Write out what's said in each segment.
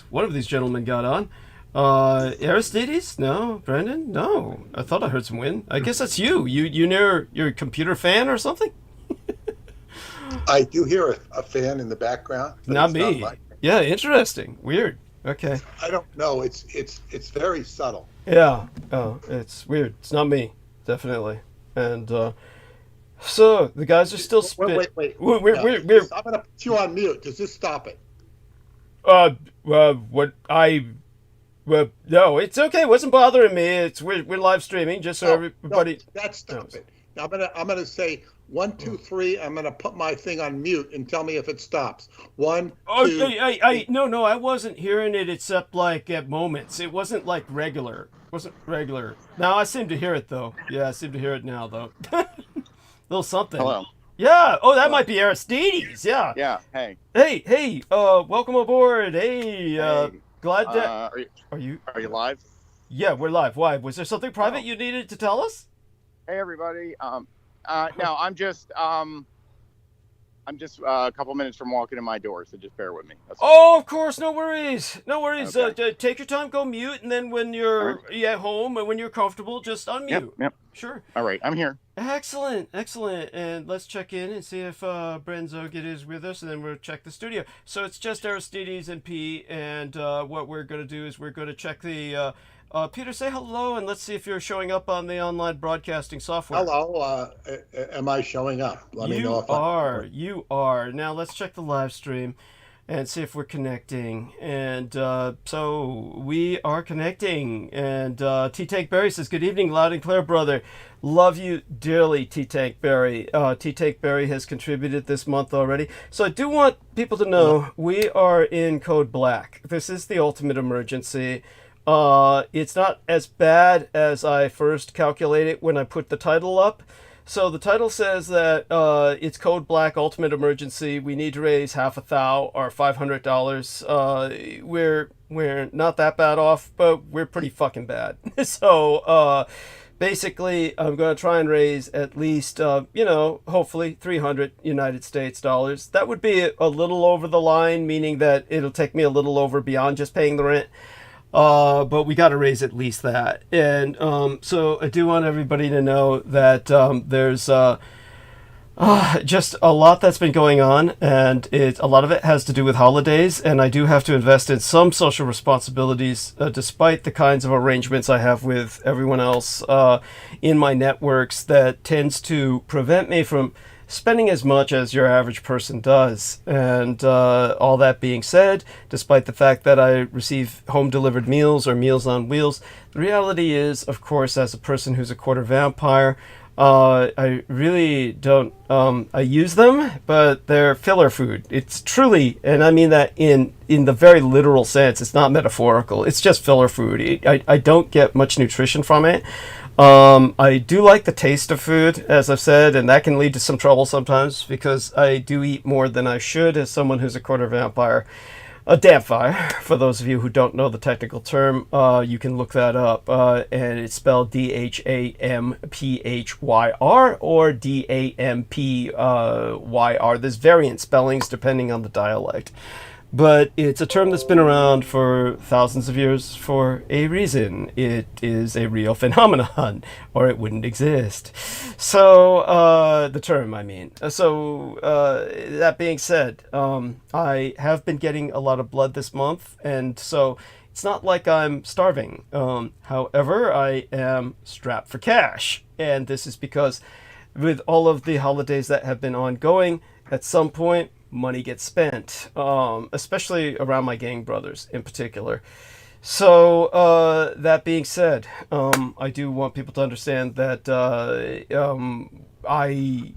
One of these gentlemen got on. Aristides? No. Brendan? No. I thought I heard some wind. I guess that's you. You near your computer fan or something? I do hear a fan in the background. Not me. Yeah, interesting. Weird. Okay. I don't know. It's very subtle. Yeah. Oh, it's weird. It's not me. Definitely. And so the guys are still spitting. Wait. I'm gonna put you on mute. Does this stop it? No, it's okay. It wasn't bothering me. We're live streaming just so everybody. No, that's stop it. Now I'm gonna say 1, 2, 3. I'm gonna put my thing on mute and tell me if it stops. 1, 2. No, I wasn't hearing it except like at moments. It wasn't like regular. It wasn't regular. Now I seem to hear it though. Yeah, I seem to hear it now though. Little something. Hello. Yeah. Oh, that might be Aristides. Yeah. Yeah. Hey. Hey. Welcome aboard. Hey. Glad that. Are you live? Yeah, we're live. Why? Was there something private you needed to tell us? Hey, everybody. No, I'm just a couple minutes from walking in my door, so just bear with me. Of course, no worries. No worries. Okay. Take your time, go mute, and then when you're at home and when you're comfortable, just unmute. Yep. Sure. All right, I'm here. Excellent. And let's check in and see if Brenzo is with us, and then we'll check the studio. So it's just Aristides and P, and what we're going to do is we're going to check the... Peter, say hello, and let's see if you're showing up on the online broadcasting software. Hello. Am I showing up? Let me know if You are. Now let's check the live stream and see if we're connecting. And so we are connecting. And T-Tank Berry says, good evening, loud and clear, brother. Love you dearly, T-Tank Berry. T-Tank Berry has contributed this month already. So I do want people to know we are in code black. This is the ultimate emergency. It's not as bad as I first calculated when I put the title up. So the title says that it's code black, ultimate emergency. We need to raise $500,000 or $500. We're not that bad off, but we're pretty fucking bad. So basically, I'm going to try and raise at least, hopefully 300 United States dollars. That would be a little over the line, meaning that it'll take me a little over beyond just paying the rent. But we got to raise at least that. And so I do want everybody to know that there's just a lot that's been going on, and a lot of it has to do with holidays, and I do have to invest in some social responsibilities despite the kinds of arrangements I have with everyone else in my networks that tends to prevent me from spending as much as your average person does. And all that being said, despite the fact that I receive home-delivered meals or Meals on Wheels, the reality is, of course, as a person who's a quarter vampire, I really don't, I use them, but they're filler food. It's truly, and I mean that in the very literal sense, it's not metaphorical, it's just filler food. I don't get much nutrition from it. I do like the taste of food, as I've said, and that can lead to some trouble sometimes because I do eat more than I should as someone who's a quarter vampire. A dampfire, for those of you who don't know the technical term, you can look that up, and it's spelled DHAMPHYR or DAMPYR. There's variant spellings depending on the dialect. But it's a term that's been around for thousands of years for a reason. It is a real phenomenon, or it wouldn't exist. So, the term, I mean. So, that being said, I have been getting a lot of blood this month, and so it's not like I'm starving. However, I am strapped for cash, and this is because with all of the holidays that have been ongoing, at some point, money gets spent, especially around my gang brothers in particular. So that being said, I do want people to understand that I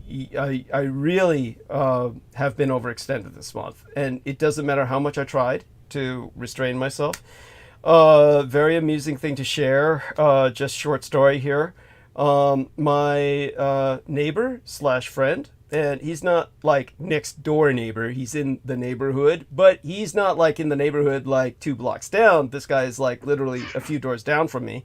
really have been overextended this month, and it doesn't matter how much I tried to restrain myself. Very amusing thing to share, just short story here. My neighbor / friend, and he's not like next door neighbor, he's in the neighborhood, but he's not like in the neighborhood like 2 blocks down. This guy is like literally a few doors down from me,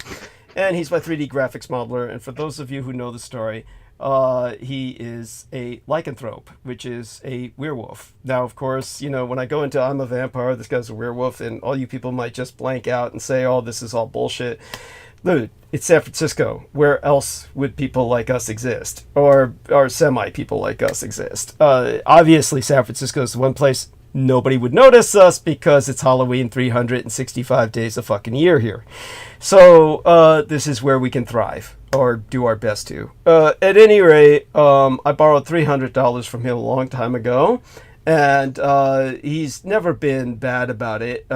and he's my 3D graphics modeler. And for those of you who know the story, He is a lycanthrope, which is a werewolf. Now, of course, when I go into I'm a vampire, this guy's a werewolf, and all you people might just blank out and say, oh, this is all bullshit. Dude, it's San Francisco. Where else would people like us exist? Or semi-people like us exist? Obviously, San Francisco is the one place nobody would notice us because it's Halloween 365 days a fucking year here. So this is where we can thrive, or do our best to. At any rate, I borrowed $300 from him a long time ago, and he's never been bad about it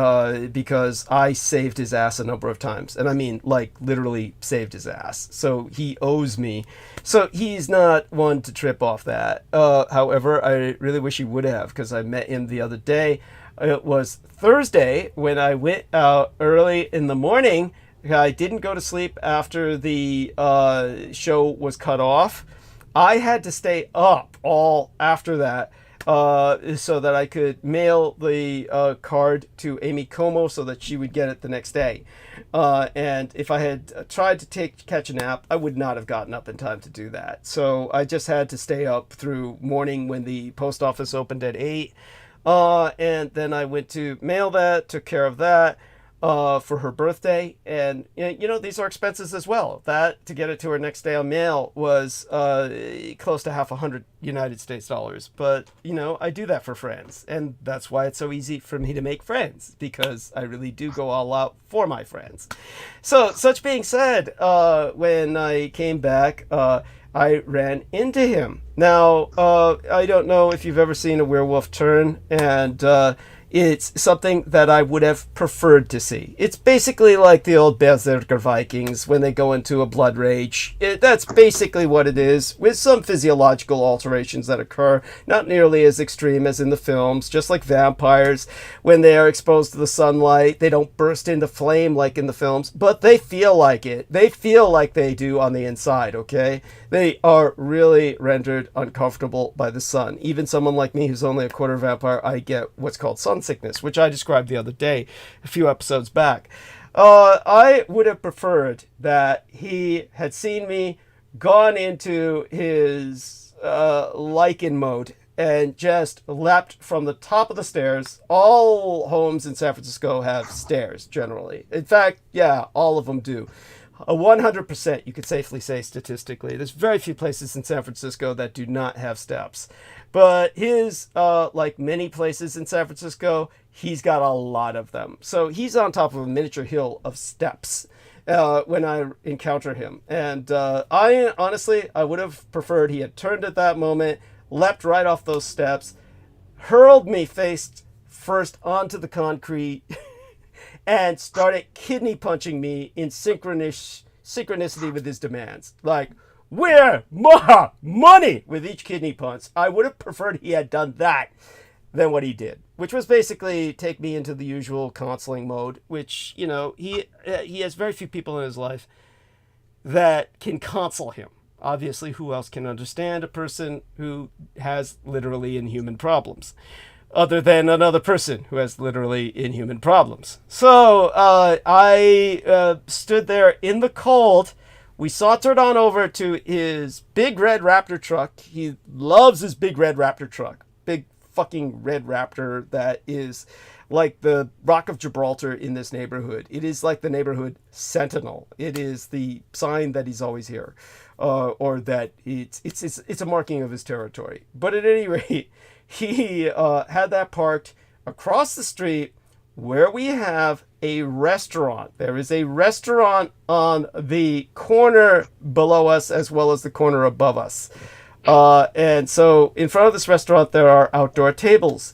because I saved his ass a number of times. And I mean, like, literally saved his ass. So he owes me. So he's not one to trip off that. However, I really wish he would have, because I met him the other day. It was Thursday when I went out early in the morning. I didn't go to sleep after the show was cut off. I had to stay up all after that so that I could mail the card to Amy Como so that she would get it the next day. And if I had tried to catch a nap, I would not have gotten up in time to do that. So I just had to stay up through morning when the post office opened at 8. And then I went to mail that, took care of that for her birthday. And, these are expenses as well. That, to get it to her next day on mail, was close to $100 United States dollars. But, I do that for friends. And that's why it's so easy for me to make friends, because I really do go all out for my friends. So, such being said, when I came back, I ran into him. Now, I don't know if you've ever seen a werewolf turn, and it's something that I would have preferred to see. It's basically like the old Berserker Vikings when they go into a blood rage. That's basically what it is, with some physiological alterations that occur, not nearly as extreme as in the films. Just like vampires, when they are exposed to the sunlight, they don't burst into flame like in the films, but they feel like it. They feel like they do on the inside, okay? They are really rendered uncomfortable by the sun. Even someone like me who's only a quarter vampire, I get what's called sun sickness, which I described the other day, a few episodes back. I would have preferred that he had seen me, gone into his lichen mode, and just leapt from the top of the stairs. All homes in San Francisco have stairs, generally. In fact, yeah, all of them do. 100%, you could safely say statistically. There's very few places in San Francisco that do not have steps. But his, like many places in San Francisco, he's got a lot of them. So he's on top of a miniature hill of steps when I encounter him. And I would have preferred he had turned at that moment, leapt right off those steps, hurled me face first onto the concrete, and started kidney punching me in synchronicity with his demands. Like, where more money with each kidney punch. I would have preferred he had done that than what he did, which was basically take me into the usual counseling mode, which, he has very few people in his life that can counsel him. Obviously, who else can understand a person who has literally inhuman problems? Other than another person who has literally inhuman problems. So I stood there in the cold. We sauntered on over to his big red Raptor truck. He loves his big red Raptor truck. Big fucking red Raptor that is like the Rock of Gibraltar in this neighborhood. It is like the neighborhood sentinel. It is the sign that he's always here, or that it's a marking of his territory. But at any rate, he had that parked across the street where we have a restaurant. There is a restaurant on the corner below us as well as the corner above us. And so in front of this restaurant, there are outdoor tables.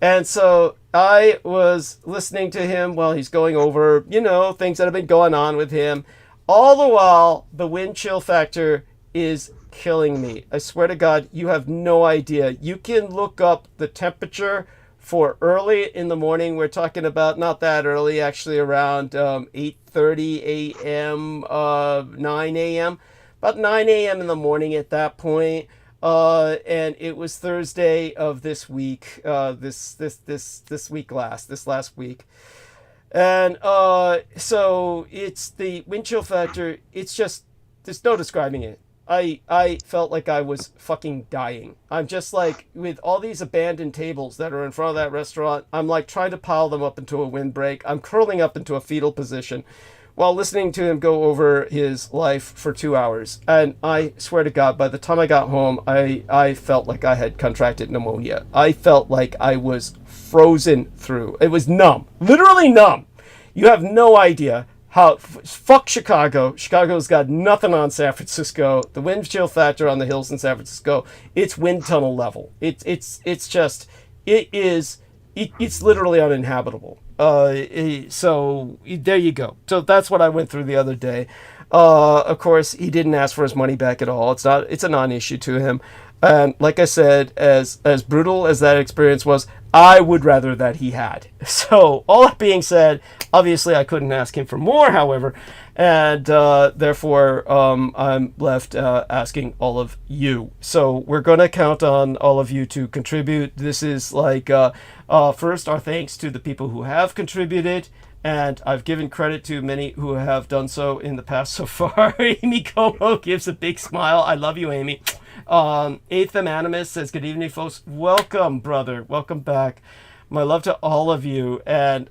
And so I was listening to him while he's going over, things that have been going on with him. All the while, the wind chill factor is killing me. I swear to God, you have no idea. You can look up the temperature for early in the morning. We're talking about not that early, actually around 8:30 a.m., 9 a.m., about 9 a.m. in the morning at that point. And it was Thursday of this week, this last week. And so it's the wind chill factor. It's just, there's no describing it. I felt like I was fucking dying. I'm just like, with all these abandoned tables that are in front of that restaurant, I'm like trying to pile them up into a windbreak. I'm curling up into a fetal position while listening to him go over his life for 2 hours. And I swear to God, by the time I got home, I felt like I had contracted pneumonia. I felt like I was frozen through. It was numb, literally numb. You have no idea how. Fuck Chicago. Chicago's got nothing on San Francisco. The wind chill factor on the hills in San Francisco, it's wind tunnel level. It's literally uninhabitable. So there you go. So that's what I went through the other day. Of course, he didn't ask for his money back at all. It's a non-issue to him. And like I said, as brutal as that experience was, I would rather that he had. So all that being said, obviously I couldn't ask him for more, however, and therefore I'm left asking all of you. So we're going to count on all of you to contribute. This is like, first, our thanks to the people who have contributed. And I've given credit to many who have done so in the past so far. Amy Como gives a big smile. I love you, Amy. Atham Animus says, good evening, folks. Welcome, brother. Welcome back. My love to all of you. And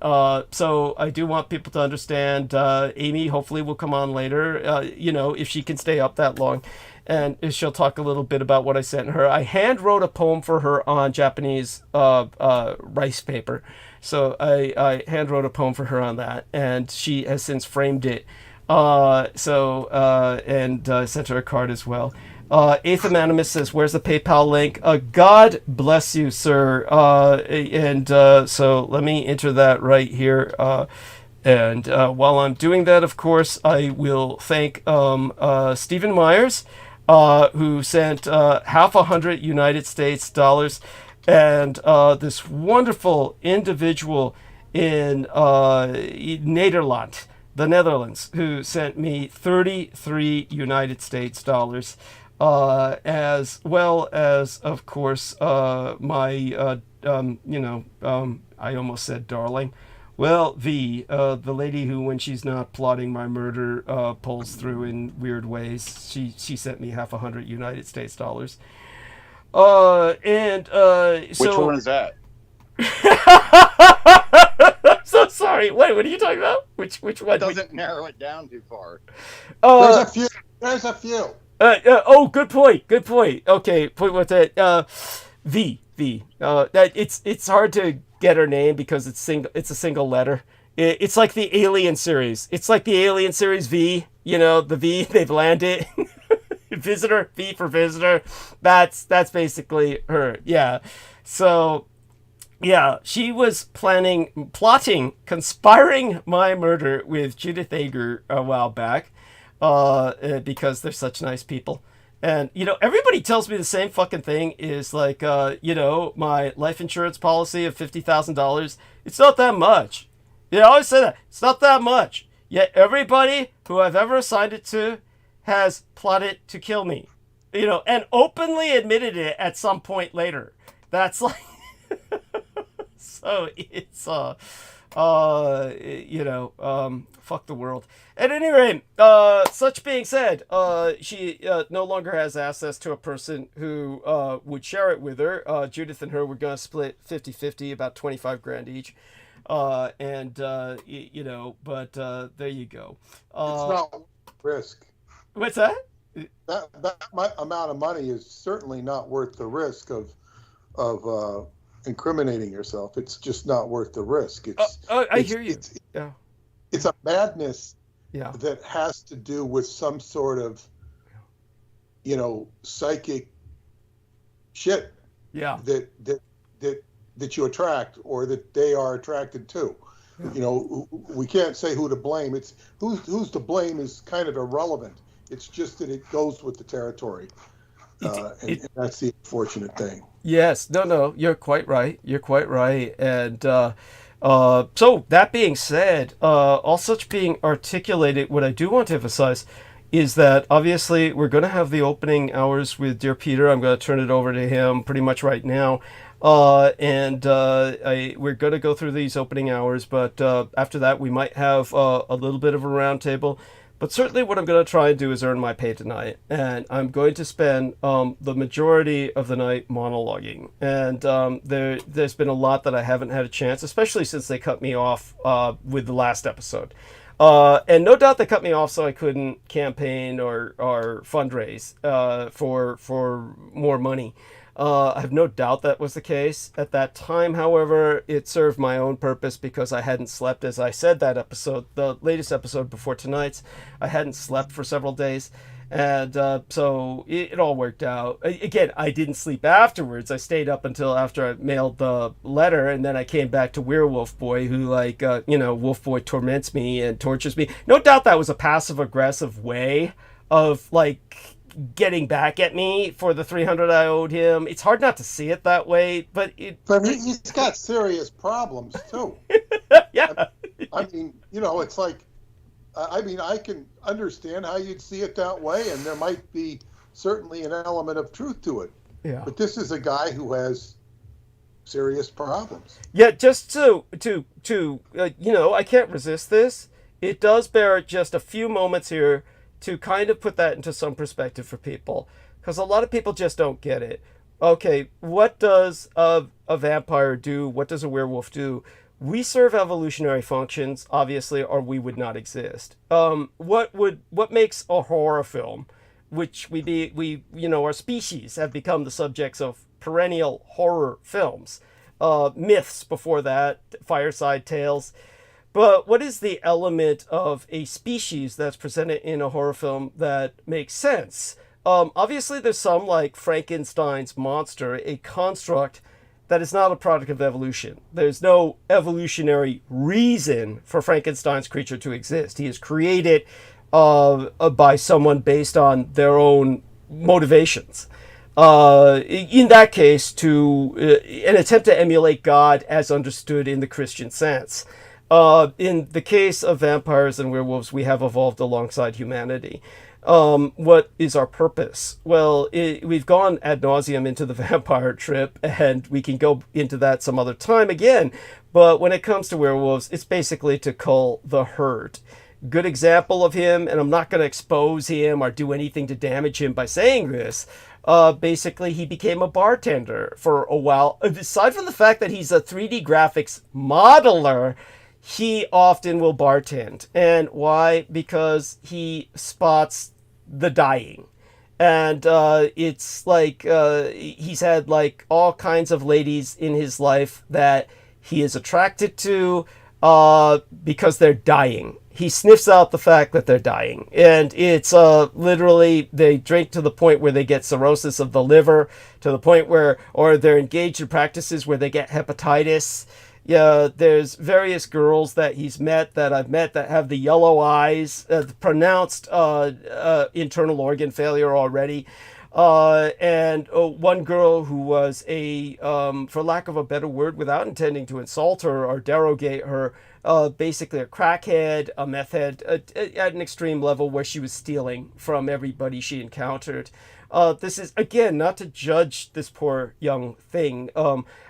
so I do want people to understand, Amy hopefully will come on later, if she can stay up that long. And she'll talk a little bit about what I sent her. I hand wrote a poem for her on Japanese rice paper. So I hand wrote a poem for her on that. And she has since framed it. And sent her a card as well. Atham Animus says, where's the PayPal link? God bless you, sir. So let me enter that right here. And while I'm doing that, of course, I will thank Stephen Myers, who sent $50 United States dollars, and this wonderful individual in Nederland, the Netherlands, who sent me 33 United States dollars. As well as, of course, my, I almost said darling. Well, the lady who, when she's not plotting my murder, pulls through in weird ways. She sent me $50 United States dollars. So Which one is that? I'm so sorry. Wait, what are you talking about? Which one? It doesn't narrow it down too far. There's a few. Good point. Good point. Okay, point with that. That it's hard to get her name because it's a single letter. It's like the Alien series. It's like the Alien series V. The V they've landed. Visitor, V for visitor. That's basically her. Yeah. So, yeah, she was plotting, conspiring my murder with Judith Ager a while back. Because they're such nice people. And, everybody tells me the same fucking thing is like, my life insurance policy of $50,000. It's not that much. I always say that. It's not that much. Yet everybody who I've ever assigned it to has plotted to kill me. And openly admitted it at some point later. That's like... So it's, fuck the world. At any rate, such being said, she no longer has access to a person who would share it with her. Judith and her were going to split 50-50, about 25 grand each. But there you go. It's not risk. What's that? That amount of money is certainly not worth the risk of incriminating yourself. It's just not worth the risk. I hear you. It's a madness. Yeah. That has to do with some sort of, psychic shit. Yeah. That you attract or that they are attracted to. Yeah. We can't say who to blame. It's who's to blame is kind of irrelevant. It's just that it goes with the territory, and that's the unfortunate thing. Yes. No. You're quite right. And. So that being said, all such being articulated, what I do want to emphasize is that obviously we're going to have the opening hours with Dear Peter. I'm going to turn it over to him pretty much right now. We're going to go through these opening hours, but after that we might have a little bit of a roundtable. But certainly what I'm going to try and do is earn my pay tonight. And I'm going to spend the majority of the night monologuing. And there's been a lot that I haven't had a chance, especially since they cut me off with the last episode. And no doubt they cut me off so I couldn't campaign or fundraise for more money. I have no doubt that was the case. At that time, however, it served my own purpose because I hadn't slept, as I said that episode, the latest episode before tonight's. I hadn't slept for several days. And so it all worked out. Again, I didn't sleep afterwards. I stayed up until after I mailed the letter, and then I came back to Werewolf Boy, who, like, Wolf Boy torments me and tortures me. No doubt that was a passive-aggressive way of, like, getting back at me for the $300 I owed him. It's hard not to see it that way, but he's got serious problems too. Yeah. I mean, it's like, I can understand how you'd see it that way, and there might be certainly an element of truth to it. Yeah. But this is a guy who has serious problems. Yeah, just to I can't resist this. It does bear just a few moments here to kind of put that into some perspective for people, because a lot of people just don't get it. Okay, what does a vampire do? What does a werewolf do? We serve evolutionary functions, obviously, or we would not exist. What makes a horror film, which our species have become the subjects of perennial horror films, myths before that, fireside tales. But what is the element of a species that's presented in a horror film that makes sense? Obviously, there's some, like Frankenstein's monster, a construct that is not a product of evolution. There's no evolutionary reason for Frankenstein's creature to exist. He is created by someone based on their own motivations. In that case, to an attempt to emulate God as understood in the Christian sense. In the case of vampires and werewolves, we have evolved alongside humanity. What is our purpose? Well, we've gone ad nauseum into the vampire trip, and we can go into that some other time again. But when it comes to werewolves, it's basically to cull the herd. Good example of him, and I'm not going to expose him or do anything to damage him by saying this. Basically, he became a bartender for a while. Aside from the fact that he's a 3D graphics modeler, he often will bartend. And why? Because he spots the dying. And it's like he's had like all kinds of ladies in his life that he is attracted to because they're dying. He sniffs out the fact that they're dying. And it's literally they drink to the point where they get cirrhosis of the liver, to the point where, or they're engaged in practices where they get hepatitis. Yeah, there's various girls that I've met that have the yellow eyes, pronounced internal organ failure already. And one girl who was for lack of a better word, without intending to insult her or derogate her, basically a crackhead, a meth head, at an extreme level where she was stealing from everybody she encountered. This is, again, not to judge this poor young thing.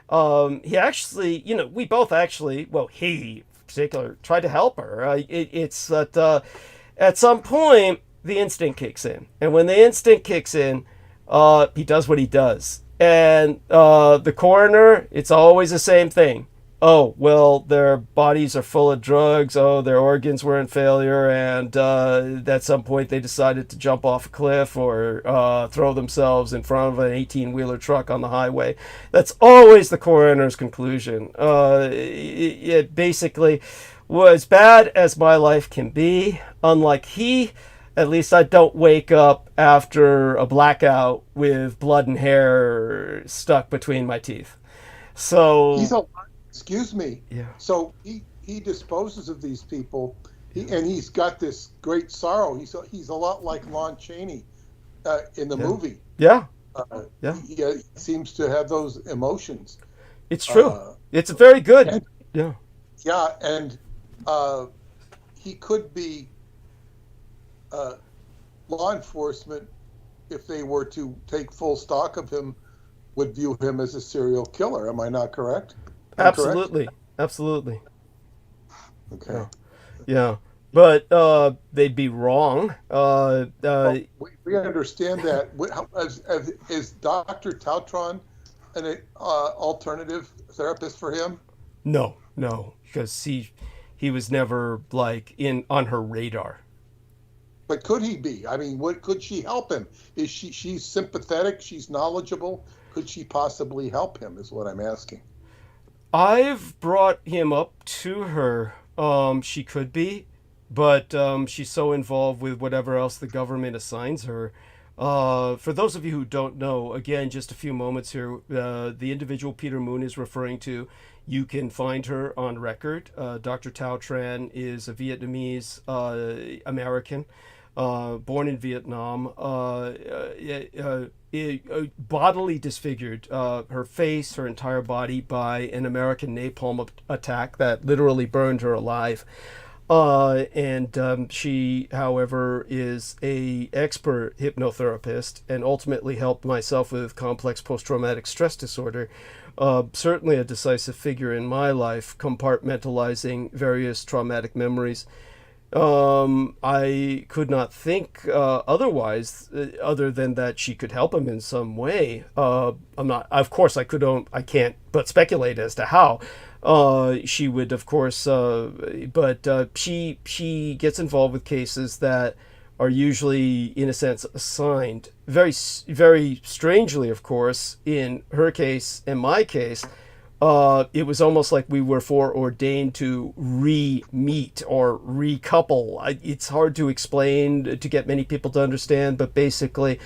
He actually, we both actually, well, he in particular tried to help her. It's that at some point the instinct kicks in, and when the instinct kicks in, he does what he does. And the coroner, it's always the same thing. Oh, well, their bodies are full of drugs. Oh, their organs were in failure. And at some point they decided to jump off a cliff or throw themselves in front of an 18-wheeler truck on the highway. That's always the coroner's conclusion. It basically was bad as my life can be. Unlike he, at least I don't wake up after a blackout with blood and hair stuck between my teeth. So... Excuse me. Yeah. So he disposes of these people, and he's got this great sorrow. He's a lot like Lon Chaney in the movie. Yeah. He seems to have those emotions. It's true. It's very good. Yeah. Yeah, and he could be law enforcement, if they were to take full stock of him, would view him as a serial killer. Am I not correct? Absolutely. Absolutely. Okay. Yeah. but they'd be wrong. Well, we understand that. Is Dr. Tautron an alternative therapist for him? No, because he was never like on her radar. But could he be? I mean, what could she help him? Is she's sympathetic? She's knowledgeable. Could she possibly help him? Is what I'm asking. I've brought him up to her. She could be, but she's so involved with whatever else the government assigns her. For those of you who don't know, again, just a few moments here, the individual Peter Moon is referring to, you can find her on record. Dr. Tao Tran is a Vietnamese American, born in Vietnam, bodily disfigured, her face, her entire body, by an American napalm attack that literally burned her alive. She, however, is a expert hypnotherapist and ultimately helped myself with complex post-traumatic stress disorder. Certainly a decisive figure in my life, compartmentalizing various traumatic memories. I could not think otherwise, other than that she could help him in some way. Of course, I can't but speculate as to how. She would, of course, but she gets involved with cases that are usually, in a sense, assigned. Very, very strangely, of course, in her case and my case, it was almost like we were foreordained to re-meet or recouple. It's hard to explain to get many people to understand, but basically,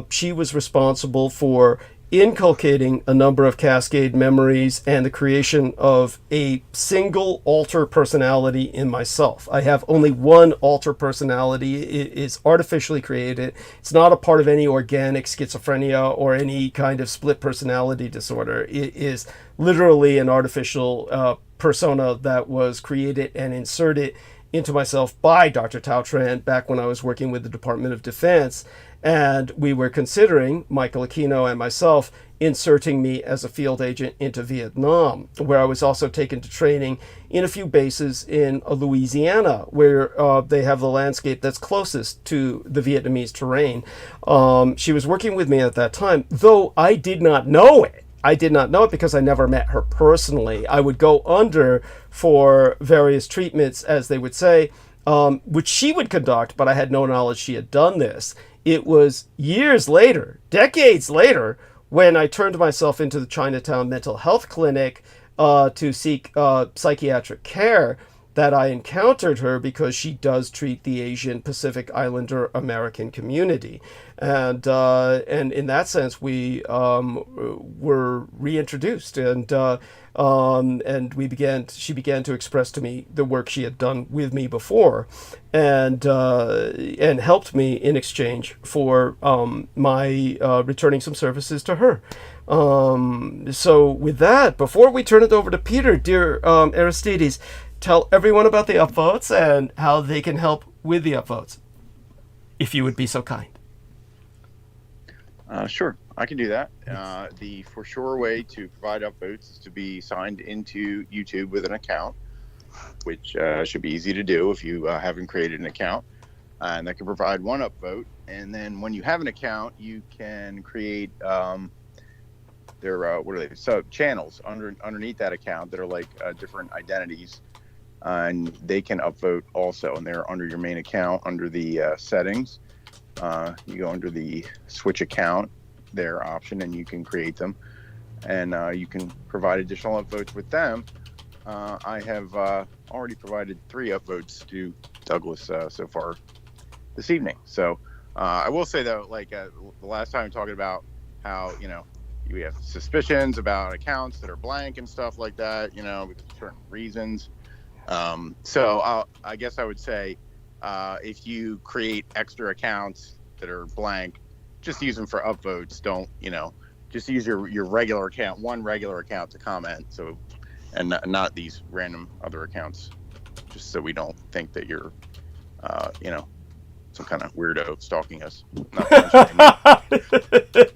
she was responsible for inculcating a number of cascade memories and the creation of a single alter personality in myself. I have only one alter personality. It is artificially created. It's not a part of any organic schizophrenia or any kind of split personality disorder. It is literally an artificial persona that was created and inserted into myself by Dr. Tao Tran back when I was working with the Department of Defense. And we were considering, Michael Aquino and myself, inserting me as a field agent into Vietnam, where I was also taken to training in a few bases in Louisiana, where they have the landscape that's closest to the Vietnamese terrain. She was working with me at that time, though I did not know it. I did not know it because I never met her personally. I would go under for various treatments, as they would say, which she would conduct, but I had no knowledge she had done this. It was years later, decades later, when I turned myself into the Chinatown Mental Health Clinic to seek psychiatric care that I encountered her, because she does treat the Asian Pacific Islander American community. And in that sense, we were reintroduced, and she began to express to me the work she had done with me before, and helped me in exchange for my returning some services to her. So with that, before we turn it over to Peter, dear Aristides, tell everyone about the upvotes and how they can help with the upvotes, if you would be so kind. Sure, I can do that. The for sure way to provide upvotes is to be signed into YouTube with an account, which should be easy to do if you haven't created an account. And that can provide one upvote. And then when you have an account, you can create channels underneath that account that are like different identities. And they can upvote also, and they're under your main account, under the settings. You go under the switch account, their option, and you can create them, and you can provide additional upvotes with them. I have already provided 3 upvotes to Douglas so far this evening. So I will say though, like the last time talking about how we have suspicions about accounts that are blank and stuff like that, because of certain reasons. So I guess I would say if you create extra accounts that are blank, just use them for upvotes. Don't, just use your regular account, one regular account to comment. So, and not these random other accounts, just so we don't think that you're, some kind of weirdo stalking us.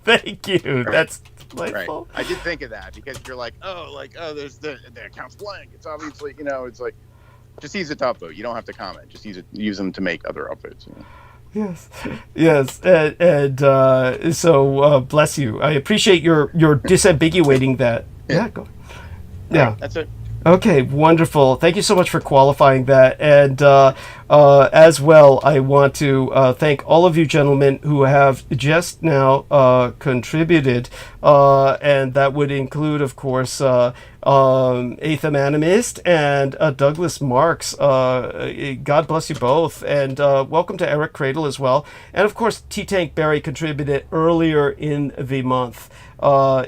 Thank you. That's delightful. Right. I did think of that because you're like, there's the account's blank. It's obviously, it's like, just use it to upvote. You don't have to comment. Just use them to make other upvotes. You know? Yes, yes, and so bless you. I appreciate your disambiguating that. Yeah, go. Yeah, right, that's it. Okay, wonderful. Thank you so much for qualifying that. And as well, I want to thank all of you gentlemen who have just now contributed. And that would include, of course, Eighth Animist and Douglas Marks. God bless you both. And welcome to Eric Cradle as well. And, of course, T-Tank Barry contributed earlier in the month.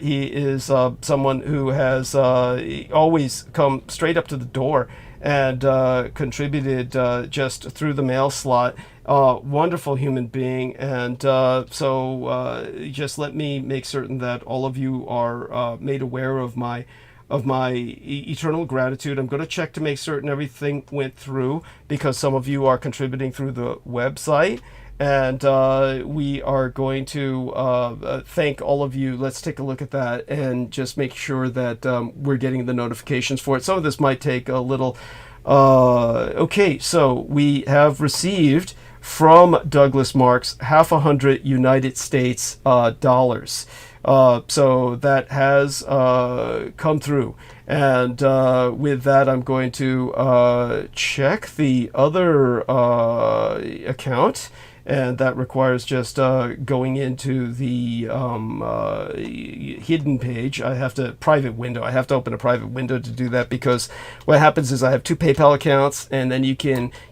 He is someone who has always come straight up to the door and contributed just through the mail slot. Wonderful human being. And so just let me make certain that all of you are made aware of my eternal gratitude. I'm going to check to make certain everything went through, because some of you are contributing through the website. And we are going to thank all of you. Let's take a look at that and just make sure that we're getting the notifications for it. Some of this might take a little. Okay, so we have received from Douglas Marks $50 United States dollars. So that has come through. And with that, I'm going to check the other account. And that requires just going into the hidden page. I have to open a private window to do that, because what happens is I have two PayPal accounts, and then you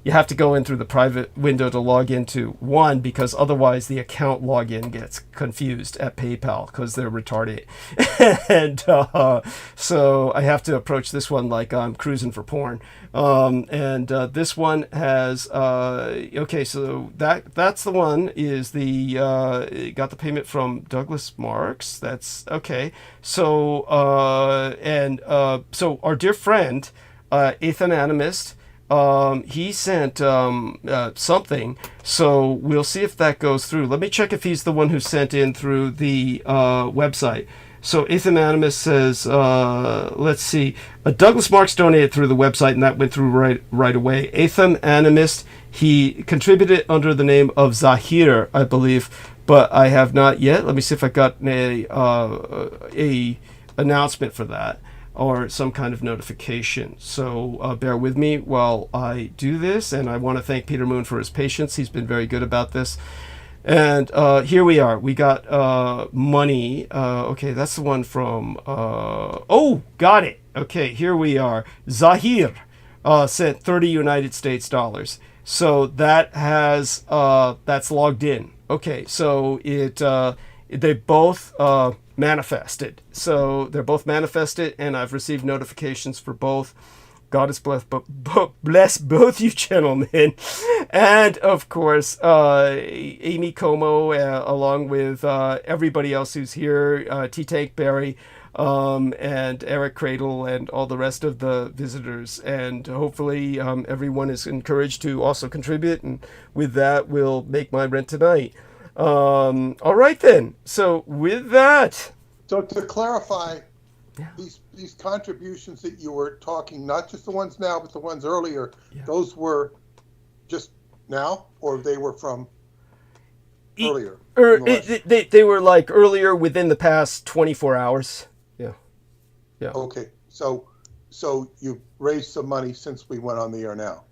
have to go in through the private window to log into one, because otherwise the account login gets confused at PayPal because they're retarded. And so I have to approach this one like I'm cruising for porn. And this one has okay, so that's the one, is the got the payment from Douglas Marks. That's okay. So so our dear friend Eighth Animist, he sent something, so we'll see if that goes through. Let me check if he's the one who sent in through the website. So Eighth Animist says, let's see, Douglas Marks donated through the website, and that went through right away. Eighth Animist, he contributed under the name of Zahir, I believe, but I have not yet. Let me see if I got a announcement for that, or some kind of notification. So bear with me while I do this, and I want to thank Peter Moon for his patience. He's been very good about this. And here we are. We got money. Okay, that's the one from... oh, got it. Okay, here we are. Zahir sent 30 United States dollars. So that has... that's logged in. Okay, so they both manifested. So they're both manifested, and I've received notifications for both. God is bless both you gentlemen. And of course, Amy Como, along with everybody else who's here, T-Tank Barry, and Eric Cradle, and all the rest of the visitors. And hopefully everyone is encouraged to also contribute. And with that, we'll make my rent tonight. All right then. So with that. So to clarify, yeah. These contributions that you were talking, not just the ones now, but the ones earlier, yeah. Those were just now, or they were from earlier? They were like earlier, within the past 24 hours. Yeah. Yeah. Okay. So you raised some money since we went on the air now.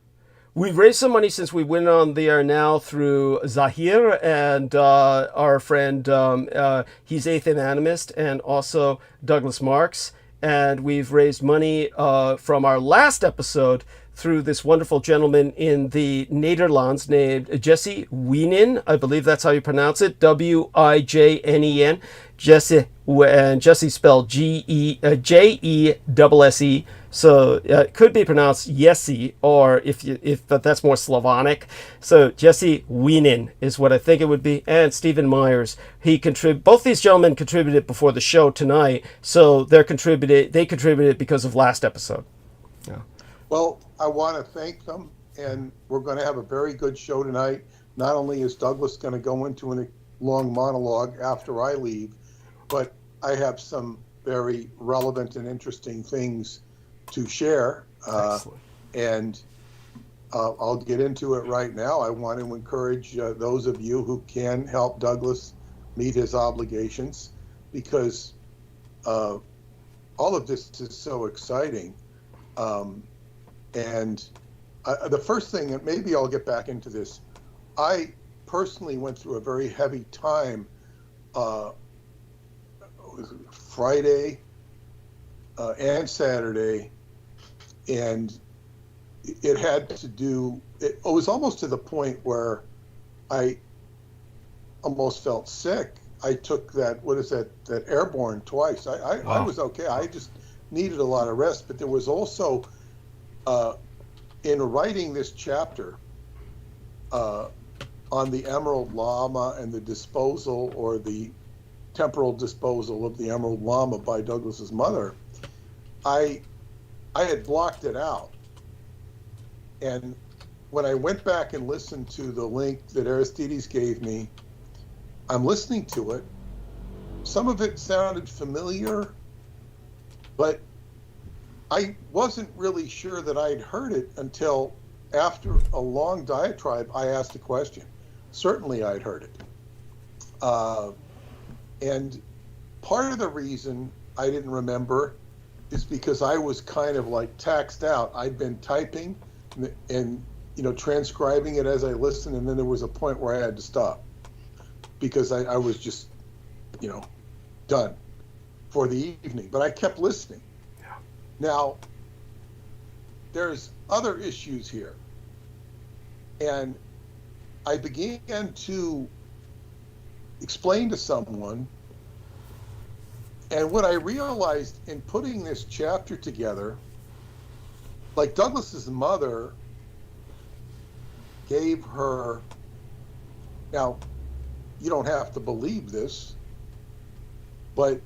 We've raised some money since we went on the air now through Zahir and our friend, he's Eighth Animist, and also Douglas Marks. And we've raised money from our last episode through this wonderful gentleman in the Nederlands named Jesse Wienen. I believe that's how you pronounce it. Wijnen. Jesse, and Jesse spelled Jesse. So it could be pronounced Yessi, or if that's more Slavonic. So Jesse Wienen is what I think it would be. And Stephen Myers. Both these gentlemen contributed before the show tonight. So they contributed because of last episode. Yeah. Well, I want to thank them, and we're going to have a very good show tonight. Not only is Douglas going to go into a long monologue after I leave, but I have some very relevant and interesting things to share. And I'll get into it right now. I want to encourage those of you who can help Douglas meet his obligations, because all of this is so exciting. And the first thing, and maybe I'll get back into this, I personally went through a very heavy time Friday and Saturday, and it had to do, it was almost to the point where I almost felt sick. I took that, what is that airborne twice. I was okay. I just needed a lot of rest. But there was also, in writing this chapter on the Emerald Llama and the disposal, or the temporal disposal of the Emerald Llama by Douglas's mother, I had blocked it out. And when I went back and listened to the link that Aristides gave me, I'm listening to it. Some of it sounded familiar, but I wasn't really sure that I'd heard it until after a long diatribe, I asked a question. Certainly I'd heard it. And part of the reason I didn't remember is because I was kind of like taxed out. I'd been typing and transcribing it as I listened, and then there was a point where I had to stop because I was just, done for the evening. But I kept listening. Yeah. Now, there's other issues here. And I began to explain to someone, and what I realized in putting this chapter together, like Douglas's mother gave her, now you don't have to believe this, but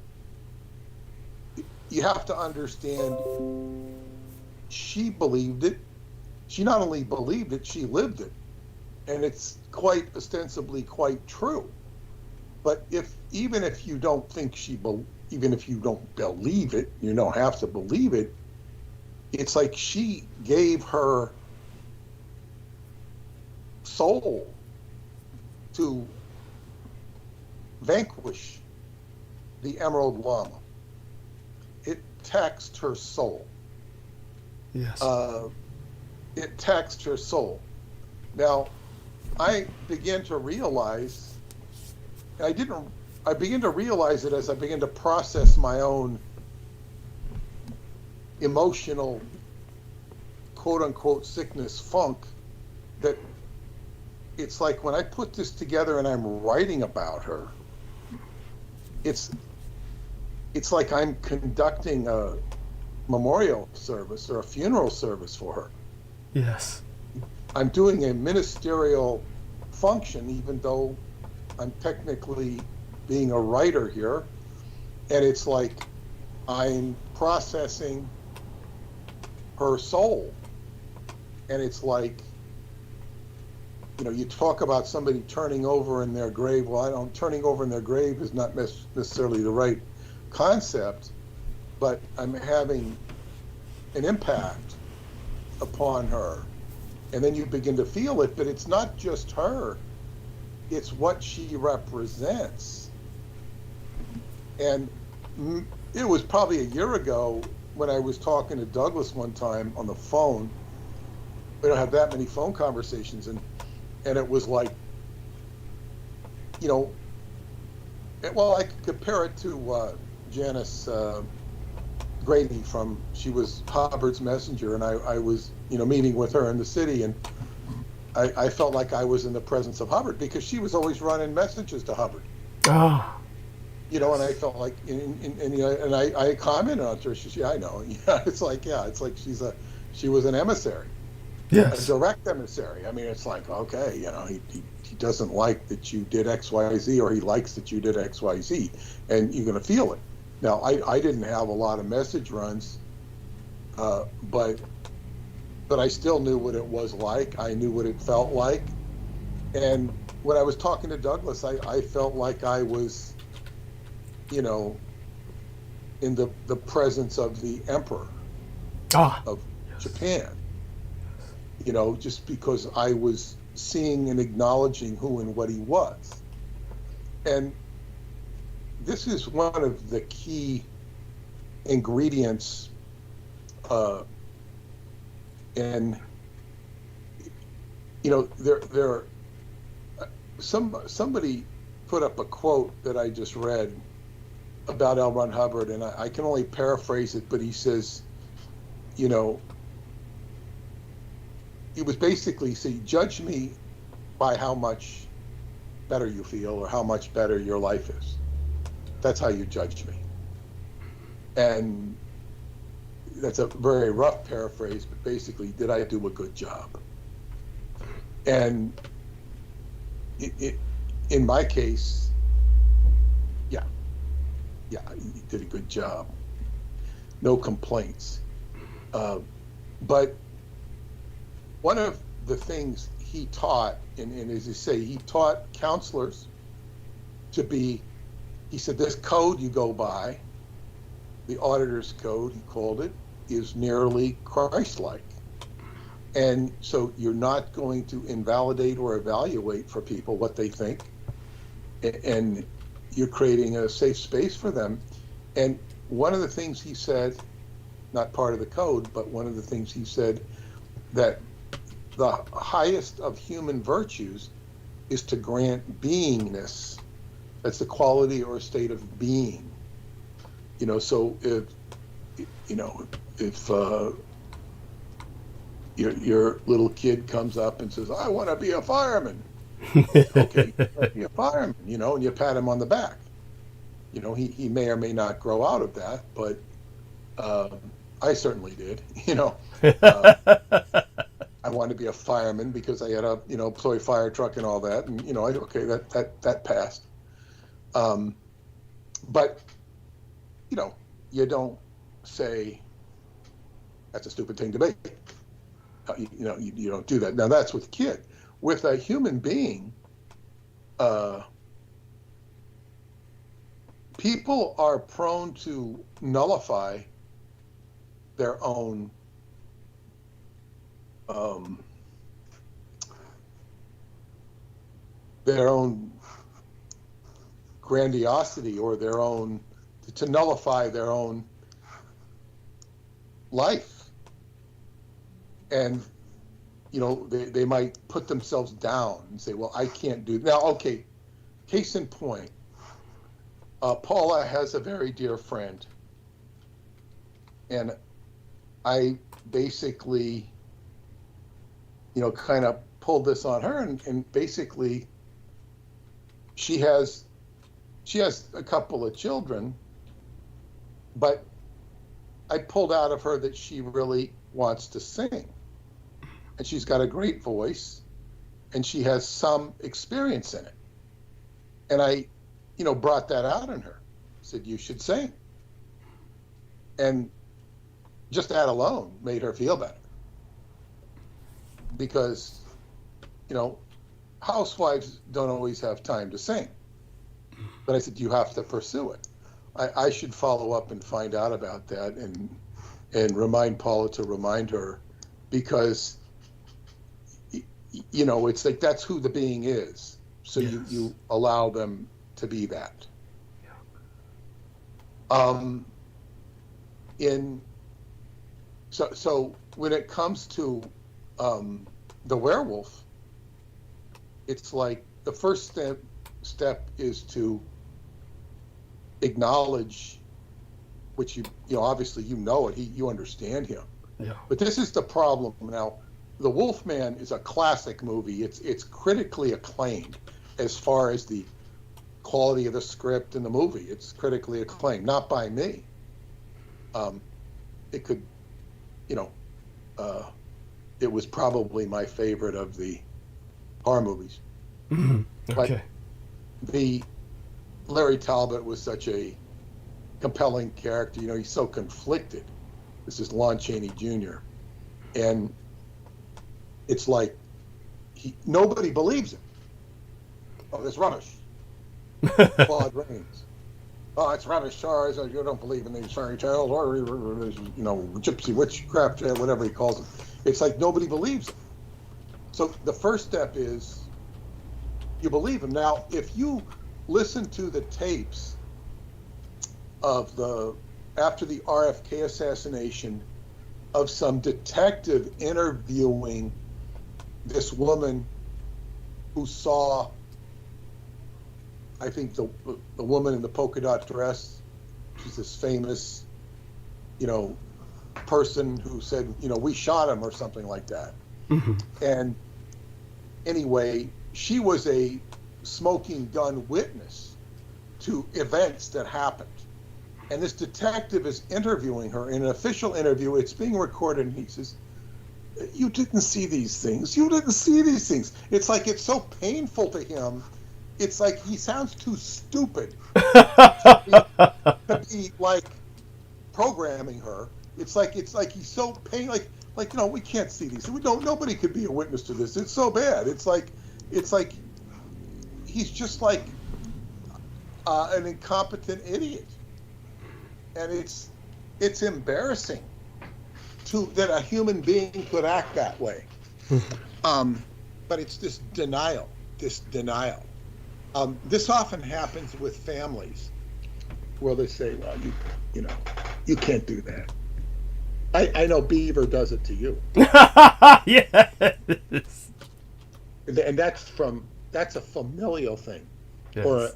you have to understand she believed it. She not only believed it, she lived it. And it's quite ostensibly quite true. But even if you don't think even if you don't believe it, you don't have to believe it, it's like she gave her soul to vanquish the Emerald Llama. It taxed her soul. Yes. It taxed her soul. Now, I began to realize, I began to realize it as I began to process my own emotional, quote unquote, sickness funk, that it's like when I put this together and I'm writing about her, it's like I'm conducting a memorial service or a funeral service for her. Yes. I'm doing a ministerial function, even though I'm technically being a writer here. And it's like I'm processing her soul. And it's like, you talk about somebody turning over in their grave. Well, turning over in their grave is not necessarily the right concept, but I'm having an impact upon her. And then you begin to feel it, but it's not just her, it's what she represents. And it was probably a year ago when I was talking to Douglas one time on the phone. We don't have that many phone conversations, and it was like, well, I could compare it to Janice Grady she was Hubbard's messenger, and I was, meeting with her in the city, and I felt like I was in the presence of Hubbard because she was always running messages to Hubbard. Oh. And I felt like, and I commented on her. She said, "Yeah, I know." It's like she was an emissary. Yes. A direct emissary. I mean, it's like, okay, he doesn't like that you did X, Y, Z, or he likes that you did X, Y, Z, and you're going to feel it. Now, I didn't have a lot of message runs, but I still knew what it was like. I knew what it felt like. And when I was talking to Douglas, I felt like I was, in the presence of the emperor of Japan. just because I was seeing and acknowledging who and what he was. And this is one of the key ingredients, and somebody put up a quote that I just read about L. Ron Hubbard, and I can only paraphrase it, but he says, he was basically saying, judge me by how much better you feel or how much better your life is. That's how you judge me. And that's a very rough paraphrase, but basically, did I do a good job? And in my case, yeah, you did a good job. No complaints. But one of the things he taught, and as you say, he taught counselors to be, he said, this code you go by, the auditor's code, he called it, is nearly Christ-like. And so you're not going to invalidate or evaluate for people what they think, and you're creating a safe space for them. And one of the things he said, not part of the code, but one of the things he said, that the highest of human virtues is to grant beingness. That's the quality or state of being. So if your little kid comes up and says, I want to be a fireman. Okay, be a fireman, and you pat him on the back. He may or may not grow out of that, but I certainly did. I wanted to be a fireman because I had a toy fire truck and all that, and that passed. But you don't say that's a stupid thing to be. You don't do that. Now that's with kid. With a human being, people are prone to nullify their own grandiosity, or their own, to nullify their own life. And they might put themselves down and say, well, I can't do that. Now, okay, case in point, Paula has a very dear friend, and I basically kind of pulled this on her, and basically she has a couple of children, but I pulled out of her that she really wants to sing. And she's got a great voice, and she has some experience in it. And I, brought that out in her. Said, you should sing. And just that alone made her feel better. Because, housewives don't always have time to sing. But I said, you have to pursue it. I should follow up and find out about that and remind Paula to remind her, because it's like that's who the being is. So yes. you allow them to be that. So when it comes to the werewolf, it's like the first step is to acknowledge, which obviously it, you understand him. Yeah. But this is the problem now. The Wolfman is a classic movie. It's critically acclaimed as far as the quality of the script in the movie. It's critically acclaimed, not by me. It could, it was probably my favorite of the horror movies. Mm-hmm. Okay. But the Larry Talbot was such a compelling character. He's so conflicted. This is Lon Chaney Jr. And it's like nobody believes him. Oh, it's rubbish. Claude Rains. Oh, it's rubbish, Charles. You don't believe in these fairy tales or gypsy witchcraft, whatever he calls them. It's like nobody believes him. So the first step is you believe him. Now, if you listen to the tapes of after the RFK assassination, of some detective interviewing this woman who saw, I think the woman in the polka dot dress, she's this famous, person who said, we shot him or something like that. Mm-hmm. And anyway, she was a smoking gun witness to events that happened. And this detective is interviewing her in an official interview. It's being recorded, and he says, you didn't see these things. You didn't see these things. It's like it's so painful to him. It's like he sounds too stupid to be like programming her. It's like he's so pain like we can't see these. Nobody could be a witness to this. It's so bad. It's like he's just like an incompetent idiot. And it's embarrassing that a human being could act that way. But it's this denial. This often happens with families where they say, well, you can't do that. I know Beaver does it to you. Yes. And that's a familial thing. Yes. Or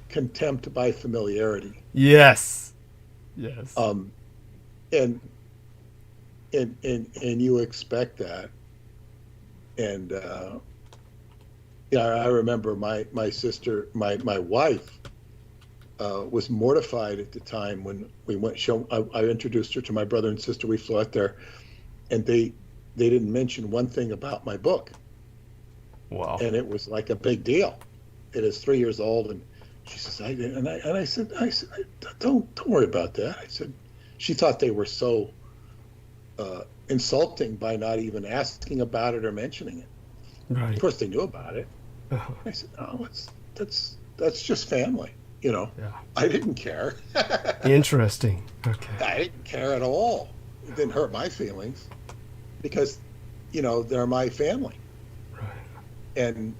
contempt by familiarity. Yes. Yes. And you expect that. And I remember my sister, my wife, was mortified at the time when we went I introduced her to my brother and sister. We flew out there, and they didn't mention one thing about my book. Wow. And it was like a big deal. It is 3 years old, and she says, I said, don't worry about that. I said, she thought they were so insulting by not even asking about it or mentioning it. Right. Of course, they knew about it. I said, no, that's just family. Yeah. I didn't care. Interesting. Okay. I didn't care at all. It didn't hurt my feelings because, they're my family. Right. And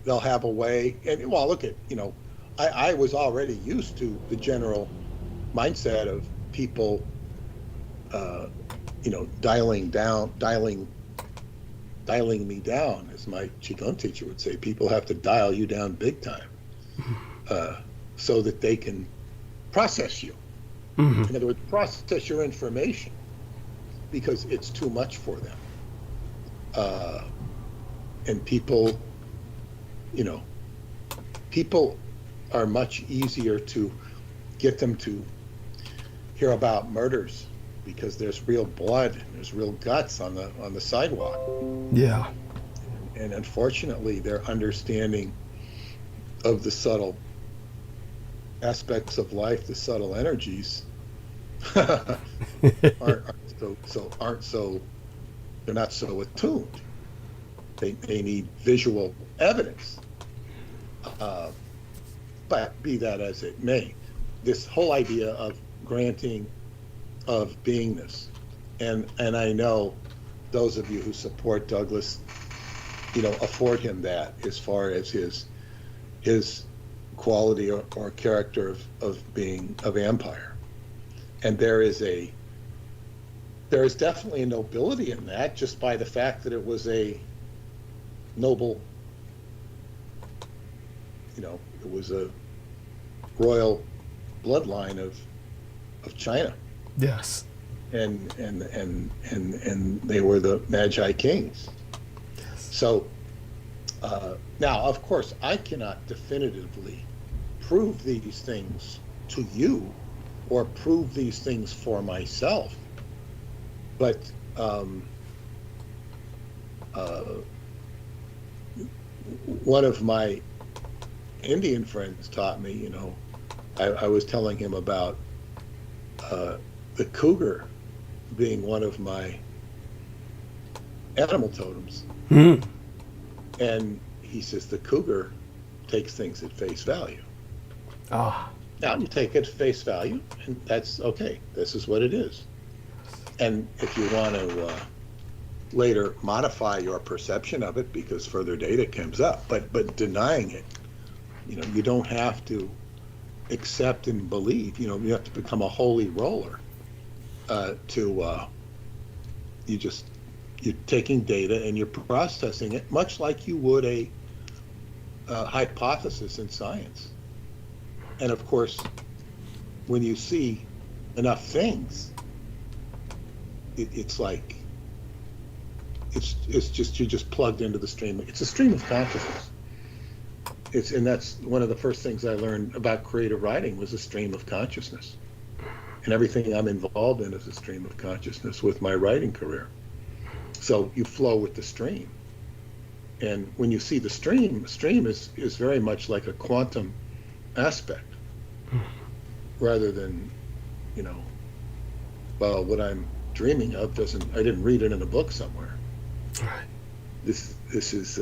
they'll have a way. And well, look at, I was already used to the general mindset of people, dialing me down, as my Qigong teacher would say. People have to dial you down big time, so that they can process you. Mm-hmm. In other words, process your information because it's too much for them. And people, people are much easier to get them to hear about murders because there's real blood, there's real guts on the sidewalk. Yeah. And unfortunately, their understanding of the subtle aspects of life, the subtle energies, aren't so they're not so attuned. They need visual evidence. But be that as it may, this whole idea of granting of beingness, and I know those of you who support Douglas, afford him that as far as his quality or character of being of empire. And there is definitely a nobility in that, just by the fact that it was a noble, it was a royal bloodline of China. Yes. And they were the Magi kings. Yes. So now, of course, I cannot definitively prove these things to you or prove these things for myself, but one of my Indian friends taught me, I was telling him about the cougar being one of my animal totems. Mm. And he says the cougar takes things at face value. Ah. Now you take it at face value, and that's okay. This is what it is. And if you want to later modify your perception of it because further data comes up. But denying it, you don't have to accept and believe. You have to become a holy roller you're taking data and you're processing it much like you would a hypothesis in science. And of course, when you see enough things, it's like it's just you're just plugged into the stream. It's a stream of consciousness. And that's one of the first things I learned about creative writing was a stream of consciousness. And everything I'm involved in is a stream of consciousness with my writing career. So you flow with the stream. And when you see the stream is very much like a quantum aspect rather than, well, what I'm dreaming of I didn't read it in a book somewhere. Right. This is,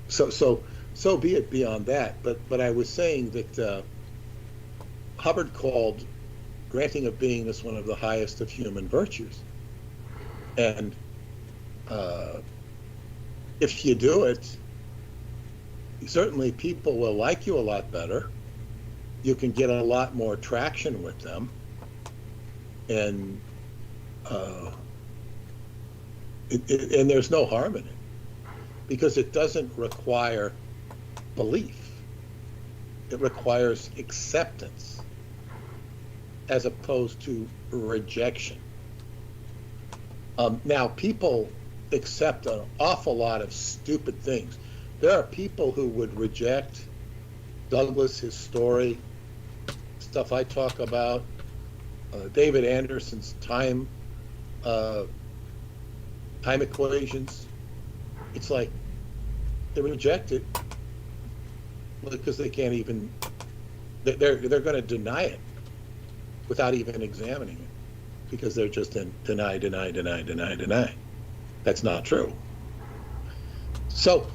so be it beyond that. But I was saying that Hubbard called granting of beingness one of the highest of human virtues. And if you do it, certainly people will like you a lot better. You can get a lot more traction with them. And and there's no harm in it because it doesn't require belief. It requires acceptance as opposed to rejection. Now, people accept an awful lot of stupid things. There are people who would reject Douglas, his story, stuff I talk about, David Anderson's time equations. It's like they reject it because they can't even, they're going to deny it without even examining it because they're just in deny. That's not true. So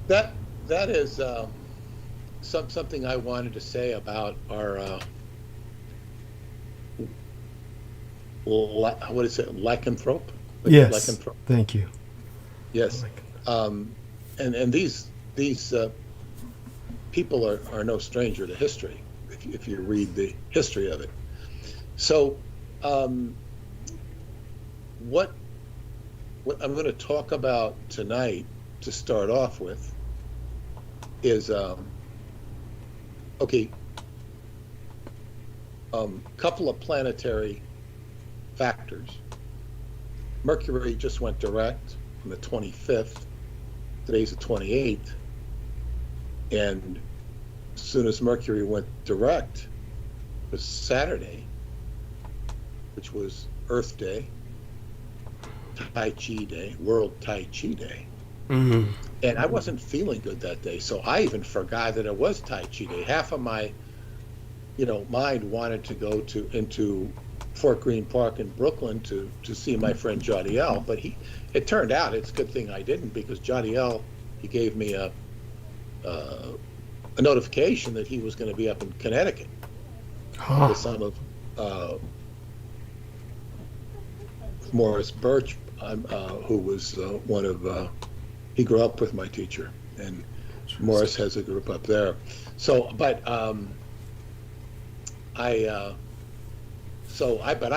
that is something I wanted to say about our what is it, lycanthrope? Yes. Lycanthrope. Thank you. Yes. And these people are no stranger to history if you read the history of it. So what I'm going to talk about tonight to start off with is couple of planetary factors. Mercury just went direct on the 25th. Today's the 28th. And as soon as Mercury went direct, it was Saturday, which was Earth Day, Tai Chi Day, World Tai Chi Day. Mm-hmm. And I wasn't feeling good that day, so I even forgot that it was Tai Chi Day. Half of my, mind wanted to go into Fort Greene Park in Brooklyn to see my friend Jadiel, but it turned out it's a good thing I didn't because Jadiel, he gave me a notification that he was going to be up in Connecticut with some of Morris Birch, who was one of, he grew up with my teacher, and Morris has a group up there. So, but I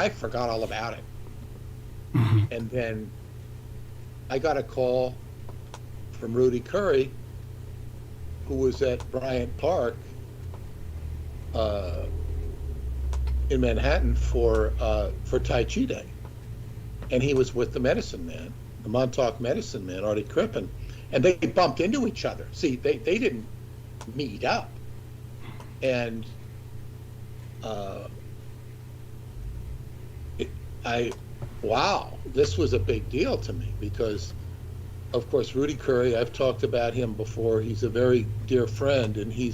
forgot all about it. Mm-hmm. And then I got a call from Rudy Curry, who was at Bryant Park in Manhattan for Tai Chi Day. And he was with the medicine man, the Montauk medicine man, Artie Crippen, and they bumped into each other. See, they didn't meet up. And this was a big deal to me because, of course, Rudy Curry, I've talked about him before. He's a very dear friend, and he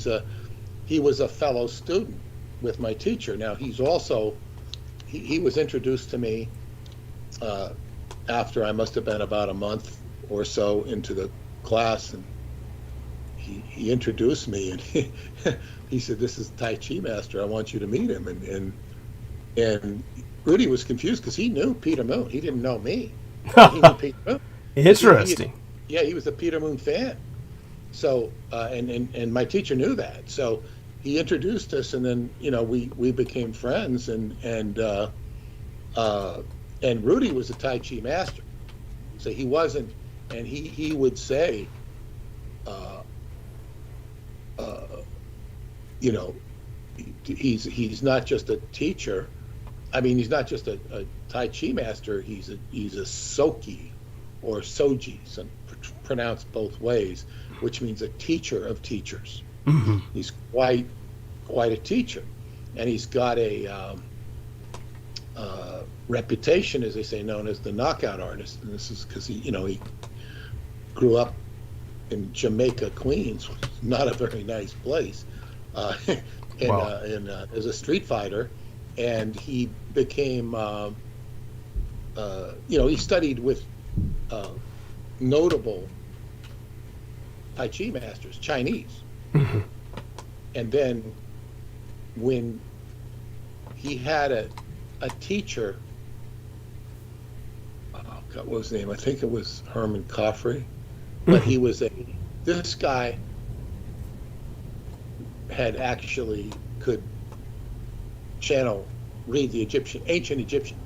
was a fellow student with my teacher. Now, he's also, he was introduced to me after I must have been about a month or so into the class, and he introduced me, and he said, "This is Tai Chi master. I want you to meet him." And Rudy was confused because he knew Peter Moon. He didn't know me. And he knew Peter Moon. Interesting. He was a Peter Moon fan. So and my teacher knew that. So he introduced us, and then we became friends, and Rudy was a Tai Chi master. So he wasn't, and he would say, he's not just a teacher. I mean, he's not just a Tai Chi master. He's a Soki or Soji, pronounced both ways, which means a teacher of teachers. Mm-hmm. He's quite a teacher, and he's got a reputation, as they say, known as the knockout artist. And this is because he grew up in Jamaica, Queens, not a very nice place, as a street fighter, and he became, he studied with notable Tai Chi masters, Chinese. Mm-hmm. And then when he had a teacher, what was his name? I think it was Herman Coffrey, but he was this guy had actually could read the ancient Egyptian,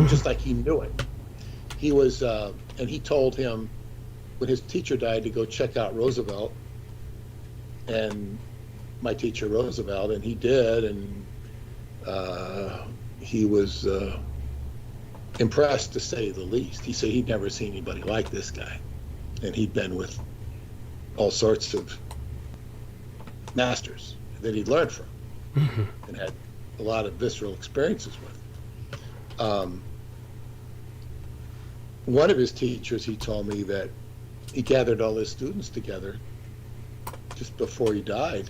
just like he knew it. He was, and he told him when his teacher died to go check out Roosevelt, and my teacher Roosevelt, and he did, and he was impressed, to say the least. He said he'd never seen anybody like this guy, and he'd been with all sorts of masters that he'd learned from, and had a lot of visceral experiences with. One of his teachers, he told me that he gathered all his students together just before he died,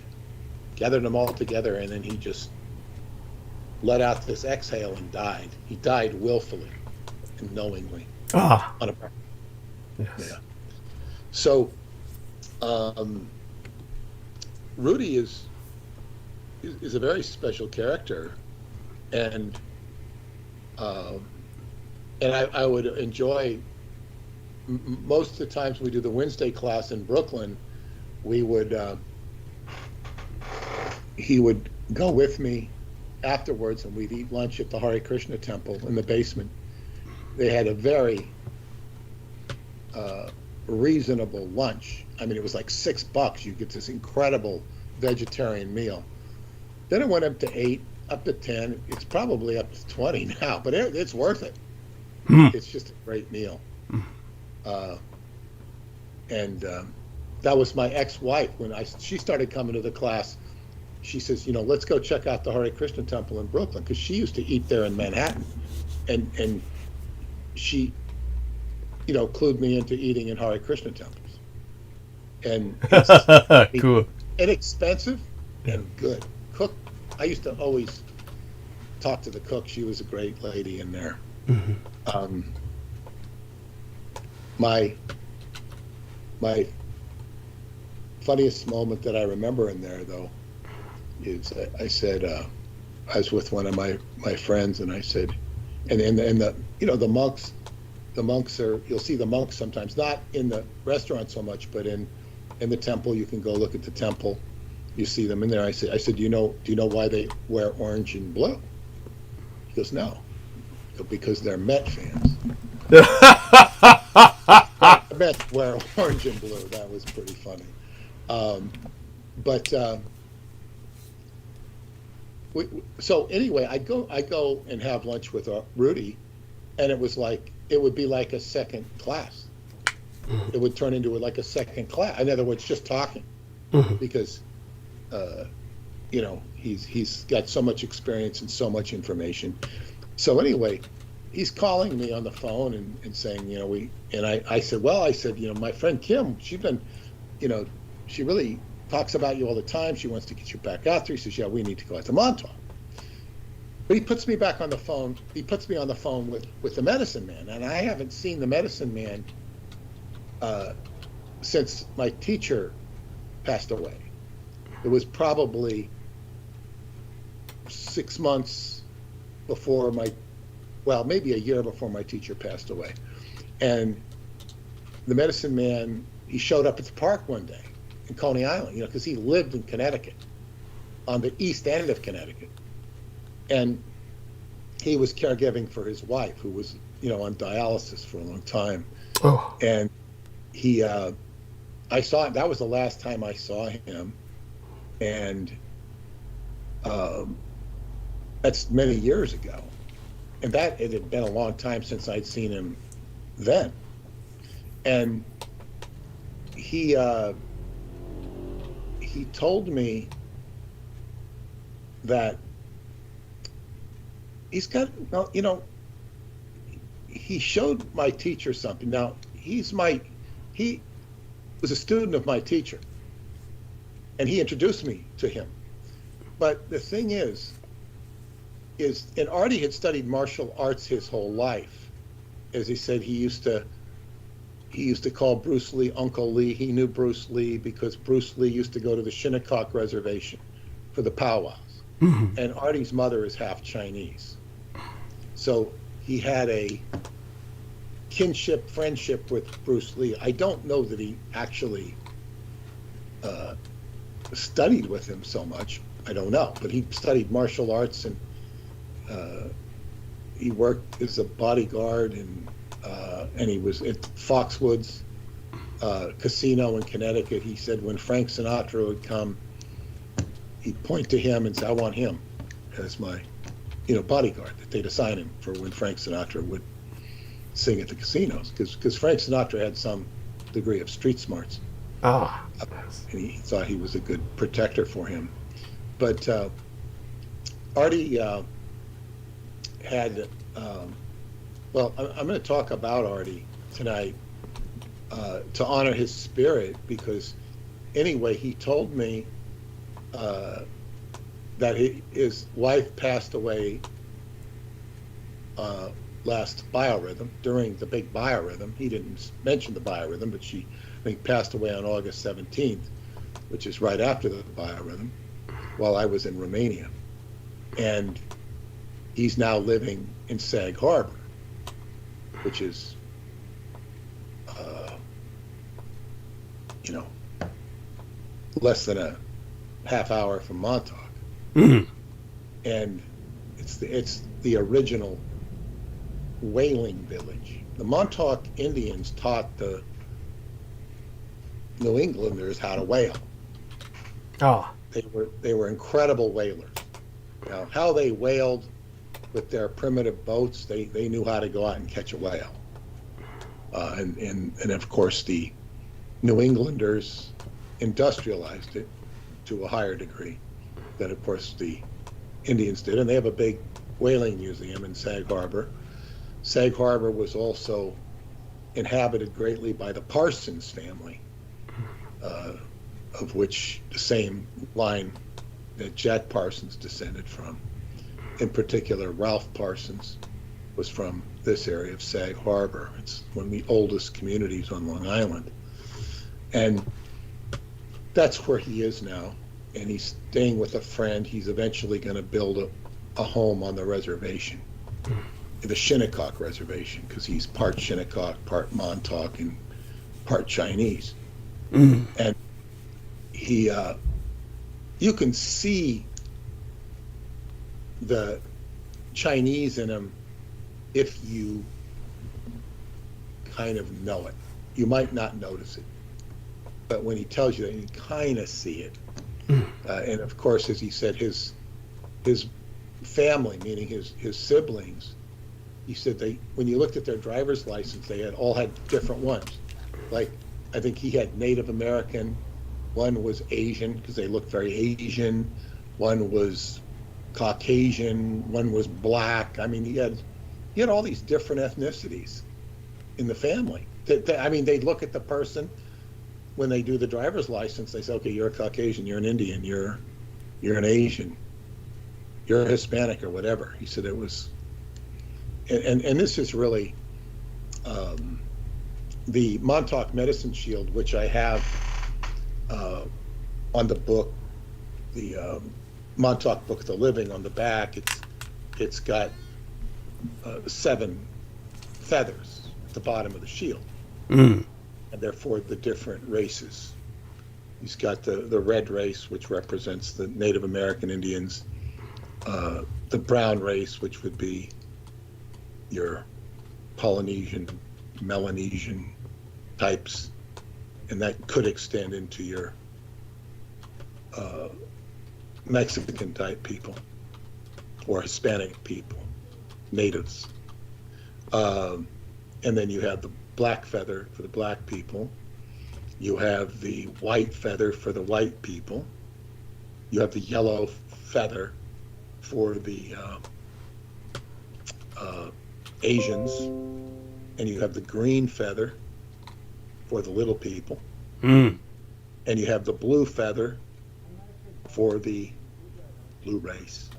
gathered them all together, and then he just let out this exhale and died. He died willfully and knowingly. Ah. On a Yes. Yeah. So, Rudy is a very special character, and I would enjoy most of the times we do the Wednesday class in Brooklyn. We would he would go with me afterwards, and we'd eat lunch at the Hare Krishna temple in the basement. They had a very reasonable lunch. I mean, it was like $6. You get this incredible vegetarian meal. Then it went up to 8, up to 10. It's probably up to 20 now, but it's worth it. It's just a great meal. And that was my ex-wife. When she started coming to the class, she says, let's go check out the Hare Krishna temple in Brooklyn, because she used to eat there in Manhattan, and she clued me into eating in Hare Krishna temples. And it's Cool. Inexpensive and good. Cook, I used to always talk to the cook. She was a great lady in there. My funniest moment that I remember in there, though, is I said, I was with one of my friends, and I said, and the monks are, you'll see the monks sometimes, not in the restaurant so much, but in the temple. You can go look at the temple. You see them in there. I said, do you know why they wear orange and blue? He goes, no. I go, because they're Met fans. Mets wear orange and blue. That was pretty funny. So anyway, I go and have lunch with Rudy, and it would be like a second class. It would turn into like a second class. In other words, just talking, because he's got so much experience and so much information. So anyway, he's calling me on the phone and saying, I said, my friend Kim, she's been, she really talks about you all the time. She wants to get you back out there. He says, yeah, we need to go out to Montauk. But he puts me back on the phone. He puts me on the phone with the medicine man, and I haven't seen the medicine man since my teacher passed away. It was probably 6 months before maybe a year before my teacher passed away. And the medicine man, he showed up at the park one day in Coney Island, you know, because he lived in Connecticut, on the east end of Connecticut. And he was caregiving for his wife, who was, you know, on dialysis for a long time. Oh. And he, I saw him, that was the last time I saw him. And that's many years ago. And that, it had been a long time since I'd seen him then. And he told me that he's got, well, you know, he showed my teacher something. Now, he was a student of my teacher, and he introduced me to him. But the thing is, and Artie had studied martial arts his whole life. As he said, he used to call Bruce Lee Uncle Lee. He knew Bruce Lee because Bruce Lee used to go to the Shinnecock Reservation for the powwows. Mm-hmm. And Artie's mother is half Chinese. So he had a kinship, friendship with Bruce Lee. I don't know that he actually studied with him so much. I don't know. But he studied martial arts, and he worked as a bodyguard, and he was at Foxwoods Casino in Connecticut. He said when Frank Sinatra would come, he'd point to him and say, I want him as my, you know, bodyguard, that they'd assign him for when Frank Sinatra would sing at the casinos, because Frank Sinatra had some degree of street smarts. Ah. And he thought he was a good protector for him. But Artie had, well, I'm going to talk about Artie tonight to honor his spirit, because anyway, he told me that his wife passed away last biorhythm, during the big biorhythm. He didn't mention the biorhythm, but she, I think, passed away on August 17th, which is right after the biorhythm, while I was in Romania. And he's now living in Sag Harbor, which is, you know, less than a half hour from Montauk. Mm-hmm. And it's the original whaling village. The Montauk Indians taught the New Englanders how to whale. Oh. They were incredible whalers. Now, how they whaled with their primitive boats, they knew how to go out and catch a whale. And of course, the New Englanders industrialized it to a higher degree than, of course, the Indians did. And they have a big whaling museum in Sag Harbor. Sag Harbor was also inhabited greatly by the Parsons family, of which the same line that Jack Parsons descended from. In particular, Ralph Parsons was from this area of Sag Harbor. It's one of the oldest communities on Long Island. And that's where he is now. And he's staying with a friend. He's eventually going to build a home on the reservation, the Shinnecock Reservation, because he's part Shinnecock, part Montauk, and part Chinese. Mm. And he, you can see the Chinese in him if you kind of know it. You might not notice it, but when he tells you that, you kind of see it. And of course, as he said, his family, meaning his siblings, he said when you looked at their driver's license, they all had different ones. Like, I think he had Native American, one was Asian because they looked very Asian, one was Caucasian, one was black. I mean, he had all these different ethnicities in the family. I mean, they'd look at the person when they do the driver's license. They say, okay, you're a Caucasian, you're an Indian, you're an Asian, you're a Hispanic, or whatever. He said it was, and this is really the Montauk Medicine Shield, which I have on the book, the Montauk Book of the Living. On the back, it's got 7 feathers, the bottom of the shield. Mm. And therefore the different races. He's got the red race, which represents the Native American Indians, the brown race, which would be your Polynesian, Melanesian types, and that could extend into your Mexican type people or Hispanic people, natives. And then you have the black feather for the black people. You have the white feather for the white people. You have the yellow feather for the Asians. And you have the green feather for the little people. Mm. And you have the blue feather for the blue race.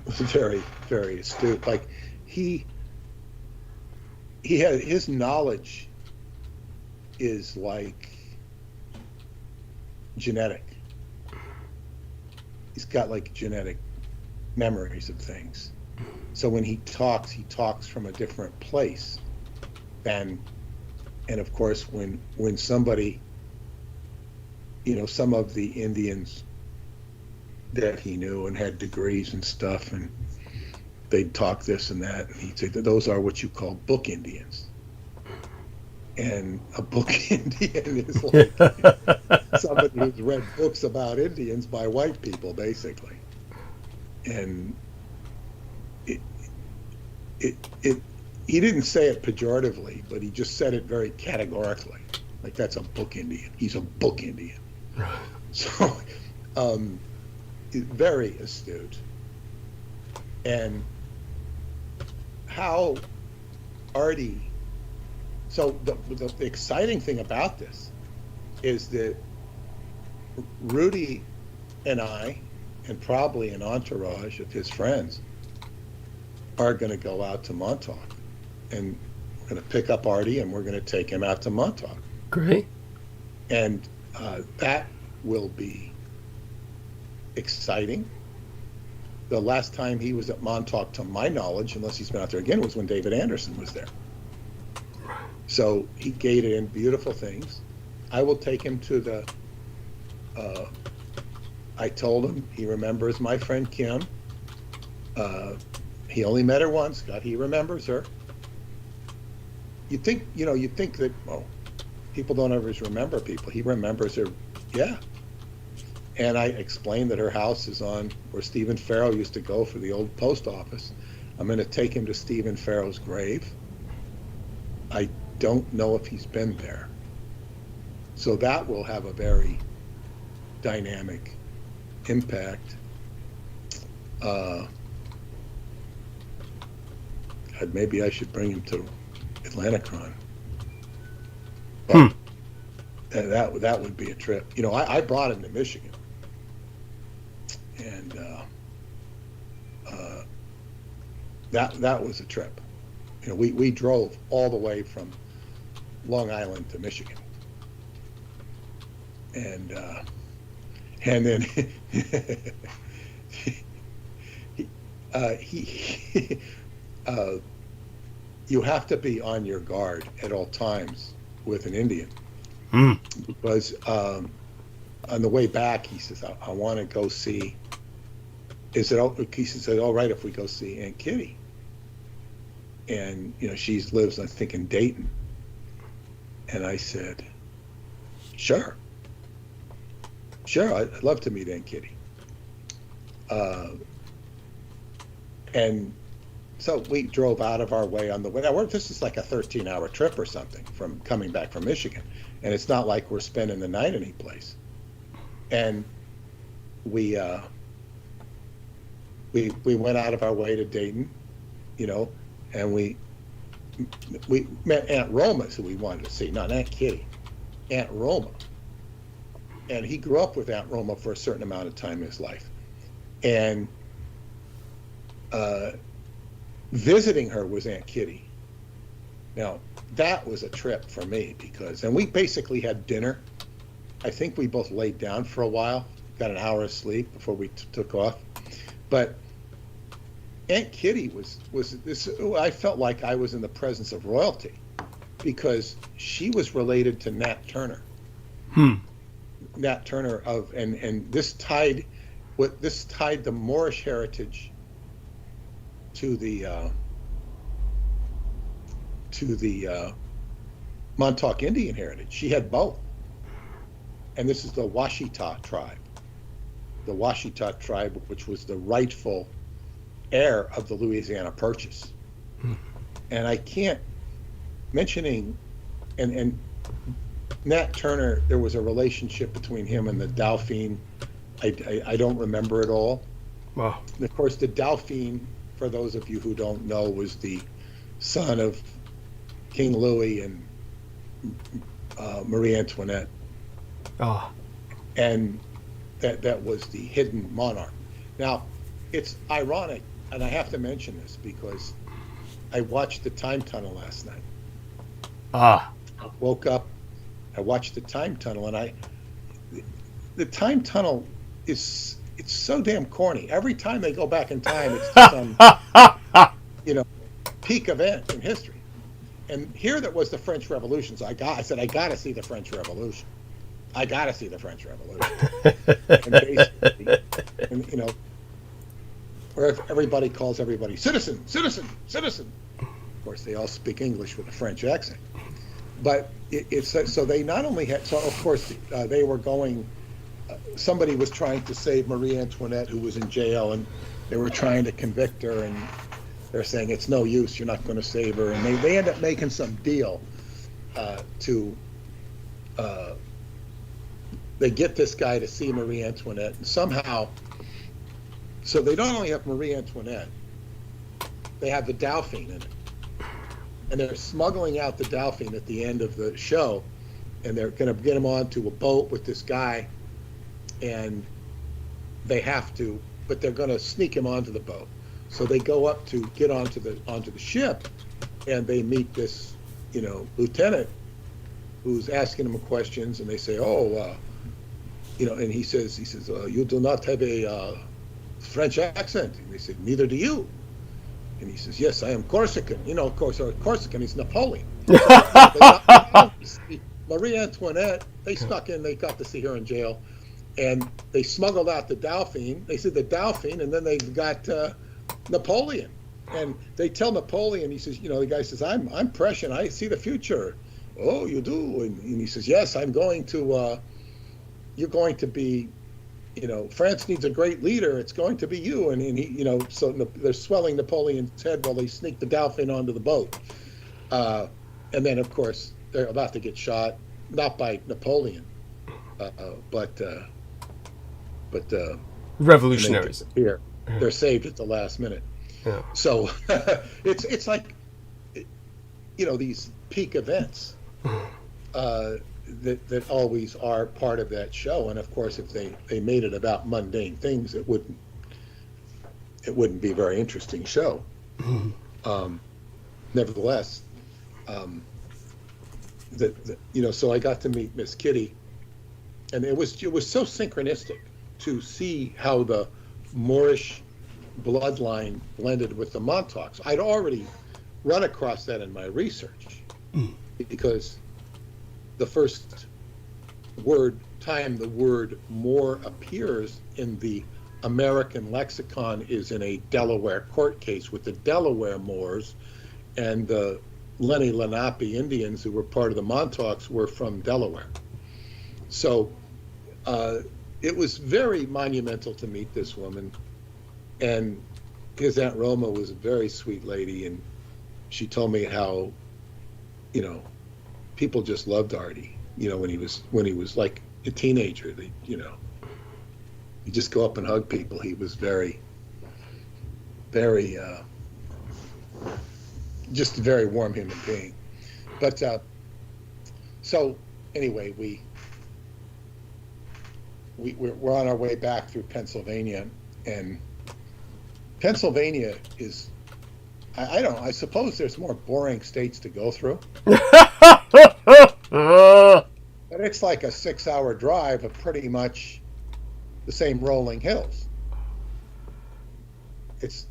Very, very astute. Like he had, his knowledge is like genetic. He's got like genetic memories of things. So when he talks from a different place. And of course, when somebody, some of the Indians that he knew and had degrees and stuff, and they'd talk this and that, and he'd say that those are what you call book Indians. And a book Indian is like somebody who's read books about Indians by white people, basically. And he didn't say it pejoratively, but he just said it very categorically. Like, that's a book Indian. He's a book Indian. Right. So, very astute. And how Artie, so the exciting thing about this is that Rudy and I, and probably an entourage of his friends, are going to go out to Montauk, and we're going to pick up Artie and we're going to take him out to Montauk. Great. And that will be exciting. The last time he was at Montauk, to my knowledge, unless he's been out there again, was when David Anderson was there. So he gated in beautiful things. I will take him to the, I told him he remembers my friend Kim. He only met her once, God, he remembers her. You think that, oh, people don't always remember people. He remembers her, yeah. And I explained that her house is on where Stephen Farrow used to go for the old post office. I'm going to take him to Stephen Farrow's grave. I don't know if he's been there. So that will have a very dynamic impact. God, maybe I should bring him to Atlanticon. But that would be a trip. I brought him to Michigan. And that was a trip. We drove all the way from Long Island to Michigan. And then you have to be on your guard at all times with an Indian. Because on the way back, he says, I want to go see, he said, all right if we go see Aunt Kitty. And, she lives, I think, in Dayton. And I said, sure, I'd love to meet Aunt Kitty. And so we drove out of our way on the way. Now, this is like a 13-hour trip or something from coming back from Michigan. And it's not like we're spending the night any place. And we went out of our way to Dayton, and we met Aunt Roma, who we wanted to see, not Aunt Kitty, Aunt Roma. And he grew up with Aunt Roma for a certain amount of time in his life. And visiting her was Aunt Kitty. Now, that was a trip for me and we basically had dinner. I think we both laid down for a while, got an hour of sleep before we took off. But Aunt Kitty was this. I felt like I was in the presence of royalty because she was related to Nat Turner. Nat Turner and this tied the Moorish heritage to the Montauk Indian heritage. She had both. And this is the Washita tribe. The Washita tribe, which was the rightful heir of the Louisiana Purchase. And I can't mentioning, and Nat Turner, there was a relationship between him and the Dauphin. I don't remember it all. Wow. And of course, the Dauphin, for those of you who don't know, was the son of King Louis and Marie Antoinette. Oh. And that was the hidden monarch. Now, it's ironic, and I have to mention this because I watched the time tunnel last night. Ah. I woke up, I watched the time tunnel, and the time tunnel it's so damn corny. Every time they go back in time, it's some peak event in history. And here that was the French Revolution. So I said I got to see the French Revolution. I got to see the French Revolution. And basically, where everybody calls everybody citizen, citizen, citizen. Of course, they all speak English with a French accent. But it's so they not only had, so of course they were going, somebody was trying to save Marie Antoinette, who was in jail, and they were trying to convict her, and they're saying it's no use, you're not going to save her. And they end up making some deal they get this guy to see Marie Antoinette, and somehow, so they don't only have Marie Antoinette, they have the Dauphin in it. And they're smuggling out the Dauphin at the end of the show, and they're going to get him onto a boat with this guy, and they have to, but they're going to sneak him onto the boat. So they go up to get onto the ship, and they meet this, lieutenant who's asking them questions, and they say, and he says, you do not have a French accent. And they said, neither do you. And he says, yes, I am Corsican. Of course, Corsican is Napoleon. Marie Antoinette, they snuck in, they got to see her in jail, and they smuggled out the Dauphin. They said the Dauphin, and then they got Napoleon. And they tell Napoleon, he says, the guy says, I'm Prussian, I see the future. Oh, you do? And he says, yes, I'm going to, you're going to be, France needs a great leader. It's going to be you. And he, so they're swelling Napoleon's head while they sneak the Dauphin onto the boat. And then, of course, they're about to get shot, not by Napoleon, but revolutionaries. They're saved at the last minute. Yeah. So it's like, these peak events that always are part of that show. And of course, if they made it about mundane things, it wouldn't be a very interesting show. Nevertheless, so I got to meet Miss Kitty, and it was so synchronistic to see how the Moorish bloodline blended with the Montauks. I'd already run across that in my research because the first time the word Moor appears in the American lexicon is in a Delaware court case with the Delaware Moors, and the Lenni Lenape Indians, who were part of the Montauks, were from Delaware. So it was very monumental to meet this woman, and his Aunt Roma was a very sweet lady, and she told me how, people just loved Artie. When he was like a teenager, you just go up and hug people. He was very, very, just a very warm human being. But so anyway, we're on our way back through Pennsylvania, and Pennsylvania is, I suppose there's more boring states to go through. But it's like a 6-hour drive of pretty much the same rolling hills. It's,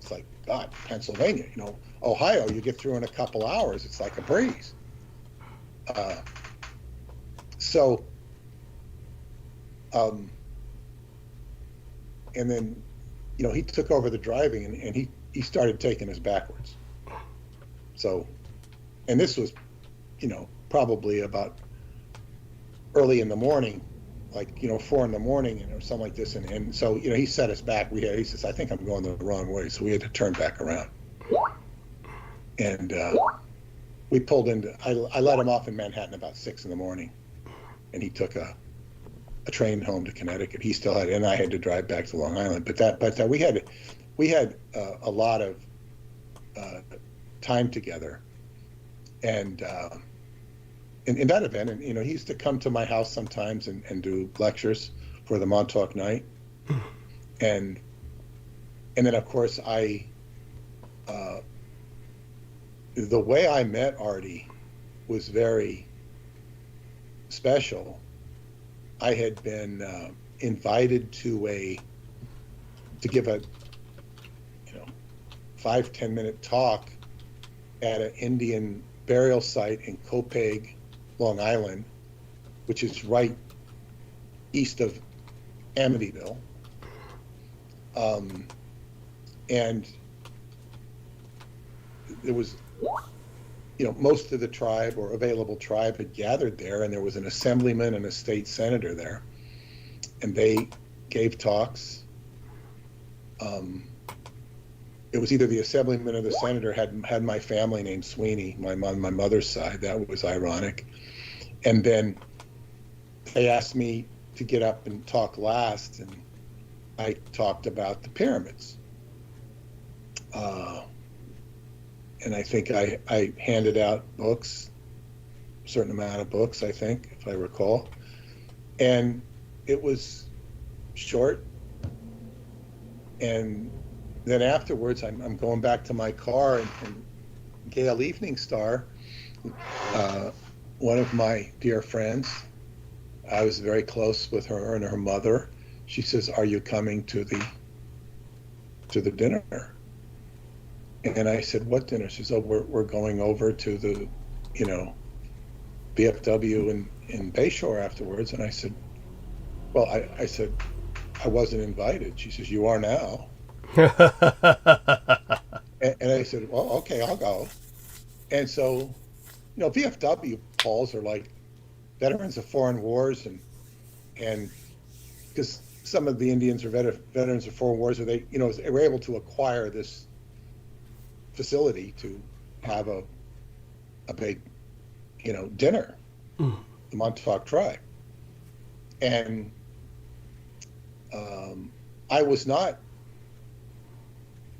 It's like, God, Pennsylvania, you know, Ohio, you get through in a couple hours. It's like a breeze. And then, you know, he took over the driving, and he started taking us backwards. So, and this was, you know, probably about early in the morning, like, you know, 4 a.m. or something like this. And so, you know, he set us back. He says, I think I'm going the wrong way. So we had to turn back around. And we pulled into, I let him off in Manhattan about 6 a.m. and he took a train home to Connecticut. He still had, and I had to drive back to Long Island. But we had a lot of time together. And in that event, and you know, he used to come to my house sometimes and do lectures for the Montauk night. And then of course the way I met Artie was very special. I had been invited to give a 5-10 minute talk at an Indian burial site in Copeg, Long Island, which is right east of Amityville. And there was, you know, most of the tribe or available tribe had gathered there, and there was an assemblyman and a state senator there, and they gave talks. It was either the assemblyman or the senator had my family named Sweeney, my mother's side. That was ironic. And then they asked me to get up and talk last, and I talked about the pyramids. And I think I handed out books, a certain amount of books, I think, if I recall. And it was short. And then afterwards, I'm going back to my car, and Gail Evening Star, one of my dear friends, I was very close with her and her mother. She says, "Are you coming to the dinner?" And I said, "What dinner?" She said, "Oh, we're going over to the, you know, BFW in Bayshore afterwards." And I said, "Well, I said, I wasn't invited." She says, "You are now." And I said, "Well, okay, I'll go." And so, you know, VFW calls are like veterans of foreign wars, and because some of the Indians are veterans of foreign wars, or they were able to acquire this facility to have a big, you know, dinner, the Montauk tribe. And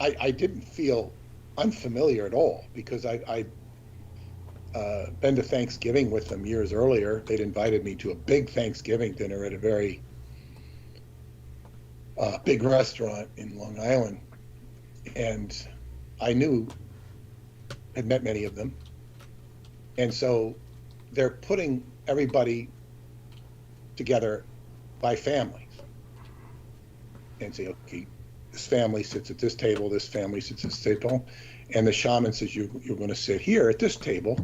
I didn't feel unfamiliar at all, because I'd been to Thanksgiving with them years earlier. They'd invited me to a big Thanksgiving dinner at a very big restaurant in Long Island. And I had met many of them. And so they're putting everybody together by families and say, okay, this family sits at this table, this family sits at this table, and the shaman says, you're going to sit here at this table,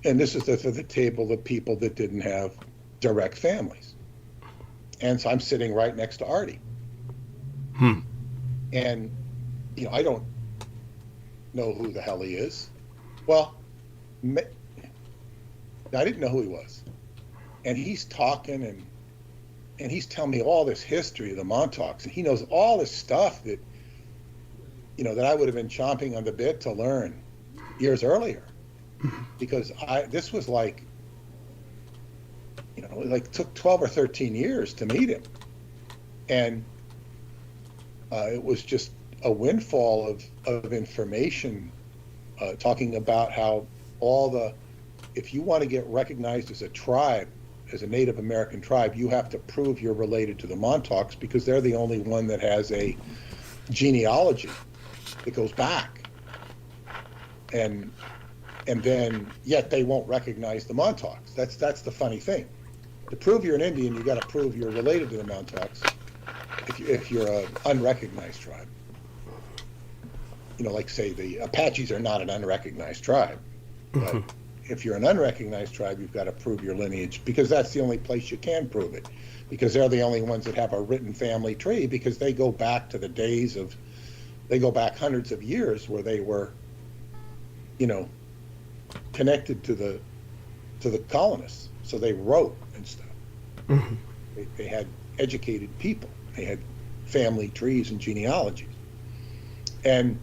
and this is the table of people that didn't have direct families. And so I'm sitting right next to Artie. And, you know, I don't know who the hell he is. Well, I didn't know who he was. And he's talking and he's telling me all this history of the Montauks, and he knows all this stuff that, you know, that I would have been chomping on the bit to learn years earlier, because this was like, you know, it like took 12 or 13 years to meet him. And it was just a windfall of information, talking about how if you want to get recognized as a tribe, as a Native American tribe, you have to prove you're related to the Montauks, because they're the only one that has a genealogy that goes back. And then yet they won't recognize the Montauks. That's the funny thing. To prove you're an Indian, you got to prove you're related to the Montauks if you're an unrecognized tribe. like say the Apaches are not an unrecognized tribe, but if you're an unrecognized tribe, you've got to prove your lineage, because that's the only place you can prove it, because they're the only ones that have a written family tree, because they go back to the days of, they go back hundreds of years where they were, connected to the colonists. So they wrote and stuff. They had educated people. They had family trees and genealogies. And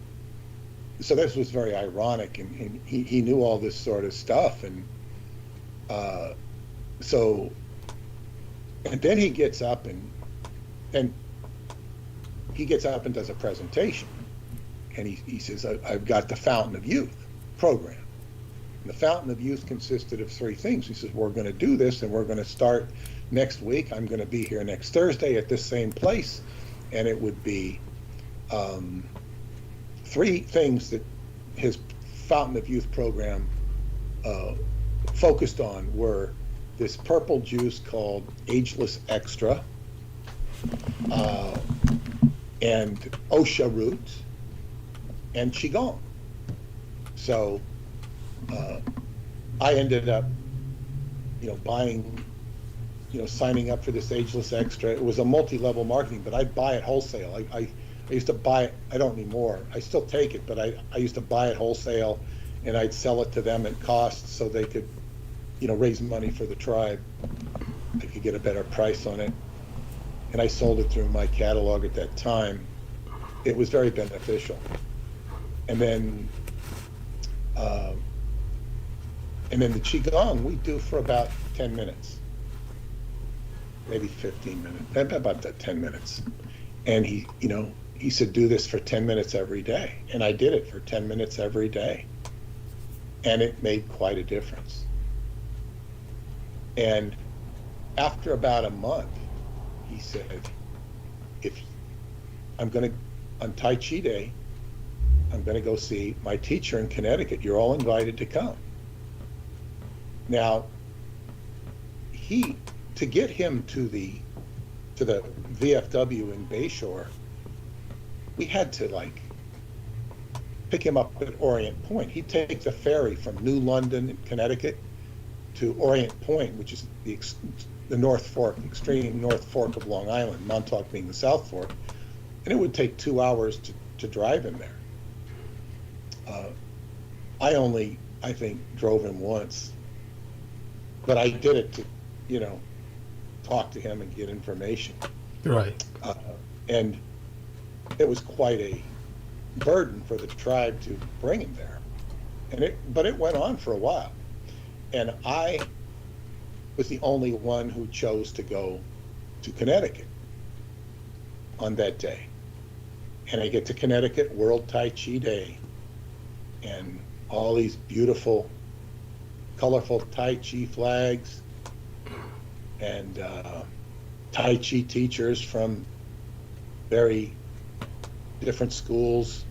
so this was very ironic, and he knew all this sort of stuff. And and then he gets up and does a presentation. And he says, I've got the Fountain of Youth program. And the Fountain of Youth consisted of 3 things. He says, we're going to do this, and we're going to start next week. I'm going to be here next Thursday at this same place. And it would be 3 things that his Fountain of Youth program focused on were this purple juice called Ageless Extra, and Osha root, and Qigong. So I ended up, buying, signing up for this Ageless Extra. It was a multi-level marketing, but I'd buy it wholesale. I used to buy it. I don't anymore. I still take it, but I used to buy it wholesale, and I'd sell it to them at cost so they could, raise money for the tribe. I could get a better price on it. And I sold it through my catalog at that time. It was very beneficial. And then the Qigong we do for about 10 minutes, maybe 15 minutes, about that 10 minutes. And he said, do this for 10 minutes every day. And I did it for 10 minutes every day. And it made quite a difference. And after about a month, he said, on Tai Chi Day, I'm going to go see my teacher in Connecticut. You're all invited to come. Now, to get him to the VFW in Bayshore, we had to pick him up at Orient Point. He'd take the ferry from New London in Connecticut to Orient Point, which is the North Fork, extreme North Fork of Long Island, Montauk being the South Fork, and it would take 2 hours to drive him there. I think, drove him once, but I did it to, talk to him and get information. Right. And it was quite a burden for the tribe to bring him there. But it went on for a while. And I was the only one who chose to go to Connecticut on that day. And I get to Connecticut, World Tai Chi Day, and all these beautiful, colorful Tai Chi flags, and Tai Chi teachers from very different schools,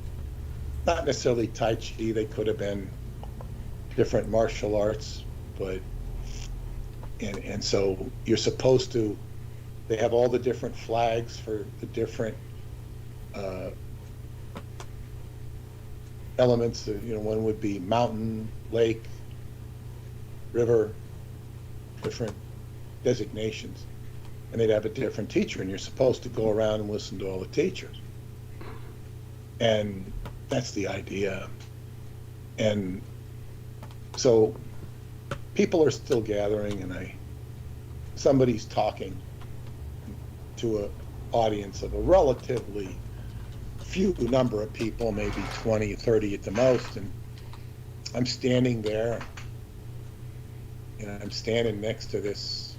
not necessarily Tai Chi, they could have been different martial arts, but, and so you're supposed to, they have all the different flags for the different elements. One would be mountain, lake, river, different designations, and they'd have a different teacher, and you're supposed to go around and listen to all the teachers. And that's the idea. And so people are still gathering, and somebody's talking to an audience of a relatively few number of people, maybe 20, 30 at the most, and I'm standing there, and I'm standing next to this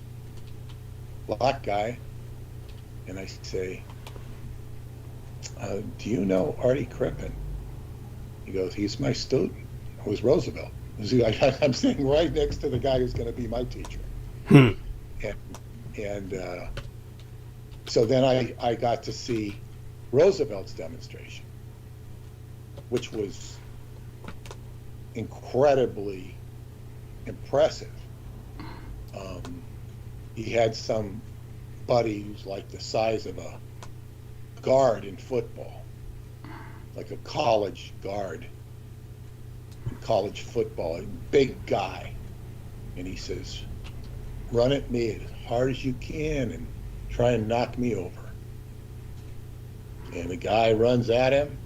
black guy, and I say, do you know Artie Crippen? He goes, he's my student. It was Roosevelt. I'm sitting right next to the guy who's going to be my teacher. And so then I got to see Roosevelt's demonstration, which was incredibly impressive. He had some buddy who's like the size of a guard in football, like a college guard in college football, a big guy. And he says, run at me as hard as you can and try and knock me over. And the guy runs at him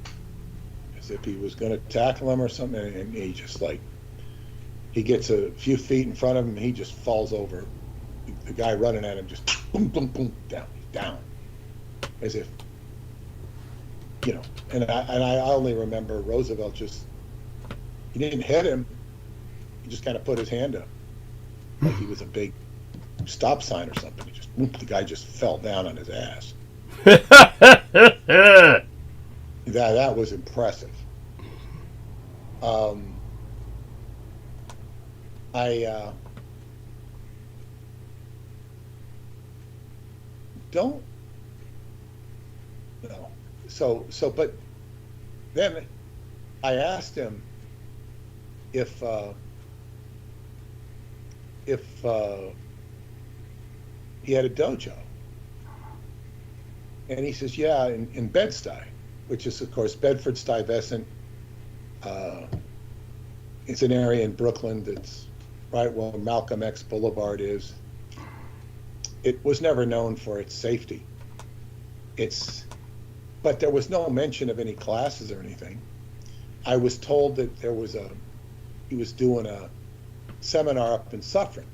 as if he was going to tackle him or something, and he just like, he gets a few feet in front of him and he just falls over. The guy running at him just boom, boom, boom, down. As if, you know, and I only remember Roosevelt just, he didn't hit him, he just kind of put his hand up like he was a big stop sign or something. He just, whoop, the guy just fell down on his ass. That was impressive. I don't know. So, but then I asked him if he had a dojo, and he says, yeah, in Bed-Stuy, which is of course Bedford-Stuyvesant. It's an area in Brooklyn that's right where Malcolm X Boulevard is. It was never known for its safety. But there was no mention of any classes or anything. I was told that he was doing a seminar up in Suffern,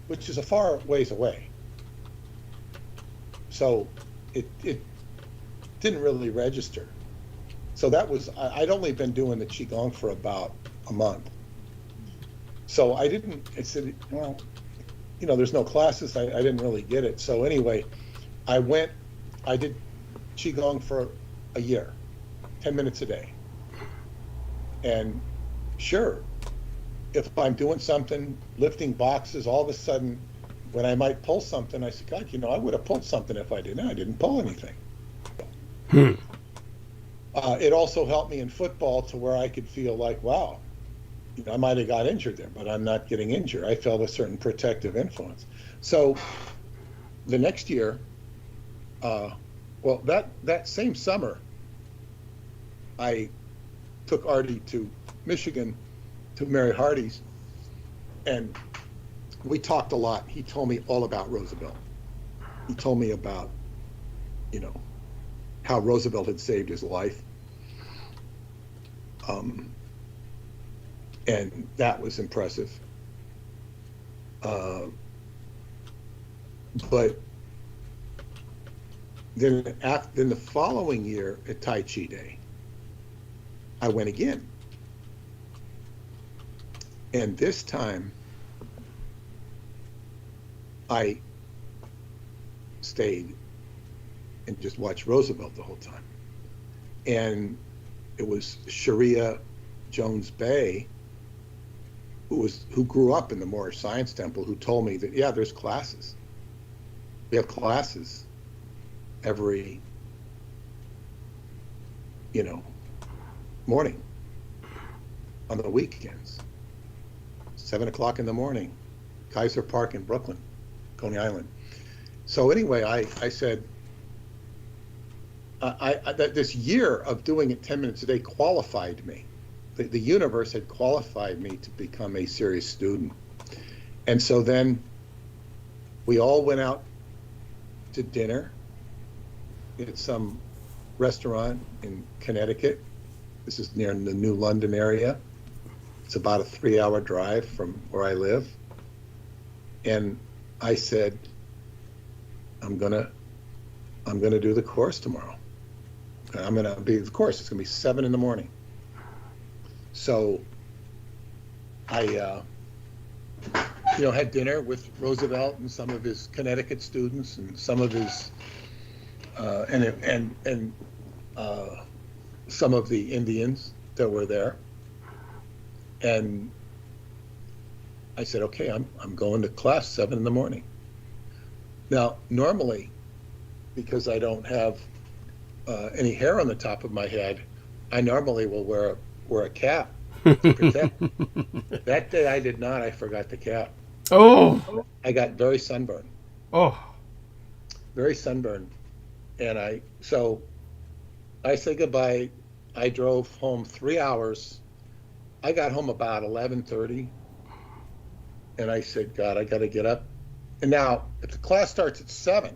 which is a far ways away. So it didn't really register. So that was, I'd only been doing the Qigong for about a month. So I said, well, you know, there's no classes. I didn't really get it. So anyway, I did Qigong for a year, 10 minutes a day. And sure, if I'm doing something, lifting boxes, all of a sudden, when I might pull something, I said, God, you know, I would have pulled something if I didn't. I didn't pull anything. It also helped me in football to where I could feel like, wow, you know, I might have got injured there, but I'm not getting injured. I felt a certain protective influence. So the next year, well, that same summer, I took Artie to Michigan to Mary Hardy's, and we talked a lot. He told me all about Roosevelt. He told me about, you know, how Roosevelt had saved his life. And that was impressive. But then the following year at Tai Chi Day, I went again. And this time, I stayed and just watched Roosevelt the whole time. And it was Sharia Jones Bay, who grew up in the Moorish Science Temple, who told me that, yeah, there's classes. We have classes every, you know, morning on the weekends, 7 o'clock in the morning, Kaiser Park in Brooklyn, Coney Island. So anyway, I said, that this year of doing it 10 minutes a day qualified me. The universe had qualified me to become a serious student. And so then we all went out to dinner at some restaurant in Connecticut. This is near the New London area. It's about a 3-hour drive from where I live. And I said, I'm gonna do the course tomorrow. I'm gonna be the course. It's gonna be 7 in the morning. So I, you know, had dinner with Roosevelt and some of his Connecticut students and some of his, and some of the Indians that were there. And I said, okay, I'm going to class 7 in the morning. Now, normally, because I don't have any hair on the top of my head, I normally will wear a cap to protect. That day I did not. I forgot the cap. Oh. I got very sunburned. Oh. Very sunburned. And so I said goodbye. I drove home 3 hours. I got home about 11:30, and I said, God, I got to get up. And now, if the class starts at 7,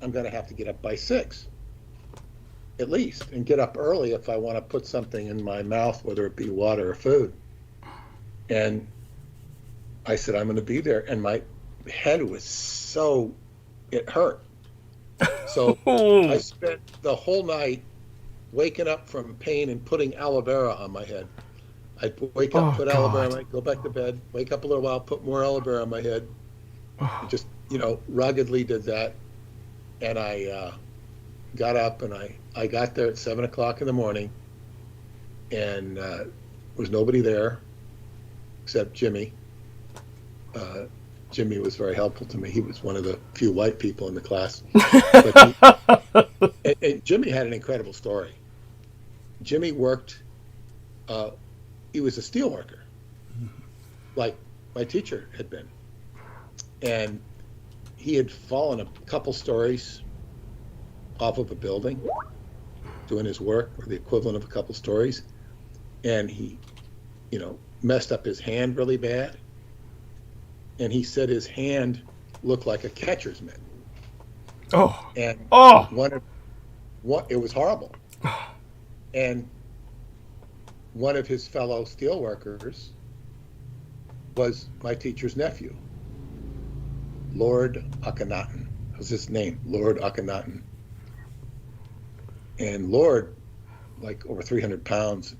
I'm going to have to get up by 6, at least, and get up early if I want to put something in my mouth, whether it be water or food. And I said, I'm going to be there. And my head was so, it hurt. So I spent the whole night waking up from pain and putting aloe vera on my head. I'd wake up, put aloe vera on my head, go back to bed, wake up a little while, put more aloe vera on my head. Just, ruggedly did that. And I got up, and I got there at 7 o'clock in the morning, and there was nobody there except Jimmy. Jimmy was very helpful to me. He was one of the few white people in the class. And Jimmy had an incredible story. Jimmy worked, he was a steel worker, like my teacher had been. And he had fallen a couple stories off of a building doing his work, or the equivalent of a couple stories. And he, messed up his hand really bad. And he said his hand looked like a catcher's mitt. And it was horrible. And one of his fellow steel workers was my teacher's nephew, Lord Akhenaten. That was his name, Lord Akhenaten. And Lord, like over 300 pounds,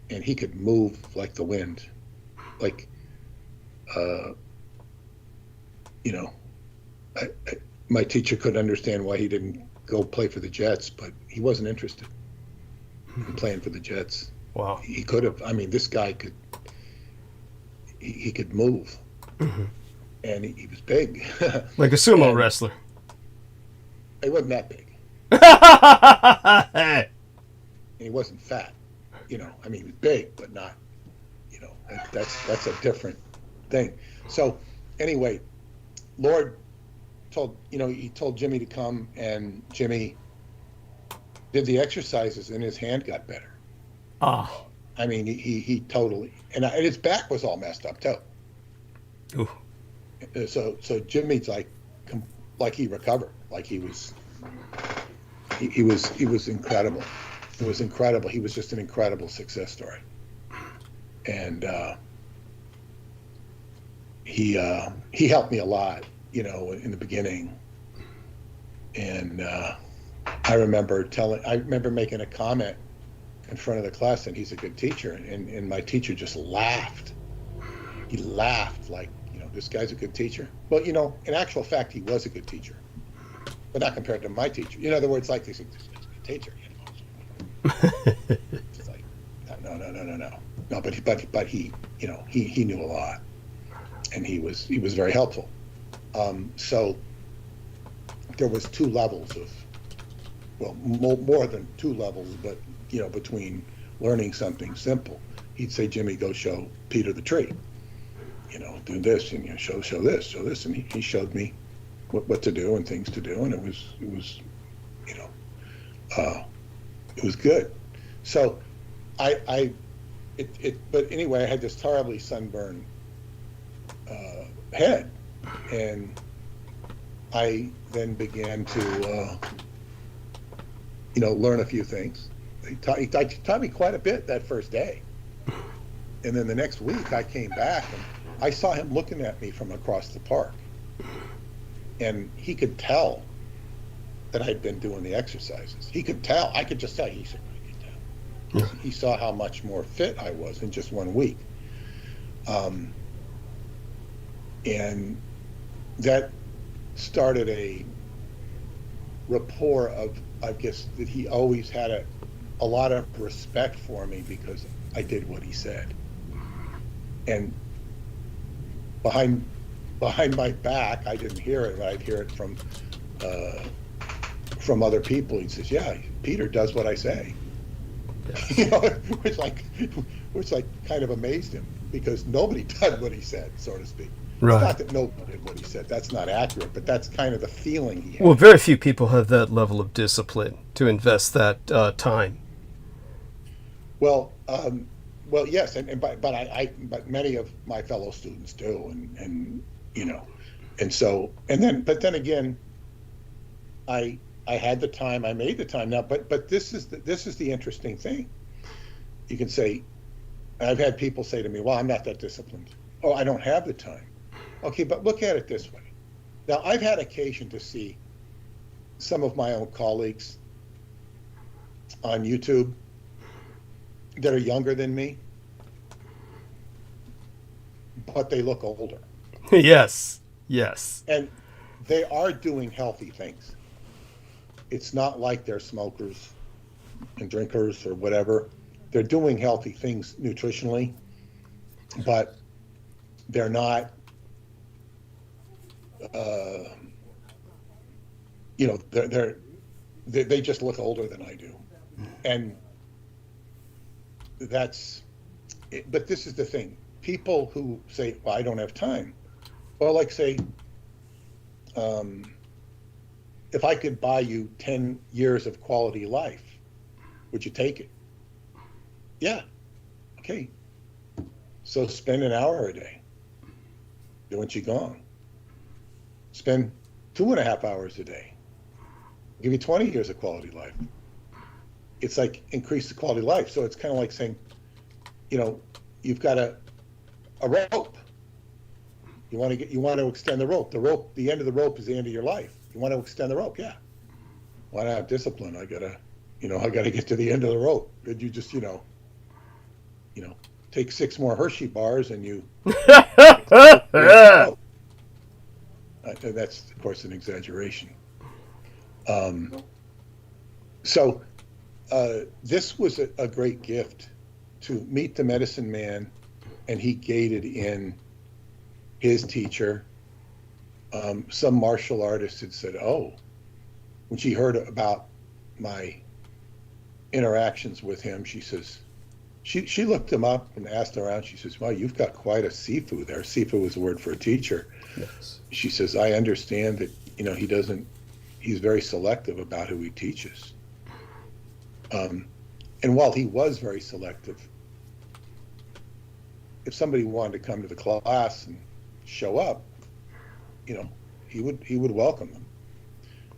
and he could move like the wind. Like, my teacher couldn't understand why he didn't go play for the Jets, but he wasn't interested in playing for the Jets. Wow. He could have. I mean, this guy could. He could move, and he was big, like a sumo wrestler. He wasn't that big. And he wasn't fat. He was big, but not. That's a different thing. So, anyway, Lord he told Jimmy to come, and Jimmy did the exercises, and his hand got better. I mean, he totally, and his back was all messed up too. Ooh. So Jimmy's like he recovered, like he was incredible. It was incredible. He was just an incredible success story, and he helped me a lot, in the beginning. And I remember making a comment in front of the class, and he's a good teacher, and my teacher just laughed. He laughed like, this guy's a good teacher. Well, in actual fact, he was a good teacher, but not compared to my teacher. In other words, like, this guy's a good teacher. It's like, no. But he, he knew a lot, and he was very helpful. So there was 2 levels of, well, more than 2 levels, but between learning something simple. He'd say, Jimmy, go show Peter the tree. Do this, and show this, and he showed me what to do and things to do, and it was good. So but anyway, I had this terribly sunburned head, and I then began to learn a few things. He taught me quite a bit that first day, and then the next week I came back, and I saw him looking at me from across the park, and he could tell that I'd been doing the exercises. He could tell. I could just tell. He said, I could tell. He saw how much more fit I was in just 1 week. And that started a rapport of, I guess, that he always had a lot of respect for me because I did what he said. And behind my back, I didn't hear it, but I'd hear it from other people. He says, yeah, Peter does what I say. Which kind of amazed him. because nobody did what he said, so to speak. Right. It's not that nobody did what he said. That's not accurate, but that's kind of the feeling he had. Well, very few people have that level of discipline to invest that time. Well, yes, but many of my fellow students do, and you know, but then again, I had the time, I made the time now, but this is the interesting thing. You can say, I've had people say to me, well, I'm not that disciplined. Oh, I don't have the time. Okay, but look at it this way. Now, I've had occasion to see some of my own colleagues on YouTube that are younger than me, but they look older. Yes. And they are doing healthy things. It's not like they're smokers and drinkers or whatever. They're doing healthy things nutritionally, but they're not, they just look older than I do. And but this is the thing. People who say, well, I don't have time. Well, like say, if I could buy you 10 years of quality life, would you take it? Yeah. Okay. So spend an hour a day doing Qigong. Spend 2.5 hours a day. I'll give you 20 years of quality life. It's like increase the quality of life. So it's kind of like saying, you know, you've got a rope. You want to extend the rope. The end of the rope is the end of your life. You want to extend the rope, yeah. Why not have discipline? I gotta get to the end of the rope. Could you just, take 6 more Hershey bars and you. That's of course an exaggeration. So this was a great gift to meet the medicine man, and he gated in his teacher. Some martial artist had said, oh, when she heard about my interactions with him, she says, she looked him up and asked around. She says, well, you've got quite a sifu there. Sifu is a word for a teacher. Yes. She says, I understand that, he's very selective about who he teaches. And while he was very selective, if somebody wanted to come to the class and show up, he would welcome them.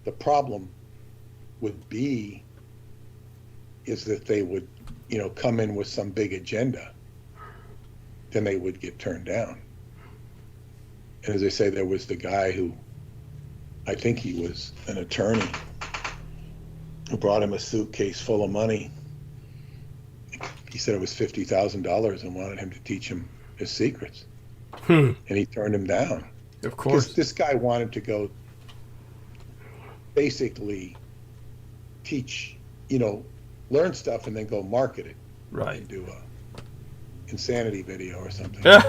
The problem would be is that they would, come in with some big agenda, then they would get turned down. And as I say, there was the guy who, I think he was an attorney, who brought him a suitcase full of money. He said it was $50,000 and wanted him to teach him his secrets. And he turned him down. Of course. Because this guy wanted to go basically teach, learn stuff and then go market it. Right. And do a insanity video or something. And,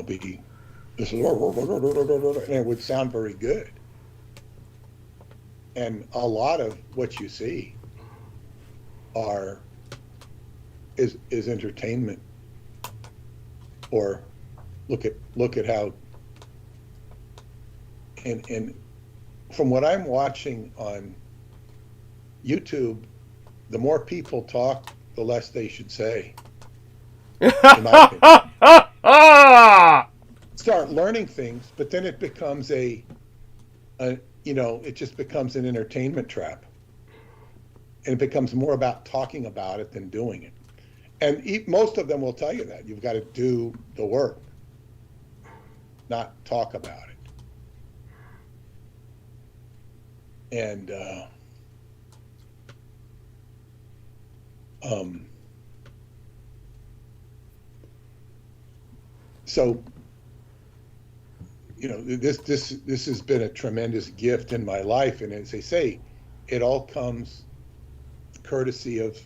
be this, and it would sound very good. And a lot of what you see is entertainment. Or look at how, and from what I'm watching on YouTube, the more people talk, the less they should say. In my opinion. Start learning things, but then it becomes it just becomes an entertainment trap. And it becomes more about talking about it than doing it. And most of them will tell you that. You've got to do the work, not talk about it. And so, this has been a tremendous gift in my life. And as they say, it all comes courtesy of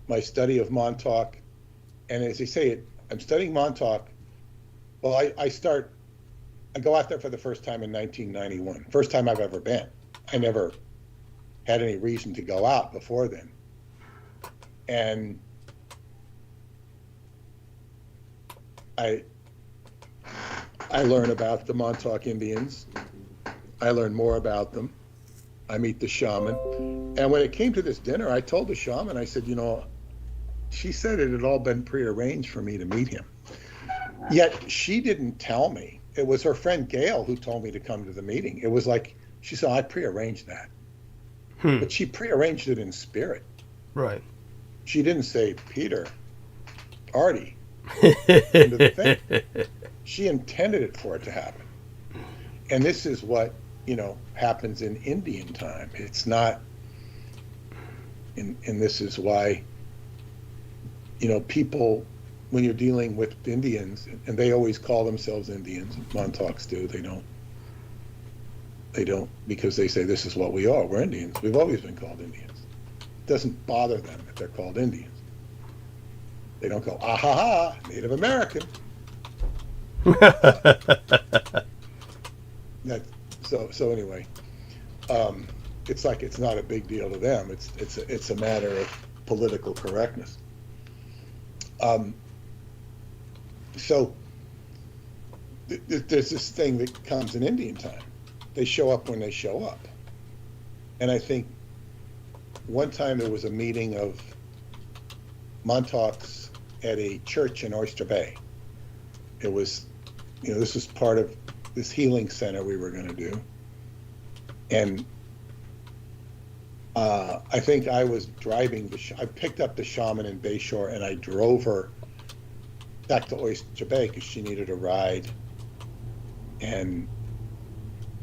my study of Montauk. And as they say, I'm studying Montauk. Well, I go out there for the first time in 1991. First time I've ever been. I never had any reason to go out before then. And I learn about the Montauk Indians. I learn more about them. I meet the shaman. And when it came to this dinner, I told the shaman, I said, she said it had all been prearranged for me to meet him. Yet she didn't tell me. It was her friend Gail who told me to come to the meeting. It was like, she said, I prearranged that. But she prearranged it in spirit. Right. She didn't say, Peter, Artie, into the thing. She intended it for it to happen. And this is what, happens in Indian time. It's not, and this is why, people, when you're dealing with Indians, and they always call themselves Indians, Montauks do, they don't, because they say this is what we are, we're Indians. We've always been called Indians. It doesn't bother them that they're called Indians. They don't go, ah ha ha, Native American. So anyway, it's like it's not a big deal to them. It's a matter of political correctness. So there's this thing that comes in Indian time. They show up when they show up. And I think one time there was a meeting of Montauks at a church in Oyster Bay. It was, this was part of this healing center we were going to do. And I think I was driving, I picked up the shaman in Bayshore and I drove her back to Oyster Bay because she needed a ride. And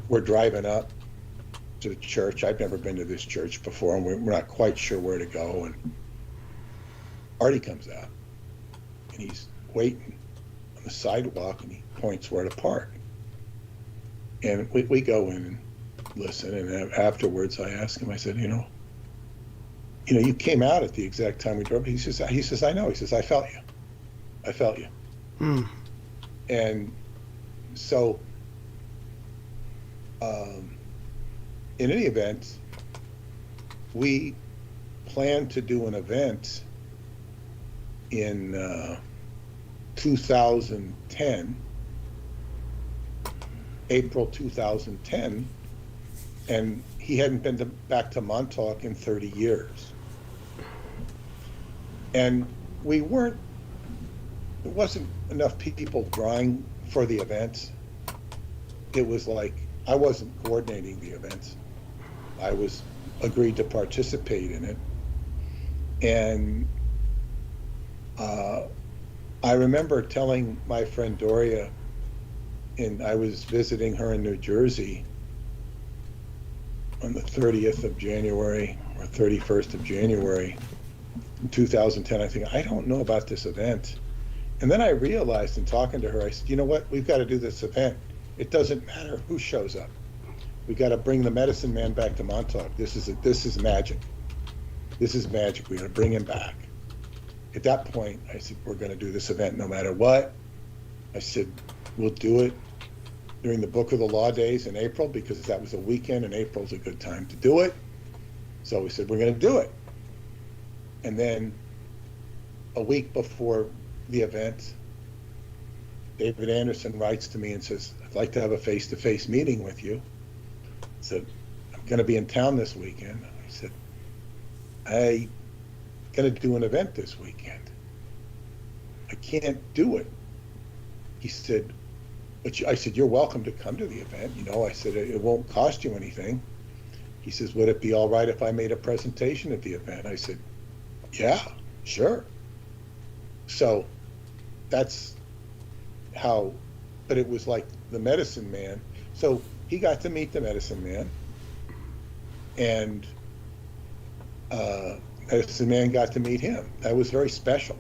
we're driving up to the church. I've never been to this church before, and we're not quite sure where to go. And Artie comes out, and he's waiting on the sidewalk, and he points where to park. And we go in and listen, and afterwards I ask him, I said, you came out at the exact time we drove. He says, I know. He says, I felt you. And so, in any event, we planned to do an event in 2010, April 2010, and he hadn't been back to Montauk in 30 years. And it wasn't enough people drawing for the event. It was like, I wasn't coordinating the event. I was agreed to participate in it. And I remember telling my friend Doria, and I was visiting her in New Jersey on the 30th of January or 31st of January in 2010. I think, I don't know about this event. And then I realized in talking to her, I said, you know what, we've got to do this event. It doesn't matter who shows up. We got to bring the medicine man back to Montauk. This is magic. This is magic. We got to bring him back. At that point, I said, we're going to do this event no matter what. I said, we'll do it during the Book of the Law days in April, because that was a weekend and April's a good time to do it. So we said, we're going to do it. And then a week before the event, David Anderson writes to me and says, I'd like to have a face-to-face meeting with you. I said, I'm going to be in town this weekend. I said, I'm going to do an event this weekend. I can't do it. He said, I said, you're welcome to come to the event. I said, it won't cost you anything. He says, would it be all right if I made a presentation at the event? I said, yeah, sure. So that's how, but it was like the medicine man. So he got to meet the medicine man, and medicine man got to meet him. That was very special.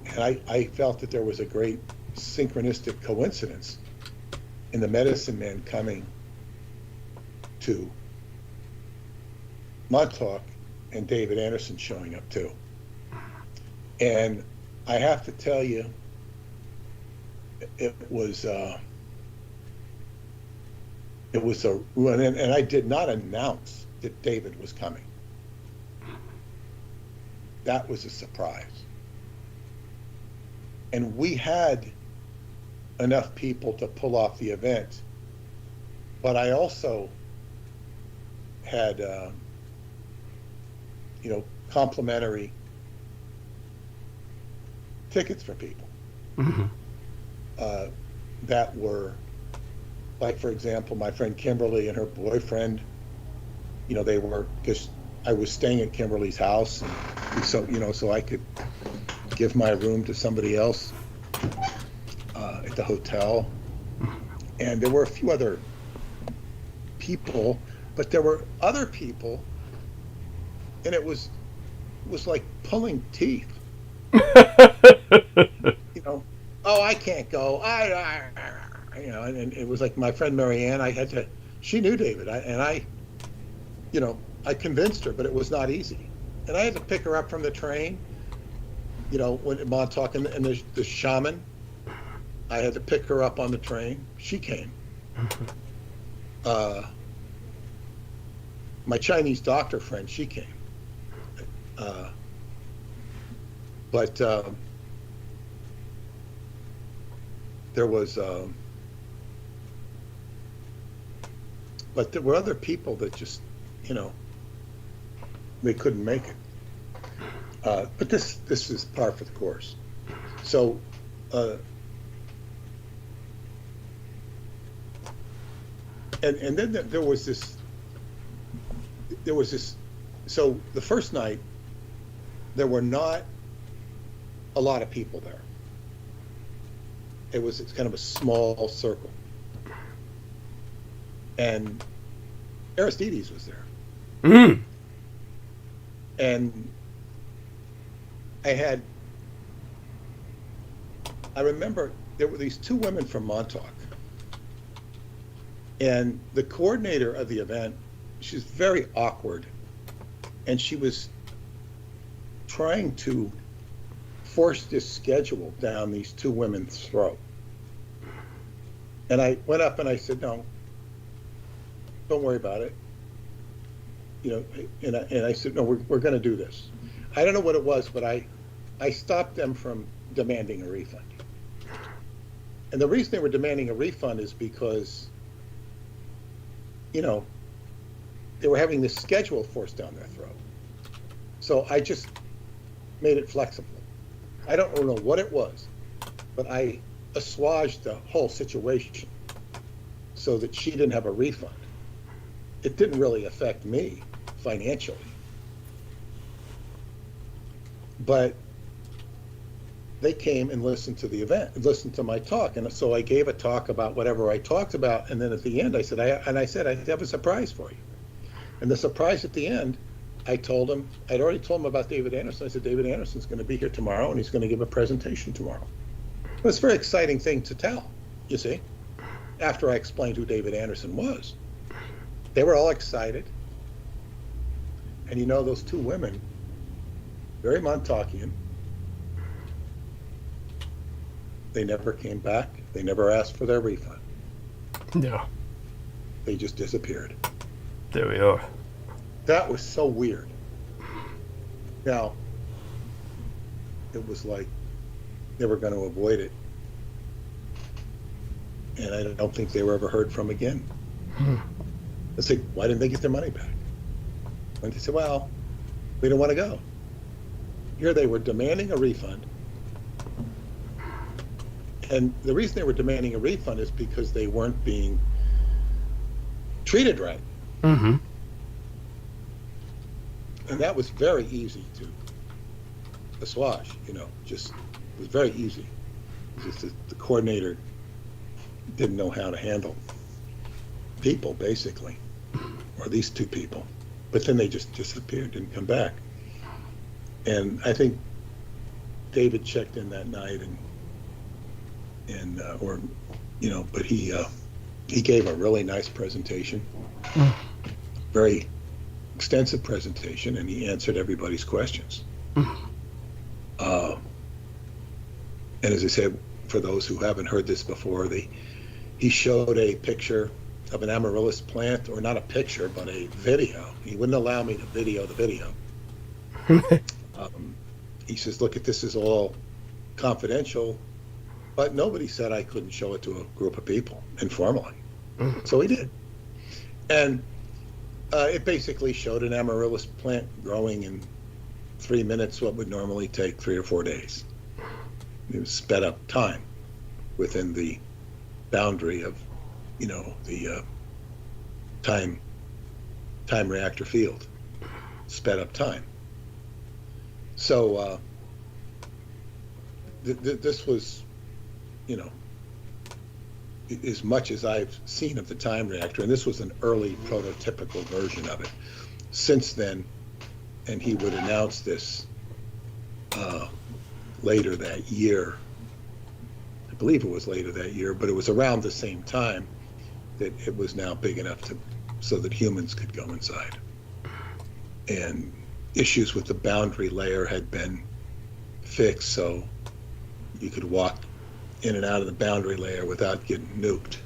And I felt that there was a great synchronistic coincidence in the medicine man coming to Montauk and David Anderson showing up too. And I have to tell you, it was a, and I did not announce that David was coming. That was a surprise. And we had enough people to pull off the event. But I also had, complimentary tickets for people that were, like, for example, my friend Kimberly and her boyfriend, they were, because I was staying at Kimberly's house, and so I could give my room to somebody else at the hotel. And there were a few other people, but there were other people, and it was like pulling teeth. Oh, I can't go. And it was like my friend Marianne. She knew David, and I convinced her, but it was not easy. And I had to pick her up from the train. When at Montauk and the shaman, I had to pick her up on the train. She came. My Chinese doctor friend, she came. But there was, but there were other people that just, they couldn't make it. But this is par for the course. So, and then there was this. So the first night, there were not a lot of people there. It's kind of a small circle, and Aristides was there. And I remember there were these two women from Montauk, and the coordinator of the event, she's very awkward, and she was trying to force this schedule down these two women's throat. And I went up and I said, no, don't worry about it. And I said, no, we're going to do this. I don't know what it was, but I stopped them from demanding a refund. And the reason they were demanding a refund is because, they were having this schedule forced down their throat. So I just made it flexible. I don't know what it was, but I assuaged the whole situation so that she didn't have a refund. It didn't really affect me financially. But they came and listened to the event, listened to my talk. And so I gave a talk about whatever I talked about. And then at the end, I said, I have a surprise for you. And the surprise at the end, I'd already told him about David Anderson. I said, David Anderson's going to be here tomorrow, and he's going to give a presentation tomorrow. It was a very exciting thing to tell, you see, after I explained who David Anderson was. They were all excited. And those two women, very Montaukian, they never came back. They never asked for their refund. No. They just disappeared. There we are. That was so weird. Now, it was like they were going to avoid it. And I don't think they were ever heard from again. I said, why didn't they get their money back? And they said, well, we don't want to go. Here they were demanding a refund. And the reason they were demanding a refund is because they weren't being treated right. Mm-hmm. And that was very easy to assuage, it was very easy. Just the coordinator didn't know how to handle people, basically, or these two people. But then they just disappeared, didn't come back. And I think David checked in that night but he gave a really nice presentation, very extensive presentation, and he answered everybody's questions. And as I said, for those who haven't heard this before, he showed a picture of an amaryllis plant, or not a picture, but a video. He wouldn't allow me to video the video. He says, look, this is all confidential. But nobody said I couldn't show it to a group of people informally. So we did. And it basically showed an amaryllis plant growing in 3 minutes what would normally take 3 or 4 days. It was sped up time within the boundary of, the time reactor field. Sped up time. So this was, as much as I've seen of the time reactor, and this was an early prototypical version of it. Since then, and he would announce this later that year. I believe it was later that year, but it was around the same time that it was now big enough so that humans could go inside. And issues with the boundary layer had been fixed, so you could walk in and out of the boundary layer without getting nuked.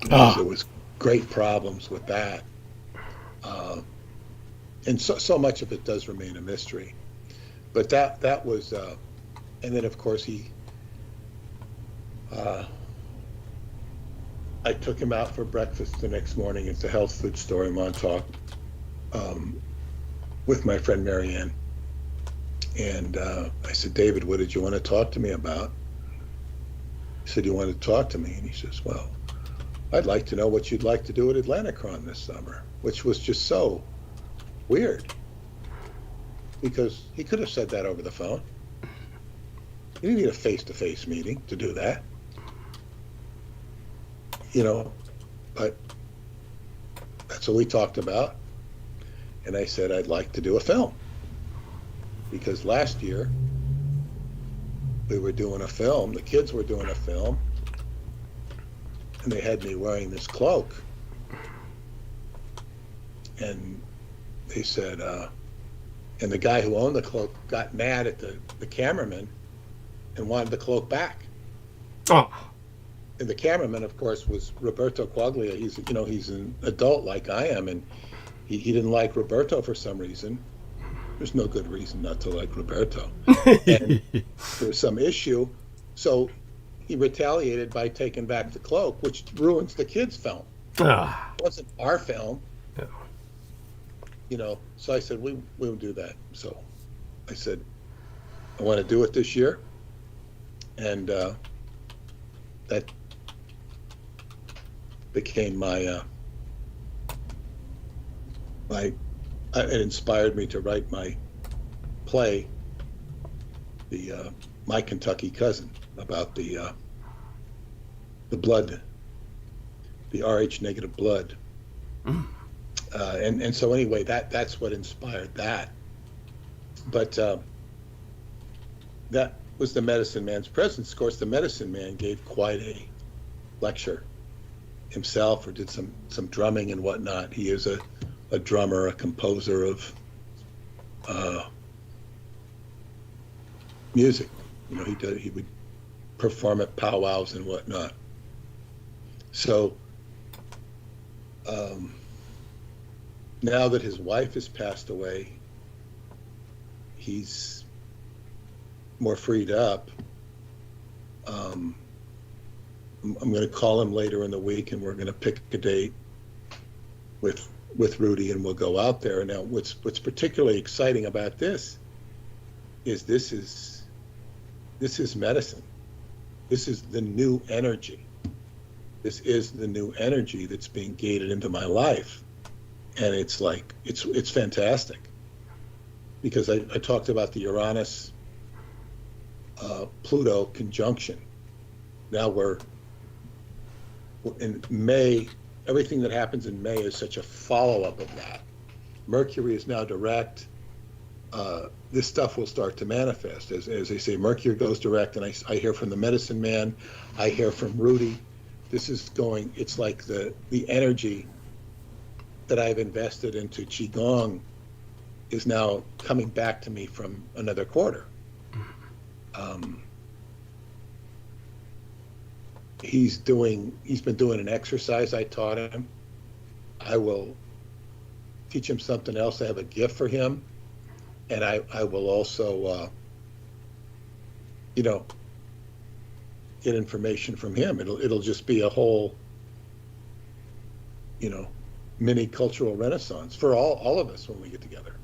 There was great problems with that. And so much of it does remain a mystery. But that was, and then of course I took him out for breakfast the next morning at the health food store in Montauk with my friend Marianne. And I said, David, what did you want to talk to me about? He said, you want to talk to me? And he says, well, I'd like to know what you'd like to do at Atlanticron this summer, which was just so weird. Because he could have said that over the phone. You didn't need a face-to-face meeting to do that. But that's what we talked about. And I said, I'd like to do a film. Because last year, we were doing a film, the kids were doing a film, and they had me wearing this cloak. And they said, and the guy who owned the cloak got mad at the cameraman and wanted the cloak back. Oh. And the cameraman, of course, was Roberto Quaglia. He's an adult like I am, and he didn't like Roberto for some reason. There's no good reason not to like Roberto. And there was some issue, so he retaliated by taking back the cloak, which ruins the kids' film. It wasn't our film. Yeah. So I said, we will do that. So I said, I want to do it this year. And that became it inspired me to write my play, My Kentucky Cousin, about the blood, the Rh negative blood. And so anyway, that's what inspired that. But that was the Medicine Man's presence. Of course, the Medicine Man gave quite a lecture himself, or did some drumming and whatnot. He is a drummer, a composer of music. He would perform at powwows and whatnot. So now that his wife has passed away, he's more freed up. I'm going to call him later in the week, and we're going to pick a date with Rudy, and we'll go out there. Now, what's particularly exciting about this is this is medicine. This is the new energy. This is the new energy that's being gated into my life, and it's fantastic. Because I talked about the Uranus Pluto conjunction. Now we're in May. Everything that happens in May is such a follow-up of that. Mercury is now direct. This stuff will start to manifest. As they say, Mercury goes direct, and I hear from the Medicine Man. I hear from Rudy. This is going, it's like the energy that I've invested into Qigong is now coming back to me from another quarter. He's been doing an exercise I taught him. I will teach him something else. I have a gift for him, and I will also, get information from him. It'll just be a whole, mini cultural renaissance for all of us when we get together.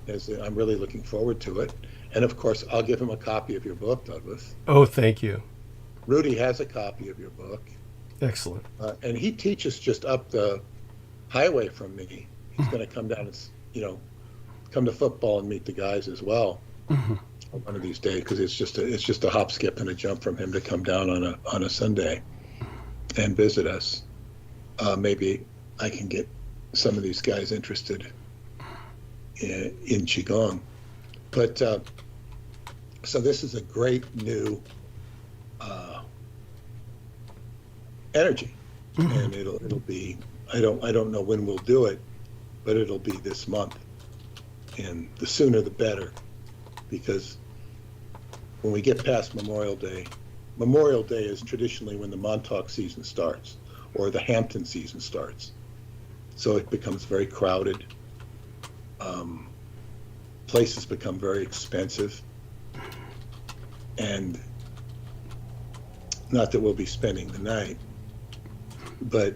I'm really looking forward to it. And of course, I'll give him a copy of your book, Douglas. Oh, thank you. Rudy has a copy of your book. Excellent. And he teaches just up the highway from me. He's going to come down and, come to football and meet the guys as well one of these days, because it's just a hop, skip, and a jump from him to come down on a Sunday and visit us. Maybe I can get some of these guys interested in Qigong. But so this is a great new energy, and it'll be, I don't know when we'll do it, but it'll be this month, and the sooner the better, because when we get past Memorial Day is traditionally when the Montauk season starts, or the Hampton season starts, so it becomes very crowded. Places become very expensive, and not that we'll be spending the night, but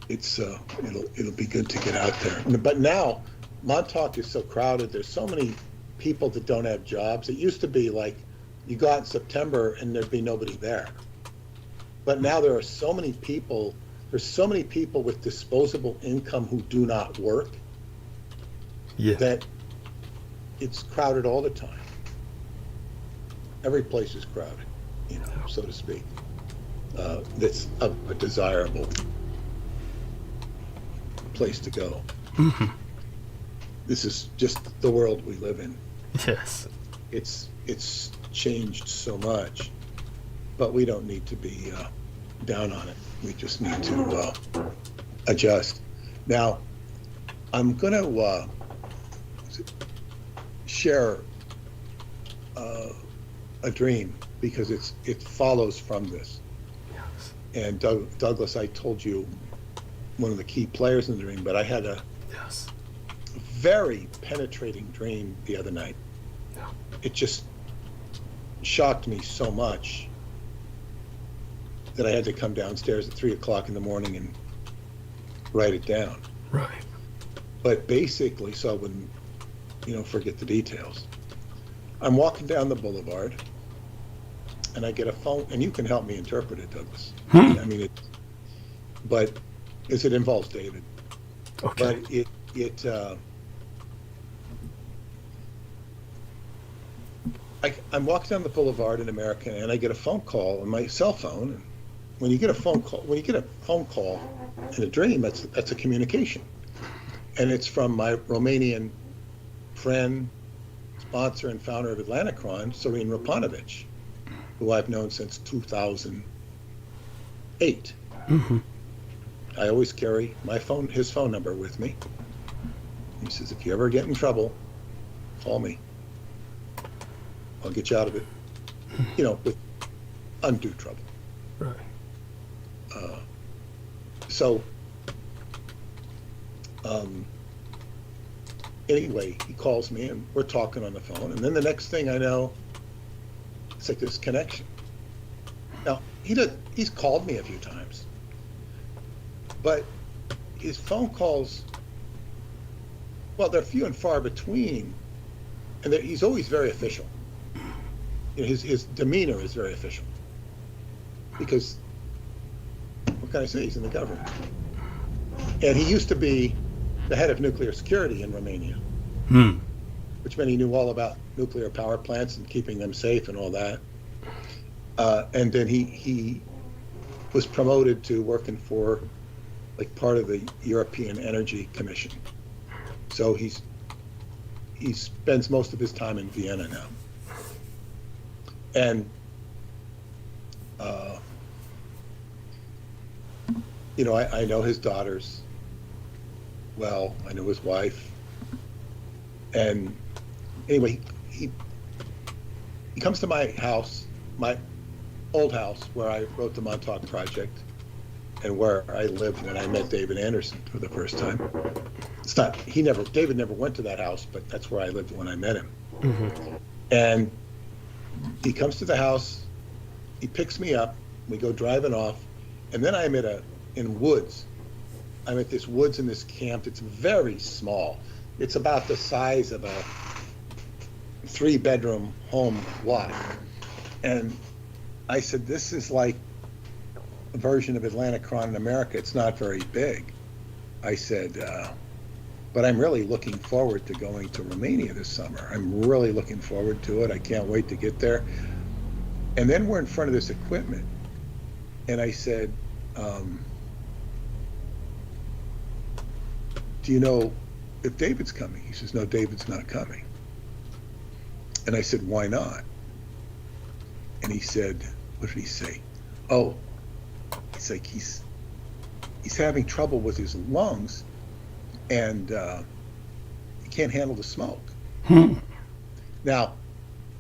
it's it'll be good to get out there. But now Montauk is so crowded. There's so many people that don't have jobs. It used to be like you go out in September and there'd be nobody there. But now there are so many people. There's so many people with disposable income who do not work. Yeah. That it's crowded all the time. Every place is crowded, so to speak. That's a desirable place to go. This is just the world we live in. Yes. It's changed so much, but we don't need to be down on it. We just need to adjust. Now, I'm going to share a dream, because it follows from this. Yes. And Douglas, I told you one of the key players in the dream, but I had a very penetrating dream the other night. Yeah. It just shocked me so much that I had to come downstairs at 3 o'clock in the morning and write it down. Right. But basically, so I wouldn't, forget the details. I'm walking down the boulevard, and I get a phone, and you can help me interpret it, Douglas. I mean, but as it involves David. Okay. But I'm walking down the boulevard in America, and I get a phone call on my cell phone. And when you get a phone call in a dream, that's a communication, and it's from my Romanian friend, sponsor, and founder of Atlanticron, Serene Raponovich, who I've known since 2008. I always carry his phone number with me. He says, if you ever get in trouble, call me. I'll get you out of it, with undue trouble. Right. Anyway, he calls me and we're talking on the phone, and then the next thing I know, it's like this connection. Now, he's called me a few times, but his phone calls, well, they're few and far between, and he's always very official. His demeanor is very official, because what can I say? He's in the government, and he used to be the head of nuclear security in Romania, which meant he knew all about nuclear power plants and keeping them safe and all that. And then he was promoted to working for like part of the European Energy Commission. So he spends most of his time in Vienna now. And I know his daughters well. I know his wife. And anyway, he comes to my house, my old house, where I wrote the Montauk Project, and where I lived when I met David Anderson for the first time. David never went to that house, but that's where I lived when I met him. And he comes to the house, he picks me up, we go driving off, and then I'm in woods. I'm at this woods in this camp. It's very small. It's about the size of a 3-bedroom home lot. And I said, this is like a version of Atlanticron in America. It's not very big. I said, but I'm really looking forward to going to Romania this summer. I'm really looking forward to it. I can't wait to get there. And then we're in front of this equipment. And I said, do you know if David's coming? He says, no, David's not coming. And I said, why not? And he said, what did he say? Oh, he's like, he's having trouble with his lungs, and he can't handle the smoke. Now,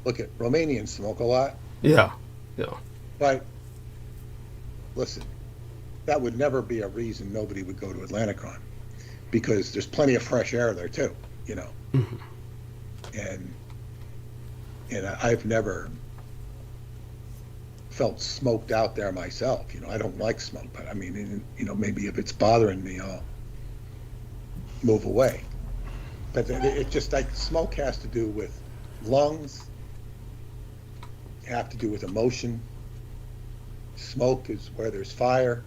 look, at Romanians smoke a lot. Yeah. But listen, that would never be a reason nobody would go to Atlanticron, because there's plenty of fresh air there too, you know. And I've never felt smoked out there myself. You know, I don't like smoke, but I mean, you know, maybe if it's bothering me, I'll move away. But it just, like, smoke has to do with lungs, have to do with emotion. Smoke is where there's fire.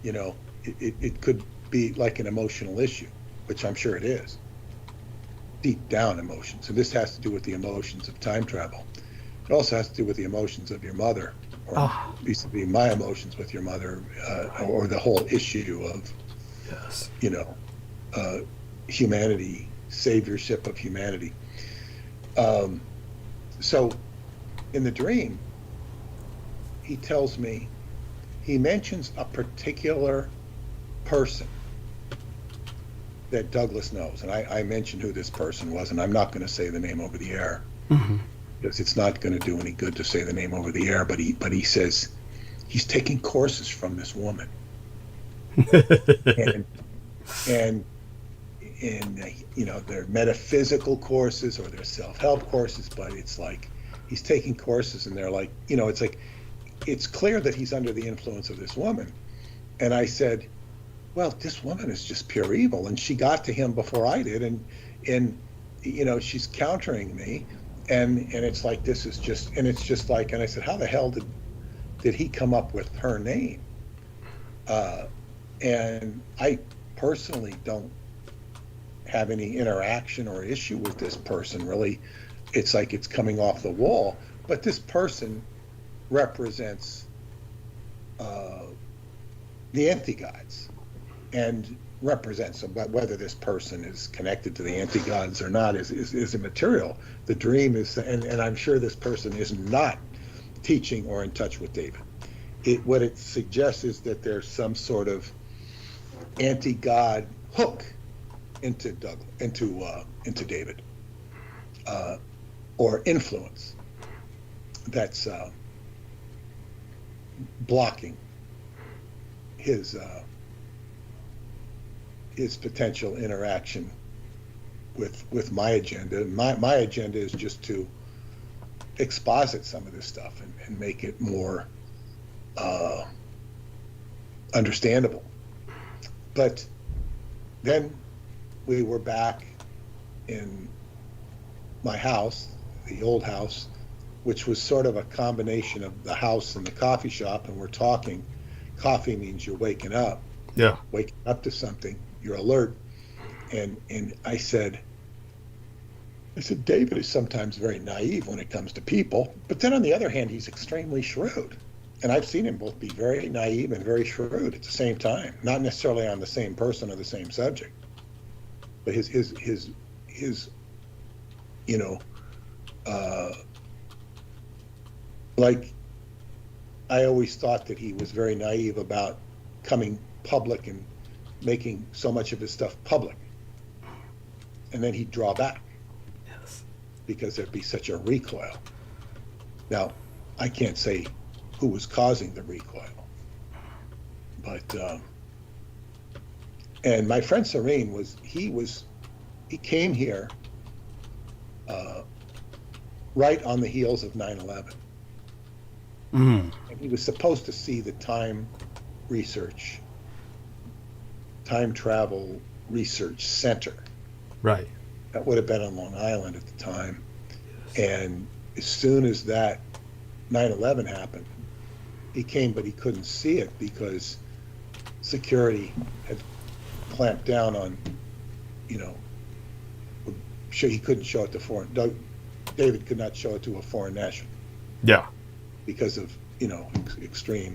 You know, it could be like an emotional issue, which I'm sure it is. Deep down emotions. And this has to do with the emotions of time travel. It also has to do with the emotions of your mother, or vis-a-vis my emotions with your mother, or the whole issue of, you know, humanity, saviorship of humanity. So in the dream, he tells me, he mentions a particular person that Douglas knows. And I mentioned who this person was, and I'm not going to say the name over the air, because it's not going to do any good to say the name over the air. But he says he's taking courses from this woman. and you know, they're metaphysical courses or they're self-help courses, but it's like he's taking courses and they're like, you know, it's like, it's clear that he's under the influence of this woman. And I said, well, this woman is just pure evil, and she got to him before I did, and you know, she's countering me, and it's like, this is just, and it's just like, and I said, how the hell did he come up with her name? And I personally don't have any interaction or issue with this person, really. It's like it's coming off the wall, but this person represents the anti-gods, and represents them. But whether this person is connected to the anti-gods or not is immaterial. The dream is, and I'm sure this person is not teaching or in touch with David. What it suggests is that there's some sort of anti-god hook into David, or influence that's blocking his potential interaction with my agenda. My agenda is just to exposit some of this stuff and make it more understandable. But then we were back in my house, the old house, which was sort of a combination of the house and the coffee shop, and we're talking. Coffee means you're waking up. Yeah. Waking up to something. You're alert. And I said, David is sometimes very naive when it comes to people, but then on the other hand, he's extremely shrewd. And I've seen him both be very naive and very shrewd at the same time, not necessarily on the same person or the same subject, but his you know, like, I always thought that he was very naive about coming public and making so much of his stuff public, and then he'd draw back. Yes. Because there'd be such a recoil. Now, I can't say who was causing the recoil, but and my friend Serene he came here right on the heels of 9/11. Mm. And he was supposed to see the time travel research center. Right. That would have been on Long Island at the time. And as soon as that 9/11 happened, he came, but he couldn't see it because security had clamped down on, he couldn't show it to David could not show it to a foreign national. Yeah. Because of, extreme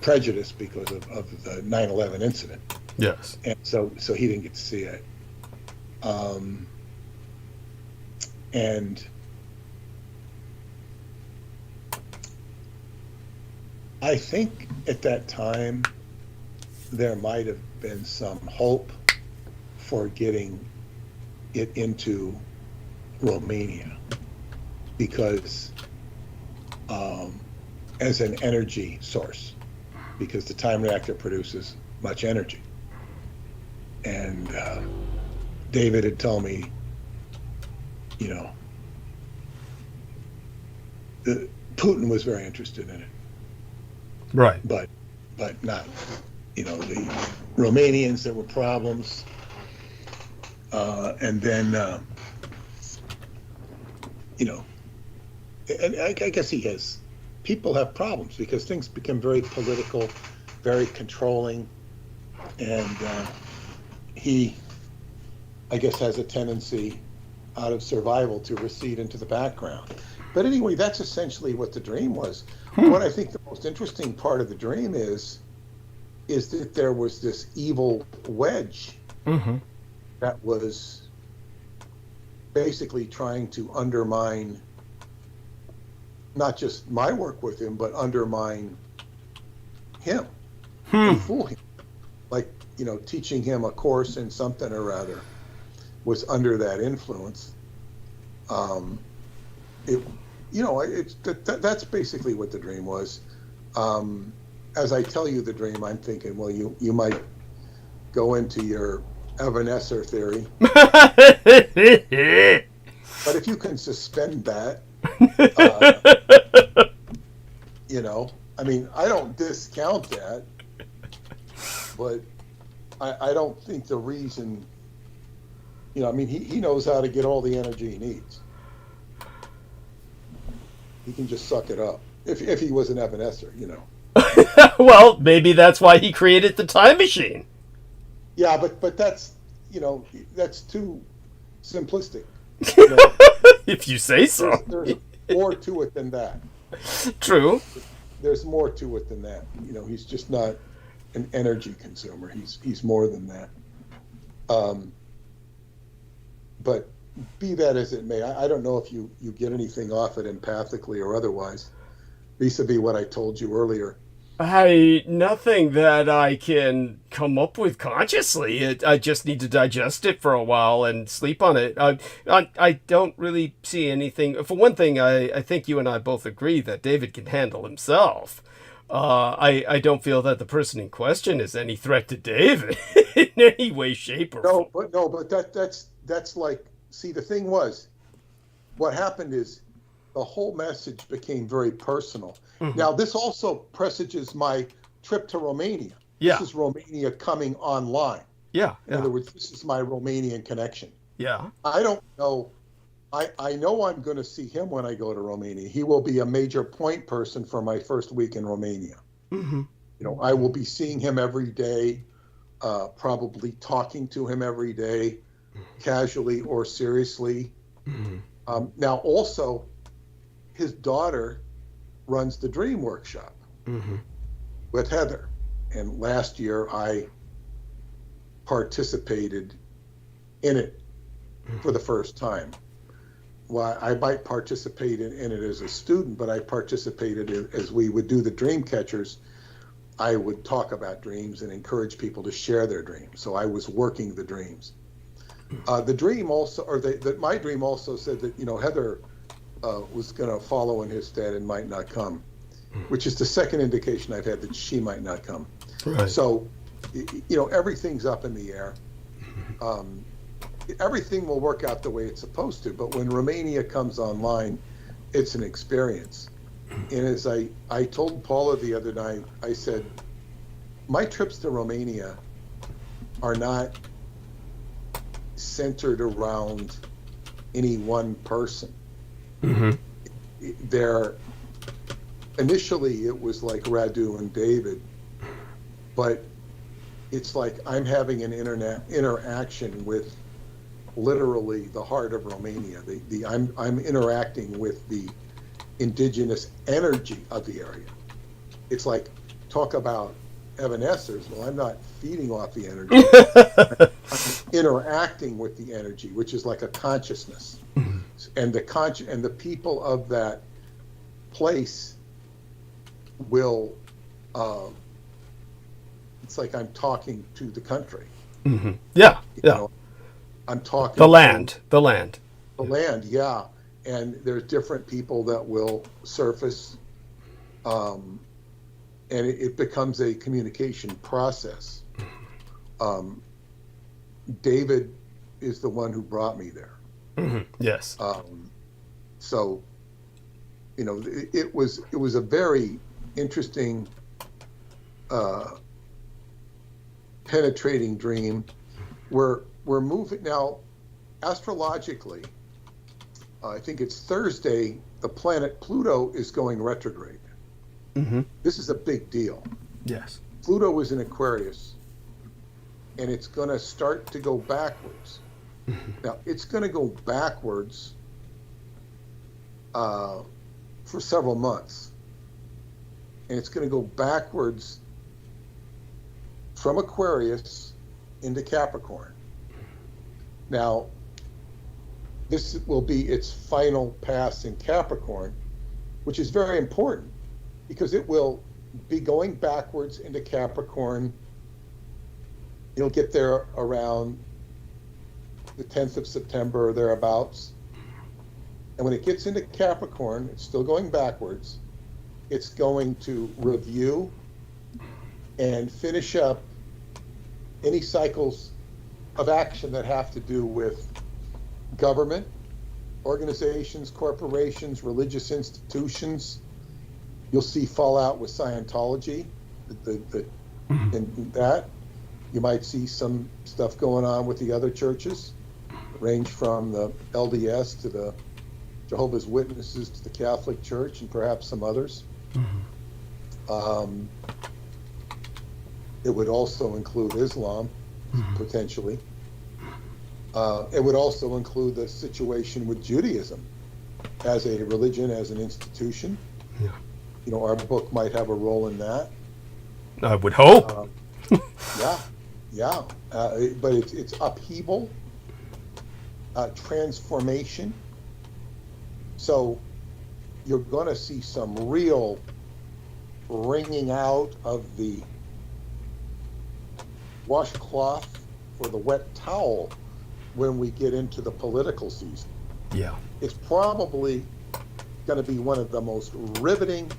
prejudice because of the 9/11 incident. Yes. And so he didn't get to see it. And I think at that time there might have been some hope for getting it into Romania because as an energy source, because the time reactor produces much energy. And David had told me, Putin was very interested in it. Right. But not, the Romanians, there were problems. And then, and I guess people have problems because things become very political, very controlling. And he, I guess, has a tendency out of survival to recede into the background. But anyway, that's essentially what the dream was. What I think the most interesting part of the dream is that there was this evil wedge that was basically trying to undermine not just my work with him, but undermine him and fool him. Like, teaching him a course in something or other was under that influence. That's basically what the dream was. As I tell you the dream, I'm thinking, well, you might go into your Evanescence theory, but if you can suspend that, I mean, I don't discount that, but I don't think the reason, he knows how to get all the energy he needs. He can just suck it up. If he was an Evanescer, Well, maybe that's why he created the time machine. Yeah, but that's, that's too simplistic. If you say so. There's more to it than that. True. There's more to it than that. He's just not an energy consumer. He's more than that. But be that as it may, I don't know if you get anything off it empathically or otherwise, vis-a-vis what I told you earlier. Nothing that I can come up with consciously. I just need to digest it for a while and sleep on it. I don't really see anything. For one thing, I think you and I both agree that David can handle himself. I don't feel that the person in question is any threat to David in any way, shape, or form. But that's like, see, the thing was, what happened is the whole message became very personal. Now, this also presages my trip to Romania. Yeah. This is Romania coming online. Yeah. In other words, this is my Romanian connection. Yeah. I don't know. I know I'm going to see him when I go to Romania. He will be a major point person for my first week in Romania. I will be seeing him every day, probably talking to him every day, casually or seriously. Now, also, his daughter runs the Dream Workshop with Heather. And last year I participated in it for the first time. Well, I might participate in it as a student, but I participated as we would do the dream catchers. I would talk about dreams and encourage people to share their dreams. So I was working the dreams. The dream also, or my dream also said that, Heather was going to follow in his stead and might not come, which is the second indication I've had that she might not come. Right. So, everything's up in the air. everything will work out the way it's supposed to. But when Romania comes online, it's an experience. And as I told Paula the other night, I said, my trips to Romania are not centered around any one person. They're, initially it was like Radu and David, but it's like I'm having an interaction with literally the heart of Romania. I'm interacting with the indigenous energy of the area. It's like, talk about evanescers. Well, I'm not feeding off the energy. I'm interacting with the energy, which is like a consciousness. And the people of that place will, it's like I'm talking to the country. Yeah, You yeah. know, I'm talking The land. the land, yeah. And there's different people that will surface, and it becomes a communication process. David is the one who brought me there. Yes. So, you know, it was a very interesting, penetrating dream. We're moving now, astrologically. I think it's Thursday. The planet Pluto is going retrograde. This is a big deal. Yes. Pluto is in Aquarius, and it's going to start to go backwards. Now, it's going to go backwards for several months. And it's going to go backwards from Aquarius into Capricorn. Now, this will be its final pass in Capricorn, which is very important because it will be going backwards into Capricorn. You'll get there around the 10th of September or thereabouts. And when it gets into Capricorn, it's still going backwards. It's going to review and finish up any cycles of action that have to do with government, organizations, corporations, religious institutions. You'll see fallout with Scientology, and that. You might see some stuff going on with the other churches, range from the LDS to the Jehovah's Witnesses to the Catholic Church and perhaps some others. It would also include Islam, potentially. It would also include the situation with Judaism as a religion, as an institution. Yeah. You know, our book might have a role in that. I would hope. Yeah. But it's upheaval, transformation. So you're going to see some real wringing out of the washcloth or the wet towel when we get into the political season. Yeah. It's probably going to be one of the most riveting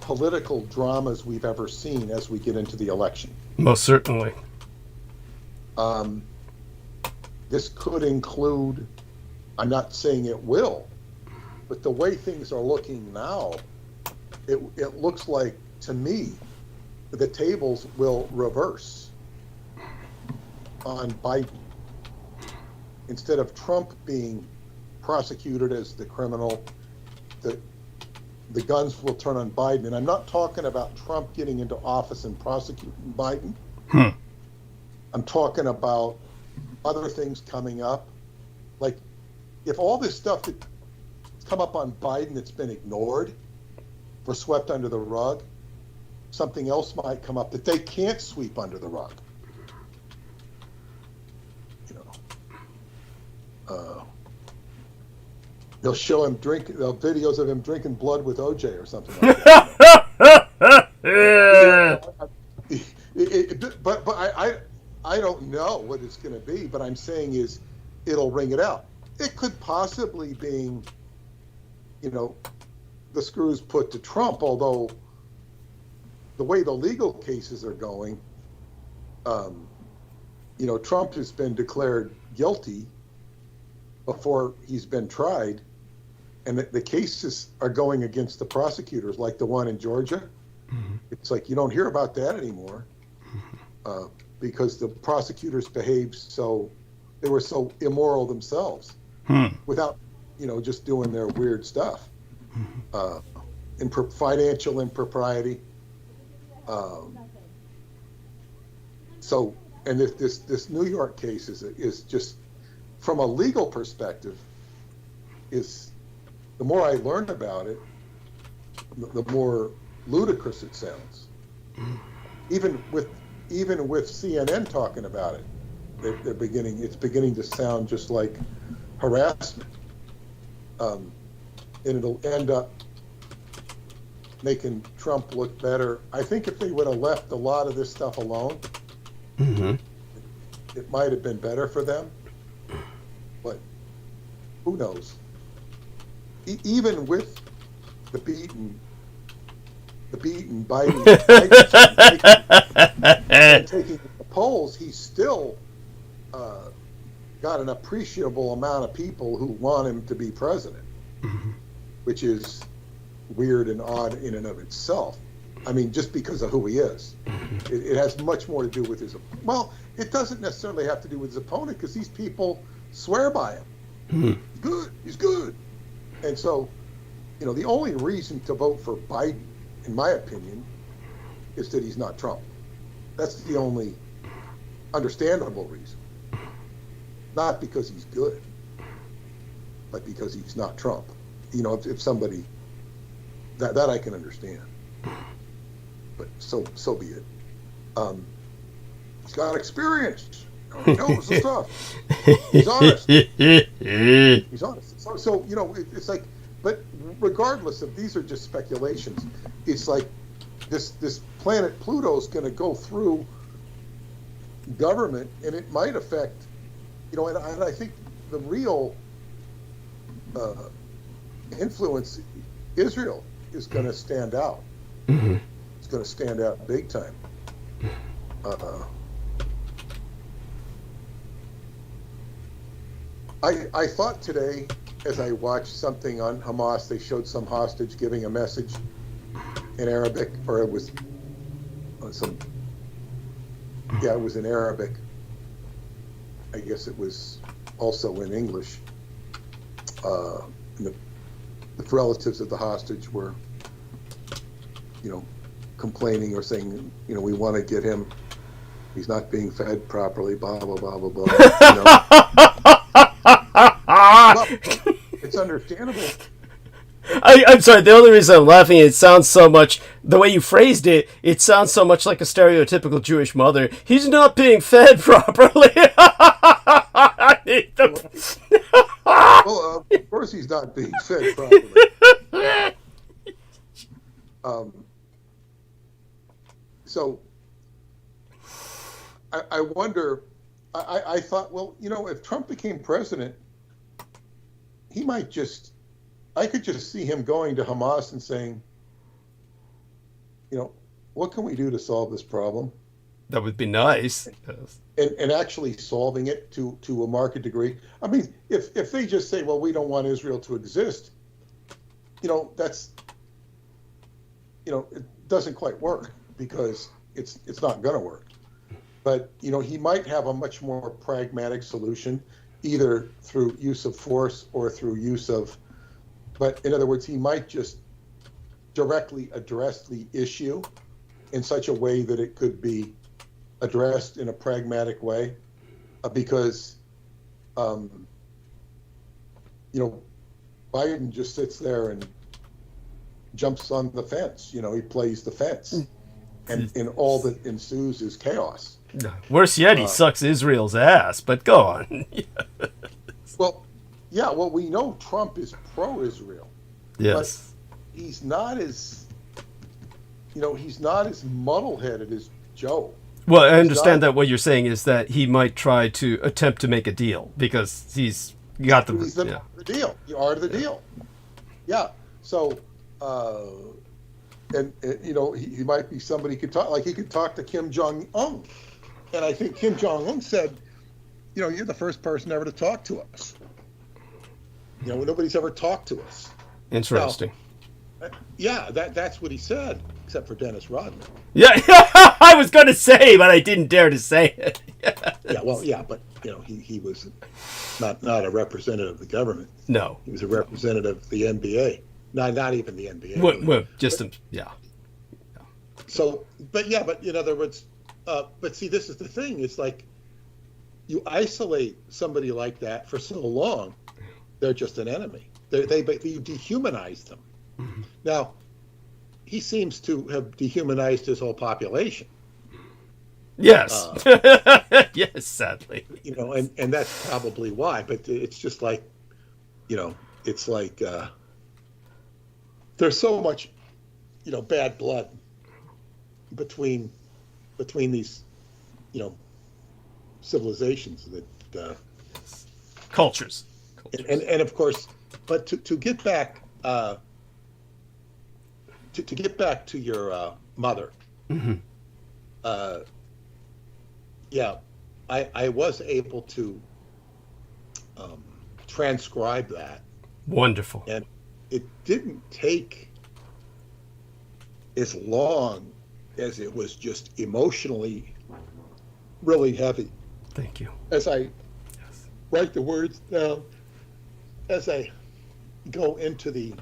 political dramas we've ever seen as we get into the election. Most certainly. This could include, I'm not saying it will, but the way things are looking now, it looks like, to me, the tables will reverse on Biden. Instead of Trump being prosecuted as the criminal, the guns will turn on Biden. And I'm not talking about Trump getting into office and prosecuting Biden. I'm talking about other things coming up. Like, if all this stuff that's come up on Biden that's been ignored or swept under the rug, something else might come up that they can't sweep under the rug. You know, they'll show him videos of him drinking blood with OJ or something like that. But I don't know what it's going to be. But I'm saying is, it'll ring it out. It could possibly be, you know, the screws put to Trump, although the way the legal cases are going, Trump has been declared guilty before he's been tried, and the cases are going against the prosecutors, like the one in Georgia. Mm-hmm. It's like you don't hear about that anymore because the prosecutors behaved they were so immoral themselves without, just doing their weird stuff. Financial impropriety. And this New York case is just, from a legal perspective, is the more I learn about it, the more ludicrous it sounds. Even with CNN talking about it, it's beginning to sound just like harassment, and it'll end up making Trump look better. I think if they would have left a lot of this stuff alone, it might have been better for them, but who knows? Even with the beaten Biden taking the polls, he's still got an appreciable amount of people who want him to be president, which is weird and odd in and of itself. I mean, just because of who he is. It has much more to do with it doesn't necessarily have to do with his opponent, because these people swear by him. He's good. And so, the only reason to vote for Biden, in my opinion, is that he's not Trump. That's the only understandable reason. Not because he's good, but because he's not Trump. If somebody, that I can understand. But so be it. He's got experience. He knows the stuff. He's honest. He's honest. So it's like, but regardless of, these are just speculations. It's like this planet Pluto's going to go through government, and it might affect, and I think the real influence, Israel, is going to stand out. It's going to stand out big time. I thought today, as I watched something on Hamas, they showed some hostage giving a message in Arabic, or it was it was in Arabic. I guess it was also in English. And the relatives of the hostage were, complaining or saying, we want to get him. He's not being fed properly. Blah blah blah blah blah. Well, it's understandable. I'm sorry, the only reason I'm laughing, it sounds so much, the way you phrased it, it sounds so much like a stereotypical Jewish mother. He's not being fed properly. Well, of course he's not being fed properly. So I wonder, I thought, well, if Trump became president, he might I could just see him going to Hamas and saying, what can we do to solve this problem? That would be nice. And actually solving it to a marked degree. I mean, if they just say, well, we don't want Israel to exist, that's, it doesn't quite work, because it's not going to work. But, he might have a much more pragmatic solution, either through use of force or through use of, but in other words, he might just directly address the issue in such a way that it could be addressed in a pragmatic way, because, Biden just sits there and jumps on the fence. He plays the fence, and all that ensues is chaos. Worse yet, he sucks Israel's ass, but go on. Well, we know Trump is pro-Israel. Yes. But he's not as muddle-headed as Joe. Well, I understand that what you're saying is that he might try to attempt to make a deal, because he's got the deal. You are the deal. Yeah. So, he might be somebody he could talk to Kim Jong-un I think Kim Jong-un said, you're the first person ever to talk to us. Nobody's ever talked to us. Interesting. Now, yeah, that's what he said, except for Dennis Rodman. Yeah, I was going to say, but I didn't dare to say it. Yeah, well, yeah, but he was not a representative of the government. No, he was a representative of the NBA. Not even the NBA. Well, just yeah. So, but in other words, but see, this is the thing. It's like you isolate somebody like that for so long, they're just an enemy. You dehumanize them. Mm-hmm. Now, he seems to have dehumanized his whole population. Yes. Yes, sadly. And that's probably why. But it's just like, it's like there's so much, bad blood between these, civilizations that cultures. And of course, but to get back to get back to your mother. Mm-hmm. Yeah, I was able to transcribe that. Wonderful. And it didn't take as long as it was just emotionally really heavy. Thank you. As I write the words down, as I go into the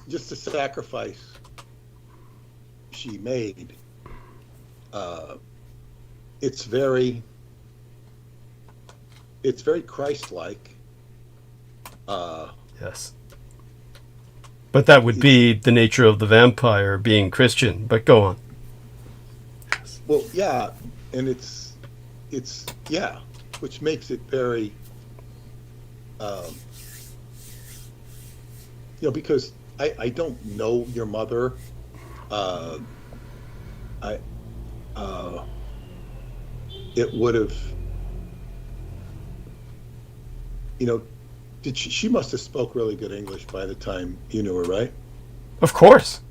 just the sacrifice she made, it's very Christ-like. Yes. But that would be the nature of the vampire being Christian. But go on. Yes. Well, yeah, and it's yeah, which makes it very, because I don't know your mother. It would have, she must have spoke really good English by the time you knew her, right? Of course.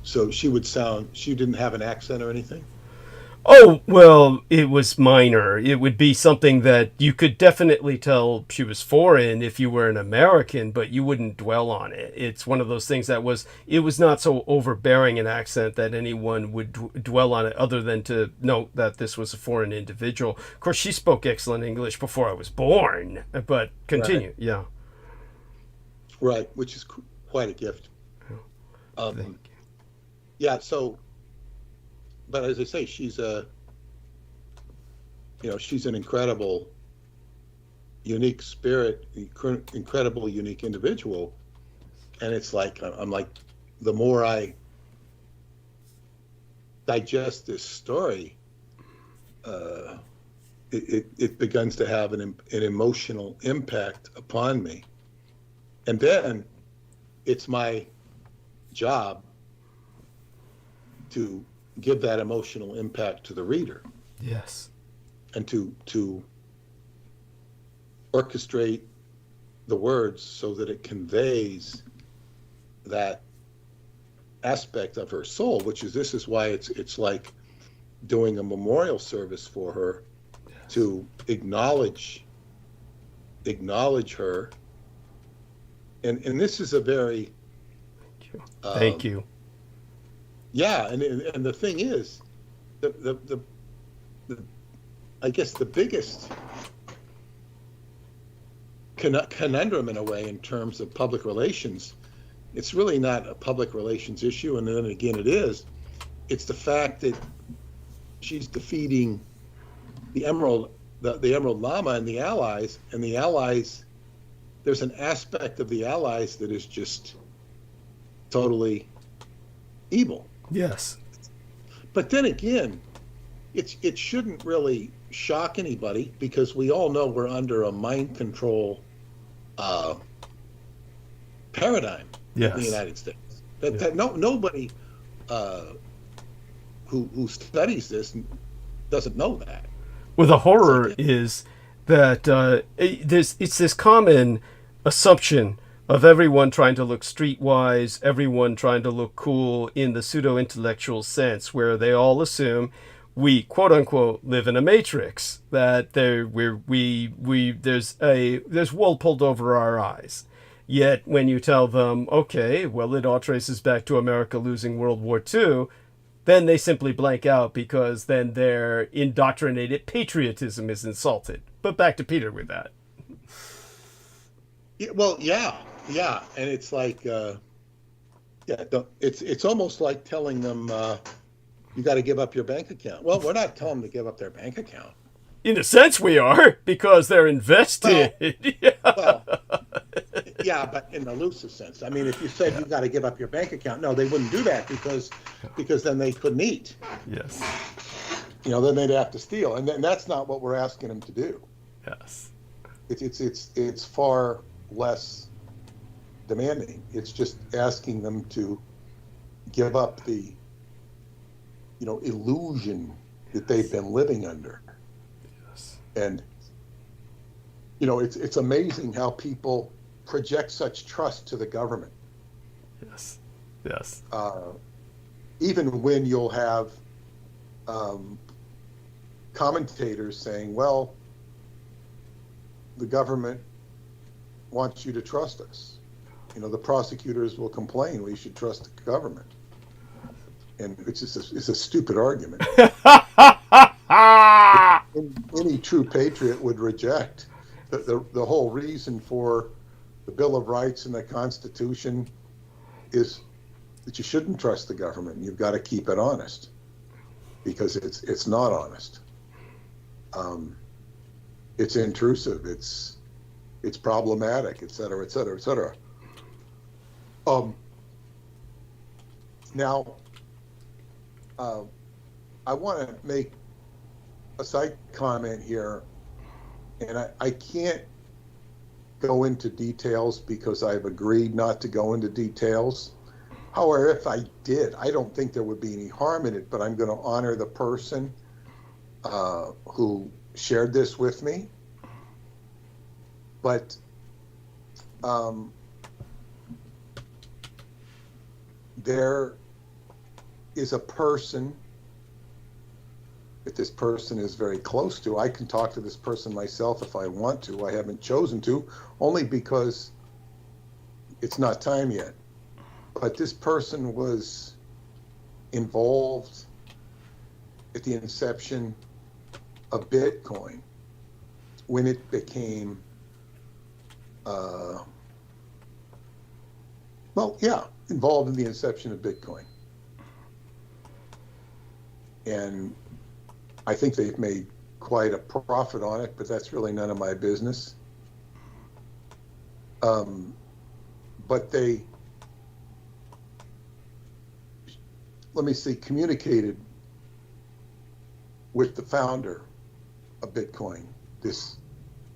So she didn't have an accent or anything? Oh, well, it was minor. It would be something that you could definitely tell she was foreign if you were an American, but you wouldn't dwell on it. It's one of those things it was not so overbearing an accent that anyone would dwell on it other than to note that this was a foreign individual. Of course, she spoke excellent English before I was born, but continue. Right. Yeah. Right, which is quite a gift. Thank you. Yeah, so... But as I say, she's she's an incredible, unique spirit, incredible, unique individual. And it's like, I'm like, the more I digest this story, it begins to have an emotional impact upon me. And then it's my job to give that emotional impact to the reader. Yes. And to orchestrate the words so that it conveys that aspect of her soul, this is why it's like doing a memorial service for her. Yes. To acknowledge her. And this is a very Thank you. Yeah, and the thing is, the I guess the biggest conundrum in a way in terms of public relations, it's really not a public relations issue, and then again it is. It's the fact that she's defeating the Emerald Lama and the Allies, there's an aspect of the Allies that is just totally evil. Yes. But then again, it shouldn't really shock anybody because we all know we're under a mind control paradigm. Yes. In the United States. That nobody who studies this doesn't know that. Well, the horror is that it's this common assumption of everyone trying to look streetwise, everyone trying to look cool in the pseudo-intellectual sense, where they all assume we, quote unquote, live in a matrix, that there's wool pulled over our eyes. Yet when you tell them, okay, well, it all traces back to America losing World War II, then they simply blank out, because then their indoctrinated patriotism is insulted. But back to Peter with that. Yeah, well, yeah, and it's like, it's almost like telling them you got to give up your bank account. Well, we're not telling them to give up their bank account. In a sense, we are, because they're invested. Yeah, but in the looser sense. I mean, if you said you got to give up your bank account, no, they wouldn't do that, because then they couldn't eat. Yes. Then they'd have to steal, and that's not what we're asking them to do. Yes. It's far less demanding. It's just asking them to give up the illusion that they've been living under. Yes. And it's amazing how people project such trust to the government. Yes. Even when you'll have commentators saying, well, the government wants you to trust us. The prosecutors will complain, we should trust the government. And it's a stupid argument. Any true patriot would reject the whole reason for the Bill of Rights and the Constitution is that you shouldn't trust the government. You've got to keep it honest, because it's not honest. It's intrusive. It's problematic, et cetera, et cetera, et cetera. Now, I want to make a side comment here, and I can't go into details because I've agreed not to go into details. However, if I did, I don't think there would be any harm in it, but I'm going to honor the person who shared this with me. But there is a person that this person is very close to. I can talk to this person myself if I want to. I haven't chosen to, only because it's not time yet. But this person was involved at the inception of Bitcoin, when it became, involved in the inception of Bitcoin. And I think they've made quite a profit on it, but that's really none of my business. But they, communicated with the founder of Bitcoin, this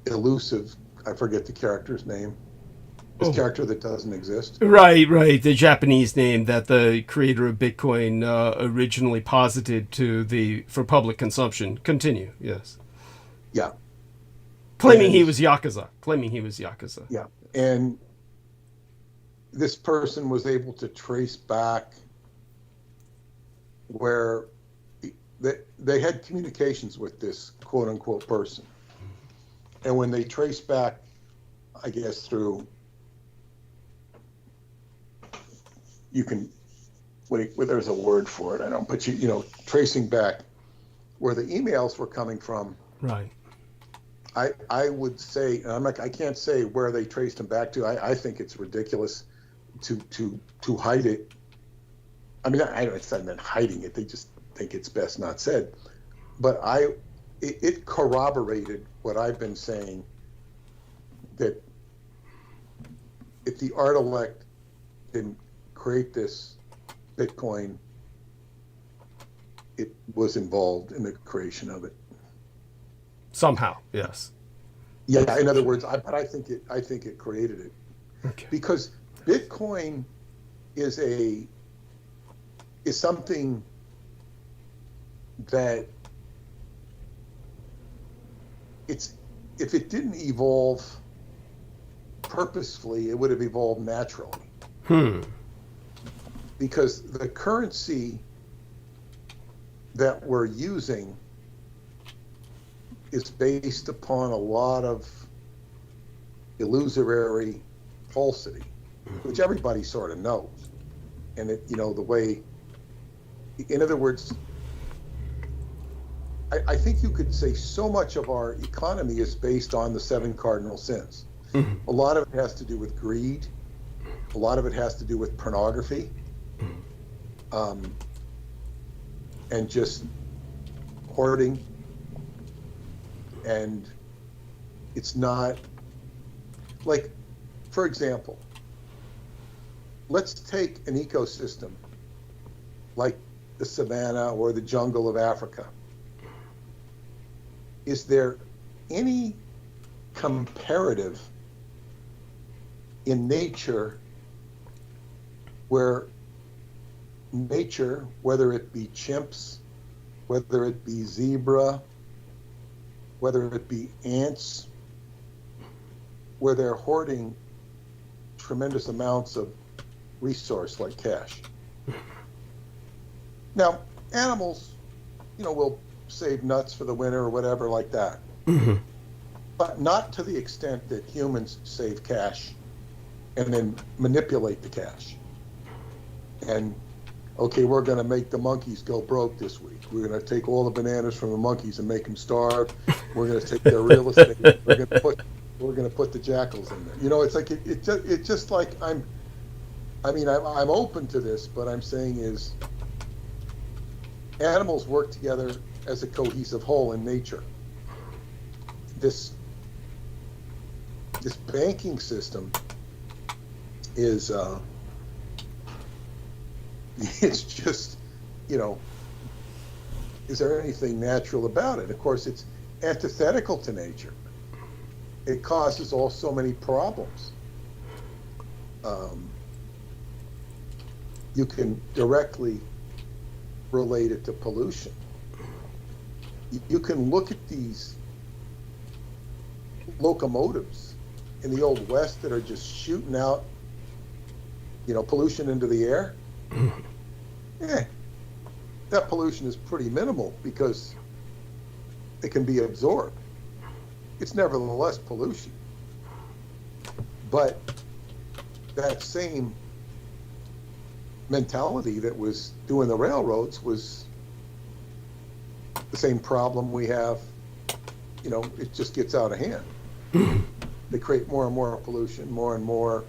elusive, I forget the character's name, this character that doesn't exist. Right. The Japanese name that the creator of Bitcoin originally posited for public consumption. Continue, yes. Yeah. Claiming he was Yakuza. Yeah. And this person was able to trace back where they had communications with this quote unquote person. And when they traced back, I guess through, you can, there's a word for it, I don't, but tracing back where the emails were coming from. Right. I would say, and I can't say where they traced them back to. I think it's ridiculous to hide it. I mean, it's not meant hiding it. They just think it's best not said. But it corroborated what I've been saying, that if the art elect didn't create this Bitcoin, it was involved in the creation of it. Somehow, yes. Yeah, in other words, I think it created it. Okay. Because Bitcoin is something that if it didn't evolve purposefully, it would have evolved naturally. Because the currency that we're using is based upon a lot of illusory falsity, which everybody sort of knows. And it, the way, in other words, I think you could say so much of our economy is based on the 7 cardinal sins. A lot of it has to do with greed. A lot of it has to do with pornography. And just hoarding. And it's not, like, for example, let's take an ecosystem like the savanna or the jungle of Africa. Is there any comparative in nature where nature, whether it be chimps, whether it be zebra, whether it be ants, where they're hoarding tremendous amounts of resource like cash? Now, animals, will save nuts for the winter or whatever like that. But not to the extent that humans save cash and then manipulate the cash. And, okay, we're going to make the monkeys go broke this week. We're going to take all the bananas from the monkeys and make them starve. We're going to take their real estate. We're going to put the jackals in there. It's like it's just like I'm open to this, but I'm saying is animals work together as a cohesive whole in nature. This banking system is it's just, is there anything natural about it? Of course, it's antithetical to nature. It causes so many problems. You can directly relate it to pollution. You can look at these locomotives in the Old West that are just shooting out, pollution into the air. That pollution is pretty minimal because it can be absorbed. It's nevertheless pollution. But that same mentality that was doing the railroads was the same problem we have. It just gets out of hand. They create more and more pollution, more and more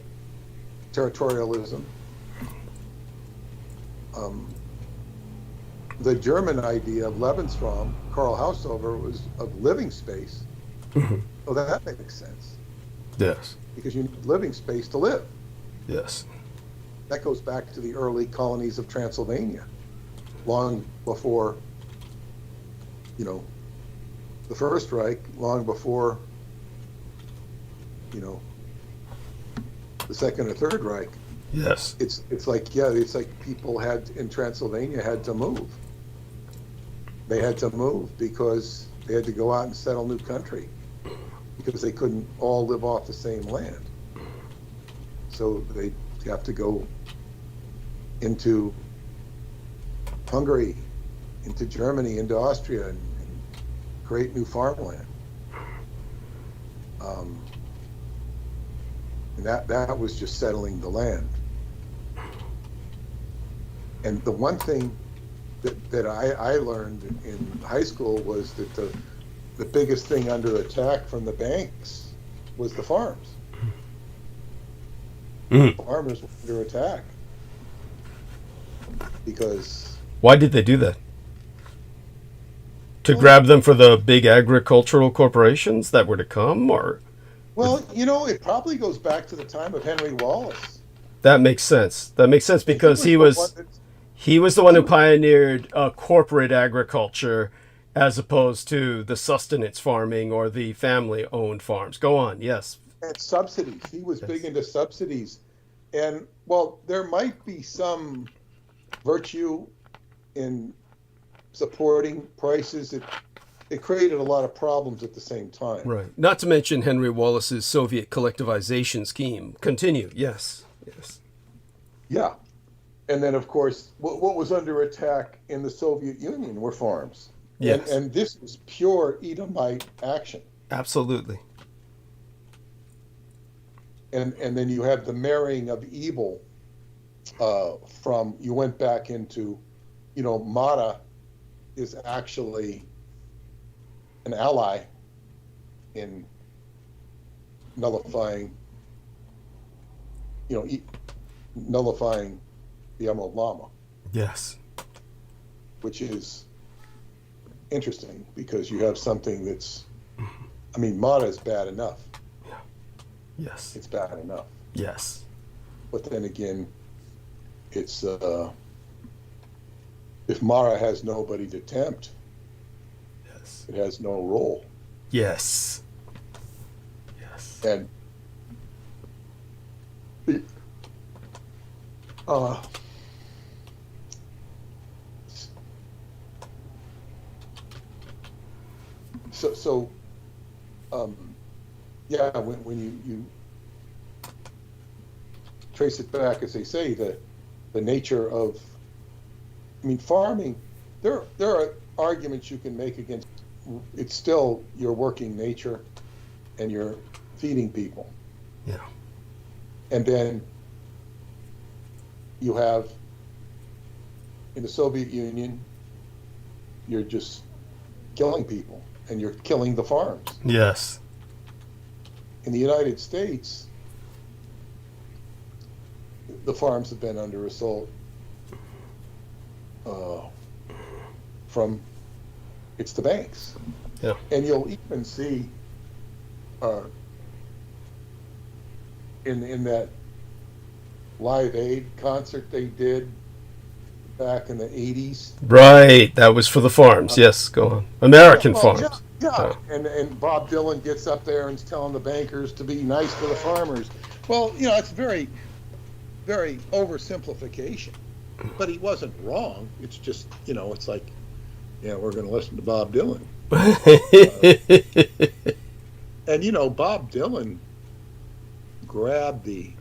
territorialism. The German idea of Lebensraum, Karl Haushofer, was of living space. Oh, that makes sense. Yes. Because you need living space to live. Yes. That goes back to the early colonies of Transylvania, long before, the First Reich, long before, the Second or Third Reich. Yes. It's like people in Transylvania had to move. They had to move because they had to go out and settle new country because they couldn't all live off the same land. So they have to go into Hungary, into Germany, into Austria, and create new farmland. And that was just settling the land. And the one thing that I learned in high school was that the biggest thing under attack from the banks was the farms. Farmers were under attack because... Why did they do that? To grab them for the big agricultural corporations that were to come, or? Well, it probably goes back to the time of Henry Wallace. That makes sense. That makes sense because he was the one who pioneered corporate agriculture as opposed to the sustenance farming or the family-owned farms. Go on, yes. And subsidies. He was big into subsidies. And, well, there might be some virtue in supporting prices at it created a lot of problems at the same time. Right. Not to mention Henry Wallace's Soviet collectivization scheme. Continue. Yes. Yes. Yeah. And then, of course, what was under attack in the Soviet Union were farms. Yes. And this is pure Edomite action. Absolutely. And then you have the marrying of evil from, you went back into, Mata is actually an ally in nullifying, nullifying the Emerald Lama. Yes. Which is interesting because you have something that's, Mata is bad enough. Yeah. Yes. It's bad enough. Yes. But then again, it's, if Mara has nobody to tempt, Yes. it has no role. Yes. Yes. And yeah, when you trace it back, as they say, the nature of, farming, there are arguments you can make against, it's still your working nature and you're feeding people. Yeah. And then you have, in the Soviet Union, you're just killing people and you're killing the farms. Yes. In the United States, the farms have been under assault from, it's the banks. Yeah. And you'll even see in that Live Aid concert they did back in the 80s. Right. That was for the farms. Yes. Go on. American farms. Yeah. And Bob Dylan gets up there and is telling the bankers to be nice to the farmers. Well, it's very, very oversimplification. But he wasn't wrong. It's just, it's like, yeah, we're going to listen to Bob Dylan. And, Bob Dylan grabbed the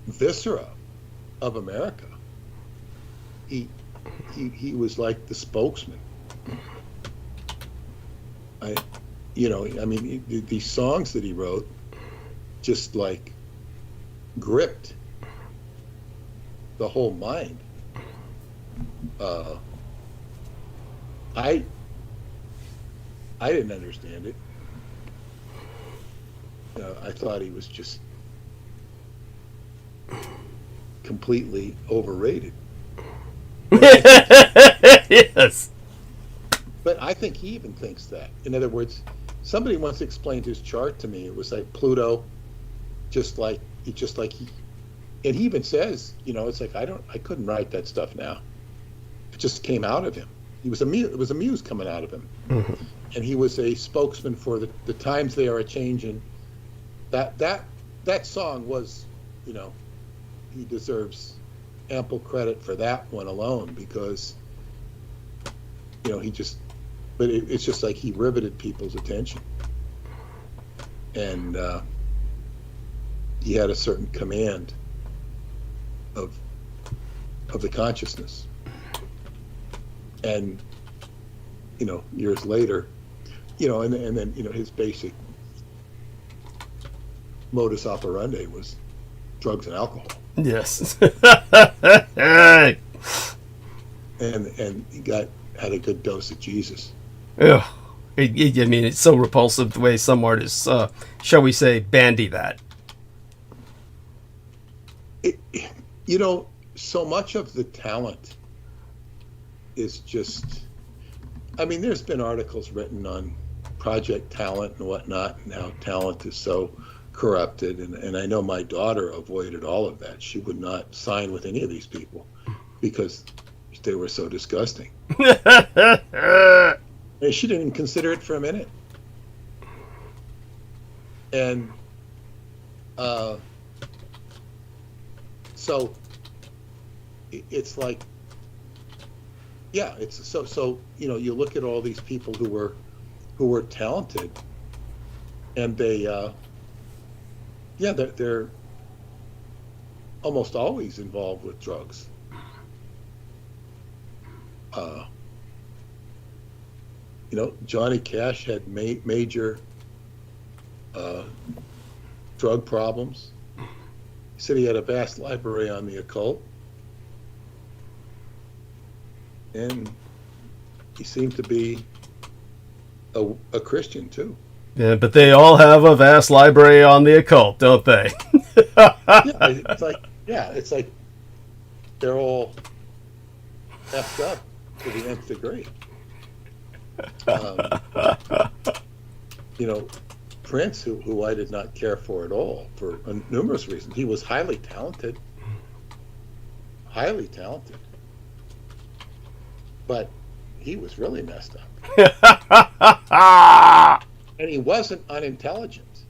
viscera of America. He was like the spokesman. These songs that he wrote just like gripped the whole mind. I didn't understand it. I thought he was just completely overrated. Yes. But I think he even thinks that. In other words, somebody once explained his chart to me. It was like Pluto, just like he, and he even says, it's like I couldn't write that stuff now. It just came out of him. It was a muse coming out of him, Mm-hmm. and he was a spokesman for the times they are a changing. That song was, he deserves ample credit for that one alone because, it's just like he riveted people's attention, and he had a certain command of the consciousness, and years later, and then his basic modus operandi was drugs and alcohol. Yes. and he had a good dose of Jesus. Yeah. It's so repulsive the way some artists, shall we say, bandy that. So much of the talent is just, there's been articles written on Project Talent and whatnot, and how talent is so corrupted. And I know my daughter avoided all of that. She would not sign with any of these people because they were so disgusting. And she didn't consider it for a minute. And so it's like yeah, it's so you know, you look at all these people who were talented, and they yeah, they're almost always involved with drugs. You know, Johnny Cash had major drug problems. He said he had a vast library on the occult, and he seemed to be a Christian too. Yeah, but they all have a vast library on the occult, don't they? It's like they're all effed up to the nth degree. You know, Prince, who I did not care for at all for numerous reasons. He was highly talented, but he was really messed up. And he wasn't unintelligent,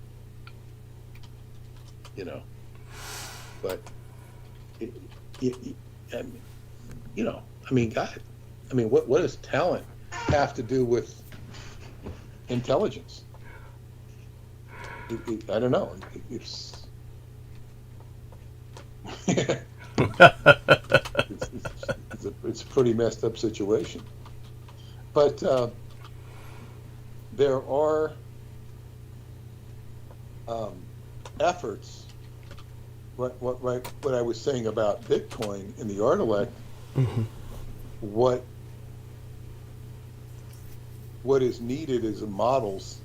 you know. But you know, I mean, God, I mean, what does talent have to do with intelligence? I don't know. It's it's a pretty messed up situation. But there are efforts. What I was saying about Bitcoin in the Art-elect, Mm-hmm. what is needed is models.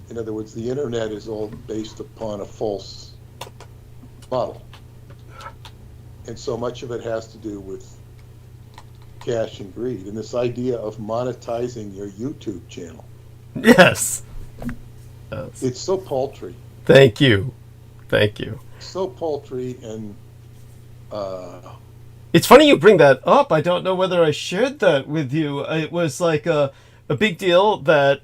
In other words, the internet is all based upon a false model. And so much of it has to do with cash and greed. And this idea of monetizing your YouTube channel. Yes. It's so paltry. Thank you. So paltry, and it's funny you bring that up. I don't know whether I shared that with you. It was like a big deal that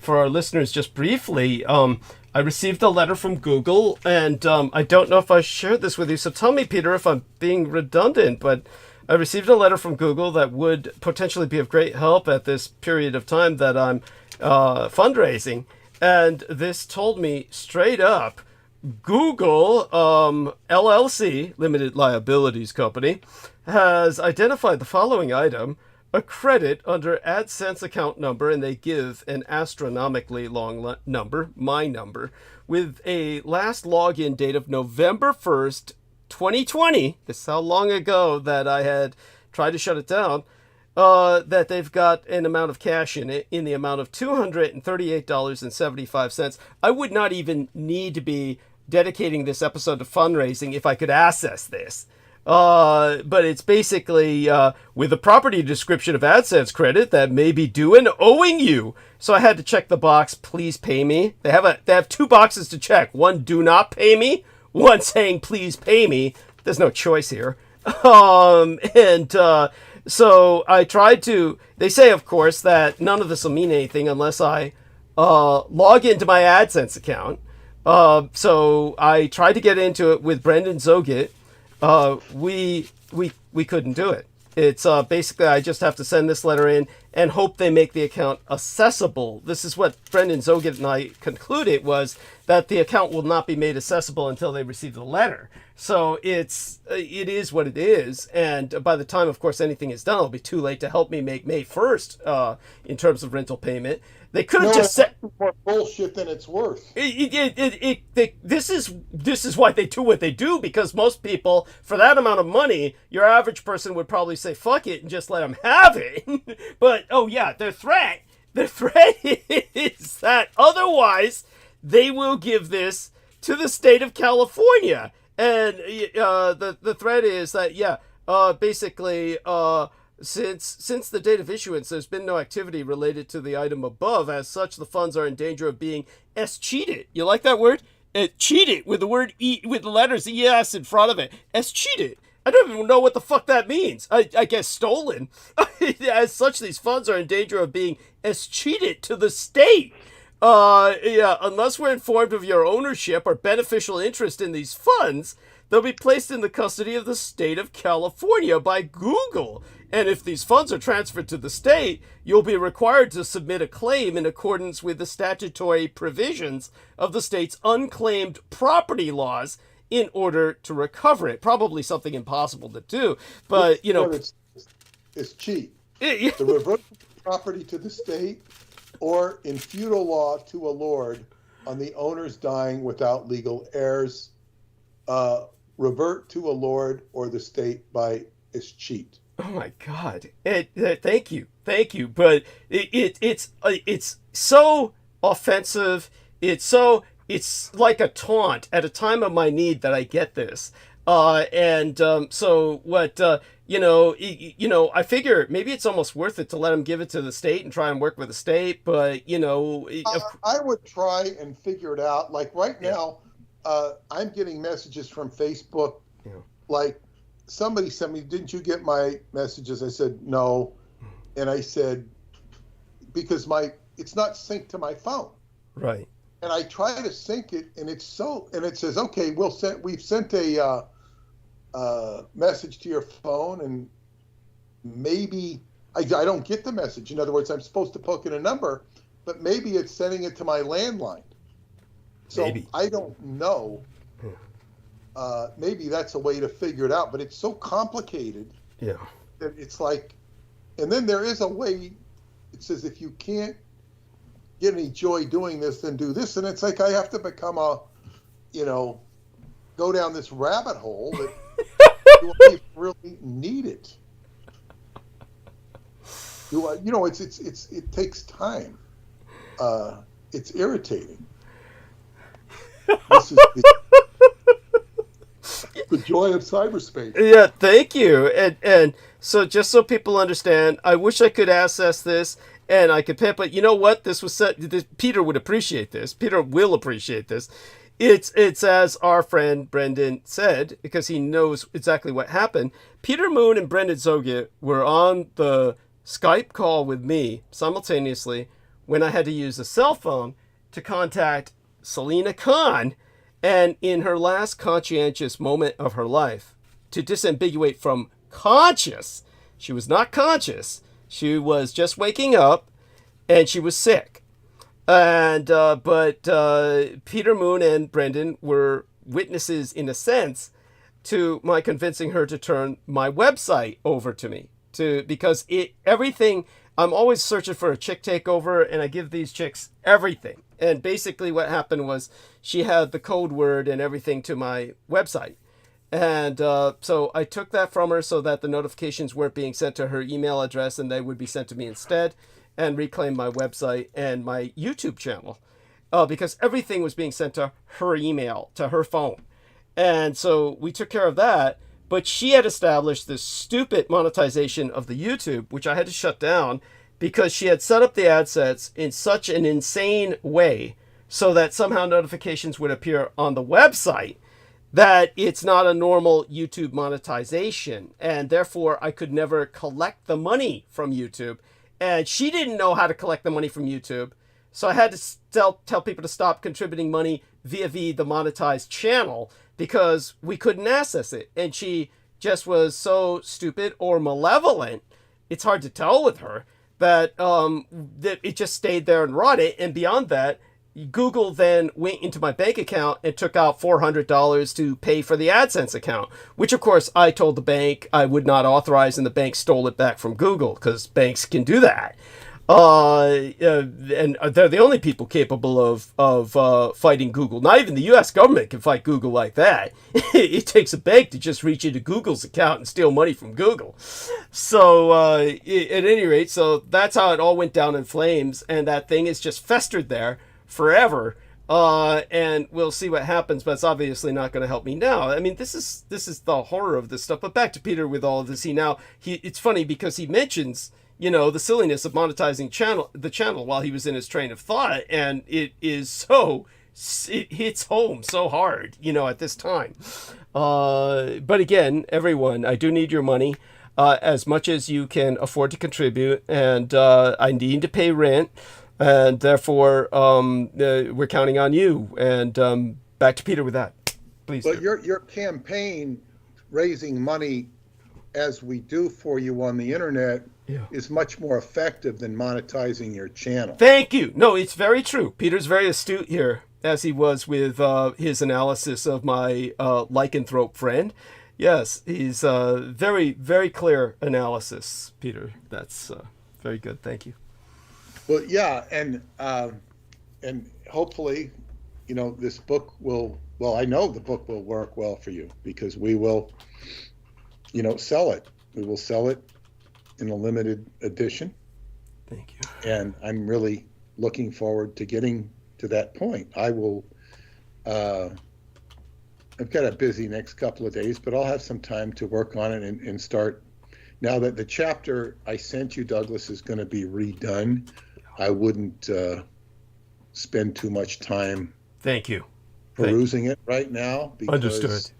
for our listeners, just briefly, I received a letter from Google, and I don't know if I shared this with you, so tell me, Peter, if I'm being redundant, but I received a letter from Google that would potentially be of great help at this period of time that I'm fundraising, and this told me straight up, Google LLC, Limited Liabilities Company, has identified the following item: a credit under AdSense account number, and they give an astronomically long number, my number, with a last login date of November 1st, 2020. This is how long ago that I had tried to shut it down. That they've got an amount of cash in it in the amount of $238.75. I would not even need to be dedicating this episode to fundraising if I could access this. But it's basically with a property description of AdSense credit that may be due and owing you. So I had to check the box, please pay me. They have two boxes to check. One, do not pay me. One saying, please pay me. There's no choice here. So I tried to, they say, of course, that none of this will mean anything unless I log into my AdSense account. So I tried to get into it with Brendan Zogit. We couldn't do it. It's basically I just have to send this letter in and hope they make the account accessible. This is what Brendan Zogit and I concluded, was that the account will not be made accessible until they receive the letter. So it is what it is. And by the time, of course, anything is done, it'll be too late to help me make May 1st in terms of rental payment. They could have just said more bullshit than it's worth. This is why they do what they do, because most people, for that amount of money, your average person would probably say fuck it and just let them have it. But oh yeah, their threat is that otherwise they will give this to the state of California, and the threat is that basically. Since the date of issuance, there's been no activity related to the item above. As such, the funds are in danger of being cheated. You like that word? Cheated, with the word E, with the letters ES in front of it. Cheated. I don't even know what the fuck that means. I guess stolen. As such, these funds are in danger of being cheated to the state. Unless we're informed of your ownership or beneficial interest in these funds, they'll be placed in the custody of the state of California by Google. And if these funds are transferred to the state, you'll be required to submit a claim in accordance with the statutory provisions of the state's unclaimed property laws in order to recover it. Probably something impossible to do, but it's cheap. The reverse property to the state, or in feudal law to a lord on the owner's dying without legal heirs, revert to a lord or the state by escheat. Oh my God! Thank you. But it's so offensive. It's like a taunt at a time of my need that I get this. So what? I figure maybe it's almost worth it to let him give it to the state and try and work with the state. But I would try and figure it out. Like right now, I'm getting messages from Facebook, like. Somebody sent me, didn't you get my messages? I said, no. And I said, because it's not synced to my phone. Right. And I try to sync it, and it says, okay, we've sent a message to your phone, and maybe I don't get the message. In other words, I'm supposed to plug in a number, but maybe it's sending it to my landline. So maybe. I don't know. Maybe that's a way to figure it out, but it's so complicated that it's like, and then there is a way, it says if you can't get any joy doing this, then do this. And it's like I have to become go down this rabbit hole that you don't really need it. It takes time. It's irritating. This is the joy of cyberspace. Yeah, thank you. And so just so people understand, I wish I could access this and I could pay, but you know what? This was Peter would appreciate this. Peter will appreciate this. It's as our friend Brendan said, because he knows exactly what happened. Peter Moon and Brendan Zoget were on the Skype call with me simultaneously when I had to use a cell phone to contact Selena Khan. And in her last conscientious moment of her life, to disambiguate from conscious, she was not conscious. She was just waking up, and she was sick. And but Peter Moon and Brendan were witnesses, in a sense, to my convincing her to turn my website over to me. Because everything, I'm always searching for a chick takeover, and I give these chicks everything. And basically what happened was she had the code word and everything to my website. And so I took that from her so that the notifications weren't being sent to her email address and they would be sent to me instead, and reclaimed my website and my YouTube channel because everything was being sent to her email, to her phone. And so we took care of that. But she had established this stupid monetization of the YouTube, which I had to shut down, because she had set up the ad sets in such an insane way so that somehow notifications would appear on the website, that it's not a normal YouTube monetization. And therefore, I could never collect the money from YouTube. And she didn't know how to collect the money from YouTube. So I had to tell people to stop contributing money via the monetized channel because we couldn't access it. And she just was so stupid or malevolent, it's hard to tell with her, that it just stayed there and rotted. And beyond that, Google then went into my bank account and took out $400 to pay for the AdSense account, which of course I told the bank I would not authorize, and the bank stole it back from Google because banks can do that. And they're the only people capable of fighting Google. Not even the U.S. government can fight Google like that. It takes a bank to just reach into Google's account and steal money from Google. So at any rate, so that's how it all went down in flames, and that thing is just festered there forever. And we'll see what happens, but it's obviously not going to help me now. I mean, this is the horror of this stuff. But back to Peter with all of this. It's funny because he mentions, the silliness of monetizing the channel while he was in his train of thought, and it hits home so hard, at this time. But again, everyone, I do need your money, as much as you can afford to contribute, and I need to pay rent, and therefore we're counting on you. And back to Peter with that. Please But do. your campaign raising money as we do for you on the internet is much more effective than monetizing your channel. Thank you. No, it's very true. Peter's very astute here, as he was with his analysis of my lycanthrope friend. Yes, he's very, very clear analysis, Peter. That's very good. Thank you. Well, yeah, and hopefully, this book will. Well, I know the book will work well for you because we will, sell it. We will sell it in a limited edition. Thank you. And I'm really looking forward to getting to that point. I will. I've got a busy next couple of days, but I'll have some time to work on it and start. Now that the chapter I sent you, Douglas, is going to be redone, I wouldn't spend too much time. Thank you. Perusing it right now. Because, understood.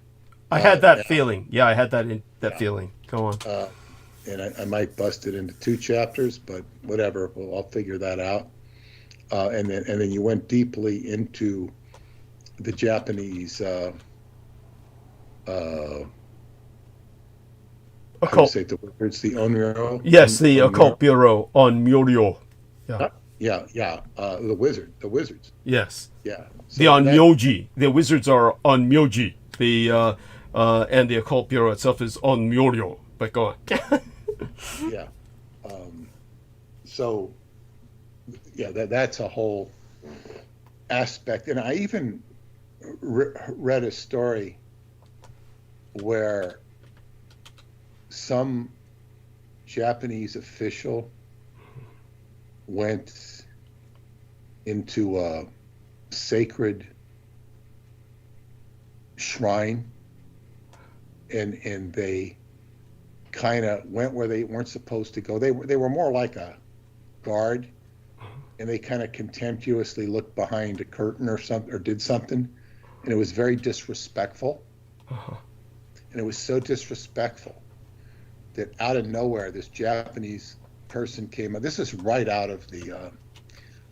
I had that feeling. Yeah, I had that feeling. Go on. And I might bust it into 2 chapters, but whatever. Well, I'll figure that out. And then you went deeply into the Japanese. Occult. Say the words, the Onryo. Yes, the Occult Bureau on Muryo. Yeah. The wizards. Yes. Yeah. So the Onmyoji. The wizards are on Myoji. And the Occult Bureau itself is on Muryo. But go on. Yeah. So, yeah, that's a whole aspect. And I even read a story where some Japanese official went into a sacred shrine and they kind of went where they weren't supposed to go. They were more like a guard, and they kind of contemptuously looked behind a curtain or something, or did something, and it was very disrespectful. And it was so disrespectful that out of nowhere, this Japanese person came up. This is right out of the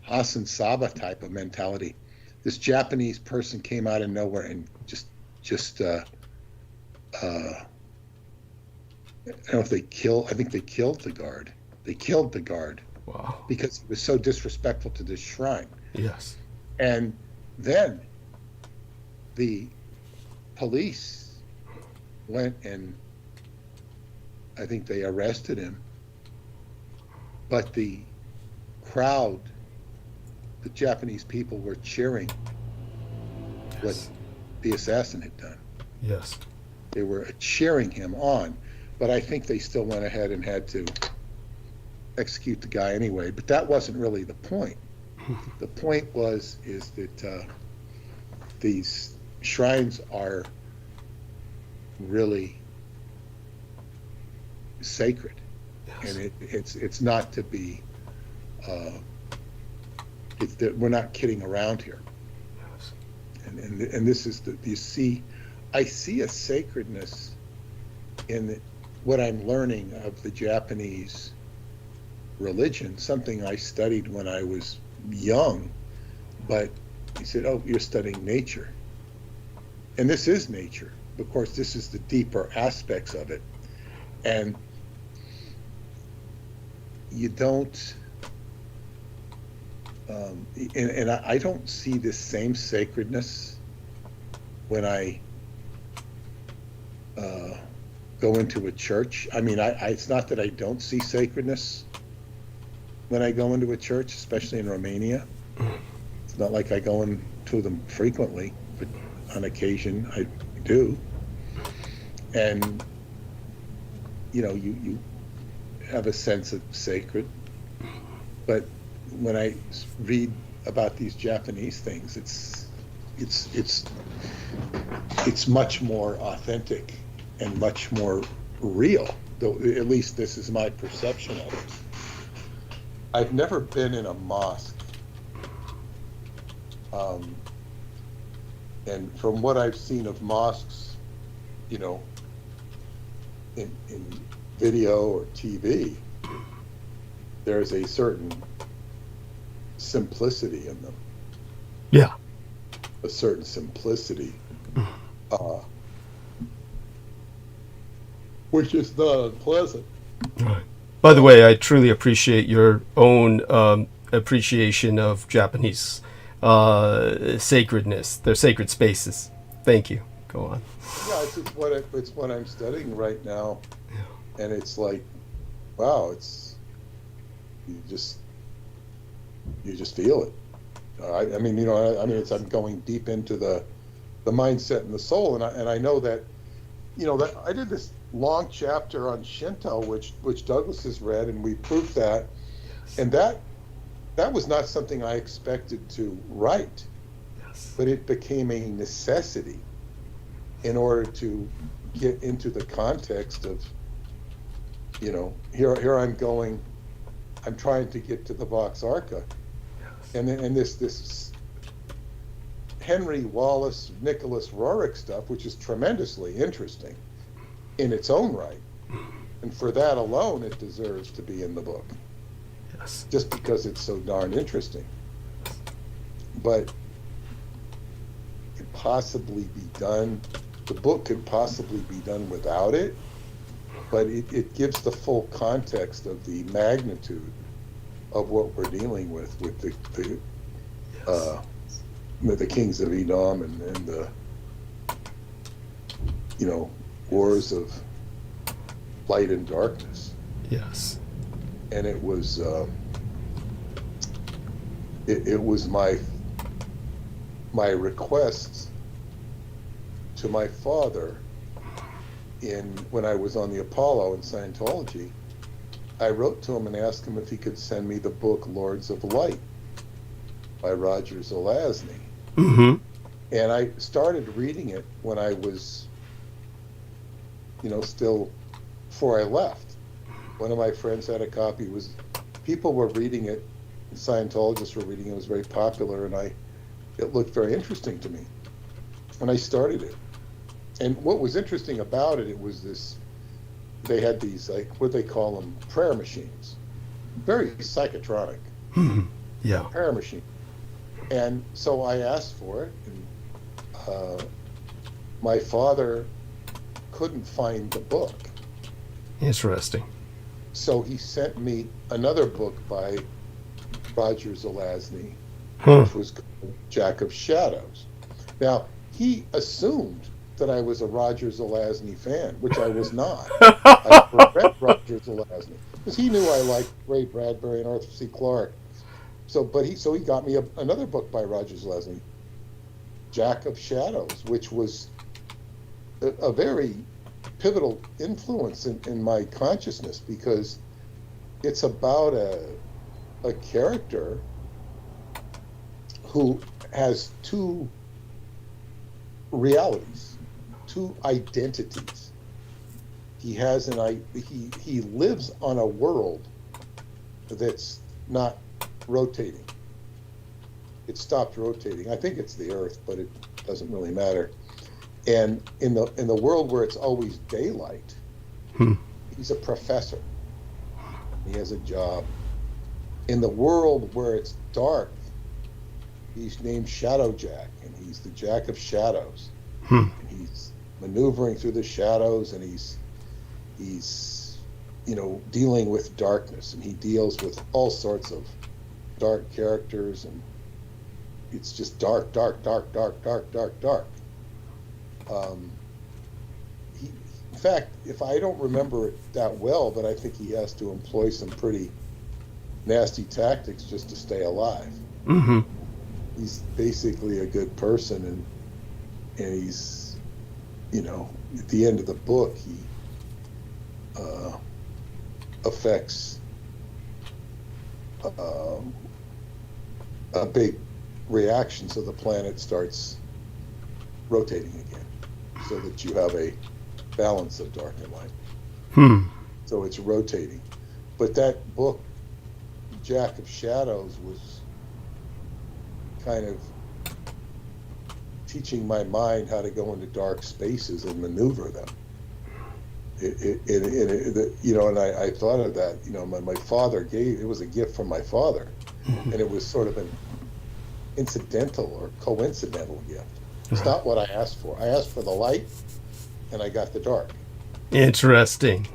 Hasan Saba type of mentality. This Japanese person came out of nowhere and just I don't know if they killed. I think they killed the guard. They killed the guard. Wow. Because he was so disrespectful to this shrine. Yes. And then the police went and I think they arrested him. But the crowd, the Japanese people were cheering what the assassin had done. Yes. They were cheering him on. But I think they still went ahead and had to execute the guy anyway. But that wasn't really the point. The point is that these shrines are really sacred, yes. And it's not to be. We're not kidding around here. Yes. And this is I see a sacredness in what I'm learning of the Japanese religion, something I studied when I was young, but he said, oh, you're studying nature. And this is nature. Of course, this is the deeper aspects of it. And you don't, and I don't see this same sacredness when I go into a church. I mean, it's not that I don't see sacredness when I go into a church, especially in Romania. It's not like I go into them frequently, but on occasion I do. And, you have a sense of sacred. But when I read about these Japanese things, it's much more authentic and much more real, though at least this is my perception of it. I've never been in a mosque, and from what I've seen of mosques, in video or TV, there's a certain simplicity in them. Yeah. A certain simplicity. uh, which is not unpleasant. Right. By the way, I truly appreciate your own appreciation of Japanese sacredness, their sacred spaces. Thank you. Go on. Yeah, it's what I'm studying right now, and it's like, wow, you just feel it. I mean, I'm going deep into the mindset and the soul, and I know that, that I did this long chapter on Shinto, which Douglas has read, and we proved that, and that was not something I expected to write, but it became a necessity in order to get into the context of, here I'm going, I'm trying to get to the Vox Arca, and this Henry Wallace, Nicholas Roerich stuff, which is tremendously interesting in its own right, and for that alone, it deserves to be in the book. Yes. Just because it's so darn interesting. But could possibly be done. The book could possibly be done without it, but it gives the full context of the magnitude of what we're dealing with the kings of Edom and the wars of light and darkness. Yes. And it was it was my request to my father when I was on the Apollo in Scientology. I wrote to him and asked him if he could send me the book Lords of Light by Roger Zelazny. Mm-hmm. And I started reading it when I was, still before I left. One of my friends had a copy. People were reading it, Scientologists were reading it. It was very popular, and it looked very interesting to me. And I started it. And what was interesting about it, they had these, like, what they call them, prayer machines. Very psychotronic. Mm-hmm. Yeah. Prayer machine. And so I asked for it, and my father couldn't find the book. Interesting. So he sent me another book by Roger Zelazny, Huh. which was called Jack of Shadows. Now, he assumed that I was a Roger Zelazny fan, which I was not. I read Roger Zelazny because he knew I liked Ray Bradbury and Arthur C. Clarke. So he got me another book by Roger Zelazny, Jack of Shadows, which was a very pivotal influence in my consciousness, because it's about a character who has two realities, two identities. He lives on a world that's not rotating. It stopped rotating. I think it's the Earth, but it doesn't really matter. And in the world where it's always daylight, he's a professor. He has a job. In the world where it's dark, he's named Shadow Jack, and he's the Jack of Shadows. And he's maneuvering through the shadows, and he's dealing with darkness, and he deals with all sorts of dark characters, and it's just dark. In fact, if I don't remember it that well, but I think he has to employ some pretty nasty tactics just to stay alive. Mm-hmm. He's basically a good person, and he's, at the end of the book, he affects a big reaction, so the planet starts rotating again, so that you have a balance of dark and light. So it's rotating. But that book, Jack of Shadows, was kind of teaching my mind how to go into dark spaces and maneuver them. And I thought of that. My father it was a gift from my father, and it was sort of an incidental or coincidental gift. It's not what I asked for. I asked for the light, and I got the dark. Interesting.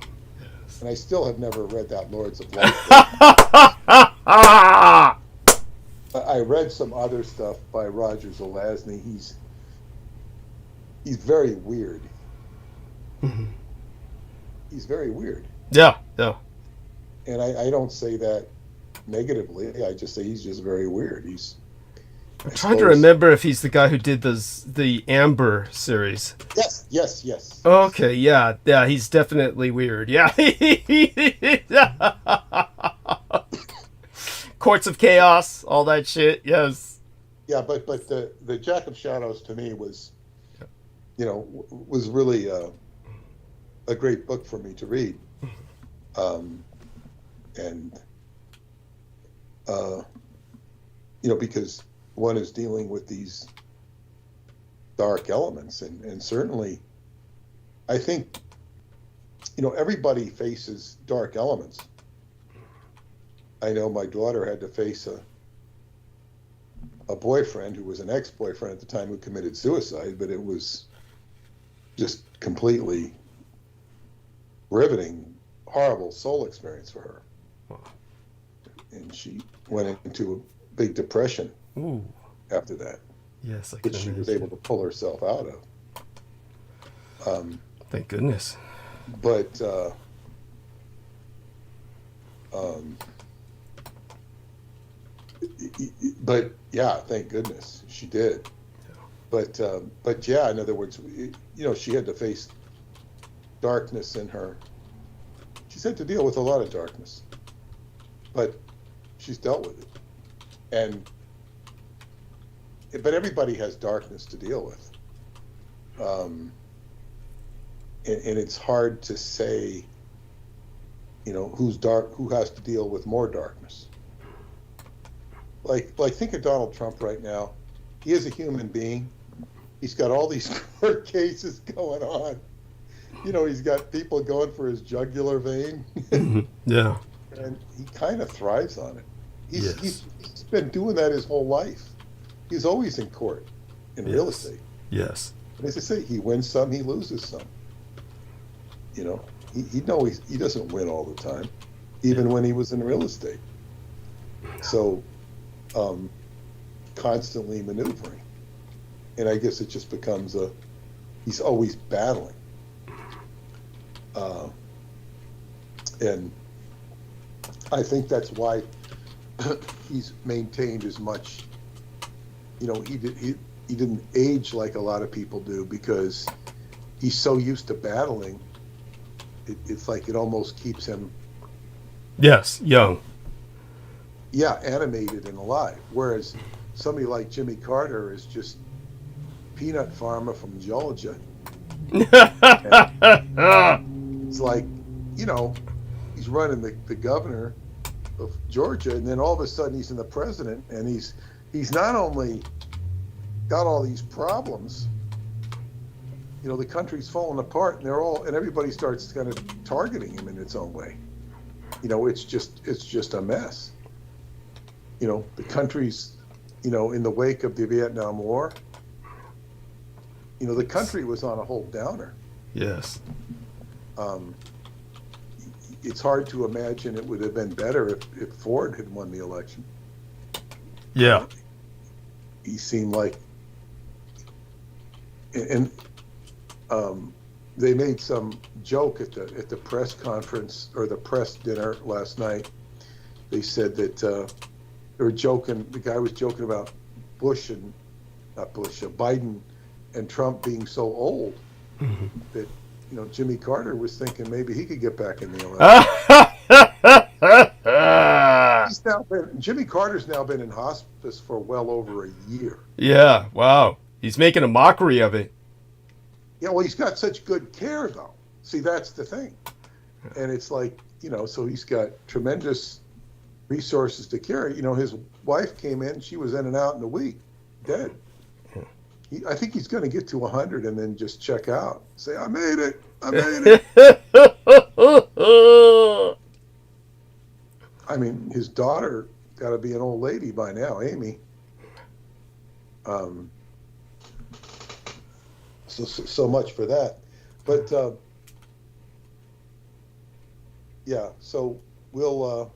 And I still have never read that Lords of Light book. I read some other stuff by Roger Zelazny. He's very weird. He's very weird. Yeah, yeah. And I don't say that negatively. I just say he's just very weird. I'm trying to remember if he's the guy who did the Amber series. Yes. Okay, yeah, he's definitely weird. Yeah. Courts of Chaos, all that shit. Yes. Yeah, but the Jack of Shadows to me was, was really a great book for me to read, because one is dealing with these dark elements, and certainly, I think, everybody faces dark elements. I know my daughter had to face a boyfriend who was an ex-boyfriend at the time who committed suicide, but it was just completely riveting, horrible soul experience for her. Wow. And she went into a big depression after that. Yes, which she was able to pull herself out of. Thank goodness. But yeah, thank goodness she did. Yeah. But yeah, in other words, she had to face darkness in her. She's had to deal with a lot of darkness, but she's dealt with it. But everybody has darkness to deal with. And it's hard to say, who's dark, who has to deal with more darkness. Like think of Donald Trump right now. He is a human being. He's got all these court cases going on. He's got people going for his jugular vein. Yeah. And he kind of thrives on it. He's been doing that his whole life. He's always in court in real estate. Yes. And as I say, he wins some, he loses some. He doesn't win all the time, even when he was in real estate. So, constantly maneuvering. And I guess it just becomes he's always battling. And I think that's why he's maintained as much. He didn't age like a lot of people do because he's so used to battling. It's like it almost keeps him. Yes, young. Yeah, animated and alive. Whereas somebody like Jimmy Carter is just peanut farmer from Georgia. It's like, he's running the governor of Georgia, and then all of a sudden he's in the president, and he's not only got all these problems, the country's falling apart, and everybody starts kind of targeting him in its own way. It's just a mess. The country's, in the wake of the Vietnam War, the country was on a whole downer. Yes. It's hard to imagine it would have been better if Ford had won the election. Yeah. He seemed like, and they made some joke at the press conference or the press dinner last night. They said that they were joking. The guy was joking about Biden and Trump being so old that Jimmy Carter was thinking maybe he could get back in the election. Jimmy Carter's now been in hospice for well over a year. Yeah, wow. He's making a mockery of it. Yeah, well, he's got such good care, though. See, that's the thing. And it's like, so he's got tremendous resources to care. His wife came in, she was in and out in a week, dead. I think he's going to get to 100 and then just check out. Say, I made it. I mean, his daughter got to be an old lady by now, Amy. so much for that. But yeah, so we'll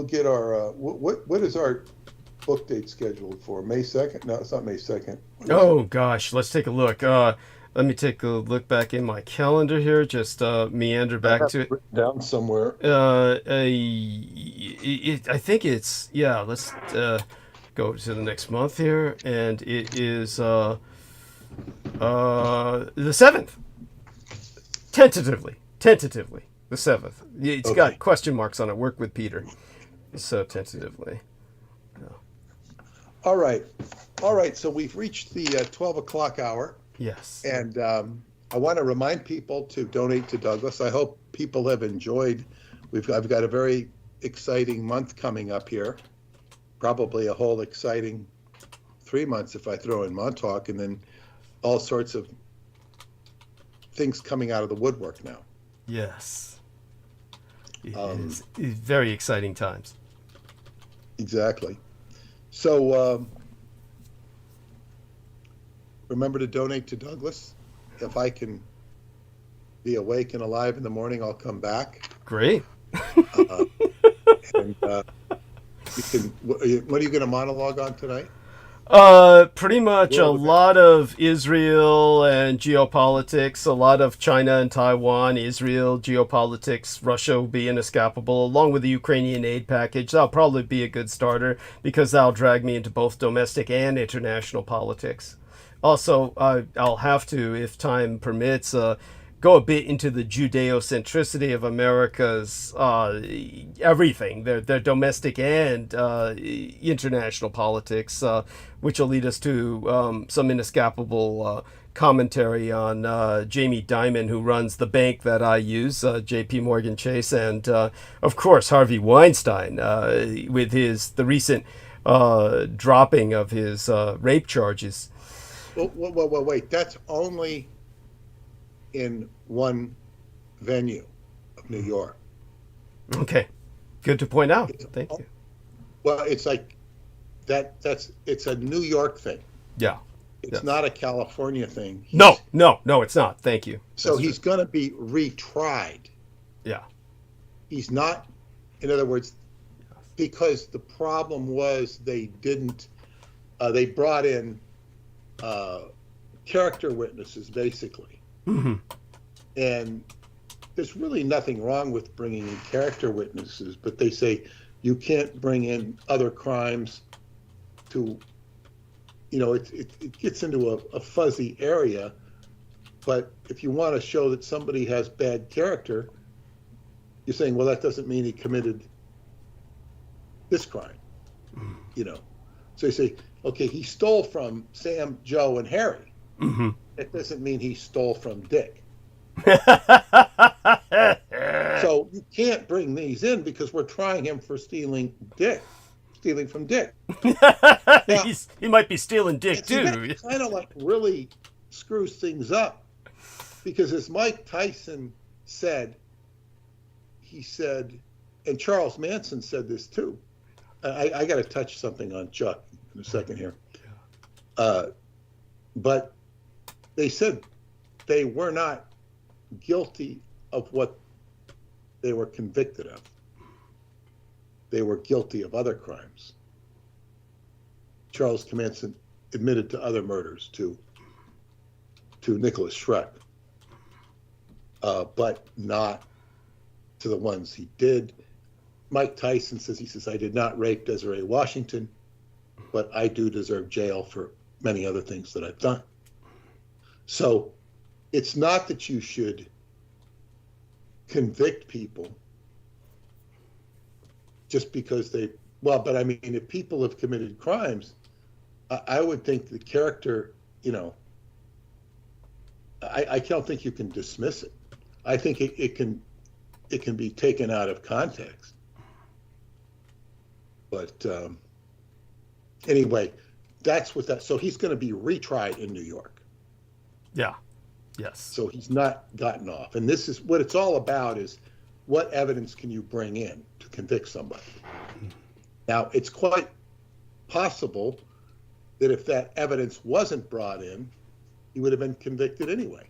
get our what is our book date scheduled for? May 2nd? No, it's not May 2nd. Oh gosh, let's take a look. Let me take a look back in my calendar here. Just meander back to it. Written down somewhere. I think it's, yeah. Let's go to the next month here, and it is the 7th. Tentatively, the 7th. It's got question marks on it. Work with Peter. So tentatively. All right. So we've reached the 12 o'clock hour. Yes. And I want to remind people to donate to Douglas. I hope people have enjoyed. I've got a very exciting month coming up here. Probably a whole exciting 3 months if I throw in Montauk, and then all sorts of things coming out of the woodwork now. Yes. It is very exciting times. Exactly. So remember to donate to Douglas. If I can be awake and alive in the morning, I'll come back. Great. And you can. What are you going to monologue on tonight? Pretty much a lot of Israel and geopolitics, a lot of China and Taiwan, Israel, geopolitics, Russia will be inescapable, along with the Ukrainian aid package. That'll probably be a good starter because that'll drag me into both domestic and international politics. Also, I'll have to, if time permits, go a bit into the Judeo-centricity of America's everything, their domestic and international politics, which will lead us to some inescapable commentary on Jamie Dimon, who runs the bank that I use, JP Morgan Chase, and of course Harvey Weinstein with the recent dropping of his rape charges. Well, wait, that's only in one venue of New York. Okay, good to point out. Thank you. Well, it's like it's a New York thing. Yeah. It's not a California thing. No, it's not. Thank you. So he's going to be retried. Yeah. He's not, in other words, because the problem was they brought in character witnesses, basically. Mm-hmm. And there's really nothing wrong with bringing in character witnesses, but they say you can't bring in other crimes to, it gets into a fuzzy area. But if you want to show that somebody has bad character, you're saying, well, that doesn't mean he committed this crime, So you say, okay, he stole from Sam, Joe, and Harry. Mm-hmm. It doesn't mean he stole from Dick. So you can't bring these in because we're trying him for stealing from Dick. Now, he might be stealing Dick too. That kind of like really screws things up because as Mike Tyson said, he said, and Charles Manson said this too. I got to touch something on Chuck in a second here. But they said they were not guilty of what they were convicted of. They were guilty of other crimes. Charles Manson admitted to other murders to Nicholas Schreck, but not to the ones he did. Mike Tyson says, I did not rape Desiree Washington, but I do deserve jail for many other things that I've done. So it's not that you should convict people just because but I mean, if people have committed crimes, I would think the character, I don't think you can dismiss it. I think it can be taken out of context. But anyway, that's what so he's going to be retried in New York. Yeah. Yes. So he's not gotten off. And this is what it's all about, is what evidence can you bring in to convict somebody? Now, it's quite possible that if that evidence wasn't brought in, he would have been convicted anyway.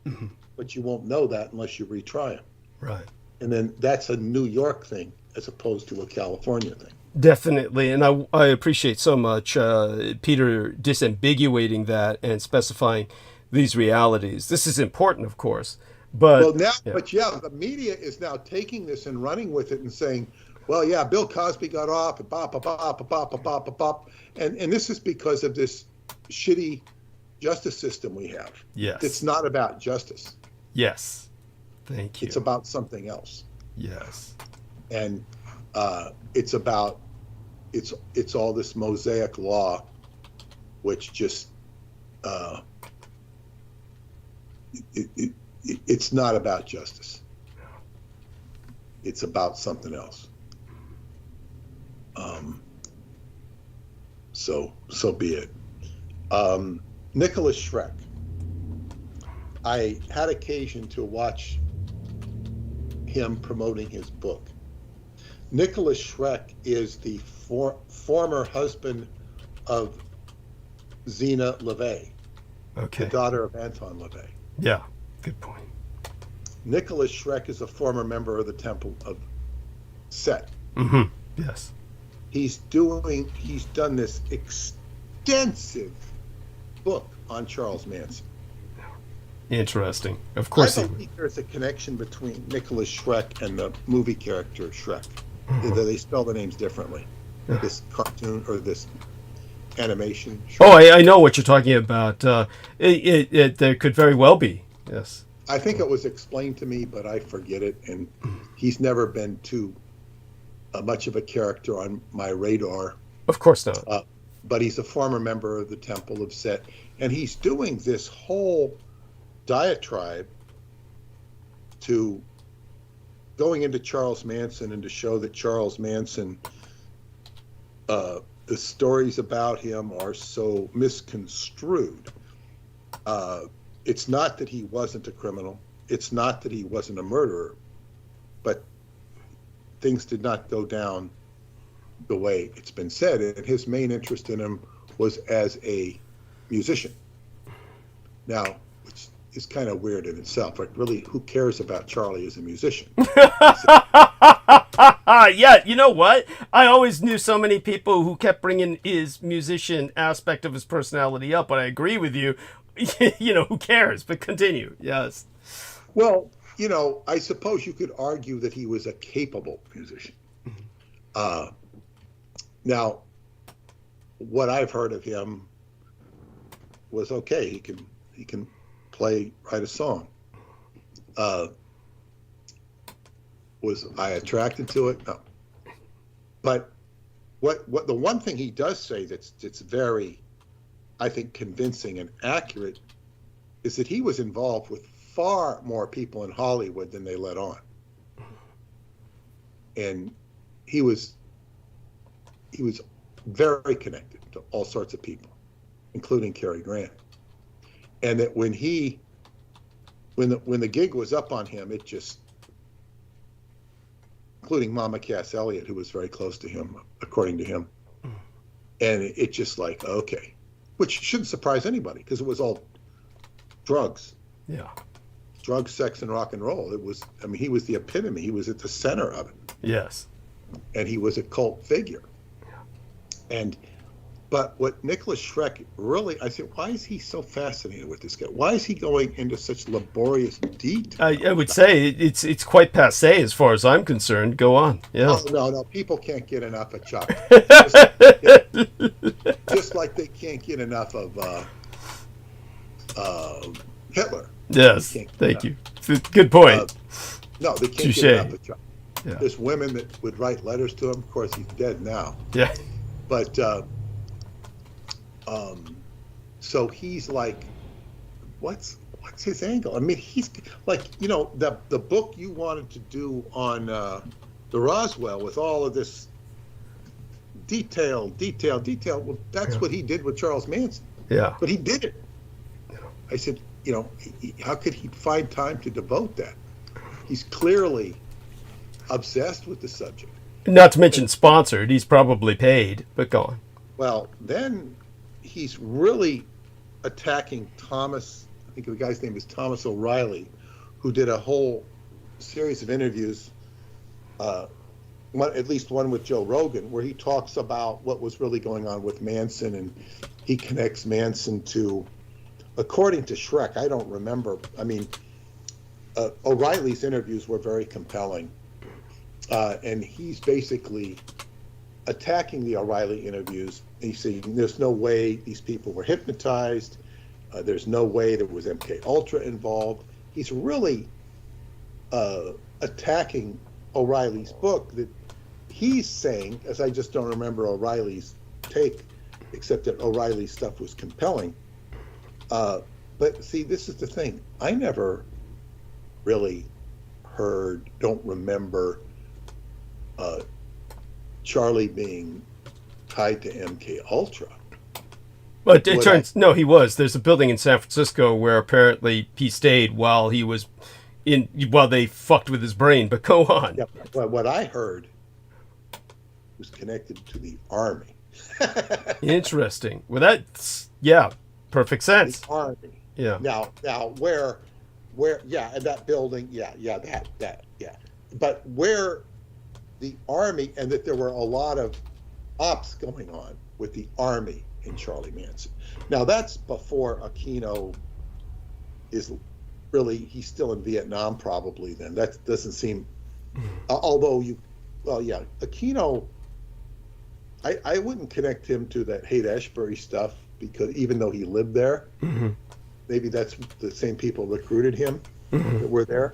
Mm-hmm. But you won't know that unless you retry him. Right. And then that's a New York thing as opposed to a California thing. Definitely, and I appreciate so much Peter disambiguating that and specifying these realities. This is important, of course, but well now, the media is now taking this and running with it and saying, well, yeah, Bill Cosby got off, and bop, bop, bop, bop, bop, bop, bop, bop, and this is because of this shitty justice system we have. Yes, it's not about justice. Yes, thank you. It's about something else. Yes, and it's about it's all this Mosaic law, which just it's not about justice. It's about something else. So be it. Nicholas Schreck. I had occasion to watch him promoting his book. Nicholas Schreck is the former husband of Zena LaVey, okay, the daughter of Anton LaVey. Yeah, good point. Nicholas Schreck is a former member of the Temple of Set. Mm-hmm. Yes. He's done this extensive book on Charles Manson. Interesting. Of course, I believe there's a connection between Nicholas Schreck and the movie character Shrek. Mm-hmm. They spell the names differently. This cartoon or this animation. Shrek. Oh, I know what you're talking about. There could very well be. Yes. I think it was explained to me, but I forget it. And he's never been too much of a character on my radar. Of course not. But he's a former member of the Temple of Set, and he's doing this whole diatribe to going into Charles Manson and to show that Charles Manson, the stories about him are so misconstrued. It's not that he wasn't a criminal. It's not that he wasn't a murderer, but things did not go down the way it's been said. And his main interest in him was as a musician. Now, which is kind of weird in itself. Like, really, who cares about Charlie as a musician? Yeah, you know what? I always knew so many people who kept bringing his musician aspect of his personality up, but I agree with you. You know, who cares? But continue. Yes. Well, you know, I suppose you could argue that he was a capable musician. Now, what I've heard of him was okay. He can write a song. Was I attracted to it? No. But what the one thing he does say that's very, I think, convincing and accurate is that he was involved with far more people in Hollywood than they let on. And he was very connected to all sorts of people, including Cary Grant. And that when the gig was up on him, it just, including Mama Cass Elliot, who was very close to him, according to him, and it just like, okay, which shouldn't surprise anybody because it was all drugs. Yeah. Drugs, sex, and rock and roll. It was, I mean, he was the epitome. He was at the center of it. Yes. And he was a cult figure. Yeah. But what Nicholas Schreck really, I said, why is he so fascinated with this guy? Why is he going into such laborious detail? I would say it's quite passé as far as I'm concerned. Go on. Yeah. Oh, no, people can't get enough of Chuck. Just like they can't get enough of Hitler. Yes, thank you. Good point. No, they can't Touché. get enough of Chuck. Yeah. There's women that would write letters to him. Of course, he's dead now. Yeah. But so he's like, what's his angle? I mean, he's like, you know, the book you wanted to do on the Roswell with all of this detail. Well, that's what he did with Charles Manson. Yeah. But he did it. I said, you know, how could he find time to devote that? He's clearly obsessed with the subject. Not to mention sponsored. He's probably paid, but go on. Well, then he's really attacking Thomas. I think the guy's name is Thomas O'Reilly, who did a whole series of interviews, at least one with Joe Rogan, where he talks about what was really going on with Manson, and he connects Manson to, according to Shrek, I don't remember. I mean, O'Reilly's interviews were very compelling, and he's basically attacking the O'Reilly interviews. He's saying there's no way these people were hypnotized. There's no way there was MK Ultra involved. He's really attacking O'Reilly's book that he's saying, as I just don't remember O'Reilly's take, except that O'Reilly's stuff was compelling. But see, this is the thing. I never really don't remember Charlie being tied to MK Ultra. But it turns no, he was. There's a building in San Francisco where apparently he stayed while they fucked with his brain. But go on. Yeah, but what I heard was connected to the Army. Interesting. Well, that's perfect sense. The Army. Yeah. Now where and that building, that. But where the Army, and that there were a lot of ops going on with the Army in Charlie Manson. Now that's before Aquino is really, he's still in Vietnam probably then. That doesn't seem, although Aquino, I wouldn't connect him to that Haight-Ashbury stuff, because even though he lived there, maybe that's the same people recruited him that were there.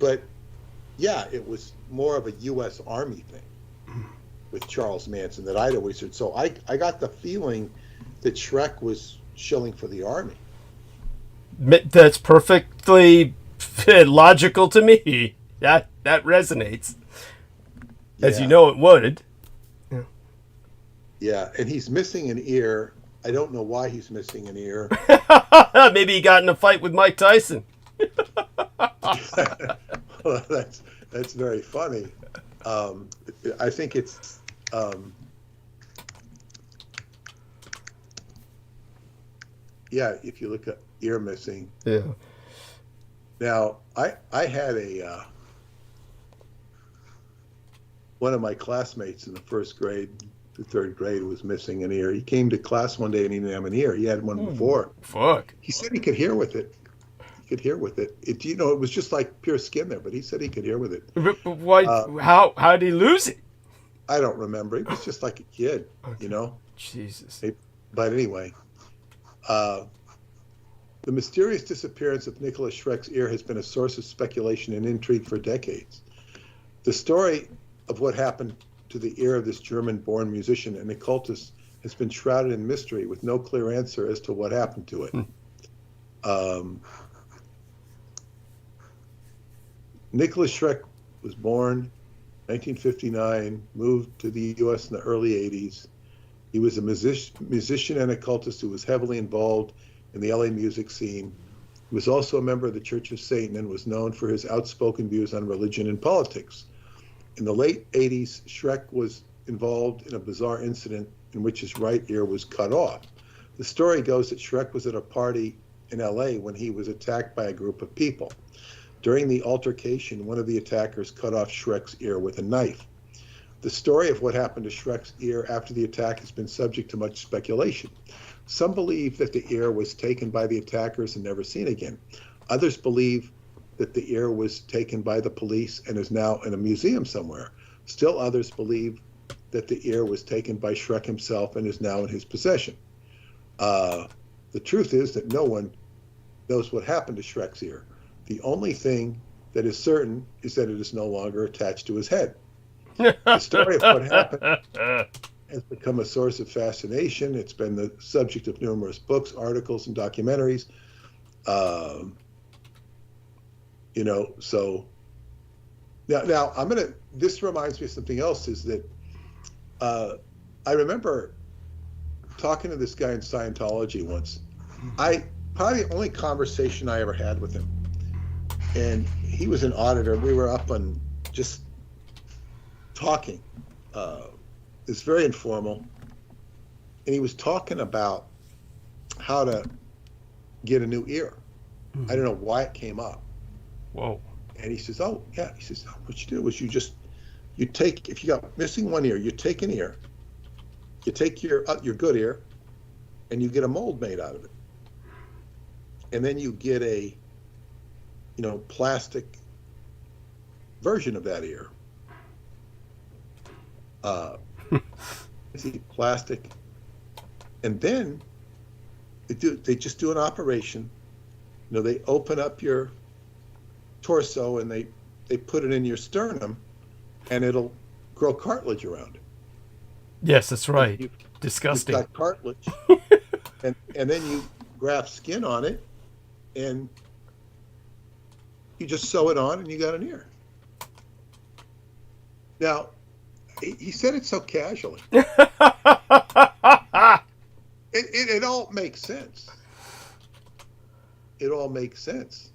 But yeah, it was more of a U.S. Army thing with Charles Manson that I'd always heard. So I got the feeling that Shrek was shilling for the Army. That's perfectly logical to me. That resonates. As you know it would. Yeah, and he's missing an ear. I don't know why he's missing an ear. Maybe he got in a fight with Mike Tyson. Well, that's very funny. I think it's if you look at ear missing. Yeah. Now I had one of my classmates in the first grade to third grade was missing an ear. He came to class one day and he didn't have an ear. He had one before. Fuck. He said he could hear with it. It was just like pure skin there, but he said he could hear with it. But why? How did he lose it? I don't remember. He was just like a kid, Jesus. But anyway, the mysterious disappearance of Nicholas Schreck's ear has been a source of speculation and intrigue for decades. The story of what happened to the ear of this German-born musician and occultist has been shrouded in mystery, with no clear answer as to what happened to it. Nicholas Schreck was born 1959, moved to the U.S. in the early 80s. He was a musician and occultist who was heavily involved in the LA music scene. He was also a member of the Church of Satan and was known for his outspoken views on religion and politics. In the late 80s, Schreck was involved in a bizarre incident in which his right ear was cut off. The story goes that Schreck was at a party in LA when he was attacked by a group of people. During the altercation, one of the attackers cut off Schreck's ear with a knife. The story of what happened to Schreck's ear after the attack has been subject to much speculation. Some believe that the ear was taken by the attackers and never seen again. Others believe that the ear was taken by the police and is now in a museum somewhere. Still others believe that the ear was taken by Schreck himself and is now in his possession. The truth is that no one knows what happened to Schreck's ear. The only thing that is certain is that it is no longer attached to his head. The story of what happened has become a source of fascination. It's been the subject of numerous books, articles, and documentaries. So now this reminds me of something else, is that I remember talking to this guy in Scientology once. Probably the only conversation I ever had with him. And he was an auditor. We were up on just talking it's very informal. And he was talking about how to get a new ear. I don't know why it came up. Whoa. And he says, oh, yeah. He says, what you do is you take, if you got missing one ear, you take an ear, you take your good ear, and you get a mold made out of it. And then you get a, plastic version of that ear. Plastic. And then they just do an operation. They open up your torso and they put it in your sternum, and it'll grow cartilage around it. Yes, that's right. Disgusting. You've got cartilage, and then you graft skin on it, and you just sew it on, and you got an ear. Now, he said it so casually. It all makes sense. It all makes sense.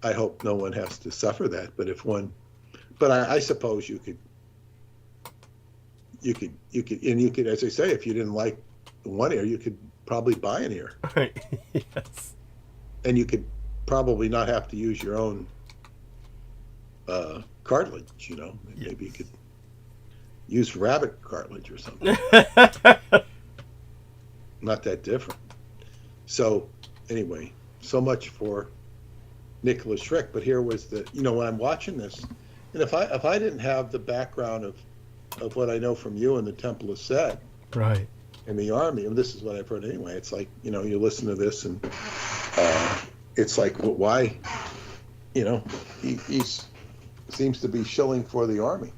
I hope no one has to suffer that, but I suppose you could, as I say, if you didn't like one ear, you could probably buy an ear. Right. Yes. And you could probably not have to use your own cartilage, Maybe you could use rabbit cartilage or something. Not that different. So anyway, so much for Nicholas Schreck. But here was when I'm watching this, and if I didn't have the background of what I know from you in the Temple of Set, right, in the Army, and this is what I've heard anyway, it's like, you listen to this and it's like, well, why, he seems to be shilling for the Army.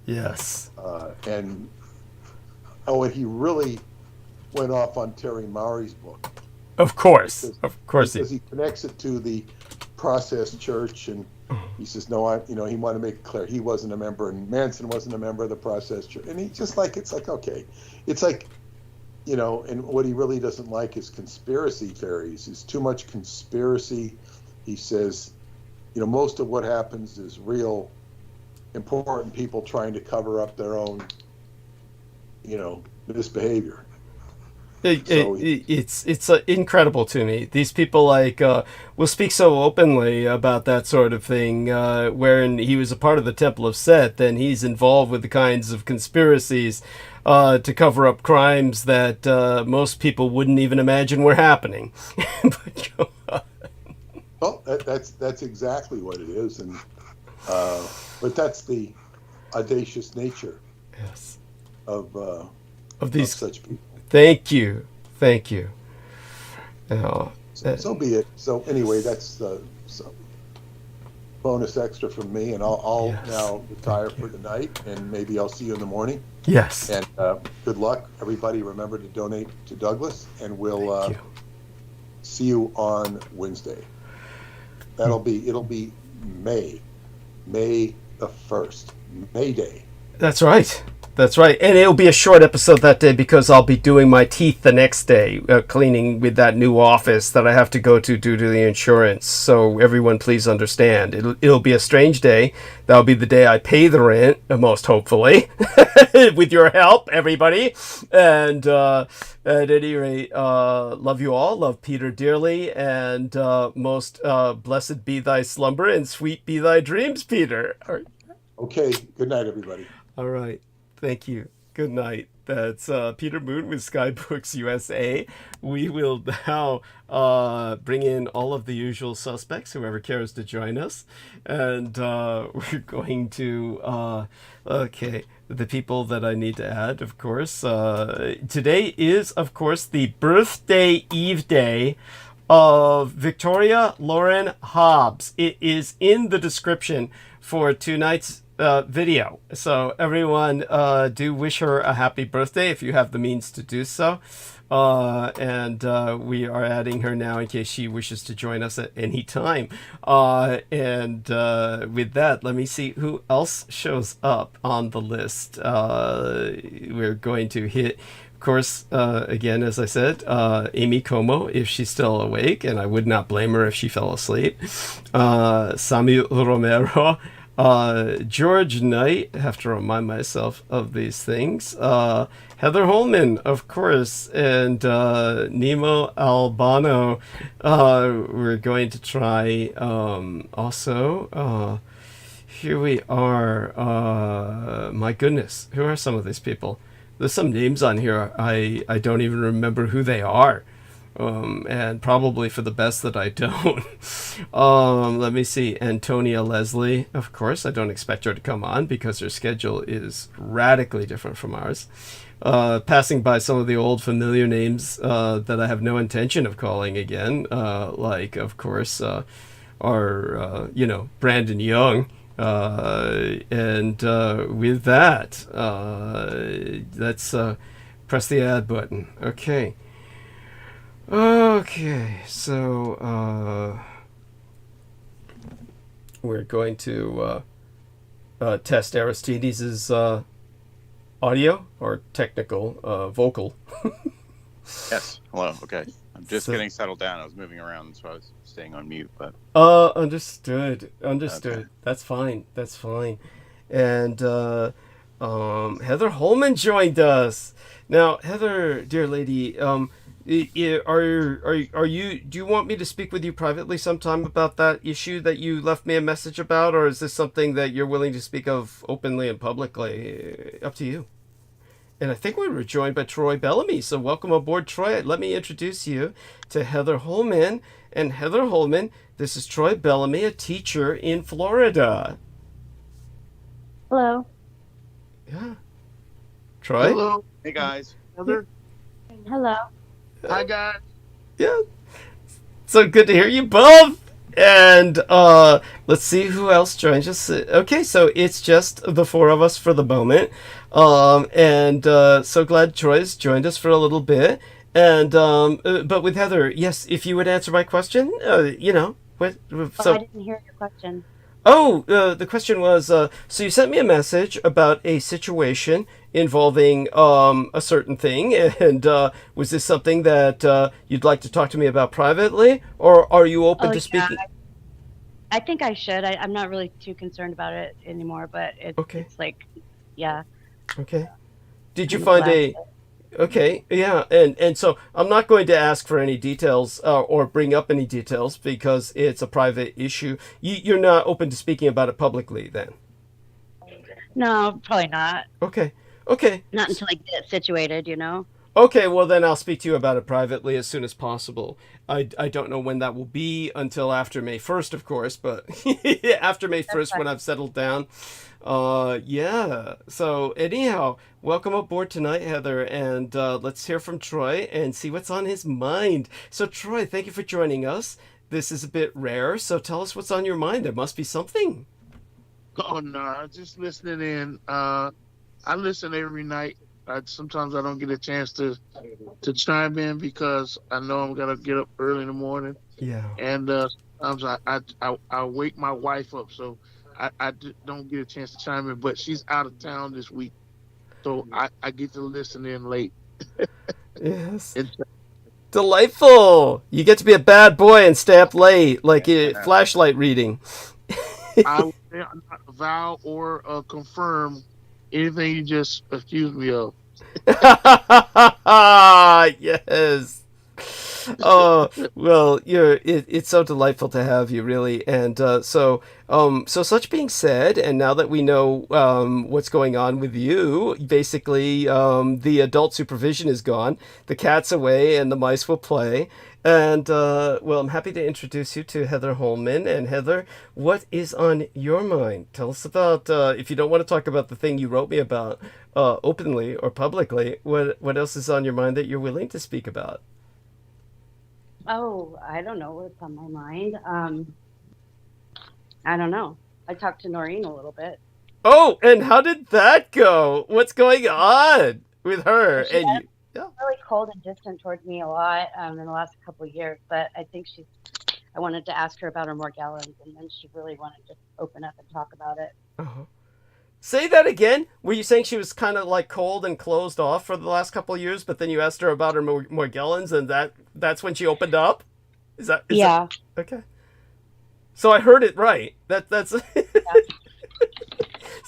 Yes. And he really went off on Terry Maury's book. Of course. Because he connects it to the process church, and he says, no, he wanted to make it clear he wasn't a member, and Manson wasn't a member of the process church. And he just it's like, okay. It's like, and what he really doesn't like is conspiracy theories. It's too much conspiracy. He says, most of what happens is real important people trying to cover up their own, misbehavior. It's incredible to me. These people will speak so openly about that sort of thing. Wherein he was a part of the Temple of Set, then he's involved with the kinds of conspiracies to cover up crimes that most people wouldn't even imagine were happening. But go on. Well, that's exactly what it is, and but that's the audacious nature. Yes. Of these such people. Thank you. So be it. So anyway, that's the bonus extra from me, and I'll now retire for the night, and maybe I'll see you in the morning. Yes. And good luck, everybody. Remember to donate to Douglas, and we'll see you on Wednesday. It'll be May the 1st, May Day. That's right. And it'll be a short episode that day because I'll be doing my teeth the next day, cleaning with that new office that I have to go to due to the insurance. So everyone, please understand. It'll be a strange day. That'll be the day I pay the rent, most hopefully, with your help, everybody. And at any rate, love you all. Love Peter dearly. And most blessed be thy slumber and sweet be thy dreams, Peter. All right. Okay. Good night, everybody. All right. Thank you. Good night. That's Peter Moon with Skybooks USA. We will now bring in all of the usual suspects, whoever cares to join us. And we're going to, the people that I need to add, of course. Today is, of course, the birthday eve day of Victoria-LORÉN Hobbs. It is in the description for tonight's video. So everyone, do wish her a happy birthday if you have the means to do so. And we are adding her now in case she wishes to join us at any time. And with that, let me see who else shows up on the list. We're going to hit, of course, again, as I said, Amy Como, if she's still awake, and I would not blame her if she fell asleep. Samuel Romero. George Knight, I have to remind myself of these things. Heather Holman, of course, and Nemo Albano. We're going to try also. Here we are. My goodness, who are some of these people? There's some names on here I don't even remember who they are. And probably for the best that I don't. Let me see. Antonia Leslie, of course. I don't expect her to come on because her schedule is radically different from ours. Passing by some of the old familiar names that I have no intention of calling again. Like, of course, our, Brandon Young. And with that, let's press the add button. Okay. Okay, so we're going to test Aristides' audio or technical vocal. Yes. Hello. Okay. I'm just getting settled down. I was moving around, so I was staying on mute. But understood. Okay. That's fine. And Heather Holman joined us. Now, Heather, dear lady, are you? Do you want me to speak with you privately sometime about that issue that you left me a message about, or is this something that you're willing to speak of openly and publicly? Up to you. And I think we were joined by Troy Bellamy, so welcome aboard, Troy. Let me introduce you to Heather Holman. And Heather Holman, this is Troy Bellamy, a teacher in Florida. Hello. Yeah. Troy? Hello. hey guys. Heather. Hello. Hi, guys. Yeah. So good to hear you both. And let's see who else joins us. Okay, so it's just the four of us for the moment. And so glad Troy's joined us for a little bit. And but with Heather, yes, if you would answer my question, I didn't hear your question. Oh, the question was, so you sent me a message about a situation involving a certain thing, and was this something that you'd like to talk to me about privately, or are you open to speaking? I think I should. I'm not really too concerned about it anymore, but it's like, yeah. Okay. Did you find a... Okay, yeah, and so I'm not going to ask for any details or bring up any details because it's a private issue. You're not open to speaking about it publicly then? No, probably not. Okay. Not until I get situated, Okay, well then I'll speak to you about it privately as soon as possible. I don't know when that will be until after May 1st, of course, but after May 1st when I've settled down. Yeah. So anyhow, welcome aboard tonight, Heather, and let's hear from Troy and see what's on his mind. So Troy, thank you for joining us. This is a bit rare, so tell us what's on your mind. There must be something. Oh, no, just listening in. I listen every night. Sometimes I don't get a chance to chime in because I know I'm gonna get up early in the morning. Yeah. And sometimes I wake my wife up, so I don't get a chance to chime in. But she's out of town this week, so I get to listen in late. Yes. Delightful. You get to be a bad boy and stay up late, like a flashlight reading. I will not vow or confirm anything you just accused me of. Yes. Oh, well, it's so delightful to have you, really. And so such being said, and now that we know what's going on with you, basically the adult supervision is gone, the cat's away, and the mice will play. And well, I'm happy to introduce you to Heather Holman. And Heather, what is on your mind? Tell us about, if you don't want to talk about the thing you wrote me about openly or publicly, what else is on your mind that you're willing to speak about? Oh, I don't know what's on my mind. I don't know. I talked to Noreen a little bit. Oh, and how did that go? What's going on with her? She And you, yeah. really cold and distant towards me a lot in the last couple of years, but I think I wanted to ask her about her Morgellons, and then she really wanted to open up and talk about it. Uh-huh. Say that again. Were you saying she was kind of like cold and closed off for the last couple of years, but then you asked her about her Morgellons, and that's when she opened up? Yeah. Okay. So I heard it right. That's Yeah.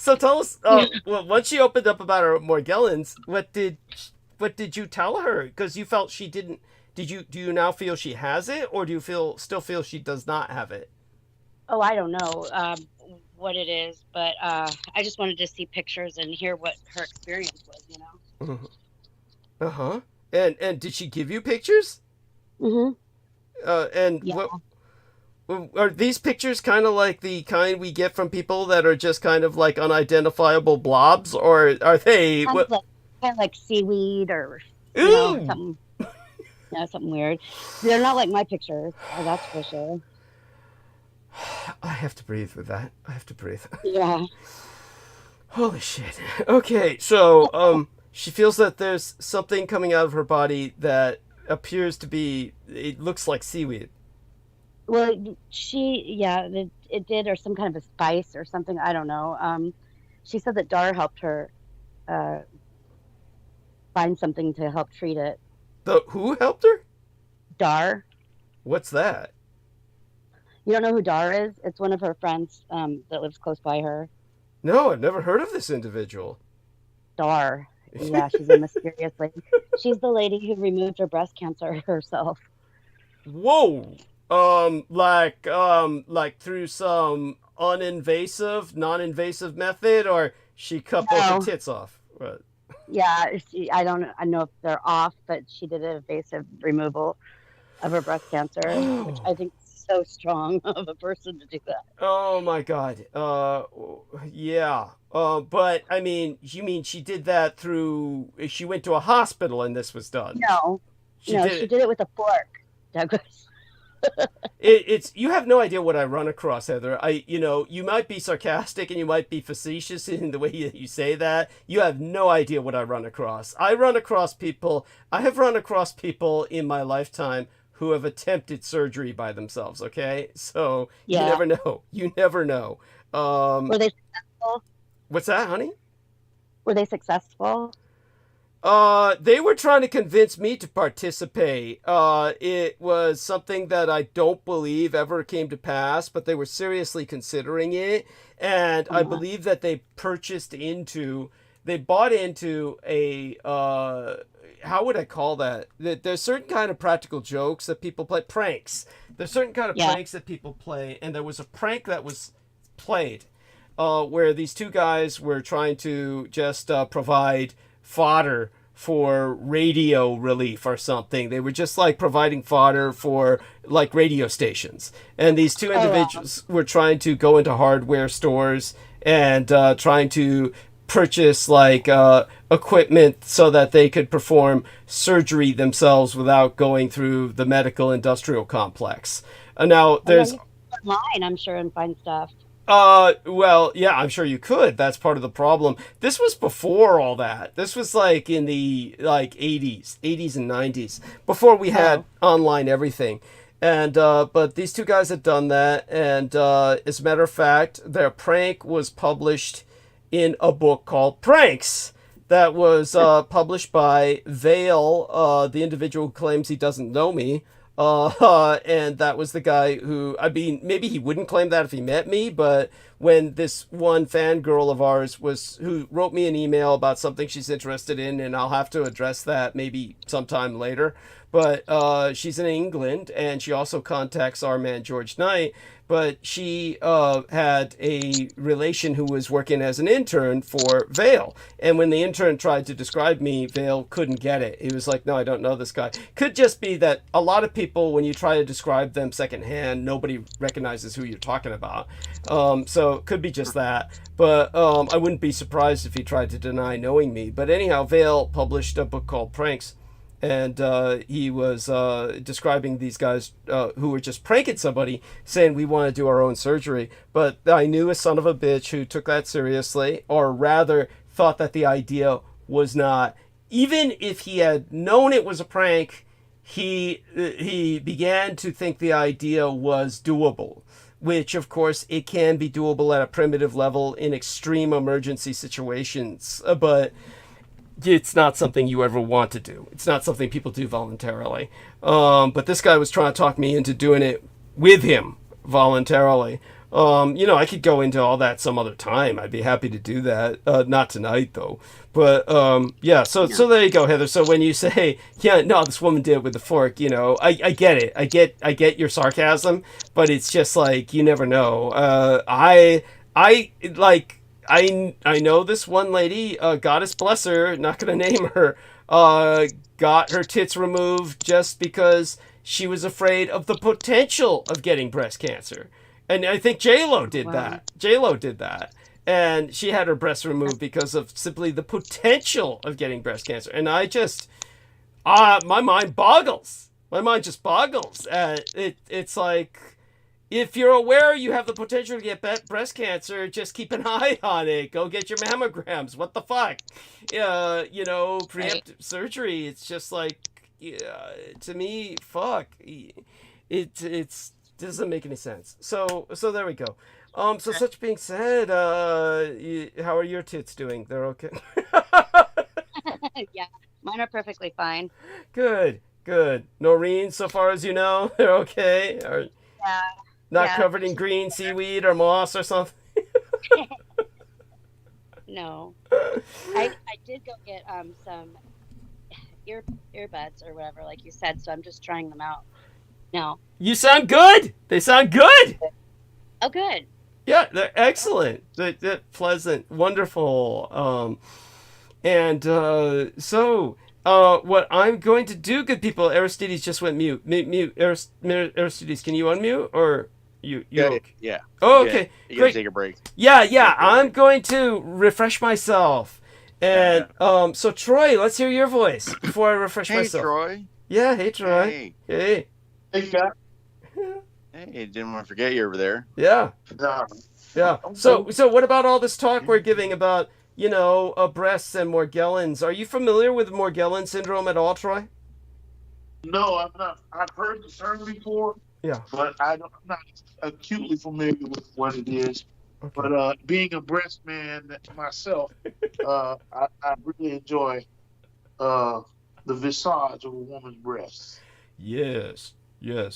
So tell us, well, once she opened up about her Morgellons, what did you tell her? Because you felt she didn't. Do you now feel she has it, or do you still feel she does not have it? Oh, I don't know what it is, but I just wanted to see pictures and hear what her experience was, you know. Uh-huh. And did she give you pictures? Mm-hmm. And Yeah. what are these pictures kind of like the kind we get from people that are just kind of like unidentifiable blobs, or are they Kind of like seaweed or you Ooh! know, something. Yeah, something weird. They're not like my pictures. Oh, that's for sure. I have to breathe with that. I have to breathe. Yeah. Holy shit. Okay, so she feels that there's something coming out of her body that appears to be, it looks like seaweed. Well, it did, or some kind of a spice or something. I don't know. She said that Dar helped her find something to help treat it. The who helped her? Dar. What's that? You don't know who Dar is? It's one of her friends that lives close by her. No, I've never heard of this individual. Dar. Yeah, she's a mysterious lady. She's the lady who removed her breast cancer herself. Whoa. Like through some non-invasive method, or she cut both her tits off? What? Yeah, I don't know if they're off, but she did an invasive removal of her breast cancer, which I think is so strong of a person to do that. Oh my God. Yeah. But I mean, you mean she did that she went to a hospital and this was done? No, she did it with a fork, Douglas. You have no idea what I run across, Heather. You might be sarcastic and you might be facetious in the way you say that. You have no idea what I run across. I have run across people in my lifetime who have attempted surgery by themselves, okay? So you never know. You never know. Were they successful? What's that, honey? Were they successful? They were trying to convince me to participate. It was something that I don't believe ever came to pass, but they were seriously considering it. And I believe that they bought into a, how would I call that? There's certain kind of practical jokes that people play, pranks. There's certain kind of pranks that people play, and there was a prank that was played, where these two guys were trying to just provide fodder for radio relief or something. They were just like providing fodder for like radio stations. And these two individuals were trying to go into hardware stores and trying to purchase like equipment so that they could perform surgery themselves without going through the medical industrial complex. Now there's online, I'm sure, and find stuff. Well, yeah, I'm sure you could. That's part of the problem. This was before all that. This was like in the 80s and 90s, before we had online everything. And but these two guys had done that, and as a matter of fact, their prank was published in a book called Pranks that was published by Vale, the individual who claims he doesn't know me. And that was the guy who, I mean, maybe he wouldn't claim that if he met me, but when this one fangirl of ours who wrote me an email about something she's interested in, and I'll have to address that maybe sometime later, but she's in England, and she also contacts our man George Knight, but she had a relation who was working as an intern for Vale, and when the intern tried to describe me, Vale couldn't get it. He was like, no, I don't know this guy. Could just be that a lot of people, when you try to describe them secondhand, nobody recognizes who you're talking about. So it could be just that, but I wouldn't be surprised if he tried to deny knowing me. But anyhow, Vale published a book called Pranks, and he was describing these guys who were just pranking somebody, saying we want to do our own surgery. But I knew a son of a bitch who took that seriously, or rather thought that the idea was not. Even if he had known it was a prank, he began to think the idea was doable, which of course it can be doable at a primitive level in extreme emergency situations, but it's not something you ever want to do. It's not something people do voluntarily. But this guy was trying to talk me into doing it with him voluntarily. I could go into all that some other time. I'd be happy to do that. Not tonight though. But yeah, so there you go, Heather. So when you say, yeah, no, this woman did it with the fork, I get it. I get your sarcasm, but it's just like you never know. I know this one lady, goddess bless her, not gonna name her, got her tits removed just because she was afraid of the potential of getting breast cancer. And I think J-Lo did that. J-Lo did that. And she had her breasts removed because of simply the potential of getting breast cancer. And I just, my mind boggles. My mind just boggles. It's like, if you're aware you have the potential to get breast cancer, just keep an eye on it. Go get your mammograms. What the fuck? Preemptive surgery. It's just like, to me, fuck. It doesn't make any sense. So there we go. So such being said, how are your tits doing? They're okay? Yeah, mine are perfectly fine. Good. Noreen, so far as you know, they're okay? Or not covered in green seaweed or moss or something? No. I did go get some earbuds or whatever, like you said, so I'm just trying them out. No. You sound good. They sound good. Oh, good. Yeah, they're excellent. They're pleasant, wonderful. So what I'm going to do, good people, Aristides just went mute. Aristides, can you unmute or you? Yeah. Oh, okay. You gotta take a break. Yeah. I'm going to refresh myself. And so Troy, let's hear your voice before I refresh myself. Hey, Troy. Yeah, hey Troy. Hey. Hey, Jack. Hey, didn't want to forget you over there. Yeah. Yeah. So what about all this talk we're giving about, breasts and Morgellons? Are you familiar with Morgellon syndrome at all, Troy? No, I'm not. I've heard the term before. Yeah. But I'm not acutely familiar with what it is. Okay. But being a breast man myself, I really enjoy the visage of a woman's breasts. Yes,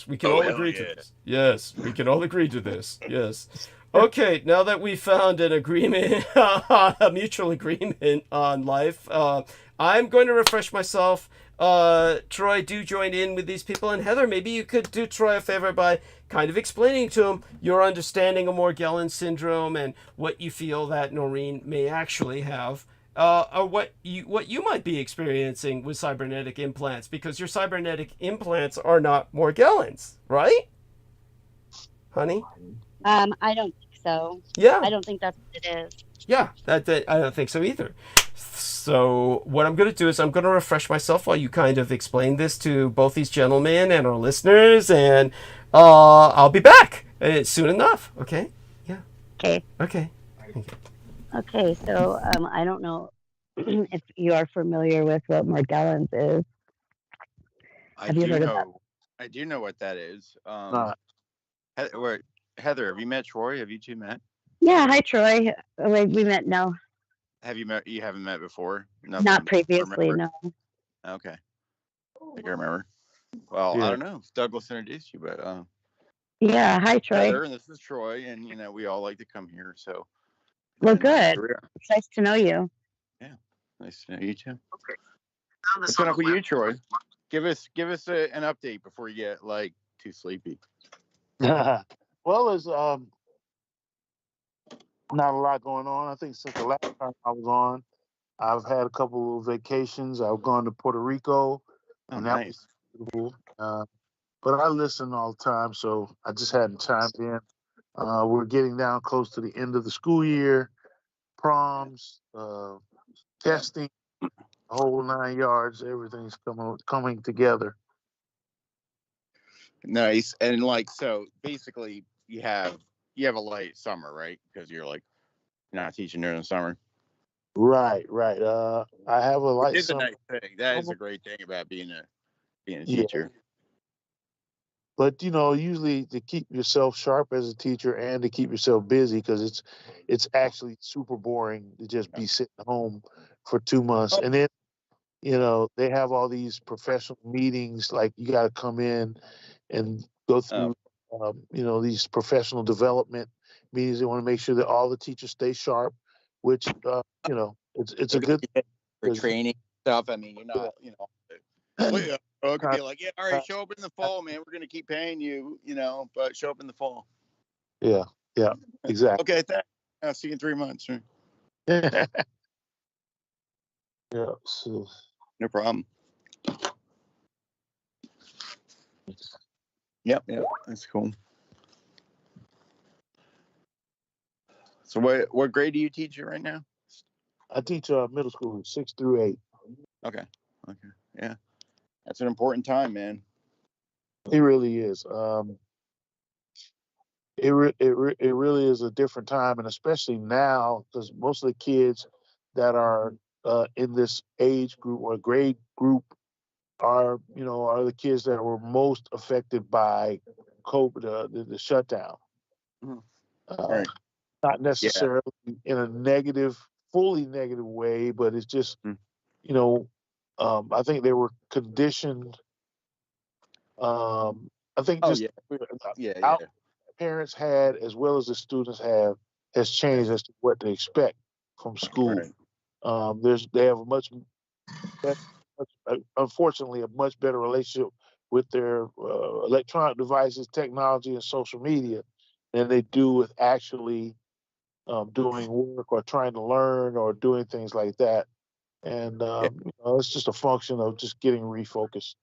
we can all agree to this. Yes, we can all agree to this. Yes. Okay, now that we found an agreement, a mutual agreement on life, I'm going to refresh myself. Troy, do join in with these people. And Heather, maybe you could do Troy a favor by kind of explaining to him your understanding of Morgellon syndrome and what you feel that Noreen may actually have. Or what you might be experiencing with cybernetic implants, because your cybernetic implants are not Morgellons, right, honey? I don't think so. Yeah. I don't think that's what it is. Yeah, that I don't think so either. So what I'm going to do is I'm going to refresh myself while you kind of explain this to both these gentlemen and our listeners, and I'll be back soon enough. Okay? Yeah. Okay. Okay. Okay, so I don't know if you are familiar with what Morgellons is. I do know what that is. Heather, have you met Troy? Have you two met? Yeah, hi Troy. We met now. Have you met? You haven't met before? Not previously, no. Okay. I think I remember. Well, I don't know. Douglas introduced you, but yeah, hi Troy. Heather, and this is Troy, and we all like to come here, so. Well, good. It's nice to know you. Yeah, nice to know you too. What's going on with you, Troy? Give us an update before you get too sleepy. Well, there's not a lot going on. I think since the last time I was on, I've had a couple of vacations. I've gone to Puerto Rico, and that was beautiful. But I listen all the time, so I just hadn't chimed in. We're getting down close to the end of the school year, proms, testing, the whole 9 yards. Everything's coming together. Nice. And so basically you have a light summer, right? Because you're not teaching during the summer. Right. I have a light summer. It's a nice thing. That is a great thing about being a teacher. But usually to keep yourself sharp as a teacher and to keep yourself busy, because it's actually super boring to just be sitting home for 2 months. And then they have all these professional meetings, like you got to come in and go through these professional development meetings. They want to make sure that all the teachers stay sharp, which you know, it's a good for training stuff. I mean, you're not, you know, it could be like, yeah, all right, show up in the fall, man. We're gonna keep paying you, you know, but show up in the fall. Yeah, exactly. Okay, thanks. I'll see you in 3 months. Right? Yeah, so No problem. Yep, that's cool. So what grade do you teach right now? I teach middle school, 6 through 8. Okay, yeah, that's an important time, man. It really is. It really is a different time, and especially now, because most of the kids that are in this age group or grade group are the kids that were most affected by COVID, the shutdown. Right. Not necessarily in a fully negative way, but it's just, I think they were conditioned. I think just parents had, as well as the students have, has changed as to what they expect from school. Right. They have unfortunately, a much better relationship with their electronic devices, technology, and social media than they do with actually doing work or trying to learn or doing things like that. And it's just a function of just getting refocused.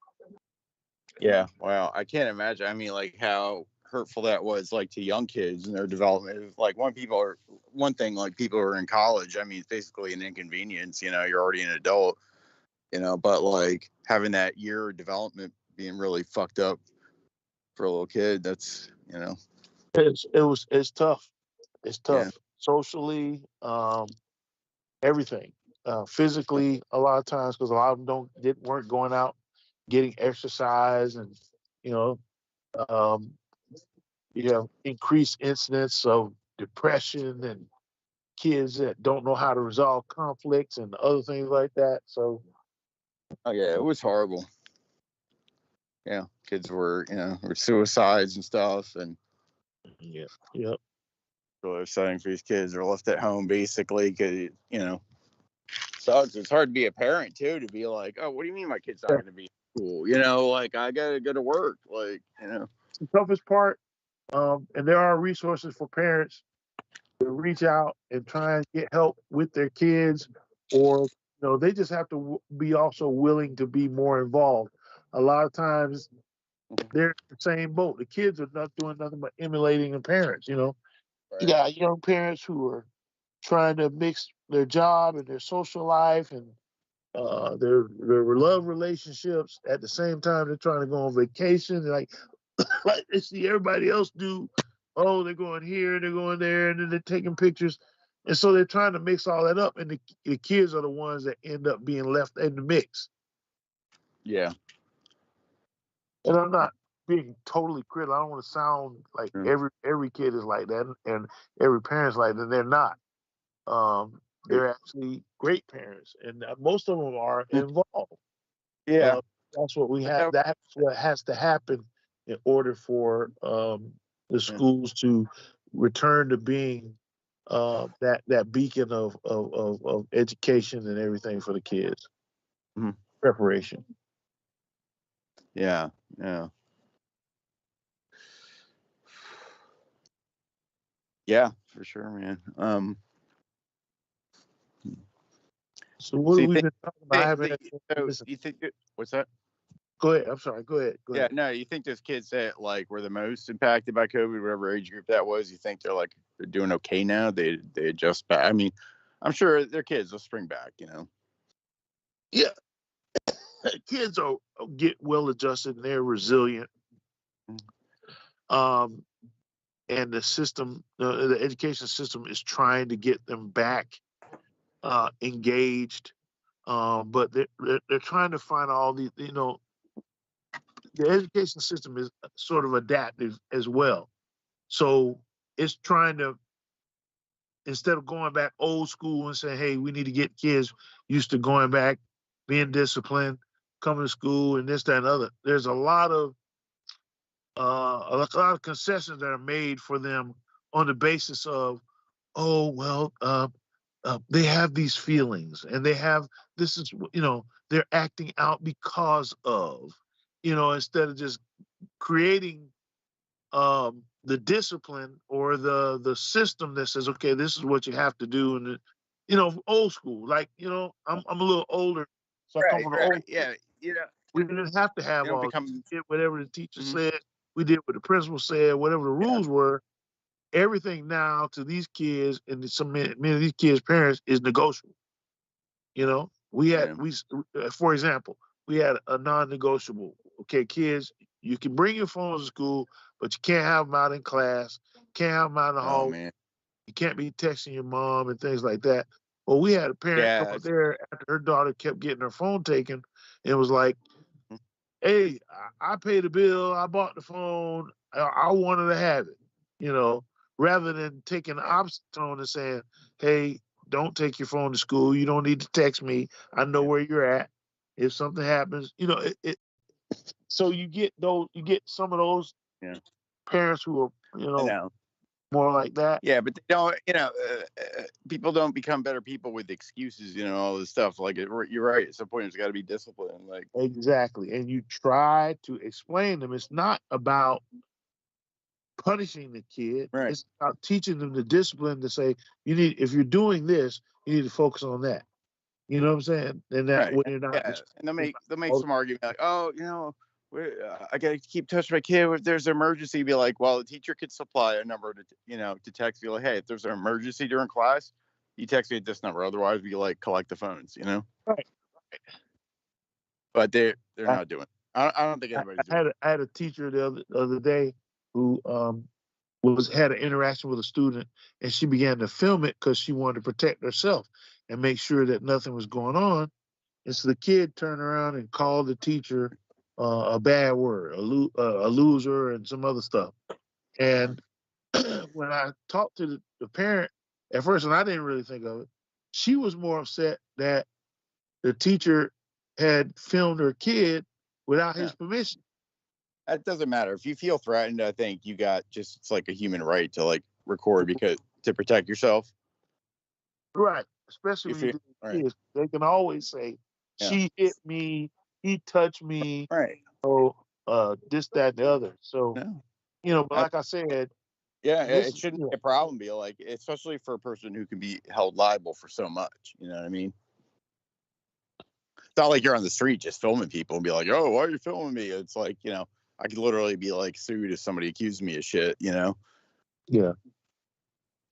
Yeah, wow. I can't imagine. I mean, like how hurtful that was, like to young kids and their development. Like one thing, like people who are in college. I mean, it's basically an inconvenience. You know, you're already an adult. You know, but like having that year of development being really fucked up for a little kid, that's it's tough. It's tough. Yeah. Socially, everything. Physically, a lot of times, because a lot of them weren't going out getting exercise, and you have increased incidents of depression and kids that don't know how to resolve conflicts and other things like that. So it was horrible. Yeah, kids were suicides and stuff, and so upsetting for these kids. They're left at home basically because so it's hard to be a parent too, to be like, oh, what do you mean my kid's not going to be in school? Like I gotta go to work. Like it's the toughest part. And there are resources for parents to reach out and try and get help with their kids, or they just have to be also willing to be more involved. A lot of times they're in the same boat. The kids are not doing nothing but emulating the parents. Right. You got young parents who are trying to mix their job and their social life and their love relationships at the same time. They're trying to go on vacation. They're like they see everybody else do. Oh, they're going here, they're going there, and then they're taking pictures. And so they're trying to mix all that up, and the kids are the ones that end up being left in the mix. Yeah. And I'm not being totally critical. I don't want to sound like every kid is like that and every parent's like that. They're not. They're actually great parents, and most of them are involved. Yeah. That's what we have. That's what has to happen in order for the schools to return to being that beacon of education and everything for the kids. Mm-hmm. Preparation. Yeah. Yeah, for sure, man. So what have we been talking about? You think what's that? Go ahead. I'm sorry. Go ahead. Yeah, no, you think those kids that like were the most impacted by COVID, whatever age group that was, you think they're doing okay now? They adjust back. I mean, I'm sure their kids will spring back, Yeah. Kids get well adjusted and they're resilient. And the system, the education system is trying to get them back engaged. But they're trying to find all these, the education system is sort of adaptive as well. So it's trying to, instead of going back old school and saying, hey, we need to get kids used to going back, being disciplined, coming to school and this, that, and other. There's a lot of concessions that are made for them on the basis of, oh, well, they have these feelings and they have, this is, they're acting out because of, instead of just creating the discipline or the system that says, okay, this is what you have to do. And, old school, like, I'm a little older, so I come from the old. Yeah. We didn't have to have all shit, whatever the teacher said. We did what the principal said, whatever the rules were. Everything now to these kids and many of these kids' parents is negotiable. We had for example, we had a non-negotiable. Okay, kids, you can bring your phones to school, but you can't have them out in class. Can't have them out in the hall. Man. You can't be texting your mom and things like that. Well, we had a parent come up there after her daughter kept getting her phone taken, and it was like, hey, I paid the bill, I bought the phone, I wanted to have it, rather than taking the opposite tone and saying, hey, don't take your phone to school, you don't need to text me, I know where you're at. If something happens, so you get some of those parents who are, more like that. Yeah, but they don't, people don't become better people with excuses, all this stuff. Like, you're right. At some point, it's got to be discipline. Like, exactly. And you try to explain them. It's not about punishing the kid. Right. It's about teaching them the discipline to say, if you're doing this, you need to focus on that. You know what I'm saying? And that way you're not. And they'll make some argument like, oh, I got to keep touch my kid if there's an emergency. Be like, well, the teacher could supply a number to text you like, hey, if there's an emergency during class, you text me at this number. Otherwise, we collect the phones. Right. But they're not doing it. I don't think anybody's doing it. I had a teacher the other day who had an interaction with a student, and she began to film it because she wanted to protect herself and make sure that nothing was going on. And so the kid turned around and called the teacher a bad word, a loser, and some other stuff. And when I talked to the parent at first, and I didn't really think of it, she was more upset that the teacher had filmed her kid without his permission. That doesn't matter. If you feel threatened, I think it's like a human right to record to protect yourself. Right. Especially when kids, they can always say, she hit me, he touched me, right? This, that, and the other. So, but like I said, it shouldn't be a problem. Be like, especially for a person who can be held liable for so much. You know what I mean? It's not like you're on the street just filming people and be like, oh, why are you filming me? It's like, I could literally be sued if somebody accused me of shit. Yeah.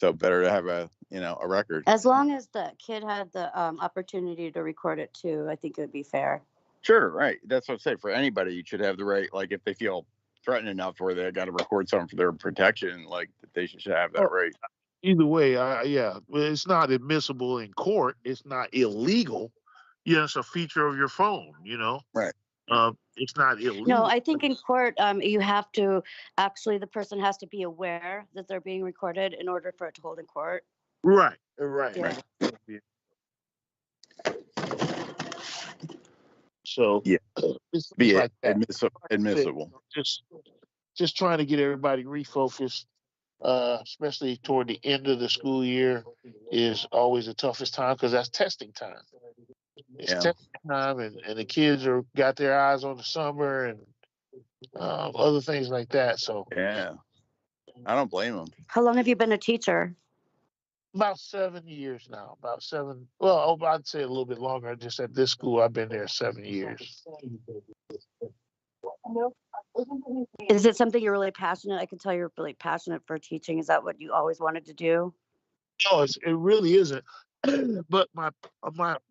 So better to have a record. As long as the kid had the opportunity to record it too, I think it would be fair. Sure, right. That's what I'm saying. For anybody, you should have the right. Like, if they feel threatened enough where they got to record something for their protection, they should have that right. Either way, it's not admissible in court. It's not illegal. It's a feature of your phone. Right. It's not illegal. No, I think in court, you have to the person has to be aware that they're being recorded in order for it to hold in court. Right. Yeah. So it's be admissible. Just trying to get everybody refocused, especially toward the end of the school year, is always the toughest time because that's testing time. It's testing time, and the kids got their eyes on the summer and other things like that. So I don't blame them. How long have you been a teacher? About 7 years now. About 7. Well, I'd say a little bit longer. Just at this school, I've been there 7 years. Is it something you're really passionate? I can tell you're really passionate for teaching. Is that what you always wanted to do? No, it really isn't. But my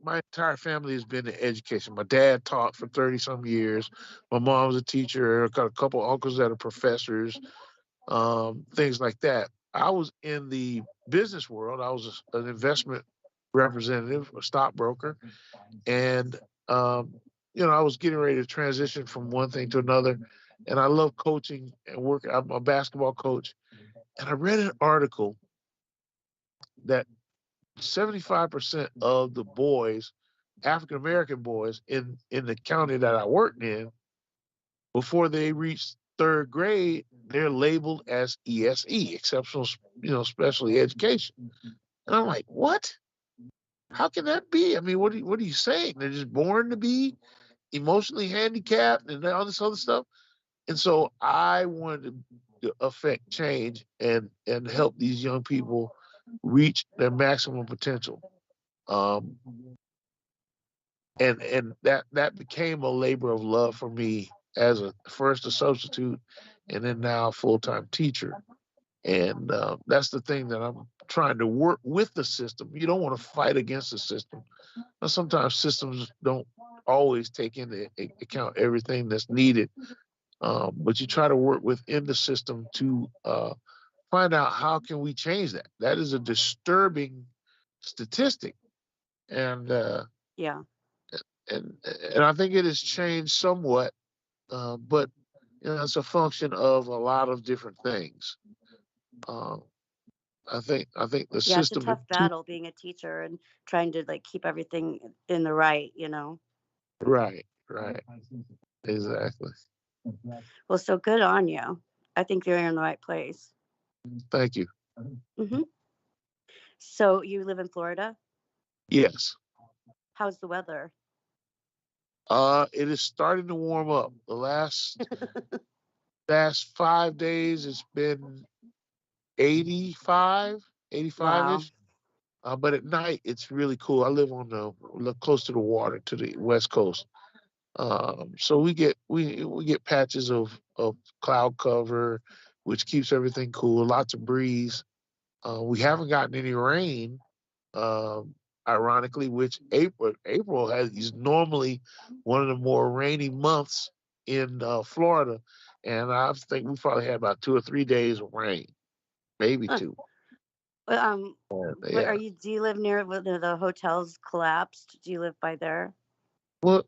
entire family has been in education. My dad taught for 30-some years. My mom was a teacher. I've got a couple uncles that are professors, things like that. I was in the business world. I was an investment representative, a stockbroker, and I was getting ready to transition from one thing to another. And I love coaching and work. I'm a basketball coach, and I read an article that 75% of the boys, African American boys in the county that I worked in, before they reached third grade, they're labeled as ESE, exceptional, special education. And I'm like, what? How can that be? I mean, what are you saying? They're just born to be emotionally handicapped and all this other stuff. And so I wanted to affect change and help these young people reach their maximum potential. And that became a labor of love for me as first a substitute and then now a full-time teacher. And that's the thing that I'm trying to work with the system. You don't want to fight against the system. Now, sometimes systems don't always take into account everything that's needed, but you try to work within the system to find out how can we change that. That is a disturbing statistic, and Yeah. and I think it has changed somewhat, but it's a function of a lot of different things. I think the Yeah, it's a system tough battle being a teacher and trying to like keep everything in the right, right, exactly. Well, so good on you. I think you're in the right place. Thank you. hmm So you live in Florida? Yes. How's the weather? It is starting to warm up. The last 5 days, it's been 85 Wow. ish. But at night, it's really cool. I live close to the water, to the West Coast. So we get patches of cloud cover, which keeps everything cool. Lots of breeze. We haven't gotten any rain, ironically, which April is normally one of the more rainy months in Florida, and I think we probably had about 2 or 3 days of rain, maybe Huh. 2. Do you live near where the hotels collapsed? Do you live by there? What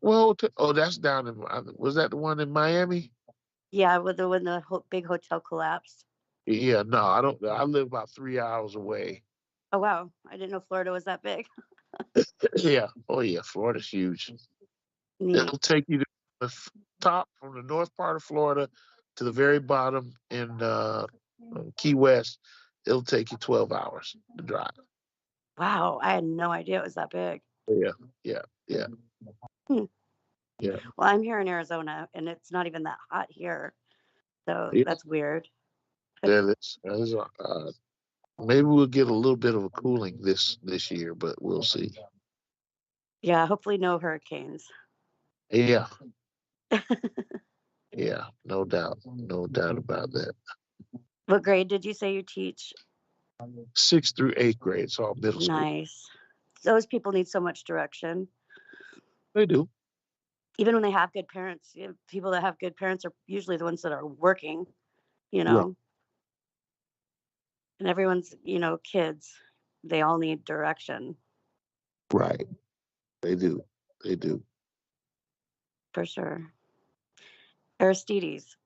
hotel? Oh, that's down in. Was that the one in Miami? Yeah, when the big hotel collapsed. Yeah, no, I don't. I live about 3 hours away. Oh wow, I didn't know Florida was that big. Yeah. Oh yeah, Florida's huge. Neat. It'll take you to the top from the north part of Florida to the very bottom in Key West. It'll take you 12 hours to drive. Wow, I had no idea it was that big. Yeah. Hmm. Yeah. Well, I'm here in Arizona, and it's not even that hot here, so Yeah. that's weird. That is, maybe we'll get a little bit of a cooling this year, but we'll see. Yeah, hopefully no hurricanes. Yeah. Yeah, no doubt about that. What grade did you say you teach? 6th through 8th grade, so all middle school. Nice. Those people need so much direction. They do. Even when they have good parents, people that have good parents are usually the ones that are working, Right. And everyone's, kids, they all need direction. Right. They do. For sure. Aristides.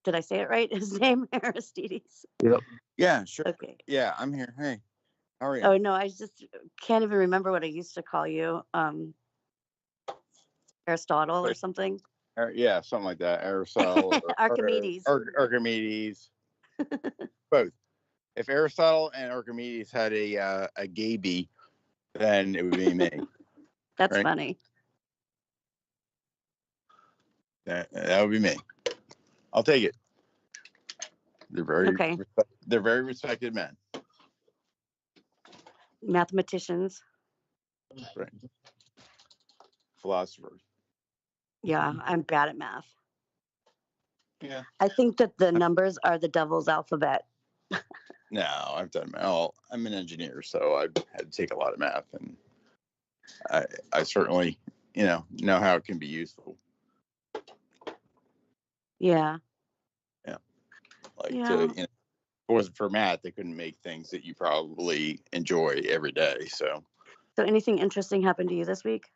Did I say it right? His name, Aristides. Yep. Yeah, sure. Okay. Yeah, I'm here. Hey, how are you? Oh, no, I just can't even remember what I used to call you. Aristotle or something. Yeah, something like that. Aristotle. Archimedes. Archimedes. Both. If Aristotle and Archimedes had a gaby, then it would be me. That's right? funny. That would be me. I'll take it. They're very respected men. Mathematicians. Right. Philosophers. Yeah, I'm bad at math. Yeah. I think that the numbers are the devil's alphabet. No, I've done math. Well, I'm an engineer, so I've had to take a lot of math, and I certainly, know how it can be useful. Yeah. Yeah. If it wasn't for math, they couldn't make things that you probably enjoy every day. So anything interesting happened to you this week?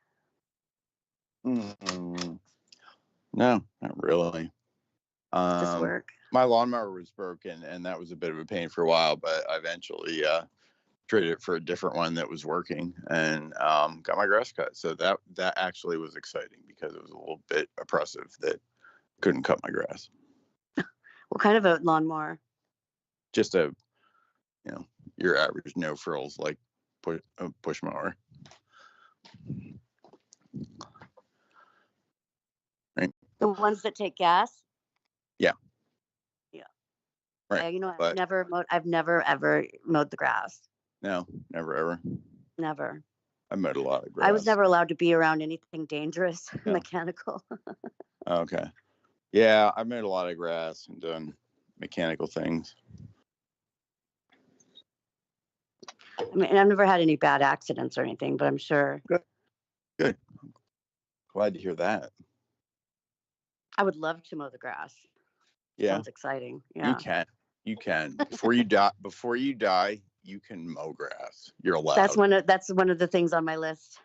No, not really. Just work. My lawnmower was broken, and that was a bit of a pain for a while, but I eventually traded it for a different one that was working, and got my grass cut. So that actually was exciting because it was a little bit oppressive that couldn't cut my grass. What kind of a lawnmower? Just a, your average no frills like push mower. Right. The ones that take gas? Yeah. Yeah. Right. I've never ever mowed the grass. No, never ever. Never. I mowed a lot of grass. I was never allowed to be around anything dangerous, mechanical. Okay. Yeah, I mowed a lot of grass and done mechanical things. I mean, I've never had any bad accidents or anything, but I'm sure. Good. Glad to hear that. I would love to mow the grass. Yeah. Sounds exciting. Yeah. You can. Before you die, you can mow grass. You're allowed. That's one of the things on my list.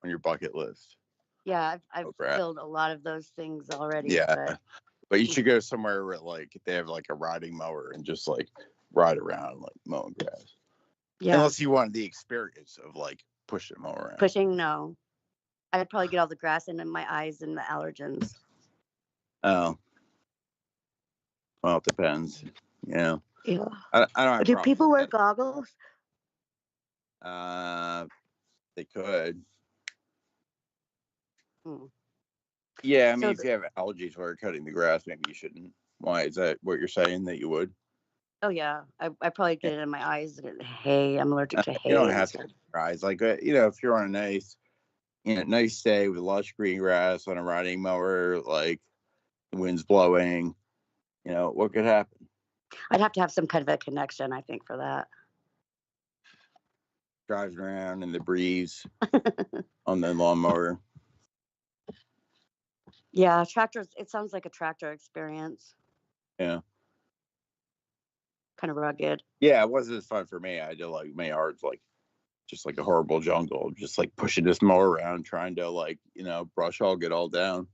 On your bucket list. Yeah, I've filled a lot of those things already. Yeah. But you should go somewhere where they have a riding mower and just ride around mowing grass. Yeah. Unless you want the experience of pushing a mower around. Pushing, no. I'd probably get all the grass in my eyes and the allergens. Oh. Well, it depends. Yeah. Yeah. I don't have Do people wear goggles? They could. Yeah, I mean, if you have allergies while you're cutting the grass, maybe you shouldn't. Why? Is that what you're saying, that you would? Oh, yeah. I probably get it in my eyes. Hay. I'm allergic to hay. You don't have to rise. If you're on a nice day with lush green grass on a riding mower, the wind's blowing, what could happen? I'd have to have some kind of a connection, I think, for that. Driving around in the breeze on the lawnmower. Yeah, tractors. It sounds like a tractor experience. Yeah. Kind of rugged. Yeah, it wasn't as fun for me. I did my yard's just a horrible jungle, just pushing this mower around, trying to brush get all down.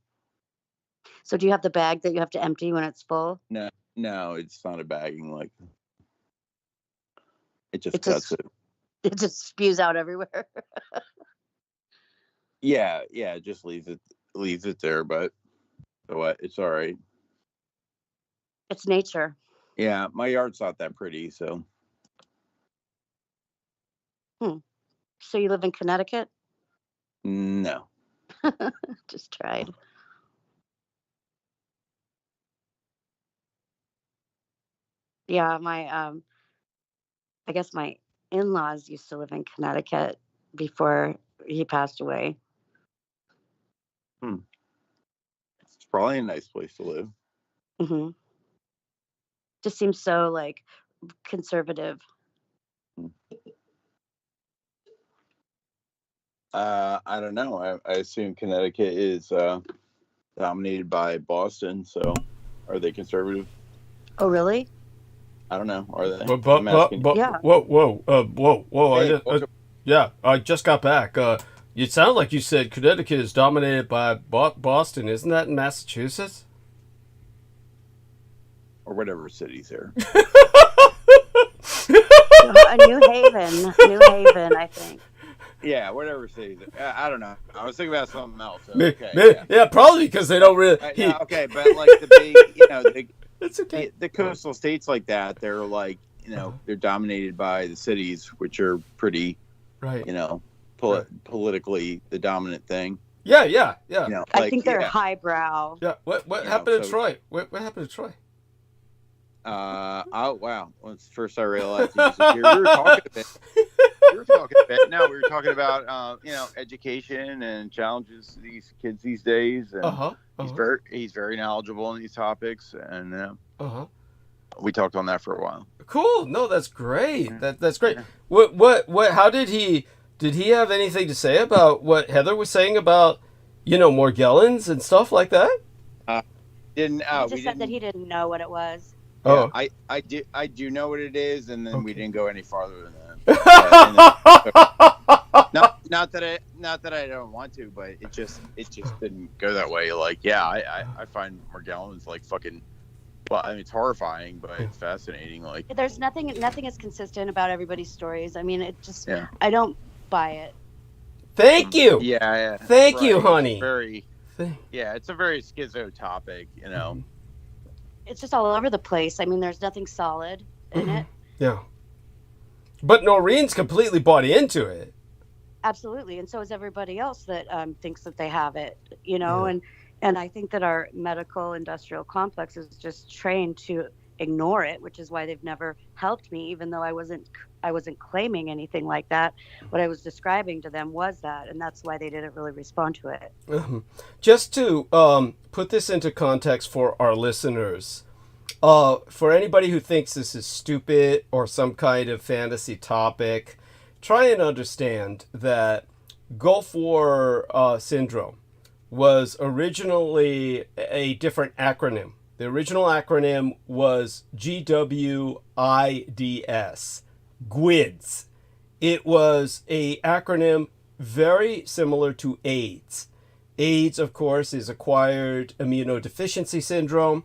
So do you have the bag that you have to empty when it's full? No, it's not a bagging. It just cuts it. It just spews out everywhere. Yeah, it just leaves it there, but what? It's all right. It's nature. Yeah, my yard's not that pretty, so. So you live in Connecticut? No. Just tried. Yeah, I guess my in-laws used to live in Connecticut before he passed away. It's probably a nice place to live. Mm-hmm. Just seems so conservative. I don't know. I assume Connecticut is dominated by Boston, so are they conservative? Oh, really? I don't know. Are they? Yeah. Whoa! I just got back. You sound like you said Connecticut is dominated by Boston. Isn't that in Massachusetts? Or whatever city's there. New Haven, I think. Yeah, whatever city. I don't know. I was thinking about something else. So, yeah, probably because they don't really. Okay, but the big, it's okay. The coastal states like that, they're they're dominated by the cities, which are pretty, right? Politically the dominant thing. Yeah. I think they're highbrow. Yeah. What happened to Troy? What happened to Troy? Oh wow! Well, it's the first I realized he disappeared. We were talking a bit. No, we were talking about education and challenges these kids these days, and he's very knowledgeable on these topics, and we talked on that for a while. Cool. No, that's great. That's great. What? How did he have anything to say about what Heather was saying about Morgellons and stuff like that? Didn't. He just said that he didn't know what it was. Yeah, I do know what it is, and then we didn't go any farther than that. Not that I don't want to, but it just didn't go that way. I find Morgellons fucking. Well, I mean, it's horrifying, but it's fascinating. There's nothing is consistent about everybody's stories. I mean, it just I don't buy it. Thank you. Yeah. Thank you, honey. It's a very schizo topic, it's just all over the place. I mean, there's nothing solid in it. Yeah. But Noreen's completely bought into it. Absolutely. And so is everybody else that thinks that they have it, you know, and I think that our medical industrial complex is just trained to ignore it, which is why they've never helped me, even though I wasn't claiming anything like that. What I was describing to them was that, and that's why they didn't really respond to it. Just to put this into context for our listeners, for anybody who thinks this is stupid or some kind of fantasy topic, try and understand that Gulf War syndrome was originally a different acronym. The original acronym was GWIDS, GWIDS. It was a acronym very similar to AIDS. AIDS, of course, is acquired immunodeficiency syndrome.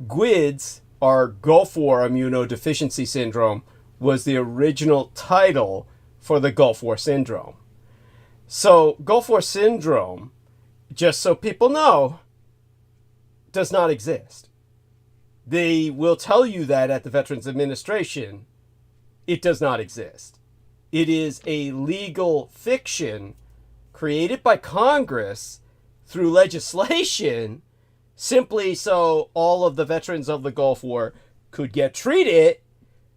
GWIDS, or Gulf War immunodeficiency syndrome, was the original title for the Gulf War syndrome. So Gulf War syndrome, just so people know, does not exist. They will tell you that at the Veterans Administration. It does not exist. It is a legal fiction created by Congress through legislation simply so all of the veterans of the Gulf War could get treated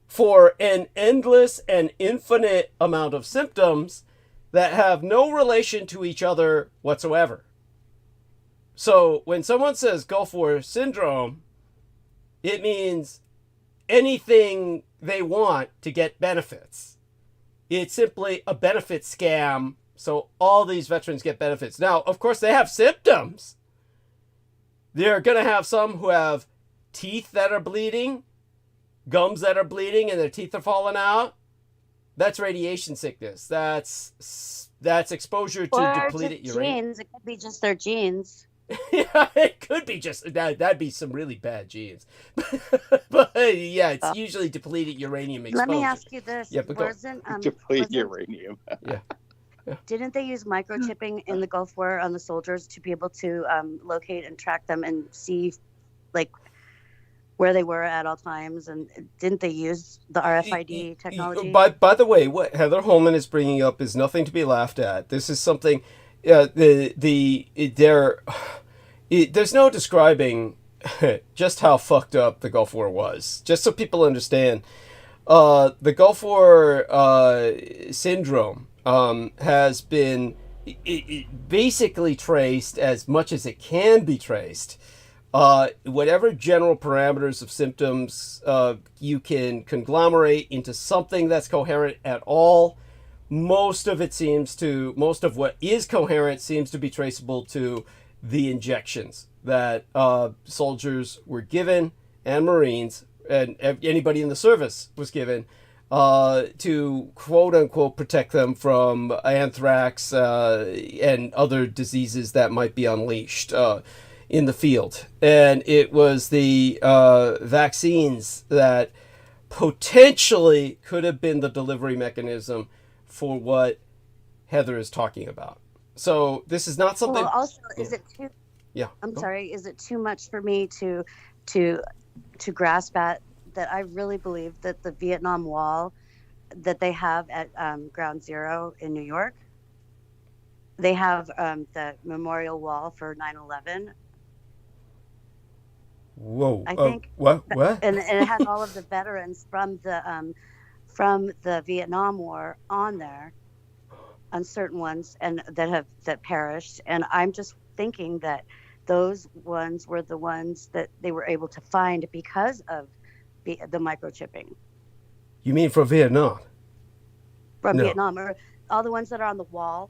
for an endless and infinite amount of symptoms that have no relation to each other whatsoever. So when someone says Gulf War syndrome, it means anything they want to get benefits. It's simply a benefit scam, so all these veterans get benefits. Now, of course, they have symptoms. They're going to have some who have teeth that are bleeding, gums that are bleeding, and their teeth are falling out. That's radiation sickness. That's exposure to depleted uranium. Genes. It could be just their genes. Yeah, it could be just that'd be some really bad genes. But yeah, it's usually depleted uranium exposure. Let me ask you this. Yeah, but Depleted uranium. Yeah. Didn't they use microchipping in the Gulf War on the soldiers to be able to locate and track them and see, like, where they were at all times? And didn't they use the RFID technology? By the way, what Heather Holman is bringing up is nothing to be laughed at. This is something. There's no describing just how fucked up the Gulf War was. Just so people understand, the Gulf War syndrome has been basically traced as much as it can be traced. Whatever general parameters of symptoms you can conglomerate into something that's coherent at all. Most of what is coherent seems to be traceable to the injections that soldiers were given, and Marines, and anybody in the service was given to quote unquote protect them from anthrax and other diseases that might be unleashed in the field. And it was the vaccines that potentially could have been the delivery mecanism for what Heather is talking about. So this is not something. Well, also, is it too? Yeah. I'm sorry. Is it too much for me to grasp at that? I really believe that the Vietnam Wall that they have at Ground Zero in New York, they have the memorial wall for 9/11. Whoa! I think what? And it has all of the veterans from the Vietnam War on there, on certain ones, and that perished. And I'm just thinking that those ones were the ones that they were able to find because of the microchipping. You mean from Vietnam? From Vietnam, or all the ones that are on the wall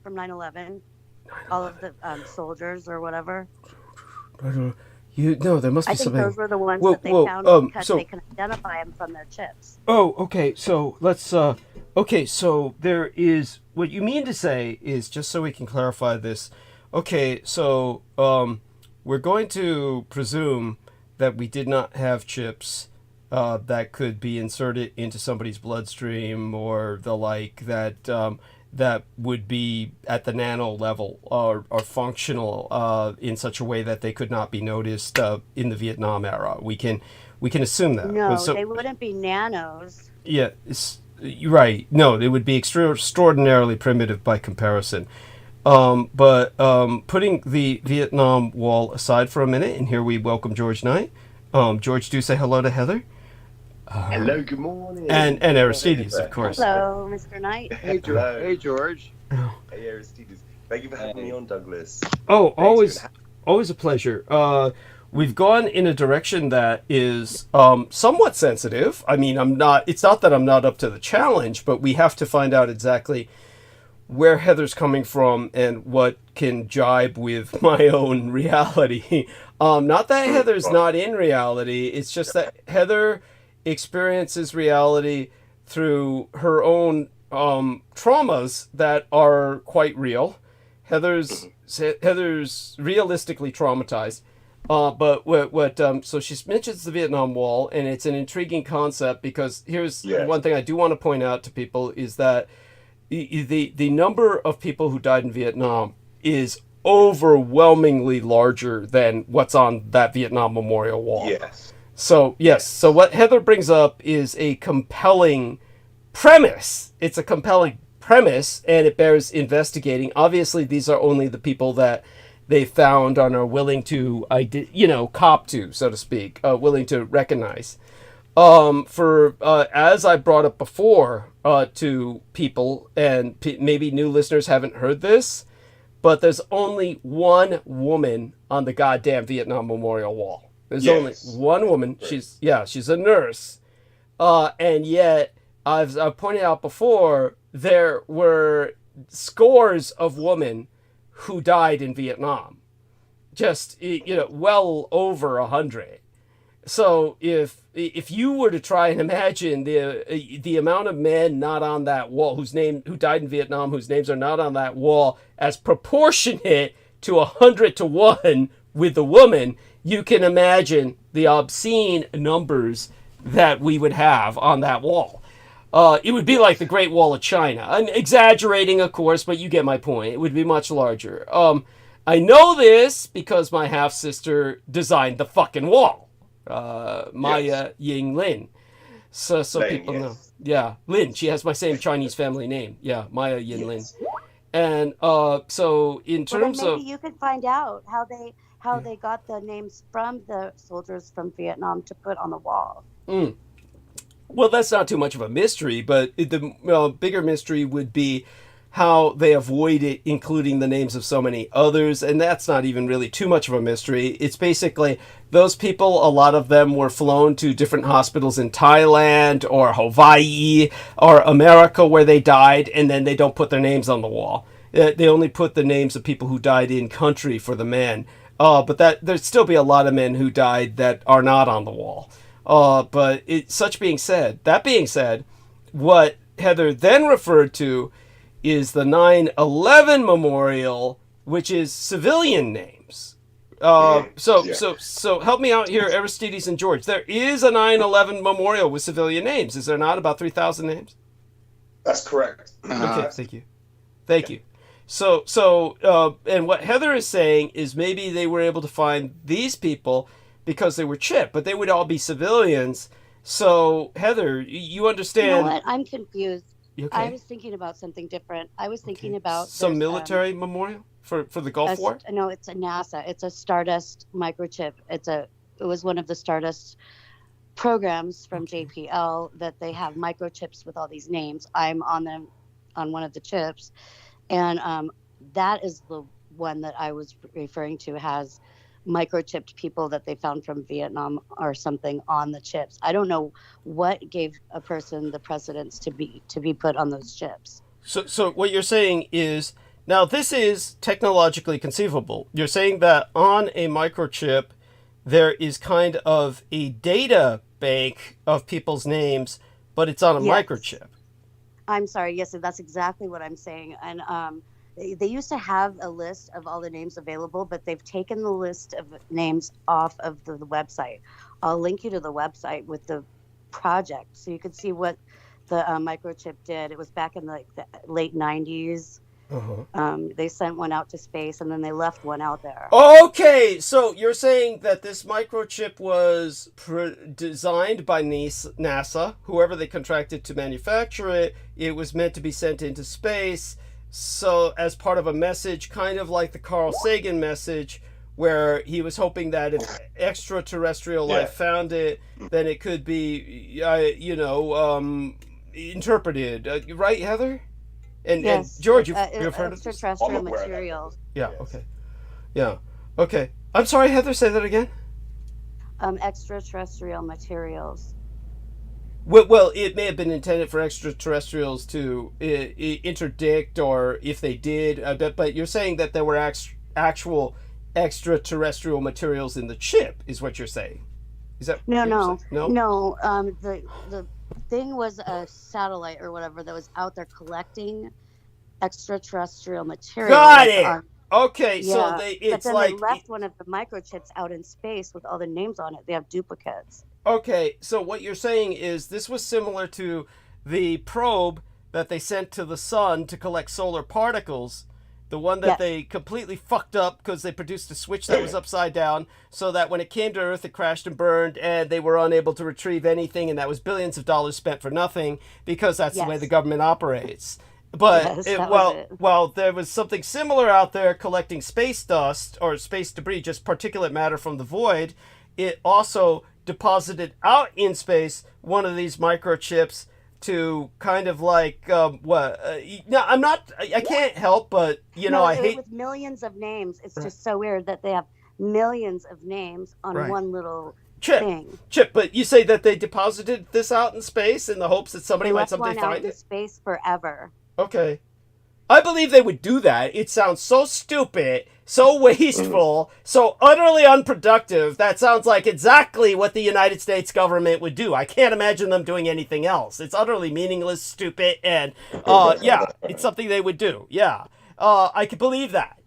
from 9/11, all of the soldiers or whatever. There must be something. I think those were the ones that they found because they can identify them from their chips. Oh, okay. So let's. Okay, so there is what you mean to say is, just so we can clarify this. Okay, so we're going to presume that we did not have chips that could be inserted into somebody's bloodstream or the like. That that would be at the nano level or functional in such a way that they could not be noticed in the Vietnam era. We can assume that. No, So, they wouldn't be nanos. yeah, you're right. No, they would be extraordinarily primitive by comparison. But putting the Vietnam Wall aside for a minute, and here we welcome George Knight. George, do say hello to Heather. Hello, good morning. And Aristides, of course. Hello, Mr. Knight. Hey, George. Hey, George. Hey, Aristides. Thank you for having me on, Douglas. Oh, always a pleasure. We've gone in a direction that is somewhat sensitive. I mean, it's not that I'm not up to the challenge, but we have to find out exactly where Heather's coming from and what can jibe with my own reality. Not that Heather's not in reality. It's just that Heather experiences reality through her own traumas that are quite real. Heather's realistically traumatized. But so she mentions the Vietnam Wall, and it's an intriguing concept because here's one thing I do want to point out to people is that the number of people who died in Vietnam is overwhelmingly larger than what's on that Vietnam Memorial Wall. Yes. So what Heather brings up is a compelling premise. It's a compelling premise, and it bears investigating. Obviously, these are only the people that they found and are willing to, cop to, so to speak, willing to recognize. As I brought up before to people, and maybe new listeners haven't heard this, but there's only one woman on the goddamn Vietnam Memorial Wall. There's only one woman. Right. She's a nurse. And yet, I've pointed out before, there were scores of women who died in Vietnam. Just, well over 100. So if you were to try and imagine the amount of men not on that wall who died in Vietnam, whose names are not on that wall, as proportionate to 100 to 1 with the woman, you can imagine the obscene numbers that we would have on that wall. It would be like the Great Wall of China. I'm exaggerating, of course, but you get my point. It would be much larger. I know this because my half-sister designed the fucking wall. Maya Ying Lin. So Lin, people know. Yeah, Lin. She has my same Chinese family name. Yeah, Maya Ying Lin. And so in terms of... Maybe you could find out how they got the names from the soldiers from Vietnam to put on the wall. Well, that's not too much of a mystery, but the bigger mystery would be how they avoided including the names of so many others, and that's not even really too much of a mystery. It's basically those people, a lot of them were flown to different hospitals in Thailand or Hawaii or America where they died, and then they don't put their names on the wall. They only put the names of people who died in country for the men. But there'd still be a lot of men who died that are not on the wall. But that being said, what Heather then referred to is the 9/11 memorial, which is civilian names. So help me out here, Aristides and George. There is a 9/11 memorial with civilian names. Is there not? About 3,000 names? That's correct. Okay, thank you. So and what Heather is saying is maybe they were able to find these people because they were chipped, but they would all be civilians. So Heather, you understand? You know what? I'm confused. Okay. I was thinking about something different. I was thinking about some military memorial for the Gulf War. No, it's a NASA. It's a Stardust microchip. It was one of the Stardust programs from JPL that they have microchips with all these names. I'm on one of the chips, and that is the one that I was referring to has microchipped people that they found from Vietnam or something on the chips. I don't know what gave a person the precedence to be put on those chips. So what you're saying is, now this is technologically conceivable. You're saying that on a microchip there is kind of a data bank of people's names, but it's on a microchip. I'm sorry. Yes, that's exactly what I'm saying. And they used to have a list of all the names available, but they've taken the list of names off of the website. I'll link you to the website with the project so you can see what the microchip did. It was back in the late 90s. They sent one out to space, and then they left one out there. Okay, so you're saying that this microchip was designed by NASA, whoever they contracted to manufacture it. It was meant to be sent into space, so as part of a message, kind of like the Carl Sagan message, where he was hoping that if extraterrestrial life found it, then it could be, interpreted. Right, Heather? And, yes. And George, you've heard of this? Extraterrestrial materials. Yeah, okay. Yeah, okay. I'm sorry, Heather, say that again? Extraterrestrial materials. Well, it may have been intended for extraterrestrials to interdict, or if they did, but you're saying that there were actual extraterrestrial materials in the chip, is what you're saying. Is that No. The thing was a satellite or whatever that was out there collecting extraterrestrial material. Got it. Okay, yeah. So but then they left one of the microchips out in space with all the names on it. They have duplicates. Okay, so what you're saying is this was similar to the probe that they sent to the sun to collect solar particles. The one that they completely fucked up because they produced a switch that was upside down, so that when it came to Earth, it crashed and burned, and they were unable to retrieve anything, and that was billions of dollars spent for nothing, because that's the way the government operates. But while there was something similar out there collecting space dust or space debris, just particulate matter from the void, it also deposited out in space one of these microchips to kind of like no, I can't help but I hate with millions of names. It's just so weird that they have millions of names on one little thing. But you say that they deposited this out in space in the hopes that somebody might someday find it? In space forever. Okay. I believe they would do that. It sounds so stupid, so wasteful, so utterly unproductive. That sounds like exactly what the United States government would do. I can't imagine them doing anything else. It's utterly meaningless, stupid, and it's something they would do. Yeah. I can believe that.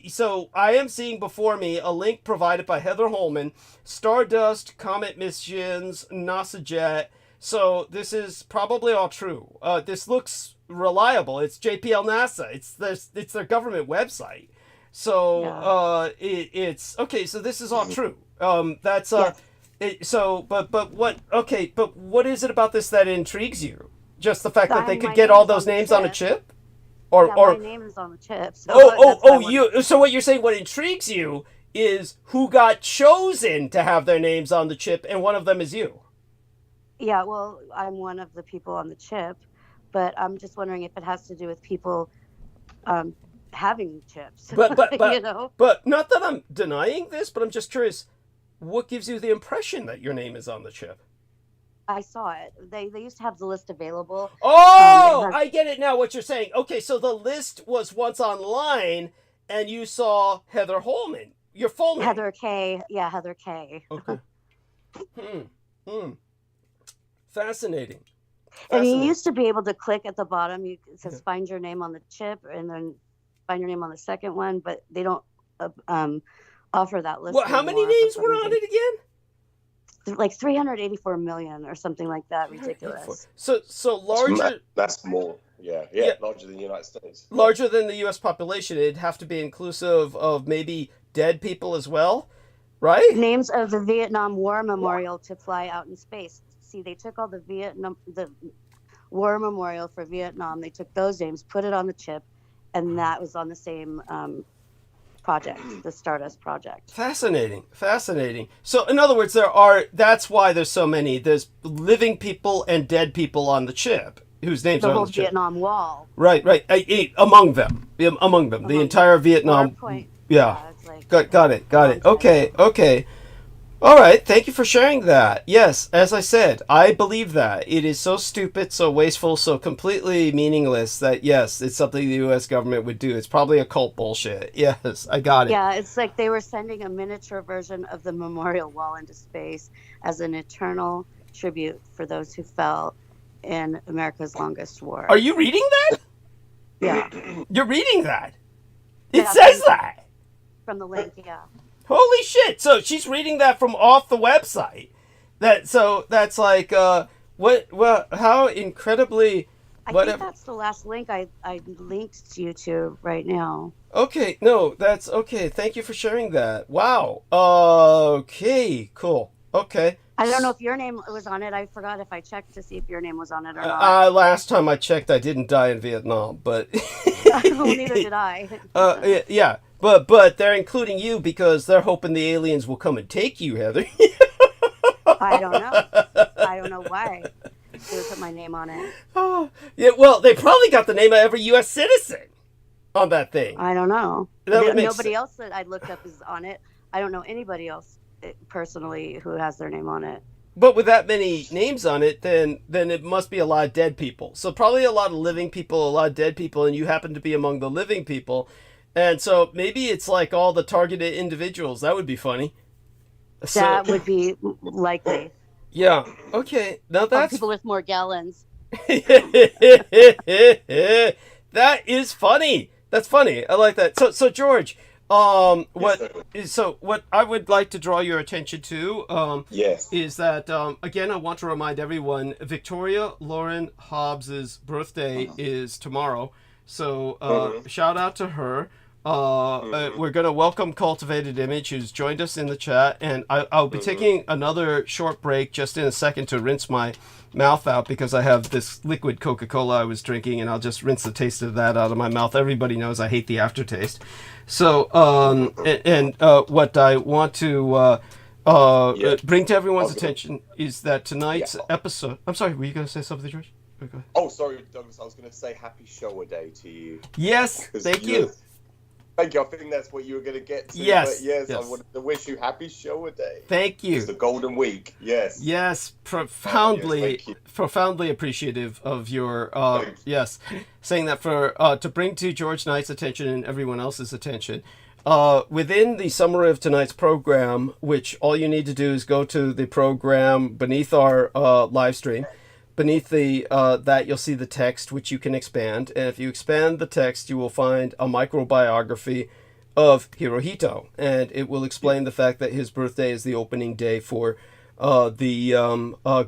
So I am seeing before me a link provided by Heather Holman, Stardust, Comet Missions, NASA Jet. So this is probably all true. This looks reliable. It's JPL NASA. It's their government website. So it's okay. So this is all true. But what is it about this that intrigues you? Just the fact that they could get all those names on a chip? Or my name is on the chip. So so what you're saying, what intrigues you is who got chosen to have their names on the chip, and one of them is you. Yeah, well, I'm one of the people on the chip, but I'm just wondering if it has to do with people having chips. But but not that I'm denying this, but I'm just curious, what gives you the impression that your name is on the chip? I saw it. They used to have the list available. Oh, I get it now what you're saying. Okay, so the list was once online, and you saw Heather Holman, your full name. Heather K. Yeah, Heather K. Okay. Fascinating. And you used to be able to click at the bottom. It says find your name on the chip, and then find your name on the second one, but they don't offer that list. Well, how many names were on it again? Like 384 million or something like that. Ridiculous. So larger. That's more. Yeah, larger than the United States. Larger than the U.S. population. It'd have to be inclusive of maybe dead people as well, right? Names of the Vietnam War Memorial to fly out in space. See, they took all the War Memorial for Vietnam. They took those names, put it on the chip, and that was on the same project, the Stardust project. Fascinating. So in other words, that's why there's so many. There's living people and dead people on the chip whose names are on the chip. The whole Vietnam Wall. Right. Among them. The entire Vietnam. Yeah. Got it. Okay. All right, thank you for sharing that. Yes, as I said, I believe that. It is so stupid, so wasteful, so completely meaningless that, yes, it's something the U.S. government would do. It's probably occult bullshit. Yes, I got it. Yeah, it's like they were sending a miniature version of the memorial wall into space as an eternal tribute for those who fell in America's longest war. Are you reading that? Yeah. You're reading that? It says that? From the link, yeah. Holy shit! So she's reading that from off the website. That's like, What? Well, how incredibly. I What? think that's the last link I linked you to right now. Okay, no, that's okay. Thank you for sharing that. Wow. Okay, cool. Okay. I don't know if your name was on it. I forgot if I checked to see if your name was on it or not. Last time I checked, I didn't die in Vietnam, but Well, neither did I. yeah, but they're including you because they're hoping the aliens will come and take you, Heather. I don't know. I don't know why they would put my name on it. Oh, yeah, well, they probably got the name of every U.S. citizen on that thing. I don't know. Nobody else that I looked up is on it. I don't know anybody else personally who has their name on it. But with that many names on it, then it must be a lot of dead people. So probably a lot of living people, a lot of dead people, and you happen to be among the living people. And so maybe it's like all the targeted individuals. That would be funny. That would be likely. Yeah. Okay. Now that's people with more gallons. That is funny. That's funny. I like that. So George, what I would like to draw your attention to, is that again I want to remind everyone Victoria-Lorén Hobbs's birthday is tomorrow. So shout out to her. We're going to welcome Cultivated Image, who's joined us in the chat, and I'll be taking another short break just in a second to rinse my mouth out because I have this liquid Coca-Cola I was drinking, and I'll just rinse the taste of that out of my mouth. Everybody knows I hate the aftertaste. So, what I want to bring to everyone's attention is that tonight's episode... I'm sorry, were you going to say something, George? Oh, sorry, Douglas. I was going to say Happy Showa Day to you. Yes, thank you. Thank you. I think that's what you were going to get to. Yes. But yes, I wanted to wish you Happy Showa Day. Thank you. It's the Golden Week. Yes. Yes, profoundly appreciative of your saying that for to bring to George Knight's attention and everyone else's attention. Within the summary of tonight's program, which all you need to do is go to the program beneath our live stream. Beneath the that you'll see the text, which you can expand, and if you expand the text, you will find a microbiography of Hirohito, and it will explain the fact that his birthday is the opening day for the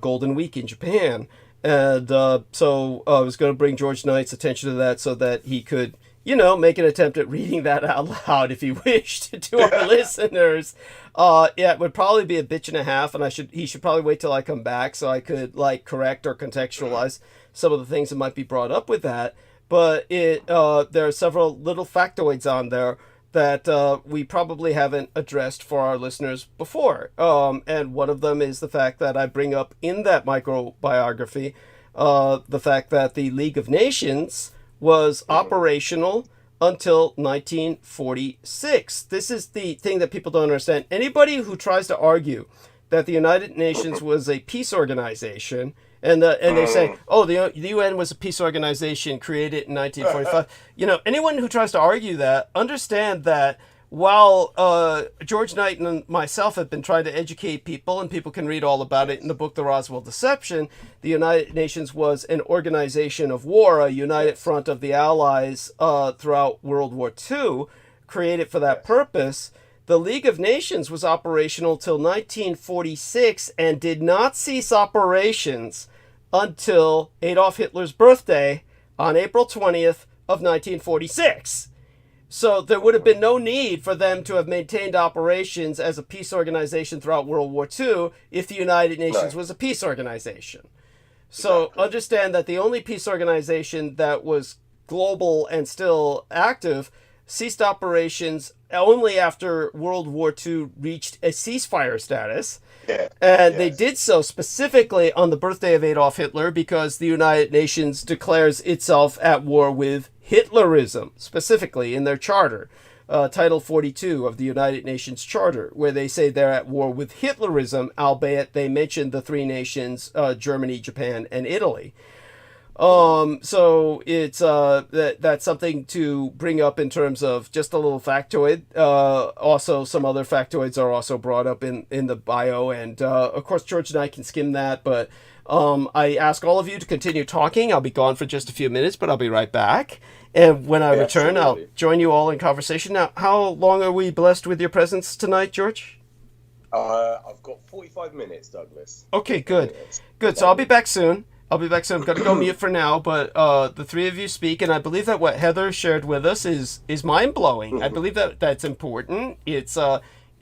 Golden Week in Japan, and so I was going to bring George Knight's attention to that so that he could, make an attempt at reading that out loud if he wished to our listeners. It would probably be a bitch and a half, and he should probably wait till I come back so I could correct or contextualize some of the things that might be brought up with that. But there are several little factoids on there that we probably haven't addressed for our listeners before. And one of them is the fact that I bring up in that microbiography, the fact that the League of Nations was operational until 1946. This is the thing that people don't understand. Anybody who tries to argue that the United Nations was a peace organization, and they say, oh, the UN was a peace organization created in 1945. Anyone who tries to argue that, understand that while George Knight and myself have been trying to educate people, and people can read all about it in the book The Roswell Deception, the United Nations was an organization of war, a united front of the Allies throughout World War II, created for that purpose. The League of Nations was operational till 1946 and did not cease operations until Adolf Hitler's birthday on April 20th of 1946. So there would have been no need for them to have maintained operations as a peace organization throughout World War II if the United Nations was a peace organization. So understand that the only peace organization that was global and still active ceased operations only after World War II reached a ceasefire status. They did so specifically on the birthday of Adolf Hitler because the United Nations declares itself at war with Hitlerism, specifically in their charter, Title 42 of the United Nations Charter, where they say they're at war with Hitlerism, albeit they mention the three nations, Germany, Japan, and Italy. So it's that's something to bring up in terms of just a little factoid. Also, some other factoids are also brought up in the bio, and of course, George and I can skim that, but I ask all of you to continue talking. I'll be gone for just a few minutes, but I'll be right back. And when I return, I'll join you all in conversation. Now, how long are we blessed with your presence tonight, George? I've got 45 minutes, Douglas. Okay, good. Good. So I'll be back soon. I'm going to go mute for now, but the three of you speak, and I believe that what Heather shared with us is mind-blowing. I believe that that's important. It's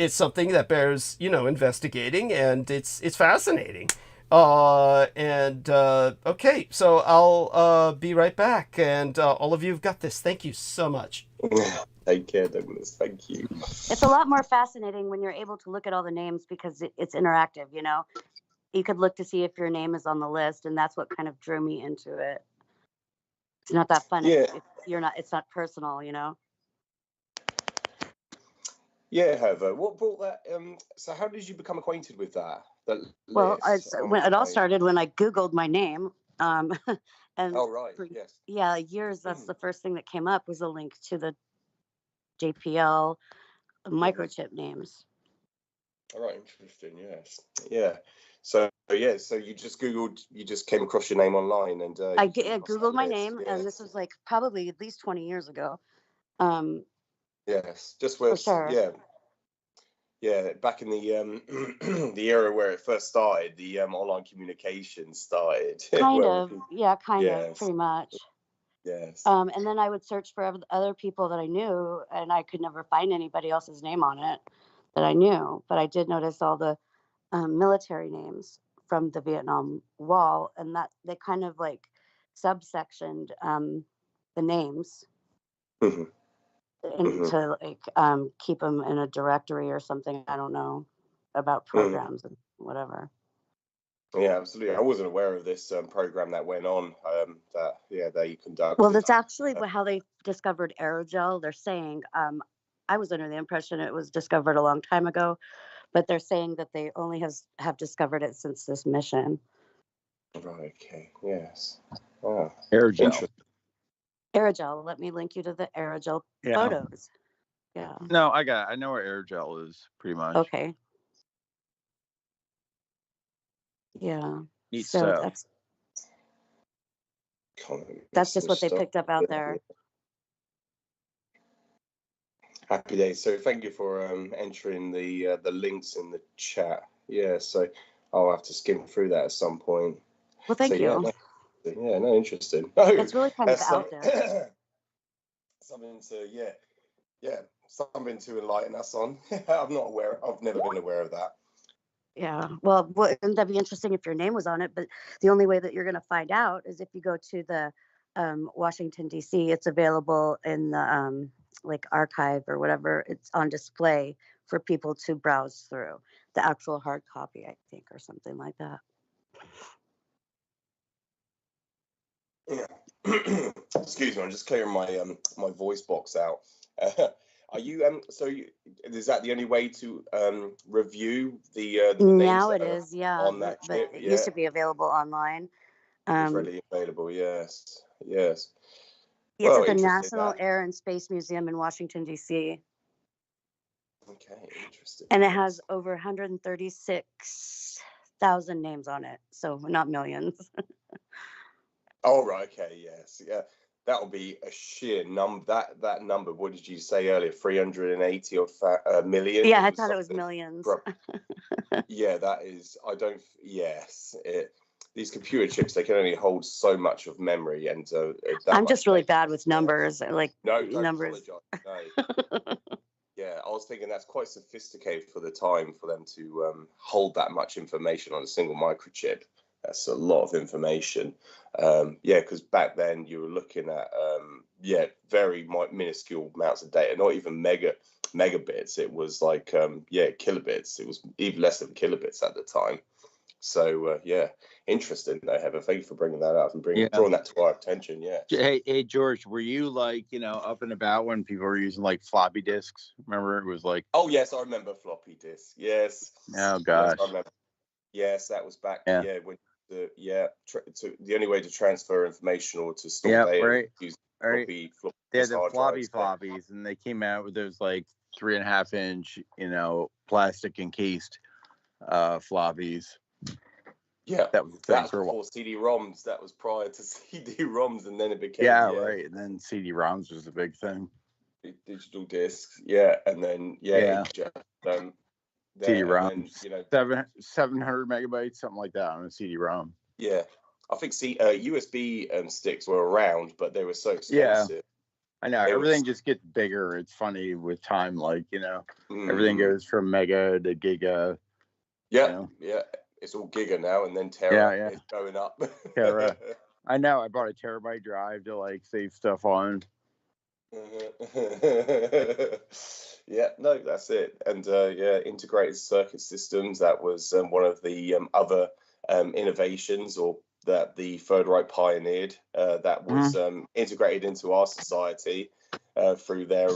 something that bears, investigating, and it's fascinating. Okay, so I'll be right back, and all of you have got this. Thank you so much. Take care, Douglas. Thank you. It's a lot more fascinating when you're able to look at all the names because it's interactive, You could look to see if your name is on the list, and that's what kind of drew me into it. It's not that fun if it's not personal, Yeah, Heather. What brought that? So how did you become acquainted with that? Well, when it all started when I Googled my name, and oh right, yes. Yeah, years. That's the first thing that came up was a link to the JPL microchip names. All right, interesting. Yes, yeah. So you just came across your name online, and I Googled my name, and this was like probably at least 20 years ago. Yes, just where, sure. Yeah, back in the the era where it first started, the online communication started. Kind of, pretty much. Yes. And then I would search for other people that I knew, and I could never find anybody else's name on it that I knew. But I did notice all the military names from the Vietnam Wall, and that they kind of like subsectioned the names. Mm-hmm. And to keep them in a directory or something. I don't know about programs and whatever. Yeah, absolutely. I wasn't aware of this program that went on that they conducted. Well, that's actually how they discovered aerogel. They're saying I was under the impression it was discovered a long time ago, but they're saying that they only have discovered it since this mission. Right. Okay. Yes. Oh, aerogel. Aerogel. Let me link you to the aerogel photos. Yeah. No, I know where aerogel is pretty much. Okay. Yeah. Neat so stuff. That's just what they picked up out there. Happy days. So thank you for entering the links in the chat. Yeah. So I'll have to skim through that at some point. Well, thank you. No, interesting. It's really kind of out there. Something to enlighten us on. I've never been aware of that. Yeah, well, wouldn't that be interesting if your name was on it? But the only way that you're going to find out is if you go to the Washington, D.C. It's available in the archive or whatever. It's on display for people to browse through. The actual hard copy, I think, or something like that. Yeah. Excuse me, I'm just clearing my my voice box out. Are you is that the only way to review the now names it is, yeah, on that chip? It used to be available online. It's readily available, yes. It's at the National Air and Space Museum in Washington, D.C. Okay, interesting. And it has over 136,000 names on it, so not millions. Oh, right, okay, yes, yeah. That'll be a sheer number. That number, what did you say earlier? 380 million? Yeah, I thought it was millions. Yeah, that is, these computer chips, they can only hold so much of memory. And I'm just really bad with numbers. No, don't numbers. apologize. No. Yeah, I was thinking that's quite sophisticated for the time for them to hold that much information on a single microchip. That's a lot of information. Because back then you were looking at very minuscule amounts of data, not even megabits. It was like kilobits. It was even less than kilobits at the time. So interesting though, Heather. Thank you for bringing that up and drawing that to our attention. Yeah. Hey, George, were you up and about when people were using floppy disks? Remember, it was like. Oh yes, I remember floppy disks. Yes. Oh gosh. Yes, I remember. Yes, that was back. Yeah. When the only way to transfer information or to store data use floppy floppies, and they came out with those 3.5 inch, plastic encased floppies. Yeah, that was before CD-ROMs. That was prior to CD-ROMs, and then it became right. And then CD-ROMs was the big thing. Digital discs, and then there, CD-ROM, and then, you know, 700 megabytes, something like that on a CD-ROM. yeah, I think USB sticks were around, but they were so Yeah. expensive. I know They everything were- just gets bigger. It's funny with time, like, you know, Mm. everything goes from mega to giga. Yeah, you know. yeah. It's all giga now, and then tera. Yeah. It's going up. Tera. I know. I bought a terabyte drive to like save stuff on. Yeah, no, that's it. And yeah, integrated circuit systems. That was one of the other innovations, or that the Third Reich pioneered. That was integrated into our society through their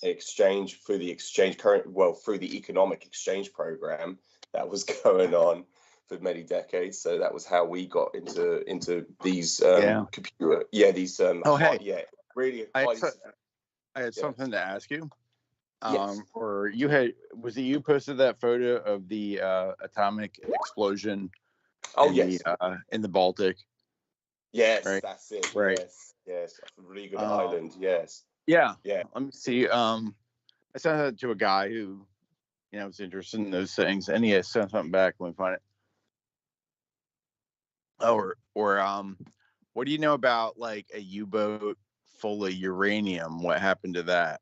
exchange, through the economic exchange program that was going on for many decades. So that was how we got into these computer. Yeah, these really. I had something to ask you. Yes. Or was it you posted that photo of the atomic explosion? Oh, in yes. In the Baltic. Yes, right? That's it. Right. Yes. Really good island. Yes. Yeah. Yeah. Let me see. I sent that to a guy who, you know, was interested in those things, and he has sent something back when we find it. Or what do you know about like a U-boat full of uranium? What happened to that?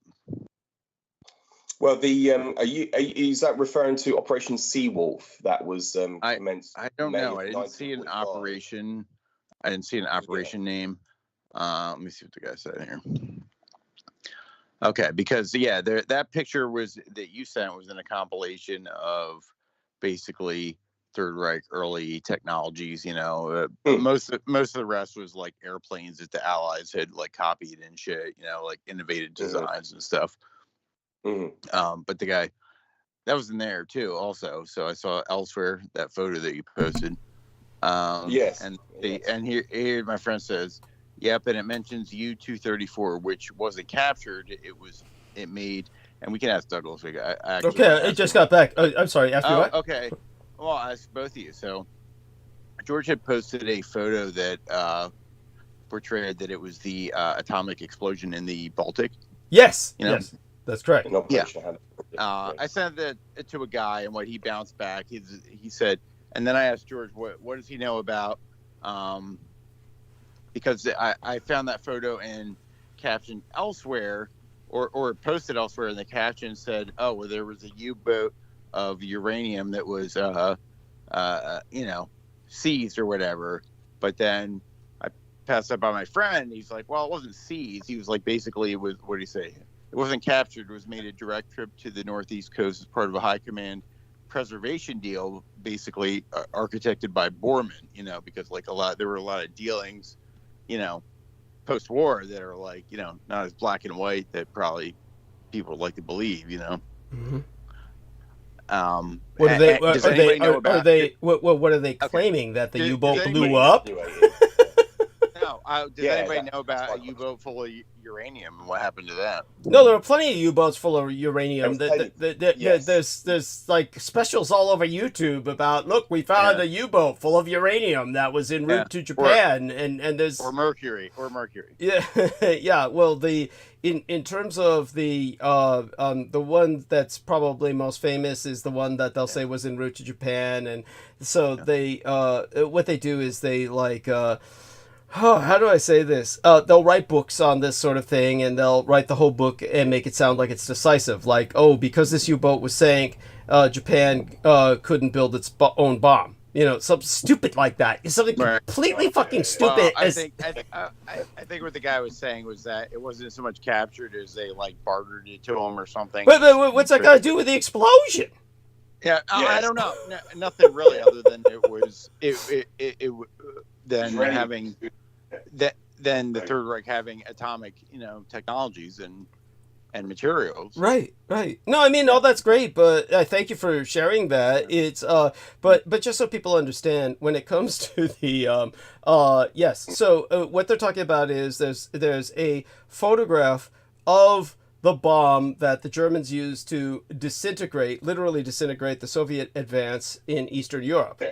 Well, the is that referring to Operation Seawolf? That was commenced. I don't May know. of I didn't see an 1945. operation. I didn't see an operation name. Let me see what the guy said here. Okay, because that picture that you sent was in a compilation of basically Third Reich early technologies. You know, most of the rest was like airplanes that the Allies had like copied and shit. You know, like innovative designs and stuff. But the guy that was in there too, also. So I saw elsewhere that photo that you posted. Yes. And here my friend says, yep, and it mentions U-234, which wasn't captured. It made, and we can ask Douglas. Okay, it just got back. I'm sorry. After what? Okay. Well, I'll ask both of you. So George had posted a photo that portrayed that it was the atomic explosion in the Baltic. Yes. You know? Yes. That's correct. I sent that to a guy, and what he bounced back, he said, and then I asked George, what does he know about? Because I found that photo and captioned elsewhere, or posted elsewhere, and the caption said, "Oh, well, there was a U-boat of uranium that was, seized or whatever." But then I passed that by my friend. He's like, "Well, it wasn't seized." He was like, basically, it was, what did he say? It wasn't captured. It was made a direct trip to the Northeast Coast as part of a high command preservation deal, basically architected by Borman. You know, because like there were a lot of dealings, you know, post-war that are like, you know, not as black and white that probably people would like to believe. You know. What are they claiming, that the U-boat blew up? No. Does anybody know about a U-boat full of uranium and what happened to that? No, there are plenty of U-boats full of uranium. There's like specials all over YouTube about, look, we found a U-boat full of uranium that was en route to Japan, and there's mercury. Yeah, yeah. Well, in terms of the one that's probably most famous is the one that they'll say was en route to Japan, and so they what they do is they like. How do I say this? They'll write books on this sort of thing, and they'll write the whole book and make it sound like it's decisive. Like, oh, because this U-boat was sank, Japan couldn't build its own bomb. You know, something stupid like that. It's something completely fucking stupid. Well, I think what the guy was saying was that it wasn't so much captured as they like bartered it to him or something. But what's that got to do with the explosion? Yeah, I don't know. Nothing really, other than then the Third Reich having atomic, you know, technologies and materials. Right. No, I mean, all that's great, but thank you for sharing that. It's but just so people understand, when it comes to the yes, so what they're talking about is there's a photograph of the bomb that the Germans used to literally disintegrate the Soviet advance in Eastern Europe.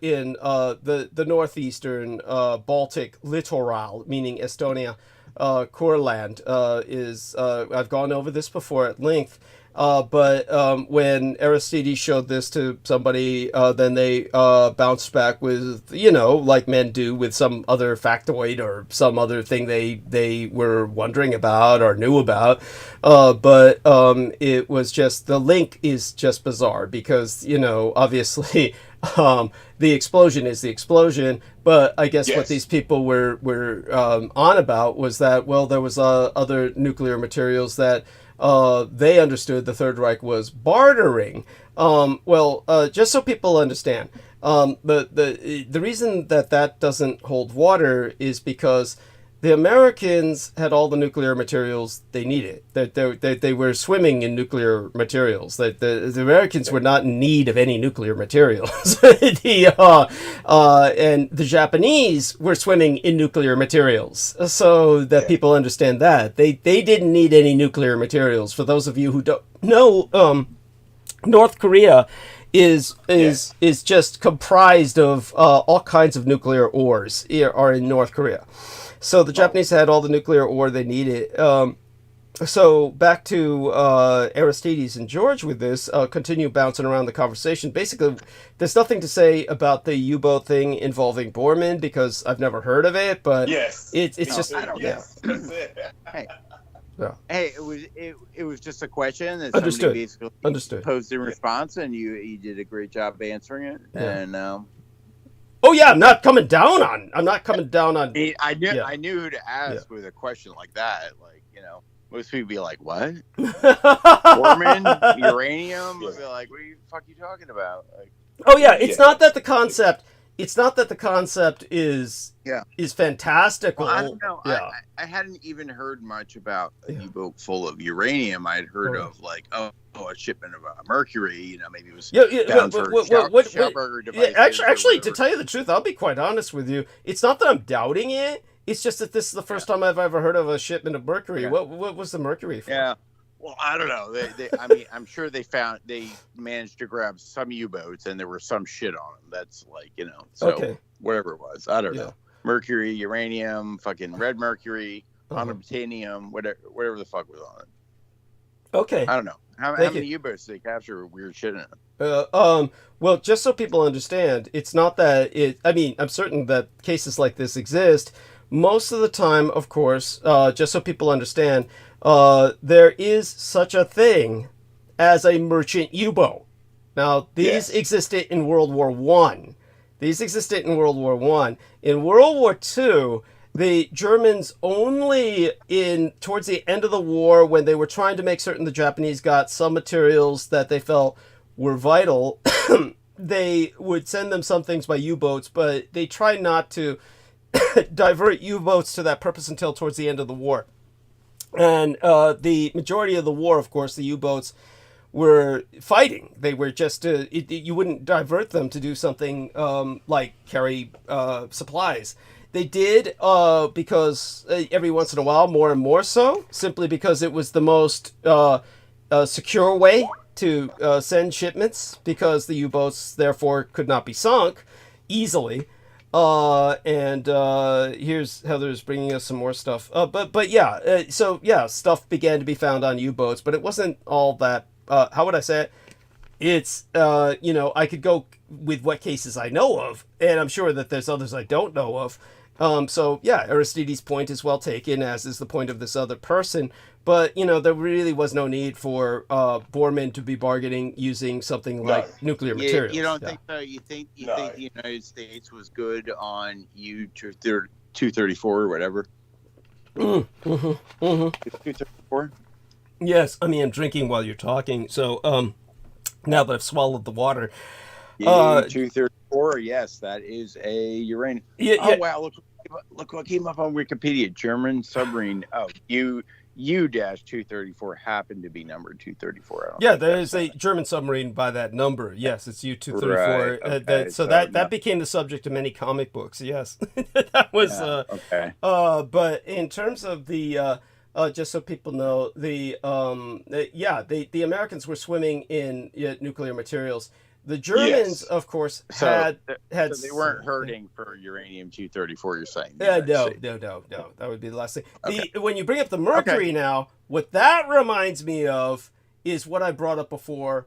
In the northeastern Baltic littoral, meaning Estonia, Courland, is I've gone over this before at length, But when Aristides showed this to somebody, then they bounced back with, like men do with some other factoid or some other thing they were wondering about or knew about. But it was just, the link is just bizarre because, obviously the explosion is the explosion. But I guess what these people were on about was that, well, there was other nuclear materials that they understood the Third Reich was bartering. Just so people understand, the reason that doesn't hold water is because the Americans had all the nuclear materials they needed. They were swimming in nuclear materials. The Americans were not in need of any nuclear materials. And the Japanese were swimming in nuclear materials. So that people understand that. They didn't need any nuclear materials. For those of you who don't know, North Korea is just comprised of all kinds of nuclear ores are in North Korea. So the Japanese had all the nuclear ore they needed. So back to Aristides and George with this, continue bouncing around the conversation. Basically, there's nothing to say about the U-boat thing involving Borman because I've never heard of it, but it's just... I don't know. Hey. Yeah. Hey, it was just a question that Understood. somebody basically Understood. posed in response, and you did a great job answering it. Yeah. And oh yeah, I'm not coming down on. I knew who to ask with a question like that. Like, most people be like, "What? Borman, uranium?" I'd be like, "What the fuck are you talking about?" Like, oh yeah, it's not that the concept. It's not that the concept is fantastical. Well, I don't know. Yeah. I hadn't even heard much about a U-boat full of uranium. I'd heard of like a shipment of mercury. Maybe it was bound for Schauberger devices. Actually, to tell you the truth, I'll be quite honest with you. It's not that I'm doubting it. It's just that this is the first time I've ever heard of a shipment of mercury. Yeah. What was the mercury for? Yeah. Well, I don't know. I'm sure they managed to grab some U-boats and there was some shit on them. That's like, whatever it was. I don't know. Mercury, uranium, fucking red mercury, unobtainium, whatever the fuck was on it. Okay. I don't know. How many U-boats do they capture weird shit in them? Well, just so people understand, it's not that I'm certain that cases like this exist. Most of the time, of course, just so people understand, there is such a thing as a merchant U-boat. Now, these existed in World War I. In World War II, the Germans only towards the end of the war, when they were trying to make certain the Japanese got some materials that they felt were vital, they would send them some things by U-boats, but they tried not to divert U-boats to that purpose until towards the end of the war. And the majority of the war, of course, the U-boats were fighting. They were just you wouldn't divert them to do something like carry supplies. They did because every once in a while, more and more so, simply because it was the most secure way to send shipments, because the U-boats therefore could not be sunk easily. Here's Heather's bringing us some more stuff. Stuff began to be found on U-boats, but it wasn't all that. How would I say it? It's I could go with what cases I know of, and I'm sure that there's others I don't know of. Aristides' point is well taken, as is the point of this other person. But, there really was no need for Borman to be bargaining using something like nuclear materials. You don't think so? You think the United States was good on U-234 or whatever? 234? Yes. I'm drinking while you're talking. So now that I've swallowed the water. U-234, yes, that is a uranium. Oh, wow. Look what came up on Wikipedia. German submarine. Oh, U-234 happened to be number 234. There is a German submarine by that number. Yes, it's U-234. Right, okay. That became the subject of many comic books. Yes, that was okay. But in terms of the just so people know, the Americans were swimming in nuclear materials. The Germans, of course, had. So they weren't hurting for uranium-234. You're saying? No. That would be the last thing. When you bring up the mercury now, what that reminds me of is what I brought up before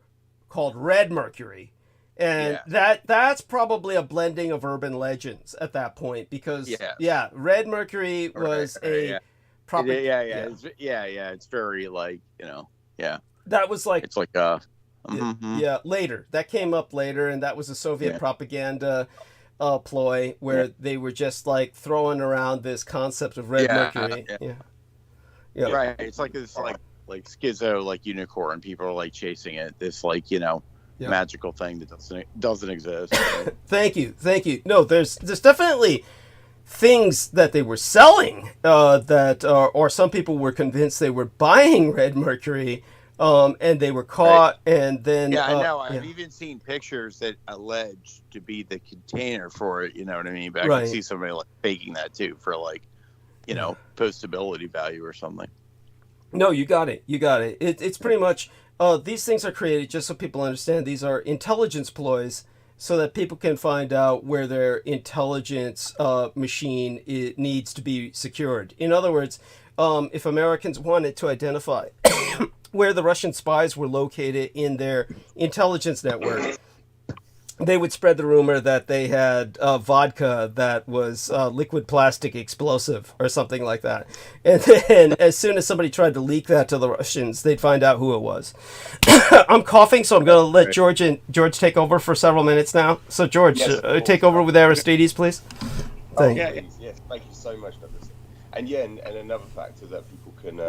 called red mercury. And that's probably a blending of urban legends at that point, because red mercury was it's very like, that was like, it's like later, that came up later, and that was a Soviet propaganda ploy where they were just like throwing around this concept of red mercury. Right, it's like this like schizo, like unicorn, people are like chasing it, this like magical thing that doesn't exist. Thank you. No, there's definitely things that they were selling or some people were convinced they were buying red mercury, and they were caught, and then I know. I've even seen pictures that allege to be the container for it. You know what I mean? But I can see somebody like faking that too for like, postability value or something. No, you got it. It's pretty much. These things are created, just so people understand, these are intelligence ploys so that people can find out where their intelligence machine needs to be secured. In other words, if Americans wanted to identify where the Russian spies were located in their intelligence network, they would spread the rumor that they had vodka that was liquid plastic explosive or something like that. And then as soon as somebody tried to leak that to the Russians, they'd find out who it was. I'm coughing, so I'm going to let George take over for several minutes now. So George, take over with Aristides, please. Thank you. Yes, thank you so much, Douglas. And and another factor that people can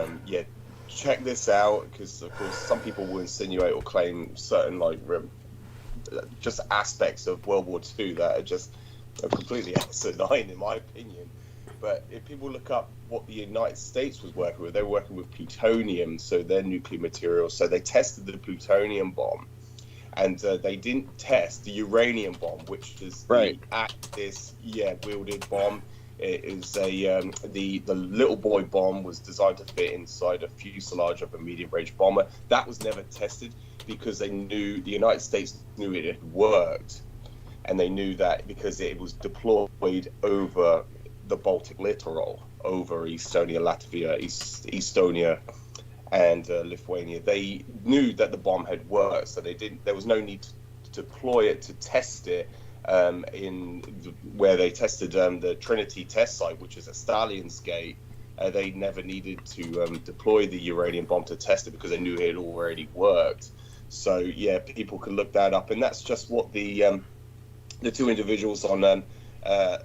check this out, because of course some people will insinuate or claim certain just aspects of World War II that are just completely asinine in my opinion. But if people look up what the United States was working with, they were working with plutonium, so their nuclear material. So they tested the plutonium bomb, and they didn't test the uranium bomb, which is the Axis wielded bomb. It is the little boy bomb was designed to fit inside a fuselage of a medium range bomber. That was never tested because the United States knew it had worked, and they knew that because it was deployed over the Baltic littoral, over Estonia, Latvia, Estonia, and Lithuania. They knew that the bomb had worked, so there was no need to deploy it to test it. Where they tested the Trinity test site, which is at Stalinskate, they never needed to deploy the uranium bomb to test it because they knew it had already worked. So people can look that up, and that's just what the two individuals on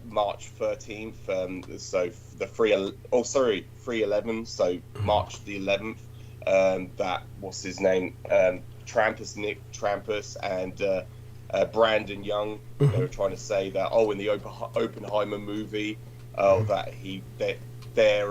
March 13th, so the 3/11, so March the 11th, that what's his name, Nick Trampus, and Brandon Young, they were trying to say that in the Oppenheimer movie, they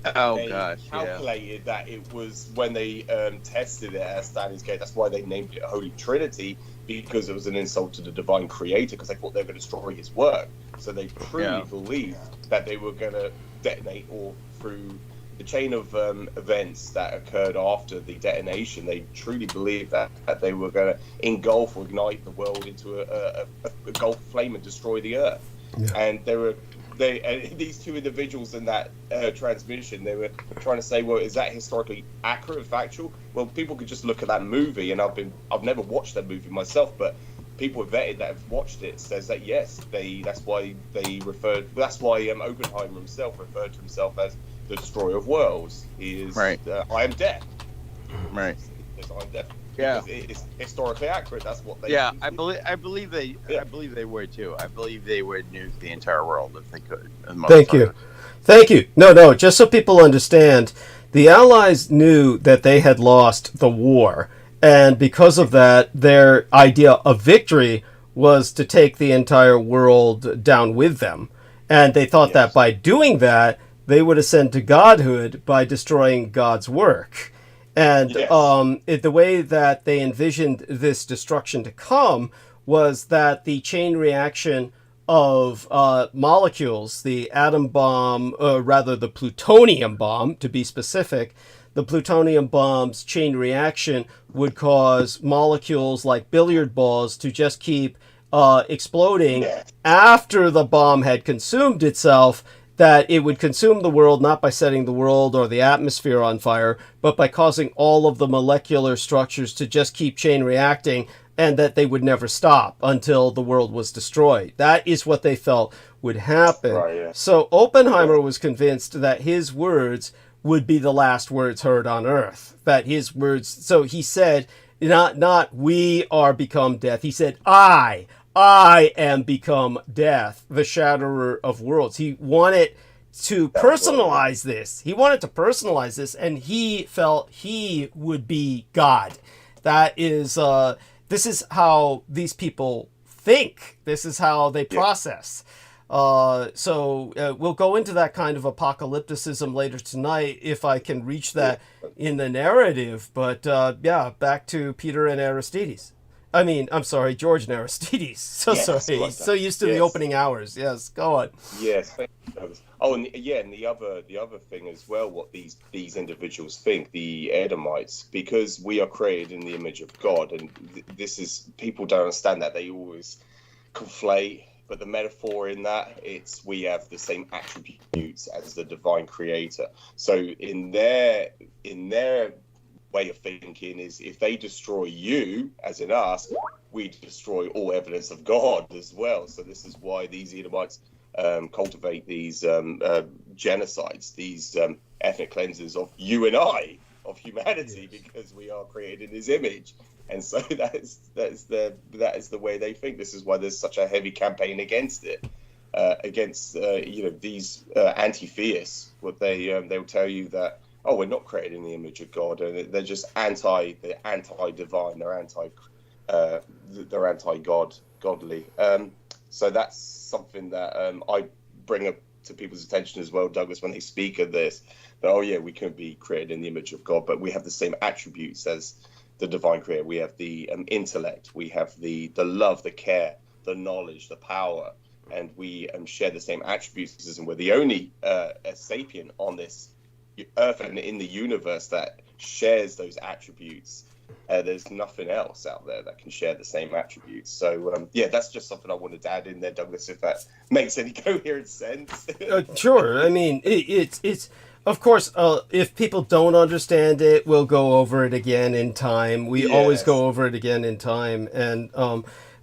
calculated that it was when they tested it at Stalinskate. That's why they named it Holy Trinity, because it was an insult to the divine creator, because they thought they were going to destroy his work. So they truly believed that they were going to detonate, or through the chain of events that occurred after the detonation, they truly believed that they were going to engulf or ignite the world into a gulf flame and destroy the earth. And these two individuals in that transmission, they were trying to say, well, is that historically accurate and factual? Well, people could just look at that movie, and I've never watched that movie myself, but people vetted that have watched it says that yes, that's why Oppenheimer himself referred to himself as the destroyer of worlds. He is I am death. Right. I am death. Yeah. It's historically accurate. That's what they. I believe they would too. I believe they would nuke the entire world if they could. Thank you. No. Just so people understand, the Allies knew that they had lost the war, and because of that, their idea of victory was to take the entire world down with them, and they thought that by doing that, they would ascend to godhood by destroying God's work. And the way that they envisioned this destruction to come was that the chain reaction of molecules, the atom bomb, rather the plutonium bomb, to be specific, the plutonium bomb's chain reaction would cause molecules like billiard balls to just keep exploding after the bomb had consumed itself, that it would consume the world not by setting the world or the atmosphere on fire, but by causing all of the molecular structures to just keep chain reacting, and that they would never stop until the world was destroyed. That is what they felt would happen. Right, yeah. So Oppenheimer was convinced that his words would be the last words heard on Earth. That his words, so he said, not we are become death. He said, I am become death, the shatterer of worlds. He wanted to personalize this. He wanted to personalize this, and he felt he would be God. That is, this is how these people think. This is how they process. So we'll go into that kind of apocalypticism later tonight if I can reach that in the narrative. But back to Peter and Aristides. I mean, I'm sorry, George and Aristides. So sorry. So used to the opening hours. Yes, go on. Yes. Oh, and the other thing as well, what these individuals think, the Edomites, because we are created in the image of God, and this is, people don't understand that. They always conflate, but the metaphor in that, it's we have the same attributes as the divine creator. So in their way of thinking is, if they destroy you, as in us, we destroy all evidence of God as well. So this is why these Edomites cultivate these genocides, these ethnic cleanses of you and I, of humanity, because we are created in His image. And so that is the way they think. This is why there's such a heavy campaign against it, against these anti-theists. What they'll tell you that, oh, we're not created in the image of God, and they're just anti-divine, they're anti-God, godly. So that's something that I bring up to people's attention as well, Douglas, when they speak of this. That, oh yeah, we can be created in the image of God, but we have the same attributes as the divine creator. We have the intellect, we have the love, the care, the knowledge, the power, and we share the same attributes as, and we're the only sapient on this earth and in the universe that shares those attributes. There's nothing else out there that can share the same attributes. So that's just something I wanted to add in there, Douglas, if that makes any coherent sense. Sure. I mean, it's of course, if people don't understand it, we'll go over it again in time. We always go over it again in time, and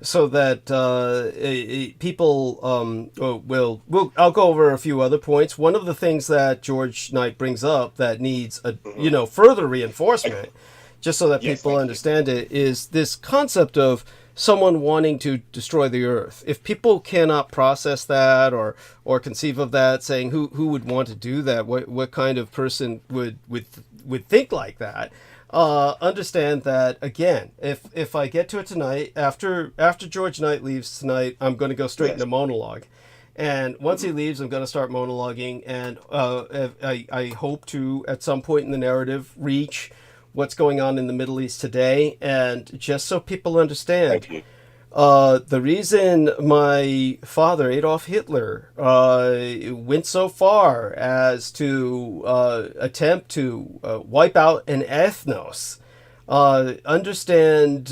so that people I'll go over a few other points. One of the things that George Knight brings up that needs a further reinforcement, just so that people understand it, is this concept of someone wanting to destroy the earth. If people cannot process that or conceive of that, saying who would want to do that, what kind of person would think like that, understand that, again, if I get to it tonight, after George Knight leaves tonight, I'm going to go straight into monologue. And once he leaves, I'm going to start monologuing, and I hope to, at some point in the narrative, reach what's going on in the Middle East today. And just so people understand, the reason my father, Adolf Hitler, went so far as to attempt to wipe out an ethnos, understand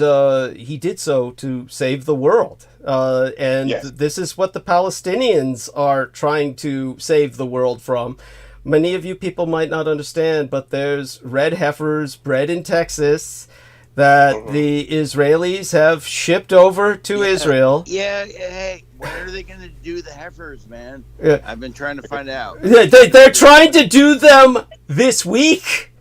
he did so to save the world. This is what the Palestinians are trying to save the world from. Many of you people might not understand, but there's red heifers bred in Texas that the Israelis have shipped over to Israel. Hey, when are they going to do the heifers, man? I've been trying to find out. They're trying to do them this week.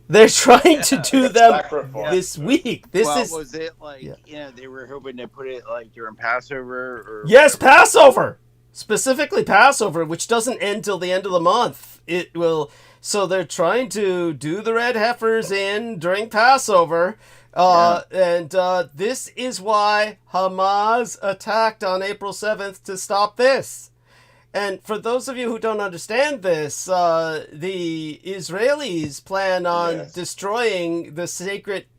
They're trying to do them this week. Was it like, they were hoping to put it like during Passover? Yes, Passover. Specifically Passover, which doesn't end till the end of the month. It will. So they're trying to do the red heifers in during Passover. And this is why Hamas attacked on April 7th to stop this. And for those of you who don't understand this, the Israelis plan on destroying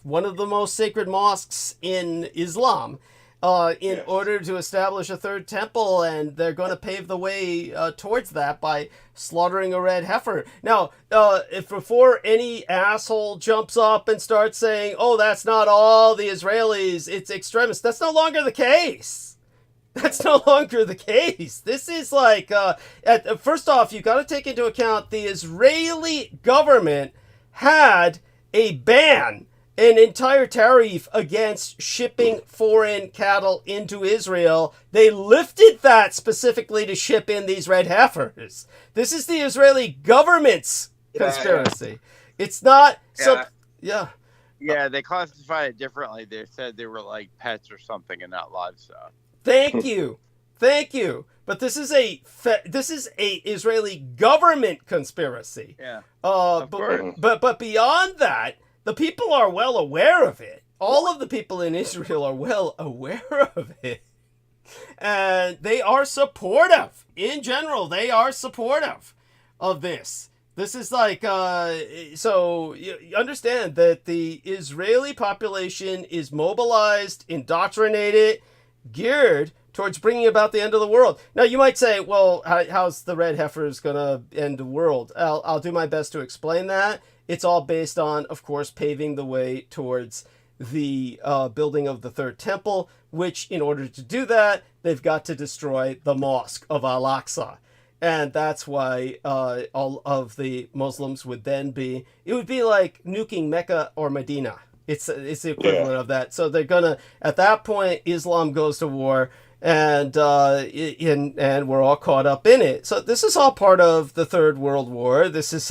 one of the most sacred mosques in Islam, in order to establish a third temple, and they're going to pave the way towards that by slaughtering a red heifer. Now, if before any asshole jumps up and starts saying, oh, that's not all the Israelis, it's extremists, that's no longer the case. That's no longer the case. This is like, first off, you got to take into account the Israeli government had a ban, an entire tariff against shipping foreign cattle into Israel. They lifted that specifically to ship in these red heifers. This is the Israeli government's conspiracy. It's not Yeah, they classified it differently. They said they were like pets or something and not livestock. Thank you. But this is a Israeli government conspiracy. Yeah. But beyond that, the people are well aware of it. All of the people in Israel are well aware of it. And they are supportive. In general, they are supportive of this. This is like, so you understand that the Israeli population is mobilized, indoctrinated, geared towards bringing about the end of the world. Now, you might say, well, how's the red heifers going to end the world? I'll do my best to explain that. It's all based on, of course, paving the way towards the building of the third temple, which, in order to do that, they've got to destroy the mosque of Al-Aqsa. And that's why all of the Muslims would then be, it would be like nuking Mecca or Medina. It's the equivalent of that. So they're going to, at that point, Islam goes to war, and we're all caught up in it. So this is all part of the Third World War. This is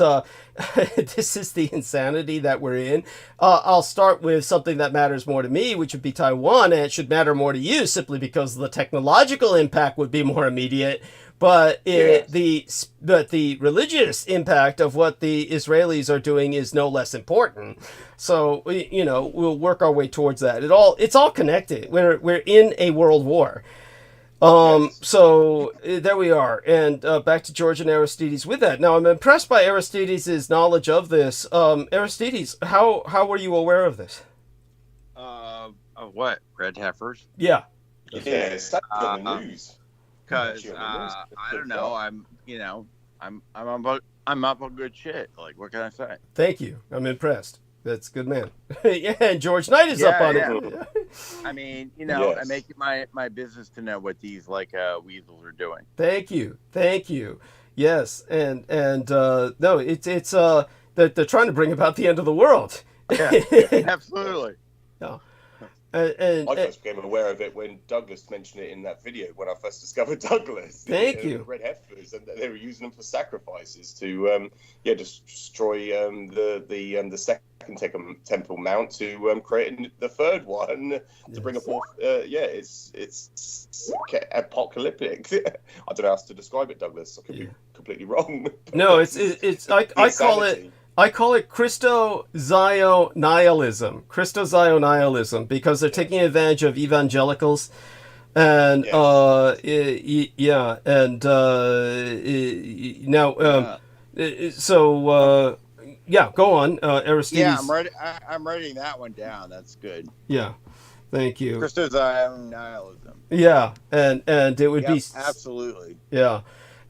this is the insanity that we're in. I'll start with something that matters more to me, which would be Taiwan, and it should matter more to you simply because the technological impact would be more immediate. But the religious impact of what the Israelis are doing is no less important. So we'll work our way towards that. It's all connected. We're in a world war. So there we are. And back to George and Aristides with that. Now I'm impressed by Aristides' knowledge of this. Aristides, how were you aware of this? Of what? Red heifers? Yeah. Yeah, it's on the news. Because I don't know, I'm up on good shit. Like, what can I say? Thank you. I'm impressed. That's good, man. Yeah, and George Knight is up on it. I mean, I make it my business to know what these weasels are doing. Thank you. Yes, and no, it's they're trying to bring about the end of the world. Yeah, absolutely. Yeah. I first became aware of it when Douglas mentioned it in that video when I first discovered Douglas. Thank you. Red heifers, and they were using them for sacrifices to destroy the second temple mount to create the third one to bring a fourth. It's apocalyptic. I don't know how else to describe it, Douglas. I could be completely wrong. No, it's I call it Christo-Zio-nihilism. Christo-Zio-nihilism, because they're taking advantage of evangelicals. And, go on, Aristides. Yeah, I'm writing that one down. That's good. Yeah, thank you. Christo-Zio-nihilism. Yeah, and it would be... Absolutely. Yeah.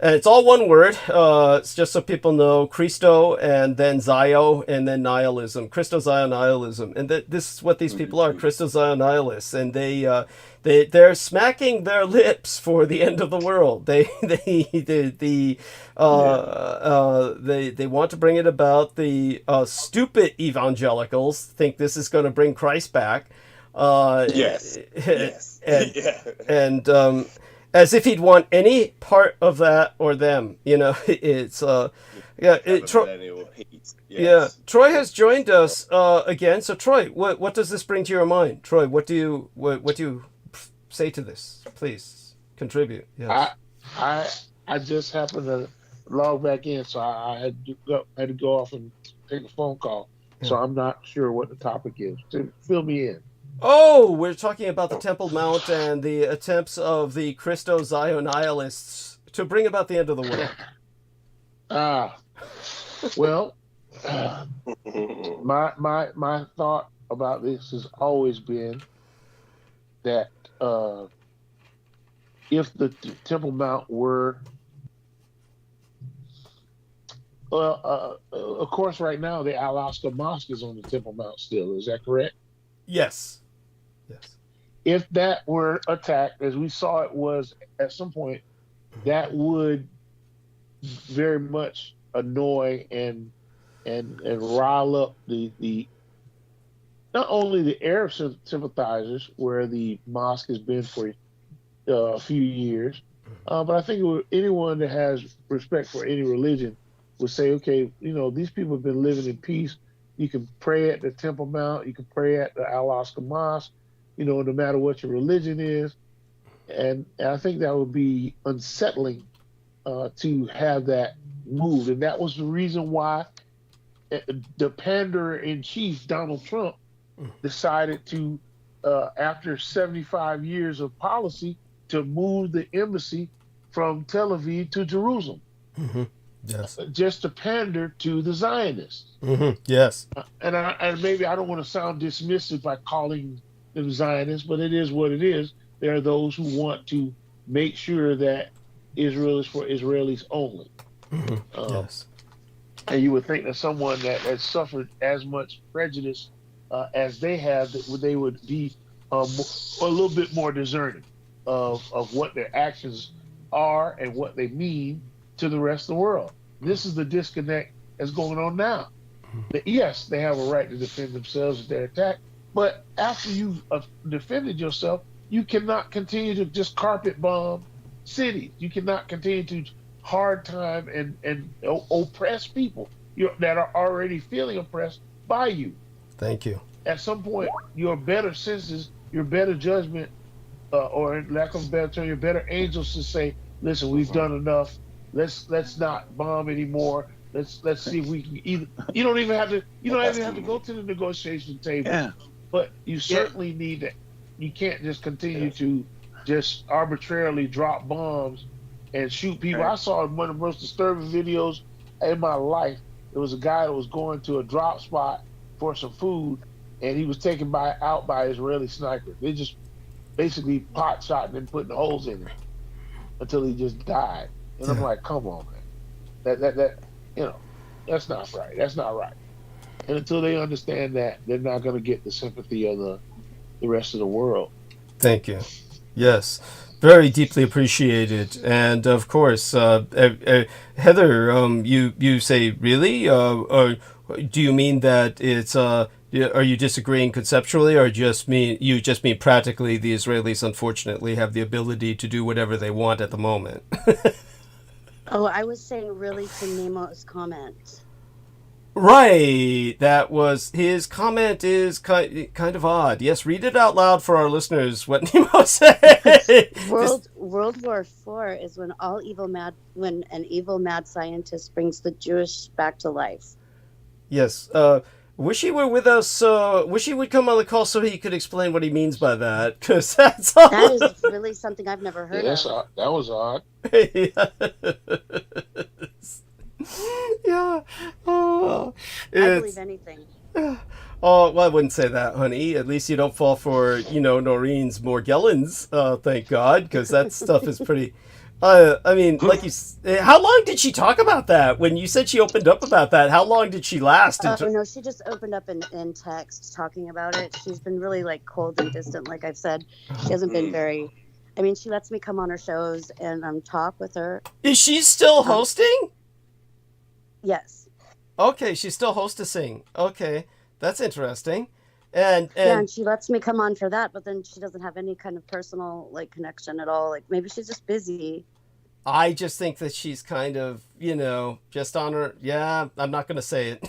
And it's all one word. It's just so people know: Christo, and then Zio, and then nihilism. Christo-Zio-nihilism, and this is what these people are: Christo-Zio-nihilists, and they're smacking their lips for the end of the world. They want to bring it about. The stupid evangelicals think this is going to bring Christ back. Yes. And as if he'd want any part of that or them, it's Troy has joined us again. So Troy, what does this bring to your mind? Troy, what do you say to this? Please contribute. Yes. I just happened to log back in, so I had to go off and take a phone call. So I'm not sure what the topic is. So fill me in. Oh, we're talking about the Temple Mount and the attempts of the Christo-Zio-nihilists to bring about the end of the world. Well, my thought about this has always been that if the Temple Mount were, of course, right now the Al-Aqsa Mosque is on the Temple Mount still. Is that correct? Yes. if that were attacked, as we saw it was at some point, that would very much annoy and rile up the not only the Arab sympathizers, where the mosque has been for a few years, but I think anyone that has respect for any religion would say, okay, these people have been living in peace. You can pray at the Temple Mount, you can pray at the Al-Aqsa Mosque, no matter what your religion is. And I think that would be unsettling to have that moved. And that was the reason why the panderer-in-chief, Donald Trump, decided to, after 75 years of policy, to move the embassy from Tel Aviv to Jerusalem. Mm-hmm. Yes. Just to pander to the Zionists. Mm-hmm. Yes. And maybe I don't want to sound dismissive by calling them Zionists, but it is what it is. There are those who want to make sure that Israel is for Israelis only. Mm-hmm. Yes. And you would think that someone that has suffered as much prejudice as they have, that they would be a little bit more discerning of what their actions are and what they mean to the rest of the world. This is the disconnect that's going on now. Yes, they have a right to defend themselves if they're attacked, but after you've defended yourself, you cannot continue to just carpet bomb cities. You cannot continue to hard time and oppress people that are already feeling oppressed by you. Thank you. At some point, your better senses, your better judgment, or lack of a better term, your better angels to say, listen, we've done enough. Let's not bomb anymore. Let's see if we can either. You don't even have to go to the negotiation table. Yeah. But you certainly need to. You can't just continue to just arbitrarily drop bombs and shoot people. I saw one of the most disturbing videos in my life. There was a guy that was going to a drop spot for some food, and he was taken out by Israeli snipers. They just basically pot shot and putting holes in him until he just died. And I'm like, come on, man. That's not right. That's not right. And until they understand that, they're not going to get the sympathy of the rest of the world. Thank you. Yes. Very deeply appreciated. And of course, Heather, you say, really? Or do you mean that it's, are you disagreeing conceptually, or just mean practically the Israelis unfortunately have the ability to do whatever they want at the moment? Oh, I was saying really to Nemo's comment. Right. That was his comment is kind of odd. Yes, read it out loud for our listeners what Nemo said. World War IV is when an evil mad scientist brings the Jewish back to life. Yes. Wish he were with us. Wish he would come on the call so he could explain what he means by that, because that's all. That is really something I've never heard of. That was odd. Yes. Yeah. Oh, I believe anything. Oh, well, I wouldn't say that, honey. At least you don't fall for, Noreen's Morgellons, thank God, because that stuff is pretty... I mean, like how long did she talk about that? When you said she opened up about that, how long did she last? No, she just opened up in text talking about it. She's been really, cold and distant, like I've said. She hasn't been very... I mean, she lets me come on her shows and talk with her. Is she still hosting? Yes. Okay, she's still hostessing. Okay, that's interesting. And she lets me come on for that, but then she doesn't have any kind of personal connection at all. Maybe she's just busy. I just think that she's kind of, just on her. Yeah, I'm not going to say it.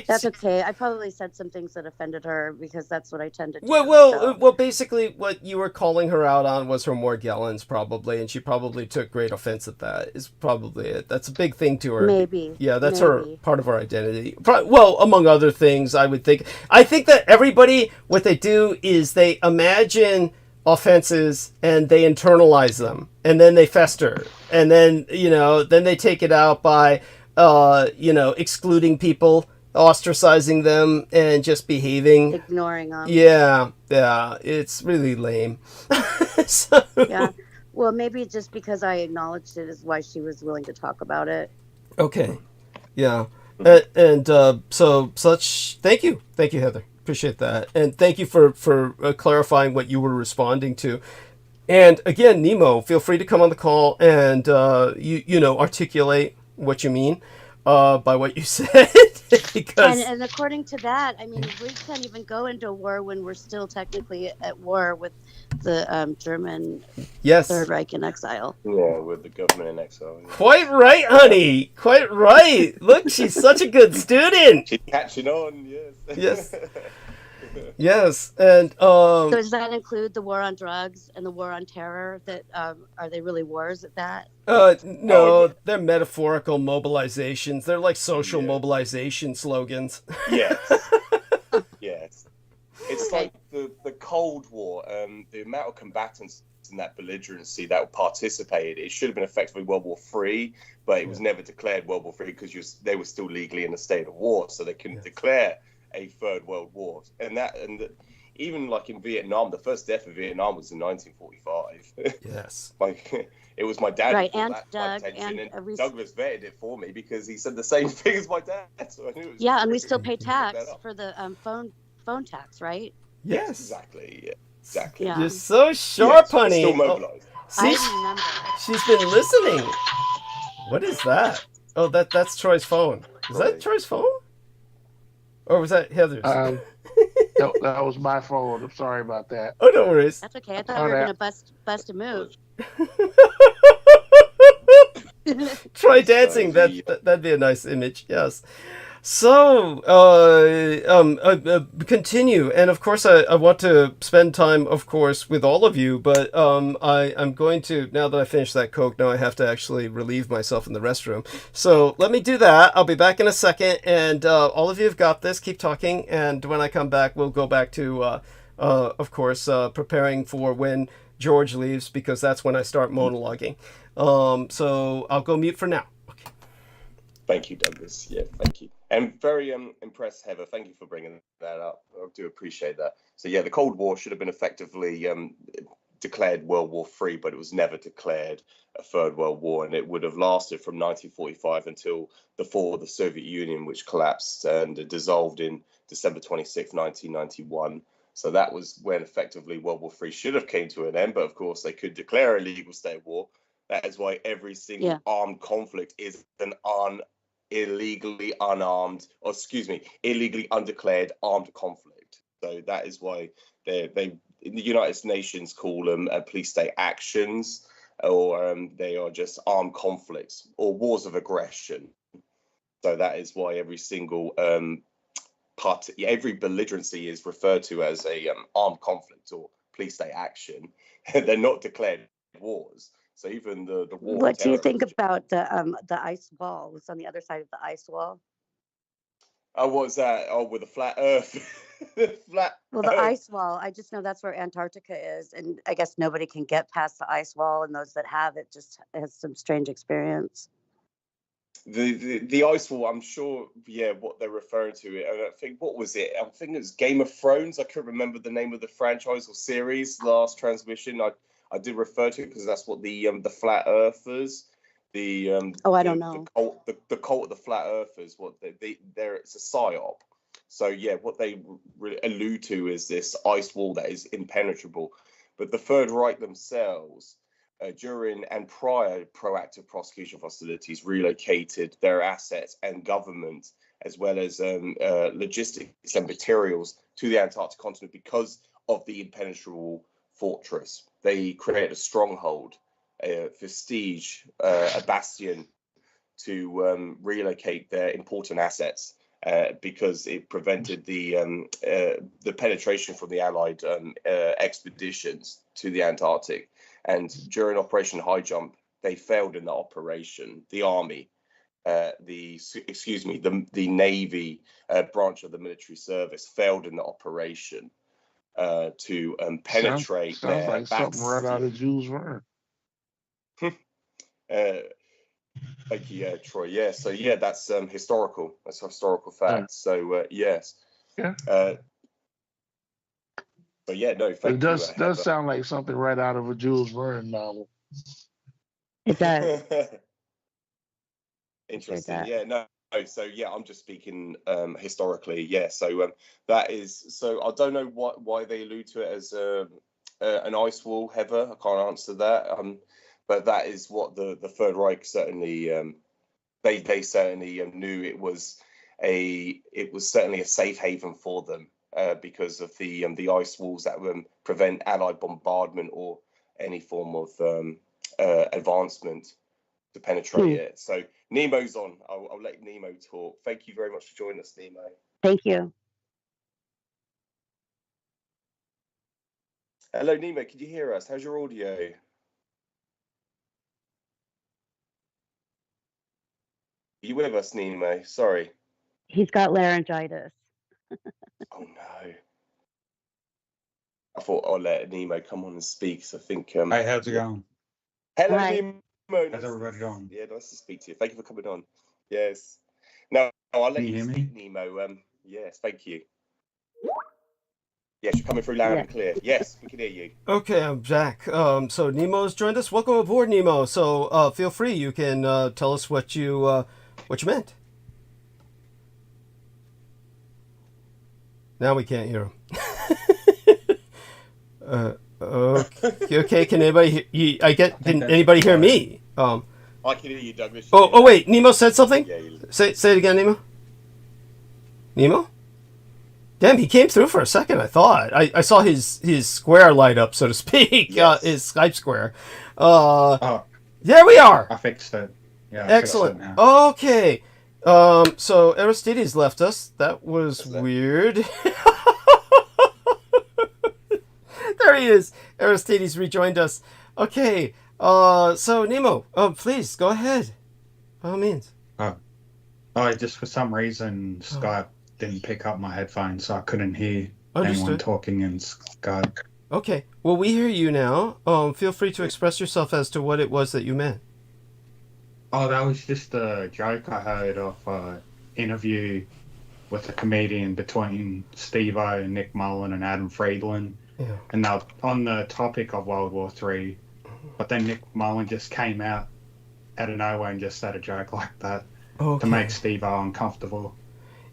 That's okay. I probably said some things that offended her because that's what I tend to do. Well, basically what you were calling her out on was her Morgellons, probably, and she probably took great offense at that. Is probably it. That's a big thing to her. Maybe. Yeah, that's her part of her identity. Well, among other things, I would think. I think that everybody, what they do is they imagine offenses and they internalize them, and then they fester, and then then they take it out by excluding people, ostracizing them, and just ignoring them. Yeah, it's really lame. Yeah, well, maybe just because I acknowledged it is why she was willing to talk about it. Okay, yeah, and so such. Thank you, Heather. Appreciate that. And thank you for clarifying what you were responding to. And again, Nemo, feel free to come on the call and, articulate what you mean by what you said. Because and according to that, I mean, we can't even go into war when we're still technically at war with the German Third Reich in exile. Yeah, with the government in exile. Yeah. Quite right, honey. Quite right. Look, she's such a good student. She's catching on, yes. Yes. Yes, and so does that include the war on drugs and the war on terror? That are they really wars at that? No, they're metaphorical mobilizations. They're like social mobilization slogans. Yes. Yes. It's like the Cold War. The amount of combatants in that belligerency that participated, it should have been effectively World War III, but it was never declared World War III because they were still legally in a state of war, so they couldn't declare a third world war. And even like in Vietnam, the first death of Vietnam was in 1945. Yes. Like it was my dad right, who and brought Doug, my attention, and Douglas vetted it for me because he said the same thing as my dad. So I knew it was and we still pay tax for the phone tax, right? Yes. Exactly. Yeah. Exactly. Yeah. You're so sharp, honey. Still mobilized. See, I remember. She's been listening. What is that? Oh, that's Troy's phone. Is that Troy's phone? Or was that Heather's? That was my phone. I'm sorry about that. Oh, no worries. That's okay. I thought we were going to bust a move. Troy dancing. That'd be a nice image. Yes. So, continue. And of course, I want to spend time, of course, with all of you. But I'm going to, now that I finished that Coke, now I have to actually relieve myself in the restroom. So let me do that. I'll be back in a second. And all of you have got this. Keep talking. And when I come back, we'll go back to, of course, preparing for when George leaves, because that's when I start monologuing. So I'll go mute for now. Okay. Thank you, Douglas. Yeah, thank you. And very impressed, Heather. Thank you for bringing that up. I do appreciate that. So yeah, the Cold War should have been effectively declared World War III, but it was never declared a third world war, and it would have lasted from 1945 until the fall of the Soviet Union, which collapsed and dissolved in December 26, 1991. So that was when effectively World War III should have came to an end, but of course they could declare a legal state of war. That is why every single armed conflict is an illegally undeclared armed conflict. So that is why they in the United Nations call them police state actions, or they are just armed conflicts or wars of aggression. So that is why every single every belligerency is referred to as a armed conflict or police state action. They're not declared wars. So even the war. What do you think about the ice wall? What's on the other side of the ice wall? Oh, what was that? Oh, with the flat Earth. Well, the ice wall. I just know that's where Antarctica is, and I guess nobody can get past the ice wall, and those that have it just has some strange experience. The ice wall, I'm sure, what they're referring to it. And I think, what was it? I think it was Game of Thrones. I couldn't remember the name of the franchise or series. Last transmission, I did refer to it because that's what the flat earthers, I don't know. The cult of the flat earthers. What it's a psyop. So what they allude to is this ice wall that is impenetrable. But the Third Reich themselves, during and prior proactive prosecution of hostilities, relocated their assets and government, as well as logistics and materials, to the Antarctic continent because of the impenetrable fortress. They created a stronghold, a vestige, a bastion to relocate their important assets because it prevented the penetration from the Allied expeditions to the Antarctic. And during Operation High Jump, they failed in the operation. The Army, the Navy branch of the military service failed in the operation to penetrate. Sounds like something right out of Jules Verne. Thank you, Troy. Yeah, so that's historical. That's a historical fact. So yes. Yeah. But no, thank it does sound like something right out of a Jules Verne novel. It does. Interesting. Yeah, no, So yeah, I'm just speaking historically. Yeah, so that is so. I don't know why they allude to it as an ice wall, Heather. I can't answer that. But that is what the Third Reich certainly they certainly knew it was certainly a safe haven for them because of the ice walls that would prevent Allied bombardment or any form of advancement to penetrate it. So Nemo's on. I'll let Nemo talk. Thank you very much for joining us, Nemo. Thank you. Hello, Nemo. Can you hear us? How's your audio? Are you with us, Nemo? Sorry. He's got laryngitis. Oh no. I thought I'll let Nemo come on and speak. So I think. Hey, how's it going? Hello, Hi. Nemo. How's everybody going? Yeah, nice to speak to you. Thank you for coming on. Yes. No, I'll let Can you you hear speak, Nemo. Yes, thank you. Yes, you're coming through loud and clear. Yes, we can hear you. Okay, I'm back. So Nemo's joined us. Welcome aboard, Nemo. So feel free. You can tell us what you meant. Now we can't hear him. Okay. Can anybody? Can anybody hear me? I can hear you, Douglas. Oh, wait. Nemo said something. Yeah, Say it again, Nemo. Nemo. Damn, he came through for a second. I thought I saw his square light up, so to speak. Yes. His Skype square. There we are. I fixed it. Yeah. Excellent. Fixed it now. Okay. So Aristides left us. That was weird. There he is. Aristides rejoined us. Okay. So Nemo, please go ahead. By all means. Just for some reason Skype didn't pick up my headphones, so I couldn't hear anyone Understood. talking in Skype. Okay. Well, we hear you now. Feel free to express yourself as to what it was that you meant. Oh, that was just a joke I heard of an interview with a comedian between Steve-O, Nick Mullen, and Adam Friedland. Yeah. And they were on the topic of World War III. But then Nick Mullen just came out of nowhere and just said a joke like that to make Steve-O uncomfortable.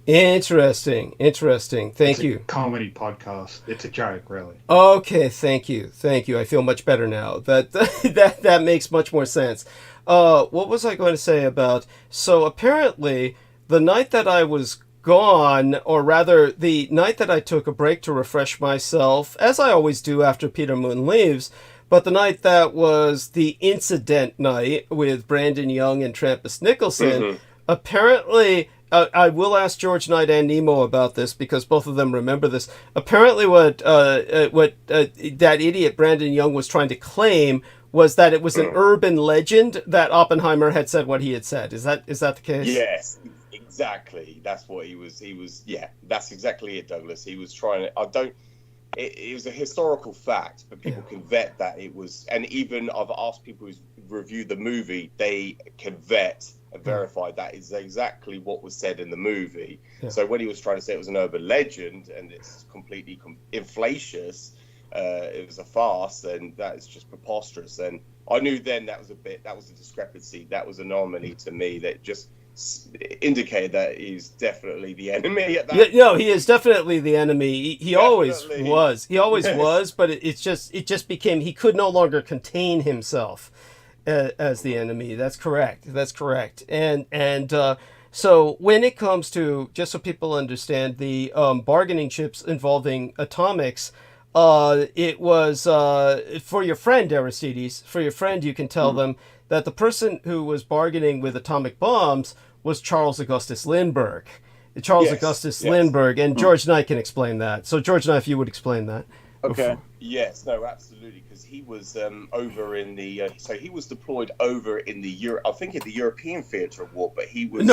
Interesting. Thank you. It's a comedy podcast. It's a joke, really. Okay, thank you. I feel much better now. That makes much more sense. What was I going to say about? So apparently, the night that I was gone, or rather, the night that I took a break to refresh myself, as I always do after Peter Moon leaves, but the night that was the incident night with Brandon Young and Trampus Nicholson, apparently. I will ask George Knight and Nemo about this because both of them remember this. Apparently what that idiot Brandon Young was trying to claim was that it was an urban legend that Oppenheimer had said what he had said. Is that the case? Yes, exactly. That's what he was. Yeah, that's exactly it, Douglas. He was trying to. It was a historical fact, but people can vet that it was. And even I've asked people who's reviewed the movie, they can vet and verify that is exactly what was said in the movie. Yeah. So when he was trying to say it was an urban legend and it's completely inflacious, it was a farce, then that is just preposterous. And I knew then that was a discrepancy. That was an anomaly to me that just indicated that he's definitely the enemy at that point. No, he is definitely the enemy. He always was. He always was, but it just became, he could no longer contain himself as the enemy. That's correct. And so when it comes to, just so people understand, the bargaining chips involving atomics, it was for your friend Aristides. For your friend, you can tell them that the person who was bargaining with atomic bombs was Charles Augustus Lindbergh. Lindbergh, and George Knight can explain that. So George Knight, if you would explain that. Okay. Yes, no, absolutely, because he was over in the. So he was deployed over in the I think in the European theater of war, but he was.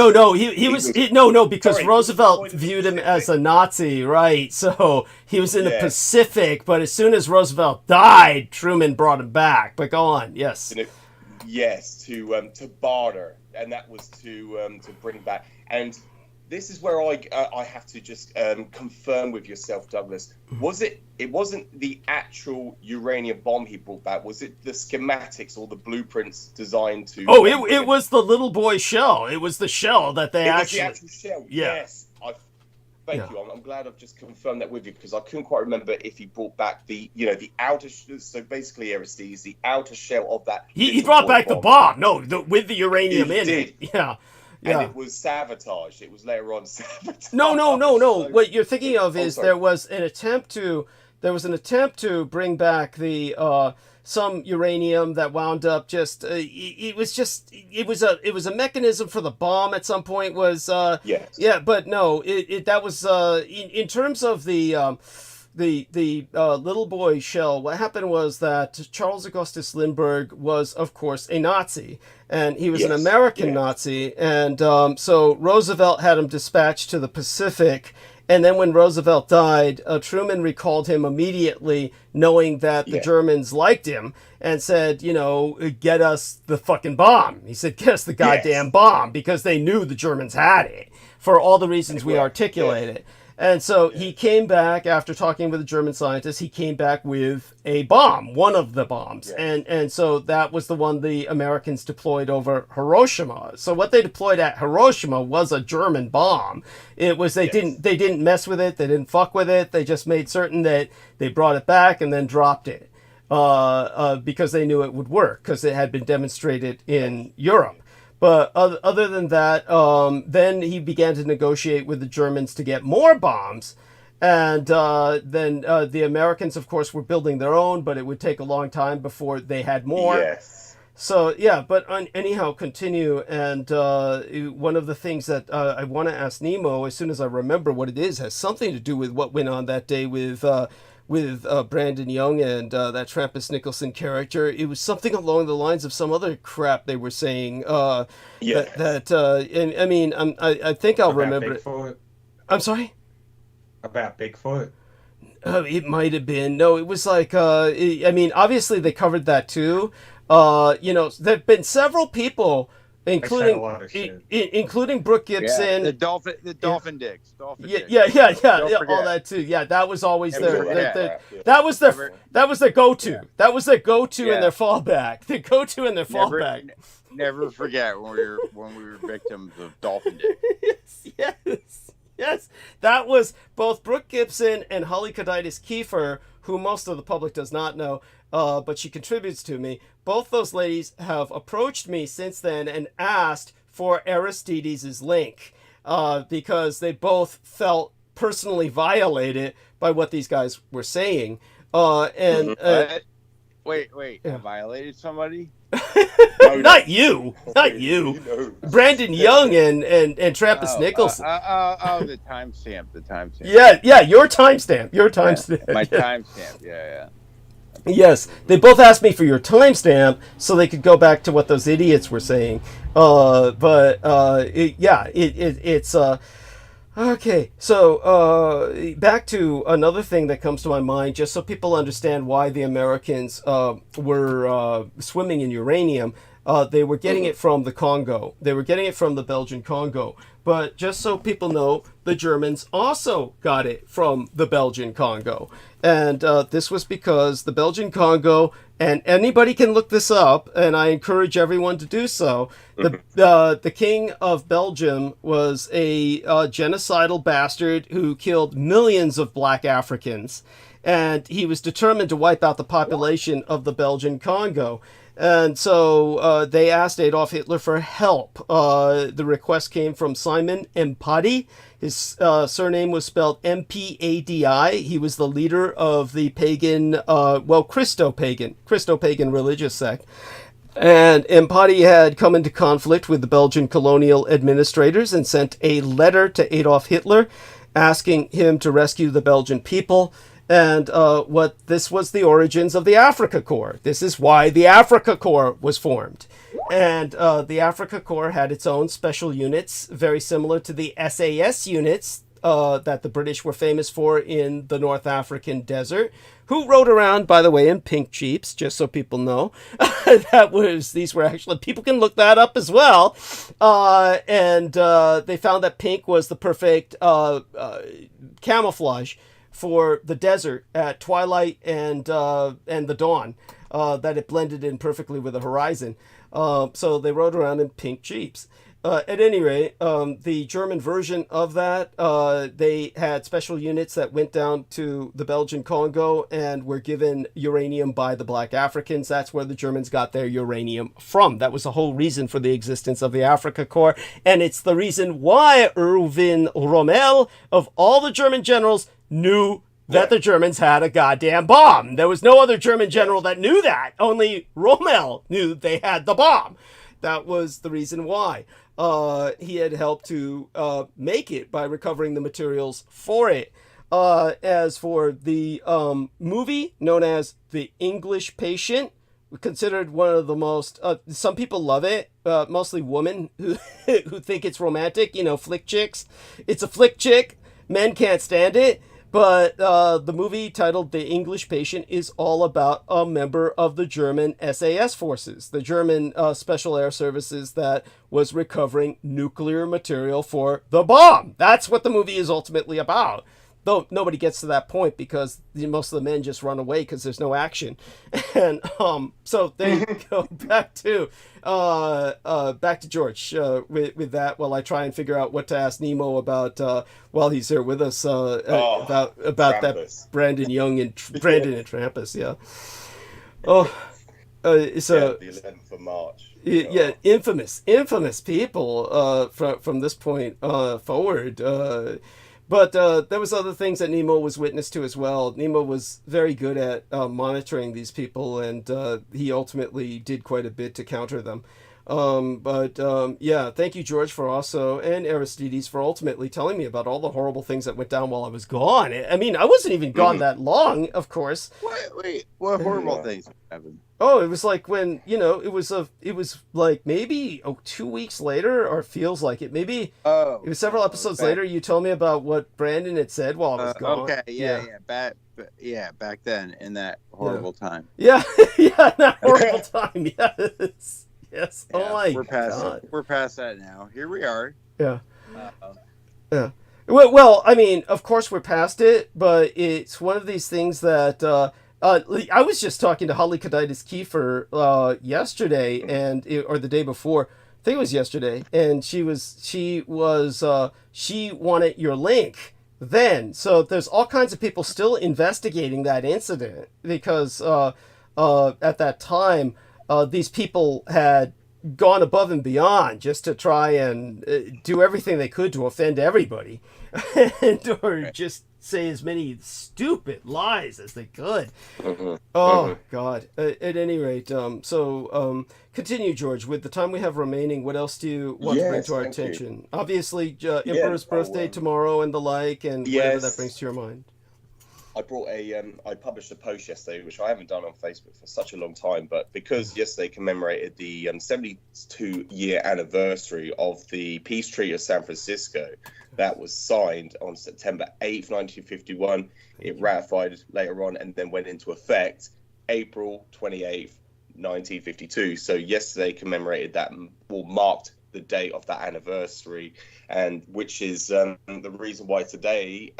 Because Roosevelt viewed him as a Nazi, right? So he was in the Pacific, but as soon as Roosevelt died, Truman brought him back. But go on, yes. Yes, to barter, and that was to bring back. And this is where I have to just confirm with yourself, Douglas. It wasn't the actual uranium bomb he brought back. Was it the schematics or the blueprints designed to? Oh, it was the little boy shell. It was the shell that they actually. Was the actual shell. Yeah. Yes. Thank you. I'm glad I've just confirmed that with you, because I couldn't quite remember if he brought back the outer. So basically, Aristides, the outer shell of that. He brought back the bomb. No, with the uranium in it. Yeah. And it was sabotaged. It was later on sabotaged. No. So, what you're thinking of is there was an attempt to bring back the some uranium that wound up just it was a mechanism for the bomb at some point was yes. Yeah, but no, that was in terms of the little boy shell. What happened was that Charles Augustus Lindbergh was, of course, a Nazi, and he was an American Nazi, and so Roosevelt had him dispatched to the Pacific. And then when Roosevelt died, Truman recalled him immediately, knowing that the Germans liked him, and said, get us the fucking bomb. He said, get us the goddamn bomb, because they knew the Germans had it, for all the reasons we articulated. And so he came back, after talking with the German scientists, he came back with a bomb, one of the bombs. And so that was the one the Americans deployed over Hiroshima. So what they deployed at Hiroshima was a German bomb. It was, they didn't mess with it, they didn't fuck with it, they just made certain that they brought it back and then dropped it. Because they knew it would work, because it had been demonstrated in Europe. But other than that, then he began to negotiate with the Germans to get more bombs. And then the Americans, of course, were building their own, but it would take a long time before they had more. Yes. So, yeah, but anyhow, continue. And one of the things that I want to ask Nemo, as soon as I remember what it is, has something to do with what went on that day with Brandon Young and that Trappist Nicholson character. It was something along the lines of some other crap they were saying. I think I'll remember it. I'm sorry? About Bigfoot? It might have been. No, it was like, obviously they covered that too. There've been several people, including Brooke Gibson, the dolphin dicks, all that too. Yeah, that was always that was their go-to. That was their go-to and their fallback. Their go-to and their fallback. Never forget when we were victims of dolphin dicks. Yes. That was both Brooke Gibson and Holly Coditis Kiefer, who most of the public does not know, but she contributes to me. Both those ladies have approached me since then and asked for Aristides' link, because they both felt personally violated by what these guys were saying. Wait, violated somebody? Not you. Brandon Young and Trappist Nicholson. The timestamp. Yeah, your timestamp. My timestamp, yeah. Yes, they both asked me for your timestamp so they could go back to what those idiots were saying. It's okay. So back to another thing that comes to my mind, just so people understand why the Americans were swimming in uranium. They were getting it from the Congo. They were getting it from the Belgian Congo. But just so people know, the Germans also got it from the Belgian Congo. And this was because the Belgian Congo, and anybody can look this up, and I encourage everyone to do so, the King of Belgium was a genocidal bastard who killed millions of black Africans. And he was determined to wipe out the population of the Belgian Congo. And so they asked Adolf Hitler for help. The request came from Simon Mpadi. His surname was spelled Mpadi. He was the leader of the pagan, Christo-pagan religious sect. And Mpadi had come into conflict with the Belgian colonial administrators and sent a letter to Adolf Hitler asking him to rescue the Belgian people. And this was the origins of the Afrika Korps. This is why the Afrika Korps was formed. And the Afrika Korps had its own special units, very similar to the SAS units that the British were famous for in the North African desert, who rode around, by the way, in pink Jeeps, just so people know. These were actually, people can look that up as well. And they found that pink was the perfect camouflage for the desert at twilight and the dawn, that it blended in perfectly with the horizon. So they rode around in pink Jeeps. At any rate, the German version of that, they had special units that went down to the Belgian Congo and were given uranium by the Black Africans. That's where the Germans got their uranium from. That was the whole reason for the existence of the Afrika Korps. And it's the reason why Erwin Rommel, of all the German generals, knew that the Germans had a goddamn bomb. There was no other German general that knew that. Only Rommel knew they had the bomb. That was the reason why. He had helped to make it by recovering the materials for it. As for the movie known as The English Patient, considered one of the most, some people love it, mostly women who think it's romantic, flick chicks. It's a flick chick. Men can't stand it. But the movie titled The English Patient is all about a member of the German SAS forces, the German Special Air Services that was recovering nuclear material for the bomb. That's what the movie is ultimately about. Though nobody gets to that point because most of the men just run away because there's no action. And so they go back to George with that while I try and figure out what to ask Nemo about while he's here with us about that Brandon Young and Brandon and Trampus. Yeah. So the 11th of March. Yeah, infamous people from this point forward. But there was other things that Nemo was witness to as well. Nemo was very good at monitoring these people, and he ultimately did quite a bit to counter them. Yeah, thank you, George, and Aristides for ultimately telling me about all the horrible things that went down while I was gone. I mean, I wasn't even gone that long, of course. Wait, what horrible things happened? Oh, it was like when, it was like maybe 2 weeks later, or feels like it. Maybe it was several episodes later. You told me about what Brandon had said while I was gone. Okay, back then in that horrible time. Yeah, that horrible time. Yes. Yes. Yeah, oh my God. We're past that now. Here we are. Yeah. Yeah. Well, I mean, of course we're past it, but it's one of these things that I was just talking to Holly Kaditis Kiefer yesterday or the day before. I think it was yesterday, and she wanted your link then. So there's all kinds of people still investigating that incident because at that time these people had gone above and beyond just to try and do everything they could to offend everybody or just say as many stupid lies as they could. God. At any rate, continue, George. With the time we have remaining, what else do you want to bring to our attention? Obviously, Emperor's birthday tomorrow and the like, and whatever that brings to your mind. I published a post yesterday, which I haven't done on Facebook for such a long time, but because yesterday commemorated the 72-year anniversary of the Peace Treaty of San Francisco that was signed on September 8th, 1951. It ratified later on and then went into effect April 28th, 1952. So yesterday commemorated that, or marked the date of that anniversary, and which is the reason why today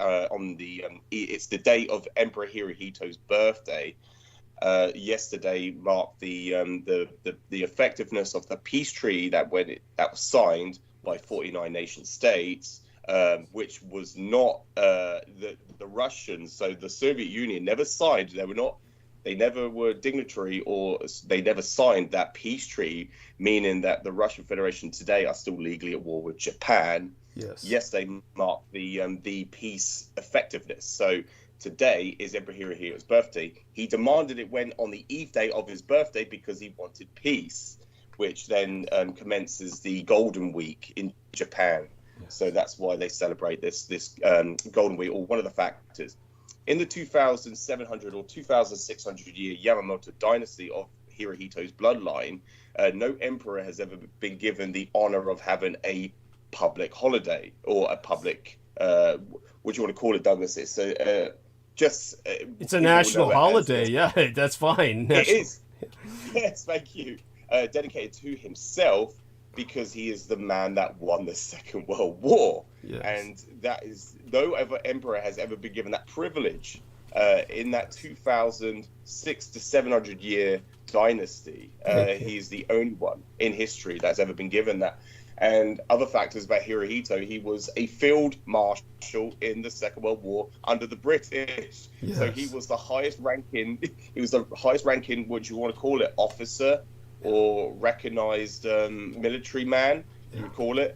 it's the date of Emperor Hirohito's birthday. Yesterday marked the effectiveness of the peace treaty that was signed by 49 nation states, which was not the Russians. So the Soviet Union never signed. They never were dignitary, or they never signed that peace treaty, meaning that the Russian Federation today are still legally at war with Japan. Yes, they marked the peace effectiveness. So today is Emperor Hirohito's birthday. He demanded it went on the eve day of his birthday because he wanted peace, which then commences the Golden Week in Japan. So that's why they celebrate this Golden Week, or one of the factors. In the 2,700 or 2,600 year Yamamoto dynasty of Hirohito's bloodline, no emperor has ever been given the honor of having a public holiday, or a public, what do you want to call it, Douglas? It's just it's a national holiday. Yeah, that's fine. It is. Yes, thank you. Dedicated to himself, because he is the man that won the Second World War. Yes. And that is, no other emperor has ever been given that privilege in that 2006 to 700 year dynasty. He's the only one in history that's ever been given that. And other factors about Hirohito, he was a field marshal in the Second World War under the British. Yes. So he was the highest ranking, what you want to call it, officer or recognized military man, you would call it,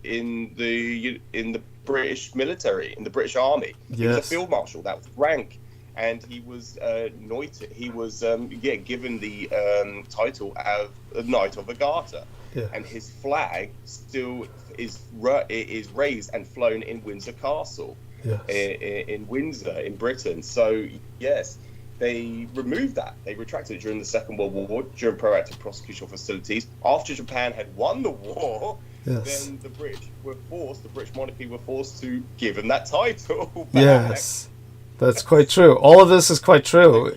in the British military, in the British Army. Yes. He was a field marshal, that was rank. And he was knighted. He was given the title of Knight of the Garter. Yeah. And his flag still is raised and flown in Windsor Castle, yes, in Windsor, in Britain. So yes, they removed that. They retracted it during the Second World War, during proactive prosecution facilities. After Japan had won the war, yes, then the British monarchy were forced to give him that title back. Yes, that's quite true. All of this is quite true.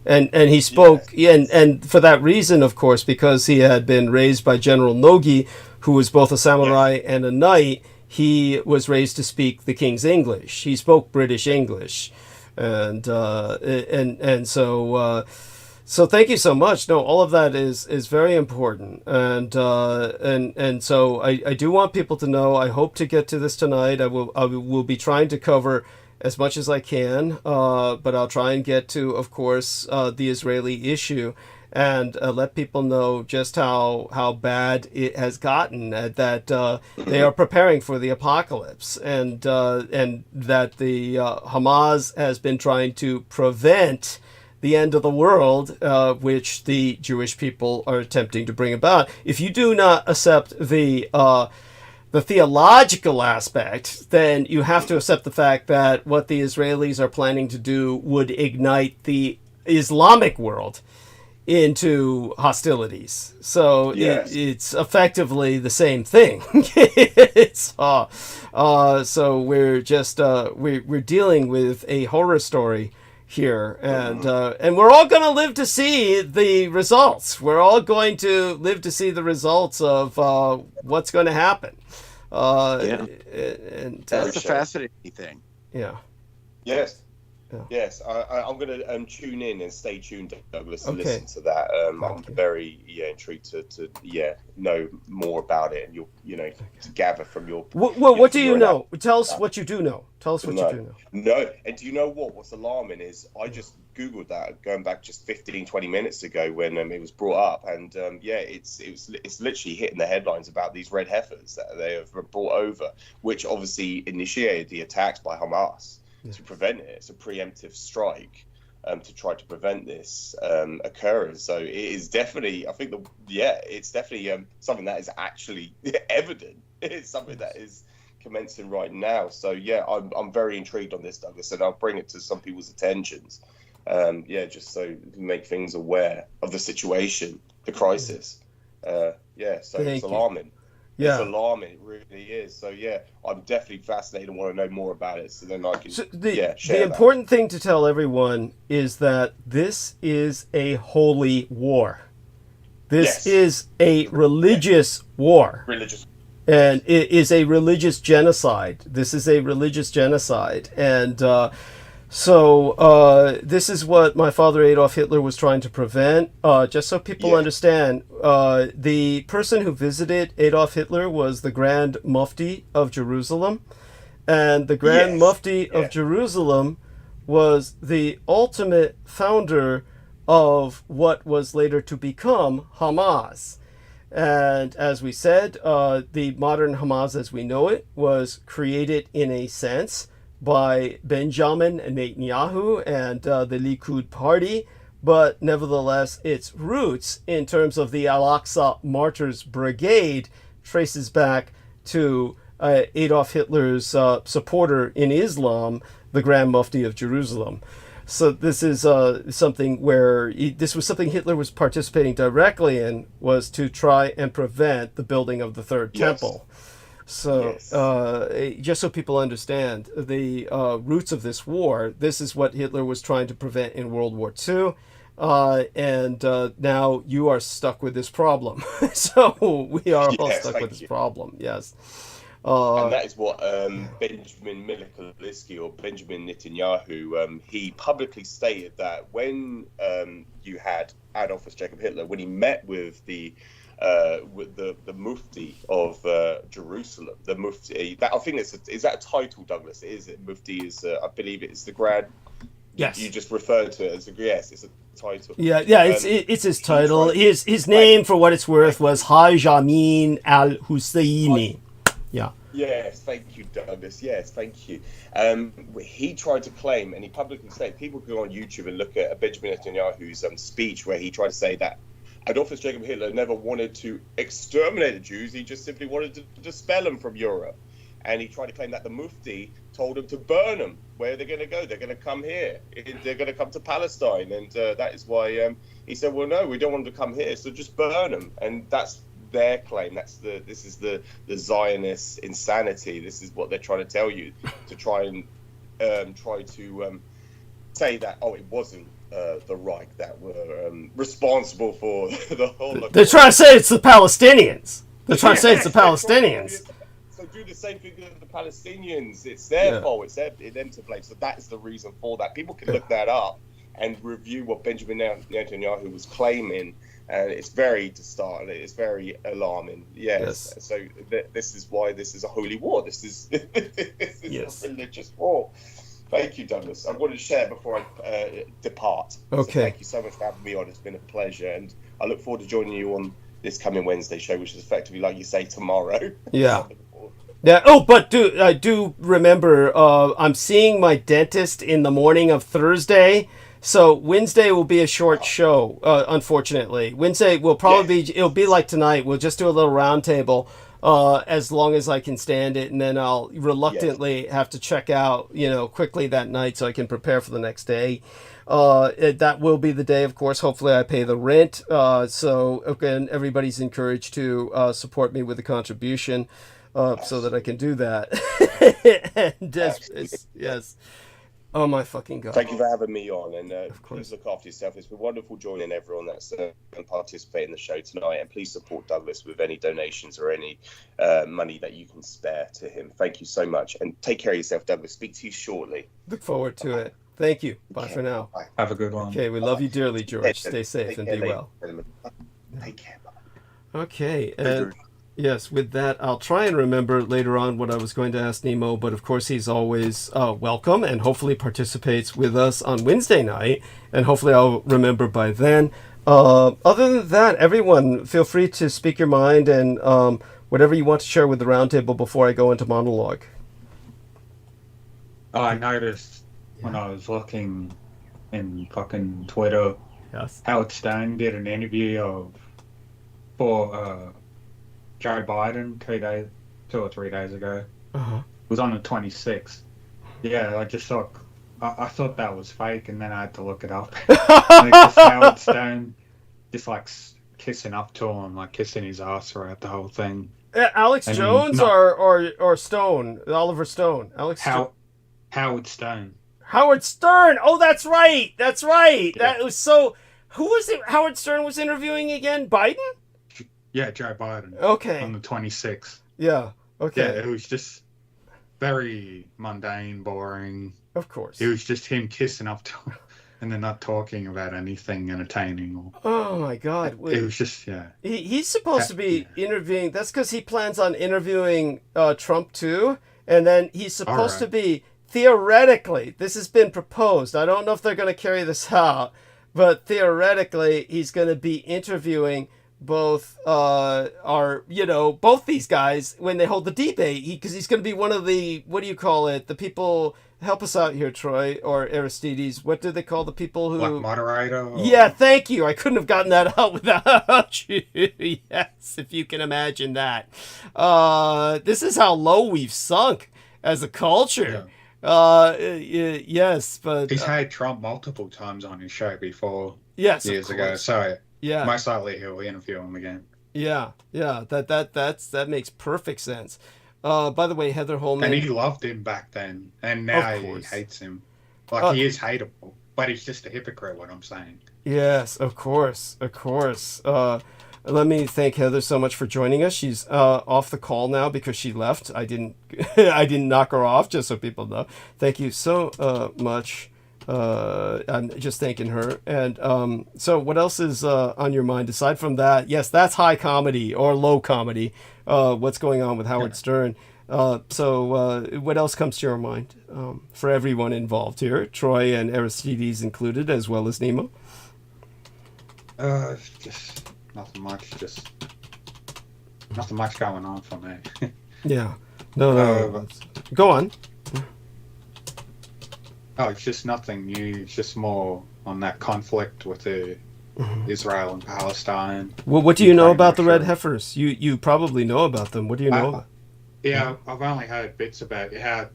And he spoke, yes, and for that reason, of course, because he had been raised by General Nogi, who was both a samurai, yes, and a knight, he was raised to speak the king's English. He spoke British English, and so thank you so much. No, all of that is very important, and so I do want people to know. I hope to get to this tonight. I will be trying to cover as much as I can, but I'll try and get to, of course, the Israeli issue, and let people know just how bad it has gotten, that they are preparing for the apocalypse, and that the Hamas has been trying to prevent the end of the world, which the Jewish people are attempting to bring about. If you do not accept the theological aspect, then you have to accept the fact that what the Israelis are planning to do would ignite the Islamic world into hostilities. So yes, it's effectively the same thing. It's so we're just we're dealing with a horror story here, and we're all going to live to see the results. We're all going to live to see the results of what's going to happen. And that's a fascinating thing. Yeah. Yes. Yeah. Yes, I'm going to tune in and stay tuned, Douglas, and listen to that. I'm very intrigued to know more about it, and to gather from your. What do you know? Tell us what you do know. Tell us what you do know. No, and do you know what's alarming is I just Googled that going back just 15-20 minutes ago when it was brought up, and it's literally hitting the headlines about these red heifers that they have brought over, which obviously initiated the attacks by Hamas. Yeah. To prevent it. It's a preemptive strike to try to prevent this occurring. So it is definitely, I think, it's definitely something that is actually evident. It's something that is commencing right now. So I'm very intrigued on this, Douglas, and I'll bring it to some people's attentions. Just so to make things aware of the situation, the crisis. So it's alarming. Yeah. It's alarming, it really is. So I'm definitely fascinated and want to know more about it, so then I can share the important thing to tell everyone is that this is a holy war. This is a religious war. And it is a religious genocide. This is a religious genocide. And so this is what my father Adolf Hitler was trying to prevent. Just so people understand, the person who visited Adolf Hitler was the Grand Mufti of Jerusalem. And the Grand Mufti of Jerusalem was the ultimate founder of what was later to become Hamas. And as we said, the modern Hamas as we know it was created in a sense by Benjamin Netanyahu and the Likud party, but nevertheless its roots in terms of the Al-Aqsa Martyrs Brigade traces back to Adolf Hitler's supporter in Islam, the Grand Mufti of Jerusalem. So this is something where this was something Hitler was participating directly in, was to try and prevent the building of the Third Temple. So Yes. just so people understand the roots of this war, this is what Hitler was trying to prevent in World War II. And now you are stuck with this problem. So we are all Yes, stuck with thank this you. problem. Yes. And that is what Benjamin Milosevic or Benjamin Netanyahu, he publicly stated that when you had Adolf Jacob Hitler, when he met with the Mufti of Jerusalem, the Mufti, that I think is that a title, Douglas? Is it Mufti? Is I believe it's the Grand. Yes. You just referred to it as yes, it's a title. Yeah, it's his title. His name, for what it's worth, was Haj Amin al-Husseini. Yeah. Yes, thank you, Douglas. Yes, thank you. He tried to claim, and he publicly said, people can go on YouTube and look at Benjamin Netanyahu's speech where he tried to say that Adolf Jacob Hitler never wanted to exterminate the Jews. He just simply wanted to dispel them from Europe. And he tried to claim that the Mufti told him to burn them. Where are they going to go? They're going to come here. They're going to come to Palestine. And that is why he said, well, no, we don't want them to come here, so just burn them. And that's their claim. This is the Zionist insanity. This is what they're trying to tell you, to try and say that, oh, it wasn't the Reich that were responsible for the Holocaust. They're trying to say it's the Palestinians. They're trying to say it's the Palestinians. So do the same thing with the Palestinians. It's their fault. It's them to blame. So that is the reason for that. People can look that up and review what Benjamin Netanyahu was claiming. And it's very disheartening. It's very alarming. Yes. So this is why this is a holy war. This is a religious war. Thank you, Douglas. I wanted to share before I depart. Okay. So thank you so much for having me on. It's been a pleasure. And I look forward to joining you on this coming Wednesday show, which is effectively, like you say, tomorrow. Yeah. Yeah. Oh, but I do remember I'm seeing my dentist in the morning of Thursday. So Wednesday will be a short show, unfortunately. Wednesday will probably it'll be like tonight. We'll just do a little round table as long as I can stand it. And then I'll reluctantly have to check out, quickly that night so I can prepare for the next day. That will be the day, of course. Hopefully I pay the rent. So again, everybody's encouraged to support me with a contribution. So that I can do that. And yes. Oh my fucking God. Thank you for having me on, and please look after yourself. It's been wonderful joining everyone that's going to participate in the show tonight, and please support Douglas with any donations or any money that you can spare to him. Thank you so much, and take care of yourself, Douglas. Speak to you shortly. Look forward to it. Thank you. Bye for now. Bye. Have a good one. Okay, we love you dearly, George. Stay safe and be well. Take care. Okay, and yes, with that, I'll try and remember later on what I was going to ask Nemo, but of course he's always welcome and hopefully participates with us on Wednesday night, and hopefully I'll remember by then. Other than that, everyone, feel free to speak your mind and whatever you want to share with the roundtable before I go into monologue. I noticed when I was looking in fucking Twitter, Howard Stern did an interview for Joe Biden 2 or 3 days ago. It was on the 26th. Yeah, I just thought, I thought that was fake, and then I had to look it up. Like just Howard Stern just like kissing up to him, like kissing his ass throughout the whole thing. Alex Jones or Stone? Oliver Stone? Howard Stern. Howard Stern! Oh, that's right! That's right! Yeah. That was so... Who was it Howard Stern was interviewing again? Biden? Yeah, Joe Biden. Okay. On the 26th. Yeah, okay. Yeah, it was just very mundane, boring. Of course. It was just him kissing up to him and then not talking about anything entertaining. Oh, my God. It was just, He's supposed to be interviewing... That's because he plans on interviewing Trump, too. And then he's supposed to be... Theoretically, this has been proposed. I don't know if they're going to carry this out. But theoretically, he's going to be interviewing... both both these guys when they hold the debate, because he's going to be one of the, what do you call it, the people, help us out here, Troy or Aristides, what do they call the people who, like moderator? Yeah, thank you. I couldn't have gotten that out without you. Yes, if you can imagine that. This is how low we've sunk as a culture. Yes, but he's had Trump multiple times on his show before. Yes, years ago. So yeah, most likely he'll interview him again. Yeah, that makes perfect sense. By the way, Heather Holman. And he loved him back then, and now he hates him. Like, he is hateable, but he's just a hypocrite, what I'm saying. Yes, of course, of course. Let me thank Heather so much for joining us. She's off the call now because she left. I didn't knock her off, just so people know. Thank you so much. I'm just thanking her. And so what else is on your mind aside from that? Yes, that's high comedy or low comedy. What's going on with Howard Stern? So what else comes to your mind for everyone involved here? Troy and Aristides included, as well as Nemo. Just nothing much. Just nothing much going on for me. Yeah. No. Go on. Oh, it's just nothing new. It's just more on that conflict with Israel and Palestine. Well, what do you know about the red heifers? You probably know about them. What do you know? Yeah, I've only heard bits about how it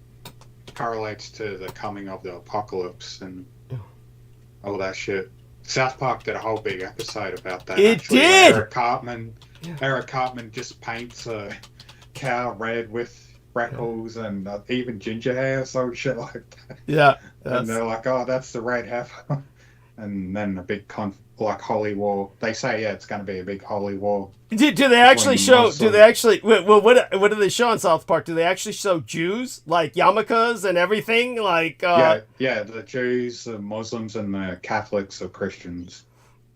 correlates to the coming of the apocalypse and all that shit. South Park did a whole big episode about that. It did! Eric Cartman just paints a cow red with freckles and even ginger hair, so shit like that. Yeah. And they're like, oh, that's the red heifer. And then a big holy war. They say, yeah, it's going to be a big holy war. Do they actually show? Do they actually? Well, what do they show in South Park? Do they actually show Jews like yarmulkes and everything? Like yeah, the Jews, the Muslims, and the Catholics or Christians.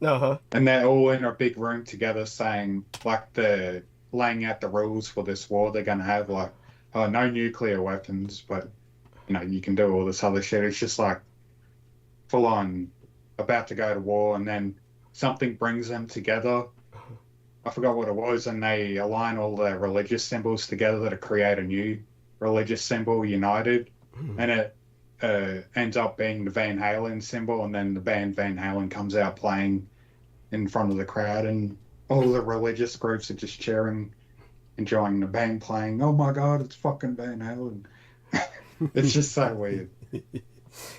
And they're all in a big room together, saying like they're laying out the rules for this war. They're going to have like, no nuclear weapons, but you can do all this other shit. It's just like full on about to go to war, and then something brings them together. I forgot what it was, and they align all the religious symbols together to create a new religious symbol, United. And it ends up being the Van Halen symbol, and then the band Van Halen comes out playing in front of the crowd, and all the religious groups are just cheering, enjoying the band playing. Oh my God, it's fucking Van Halen. It's just so weird.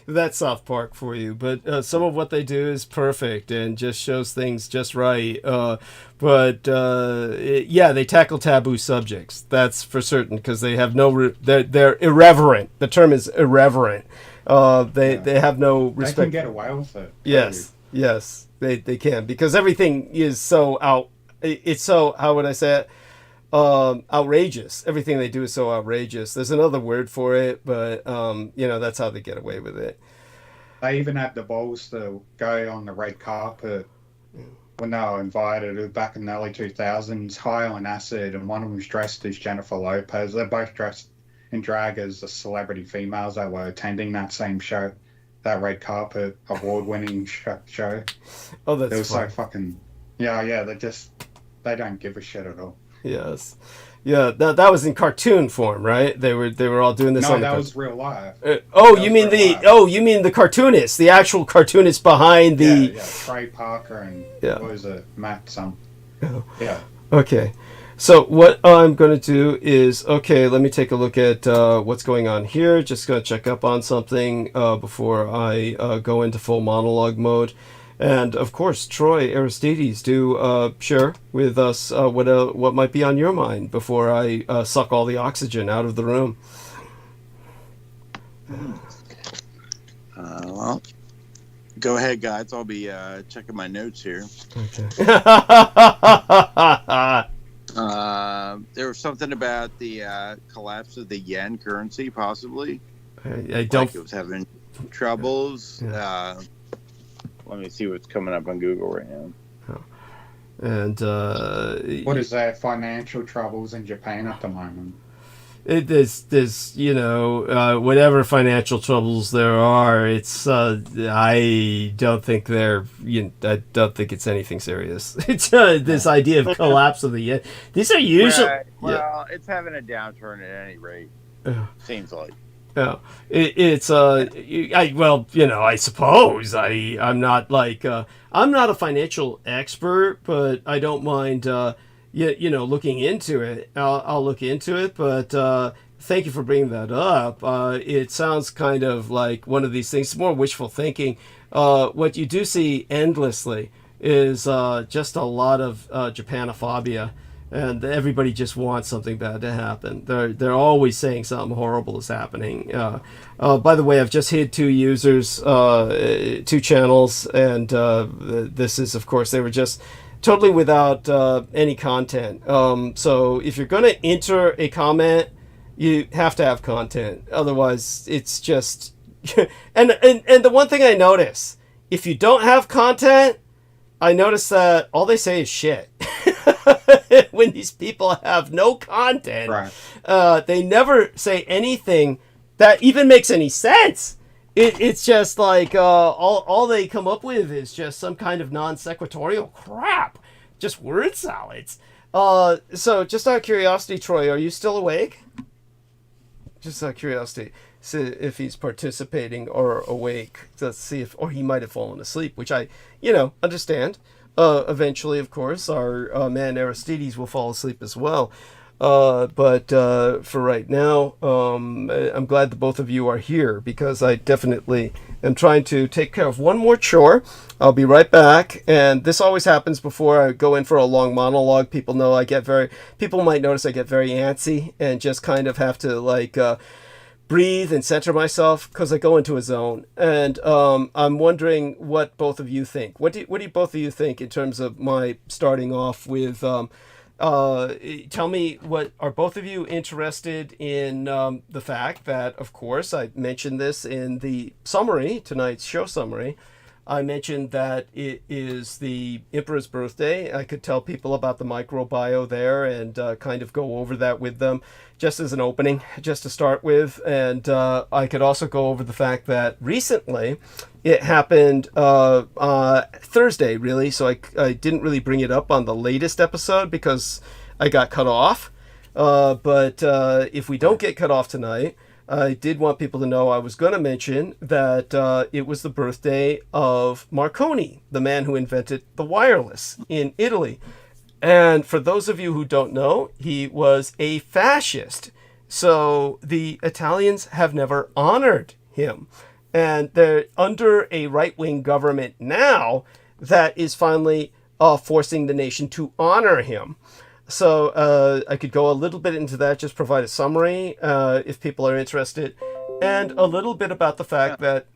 That's South Park for you, but some of what they do is perfect and just shows things just right. But they tackle taboo subjects. That's for certain, because they have they're irreverent. The term is irreverent. They have no respect. They can get away with it. Yes, they can, because everything is so it's so, how would I say it? Outrageous. Everything they do is so outrageous. There's another word for it, but that's how they get away with it. They even had the balls to go on the red carpet when they were invited back in the early 2000s, high on acid, and one of them was dressed as Jennifer Lopez. They're both dressed in drag as the celebrity females that were attending that same show, that red carpet award-winning show. Oh, that's it was fun. so fucking they don't give a shit at all. Yes. Yeah, that was in cartoon form, right? They were all doing this. No, that was real life. You mean the cartoonist, the actual cartoonist behind the Trey Parker and what was it, Matt some. Yeah. Okay. So what I'm going to do is, let me take a look at what's going on here. Just going to check up on something before I go into full monologue mode. And, of course, Troy, Aristides, do share with us what might be on your mind before I suck all the oxygen out of the room. Well, go ahead, guys. I'll be checking my notes here. Okay. There was something about the collapse of the yen currency, possibly. I don't. Like it was having troubles. Yeah. Let me see what's coming up on Google right now. And what is that? Financial troubles in Japan at the moment. There's whatever financial troubles there are. It's I don't think I don't think it's anything serious. It's this idea of collapse of the yen. These are usually it's having a downturn at any rate. Seems like. Yeah, I suppose I'm not I'm not a financial expert, but I don't mind looking into it. I'll look into it, but thank you for bringing that up. It sounds kind of like one of these things, more wishful thinking. What you do see endlessly is just a lot of Japanophobia. and everybody just wants something bad to happen. They're always saying something horrible is happening. By the way, I've just hid 2 users, 2 channels, and this is, of course, they were just totally without any content. So if you're going to enter a comment, you have to have content. Otherwise, it's just... and the one thing I notice, if you don't have content, I notice that all they say is shit. When these people have no content, right. They never say anything that even makes any sense. It's just like all they come up with is just some kind of non-sequitorial crap, just word salads. So just out of curiosity, Troy, are you still awake? Just out of curiosity, see if he's participating or awake. Let's see if, or he might have fallen asleep, which I, understand. Eventually, of course, our man Aristides will fall asleep as well. But for right now, I'm glad that both of you are here, because I definitely am trying to take care of one more chore. I'll be right back. And this always happens before I go in for a long monologue. People know people might notice I get very antsy and just kind of have to breathe and center myself, because I go into a zone. And I'm wondering what both of you think. What do both of you think in terms of my starting off with... tell me, are both of you interested in the fact that, of course, I mentioned this in the summary, tonight's show summary. I mentioned that it is the Emperor's birthday. I could tell people about the microbiome there and kind of go over that with them just as an opening, just to start with. And I could also go over the fact that recently it happened Thursday, really. So I didn't really bring it up on the latest episode because I got cut off. But if we don't get cut off tonight, I did want people to know I was going to mention that it was the birthday of Marconi, the man who invented the wireless in Italy. And for those of you who don't know, he was a fascist. So the Italians have never honored him. And they're under a right-wing government now that is finally forcing the nation to honor him. So I could go a little bit into that, just provide a summary if people are interested, and a little bit about the fact that,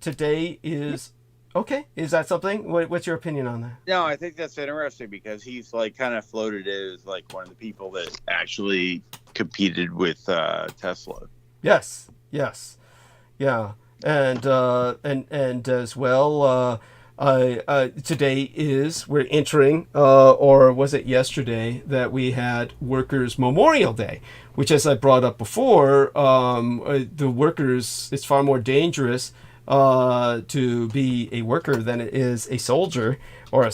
today is... Okay, is that something? What's your opinion on that? No, I think that's interesting because he's kind of floated as one of the people that actually competed with Tesla. Yes, yeah, and as well, today we're entering, or was it yesterday that we had Workers' Memorial Day, which, as I brought up before, the workers, it's far more dangerous to be a worker than it is a soldier or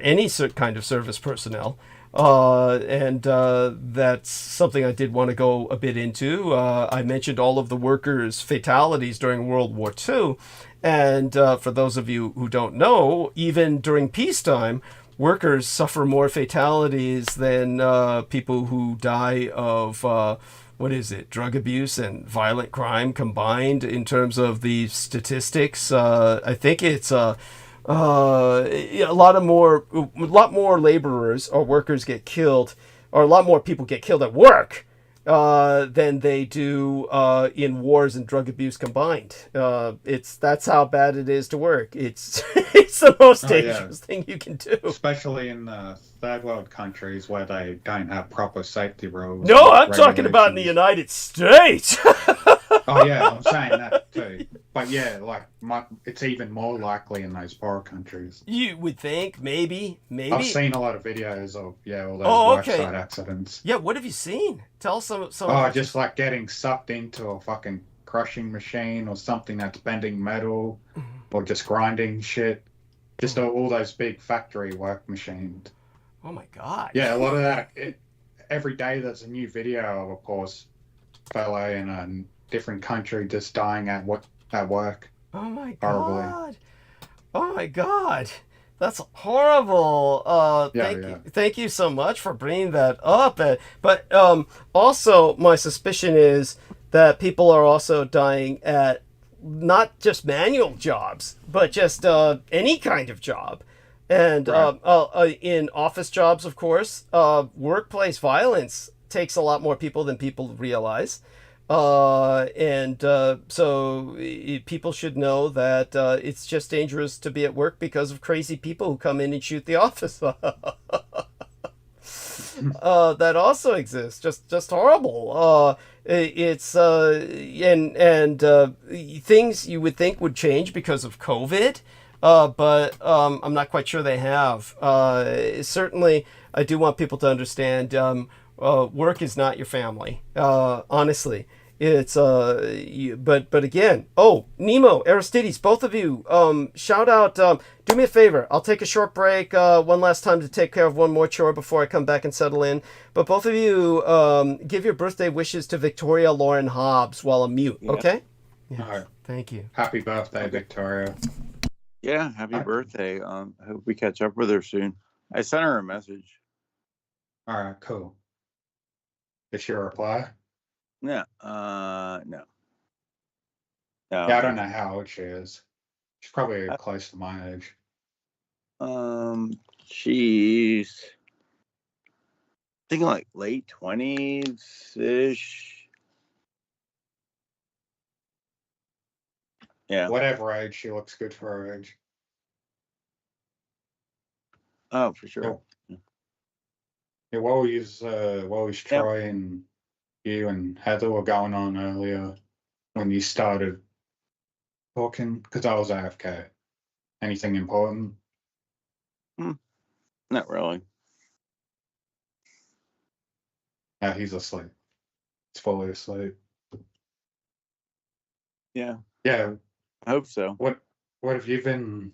any kind of service personnel. And that's something I did want to go a bit into. I mentioned all of the workers' fatalities during World War II. And for those of you who don't know, even during peacetime, workers suffer more fatalities than people who die of... drug abuse and violent crime combined in terms of the statistics. I think it's a lot more laborers or workers get killed, or a lot more people get killed at work than they do in wars and drug abuse combined. That's how bad it is to work. It's the most dangerous thing you can do, especially in third world countries where they don't have proper safety rules. No, I'm talking about in the United States. Oh yeah, I'm saying that too. But yeah, it's even more likely in those poorer countries. You would think, maybe. I've seen a lot of videos of all those worksite accidents. Yeah, what have you seen? Tell some. Just getting sucked into a fucking crushing machine or something that's bending metal, or just grinding shit. Just all those big factory work machines. Oh my god. Yeah, a lot of that. Every day there's a new video of a poor fellow in a different country just dying at work. Oh my god. Horribly. Oh my god. That's horrible. Thank you so much for bringing that up. But also, my suspicion is that people are also dying at not just manual jobs, but just any kind of job. And in office jobs, of course, workplace violence takes a lot more people than people realize. So people should know that it's just dangerous to be at work because of crazy people who come in and shoot the office. That also exists. Just horrible. It's things you would think would change because of COVID. But I'm not quite sure they have. Certainly, I do want people to understand work is not your family. Honestly, it's but again, Nemo, Aristides, both of you, shout out. Do me a favor. I'll take a short break one last time to take care of one more chore before I come back and settle in. But both of you, give your birthday wishes to Victoria-Lorén Hobbs while I'm mute. Okay? Yeah. All right. Thank you. Happy birthday, Victoria. Yeah, happy birthday. I hope we catch up with her soon. I sent her a message. All right, cool. Did she reply? No. No. Yeah, I don't know how old she is. She's probably close to my age. She's thinking like late 20s-ish. Yeah. Whatever age, she looks good for her age. Oh, for sure. Cool. Yeah, what was Troy and you and Heather were going on earlier when you started talking? Because I was AFK. Anything important? Not really. No, he's asleep. He's fully asleep. Yeah. Yeah. I hope so. What have you been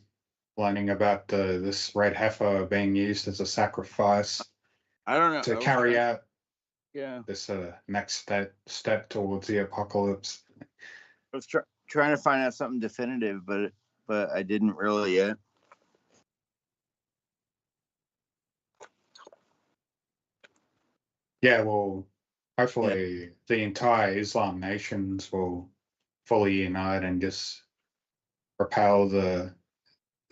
learning about this red heifer being used as a sacrifice? I don't know. To carry out Yeah. this next step towards the apocalypse. I was trying to find out something definitive, but I didn't really yet. Yeah, well, hopefully the entire Islam nations will fully unite and just repel the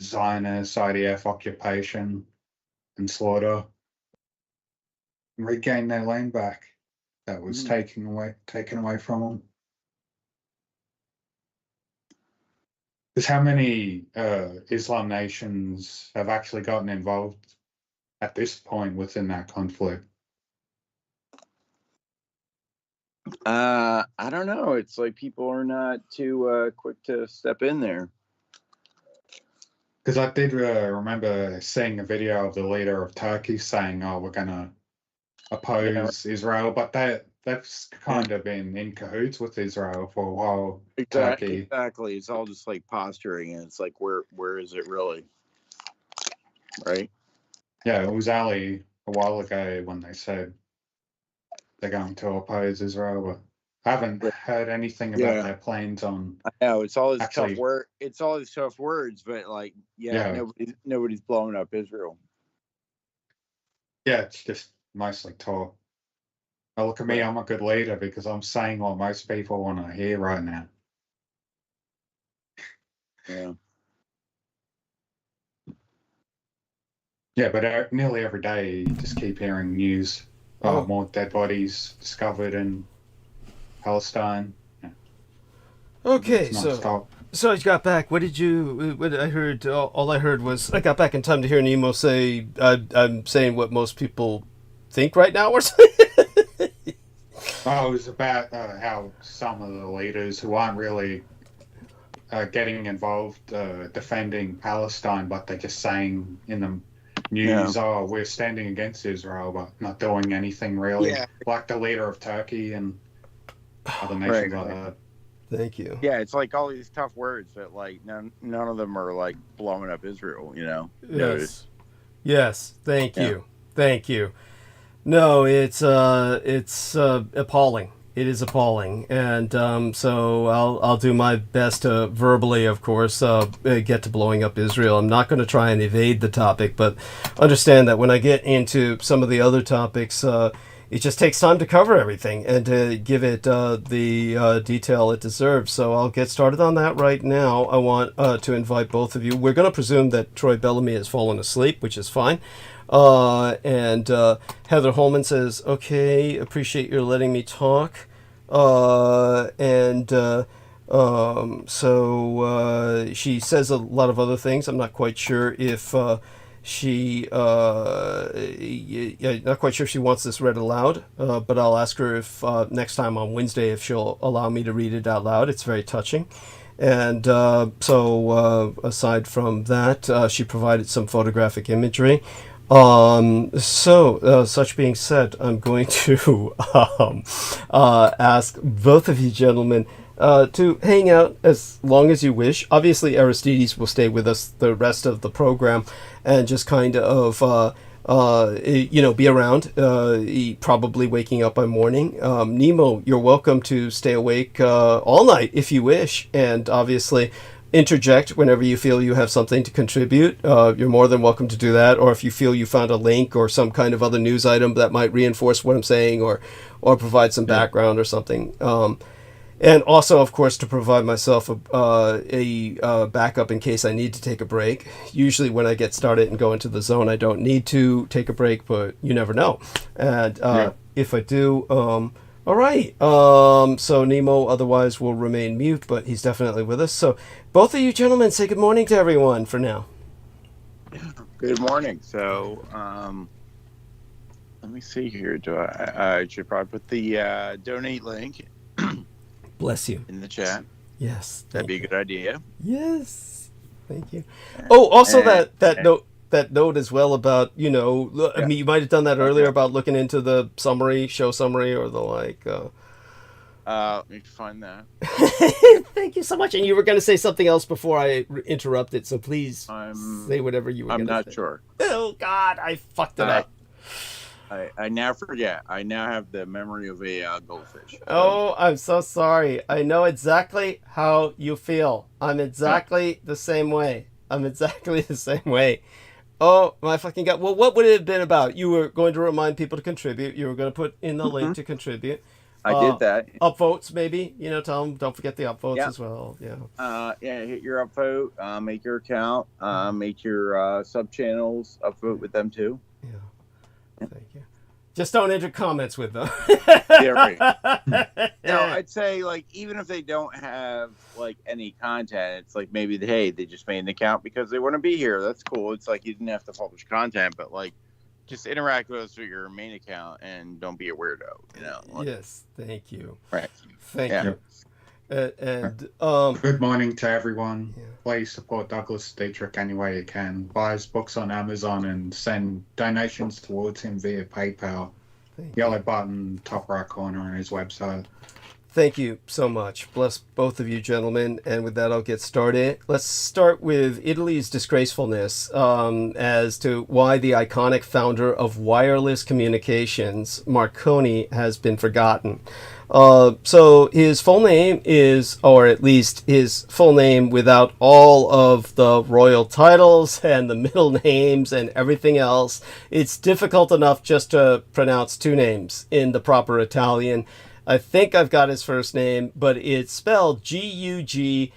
Zionist IDF occupation and slaughter and regain their land back that was taken away from them. Because how many Islam nations have actually gotten involved at this point within that conflict? I don't know. It's like people are not too quick to step in there. Because I did remember seeing a video of the leader of Turkey saying, "Oh, we're going to oppose Israel," but that's kind of been in cahoots with Israel for a while. Turkey. Exactly. It's all just like posturing, and it's like, where is it really? Right? Yeah, it was Ali a while ago when they said they're going to oppose Israel, but I haven't heard anything about their plans on. I know it's all these tough words. It's all these tough words, but like, nobody's blowing up Israel. Yeah, it's just mostly talk. Now look at me, I'm a good leader because I'm saying what most people want to hear right now. Yeah. Yeah, but nearly every day you just keep hearing news. More dead bodies discovered in Palestine. Yeah. Okay, so I got back. What I heard? All I heard was I got back in time to hear Nemo say, "I'm saying what most people think right now," or something. It was about how some of the leaders who aren't really getting involved defending Palestine, but they're just saying in the news, "Oh, we're standing against Israel," but not doing anything really. Yeah. Like the leader of Turkey and other nations like that. Thank you. Yeah, it's like all these tough words, but like none of them are like blowing up Israel. Yes. Thank you. No, it's appalling. It is appalling, and so I'll do my best to verbally, of course, get to blowing up Israel. I'm not going to try and evade the topic, but understand that when I get into some of the other topics, it just takes time to cover everything and to give it the detail it deserves. So I'll get started on that right now. I want to invite both of you. We're going to presume that Troy Bellamy has fallen asleep, which is fine. And Heather Holman says, okay, appreciate your letting me talk. So she says a lot of other things. I'm not quite sure if not quite sure if she wants this read aloud, but I'll ask her if next time on Wednesday if she'll allow me to read it out loud. It's very touching. And so aside from that, she provided some photographic imagery. Such being said, I'm going to ask both of you gentlemen to hang out as long as you wish. Obviously, Aristides will stay with us the rest of the program and just kind of, be around, probably waking up by morning. Nemo, you're welcome to stay awake all night if you wish, and obviously interject whenever you feel you have something to contribute. You're more than welcome to do that, or if you feel you found a link or some kind of other news item that might reinforce what I'm saying or provide some background or something. And also, of course, to provide myself a backup in case I need to take a break. Usually when I get started and go into the zone, I don't need to take a break, but you never know. And if I do, all right. So Nemo otherwise will remain mute, but he's definitely with us. So both of you gentlemen, say good morning to everyone for now. Good morning. So let me see here. I should probably put the donate link. Bless you. In the chat. Yes. That'd be a good idea. Yes. Thank you. Oh, also that note as well about, I mean, you might have done that earlier about looking into the show summary or the like. Let me find that. Thank you so much. And you were going to say something else before I interrupted, so please say whatever you were going to say. I'm not sure. Oh, God, I fucked it up. I now forget. I now have the memory of a goldfish. Oh, I'm so sorry. I know exactly how you feel. I'm exactly the same way. Oh, my fucking God. Well, what would it have been about? You were going to remind people to contribute. You were going to put in the link to contribute. I did that. Upvotes, maybe. Tell them, don't forget the upvotes as well. Yeah. Hit your upvote. Make your account. Make your sub-channels. Upvote with them, too. Yeah. Thank you. Just don't enter comments with them. Yeah, right. No, I'd say, even if they don't have, any content, it's maybe, they just made an account because they want to be here. That's cool. It's you didn't have to publish content, but, just interact with us through your main account and don't be a weirdo, Yes, thank you. Right. Thank you. And good morning to everyone. Yeah. Please support Douglas Dietrich any way you can. Buy his books on Amazon and send donations towards him via PayPal. Yellow button, top right corner on his website. Thank you so much. Bless both of you gentlemen. And with that, I'll get started. Let's start with Italy's disgracefulness as to why the iconic founder of wireless communications, Marconi, has been forgotten. So his full name is, or at least his full name without all of the royal titles and the middle names and everything else. It's difficult enough just to pronounce two names in the proper Italian. I think I've got his first name, but it's spelled Guglielmo.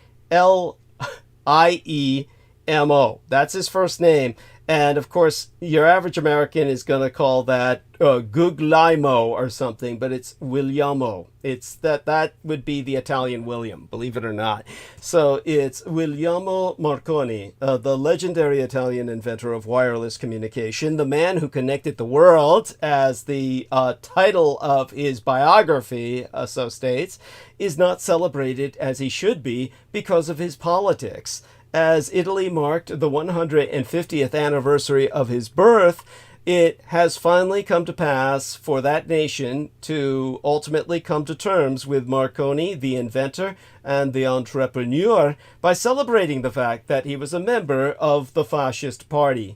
That's his first name. And of course, your average American is going to call that Guglielmo or something, but it's Williamo. It's that would be the Italian William, believe it or not. So it's Guglielmo Marconi, the legendary Italian inventor of wireless communication, the man who connected the world, as the title of his biography so states, is not celebrated as he should be because of his politics. As Italy marked the 150th anniversary of his birth, it has finally come to pass for that nation to ultimately come to terms with Marconi, the inventor and the entrepreneur, by celebrating the fact that he was a member of the fascist party.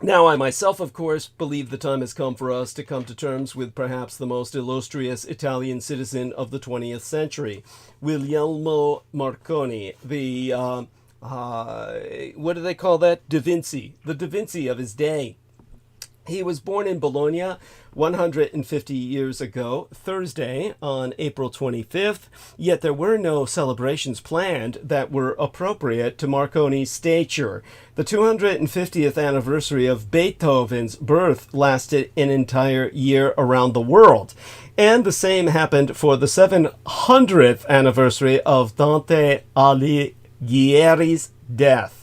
Now, I myself, of course, believe the time has come for us to come to terms with perhaps the most illustrious Italian citizen of the 20th century, Guglielmo Marconi, the, what do they call that? Da Vinci, the Da Vinci of his day. He was born in Bologna 150 years ago, Thursday, on April 25th, yet there were no celebrations planned that were appropriate to Marconi's stature. The 250th anniversary of Beethoven's birth lasted an entire year around the world, and the same happened for the 700th anniversary of Dante Alighieri's death.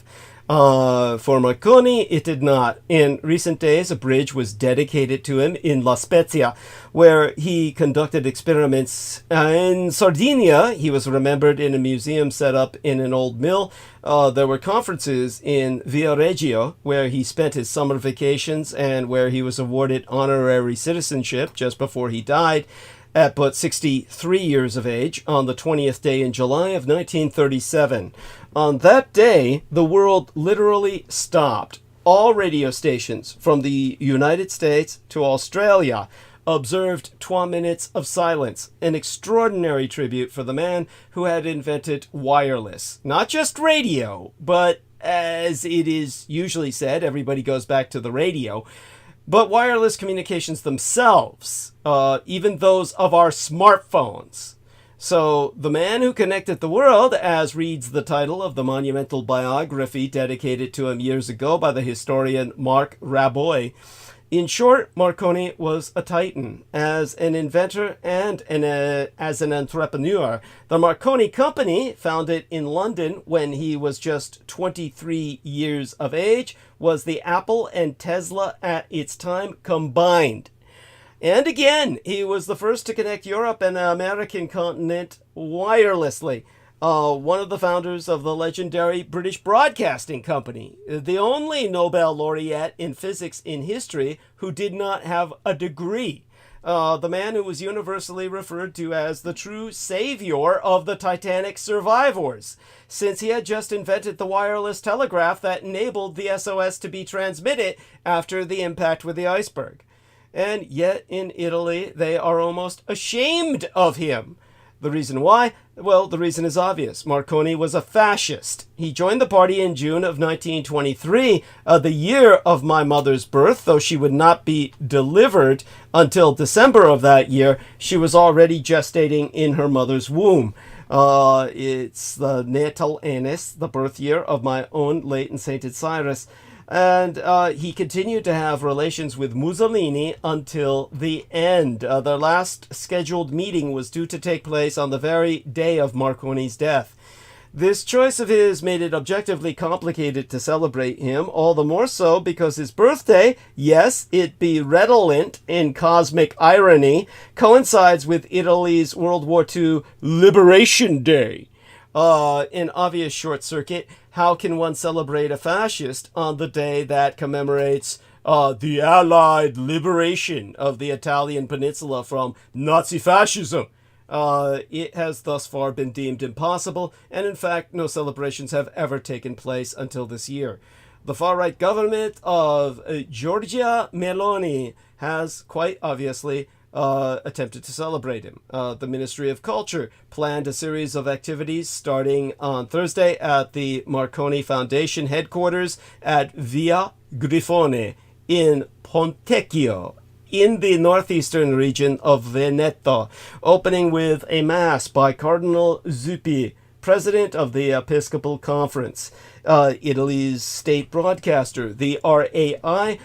For Marconi, it did not. In recent days, a bridge was dedicated to him in La Spezia, where he conducted experiments. In Sardinia, he was remembered in a museum set up in an old mill. There were conferences in Viareggio, where he spent his summer vacations and where he was awarded honorary citizenship just before he died, at but 63 years of age, on the 20th day in July of 1937. On that day, the world literally stopped. All radio stations, from the United States to Australia, observed 12 minutes of silence, an extraordinary tribute for the man who had invented wireless. Not just radio, but as it is usually said, everybody goes back to the radio, but wireless communications themselves, even those of our smartphones. So, the man who connected the world, as reads the title of the monumental biography dedicated to him years ago by the historian Mark Raboy. In short, Marconi was a titan. As an inventor and as an entrepreneur, the Marconi Company, founded in London when he was just 23 years of age, was the Apple and Tesla at its time combined. And again, he was the first to connect Europe and the American continent wirelessly. One of the founders of the legendary British Broadcasting Company, the only Nobel laureate in physics in history who did not have a degree. The man who was universally referred to as the true savior of the Titanic survivors, since he had just invented the wireless telegraph that enabled the SOS to be transmitted after the impact with the iceberg. And yet in Italy, they are almost ashamed of him. The reason why? Well, the reason is obvious. Marconi was a fascist. He joined the party in June of 1923, the year of my mother's birth, though she would not be delivered until December of that year. She was already gestating in her mother's womb. It's the natal annis, the birth year of my own late and sainted Cyrus. And he continued to have relations with Mussolini until the end. Their last scheduled meeting was due to take place on the very day of Marconi's death. This choice of his made it objectively complicated to celebrate him, all the more so because his birthday, yes, it be redolent in cosmic irony, coincides with Italy's World War II Liberation Day. In obvious short circuit, how can one celebrate a fascist on the day that commemorates the Allied liberation of the Italian peninsula from Nazi fascism? It has thus far been deemed impossible, and in fact, no celebrations have ever taken place until this year. The far-right government of Giorgia Meloni has, quite obviously, attempted to celebrate him. The Ministry of Culture planned a series of activities starting on Thursday at the Marconi Foundation headquarters at Via Grifone in Pontecchio, in the northeastern region of Veneto, opening with a mass by Cardinal Zuppi, president of the Episcopal Conference. Italy's state broadcaster, the RAI,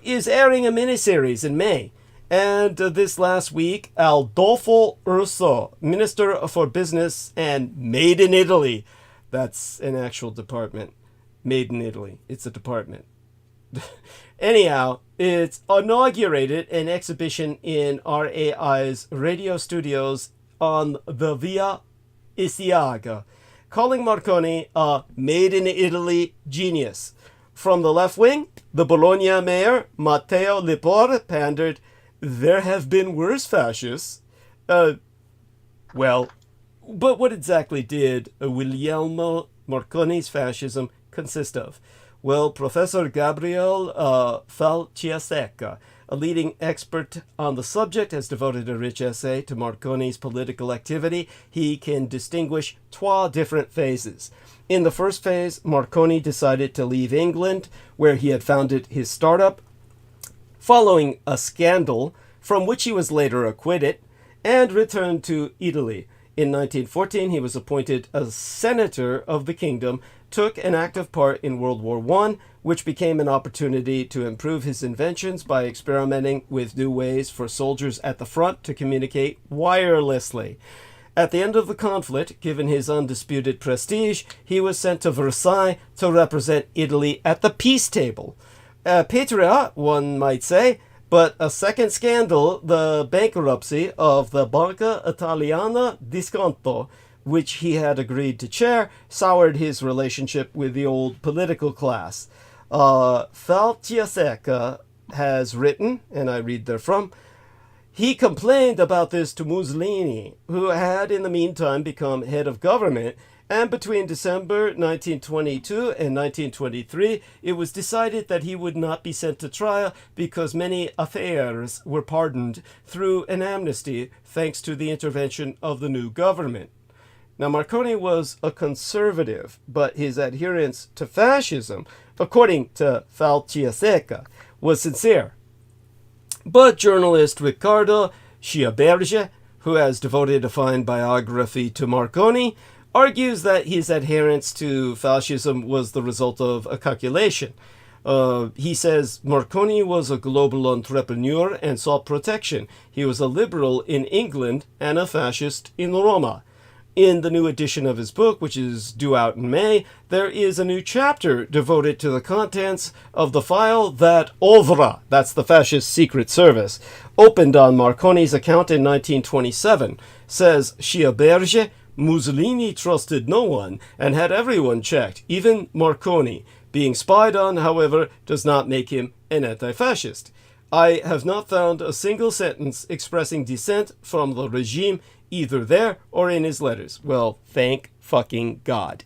is airing a miniseries in May. And this last week, Adolfo Urso, Minister for Business and Made in Italy. That's an actual department. Made in Italy. It's a department. Anyhow, it's inaugurated an exhibition in RAI's radio studios on the Via Isiaga, calling Marconi a Made in Italy genius. From the left wing, the Bologna mayor, Matteo Lipor, pandered, "There have been worse fascists." Well, but what exactly did Guglielmo Marconi's fascism consist of? Well, Professor Gabriel Falciaseca, a leading expert on the subject, has devoted a rich essay to Marconi's political activity. He can distinguish 3 different phases. In the first phase, Marconi decided to leave England, where he had founded his startup, following a scandal from which he was later acquitted, and returned to Italy. In 1914, he was appointed a senator of the kingdom, took an active part in World War I, which became an opportunity to improve his inventions by experimenting with new ways for soldiers at the front to communicate wirelessly. At the end of the conflict, given his undisputed prestige, he was sent to Versailles to represent Italy at the peace table. A patriot, one might say, but a second scandal, the bankruptcy of the Banca Italiana di Sconto, which he had agreed to chair, soured his relationship with the old political class. Faltiaseca has written, and I read therefrom, he complained about this to Mussolini, who had in the meantime become head of government, and between December 1922 and 1923, it was decided that he would not be sent to trial because many affairs were pardoned through an amnesty thanks to the intervention of the new government. Now, Marconi was a conservative, but his adherence to fascism, according to Faltiaseca, was sincere. But journalist Riccardo Schiaberge, who has devoted a fine biography to Marconi, argues that his adherence to fascism was the result of a calculation. He says Marconi was a global entrepreneur and sought protection. He was a liberal in England and a fascist in Roma. In the new edition of his book, which is due out in May, there is a new chapter devoted to the contents of the file that OVRA, that's the fascist secret service, opened on Marconi's account in 1927. Says Schiaberge, Mussolini trusted no one and had everyone checked, even Marconi. Being spied on, however, does not make him an anti-fascist. I have not found a single sentence expressing dissent from the regime either there or in his letters. Well, thank fucking God.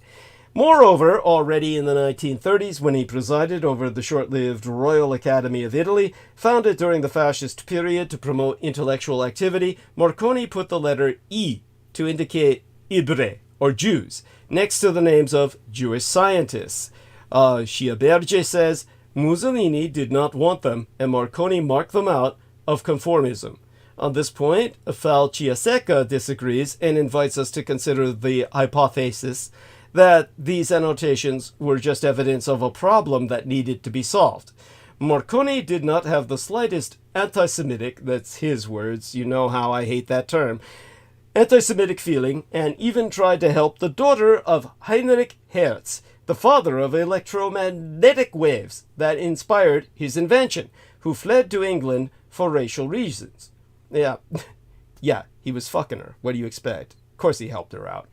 Moreover, already in the 1930s, when he presided over the short-lived Royal Academy of Italy, founded during the fascist period to promote intellectual activity, Marconi put the letter E to indicate Ibre, or Jews, next to the names of Jewish scientists. Schiaberge says Mussolini did not want them, and Marconi marked them out of conformism. On this point, Faltiaseca disagrees and invites us to consider the hypothesis that these annotations were just evidence of a problem that needed to be solved. Marconi did not have the slightest anti-Semitic, that's his words, you know how I hate that term, anti-Semitic feeling, and even tried to help the daughter of Heinrich Hertz, the father of electromagnetic waves that inspired his invention, who fled to England for racial reasons. Yeah, he was fucking her. What do you expect? Of course he helped her out.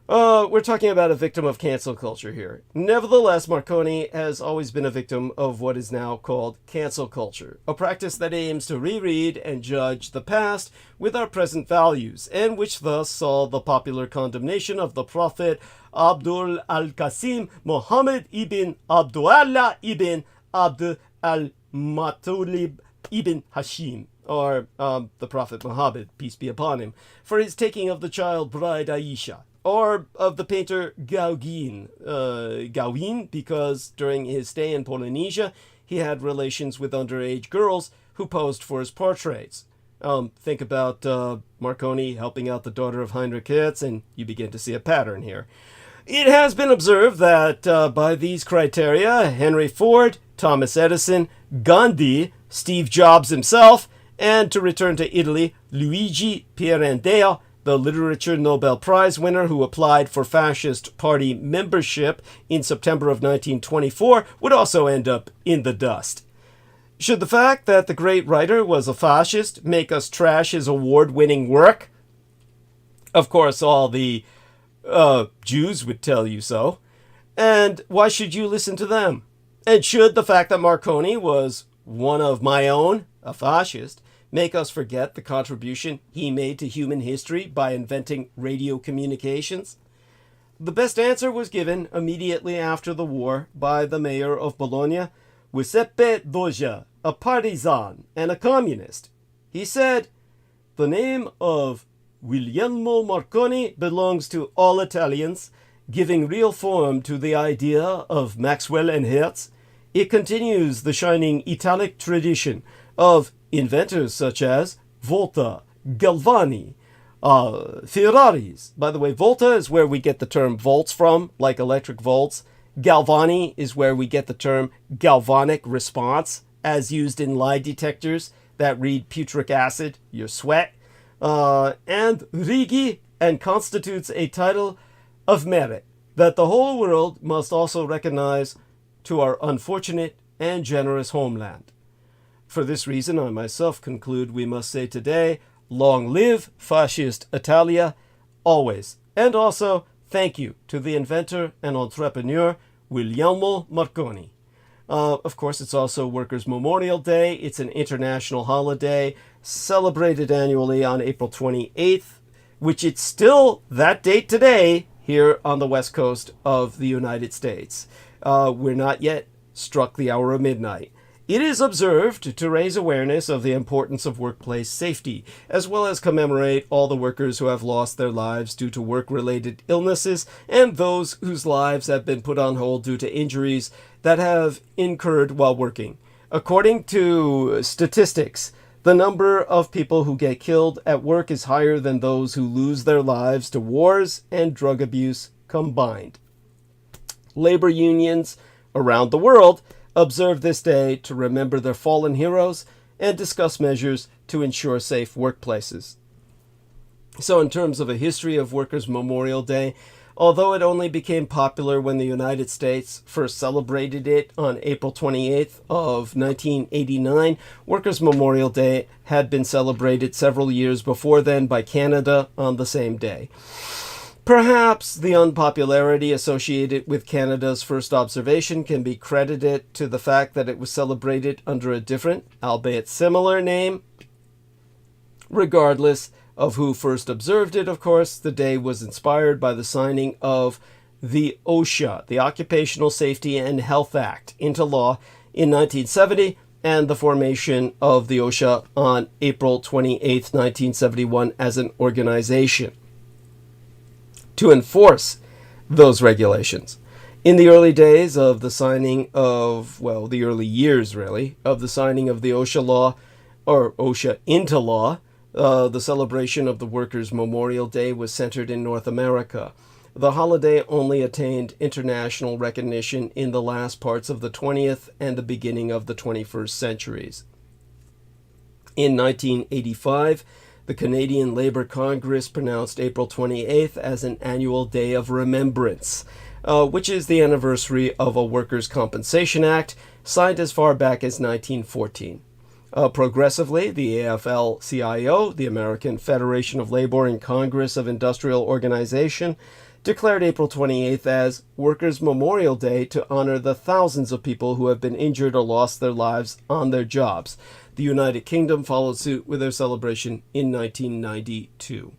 We're talking about a victim of cancel culture here. Nevertheless, Marconi has always been a victim of what is now called cancel culture, a practice that aims to reread and judge the past with our present values, and which thus saw the popular condemnation of the Prophet Abdul al-Qasim Muhammad ibn Abdullah ibn Abd al-Muttalib ibn Hashim, or the Prophet Muhammad, peace be upon him, for his taking of the child bride Aisha, or of the painter Gauguin, because during his stay in Polynesia, he had relations with underage girls who posed for his portraits. Think about Marconi helping out the daughter of Heinrich Hertz, and you begin to see a pattern here. It has been observed that by these criteria, Henry Ford, Thomas Edison, Gandhi, Steve Jobs himself, and to return to Italy, Luigi Pirandello, the Literature Nobel Prize winner who applied for Fascist Party membership in September of 1924, would also end up in the dust. Should the fact that the great writer was a fascist make us trash his award-winning work? Of course, all the Jews would tell you so. And why should you listen to them? And should the fact that Marconi was one of my own, a fascist, make us forget the contribution he made to human history by inventing radio communications? The best answer was given immediately after the war by the mayor of Bologna, Giuseppe Doja, a partisan and a communist. He said, "The name of Guglielmo Marconi belongs to all Italians, giving real form to the idea of Maxwell and Hertz. it continues the shining Italic tradition of inventors such as Volta, Galvani, Ferraris. By the way, Volta is where we get the term volts from, like electric volts. Galvani is where we get the term galvanic response, as used in lie detectors that read putric acid, your sweat. And Rigi, and constitutes a title of merit that the whole world must also recognize to our unfortunate and generous homeland. For this reason, I myself conclude we must say today, long live fascist Italia, always. And also, thank you to the inventor and entrepreneur, Guglielmo Marconi. Of course, it's also Workers' Memorial Day. It's an international holiday celebrated annually on April 28th, which it's still that date today here on the west coast of the United States. We're not yet struck the hour of midnight. It is observed to raise awareness of the importance of workplace safety, as well as commemorate all the workers who have lost their lives due to work-related illnesses and those whose lives have been put on hold due to injuries that have incurred while working. According to statistics, the number of people who get killed at work is higher than those who lose their lives to wars and drug abuse combined. Labor unions around the world observe this day to remember their fallen heroes and discuss measures to ensure safe workplaces. So in terms of a history of Workers' Memorial Day, although it only became popular when the United States first celebrated it on April 28th of 1989, Workers' Memorial Day had been celebrated several years before then by Canada on the same day. Perhaps the unpopularity associated with Canada's first observation can be credited to the fact that it was celebrated under a different, albeit similar name. Regardless of who first observed it, of course, the day was inspired by the signing of the OSHA, the Occupational Safety and Health Act, into law in 1970, and the formation of the OSHA on April 28, 1971, as an organization to enforce those regulations. In the early days of the signing of, well, the early years, really, of the signing of the OSHA law, or OSHA into law, the celebration of the Workers' Memorial Day was centered in North America. The holiday only attained international recognition in the last parts of the 20th and the beginning of the 21st centuries. In 1985, the Canadian Labour Congress pronounced April 28th as an annual day of remembrance, which is the anniversary of a Workers' Compensation Act signed as far back as 1914. Progressively, the AFL-CIO, the American Federation of Labor and Congress of Industrial Organization, declared April 28th as Workers' Memorial Day to honor the thousands of people who have been injured or lost their lives on their jobs. The United Kingdom followed suit with their celebration in 1992.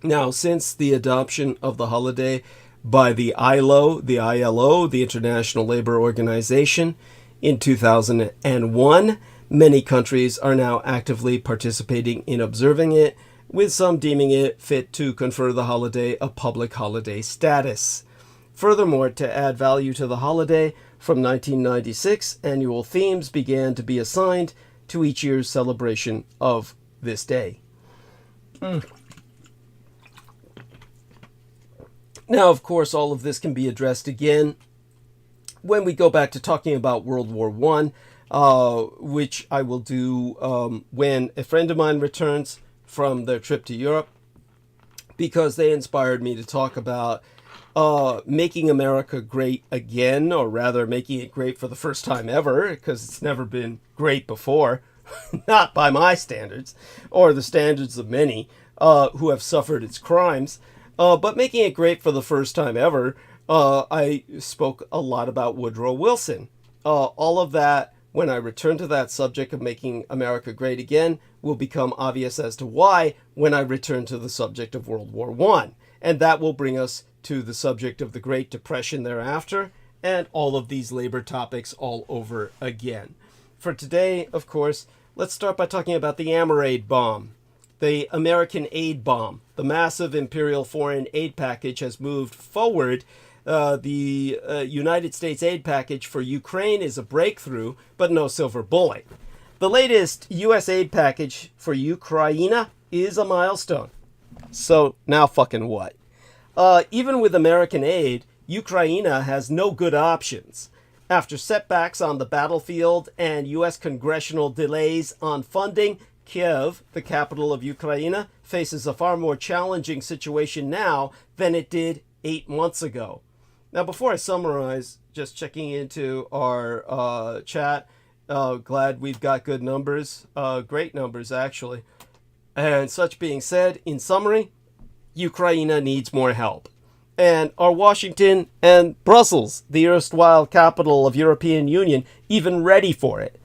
Now, since the adoption of the holiday by the ILO, the International Labor Organization, in 2001, many countries are now actively participating in observing it, with some deeming it fit to confer the holiday a public holiday status. Furthermore, to add value to the holiday, from 1996, annual themes began to be assigned to each year's celebration of this day. Now, of course, all of this can be addressed again when we go back to talking about World War I, which I will do when a friend of mine returns from their trip to Europe, because they inspired me to talk about making America great again, or rather making it great for the first time ever, because it's never been great before, not by my standards, or the standards of many who have suffered its crimes, but making it great for the first time ever. I spoke a lot about Woodrow Wilson. All of that, when I return to that subject of making America great again, will become obvious as to why when I return to the subject of World War I. And that will bring us to the subject of the Great Depression thereafter, and all of these labor topics all over again. For today, of course, let's start by talking about the Air bomb. The American aid bomb, the massive imperial foreign aid package, has moved forward the United States aid package for Ukraine is a breakthrough, but no silver bullet. The latest U.S. aid package for Ukraine is a milestone. So now fucking what? Even with American aid, Ukraine has no good options. After setbacks on the battlefield and U.S. congressional delays on funding, Kiev, the capital of Ukraine, faces a far more challenging situation now than it did 8 months ago. Now, before I summarize, just checking into our chat, glad we've got good numbers, great numbers actually. And such being said, in summary, Ukraine needs more help. And are Washington and Brussels, the erstwhile capital of European Union, even ready for it?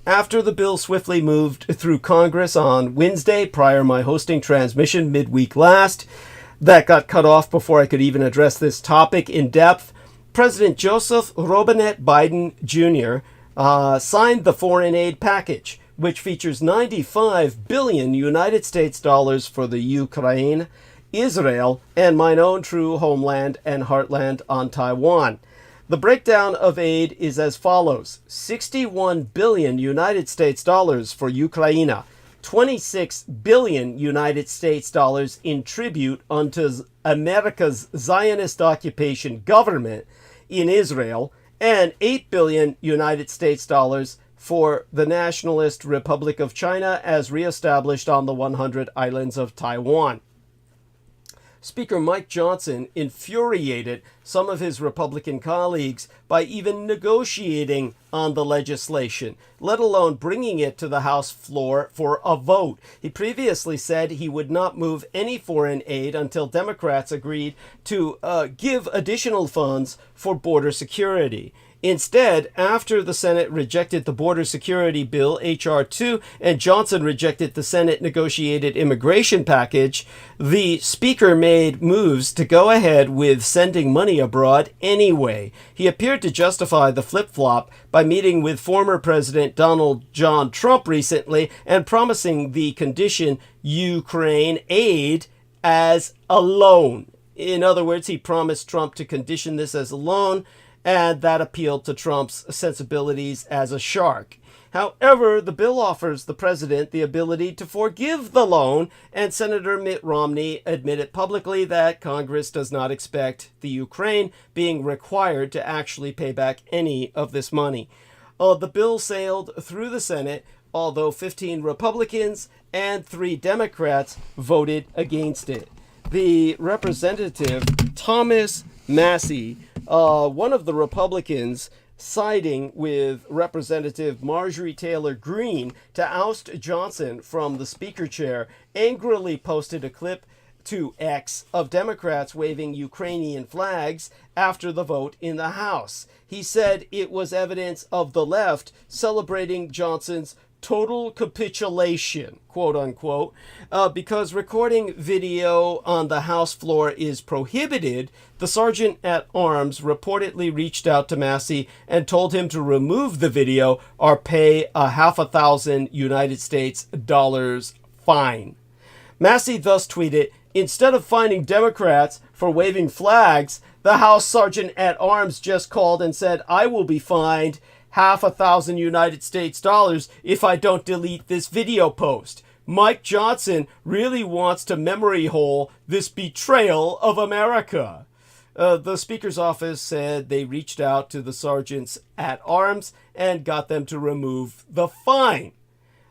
After the bill swiftly moved through Congress on Wednesday, prior my hosting transmission midweek last, that got cut off before I could even address this topic in depth, President Joseph Robinette Biden Jr. Signed the foreign aid package, which features 95 billion United States dollars for the Ukraine, Israel, and mine own true homeland and heartland on Taiwan. The breakdown of aid is as follows: 61 billion United States dollars for Ukraine, 26 billion United States dollars in tribute unto America's Zionist occupation government in Israel, and 8 billion United States dollars for the Nationalist Republic of China as reestablished on the 100 islands of Taiwan. Speaker Mike Johnson infuriated some of his Republican colleagues by even negotiating on the legislation, let alone bringing it to the House floor for a vote. He previously said he would not move any foreign aid until Democrats agreed to give additional funds for border security. Instead, after the Senate rejected the border security bill, H.R. 2, and Johnson rejected the Senate negotiated immigration package, the Speaker made moves to go ahead with sending money abroad anyway. He appeared to justify the flip-flop by meeting with former President Donald John Trump recently and promising the condition Ukraine aid as a loan. In other words, he promised Trump to condition this as a loan, and that appealed to Trump's sensibilities as a shark. However, the bill offers the president the ability to forgive the loan, and Senator Mitt Romney admitted publicly that Congress does not expect the Ukraine being required to actually pay back any of this money. The bill sailed through the Senate, although 15 Republicans and 3 Democrats voted against it. The representative, Thomas Massie, one of the Republicans, siding with Representative Marjorie Taylor Greene to oust Johnson from the speaker chair, angrily posted a clip to X of Democrats waving Ukrainian flags after the vote in the House. He said it was evidence of the left celebrating Johnson's total capitulation, quote unquote, because recording video on the House floor is prohibited. The sergeant at arms reportedly reached out to Massie and told him to remove the video or pay a $500,000 United States dollars fine. Massie thus tweeted, "Instead of fining Democrats for waving flags, the House sergeant at arms just called and said I will be fined $500,000 United States dollars if I don't delete this video post. Mike Johnson really wants to memory hole this betrayal of America." The Speaker's office said they reached out to the sergeants at arms and got them to remove the fine.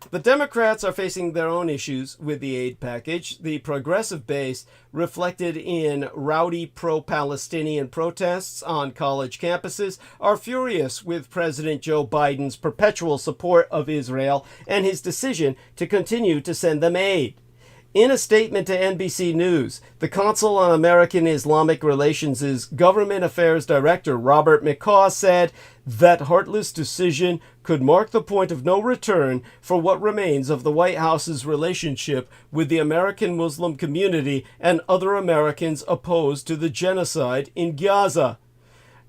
The Democrats are facing their own issues with the aid package. The progressive base, reflected in rowdy pro-Palestinian protests on college campuses, are furious with President Joe Biden's perpetual support of Israel and his decision to continue to send them aid. In a statement to NBC News, the Council on American Islamic Relations' Government Affairs Director Robert McCaw said that heartless decision could mark the point of no return for what remains of the White House's relationship with the American Muslim community and other Americans opposed to the genocide in Gaza.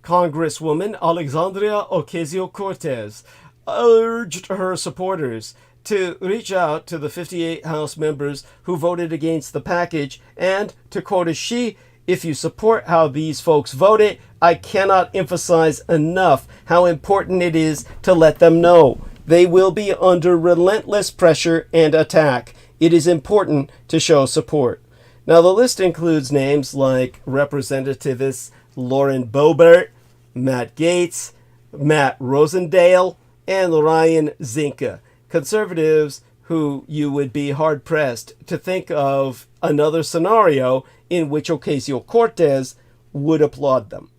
Congresswoman Alexandria Ocasio-Cortez urged her supporters to reach out to the 58 House members who voted against the package and, to quote as she, "If you support how these folks voted, I cannot emphasize enough how important it is to let them know. They will be under relentless pressure and attack. It is important to show support. Now, the list includes names like Representatives Lauren Boebert, Matt Gaetz, Matt Rosendale, and Ryan Zinke, conservatives who you would be hard-pressed to think of another scenario in which Ocasio-Cortez would applaud them.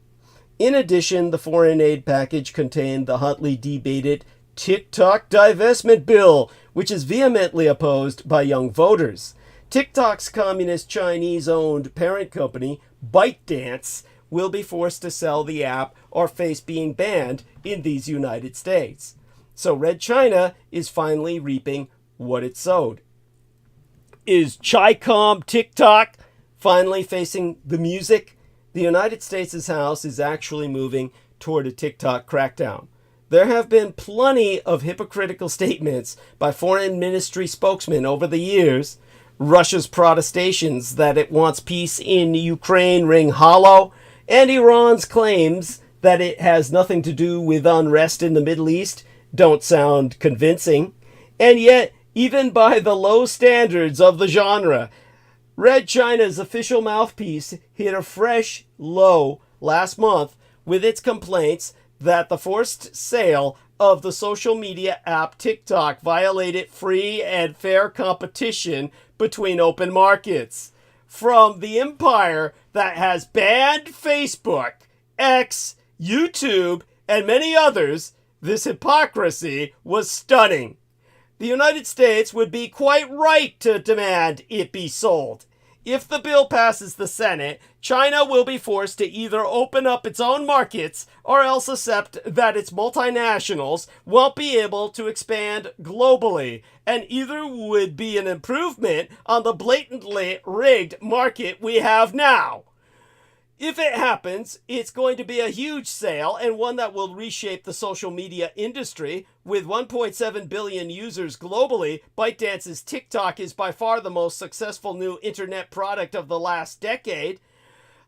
In addition, the foreign aid package contained the hotly debated TikTok divestment bill, which is vehemently opposed by young voters. TikTok's communist Chinese-owned parent company, ByteDance, will be forced to sell the app or face being banned in these United States. So Red China is finally reaping what it sowed. Is Chi-Com TikTok finally facing the music? The United States' House is actually moving toward a TikTok crackdown. There have been plenty of hypocritical statements by foreign ministry spokesmen over the years. Russia's protestations that it wants peace in Ukraine ring hollow, and Iran's claims that it has nothing to do with unrest in the Middle East don't sound convincing. And yet, even by the low standards of the genre, Red China's official mouthpiece hit a fresh low last month with its complaints that the forced sale of the social media app TikTok violated free and fair competition between open markets. From the empire that has banned Facebook, X, YouTube, and many others, this hypocrisy was stunning. The United States would be quite right to demand it be sold. If the bill passes the Senate, China will be forced to either open up its own markets or else accept that its multinationals won't be able to expand globally, and either would be an improvement on the blatantly rigged market we have now. If it happens, it's going to be a huge sale and one that will reshape the social media industry. With 1.7 billion users globally, ByteDance's TikTok is by far the most successful new internet product of the last decade.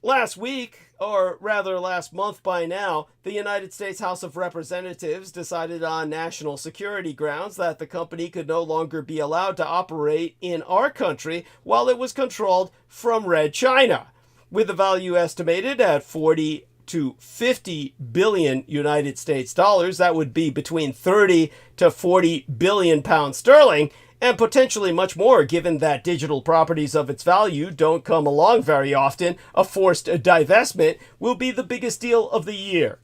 Last week, or rather last month by now, the United States House of Representatives decided on national security grounds that the company could no longer be allowed to operate in our country while it was controlled from Red China. With the value estimated at 40 to 50 billion United States dollars, that would be between 30 to 40 billion pounds sterling, and potentially much more given that digital properties of its value don't come along very often. A forced divestment will be the biggest deal of the year.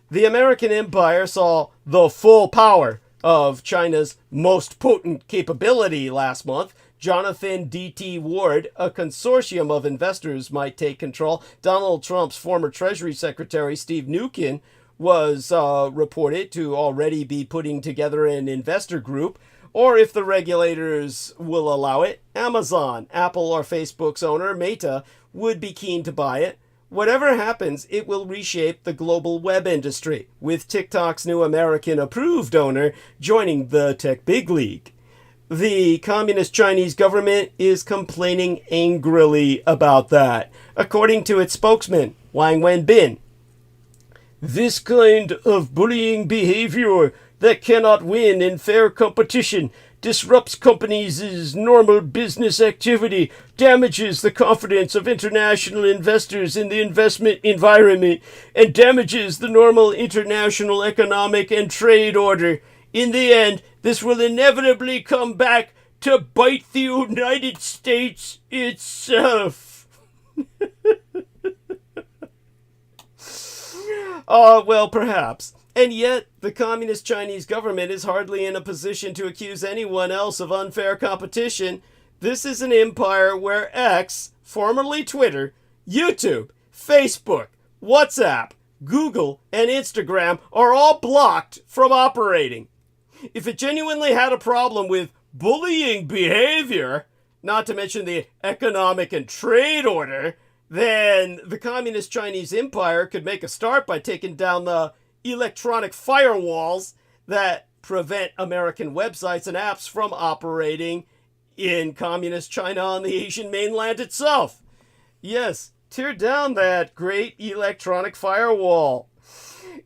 The American empire saw the full power of China's most potent capability last month. Jonathan D.T. Ward, a consortium of investors, might take control. Donald Trump's former Treasury Secretary, Steve Mnuchin, was reported to already be putting together an investor group, or if the regulators will allow it, Amazon, Apple, or Facebook's owner, Meta, would be keen to buy it. Whatever happens, it will reshape the global web industry, with TikTok's new American-approved owner joining the tech big league. The Communist Chinese government is complaining angrily about that, according to its spokesman, Wang Wenbin. This kind of bullying behavior that cannot win in fair competition disrupts companies' normal business activity, damages the confidence of international investors in the investment environment, and damages the normal international economic and trade order. In the end, this will inevitably come back to bite the United States itself. Well, perhaps. And yet, the Communist Chinese government is hardly in a position to accuse anyone else of unfair competition. This is an empire where X, formerly Twitter, YouTube, Facebook, WhatsApp, Google, and Instagram are all blocked from operating. If it genuinely had a problem with bullying behavior, not to mention the economic and trade order, then the Communist Chinese Empire could make a start by taking down the electronic firewalls that prevent American websites and apps from operating in Communist China on the Asian mainland itself. Yes, tear down that great electronic firewall.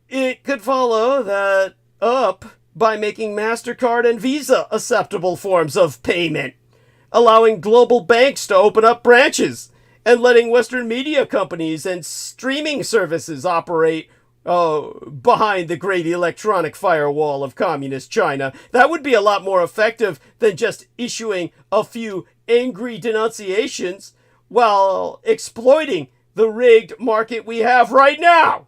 It could follow that up by making MasterCard and Visa acceptable forms of payment, allowing global banks to open up branches, and letting Western media companies and streaming services operate behind the great electronic firewall of communist China. That would be a lot more effective than just issuing a few angry denunciations while exploiting the rigged market we have right now.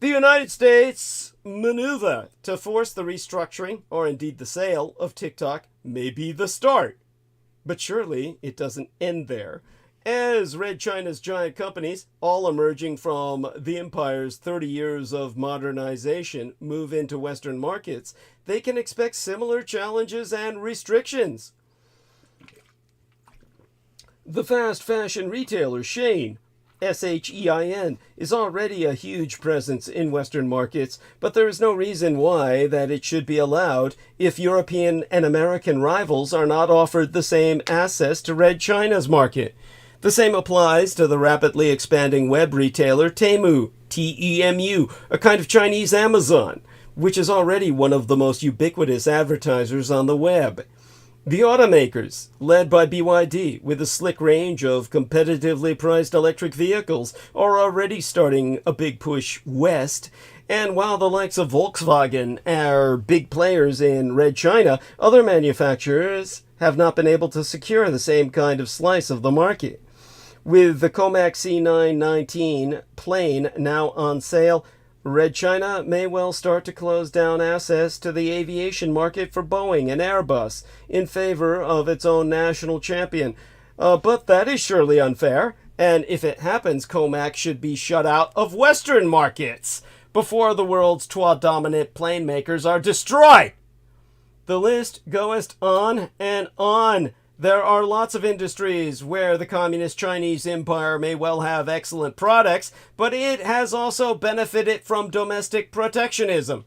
The United States maneuver to force the restructuring, or indeed the sale, of TikTok may be the start. But surely it doesn't end there, as Red China's giant companies, all emerging from the empire's 30 years of modernization, move into Western markets, they can expect similar challenges and restrictions. The fast fashion retailer Shein, SHEIN, is already a huge presence in Western markets, but there is no reason why that it should be allowed if European and American rivals are not offered the same access to Red China's market. The same applies to the rapidly expanding web retailer Temu, T-E-M-U, a kind of Chinese Amazon, which is already one of the most ubiquitous advertisers on the web. The automakers, led by BYD, with a slick range of competitively priced electric vehicles, are already starting a big push west. And while the likes of Volkswagen are big players in Red China, other manufacturers have not been able to secure the same kind of slice of the market. With the Comac C919 plane now on sale, Red China may well start to close down access to the aviation market for Boeing and Airbus in favor of its own national champion. But that is surely unfair, and if it happens, Comac should be shut out of Western markets before the world's dominant plane makers are destroyed. The list goeth on and on. There are lots of industries where the Communist Chinese Empire may well have excellent products, but it has also benefited from domestic protectionism.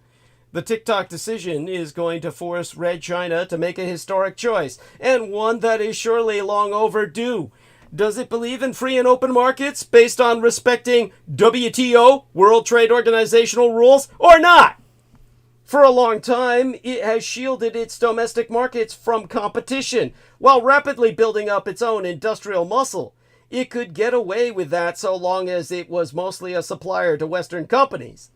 The TikTok decision is going to force Red China to make a historic choice, and one that is surely long overdue. Does it believe in free and open markets based on respecting WTO, World Trade Organizational rules, or not? For a long time, it has shielded its domestic markets from competition, while rapidly building up its own industrial muscle. It could get away with that so long as it was mostly a supplier to Western companies.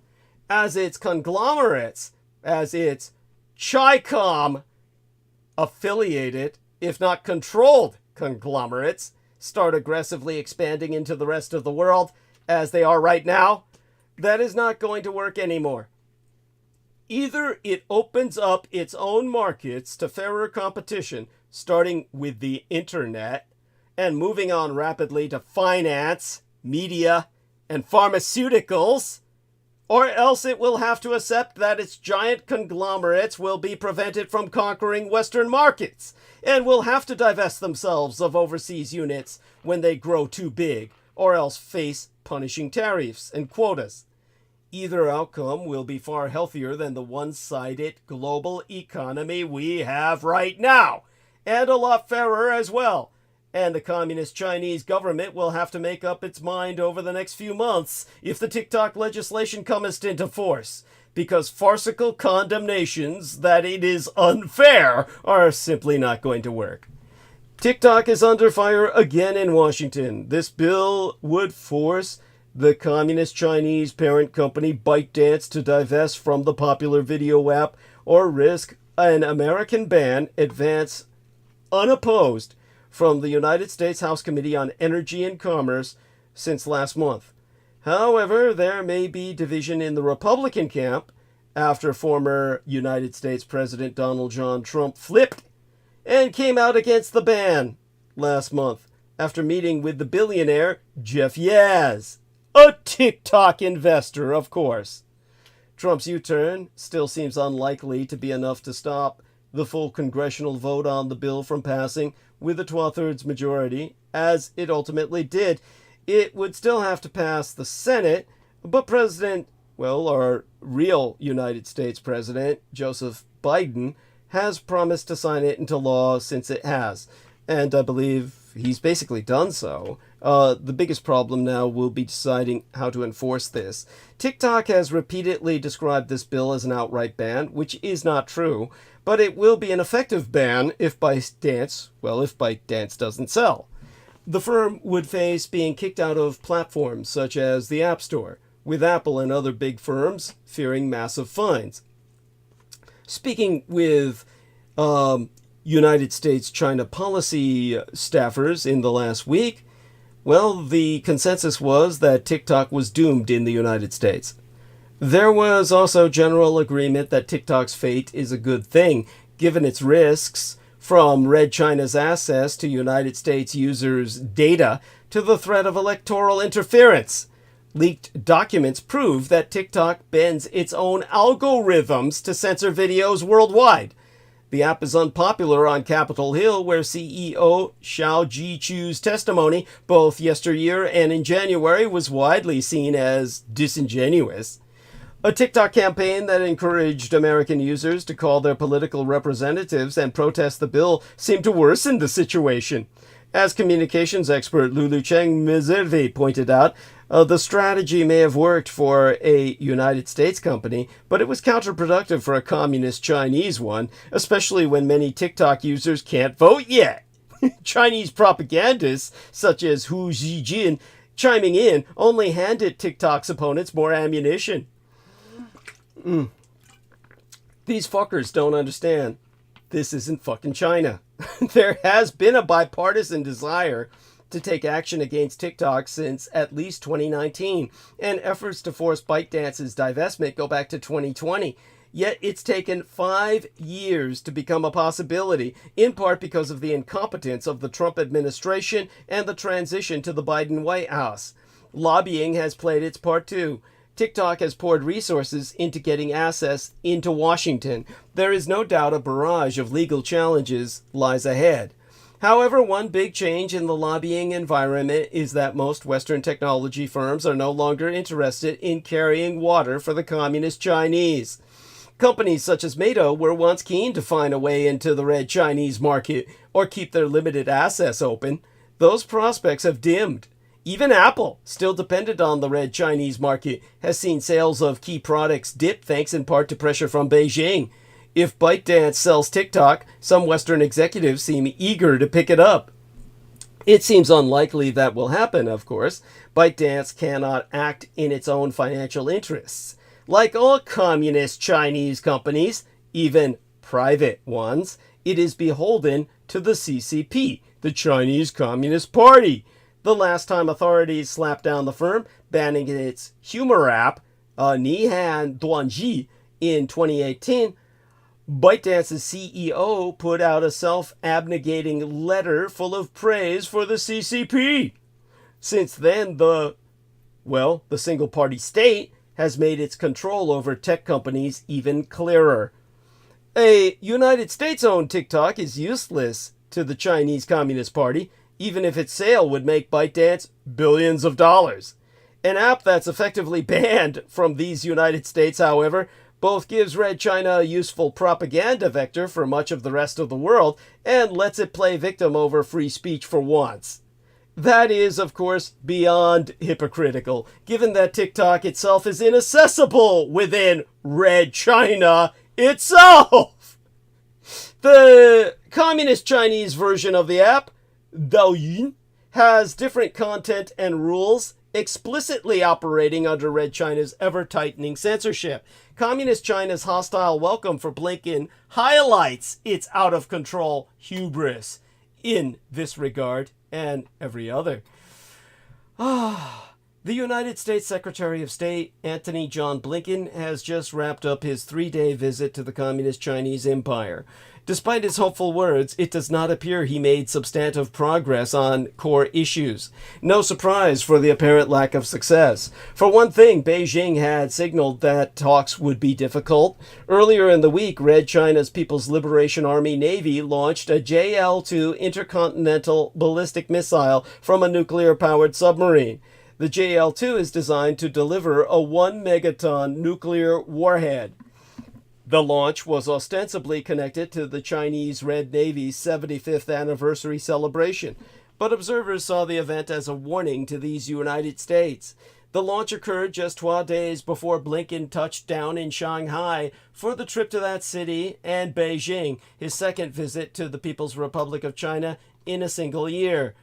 As its conglomerates, as its Chi-Com affiliated, if not controlled conglomerates, start aggressively expanding into the rest of the world, as they are right now, that is not going to work anymore. Either it opens up its own markets to fairer competition, starting with the internet, and moving on rapidly to finance, media, and pharmaceuticals, or else it will have to accept that its giant conglomerates will be prevented from conquering Western markets, and will have to divest themselves of overseas units when they grow too big, or else face punishing tariffs and quotas. Either outcome will be far healthier than the one-sided global economy we have right now, and a lot fairer as well. And the Communist Chinese government will have to make up its mind over the next few months if the TikTok legislation comes into force, because farcical condemnations that it is unfair are simply not going to work. TikTok is under fire again in Washington. This bill would force the Communist Chinese parent company ByteDance to divest from the popular video app or risk an American ban advance unopposed from the United States House Committee on Energy and Commerce since last month. However, there may be division in the Republican camp after former United States President Donald John Trump flipped and came out against the ban last month after meeting with the billionaire Jeff Yaz, a TikTok investor, of course. Trump's U-turn still seems unlikely to be enough to stop the full congressional vote on the bill from passing with a 2/3 majority, as it ultimately did. It would still have to pass the Senate, but our real United States President, Joseph Biden, has promised to sign it into law since it has. And I believe he's basically done so. The biggest problem now will be deciding how to enforce this. TikTok has repeatedly described this bill as an outright ban, which is not true, but it will be an effective ban if ByteDance doesn't sell. The firm would face being kicked out of platforms such as the App Store, with Apple and other big firms fearing massive fines. Speaking with United States-China policy staffers in the last week, well, the consensus was that TikTok was doomed in the United States. There was also general agreement that TikTok's fate is a good thing, given its risks, from Red China's access to United States users' data to the threat of electoral interference. Leaked documents prove that TikTok bends its own algorithms to censor videos worldwide. The app is unpopular on Capitol Hill, where CEO Xiao Jichu's testimony, both yesteryear and in January, was widely seen as disingenuous. A TikTok campaign that encouraged American users to call their political representatives and protest the bill seemed to worsen the situation. As communications expert Lulu Cheng Mizervi pointed out, the strategy may have worked for a United States company, but it was counterproductive for a communist Chinese one, especially when many TikTok users can't vote yet. Chinese propagandists, such as Hu Zijin, chiming in, only handed TikTok's opponents more ammunition. These fuckers don't understand. This isn't fucking China. There has been a bipartisan desire to take action against TikTok since at least 2019, and efforts to force ByteDance's divestment go back to 2020. Yet it's taken 5 years to become a possibility, in part because of the incompetence of the Trump administration and the transition to the Biden White House. Lobbying has played its part too. TikTok has poured resources into getting access into Washington. There is no doubt a barrage of legal challenges lies ahead. However, one big change in the lobbying environment is that most Western technology firms are no longer interested in carrying water for the communist Chinese. Companies such as Meido were once keen to find a way into the red Chinese market or keep their limited access open. Those prospects have dimmed. Even Apple, still dependent on the red Chinese market, has seen sales of key products dip thanks in part to pressure from Beijing. If ByteDance sells TikTok, some Western executives seem eager to pick it up. It seems unlikely that will happen, of course. ByteDance cannot act in its own financial interests. Like all communist Chinese companies, even private ones, it is beholden to the CCP, the Chinese Communist Party. The last time authorities slapped down the firm, banning its humor app, Nihan Duanji, in 2018, ByteDance's CEO put out a self-abnegating letter full of praise for the CCP. Since then, the single-party state has made its control over tech companies even clearer. A United States-owned TikTok is useless to the Chinese Communist Party, even if its sale would make ByteDance billions of dollars. An app that's effectively banned from these United States, however, both gives Red China a useful propaganda vector for much of the rest of the world and lets it play victim over free speech for once. That is, of course, beyond hypocritical, given that TikTok itself is inaccessible within Red China itself. The communist Chinese version of the app, Douyin, has different content and rules, explicitly operating under Red China's ever-tightening censorship. Communist China's hostile welcome for Blinken highlights its out-of-control hubris in this regard and every other. The United States Secretary of State, Antony John Blinken, has just wrapped up his 3-day visit to the Communist Chinese Empire. Despite his hopeful words, it does not appear he made substantive progress on core issues. No surprise for the apparent lack of success. For one thing, Beijing had signaled that talks would be difficult. Earlier in the week, Red China's People's Liberation Army Navy launched a JL-2 intercontinental ballistic missile from a nuclear-powered submarine. The JL-2 is designed to deliver a 1-megaton nuclear warhead. The launch was ostensibly connected to the Chinese Red Navy's 75th anniversary celebration. but observers saw the event as a warning to these United States. The launch occurred just 12 days before Blinken touched down in Shanghai for the trip to that city and Beijing, his second visit to the People's Republic of China in a single year.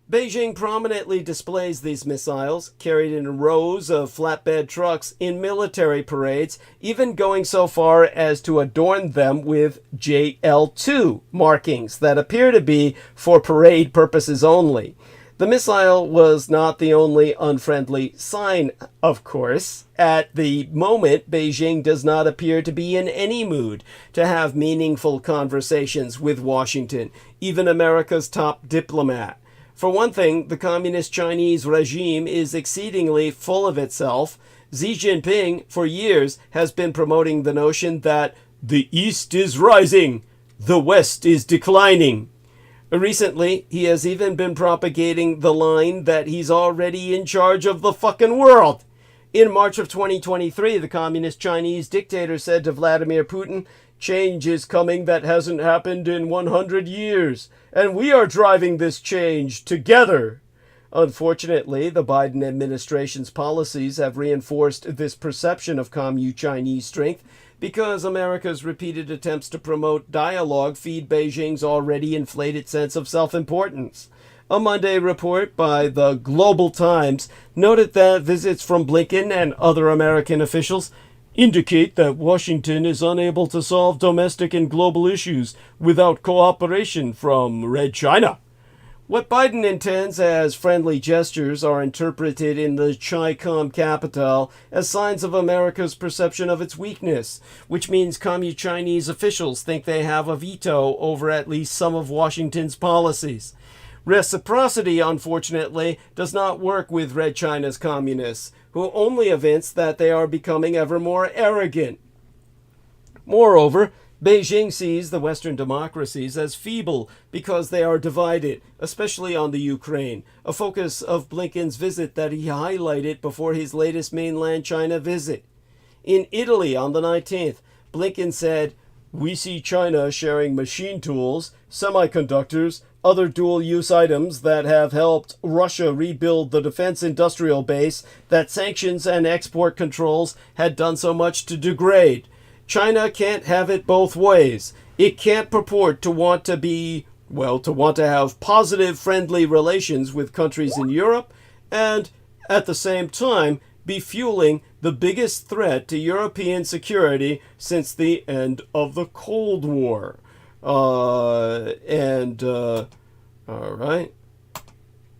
Beijing prominently displays these missiles, carried in rows of flatbed trucks in military parades, even going so far as to adorn them with JL-2 markings that appear to be for parade purposes only. The missile was not the only unfriendly sign, of course. At the moment, Beijing does not appear to be in any mood to have meaningful conversations with Washington, even America's top diplomat. For one thing, the communist Chinese regime is exceedingly full of itself. Xi Jinping, for years, has been promoting the notion that the East is rising, the West is declining. Recently, he has even been propagating the line that he's already in charge of the fucking world. In March of 2023, the communist Chinese dictator said to Vladimir Putin, "Change is coming that hasn't happened in 100 years, and we are driving this change together." Unfortunately, the Biden administration's policies have reinforced this perception of Communist Chinese strength because America's repeated attempts to promote dialogue feed Beijing's already inflated sense of self-importance. A Monday report by the Global Times noted that visits from Blinken and other American officials indicate that Washington is unable to solve domestic and global issues without cooperation from Red China. What Biden intends as friendly gestures are interpreted in the Chi-Com capital as signs of America's perception of its weakness, which means Communist Chinese officials think they have a veto over at least some of Washington's policies. Reciprocity, unfortunately, does not work with Red China's communists, who only evince that they are becoming ever more arrogant. Moreover, Beijing sees the Western democracies as feeble because they are divided, especially on the Ukraine, a focus of Blinken's visit that he highlighted before his latest mainland China visit. In Italy on the 19th, Blinken said, "We see China sharing machine tools, semiconductors, other dual-use items that have helped Russia rebuild the defense industrial base that sanctions and export controls had done so much to degrade. China can't have it both ways. It can't purport to want to have positive, friendly relations with countries in Europe and, at the same time, be fueling the biggest threat to European security since the end of the Cold War." All right.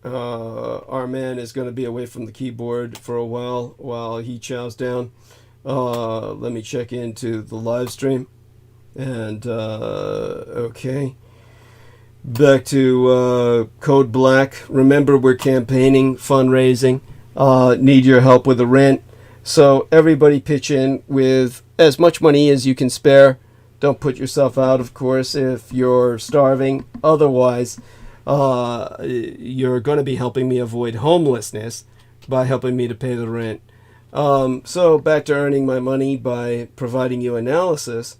Our man is going to be away from the keyboard for a while he chows down. Let me check into the live stream. And, okay. Back to Code Black. Remember, we're campaigning, fundraising. Need your help with the rent. So everybody pitch in with as much money as you can spare. Don't put yourself out, of course, if you're starving. Otherwise, you're going to be helping me avoid homelessness by helping me to pay the rent. So back to earning my money by providing you analysis.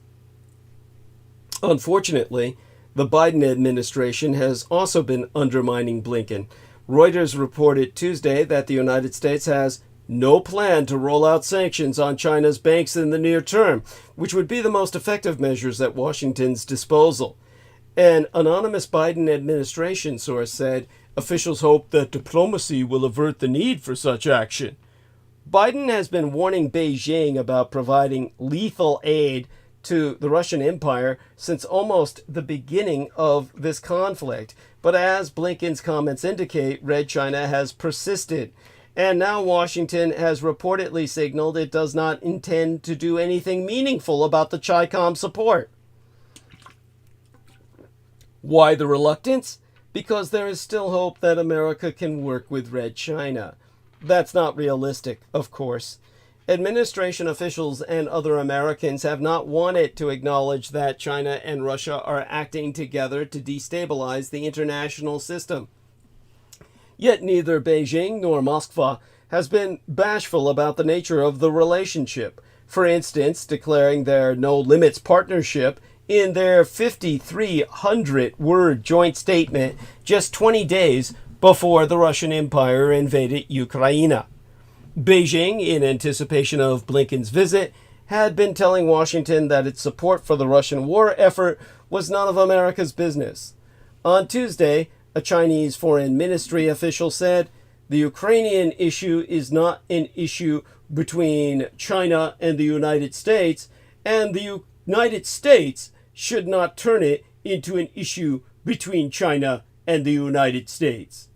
Unfortunately, the Biden administration has also been undermining Blinken. Reuters reported Tuesday that the United States has no plan to roll out sanctions on China's banks in the near term, which would be the most effective measures at Washington's disposal. An anonymous Biden administration source said officials hope that diplomacy will avert the need for such action. Biden has been warning Beijing about providing lethal aid to the Russian Empire since almost the beginning of this conflict. But as Blinken's comments indicate, Red China has persisted. And now Washington has reportedly signaled it does not intend to do anything meaningful about the Chi-Com support. Why the reluctance? Because there is still hope that America can work with Red China. That's not realistic, of course. Administration officials and other Americans have not wanted to acknowledge that China and Russia are acting together to destabilize the international system. Yet neither Beijing nor Moscow has been bashful about the nature of the relationship. For instance, declaring their no-limits partnership in their 5,300-word joint statement just 20 days before the Russian Empire invaded Ukraine. Beijing, in anticipation of Blinken's visit, had been telling Washington that its support for the Russian war effort was none of America's business. On Tuesday, a Chinese foreign ministry official said, "The Ukrainian issue is not an issue between China and the United States, and the United States should not turn it into an issue between China and the United States."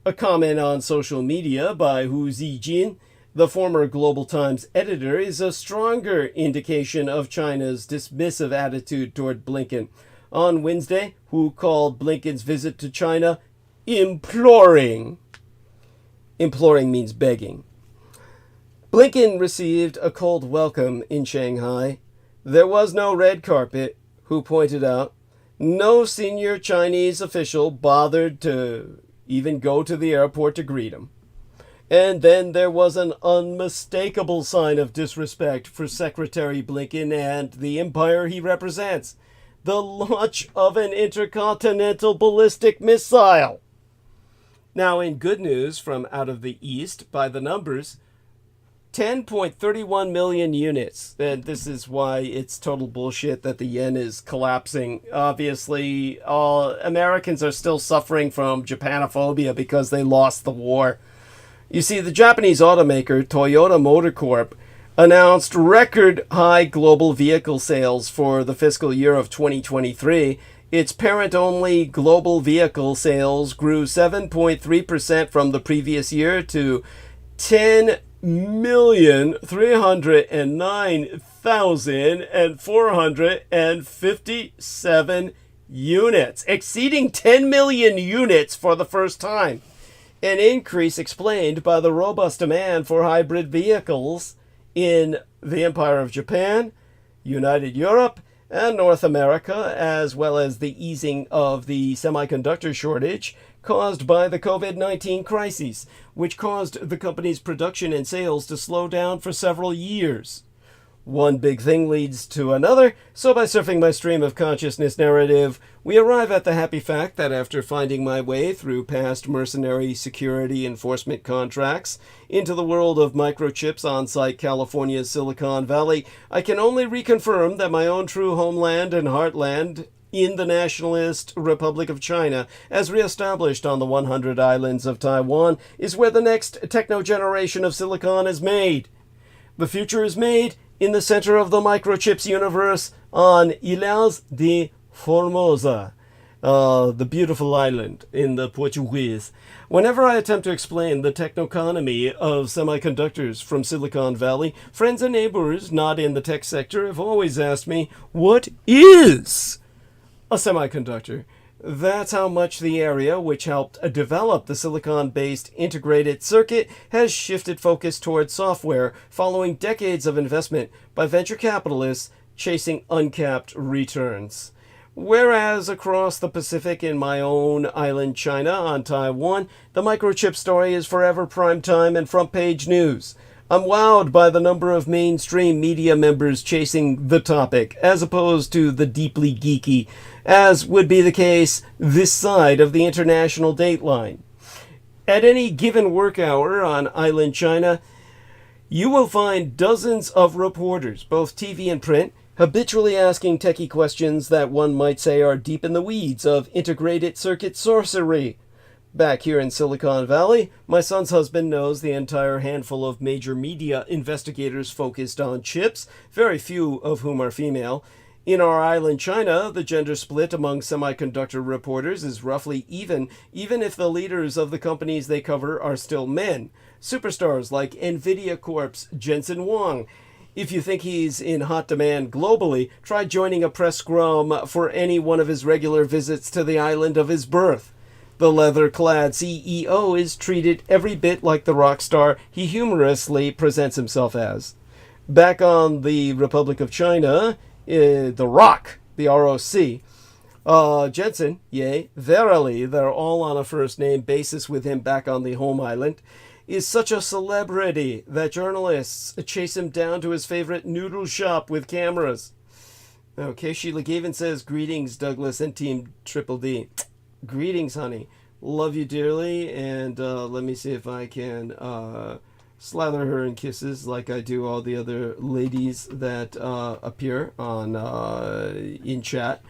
A comment on social media by Hu Zijin, the former Global Times editor, is a stronger indication of China's dismissive attitude toward Blinken. On Wednesday, Hu called Blinken's visit to China imploring. Imploring means begging. Blinken received a cold welcome in Shanghai. There was no red carpet, Hu pointed out. No senior Chinese official bothered to even go to the airport to greet him. And then there was an unmistakable sign of disrespect for Secretary Blinken and the empire he represents: the launch of an intercontinental ballistic missile. Now, in good news from out of the East, by the numbers, 10.31 million units. And this is why it's total bullshit that the yen is collapsing. Obviously, all Americans are still suffering from Japanophobia because they lost the war. You see, the Japanese automaker Toyota Motor Corp announced record high global vehicle sales for the fiscal year of 2023. Its parent-only global vehicle sales grew 7.3% from the previous year to 10,309,457 units, exceeding 10 million units for the first time. An increase explained by the robust demand for hybrid vehicles in the Empire of Japan, United Europe, and North America, as well as the easing of the semiconductor shortage caused by the COVID-19 crisis, which caused the company's production and sales to slow down for several years. One big thing leads to another, so by surfing my stream of consciousness narrative, we arrive at the happy fact that after finding my way through past mercenary security enforcement contracts into the world of microchips on-site California's Silicon Valley, I can only reconfirm that my own true homeland and heartland in the Nationalist Republic of China, as reestablished on the 100 islands of Taiwan, is where the next techno-generation of silicon is made. The future is made in the center of the microchips universe on Ilhas de Formosa, the beautiful island in the Portuguese. Whenever I attempt to explain the technoeconomy of semiconductors from Silicon Valley, friends and neighbors not in the tech sector have always asked me, what is a semiconductor? That's how much the area which helped develop the silicon-based integrated circuit has shifted focus towards software following decades of investment by venture capitalists chasing uncapped returns. Whereas across the Pacific in my own island China on Taiwan, the microchip story is forever primetime and front-page news. I'm wowed by the number of mainstream media members chasing the topic, as opposed to the deeply geeky, as would be the case this side of the international dateline. At any given work hour on island China, you will find dozens of reporters, both TV and print, habitually asking techie questions that one might say are deep in the weeds of integrated circuit sorcery. Back here in Silicon Valley, my son's husband knows the entire handful of major media investigators focused on chips, very few of whom are female. In our island China, the gender split among semiconductor reporters is roughly even if the leaders of the companies they cover are still men. Superstars like NVIDIA Corp's Jensen Huang. If you think he's in hot demand globally, try joining a press scrum for any one of his regular visits to the island of his birth. The leather-clad CEO is treated every bit like the rock star he humorously presents himself as. Back on the Republic of China, the ROC, the ROC, Jensen, yea, verily, they're all on a first-name basis with him back on the home island, is such a celebrity that journalists chase him down to his favorite noodle shop with cameras. Okay, Sheila Gavin says, greetings, Douglas and Team Triple D. Greetings, honey. Love you dearly, and let me see if I can slather her in kisses like I do all the other ladies that appear on in chat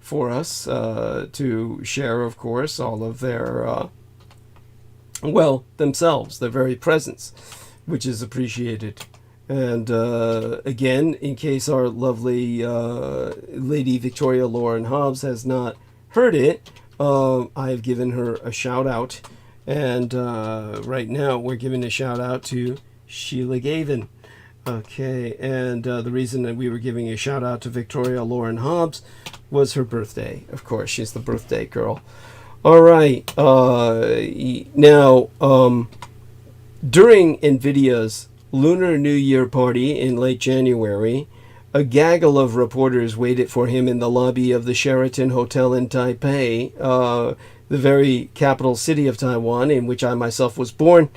for us to share, of course, all of their, well, themselves, their very presence, which is appreciated. And again, in case our lovely Lady Victoria-Lauren Hobbs has not heard it, I have given her a shout out. And right now we're giving a shout out to Sheila Gavin. Okay, and the reason that we were giving a shout out to Victoria-Lauren Hobbs was her birthday. Of course, she's the birthday girl. All right. Now, during NVIDIA's Lunar New Year party in late January, a gaggle of reporters waited for him in the lobby of the Sheraton Hotel in Taipei, the very capital city of Taiwan, in which I myself was born,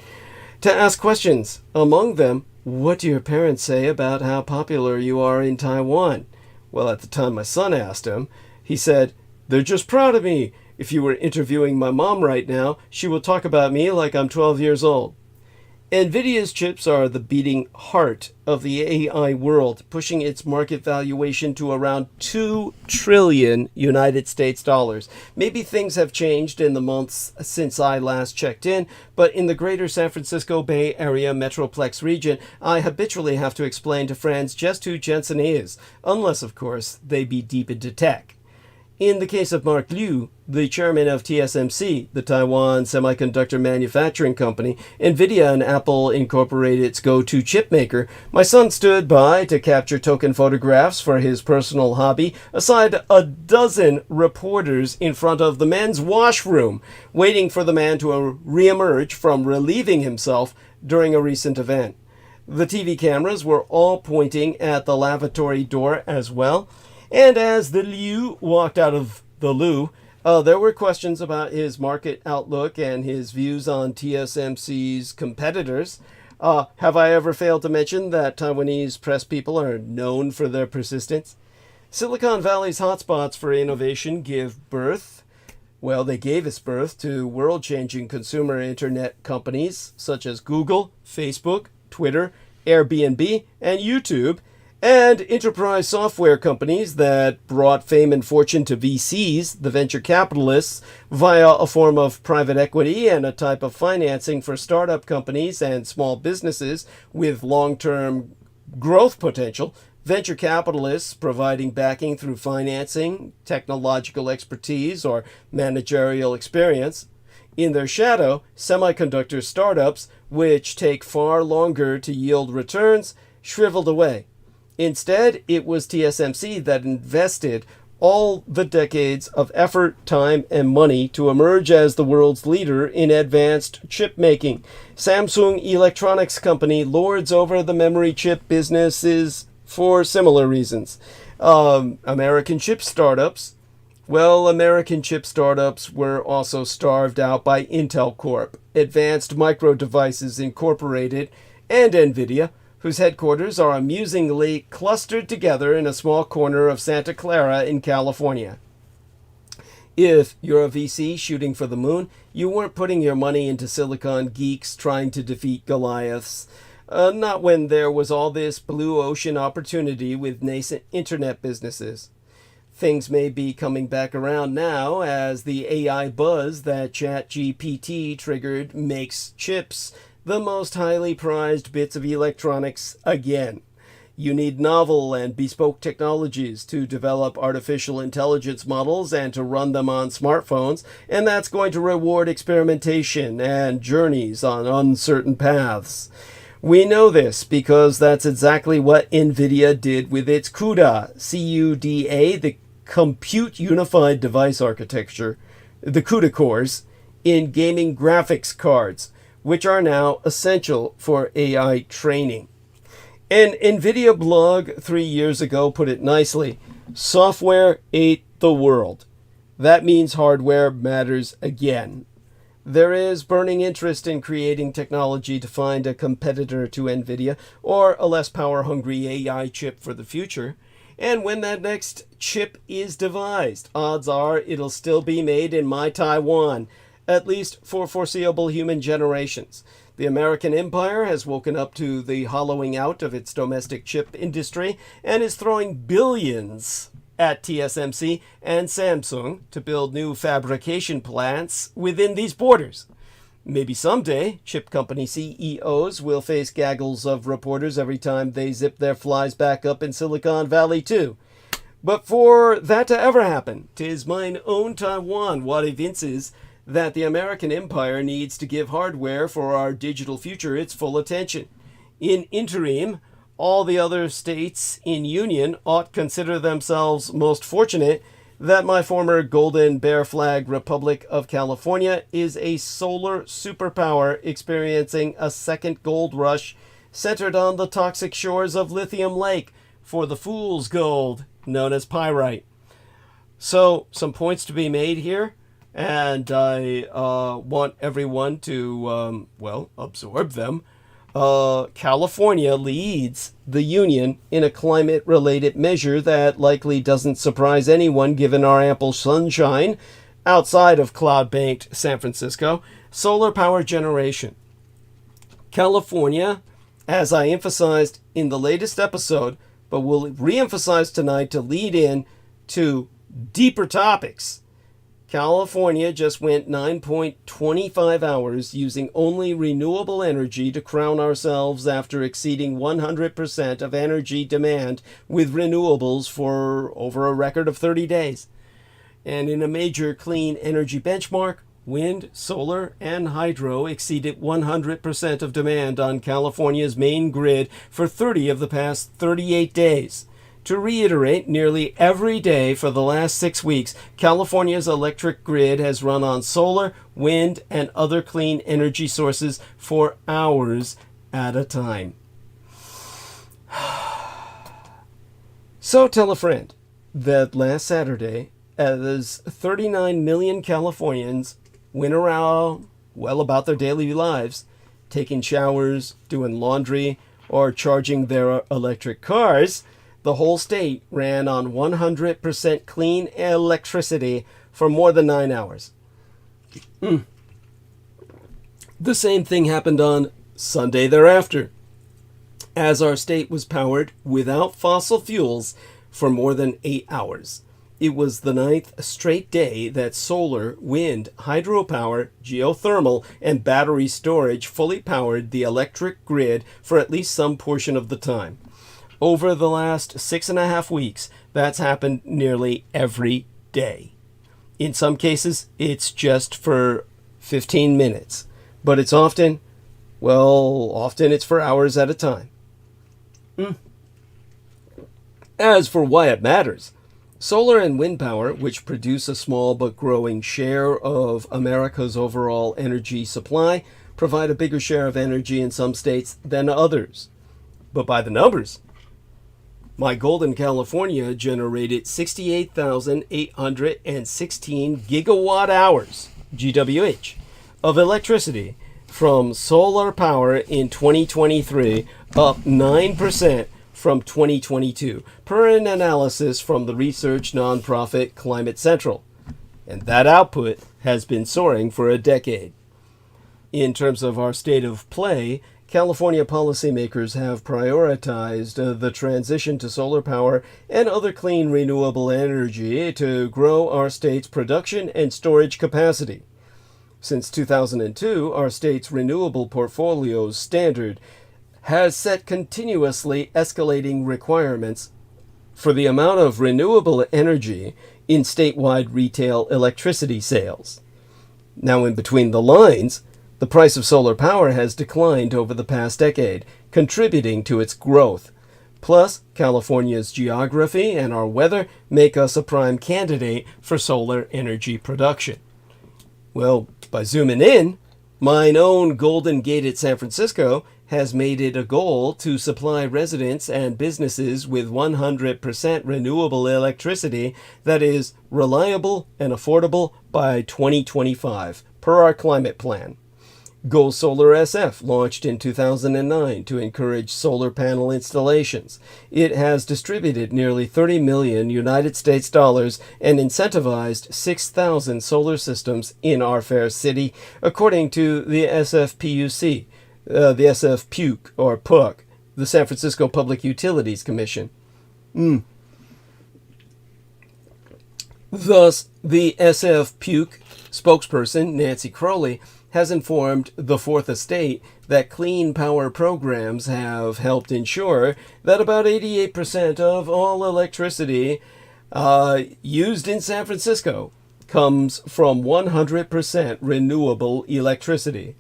to ask questions. Among them, what do your parents say about how popular you are in Taiwan? Well, at the time my son asked him, he said, they're just proud of me. If you were interviewing my mom right now, she will talk about me like I'm 12 years old. NVIDIA's chips are the beating heart of the AI world, pushing its market valuation to around 2 trillion United States dollars. Maybe things have changed in the months since I last checked in, but in the greater San Francisco Bay Area Metroplex region, I habitually have to explain to friends just who Jensen is, unless, of course, they be deep into tech. In the case of Mark Liu, the chairman of TSMC, the Taiwan Semiconductor Manufacturing Company, NVIDIA and Apple Incorporated's go-to chip maker, my son stood by to capture token photographs for his personal hobby, aside a dozen reporters in front of the men's washroom, waiting for the man to re-emerge from relieving himself during a recent event. The TV cameras were all pointing at the lavatory door as well. And as the Liu walked out of the loo, there were questions about his market outlook and his views on TSMC's competitors. Have I ever failed to mention that Taiwanese press people are known for their persistence? Silicon Valley's hotspots for innovation give birth. Well, they gave us birth to world-changing consumer internet companies such as Google, Facebook, Twitter, Airbnb, and YouTube, and enterprise software companies that brought fame and fortune to VCs, the venture capitalists, via a form of private equity and a type of financing for startup companies and small businesses with long-term growth potential. Venture capitalists providing backing through financing, technological expertise, or managerial experience. In their shadow, semiconductor startups, which take far longer to yield returns, shriveled away. Instead, it was TSMC that invested all the decades of effort, time, and money to emerge as the world's leader in advanced chip making. Samsung Electronics Company lords over the memory chip businesses for similar reasons. American chip startups. Well, American chip startups were also starved out by Intel Corp, Advanced Micro Devices Incorporated, and NVIDIA, whose headquarters are amusingly clustered together in a small corner of Santa Clara in California. If you're a VC shooting for the moon, you weren't putting your money into silicon geeks trying to defeat Goliaths. Not when there was all this blue ocean opportunity with nascent internet businesses. Things may be coming back around now as the AI buzz that ChatGPT triggered makes chips the most highly prized bits of electronics again. You need novel and bespoke technologies to develop artificial intelligence models and to run them on smartphones, and that's going to reward experimentation and journeys on uncertain paths. We know this because that's exactly what NVIDIA did with its CUDA, C-U-D-A, the Compute Unified Device Architecture, the CUDA cores, in gaming graphics cards, which are now essential for AI training. An NVIDIA blog 3 years ago put it nicely, software ate the world. That means hardware matters again. There is burning interest in creating technology to find a competitor to NVIDIA or a less power-hungry AI chip for the future. And when that next chip is devised, odds are it'll still be made in my Taiwan, at least for foreseeable human generations. The American empire has woken up to the hollowing out of its domestic chip industry and is throwing billions at TSMC and Samsung to build new fabrication plants within these borders. Maybe someday, chip company CEOs will face gaggles of reporters every time they zip their flies back up in Silicon Valley too. But for that to ever happen, 'tis mine own Taiwan what evinces that the American empire needs to give hardware for our digital future its full attention. In interim, all the other states in union ought consider themselves most fortunate that my former Golden Bear Flag Republic of California is a solar superpower experiencing a second gold rush centered on the toxic shores of Lithium Lake for the fool's gold known as pyrite. So, some points to be made here, and I want everyone to, absorb them. California leads the union in a climate-related measure that likely doesn't surprise anyone given our ample sunshine outside of cloud-banked San Francisco. Solar power generation. California, as I emphasized in the latest episode, but will re-emphasize tonight to lead in to deeper topics. California just went 9.25 hours using only renewable energy to crown ourselves after exceeding 100% of energy demand with renewables for over a record of 30 days. And in a major clean energy benchmark, wind, solar, and hydro exceeded 100% of demand on California's main grid for 30 of the past 38 days. To reiterate, nearly every day for the last 6 weeks, California's electric grid has run on solar, wind, and other clean energy sources for hours at a time. So tell a friend that last Saturday, as 39 million Californians went around, about their daily lives, taking showers, doing laundry, or charging their electric cars, the whole state ran on 100% clean electricity for more than 9 hours. The same thing happened on Sunday thereafter, as our state was powered without fossil fuels for more than 8 hours. It was the 9th straight day that solar, wind, hydropower, geothermal, and battery storage fully powered the electric grid for at least some portion of the time. Over the last 6.5 weeks, that's happened nearly every day. In some cases, it's just for 15 minutes, but it's often it's for hours at a time. As for why it matters, solar and wind power, which produce a small but growing share of America's overall energy supply, provide a bigger share of energy in some states than others. But by the numbers, my Golden California generated 68,816 gigawatt hours, GWH, of electricity from solar power in 2023, up 9% from 2022, per an analysis from the research nonprofit Climate Central. And that output has been soaring for a decade. In terms of our state of play, California policymakers have prioritized the transition to solar power and other clean renewable energy to grow our state's production and storage capacity. Since 2002, our state's renewable portfolio's standard has set continuously escalating requirements for the amount of renewable energy in statewide retail electricity sales. Now, in between the lines, the price of solar power has declined over the past decade, contributing to its growth. Plus, California's geography and our weather make us a prime candidate for solar energy production. Well, by zooming in, mine own Golden Gate at San Francisco has made it a goal to supply residents and businesses with 100% renewable electricity that is reliable and affordable by 2025, per our climate plan. Go Solar SF launched in 2009 to encourage solar panel installations. It has distributed nearly 30 million United States dollars and incentivized 6,000 solar systems in our fair city, according to the SFPUC, the SFPUC, or PUC, the San Francisco Public Utilities Commission. Thus, the SFPUC spokesperson, Nancy Crowley, has informed the Fourth Estate that clean power programs have helped ensure that about 88% of all electricity used in San Francisco comes from 100% renewable electricity.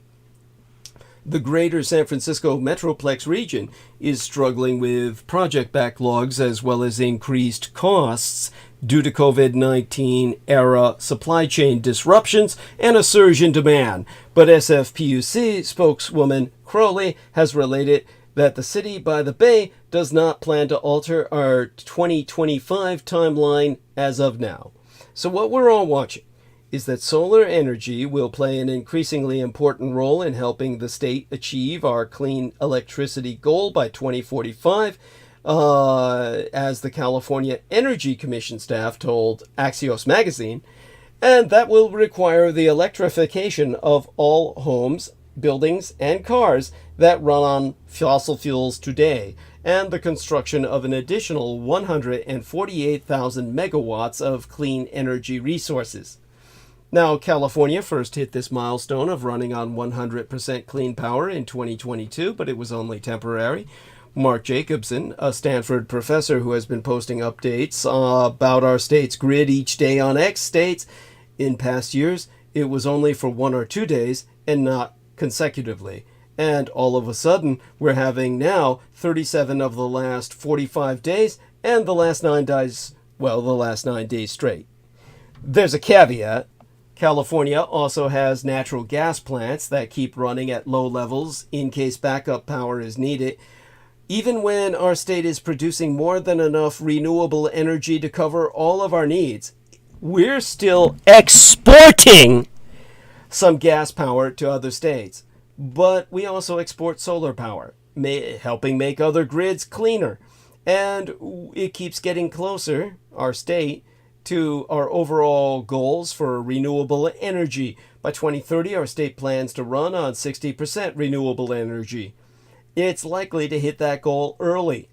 The greater San Francisco Metroplex region is struggling with project backlogs as well as increased costs due to COVID-19 era supply chain disruptions and a surge in demand. But SFPUC spokeswoman Crowley has related that the city by the bay does not plan to alter our 2025 timeline as of now. So what we're all watching is that solar energy will play an increasingly important role in helping the state achieve our clean electricity goal by 2045, as the California Energy Commission staff told Axios magazine, and that will require the electrification of all homes, buildings, and cars that run on fossil fuels today, and the construction of an additional 148,000 megawatts of clean energy resources. Now, California first hit this milestone of running on 100% clean power in 2022, but it was only temporary. Mark Jacobson, a Stanford professor who has been posting updates about our state's grid each day on X, states, in past years, it was only for 1 or 2 days and not consecutively. And all of a sudden, we're having now 37 of the last 45 days and the last 9 days, well, the last 9 days straight. There's a caveat. California also has natural gas plants that keep running at low levels in case backup power is needed. Even when our state is producing more than enough renewable energy to cover all of our needs, we're still exporting some gas power to other states. But we also export solar power, helping make other grids cleaner. And it keeps getting closer, our state, to our overall goals for renewable energy. By 2030, our state plans to run on 60% renewable energy. It's likely to hit that goal early.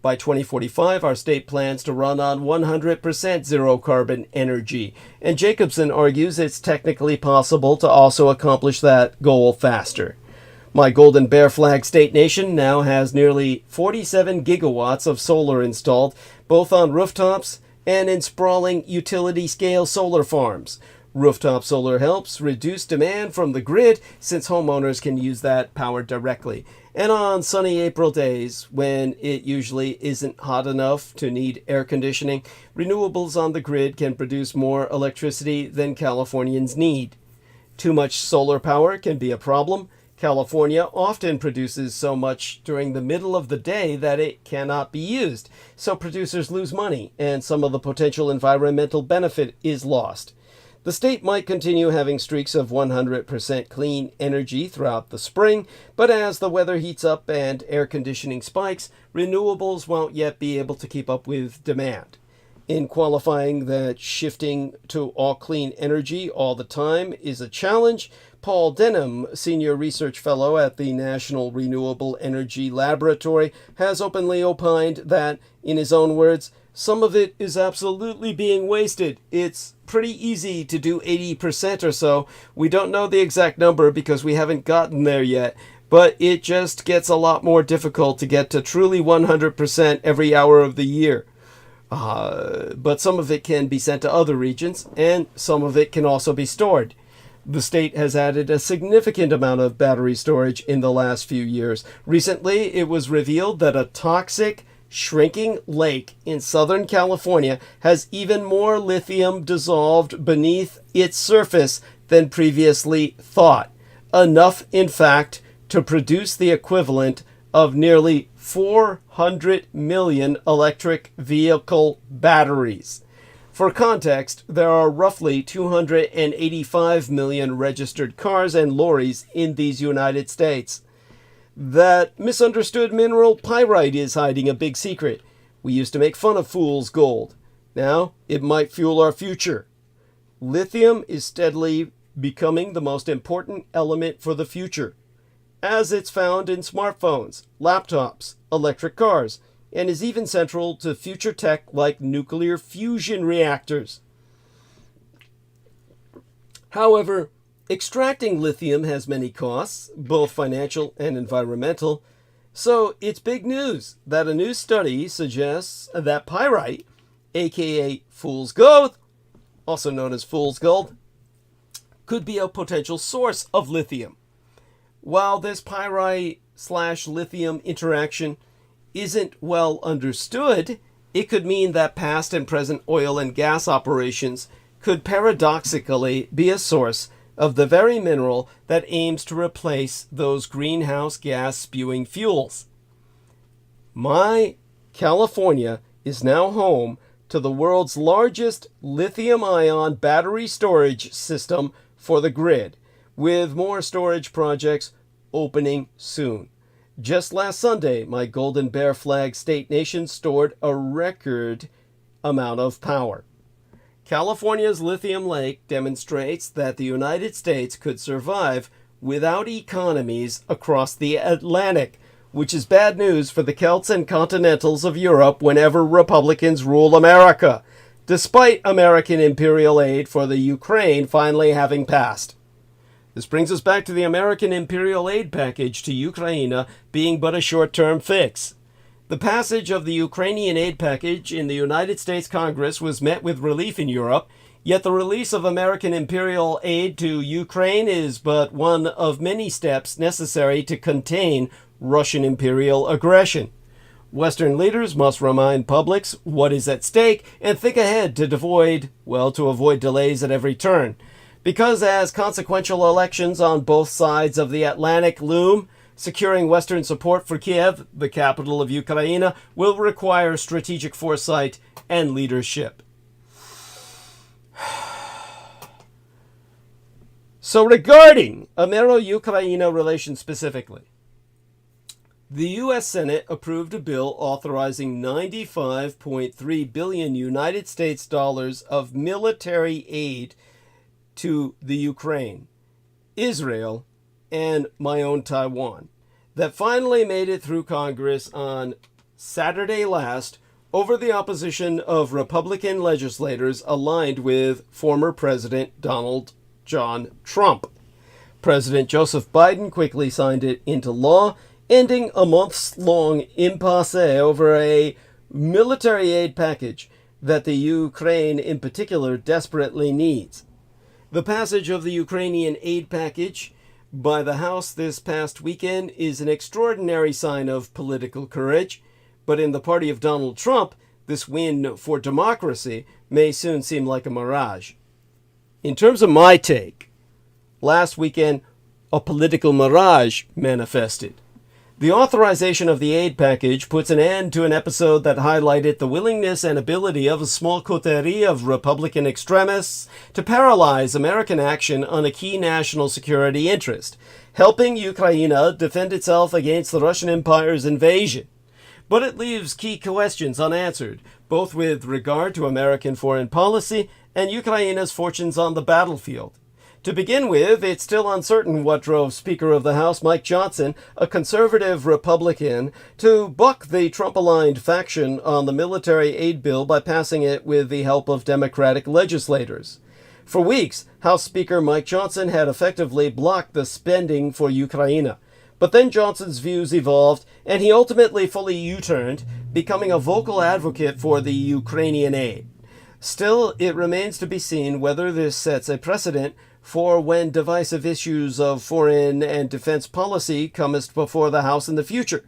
By 2045, our state plans to run on 100% zero-carbon energy. And Jacobson argues it's technically possible to also accomplish that goal faster. My Golden Bear Flag State Nation now has nearly 47 gigawatts of solar installed, both on rooftops and in sprawling utility-scale solar farms. Rooftop solar helps reduce demand from the grid since homeowners can use that power directly. And on sunny April days, when it usually isn't hot enough to need air conditioning, renewables on the grid can produce more electricity than Californians need. Too much solar power can be a problem. California often produces so much during the middle of the day that it cannot be used, so producers lose money, and some of the potential environmental benefit is lost. The state might continue having streaks of 100% clean energy throughout the spring, but as the weather heats up and air conditioning spikes, renewables won't yet be able to keep up with demand. In qualifying that shifting to all clean energy all the time is a challenge, Paul Denham, Senior Research Fellow at the National Renewable Energy Laboratory, has openly opined that, in his own words, some of it is absolutely being wasted. It's pretty easy to do 80% or so. We don't know the exact number because we haven't gotten there yet, but it just gets a lot more difficult to get to truly 100% every hour of the year. But some of it can be sent to other regions, and some of it can also be stored. The state has added a significant amount of battery storage in the last few years. Recently, it was revealed that a toxic, shrinking lake in Southern California has even more lithium dissolved beneath its surface than previously thought. Enough, in fact, to produce the equivalent of nearly 400 million electric vehicle batteries. For context, there are roughly 285 million registered cars and lorries in these United States. That misunderstood mineral pyrite is hiding a big secret. We used to make fun of fool's gold. Now, it might fuel our future. Lithium is steadily becoming the most important element for the future, as it's found in smartphones, laptops, electric cars, and is even central to future tech like nuclear fusion reactors. However, extracting lithium has many costs, both financial and environmental, so it's big news that a new study suggests that pyrite, aka fool's gold, also known as fool's gold, could be a potential source of lithium. While this pyrite/lithium interaction isn't well understood, it could mean that past and present oil and gas operations could paradoxically be a source of the very mineral that aims to replace those greenhouse gas spewing fuels. My California is now home to the world's largest lithium-ion battery storage system for the grid, with more storage projects opening soon. Just last Sunday, my Golden Bear Flag State Nation stored a record amount of power. California's Lithium Lake demonstrates that the United States could survive without economies across the Atlantic, which is bad news for the Celts and Continentals of Europe whenever Republicans rule America, despite American imperial aid for the Ukraine finally having passed. This brings us back to the American imperial aid package to Ukraine being but a short-term fix. The passage of the Ukrainian aid package in the United States Congress was met with relief in Europe, yet the release of American imperial aid to Ukraine is but one of many steps necessary to contain Russian imperial aggression. Western leaders must remind publics what is at stake and think ahead to avoid delays at every turn. Because as consequential elections on both sides of the Atlantic loom, securing Western support for Kiev, the capital of Ukraine, will require strategic foresight and leadership. So regarding Amero-Ukraine relations specifically, the U.S. Senate approved a bill authorizing $95.3 billion United States dollars of military aid to the Ukraine, Israel, and my own Taiwan, that finally made it through Congress on Saturday last over the opposition of Republican legislators aligned with former President Donald John Trump. President Joseph Biden quickly signed it into law, ending a months-long impasse over a military aid package that the Ukraine in particular desperately needs. The passage of the Ukrainian aid package by the House this past weekend is an extraordinary sign of political courage, but in the party of Donald Trump, this win for democracy may soon seem like a mirage. In terms of my take, last weekend, a political mirage manifested. The authorization of the aid package puts an end to an episode that highlighted the willingness and ability of a small coterie of Republican extremists to paralyze American action on a key national security interest, helping Ukraine defend itself against the Russian Empire's invasion. But it leaves key questions unanswered, both with regard to American foreign policy and Ukraine's fortunes on the battlefield. To begin with, it's still uncertain what drove Speaker of the House Mike Johnson, a conservative Republican, to buck the Trump-aligned faction on the military aid bill by passing it with the help of Democratic legislators. For weeks, House Speaker Mike Johnson had effectively blocked the spending for Ukraine. But then Johnson's views evolved, and he ultimately fully U-turned, becoming a vocal advocate for the Ukrainian aid. Still, it remains to be seen whether this sets a precedent for when divisive issues of foreign and defense policy comest before the House in the future.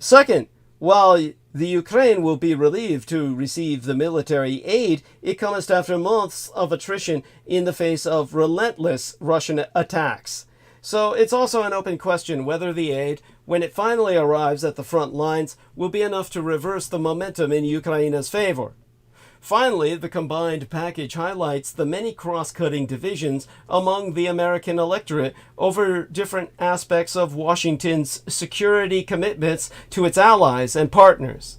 Second, while the Ukraine will be relieved to receive the military aid, it comest after months of attrition in the face of relentless Russian attacks. So it's also an open question whether the aid, when it finally arrives at the front lines, will be enough to reverse the momentum in Ukraine's favor. Finally, the combined package highlights the many cross-cutting divisions among the American electorate over different aspects of Washington's security commitments to its allies and partners.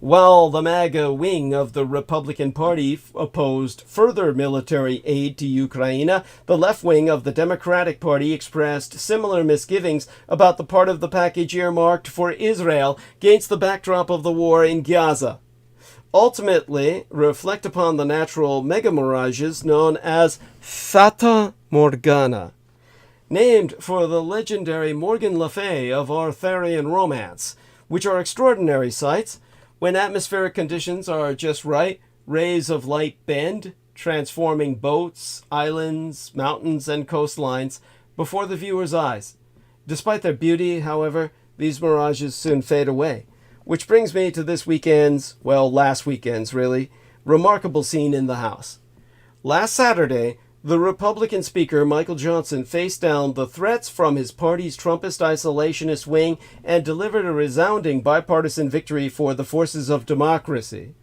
While the MAGA wing of the Republican Party opposed further military aid to Ukraine, the left wing of the Democratic Party expressed similar misgivings about the part of the package earmarked for Israel against the backdrop of the war in Gaza. Ultimately, reflect upon the natural mega-mirages known as Fata Morgana, named for the legendary Morgan Le Fay of Arthurian romance, which are extraordinary sights. When atmospheric conditions are just right, rays of light bend, transforming boats, islands, mountains, and coastlines before the viewer's eyes. Despite their beauty, however, these mirages soon fade away. Which brings me to this weekend's, well, last weekend's really, remarkable scene in the House. Last Saturday, the Republican Speaker Michael Johnson faced down the threats from his party's Trumpist isolationist wing and delivered a resounding bipartisan victory for the forces of democracy.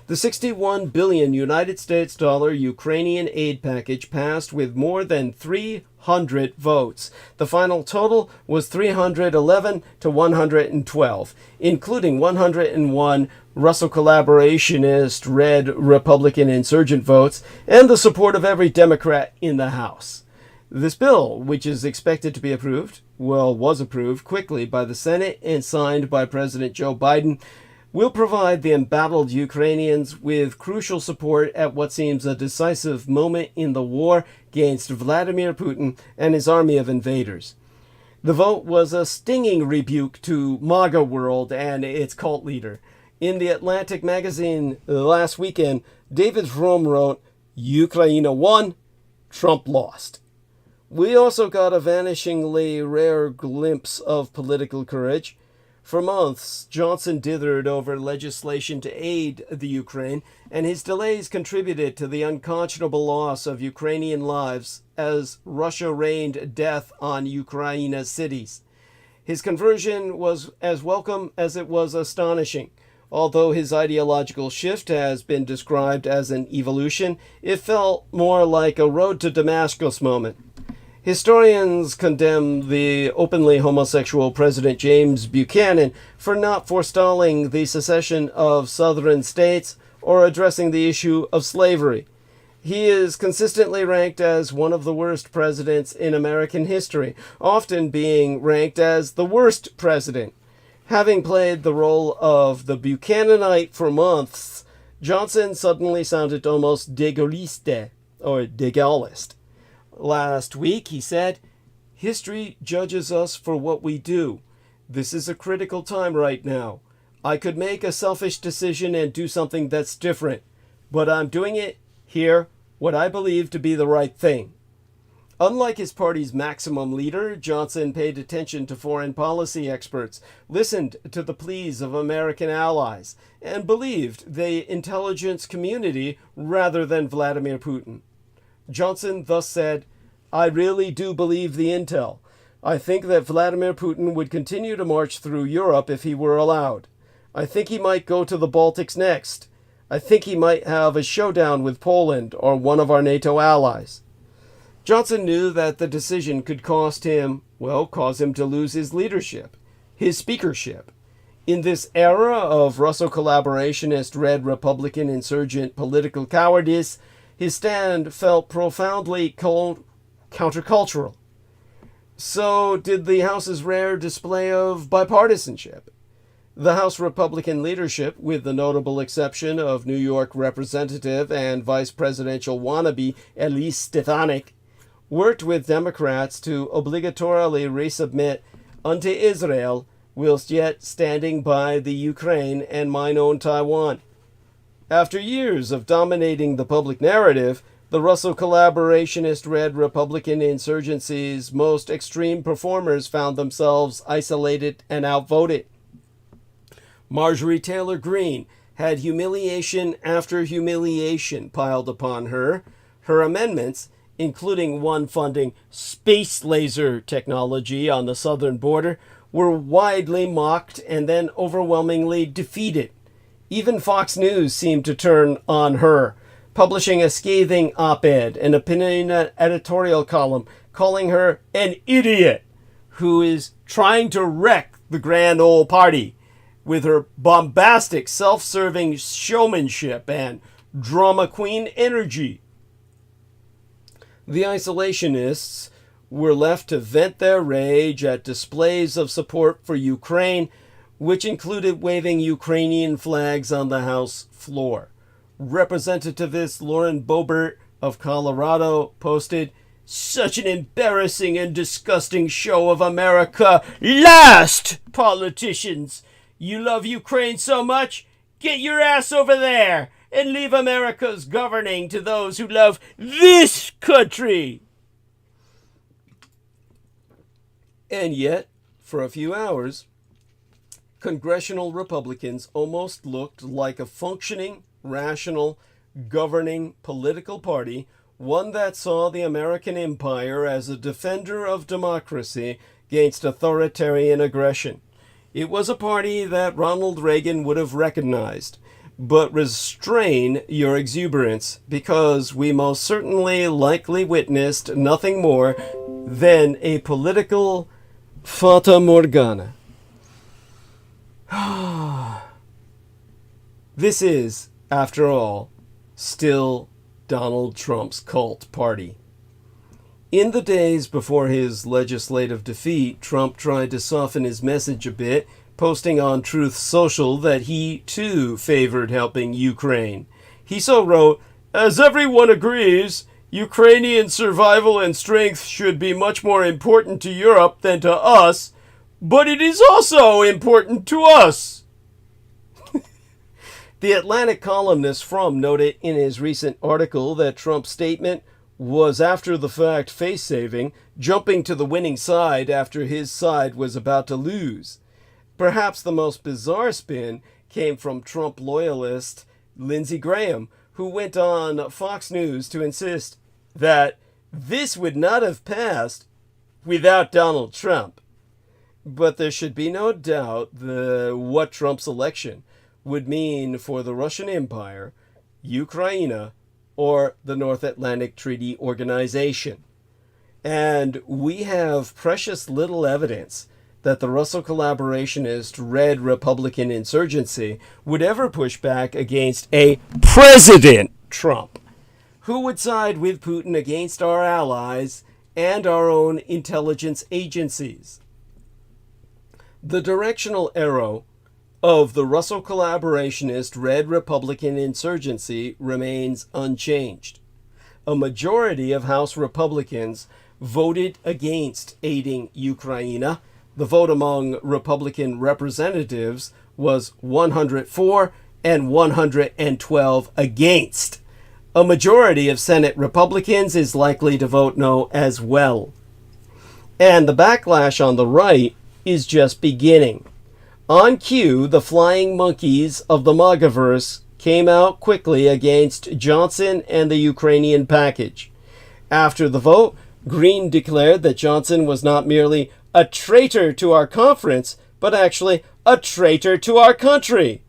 The $61 billion United States Ukrainian aid package passed with more than 300 votes. The final total was 311 to 112, including 101 Russell collaborationist red Republican insurgent votes and the support of every Democrat in the House. This bill, which is expected to be approved, was approved quickly by the Senate and signed by President Joe Biden, will provide the embattled Ukrainians with crucial support at what seems a decisive moment in the war against Vladimir Putin and his army of invaders. The vote was a stinging rebuke to MAGA world and its cult leader. In the Atlantic magazine last weekend, David Frum wrote, "Ukraine won, Trump lost." We also got a vanishingly rare glimpse of political courage. For months, Johnson dithered over legislation to aid the Ukraine, and his delays contributed to the unconscionable loss of Ukrainian lives as Russia rained death on Ukraine's cities. His conversion was as welcome as it was astonishing. Although his ideological shift has been described as an evolution, it felt more like a road to Damascus moment. Historians condemn the openly homosexual President James Buchanan for not forestalling the secession of southern states or addressing the issue of slavery. He is consistently ranked as one of the worst presidents in American history, often being ranked as the worst president. Having played the role of the Buchananite for months, Johnson suddenly sounded almost de Gauliste, or de Gaullist. Last week, he said, "History judges us for what we do. This is a critical time right now. I could make a selfish decision and do something that's different, but I'm doing it here, what I believe to be the right thing." Unlike his party's maximum leader, Johnson paid attention to foreign policy experts, listened to the pleas of American allies, and believed the intelligence community rather than Vladimir Putin. Johnson thus said, "I really do believe the intel. I think that Vladimir Putin would continue to march through Europe if he were allowed. I think he might go to the Baltics next. I think he might have a showdown with Poland or one of our NATO allies." Johnson knew that the decision could cause him to lose his leadership, his speakership. In this era of Russo collaborationist red Republican insurgent political cowardice, his stand felt profoundly countercultural. So did the House's rare display of bipartisanship. The House Republican leadership, with the notable exception of New York Representative and Vice Presidential wannabe Elise Stefanik, worked with Democrats to obligatorily resubmit unto Israel, whilst yet standing by the Ukraine and mine own Taiwan. After years of dominating the public narrative, the Russo collaborationist red Republican insurgency's most extreme performers found themselves isolated and outvoted. Marjorie Taylor Greene had humiliation after humiliation piled upon her. Her amendments, including one funding space laser technology on the southern border, were widely mocked and then overwhelmingly defeated. Even Fox News seemed to turn on her, publishing a scathing op-ed, an opinion editorial column, calling her an idiot who is trying to wreck the grand old party with her bombastic, self-serving showmanship and drama queen energy. The isolationists were left to vent their rage at displays of support for Ukraine, which included waving Ukrainian flags on the House floor. Representativist Lauren Boebert of Colorado posted, "Such an embarrassing and disgusting show of America. Last, politicians! You love Ukraine so much? Get your ass over there and leave America's governing to those who love this country." And yet, for a few hours, congressional Republicans almost looked like a functioning, rational, governing political party, one that saw the American empire as a defender of democracy against authoritarian aggression. It was a party that Ronald Reagan would have recognized. But restrain your exuberance, because we most certainly likely witnessed nothing more than a political fata morgana. This is, after all, still Donald Trump's cult party. In the days before his legislative defeat, Trump tried to soften his message a bit, posting on Truth Social that he, too, favored helping Ukraine. He so wrote, "As everyone agrees, Ukrainian survival and strength should be much more important to Europe than to us, but it is also important to us." The Atlantic columnist Frum noted in his recent article that Trump's statement was after-the-fact face-saving, jumping to the winning side after his side was about to lose. Perhaps the most bizarre spin came from Trump loyalist Lindsey Graham, who went on Fox News to insist that this would not have passed without Donald Trump. But there should be no doubt what Trump's election would mean for the Russian Empire, Ukraine, or the North Atlantic Treaty Organization. And we have precious little evidence that the Russo collaborationist Red Republican insurgency would ever push back against a President Trump, who would side with Putin against our allies and our own intelligence agencies. The directional arrow of the Russo collaborationist Red Republican insurgency remains unchanged. A majority of House Republicans voted against aiding Ukraine. The vote among Republican representatives was 104 and 112 against. A majority of Senate Republicans is likely to vote no as well. And the backlash on the right is just beginning. On cue, the flying monkeys of the MAGAverse came out quickly against Johnson and the Ukrainian package. After the vote, Green declared that Johnson was not merely a traitor to our conference, but actually a traitor to our country,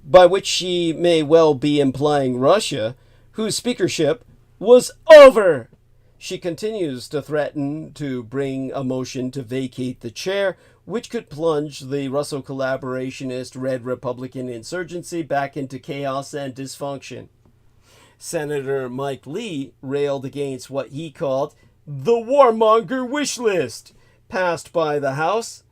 by which she may well be implying Russia, whose speakership was over. She continues to threaten to bring a motion to vacate the chair, which could plunge the Russo collaborationist Red Republican insurgency back into chaos and dysfunction. Senator Mike Lee railed against what he called the warmonger wish list, passed by the House,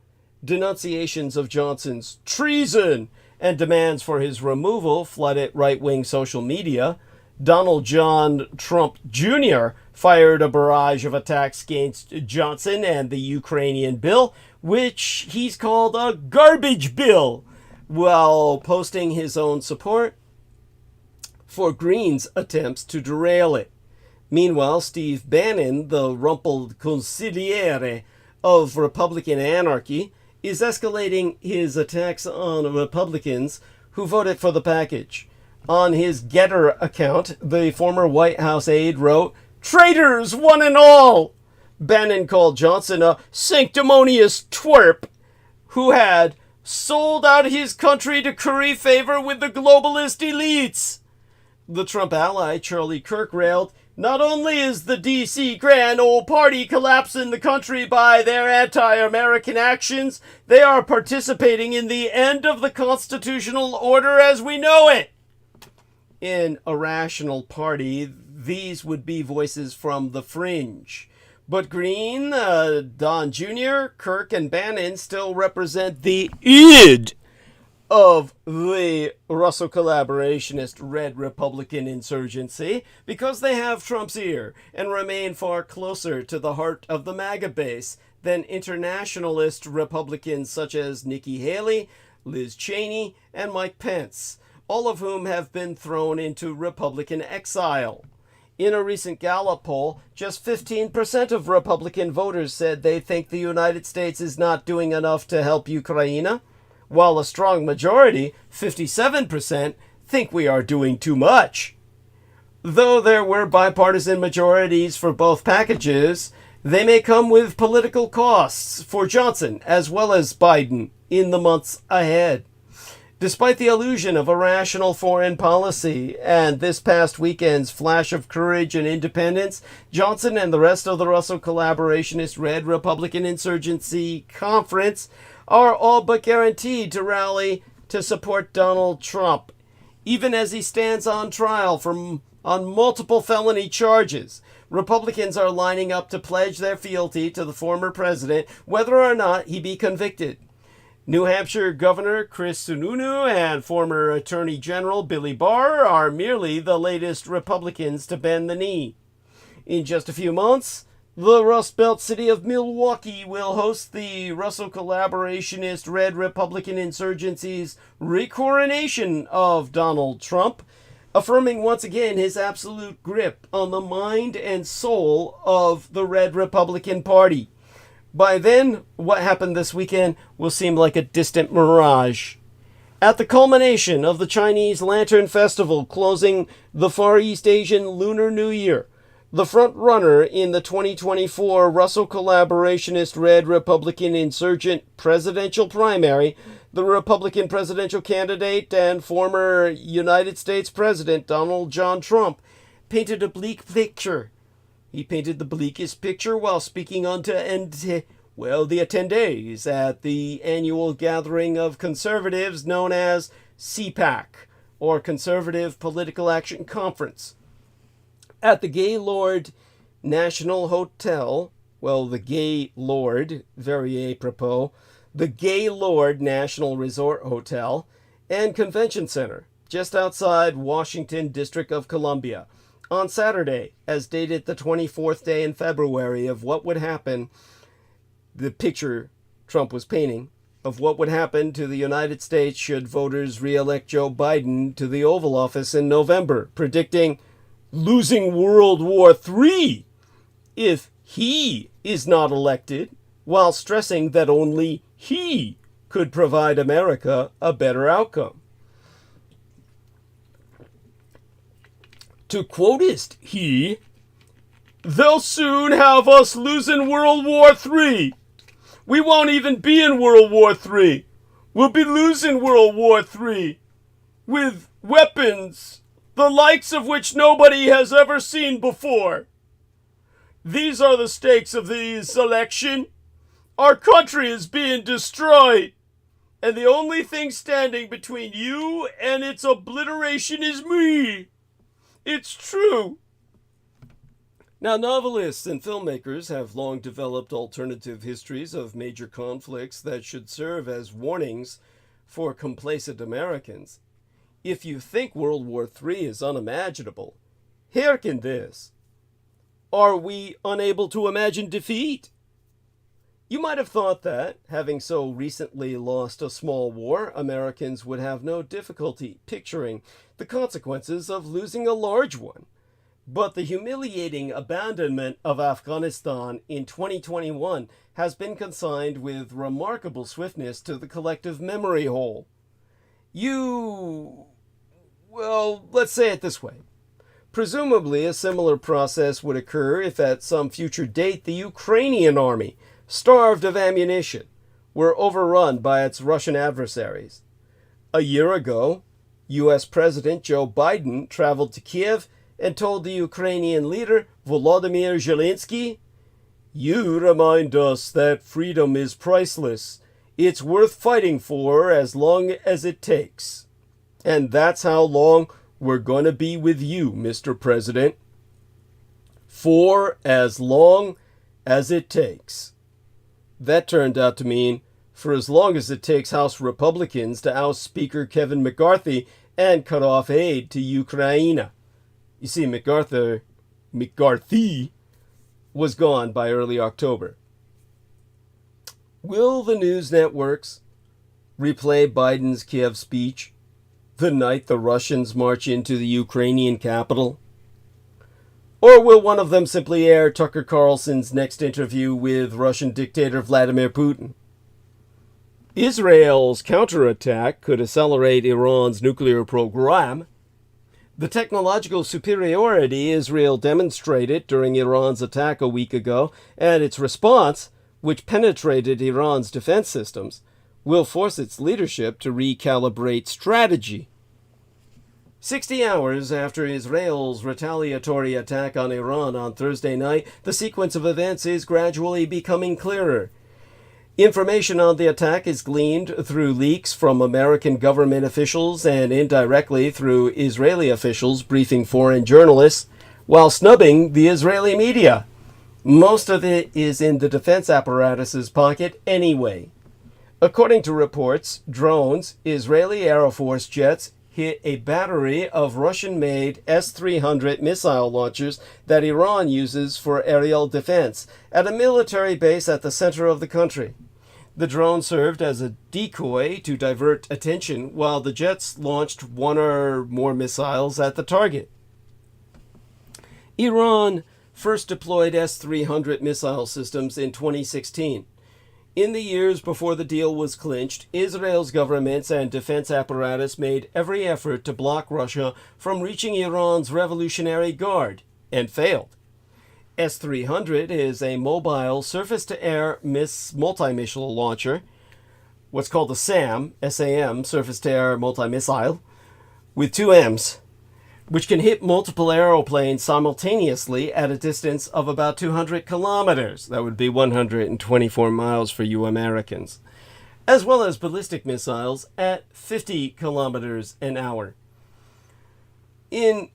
denunciations of Johnson's treason, and demands for his removal flooded right-wing social media. Donald John Trump Jr. fired a barrage of attacks against Johnson and the Ukrainian bill, which he's called a garbage bill, while posting his own support for Green's attempts to derail it. Meanwhile, Steve Bannon, the rumpled consigliere of Republican anarchy, is escalating his attacks on Republicans who voted for the package. On his Getter account, the former White House aide wrote, "Traitors, one and all!" Bannon called Johnson a sanctimonious twerp who had sold out his country to curry favor with the globalist elites. The Trump ally, Charlie Kirk, railed, "Not only is the D.C. Grand Old Party collapsing the country by their anti-American actions, they are participating in the end of the constitutional order as we know it." In a rational party, these would be voices from the fringe. But Green, Don Jr., Kirk, and Bannon still represent the id of the Russo collaborationist Red Republican insurgency because they have Trump's ear and remain far closer to the heart of the MAGA base than internationalist Republicans such as Nikki Haley, Liz Cheney, and Mike Pence, all of whom have been thrown into Republican exile. In a recent Gallup poll, just 15% of Republican voters said they think the United States is not doing enough to help Ukraine, while a strong majority, 57%, think we are doing too much. Though there were bipartisan majorities for both packages, they may come with political costs for Johnson as well as Biden in the months ahead. Despite the illusion of a rational foreign policy and this past weekend's flash of courage and independence, Johnson and the rest of the Russo collaborationist Red Republican Insurgency Conference are all but guaranteed to rally to support Donald Trump, even as he stands on trial on multiple felony charges. Republicans are lining up to pledge their fealty to the former president, whether or not he be convicted. New Hampshire Governor Chris Sununu and former Attorney General Billy Barr are merely the latest Republicans to bend the knee. In just a few months, the Rust Belt city of Milwaukee will host the Russo collaborationist Red Republican Insurgency's recoronation of Donald Trump, affirming once again his absolute grip on the mind and soul of the Red Republican Party. By then, what happened this weekend will seem like a distant mirage. At the culmination of the Chinese Lantern Festival closing the Far East Asian Lunar New Year, the front-runner in the 2024 Russo collaborationist Red Republican Insurgent presidential primary, the Republican presidential candidate and former United States President Donald John Trump, painted a bleak picture. He painted the bleakest picture while speaking the attendees at the annual gathering of conservatives known as CPAC, or Conservative Political Action Conference. At the Gaylord National Hotel, the Gaylord, very apropos, the Gaylord National Resort Hotel and Convention Center, just outside Washington, District of Columbia, on Saturday, as dated the 24th day in February of what would happen, the picture Trump was painting, of what would happen to the United States should voters re-elect Joe Biden to the Oval Office in November, predicting losing World War III if he is not elected, while stressing that only he could provide America a better outcome. To quotist he, "They'll soon have us losing World War III. We won't even be in World War III. We'll be losing World War III with weapons, the likes of which nobody has ever seen before. These are the stakes of this election. Our country is being destroyed, and the only thing standing between you and its obliteration is me. It's true." Now, novelists and filmmakers have long developed alternative histories of major conflicts that should serve as warnings for complacent Americans. If you think World War III is unimaginable, hearken this. Are we unable to imagine defeat? You might have thought that, having so recently lost a small war, Americans would have no difficulty picturing the consequences of losing a large one. But the humiliating abandonment of Afghanistan in 2021 has been consigned with remarkable swiftness to the collective memory hole. Let's say it this way. Presumably, a similar process would occur if at some future date the Ukrainian army, starved of ammunition, were overrun by its Russian adversaries. A year ago, U.S. President Joe Biden traveled to Kiev and told the Ukrainian leader Volodymyr Zelensky, "You remind us that freedom is priceless. It's worth fighting for as long as it takes. And that's how long we're going to be with you, Mr. President. For as long as it takes." That turned out to mean for as long as it takes House Republicans to oust Speaker Kevin McCarthy and cut off aid to Ukraine. You see, McCarthy was gone by early October. Will the news networks replay Biden's Kiev speech the night the Russians march into the Ukrainian capital? Or will one of them simply air Tucker Carlson's next interview with Russian dictator Vladimir Putin? Israel's counterattack could accelerate Iran's nuclear program. The technological superiority Israel demonstrated during Iran's attack a week ago and its response, which penetrated Iran's defense systems, will force its leadership to recalibrate strategy. 60 hours after Israel's retaliatory attack on Iran on Thursday night, the sequence of events is gradually becoming clearer. Information on the attack is gleaned through leaks from American government officials and indirectly through Israeli officials briefing foreign journalists while snubbing the Israeli media. Most of it is in the defense apparatus's pocket anyway. According to reports, drones, Israeli Air Force jets, hit a battery of Russian-made S-300 missile launchers that Iran uses for aerial defense at a military base at the center of the country. The drone served as a decoy to divert attention while the jets launched one or more missiles at the target. Iran first deployed S-300 missile systems in 2016. In the years before the deal was clinched, Israel's governments and defense apparatus made every effort to block Russia from reaching Iran's Revolutionary Guard, and failed. S-300 is a mobile surface-to-air multi-missile launcher, what's called a SAM, S-A-M, surface-to-air multi-missile, with two M's, which can hit multiple aeroplanes simultaneously at a distance of about 200 kilometers. That would be 124 miles for you Americans. As well as ballistic missiles at 50 kilometers an hour. In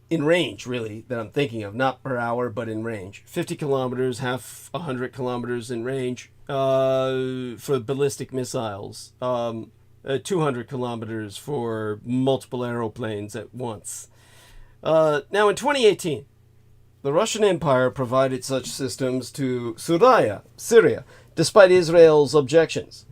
range, really, that I'm thinking of. Not per hour, but in range. 50 kilometers, half 100 kilometers in range for ballistic missiles. 200 kilometers for multiple aeroplanes at once. Now, in 2018, the Russian Empire provided such systems to Syria, despite Israel's objections.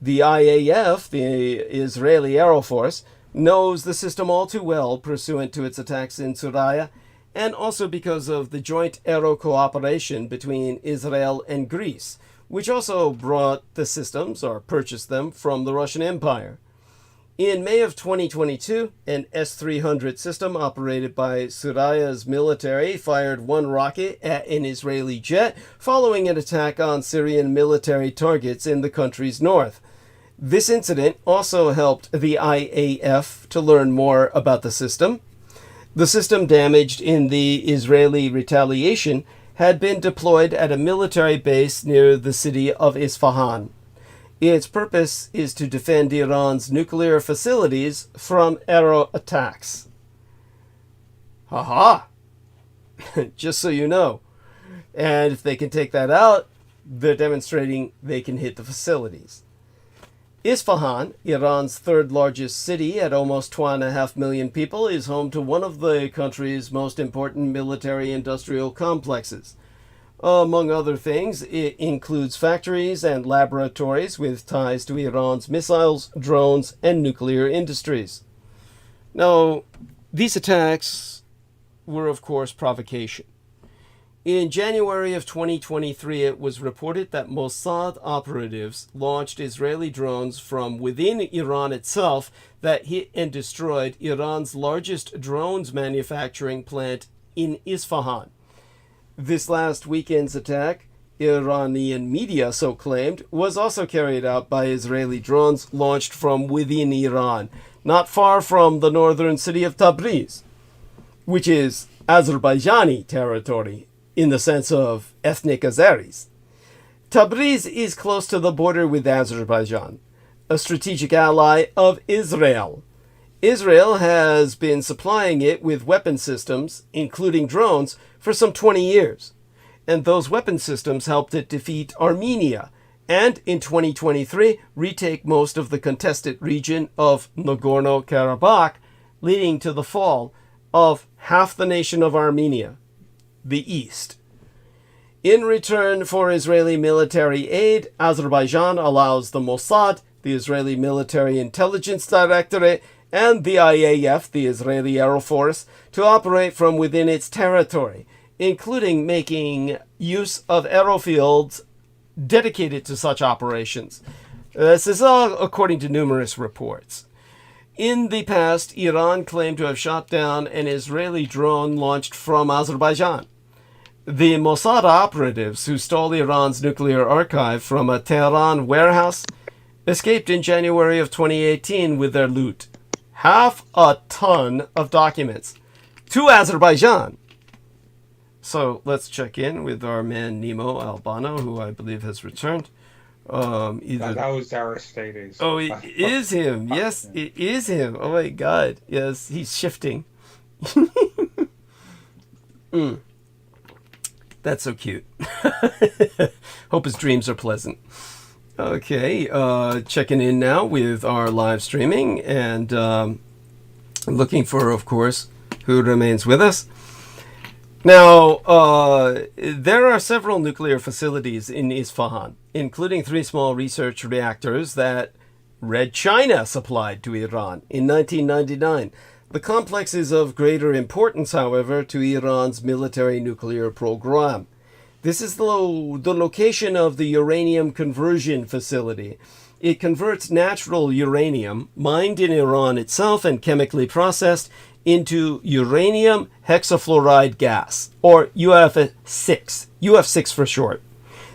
The IAF, the Israeli Air Force, knows the system all too well pursuant to its attacks in Syria, and also because of the joint aero cooperation between Israel and Greece, which also brought the systems, or purchased them, from the Russian Empire. In May of 2022, an S-300 system operated by Syria's military fired one rocket at an Israeli jet following an attack on Syrian military targets in the country's north. This incident also helped the IAF to learn more about the system. The system damaged in the Israeli retaliation had been deployed at a military base near the city of Isfahan. Its purpose is to defend Iran's nuclear facilities from aero attacks. Ha! Just so you know. And if they can take that out, they're demonstrating they can hit the facilities. Isfahan, Iran's third largest city at almost 2.5 million people, is home to one of the country's most important military-industrial complexes. Among other things, it includes factories and laboratories with ties to Iran's missiles, drones, and nuclear industries. Now, these attacks were, of course, provocation. In January of 2023, it was reported that Mossad operatives launched Israeli drones from within Iran itself that hit and destroyed Iran's largest drones manufacturing plant in Isfahan. This last weekend's attack Iranian media so claimed, was also carried out by Israeli drones launched from within Iran, not far from the northern city of Tabriz, which is Azerbaijani territory in the sense of ethnic Azeris. Tabriz is close to the border with Azerbaijan, a strategic ally of Israel. Israel has been supplying it with weapon systems, including drones, for some 20 years. And those weapon systems helped it defeat Armenia, and in 2023 retake most of the contested region of Nagorno-Karabakh, leading to the fall of half the nation of Armenia, the East. In return for Israeli military aid, Azerbaijan allows the Mossad, the Israeli Military Intelligence Directorate, and the IAF, the Israeli Air Force, to operate from within its territory, including making use of aerofields dedicated to such operations. This is all according to numerous reports. In the past, Iran claimed to have shot down an Israeli drone launched from Azerbaijan. The Mossad operatives who stole Iran's nuclear archive from a Tehran warehouse escaped in January of 2018 with their loot. Half a ton of documents to Azerbaijan. So let's check in with our man Nemo Albano, who I believe has returned. That was Aristides. Oh, it is him. Yes, it is him. Oh my God. Yes, he's shifting. That's so cute. Hope his dreams are pleasant. Okay, checking in now with our live streaming and looking for, of course, who remains with us. Now, there are several nuclear facilities in Isfahan, including 3 small research reactors that Red China supplied to Iran in 1999. The complex is of greater importance, however, to Iran's military nuclear program. This is the location of the uranium conversion facility. It converts natural uranium, mined in Iran itself and chemically processed, into uranium hexafluoride gas, or UF6 for short.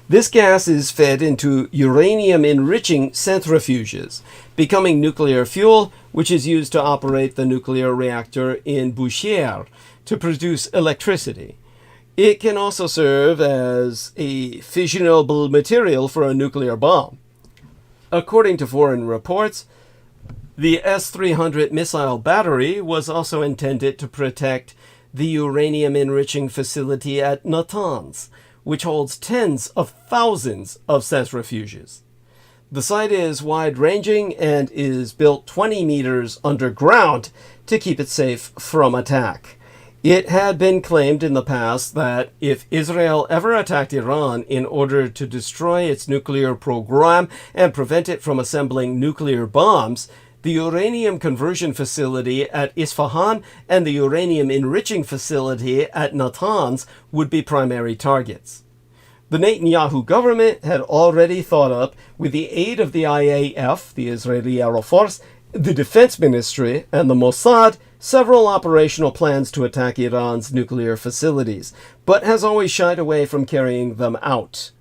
This gas is fed into uranium-enriching centrifuges, becoming nuclear fuel, which is used to operate the nuclear reactor in Bushehr to produce electricity. It can also serve as a fissionable material for a nuclear bomb. According to foreign reports, the S-300 missile battery was also intended to protect the uranium-enriching facility at Natanz, which holds tens of thousands of centrifuges. The site is wide-ranging and is built 20 meters underground to keep it safe from attack. It had been claimed in the past that if Israel ever attacked Iran in order to destroy its nuclear program and prevent it from assembling nuclear bombs, the uranium conversion facility at Isfahan and the uranium enriching facility at Natanz would be primary targets. The Netanyahu government had already thought up, with the aid of the IAF, the Israeli Air Force, the Defense Ministry, and the Mossad, several operational plans to attack Iran's nuclear facilities, but has always shied away from carrying them out.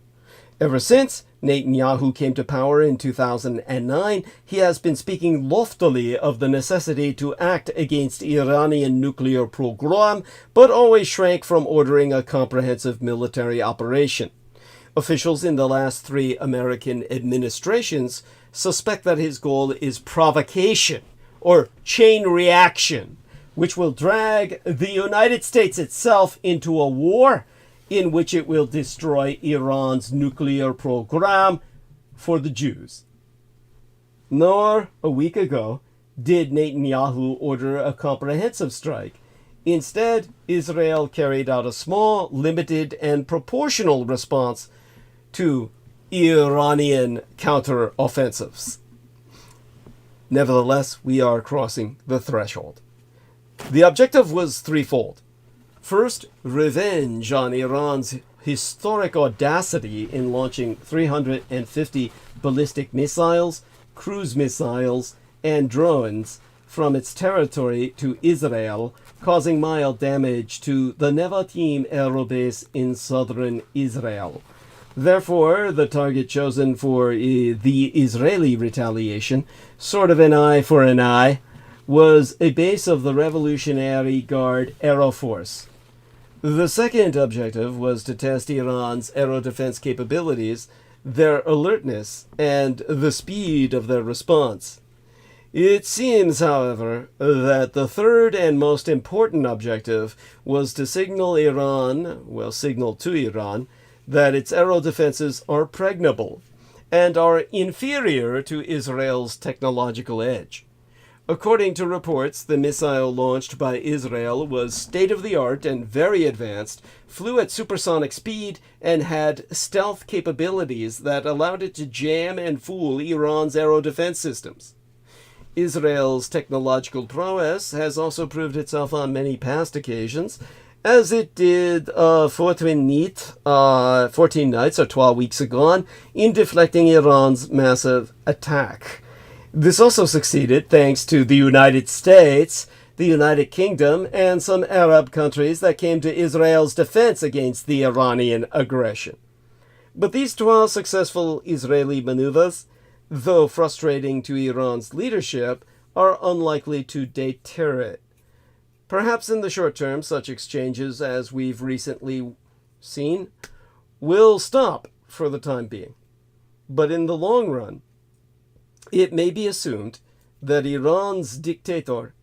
Ever since Netanyahu came to power in 2009, he has been speaking loftily of the necessity to act against Iranian nuclear program, but always shrank from ordering a comprehensive military operation. Officials in the last 3 American administrations suspect that his goal is provocation, or chain reaction, which will drag the United States itself into a war in which it will destroy Iran's nuclear program for the Jews. Nor, a week ago, did Netanyahu order a comprehensive strike. Instead, Israel carried out a small, limited, and proportional response to Iranian counteroffensives. Nevertheless, we are crossing the threshold. The objective was threefold. First, revenge on Iran's historic audacity in launching 350 ballistic missiles, cruise missiles, and drones from its territory to Israel, causing mild damage to the Nevatim air base in southern Israel. Therefore, the target chosen for the Israeli retaliation, sort of an eye for an eye, was a base of the Revolutionary Guard Aero Force. The second objective was to test Iran's aero defense capabilities, their alertness, and the speed of their response. It seems, however, that the third and most important objective was to signal to Iran, that its aero defenses are pregnable and are inferior to Israel's technological edge. According to reports, the missile launched by Israel was state-of-the-art and very advanced, flew at supersonic speed, and had stealth capabilities that allowed it to jam and fool Iran's aero defense systems. Israel's technological prowess has also proved itself on many past occasions, as it did 14 nights or 12 weeks ago in deflecting Iran's massive attack. This also succeeded thanks to the United States, the United Kingdom, and some Arab countries that came to Israel's defense against the Iranian aggression. But these 12 successful Israeli maneuvers, though frustrating to Iran's leadership, are unlikely to deter it. Perhaps in the short term, such exchanges as we've recently seen will stop for the time being. But in the long run, it may be assumed that Iran's dictator,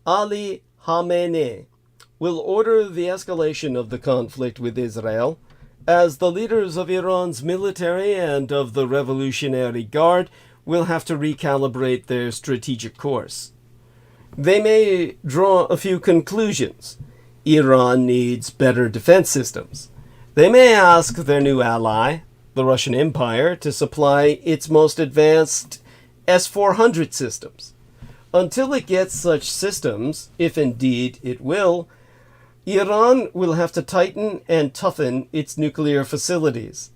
Ali Khamenei, will order the escalation of the conflict with Israel, as the leaders of Iran's military and of the Revolutionary Guard will have to recalibrate their strategic course. They may draw a few conclusions. Iran needs better defense systems. They may ask their new ally, the Russian Empire, to supply its most advanced S-400 systems. Until it gets such systems, if indeed it will, Iran will have to tighten and toughen its nuclear facilities.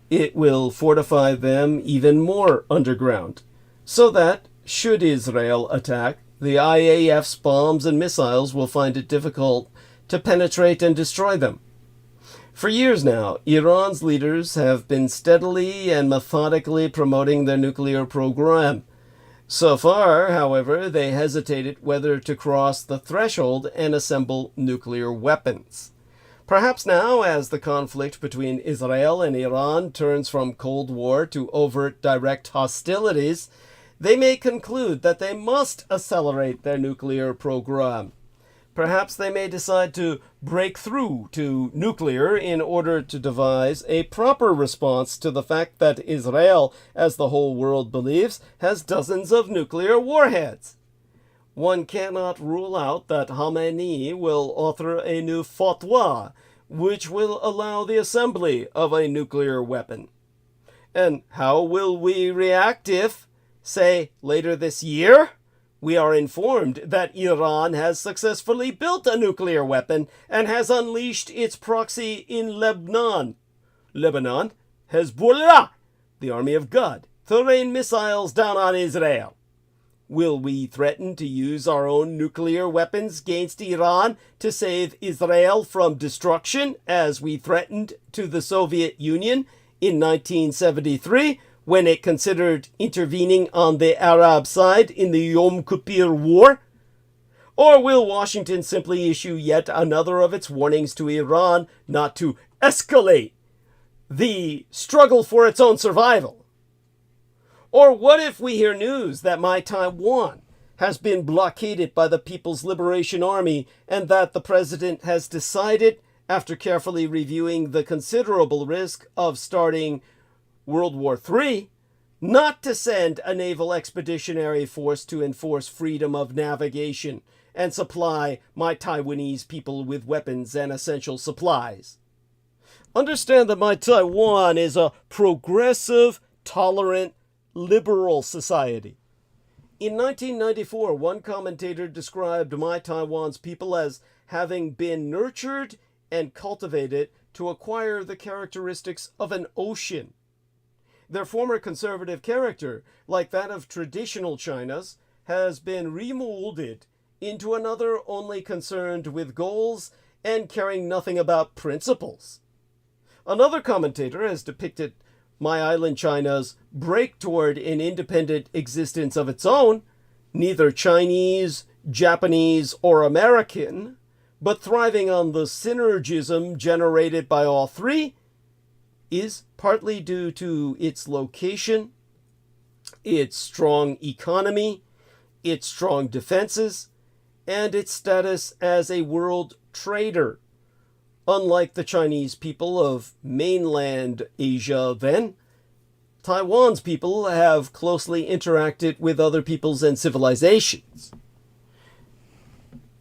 It will fortify them even more underground, so that, should Israel attack, the IAF's bombs and missiles will find it difficult to penetrate and destroy them. For years now, Iran's leaders have been steadily and methodically promoting their nuclear program. So far, however, they hesitated whether to cross the threshold and assemble nuclear weapons. Perhaps now, as the conflict between Israel and Iran turns from Cold War to overt direct hostilities, they may conclude that they must accelerate their nuclear program. Perhaps they may decide to break through to nuclear in order to devise a proper response to the fact that Israel, as the whole world believes, has dozens of nuclear warheads. One cannot rule out that Khamenei will author a new fatwa, which will allow the assembly of a nuclear weapon. And how will we react if, say, later this year, we are informed that Iran has successfully built a nuclear weapon and has unleashed its proxy in Lebanon? Hezbollah, the army of God, to rain missiles down on Israel. Will we threaten to use our own nuclear weapons against Iran to save Israel from destruction, as we threatened to the Soviet Union in 1973, when it considered intervening on the Arab side in the Yom Kippur War? Or will Washington simply issue yet another of its warnings to Iran not to escalate the struggle for its own survival? Or what if we hear news that my Taiwan has been blockaded by the People's Liberation Army and that the president has decided, after carefully reviewing the considerable risk of starting World War III, not to send a naval expeditionary force to enforce freedom of navigation and supply my Taiwanese people with weapons and essential supplies? Understand that my Taiwan is a progressive, tolerant, liberal society. In 1994, one commentator described my Taiwan's people as having been nurtured and cultivated to acquire the characteristics of an ocean. Their former conservative character, like that of traditional China's, has been remolded into another only concerned with goals and caring nothing about principles. Another commentator has depicted my island China's break toward an independent existence of its own, neither Chinese, Japanese, or American, but thriving on the synergism generated by all three, is partly due to its location, its strong economy, its strong defenses, and its status as a world trader. Unlike the Chinese people of mainland Asia then, Taiwan's people have closely interacted with other peoples and civilizations.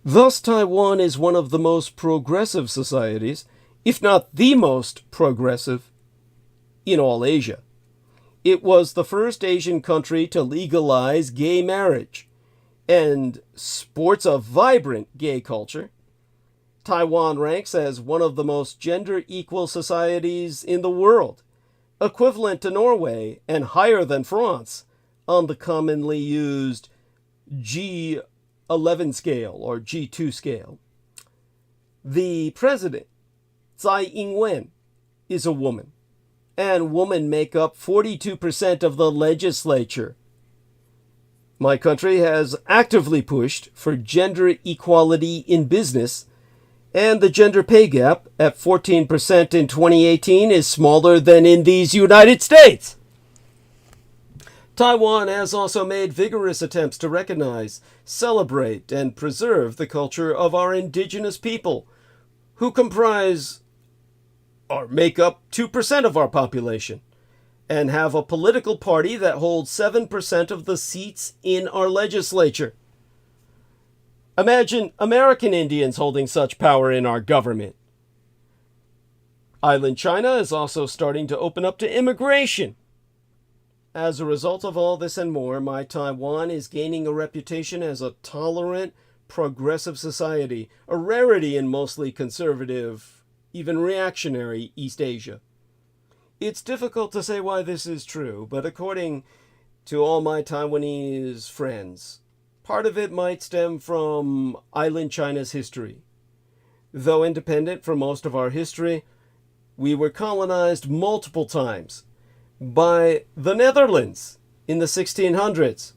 Thus, Taiwan is one of the most progressive societies, if not the most progressive, in all Asia. It was the first Asian country to legalize gay marriage and sports a vibrant gay culture. Taiwan ranks as one of the most gender-equal societies in the world, equivalent to Norway and higher than France on the commonly used G11 scale or G2 scale. The president, Tsai Ing-wen, is a woman, and women make up 42% of the legislature. My country has actively pushed for gender equality in business, and the gender pay gap at 14% in 2018 is smaller than in these United States. Taiwan has also made vigorous attempts to recognize, celebrate, and preserve the culture of our indigenous people, who comprise or make up 2% of our population, and have a political party that holds 7% of the seats in our legislature. Imagine American Indians holding such power in our government. Island China is also starting to open up to immigration. As a result of all this and more, my Taiwan is gaining a reputation as a tolerant, progressive society, a rarity in mostly conservative, even reactionary East Asia. It's difficult to say why this is true, but according to all my Taiwanese friends, part of it might stem from island China's history. Though independent from most of our history, we were colonized multiple times by the Netherlands in the 1600s,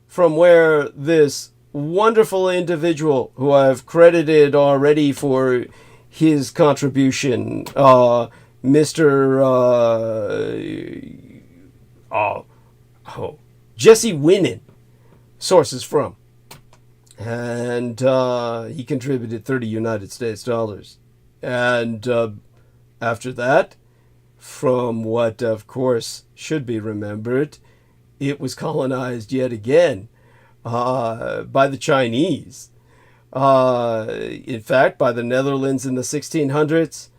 from where this wonderful individual, who I've credited already for his contribution, Jesse Winnan, sources from. And he contributed 30 United States dollars. And after that, from what of course should be remembered, it was colonized yet again by the Chinese. In fact, by the Netherlands in the 1600s,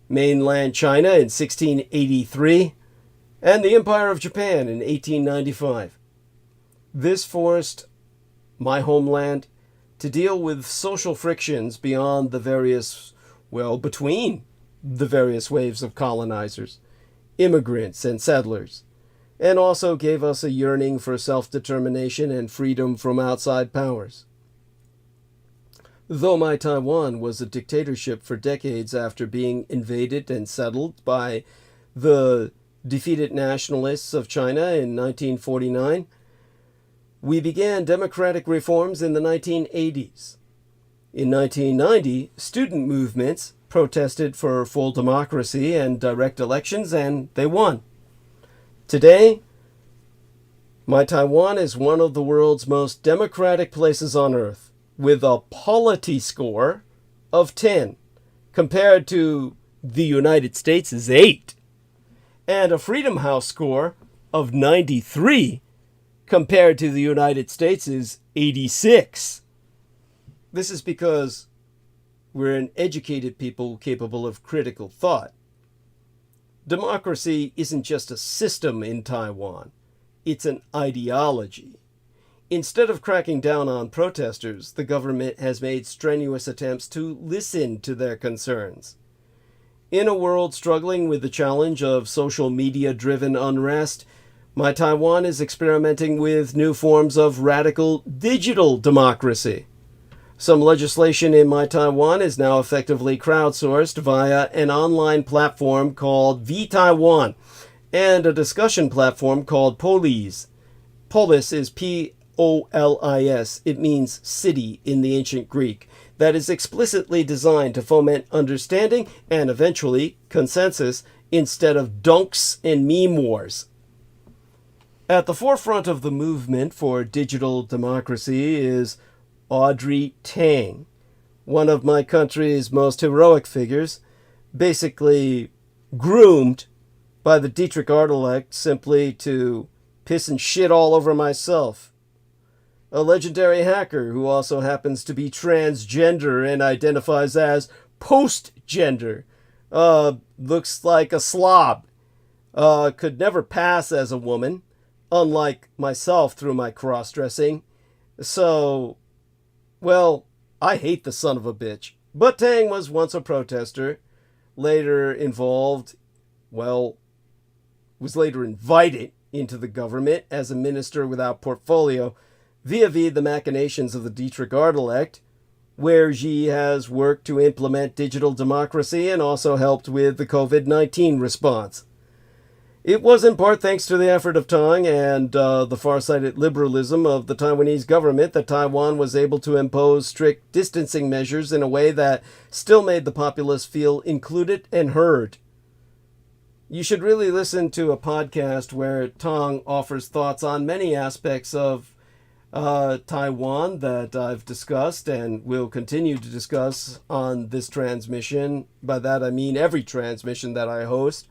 mainland China in 1683, and the Empire of Japan in 1895. This forced my homeland to deal with social frictions beyond the various, between the various waves of colonizers, immigrants, and settlers, and also gave us a yearning for self-determination and freedom from outside powers. Though my Taiwan was a dictatorship for decades after being invaded and settled by the defeated nationalists of China in 1949, we began democratic reforms in the 1980s. In 1990, student movements protested for full democracy and direct elections, and they won. Today, my Taiwan is one of the world's most democratic places on earth, with a polity score of 10, compared to the United States' 8, and a Freedom House score of 93, compared to the United States' 86. This is because we're an educated people capable of critical thought. Democracy isn't just a system in Taiwan, it's an ideology. Instead of cracking down on protesters, the government has made strenuous attempts to listen to their concerns. In a world struggling with the challenge of social media-driven unrest, my Taiwan is experimenting with new forms of radical digital democracy. Some legislation in My Taiwan is now effectively crowdsourced via an online platform called vTaiwan and a discussion platform called Polis. Polis is Polis. It means city in the ancient Greek. That is explicitly designed to foment understanding and eventually consensus instead of dunks and meme wars. At the forefront of the movement for digital democracy is Audrey Tang, one of my country's most heroic figures, basically groomed by the Dietrich Artelect simply to piss and shit all over myself. A legendary hacker who also happens to be transgender and identifies as post-gender. Looks like a slob. Could never pass as a woman, unlike myself through my cross-dressing. So, well, I hate the son of a bitch. But Tang was once a protester, later was later invited into the government as a minister without portfolio, via the machinations of the Dietrich Artelect, where she has worked to implement digital democracy and also helped with the COVID-19 response. It was in part thanks to the effort of Tang and the far-sighted liberalism of the Taiwanese government that Taiwan was able to impose strict distancing measures in a way that still made the populace feel included and heard. You should really listen to a podcast where Tang offers thoughts on many aspects of Taiwan that I've discussed and will continue to discuss on this transmission. By that I mean every transmission that I host.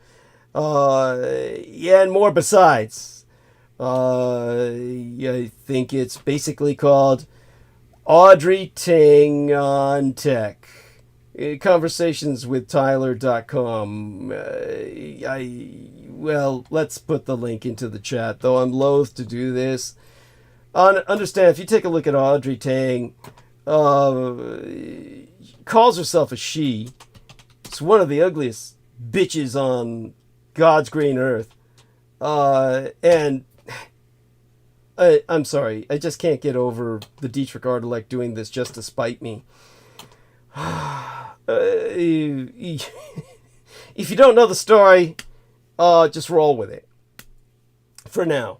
And more besides. I think it's basically called Audrey Tang on Tech. Conversations with Tyler.com. Let's put the link into the chat, though I'm loath to do this. Understand, if you take a look at Audrey Tang, calls herself a she. It's one of the ugliest bitches on God's green earth. And I'm sorry, I just can't get over the Dietrich Artelect doing this just to spite me. If you don't know the story, just roll with it. For now.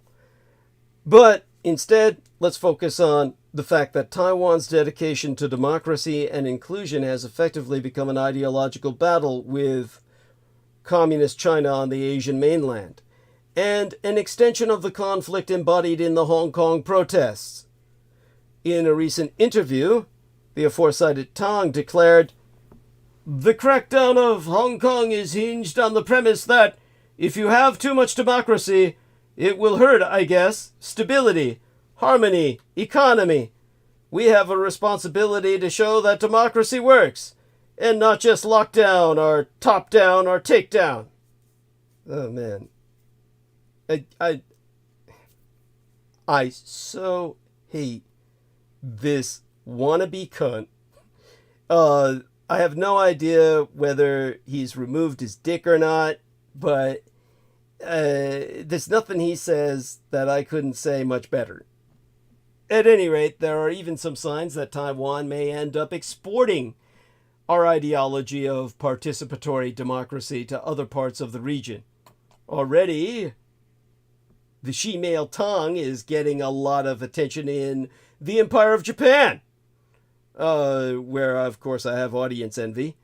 But instead, let's focus on the fact that Taiwan's dedication to democracy and inclusion has effectively become an ideological battle with Communist China on the Asian mainland, and an extension of the conflict embodied in the Hong Kong protests. In a recent interview, the aforementioned Tang declared, "The crackdown of Hong Kong is hinged on the premise that if you have too much democracy, it will hurt, I guess, stability, harmony, economy. We have a responsibility to show that democracy works, and not just lock down or top down or take down." Oh, man. I so hate this wannabe cunt. I have no idea whether he's removed his dick or not, but there's nothing he says that I couldn't say much better. At any rate, there are even some signs that Taiwan may end up exporting our ideology of participatory democracy to other parts of the region. Already, the she-male Tang is getting a lot of attention in the Empire of Japan, where, of course, I have audience envy,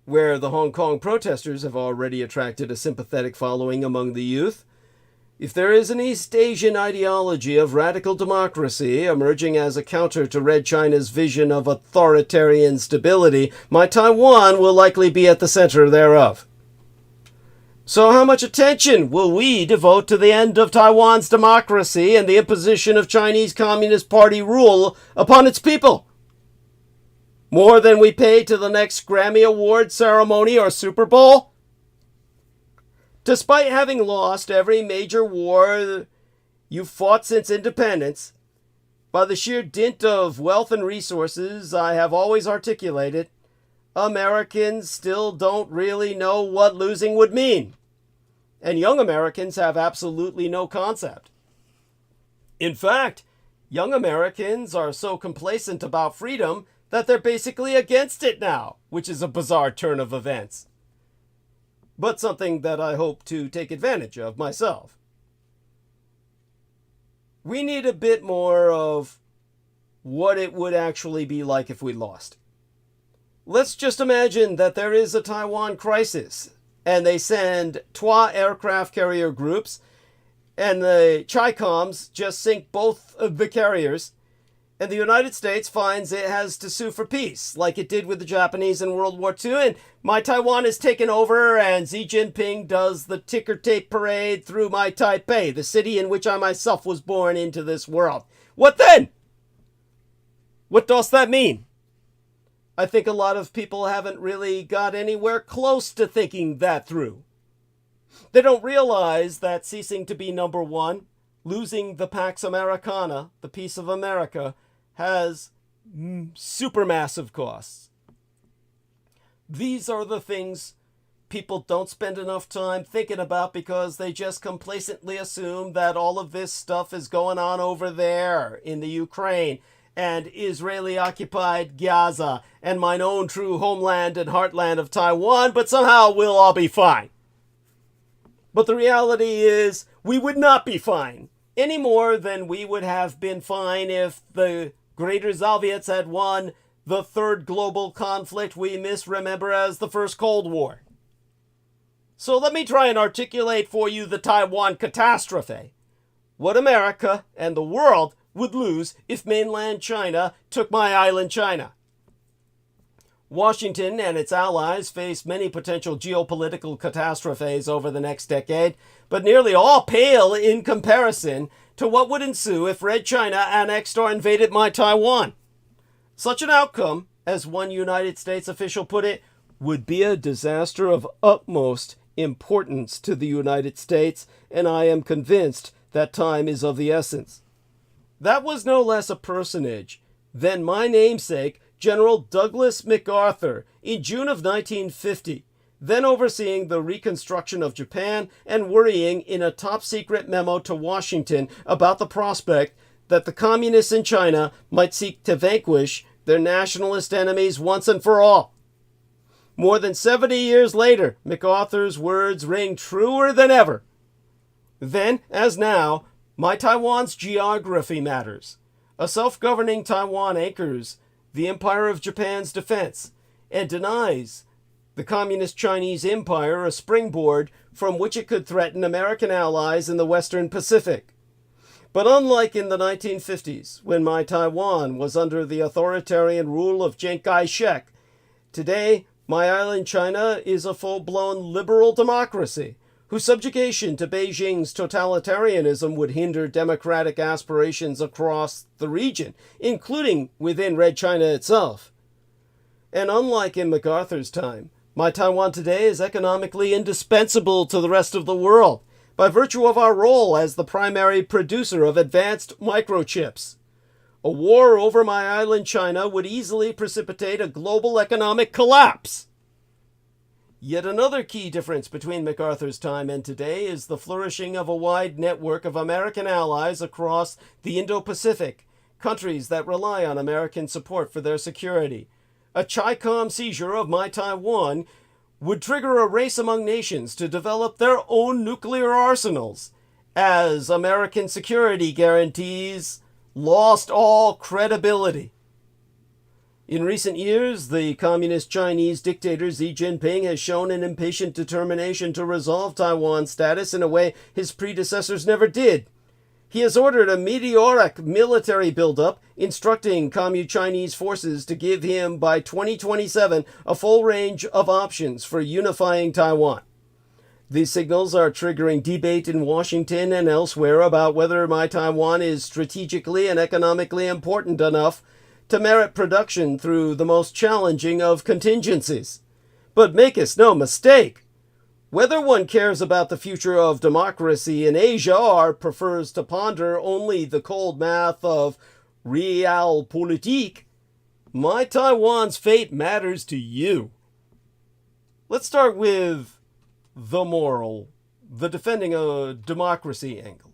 where the Hong Kong protesters have already attracted a sympathetic following among the youth. If there is an East Asian ideology of radical democracy emerging as a counter to Red China's vision of authoritarian stability, my Taiwan will likely be at the center thereof. So how much attention will we devote to the end of Taiwan's democracy and the imposition of Chinese Communist Party rule upon its people? More than we pay to the next Grammy Award ceremony or Super Bowl? Despite having lost every major war you've fought since independence, by the sheer dint of wealth and resources I have always articulated, Americans still don't really know what losing would mean. And young Americans have absolutely no concept. In fact, young Americans are so complacent about freedom that they're basically against it now, which is a bizarre turn of events. But something that I hope to take advantage of myself. We need a bit more of what it would actually be like if we lost. Let's just imagine that there is a Taiwan crisis, and they send trois aircraft carrier groups, and the Chi-Coms just sink both of the carriers, and the United States finds it has to sue for peace, like it did with the Japanese in World War II, and my Taiwan is taken over, and Xi Jinping does the ticker tape parade through my Taipei, the city in which I myself was born into this world. What then? What does that mean? I think a lot of people haven't really got anywhere close to thinking that through. They don't realize that ceasing to be number one, losing the Pax Americana, the peace of America, has supermassive costs. These are the things people don't spend enough time thinking about because they just complacently assume that all of this stuff is going on over there in the Ukraine and Israeli-occupied Gaza and mine own true homeland and heartland of Taiwan, but somehow we'll all be fine. But the reality is we would not be fine, any more than we would have been fine if the Greater Soviets had won the third global conflict we misremember as the First Cold War. So let me try and articulate for you the Taiwan catastrophe. What America and the world would lose if mainland China took my island China. Washington and its allies face many potential geopolitical catastrophes over the next decade, but nearly all pale in comparison to what would ensue if Red China annexed or invaded my Taiwan. Such an outcome, as one United States official put it, would be a disaster of utmost importance to the United States, and I am convinced that time is of the essence. That was no less a personage than my namesake, General Douglas MacArthur, in June of 1950, then overseeing the reconstruction of Japan and worrying in a top-secret memo to Washington about the prospect that the communists in China might seek to vanquish their nationalist enemies once and for all. More than 70 years later, MacArthur's words ring truer than ever. Then, as now, my Taiwan's geography matters. A self-governing Taiwan anchors the Empire of Japan's defense and denies the Communist Chinese Empire a springboard from which it could threaten American allies in the Western Pacific. But unlike in the 1950s, when my Taiwan was under the authoritarian rule of Chiang Kai-shek, today my island China is a full-blown liberal democracy, whose subjugation to Beijing's totalitarianism would hinder democratic aspirations across the region, including within Red China itself. And unlike in MacArthur's time, my Taiwan today is economically indispensable to the rest of the world, by virtue of our role as the primary producer of advanced microchips. A war over my island China would easily precipitate a global economic collapse. Yet another key difference between MacArthur's time and today is the flourishing of a wide network of American allies across the Indo-Pacific, countries that rely on American support for their security. A Chi-Com seizure of my Taiwan would trigger a race among nations to develop their own nuclear arsenals, as American security guarantees lost all credibility. In recent years, the communist Chinese dictator Xi Jinping has shown an impatient determination to resolve Taiwan's status in a way his predecessors never did. He has ordered a meteoric military buildup, instructing Communist Chinese forces to give him, by 2027, a full range of options for unifying Taiwan. These signals are triggering debate in Washington and elsewhere about whether my Taiwan is strategically and economically important enough to merit production through the most challenging of contingencies. But make us no mistake, whether one cares about the future of democracy in Asia or prefers to ponder only the cold math of realpolitik, my Taiwan's fate matters to you. Let's start with the moral, the defending a democracy angle.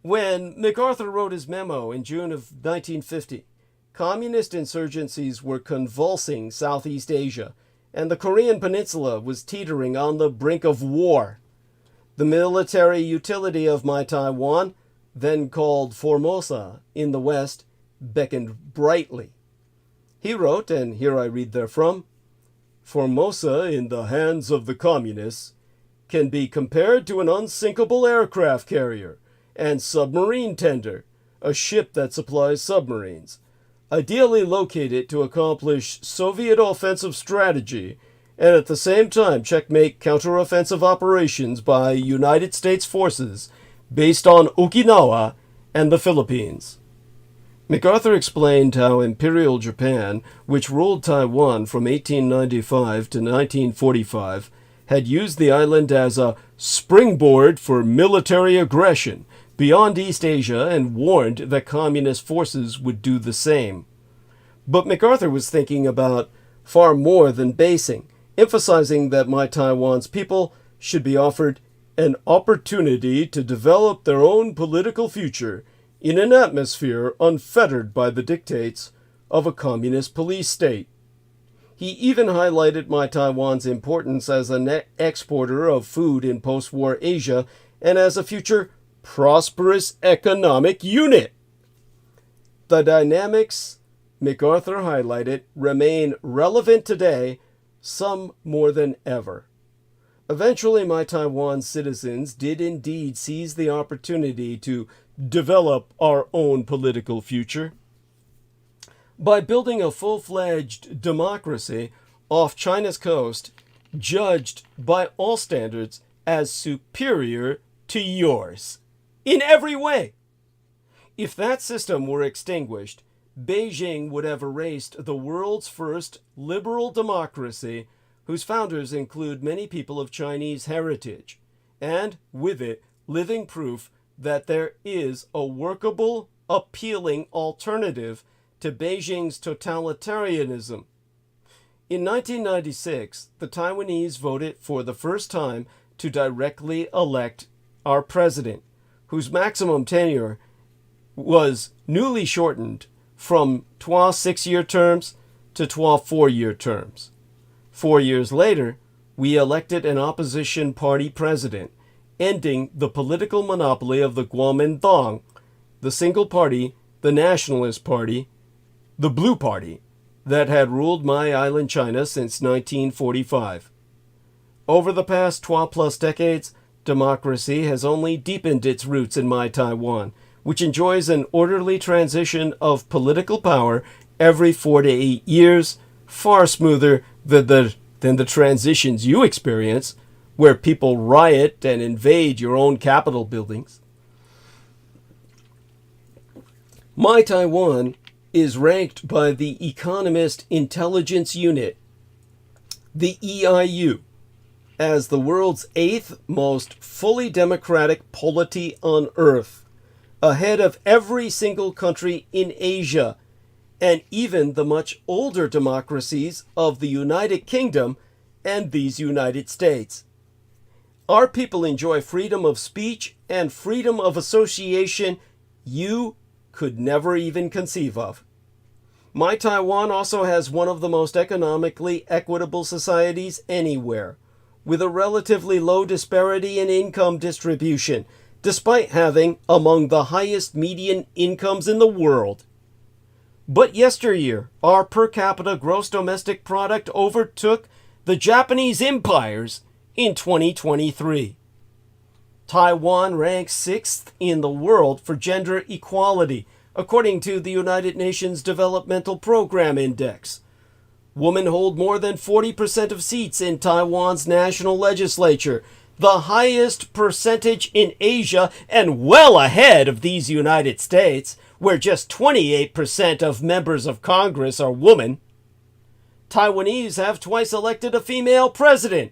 When MacArthur wrote his memo in June of 1950, communist insurgencies were convulsing Southeast Asia, and the Korean peninsula was teetering on the brink of war. The military utility of my Taiwan, then called Formosa in the West, beckoned brightly. He wrote, and here I read therefrom, Formosa in the hands of the communists can be compared to an unsinkable aircraft carrier and submarine tender, a ship that supplies submarines, ideally located to accomplish Soviet offensive strategy and at the same time checkmate counteroffensive operations by United States forces based on Okinawa and the Philippines. MacArthur explained how Imperial Japan, which ruled Taiwan from 1895 to 1945, had used the island as a springboard for military aggression beyond East Asia and warned that communist forces would do the same. But MacArthur was thinking about far more than basing, emphasizing that my Taiwan's people should be offered an opportunity to develop their own political future in an atmosphere unfettered by the dictates of a communist police state. He even highlighted my Taiwan's importance as a net exporter of food in post-war Asia and as a future prosperous economic unit. The dynamics MacArthur highlighted remain relevant today, some more than ever. Eventually, my Taiwan citizens did indeed seize the opportunity to develop our own political future. By building a full-fledged democracy off China's coast, judged by all standards as superior to yours, in every way. If that system were extinguished, Beijing would have erased the world's first liberal democracy, whose founders include many people of Chinese heritage, and, with it, living proof that there is a workable, appealing alternative to Beijing's totalitarianism. In 1996, the Taiwanese voted for the first time to directly elect our president, whose maximum tenure was newly shortened from 12 6-year terms to 12 4-year terms. 4 years later, we elected an opposition party president, ending the political monopoly of the Kuomintang, the single party, the Nationalist Party, the Blue Party, that had ruled my island China since 1945. Over the past 12-plus decades, democracy has only deepened its roots in my Taiwan, which enjoys an orderly transition of political power every 4 to 8 years, far smoother than the transitions you experience, where people riot and invade your own Capitol buildings. My Taiwan is ranked by the Economist Intelligence Unit, the EIU, as the world's 8th most fully democratic polity on earth, ahead of every single country in Asia, and even the much older democracies of the United Kingdom and these United States. Our people enjoy freedom of speech and freedom of association you could never even conceive of. My Taiwan also has one of the most economically equitable societies anywhere, with a relatively low disparity in income distribution, despite having among the highest median incomes in the world. But yesteryear, our per capita gross domestic product overtook the Japanese empires in 2023. Taiwan ranks 6th in the world for gender equality, according to the United Nations Developmental Program Index. Women hold more than 40% of seats in Taiwan's national legislature, the highest percentage in Asia and well ahead of these United States, where just 28% of members of Congress are women. Taiwanese have twice elected a female president.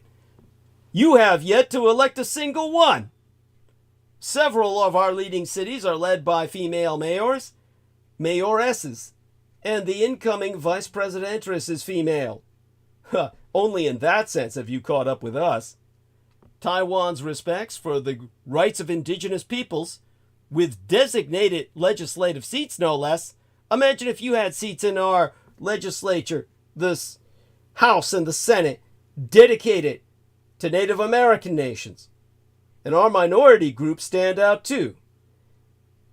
You have yet to elect a single one. Several of our leading cities are led by female mayors, mayoresses, and the incoming vice presidentress is female. Only in that sense have you caught up with us. Taiwan's respects for the rights of indigenous peoples, with designated legislative seats no less, Imagine if you had seats in our legislature, the House and the Senate, dedicated to Native American nations. And our minority groups stand out too.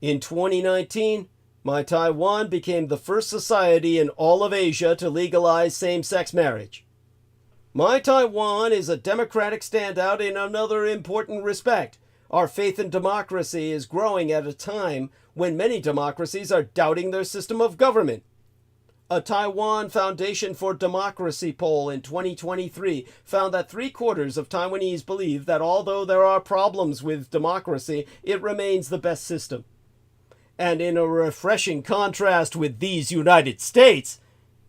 In 2019, My Taiwan became the first society in all of Asia to legalize same-sex marriage. My Taiwan is a democratic standout in another important respect. Our faith in democracy is growing at a time when many democracies are doubting their system of government. A Taiwan Foundation for Democracy poll in 2023 found that 3/4 of Taiwanese believe that although there are problems with democracy, it remains the best system. And in a refreshing contrast with these United States,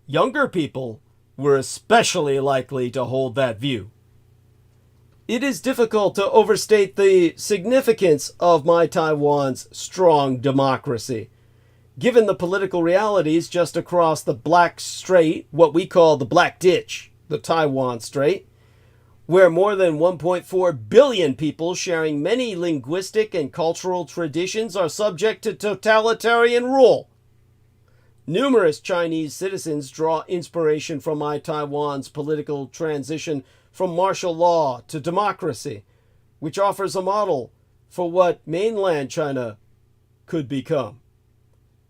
younger people were especially likely to hold that view. It is difficult to overstate the significance of My Taiwan's strong democracy. Given the political realities just across the Black Strait, what we call the Black Ditch, the Taiwan Strait, where more than 1.4 billion people sharing many linguistic and cultural traditions are subject to totalitarian rule. Numerous Chinese citizens draw inspiration from My Taiwan's political transition from martial law to democracy, which offers a model for what mainland China could become.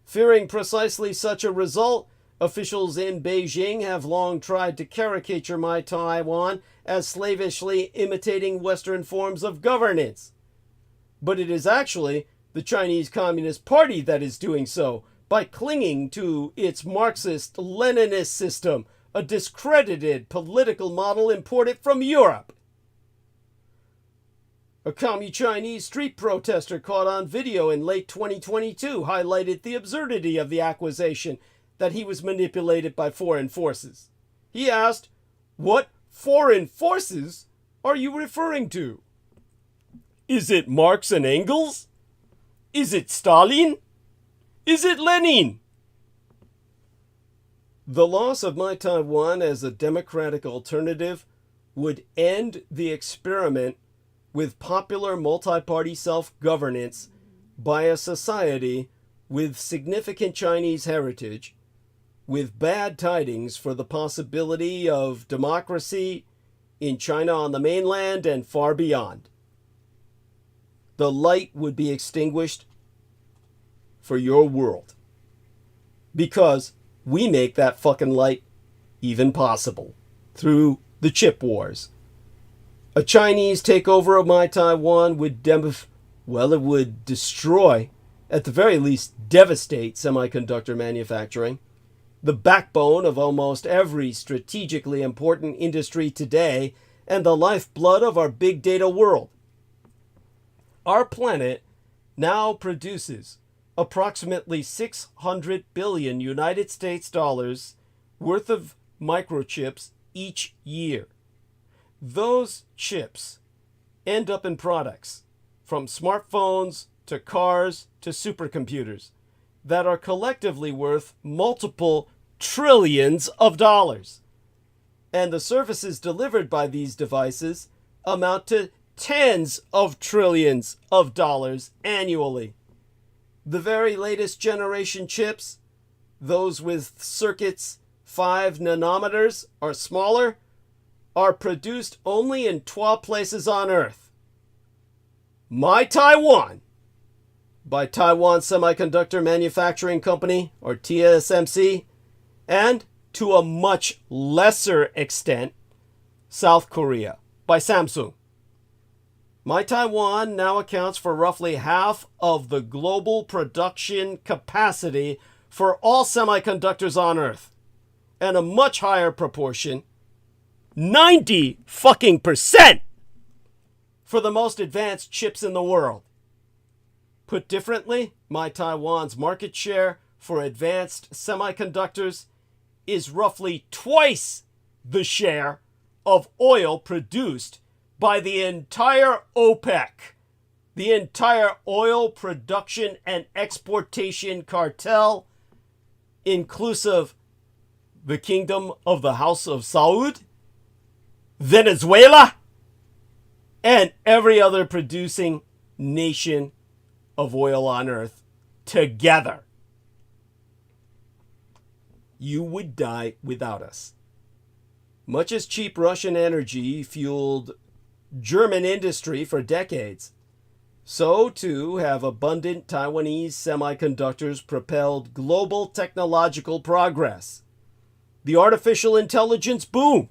Fearing precisely such a result, officials in Beijing have long tried to caricature My Taiwan as slavishly imitating Western forms of governance. But it is actually the Chinese Communist Party that is doing so by clinging to its Marxist-Leninist system, a discredited political model imported from Europe. A Commu-Chinese street protester caught on video in late 2022 highlighted the absurdity of the accusation that he was manipulated by foreign forces. He asked, "What foreign forces are you referring to? Is it Marx and Engels? Is it Stalin? Is it Lenin?" The loss of My Taiwan as a democratic alternative would end the experiment with popular multi-party self-governance by a society with significant Chinese heritage, with bad tidings for the possibility of democracy in China on the mainland and far beyond. The light would be extinguished for your world, because we make that fucking light even possible through the chip wars. A Chinese takeover of My Taiwan would it would destroy, at the very least devastate, semiconductor manufacturing, the backbone of almost every strategically important industry today and the lifeblood of our big data world. Our planet now produces approximately 600 billion United States dollars worth of microchips each year. Those chips end up in products, from smartphones to cars to supercomputers, that are collectively worth multiple trillions of dollars. And the services delivered by these devices amount to tens of trillions of dollars annually. The very latest generation chips, those with circuits 5 nanometers or smaller, are produced only in 12 places on Earth. My Taiwan, by Taiwan Semiconductor Manufacturing Company, or TSMC, and, to a much lesser extent, South Korea, by Samsung. My Taiwan now accounts for roughly half of the global production capacity for all semiconductors on Earth, and a much higher proportion, 90% for the most advanced chips in the world. Put differently, My Taiwan's market share for advanced semiconductors is roughly twice the share of oil produced by the entire OPEC, the entire oil production and exportation cartel, inclusive the Kingdom of the House of Saud, Venezuela, and every other producing nation of oil on Earth together. you would die without us. Much as cheap Russian energy fueled German industry for decades, so too have abundant Taiwanese semiconductors propelled global technological progress, the artificial intelligence boom,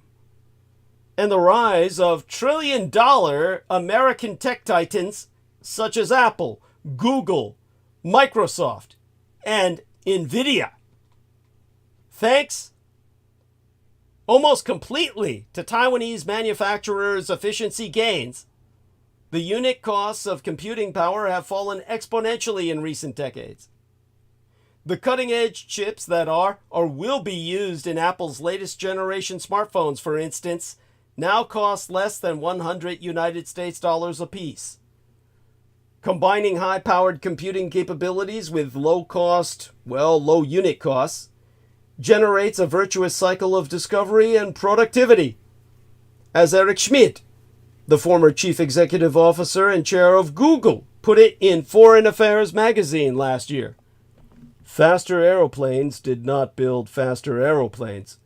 and the rise of trillion-dollar American tech titans such as Apple, Google, Microsoft, and NVIDIA. Thanks almost completely to Taiwanese manufacturers' efficiency gains, the unit costs of computing power have fallen exponentially in recent decades. The cutting-edge chips that are or will be used in Apple's latest generation smartphones, for instance, now cost less than 100 United States dollars apiece. Combining high-powered computing capabilities with low unit costs, generates a virtuous cycle of discovery and productivity. As Eric Schmidt, the former chief executive officer and chair of Google, put it in Foreign Affairs magazine last year, faster aeroplanes did not build faster aeroplanes,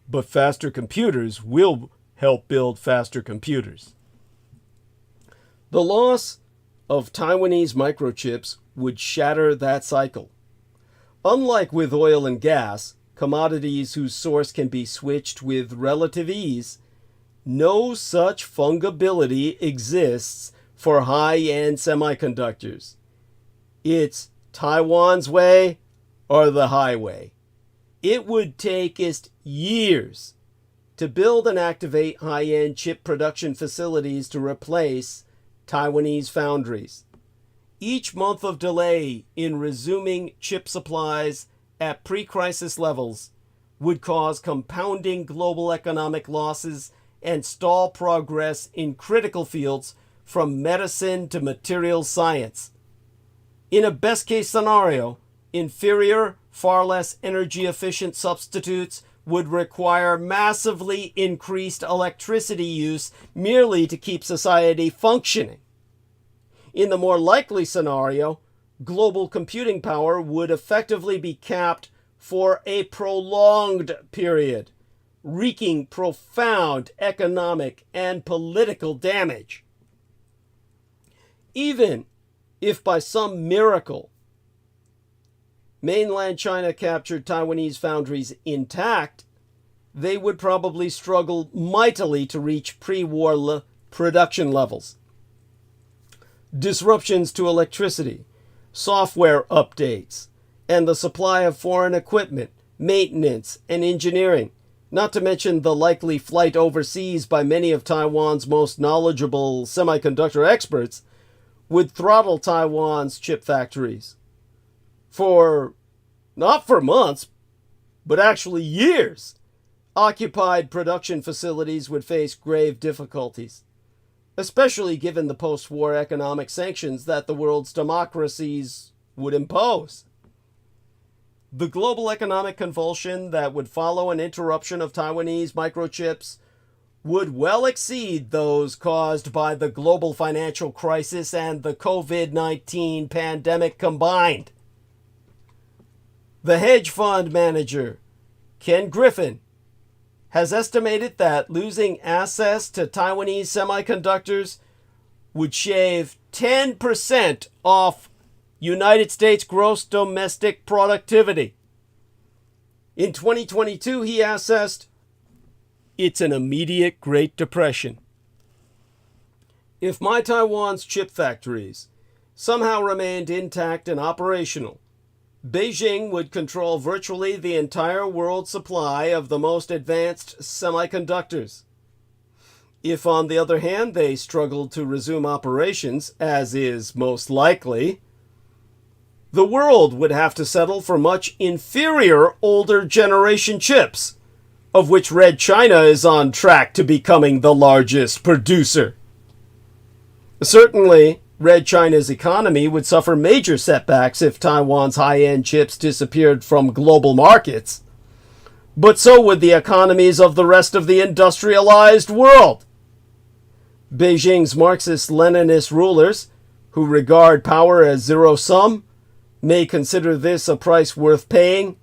but faster computers will help build faster computers. The loss of Taiwanese microchips would shatter that cycle. Unlike with oil and gas, commodities whose source can be switched with relative ease, no such fungibility exists for high-end semiconductors. It's Taiwan's way or the highway. It would take us years to build and activate high-end chip production facilities to replace Taiwanese foundries. Each month of delay in resuming chip supplies at pre-crisis levels would cause compounding global economic losses and stall progress in critical fields from medicine to materials science. In a best-case scenario, inferior, far less energy-efficient substitutes would require massively increased electricity use merely to keep society functioning. In the more likely scenario, global computing power would effectively be capped for a prolonged period, wreaking profound economic and political damage. Even if by some miracle mainland China captured Taiwanese foundries intact, they would probably struggle mightily to reach pre-war production levels. Disruptions to electricity, software updates, and the supply of foreign equipment, maintenance, and engineering, not to mention the likely flight overseas by many of Taiwan's most knowledgeable semiconductor experts, would throttle Taiwan's chip factories. Not for months, but actually years, occupied production facilities would face grave difficulties, especially given the post-war economic sanctions that the world's democracies would impose. The global economic convulsion that would follow an interruption of Taiwanese microchips would well exceed those caused by the global financial crisis and the COVID-19 pandemic combined. The hedge fund manager, Ken Griffin, has estimated that losing access to Taiwanese semiconductors would shave 10% off United States gross domestic productivity. In 2022, he assessed, it's an immediate Great Depression. If my Taiwan's chip factories somehow remained intact and operational, Beijing would control virtually the entire world supply of the most advanced semiconductors. If, on the other hand, they struggled to resume operations, as is most likely, the world would have to settle for much inferior older generation chips, of which Red China is on track to becoming the largest producer. Certainly, Red China's economy would suffer major setbacks if Taiwan's high-end chips disappeared from global markets. But so would the economies of the rest of the industrialized world. Beijing's Marxist-Leninist rulers, who regard power as zero-sum, may consider this a price worth paying,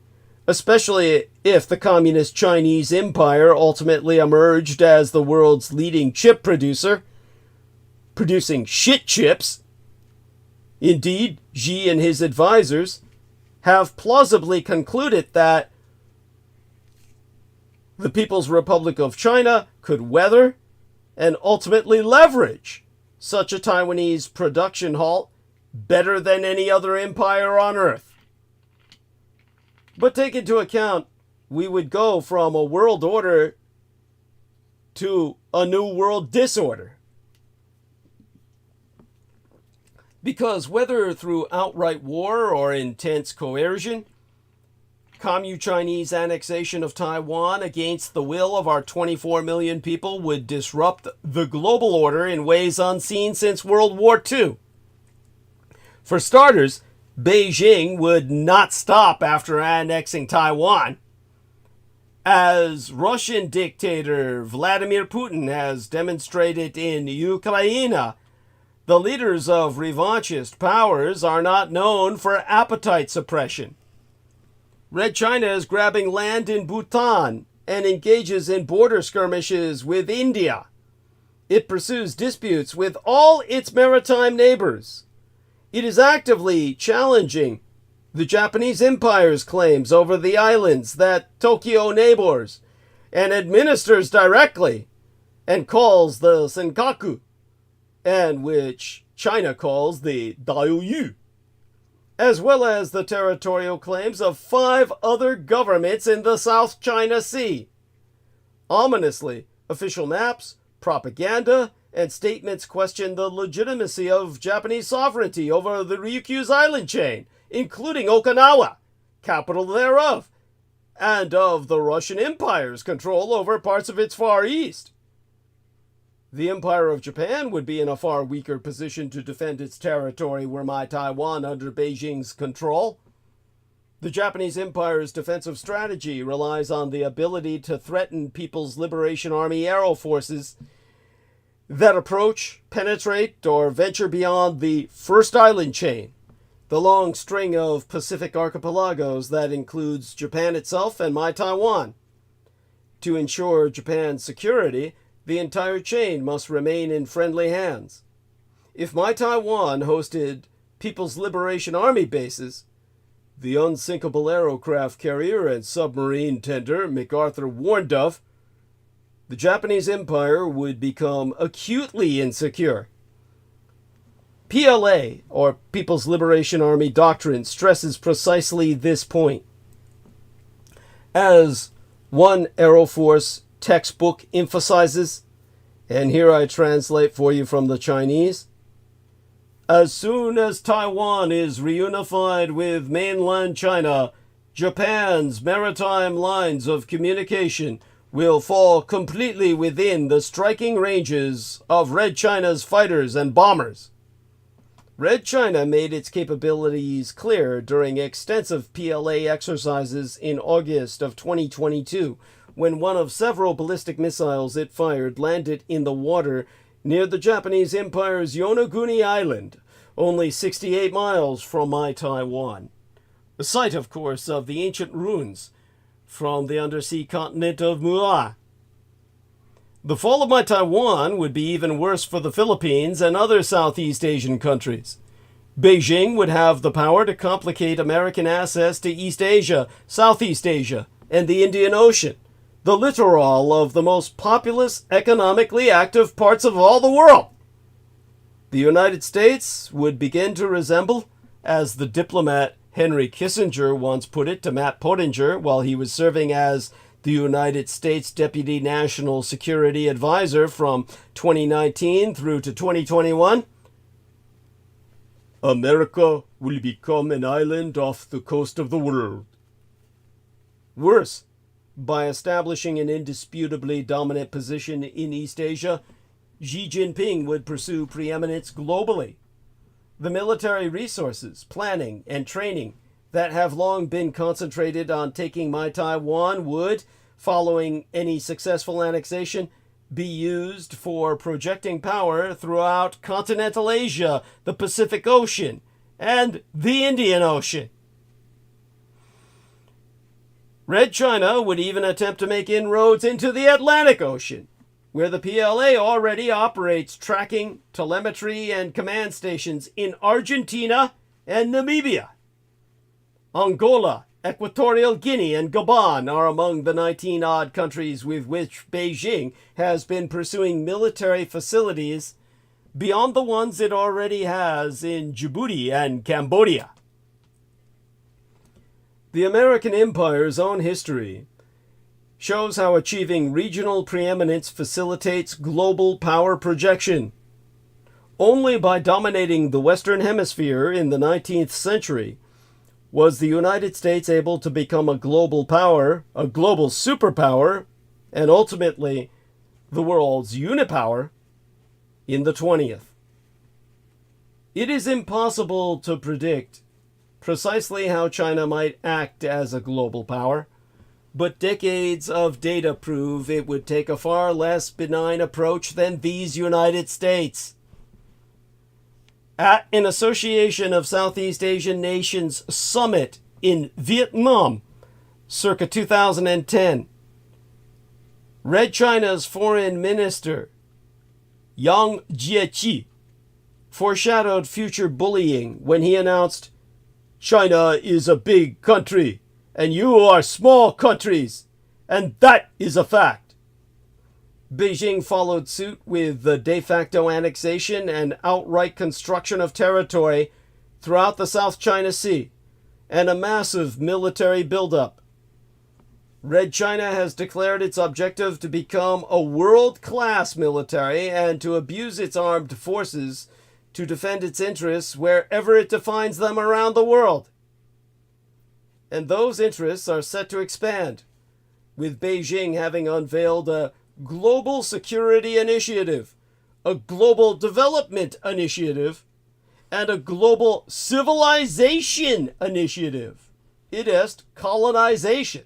especially if the Communist Chinese Empire ultimately emerged as the world's leading chip producer, producing shit chips. Indeed, Xi and his advisors have plausibly concluded that the People's Republic of China could weather and ultimately leverage such a Taiwanese production halt better than any other empire on earth. But take into account, we would go from a world order to a new world disorder. Because whether through outright war or intense coercion, Communist-Chinese annexation of Taiwan against the will of our 24 million people would disrupt the global order in ways unseen since World War II. For starters, Beijing would not stop after annexing Taiwan. As Russian dictator Vladimir Putin has demonstrated in Ukraine, the leaders of revanchist powers are not known for appetite suppression. Red China is grabbing land in Bhutan and engages in border skirmishes with India. It pursues disputes with all its maritime neighbors. It is actively challenging the Japanese Empire's claims over the islands that Tokyo neighbors and administers directly and calls the Senkaku, and which China calls the Diaoyu, as well as the territorial claims of 5 other governments in the South China Sea. Ominously, official maps, propaganda, and statements question the legitimacy of Japanese sovereignty over the Ryukyu's island chain, including Okinawa, capital thereof, and of the Russian Empire's control over parts of its Far East. The Empire of Japan would be in a far weaker position to defend its territory were my Taiwan under Beijing's control. The Japanese Empire's defensive strategy relies on the ability to threaten People's Liberation Army aero forces that approach, penetrate, or venture beyond the first island chain, the long string of Pacific archipelagos that includes Japan itself and my Taiwan. To ensure Japan's security, the entire chain must remain in friendly hands. If my Taiwan hosted People's Liberation Army bases, the unsinkable aircraft carrier and submarine tender MacArthur Warndove, the Japanese Empire would become acutely insecure. PLA, or People's Liberation Army Doctrine, stresses precisely this point. As one Aero Force textbook emphasizes, and here I translate for you from the Chinese, as soon as Taiwan is reunified with mainland China, Japan's maritime lines of communication will fall completely within the striking ranges of Red China's fighters and bombers. Red China made its capabilities clear during extensive PLA exercises in August of 2022, when one of several ballistic missiles it fired landed in the water near the Japanese Empire's Yonaguni Island, only 68 miles from my Taiwan. The site, of course, of the ancient ruins from the undersea continent of Mu'a. The fall of my Taiwan would be even worse for the Philippines and other Southeast Asian countries. Beijing would have the power to complicate American access to East Asia, Southeast Asia, and the Indian Ocean, the littoral of the most populous, economically active parts of all the world. The United States would begin to resemble, as the diplomat Henry Kissinger once put it to Matt Pottinger while he was serving as the United States Deputy National Security Advisor from 2019 through to 2021. America will become an island off the coast of the world. Worse, by establishing an indisputably dominant position in East Asia, Xi Jinping would pursue preeminence globally. The military resources, planning, and training that have long been concentrated on taking my Taiwan would, following any successful annexation, be used for projecting power throughout continental Asia, the Pacific Ocean, and the Indian Ocean. Red China would even attempt to make inroads into the Atlantic Ocean, where the PLA already operates tracking, telemetry, and command stations in Argentina and Namibia. Angola, Equatorial Guinea, and Gabon are among the 19-odd countries with which Beijing has been pursuing military facilities beyond the ones it already has in Djibouti and Cambodia. The American Empire's own history shows how achieving regional preeminence facilitates global power projection. Only by dominating the Western Hemisphere in the 19th century was the United States able to become a global power, a global superpower, and ultimately the world's unipower in the 20th. It is impossible to predict precisely how China might act as a global power, but decades of data prove it would take a far less benign approach than these United States. At an Association of Southeast Asian Nations summit in Vietnam, circa 2010, Red China's foreign minister, Yang Jiechi, foreshadowed future bullying when he announced, "China is a big country, and you are small countries, and that is a fact." Beijing followed suit with the de facto annexation and outright construction of territory throughout the South China Sea, and a massive military buildup. Red China has declared its objective to become a world-class military and to abuse its armed forces to defend its interests wherever it defines them around the world. And those interests are set to expand, with Beijing having unveiled a global security initiative, a global development initiative, and a global civilization initiative. It is colonization.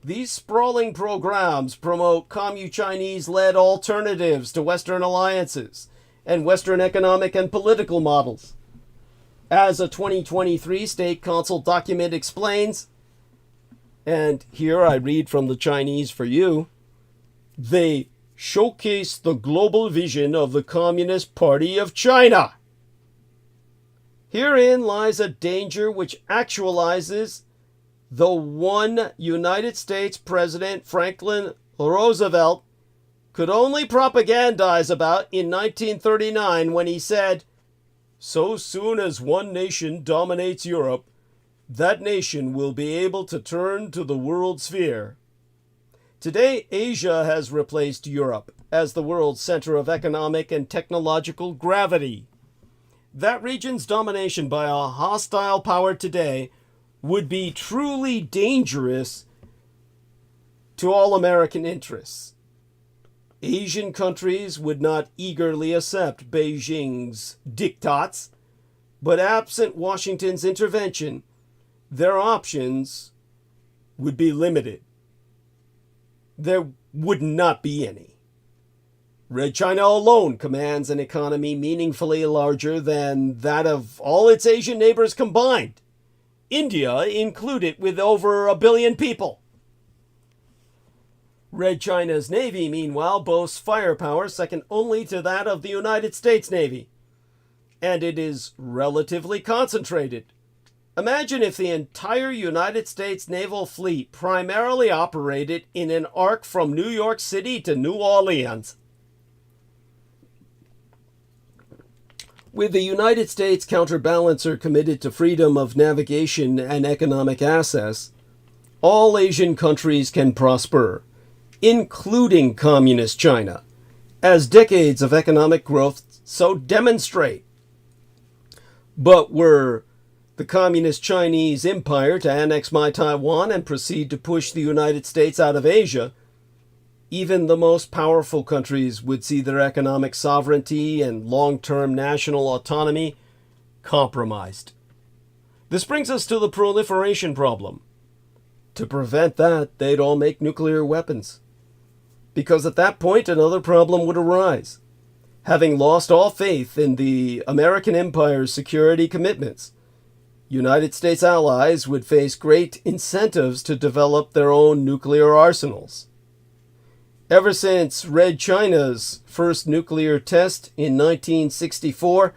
These sprawling programs promote Commu-Chinese-led alternatives to Western alliances and Western economic and political models. As a 2023 State Council document explains, and here I read from the Chinese for you, they showcase the global vision of the Communist Party of China. Herein lies a danger which actualizes the one United States President Franklin Roosevelt could only propagandize about in 1939 when he said, "So soon as one nation dominates Europe, that nation will be able to turn to the world sphere." Today, Asia has replaced Europe as the world's center of economic and technological gravity. That region's domination by a hostile power today would be truly dangerous to all American interests. Asian countries would not eagerly accept Beijing's diktats, but absent Washington's intervention, their options would be limited. There would not be any. Red China alone commands an economy meaningfully larger than that of all its Asian neighbors combined, India included, with over 1 billion people. Red China's Navy, meanwhile, boasts firepower second only to that of the United States Navy, and it is relatively concentrated. Imagine if the entire United States naval fleet primarily operated in an arc from New York City to New Orleans. With the United States counterbalancer committed to freedom of navigation and economic access, all Asian countries can prosper, including Communist China, as decades of economic growth so demonstrate. But were the Communist Chinese Empire to annex my Taiwan and proceed to push the United States out of Asia, even the most powerful countries would see their economic sovereignty and long-term national autonomy compromised. This brings us to the proliferation problem. To prevent that, they'd all make nuclear weapons, because at that point another problem would arise. Having lost all faith in the American Empire's security commitments, United States allies would face great incentives to develop their own nuclear arsenals. Ever since Red China's first nuclear test in 1964,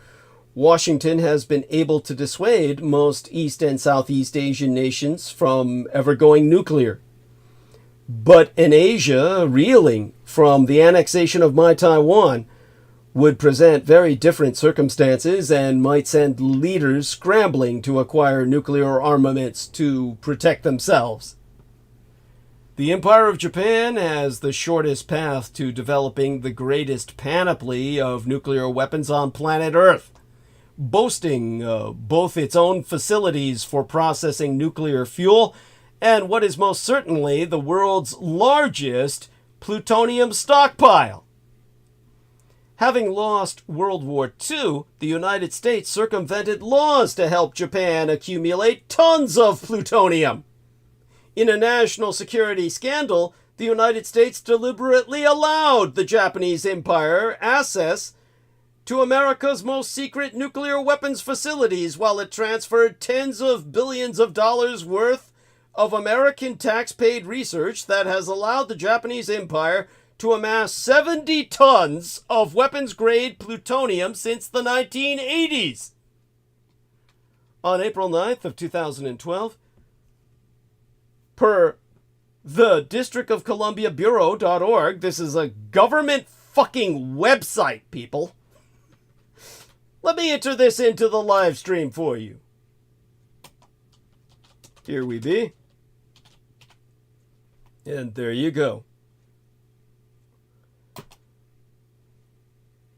Washington has been able to dissuade most East and Southeast Asian nations from ever going nuclear. But in Asia, reeling from the annexation of my Taiwan would present very different circumstances and might send leaders scrambling to acquire nuclear armaments to protect themselves. The Empire of Japan has the shortest path to developing the greatest panoply of nuclear weapons on planet Earth, boasting both its own facilities for processing nuclear fuel and what is most certainly the world's largest plutonium stockpile. Having lost World War II, the United States circumvented laws to help Japan accumulate tons of plutonium. In a national security scandal, the United States deliberately allowed the Japanese Empire access to America's most secret nuclear weapons facilities while it transferred tens of billions of dollars worth of American tax-paid research that has allowed the Japanese Empire to amass 70 tons of weapons-grade plutonium since the 1980s. On April 9th of 2012, per the District of Columbia Bureau.org, this is a government fucking website, people. Let me enter this into the live stream for you. Here we be. And there you go.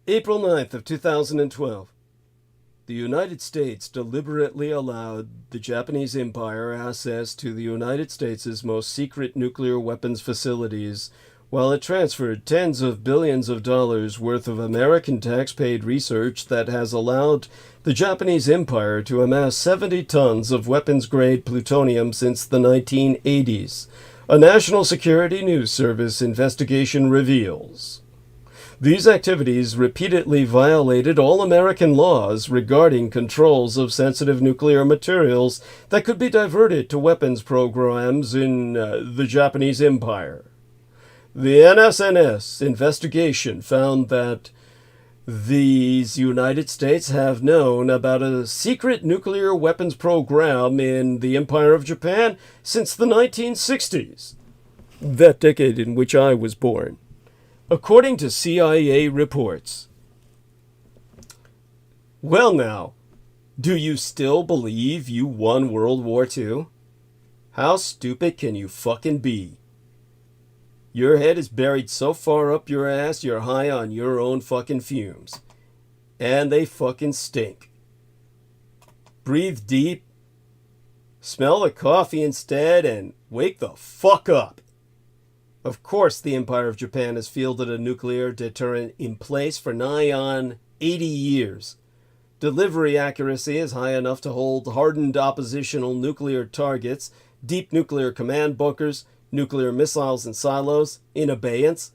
April 9th of 2012. The United States deliberately allowed the Japanese Empire access to the United States' most secret nuclear weapons facilities while it transferred tens of billions of dollars worth of American tax-paid research that has allowed the Japanese Empire to amass 70 tons of weapons-grade plutonium since the 1980s. A National Security News Service investigation reveals. These activities repeatedly violated all American laws regarding controls of sensitive nuclear materials that could be diverted to weapons programs in the Japanese Empire. The NSNS investigation found that these United States have known about a secret nuclear weapons program in the Empire of Japan since the 1960s, that decade in which I was born. According to CIA reports. Well now, do you still believe you won World War II? How stupid can you fucking be? Your head is buried so far up your ass you're high on your own fucking fumes. And they fucking stink. Breathe deep, smell the coffee instead, and wake the fuck up. Of course, the Empire of Japan has fielded a nuclear deterrent in place for nigh on 80 years. Delivery accuracy is high enough to hold hardened oppositional nuclear targets, deep nuclear command bunkers, nuclear missiles and silos, in abeyance.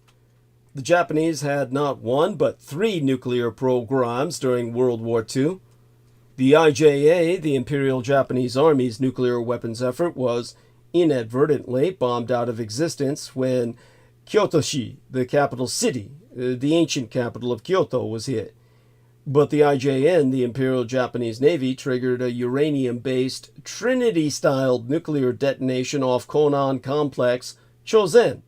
The Japanese had not one but 3 nuclear programs during World War II. The IJA, the Imperial Japanese Army's nuclear weapons effort, was inadvertently bombed out of existence when Kyoto-shi, the capital city, the ancient capital of Kyoto, was hit. But the IJN, the Imperial Japanese Navy, triggered a uranium-based Trinity-styled nuclear detonation off Konan Complex, Chosen,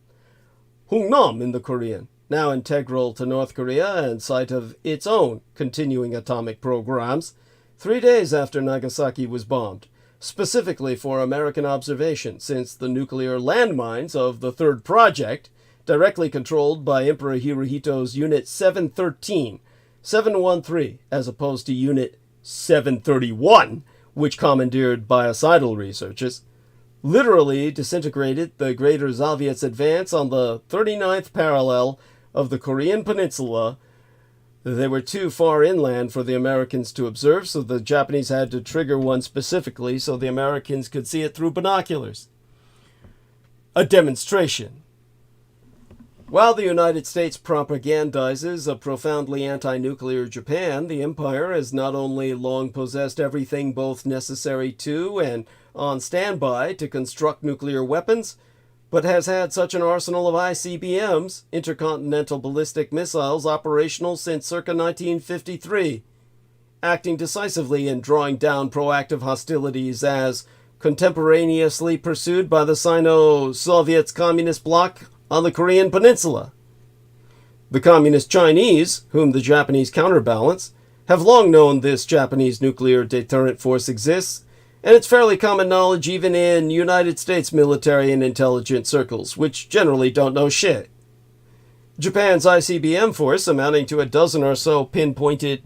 Hungnam in the Korean, now integral to North Korea and site of its own continuing atomic programs, 3 days after Nagasaki was bombed, specifically for American observation, since the nuclear landmines of the Third Project, directly controlled by Emperor Hirohito's Unit 713, as opposed to Unit 731, which commandeered biocidal researchers, literally disintegrated the Greater Soviet's advance on the 39th parallel of the Korean Peninsula. They were too far inland for the Americans to observe, so the Japanese had to trigger one specifically so the Americans could see it through binoculars. A demonstration. While the United States propagandizes a profoundly anti-nuclear Japan, the empire has not only long possessed everything both necessary to and on standby to construct nuclear weapons, but has had such an arsenal of ICBMs, intercontinental ballistic missiles, operational since circa 1953, acting decisively in drawing down proactive hostilities as contemporaneously pursued by the Sino-Soviet communist bloc on the Korean Peninsula. The Communist Chinese, whom the Japanese counterbalance, have long known this Japanese nuclear deterrent force exists, and it's fairly common knowledge even in United States military and intelligence circles, which generally don't know shit. Japan's ICBM force, amounting to a dozen or so pinpoint targeted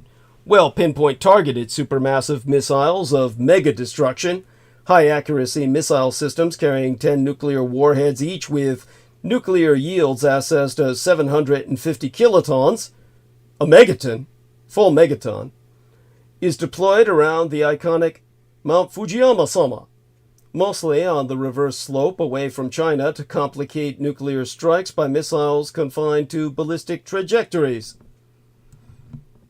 supermassive missiles of mega destruction, high-accuracy missile systems carrying 10 nuclear warheads each with nuclear yields assessed as 750 kilotons, a megaton, full megaton, is deployed around the iconic Mount Fujiyama-sama, mostly on the reverse slope away from China to complicate nuclear strikes by missiles confined to ballistic trajectories.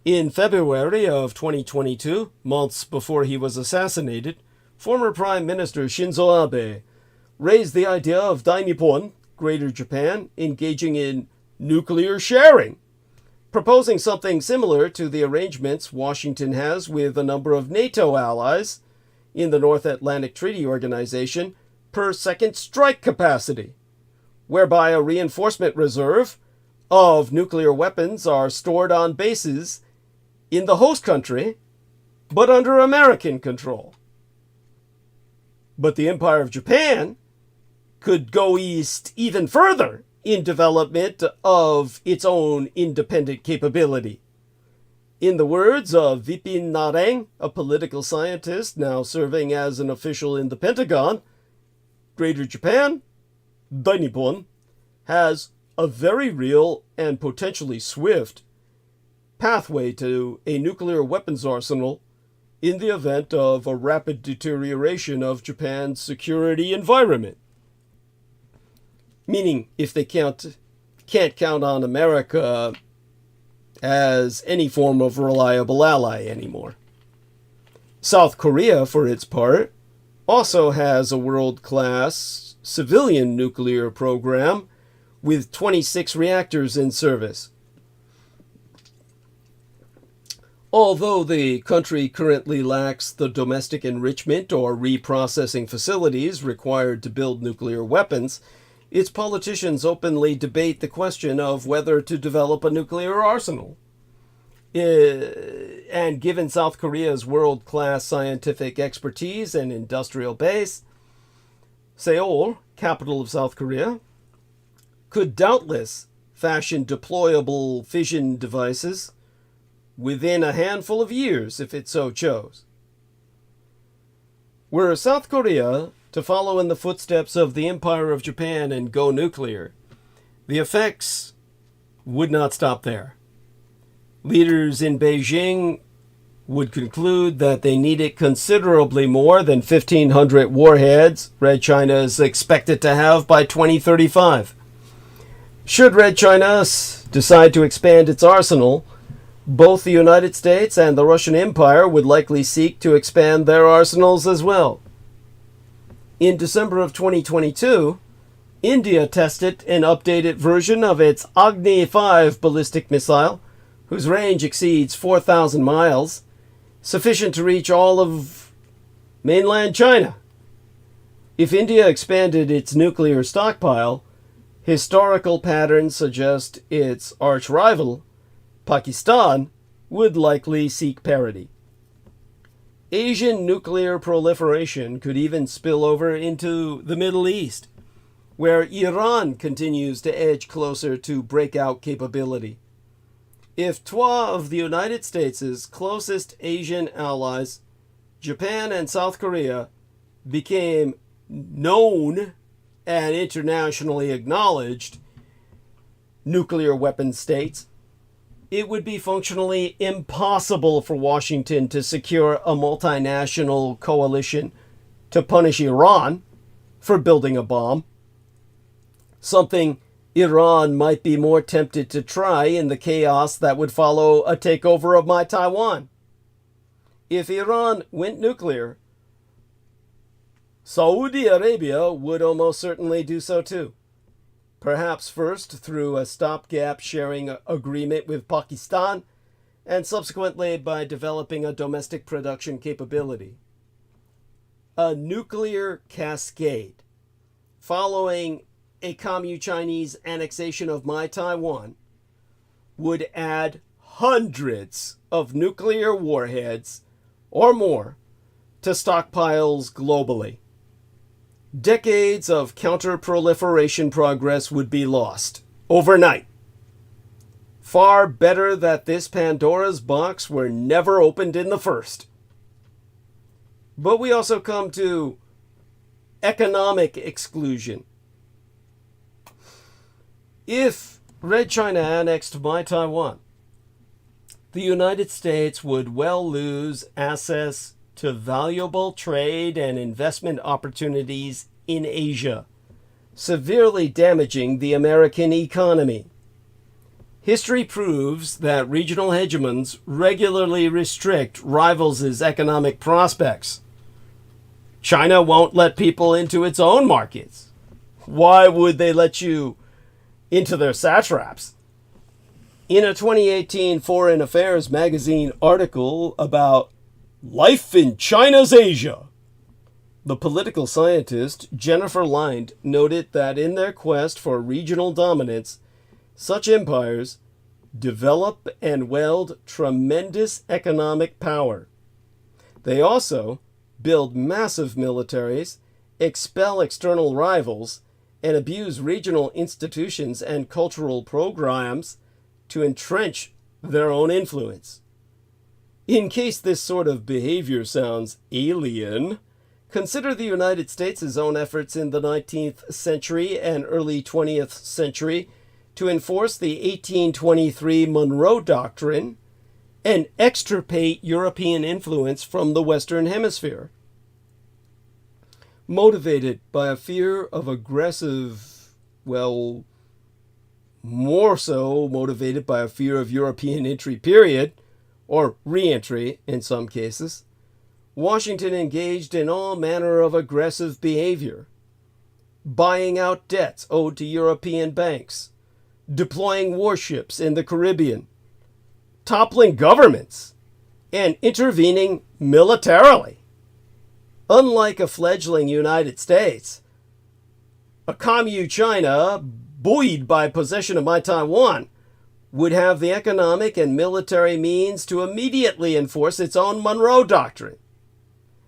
In February of 2022, months before he was assassinated, former Prime Minister Shinzo Abe raised the idea of Dainippon, Greater Japan, engaging in nuclear sharing, proposing something similar to the arrangements Washington has with a number of NATO allies in the North Atlantic Treaty Organization per second strike capacity, whereby a reinforcement reserve of nuclear weapons are stored on bases in the host country, but under American control. But the Empire of Japan could go east even further in development of its own independent capability. In the words of Vipin Narang, a political scientist now serving as an official in the Pentagon, Greater Japan, Dainippon, has a very real and potentially swift pathway to a nuclear weapons arsenal in the event of a rapid deterioration of Japan's security environment. Meaning, if they can't count on America as any form of reliable ally anymore. South Korea, for its part, also has a world-class civilian nuclear program with 26 reactors in service. Although the country currently lacks the domestic enrichment or reprocessing facilities required to build nuclear weapons, its politicians openly debate the question of whether to develop a nuclear arsenal. And given South Korea's world-class scientific expertise and industrial base, Seoul, capital of South Korea, could doubtless fashion deployable fission devices within a handful of years if it so chose. Were South Korea to follow in the footsteps of the Empire of Japan and go nuclear, the effects would not stop there. Leaders in Beijing would conclude that they needed considerably more than 1,500 warheads Red China is expected to have by 2035. Should Red China decide to expand its arsenal, both the United States and the Russian Empire would likely seek to expand their arsenals as well. In December of 2022, India tested an updated version of its Agni 5 ballistic missile, whose range exceeds 4,000 miles, sufficient to reach all of mainland China. If India expanded its nuclear stockpile, historical patterns suggest its arch-rival, Pakistan, would likely seek parity. Asian nuclear proliferation could even spill over into the Middle East, where Iran continues to edge closer to breakout capability. If two of the United States' closest Asian allies, Japan and South Korea, became known and internationally acknowledged nuclear weapon states, it would be functionally impossible for Washington to secure a multinational coalition to punish Iran for building a bomb, something Iran might be more tempted to try in the chaos that would follow a takeover of my Taiwan. If Iran went nuclear, Saudi Arabia would almost certainly do so too. Perhaps first through a stopgap sharing agreement with Pakistan, and subsequently by developing a domestic production capability. A nuclear cascade following a Commu-Chinese annexation of my Taiwan would add hundreds of nuclear warheads or more to stockpiles globally. Decades of counter-proliferation progress would be lost overnight. Far better that this Pandora's box were never opened in the first. But we also come to economic exclusion. If Red China annexed my Taiwan, the United States would well lose access to valuable trade and investment opportunities in Asia, severely damaging the American economy. History proves that regional hegemons regularly restrict rivals' economic prospects. China won't let people into its own markets. Why would they let you into their satraps? In a 2018 Foreign Affairs magazine article about life in China's Asia, the political scientist Jennifer Lind noted that in their quest for regional dominance, such empires develop and wield tremendous economic power. They also build massive militaries, expel external rivals, and abuse regional institutions and cultural programs to entrench their own influence. In case this sort of behavior sounds alien, consider the United States' own efforts in the 19th century and early 20th century to enforce the 1823 Monroe Doctrine and extirpate European influence from the Western Hemisphere. Motivated by a fear of aggressive, well, more so motivated by a fear of European entry period, or re-entry in some cases, Washington engaged in all manner of aggressive behavior, buying out debts owed to European banks, deploying warships in the Caribbean, toppling governments, and intervening militarily. Unlike a fledgling United States, a Commu China, buoyed by possession of my Taiwan, would have the economic and military means to immediately enforce its own Monroe Doctrine.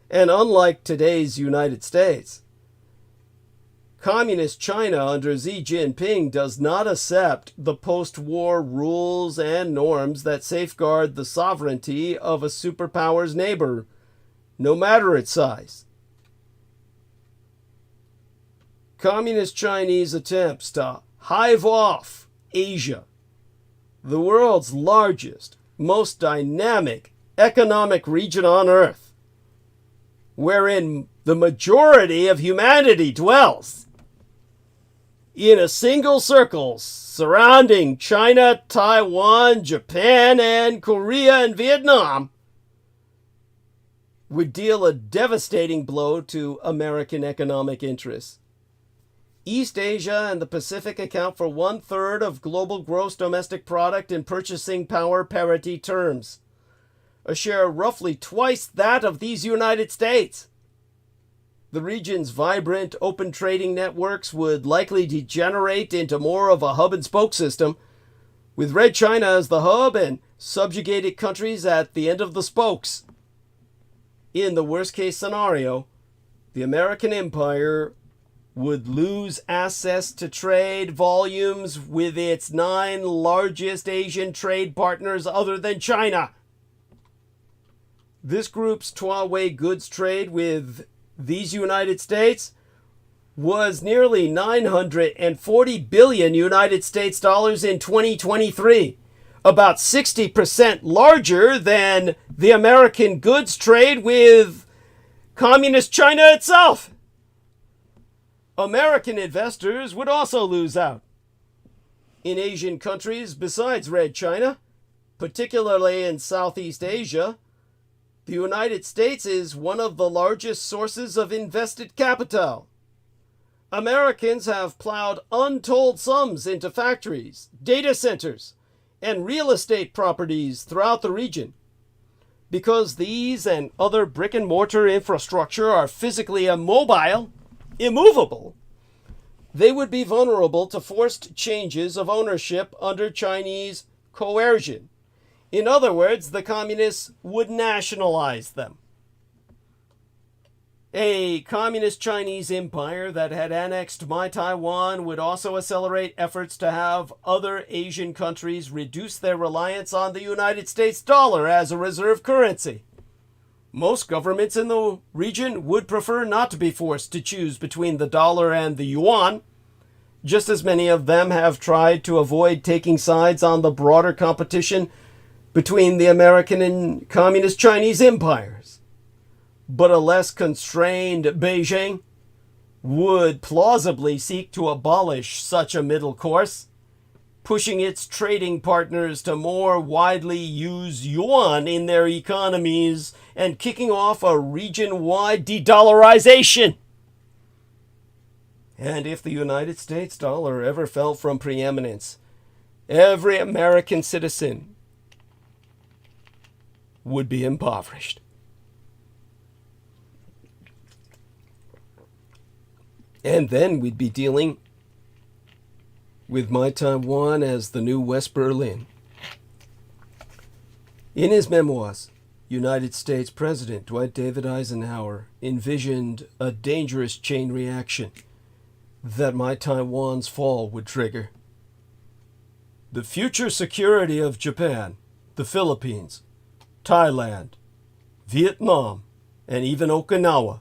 And unlike today's United States, Communist China under Xi Jinping does not accept the post-war rules and norms that safeguard the sovereignty of a superpower's neighbor, no matter its size. Communist Chinese attempts to hive off Asia, the world's largest, most dynamic economic region on Earth, wherein the majority of humanity dwells, in a single circle surrounding China, Taiwan, Japan, and Korea and Vietnam, would deal a devastating blow to American economic interests. East Asia and the Pacific account for 1/3 of global gross domestic product in purchasing power parity terms, a share roughly twice that of these United States. The region's vibrant open trading networks would likely degenerate into more of a hub and spoke system, with Red China as the hub and subjugated countries at the end of the spokes. In the worst case scenario, the American empire would lose access to trade volumes with its 9 largest Asian trade partners other than China. This group's two-way goods trade with these United States was nearly 940 billion United States dollars in 2023, about 60% larger than the American goods trade with Communist China itself. American investors would also lose out. in Asian countries besides Red China, particularly in Southeast Asia, the United States is one of the largest sources of invested capital. Americans have plowed untold sums into factories, data centers, and real estate properties throughout the region. Because these and other brick-and-mortar infrastructure are physically immobile, immovable, they would be vulnerable to forced changes of ownership under Chinese coercion. In other words, the communists would nationalize them. A communist Chinese empire that had annexed my Taiwan would also accelerate efforts to have other Asian countries reduce their reliance on the United States dollar as a reserve currency. Most governments in the region would prefer not to be forced to choose between the dollar and the yuan, just as many of them have tried to avoid taking sides on the broader competition between the American and communist Chinese empires. But a less constrained Beijing would plausibly seek to abolish such a middle course, pushing its trading partners to more widely use yuan in their economies and kicking off a region-wide de-dollarization. And if the United States dollar ever fell from preeminence, every American citizen would be impoverished. And then we'd be dealing with my Taiwan as the new West Berlin. In his memoirs, United States President Dwight David Eisenhower envisioned a dangerous chain reaction that my Taiwan's fall would trigger. The future security of Japan, the Philippines, Thailand, Vietnam, and even Okinawa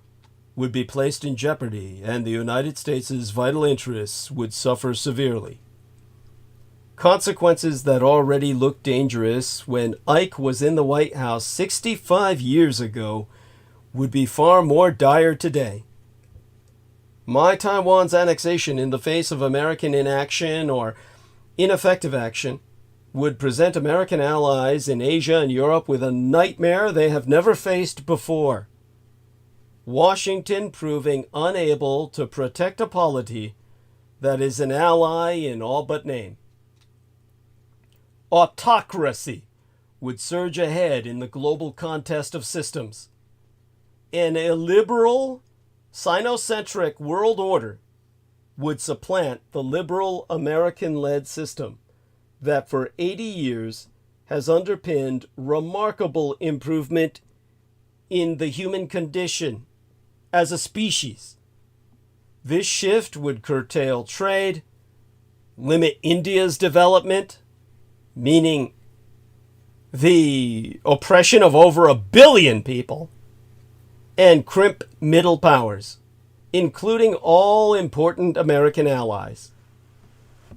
would be placed in jeopardy, and the United States' vital interests would suffer severely. Consequences that already looked dangerous when Ike was in the White House 65 years ago would be far more dire today. My Taiwan's annexation in the face of American inaction or ineffective action would present American allies in Asia and Europe with a nightmare they have never faced before. Washington proving unable to protect a polity that is an ally in all but name. Autocracy would surge ahead in the global contest of systems. An illiberal, Sinocentric world order would supplant the liberal American-led system that for 80 years has underpinned remarkable improvement in the human condition as a species. This shift would curtail trade, limit India's development, meaning the oppression of over 1 billion people, and crimp middle powers, including all important American allies.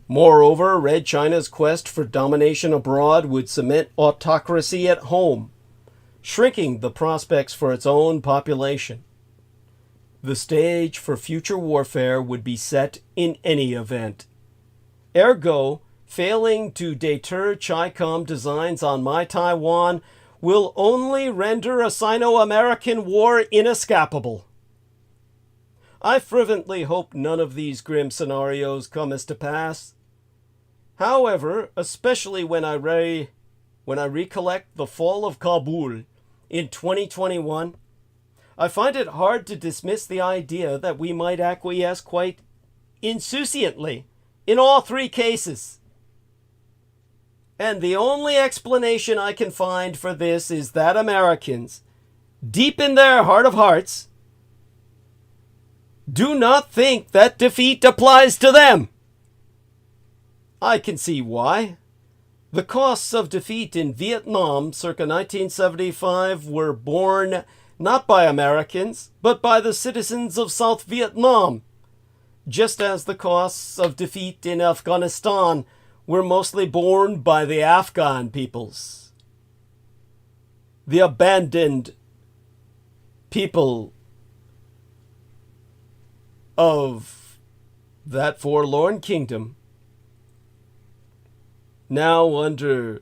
Moreover, Red China's quest for domination abroad would cement autocracy at home, shrinking the prospects for its own population. The stage for future warfare would be set in any event. Ergo, failing to deter Chi-Com designs on my Taiwan will only render a Sino-American war inescapable. I fervently hope none of these grim scenarios come as to pass. However, especially when I recollect the fall of Kabul in 2021, I find it hard to dismiss the idea that we might acquiesce quite insouciantly in all three cases. And the only explanation I can find for this is that Americans, deep in their heart of hearts, do not think that defeat applies to them. I can see why. The costs of defeat in Vietnam circa 1975 were borne not by Americans, but by the citizens of South Vietnam, just as the costs of defeat in Afghanistan were mostly borne by the Afghan peoples. The abandoned people of that forlorn kingdom now under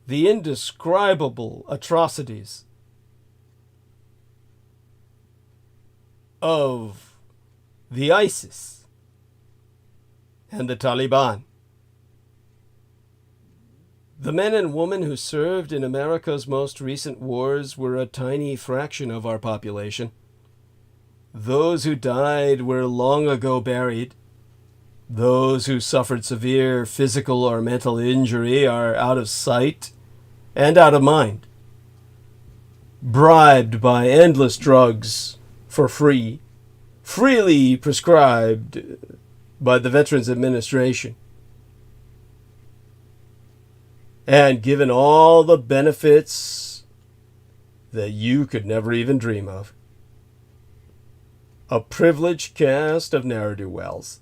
the indescribable atrocities of the ISIS and the Taliban. The men and women who served in America's most recent wars were a tiny fraction of our population. Those who died were long ago buried. Those who suffered severe physical or mental injury are out of sight and out of mind, bribed by endless drugs for free, freely prescribed by the Veterans Administration, and given all the benefits that you could never even dream of. A privileged cast of ne'er-do-wells.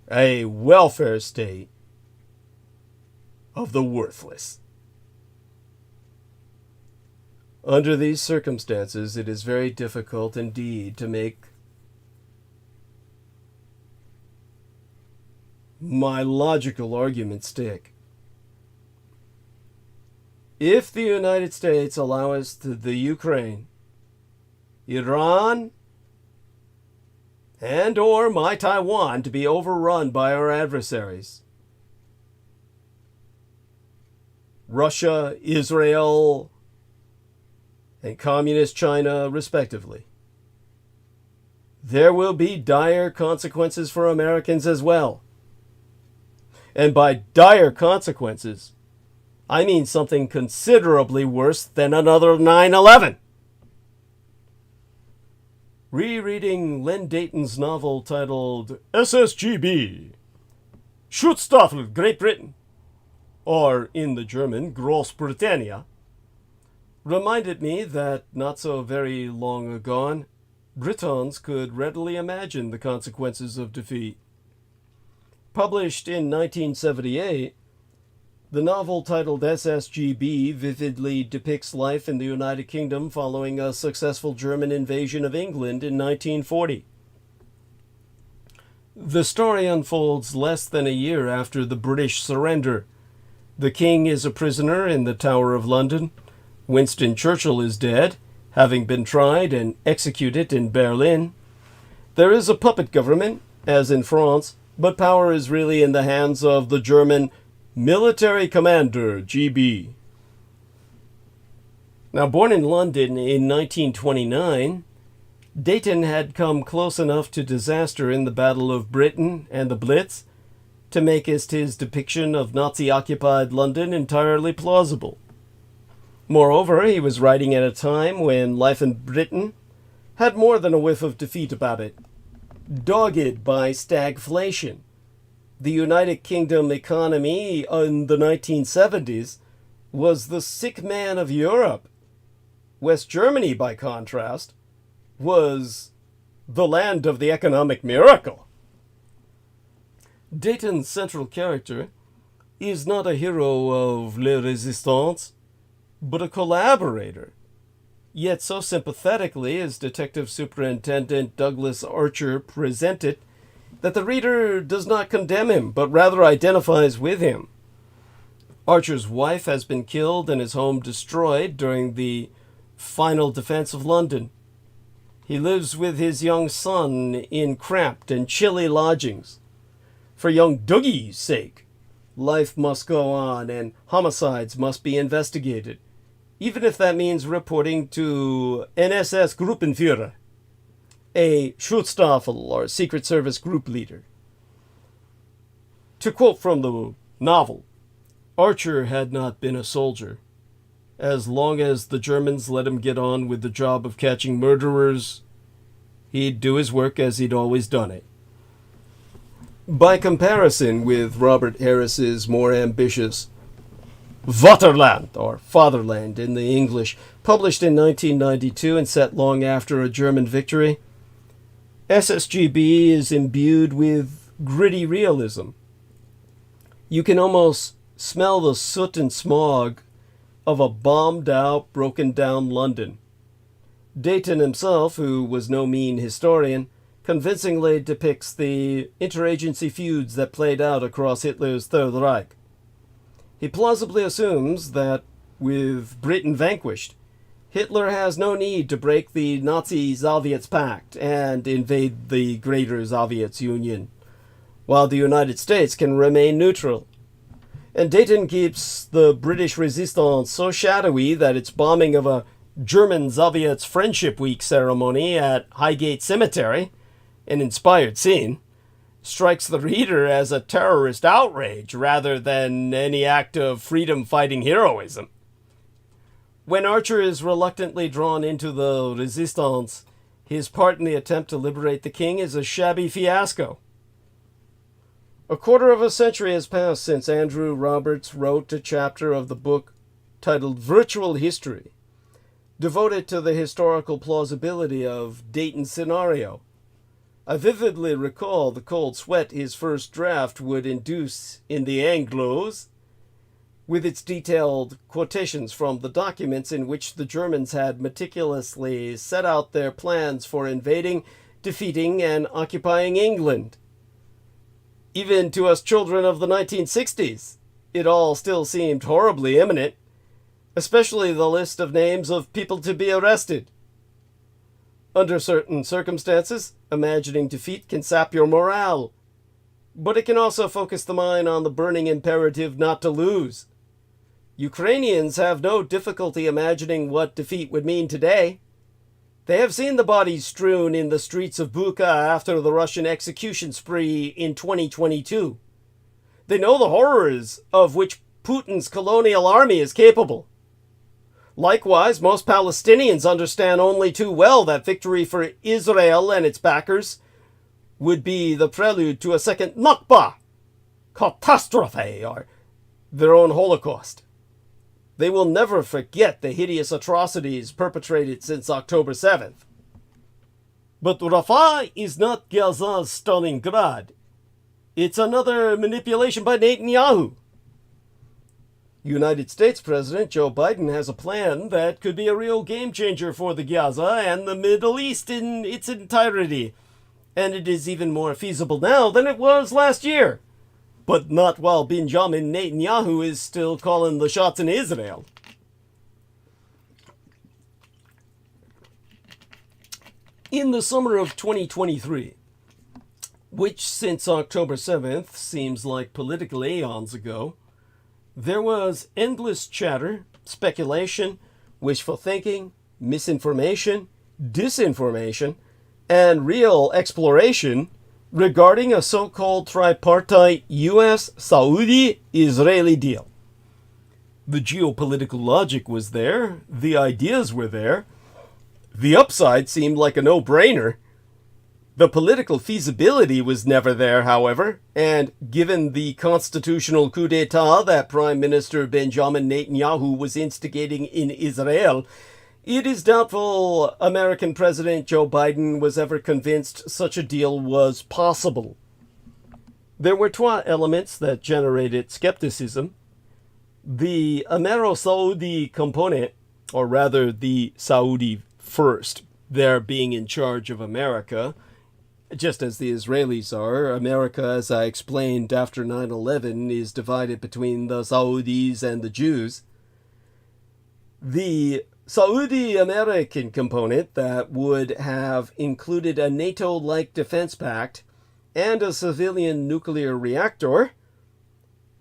A welfare state of the worthless. Under these circumstances, it is very difficult indeed to make my logical argument stick. If the United States allows the Ukraine, Iran, and or my Taiwan to be overrun by our adversaries, Russia, Israel, and Communist China, respectively, there will be dire consequences for Americans as well. And by dire consequences, I mean something considerably worse than another 9/11. Rereading Len Deighton's novel titled SSGB, Schutzstaffel Great Britain, or in the German, Großbritannien, reminded me that not so very long ago, Britons could readily imagine the consequences of defeat. Published in 1978, the novel titled SSGB vividly depicts life in the United Kingdom following a successful German invasion of England in 1940. The story unfolds less than a year after the British surrender. The king is a prisoner in the Tower of London. Winston Churchill is dead, having been tried and executed in Berlin. There is a puppet government, as in France, but power is really in the hands of the German military commander, GB. Now, born in London in 1929, Deighton had come close enough to disaster in the Battle of Britain and the Blitz to make his depiction of Nazi-occupied London entirely plausible. Moreover, he was writing at a time when life in Britain had more than a whiff of defeat about it, dogged by stagflation. The United Kingdom economy in the 1970s was the sick man of Europe. West Germany, by contrast, was the land of the economic miracle. Deighton's central character is not a hero of La Resistance, but a collaborator, yet so sympathetically is Detective Superintendent Douglas Archer presented that the reader does not condemn him, but rather identifies with him. Archer's wife has been killed and his home destroyed during the final defense of London. He lives with his young son in cramped and chilly lodgings. For young Dougie's sake, life must go on and homicides must be investigated, even if that means reporting to NSS Gruppenführer, a Schutzstaffel or Secret Service group leader. To quote from the novel, Archer had not been a soldier. As long as the Germans let him get on with the job of catching murderers, he'd do his work as he'd always done it. By comparison with Robert Harris's more ambitious Vaterland, or Fatherland in the English, published in 1992 and set long after a German victory, SSGB is imbued with gritty realism. You can almost smell the soot and smog of a bombed-out, broken-down London. Deighton himself, who was no mean historian, convincingly depicts the interagency feuds that played out across Hitler's Third Reich. He plausibly assumes that, with Britain vanquished, Hitler has no need to break the Nazi-Soviets pact and invade the Greater Soviets Union, while the United States can remain neutral. And Dayton keeps the British resistance so shadowy that its bombing of a German-Soviets Friendship Week ceremony at Highgate Cemetery, an inspired scene, strikes the reader as a terrorist outrage rather than any act of freedom-fighting heroism. When Archer is reluctantly drawn into the resistance, his part in the attempt to liberate the king is a shabby fiasco. A quarter of a century has passed since Andrew Roberts wrote a chapter of the book titled Virtual History, devoted to the historical plausibility of Dayton's scenario. I vividly recall the cold sweat his first draft would induce in the Anglos, with its detailed quotations from the documents in which the Germans had meticulously set out their plans for invading, defeating, and occupying England. Even to us children of the 1960s, it all still seemed horribly imminent, especially the list of names of people to be arrested. Under certain circumstances, imagining defeat can sap your morale, but it can also focus the mind on the burning imperative not to lose. Ukrainians have no difficulty imagining what defeat would mean today. They have seen the bodies strewn in the streets of Bucha after the Russian execution spree in 2022. They know the horrors of which Putin's colonial army is capable. Likewise, most Palestinians understand only too well that victory for Israel and its backers would be the prelude to a second Nakba, catastrophe, or their own Holocaust. They will never forget the hideous atrocities perpetrated since October 7th. But Rafah is not Gaza's Stalingrad. It's another manipulation by Netanyahu. United States President Joe Biden has a plan that could be a real game changer for the Gaza and the Middle East in its entirety. And it is even more feasible now than it was last year. But not while Benjamin Netanyahu is still calling the shots in Israel. In the summer of 2023, which since October 7th seems like political aeons ago, there was endless chatter, speculation, wishful thinking, misinformation, disinformation, and real exploration regarding a so-called tripartite U.S.-Saudi-Israeli deal. The geopolitical logic was there, the ideas were there, the upside seemed like a no-brainer. The political feasibility was never there, however, and given the constitutional coup d'etat that Prime Minister Benjamin Netanyahu was instigating in Israel, it is doubtful American President Joe Biden was ever convinced such a deal was possible. There were two elements that generated skepticism. The Amero-Saudi component, or rather the Saudi first, their being in charge of America, just as the Israelis are. America, as I explained after 9/11, is divided between the Saudis and the Jews. The Saudi-American component that would have included a NATO-like defense pact and a civilian nuclear reactor.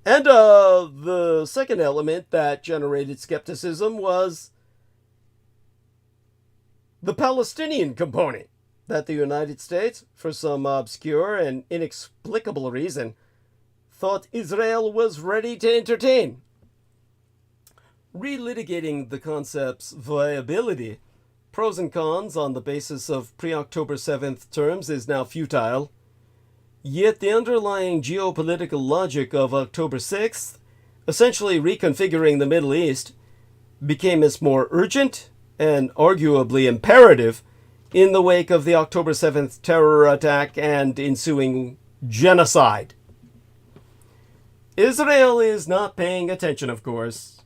And the second element that generated skepticism was the Palestinian component that the United States, for some obscure and inexplicable reason, thought Israel was ready to entertain. Relitigating the concept's viability, pros and cons on the basis of pre-October 7th terms is now futile. Yet the underlying geopolitical logic of October 6th, essentially reconfiguring the Middle East, became as more urgent and arguably imperative in the wake of the October 7th terror attack and ensuing genocide. Israel is not paying attention, of course,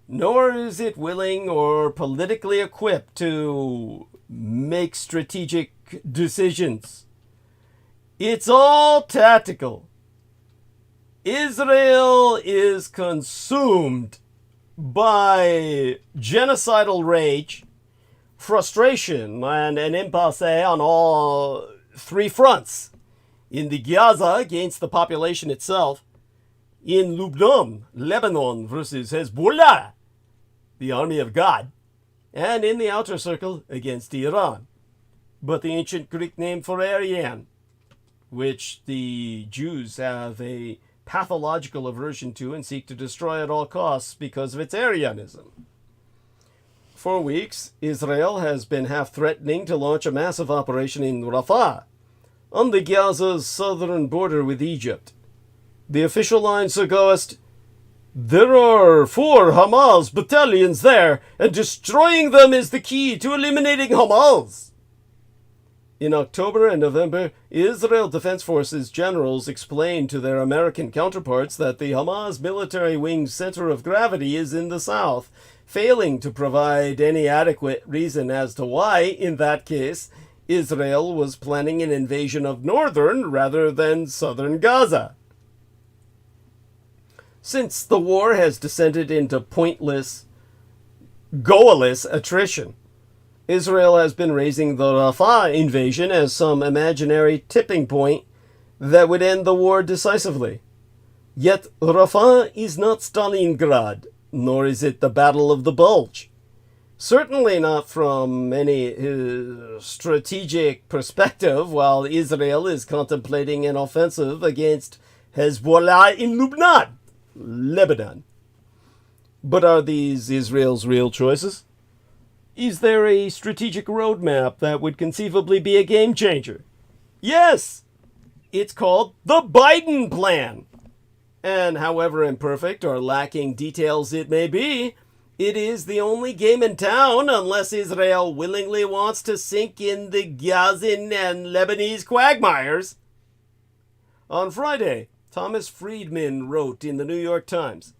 nor is it willing or politically equipped to make strategic decisions. It's all tactical. Israel is consumed by genocidal rage, frustration, and an impasse on all three fronts. In the Gaza, against the population itself. In Lebanon versus Hezbollah, the army of God. And in the outer circle, against Iran. But the ancient Greek name for Aryan, which the Jews have a pathological aversion to and seek to destroy at all costs because of its Aryanism. For weeks, Israel has been half threatening to launch a massive operation in Rafah, on the Gaza's southern border with Egypt. The official line suggests, there are 4 Hamas battalions there, and destroying them is the key to eliminating Hamas. In October and November, Israel Defense Forces generals explained to their American counterparts that the Hamas military wing's center of gravity is in the south, failing to provide any adequate reason as to why, in that case, Israel was planning an invasion of northern rather than southern Gaza. Since the war has descended into pointless, goalless attrition, Israel has been raising the Rafah invasion as some imaginary tipping point that would end the war decisively. Yet Rafah is not Stalingrad, nor is it the Battle of the Bulge. Certainly not from any strategic perspective, while Israel is contemplating an offensive against Hezbollah in Lebanon. But are these Israel's real choices? Is there a strategic roadmap that would conceivably be a game changer? Yes! It's called the Biden Plan. And however imperfect or lacking details it may be, it is the only game in town unless Israel willingly wants to sink in the Gazan and Lebanese quagmires. On Friday, Thomas Friedman wrote in the New York Times,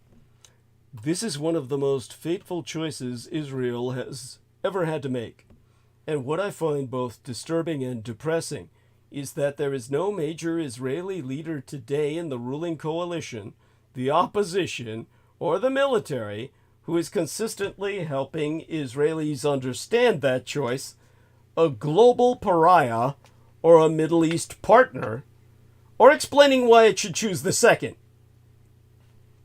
"This is one of the most fateful choices Israel has ever had to make. And what I find both disturbing and depressing is that there is no major Israeli leader today in the ruling coalition, the opposition, or the military who is consistently helping Israelis understand that choice, a global pariah or a Middle East partner, or explaining why it should choose the second."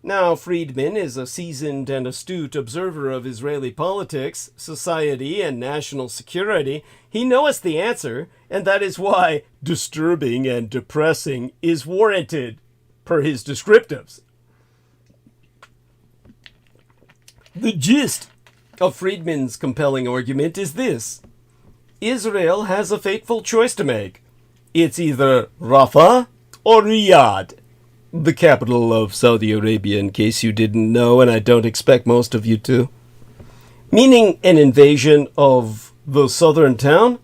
Now, Friedman is a seasoned and astute observer of Israeli politics, society, and national security. He knows the answer, and that is why disturbing and depressing is warranted, per his descriptives. The gist of Friedman's compelling argument is this. Israel has a fateful choice to make. It's either Rafah or Riyadh, the capital of Saudi Arabia, in case you didn't know, and I don't expect most of you to. Meaning an invasion of the southern town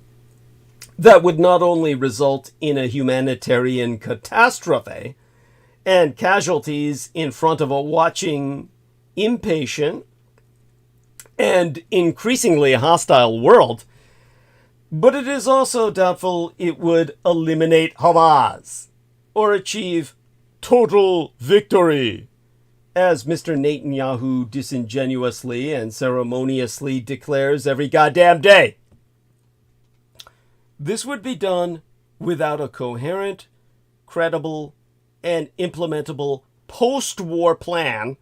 that would not only result in a humanitarian catastrophe and casualties in front of a watching, impatient, and increasingly hostile world, but it is also doubtful it would eliminate Hamas or achieve total victory, as Mr. Netanyahu disingenuously and ceremoniously declares every goddamn day. This would be done without a coherent, credible, and implementable post-war plan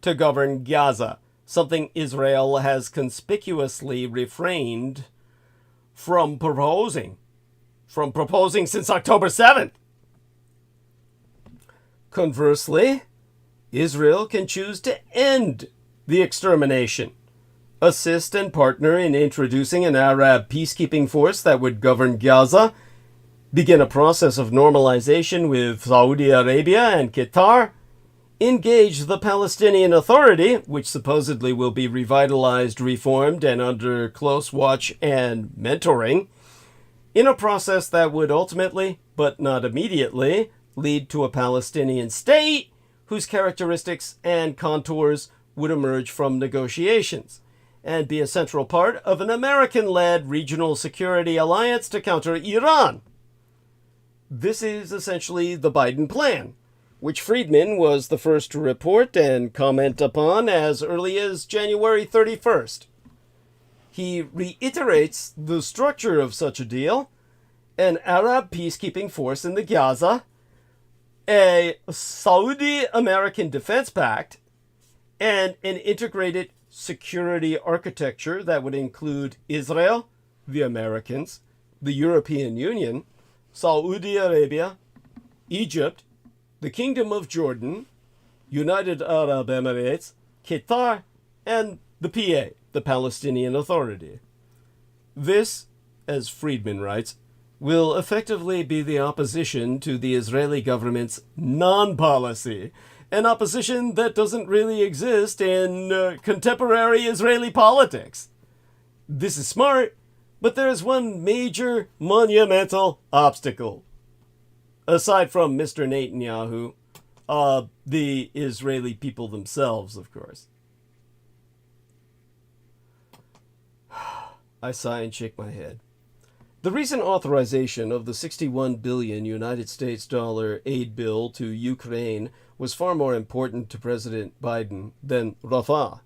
to govern Gaza, something Israel has conspicuously refrained from proposing since October 7th. Conversely, Israel can choose to end the extermination, assist and partner in introducing an Arab peacekeeping force that would govern Gaza, begin a process of normalization with Saudi Arabia and Qatar, engage the Palestinian Authority, which supposedly will be revitalized, reformed, and under close watch and mentoring, in a process that would ultimately, but not immediately, lead to a Palestinian state whose characteristics and contours would emerge from negotiations and be a central part of an American-led regional security alliance to counter Iran. This is essentially the Biden plan, which Friedman was the first to report and comment upon as early as January 31st. He reiterates the structure of such a deal: an Arab peacekeeping force in the Gaza, a Saudi-American defense pact, and an integrated security architecture that would include Israel, the Americans, the European Union, Saudi Arabia, Egypt, the Kingdom of Jordan, United Arab Emirates, Qatar, and the PA, the Palestinian Authority. This, as Friedman writes, will effectively be the opposition to the Israeli government's non-policy, an opposition that doesn't really exist in contemporary Israeli politics. This is smart, but there is one major, monumental obstacle. Aside from Mr. Netanyahu, the Israeli people themselves, of course. I sigh and shake my head. The recent authorization of the $61 billion United States dollar aid bill to Ukraine was far more important to President Biden than Rafah.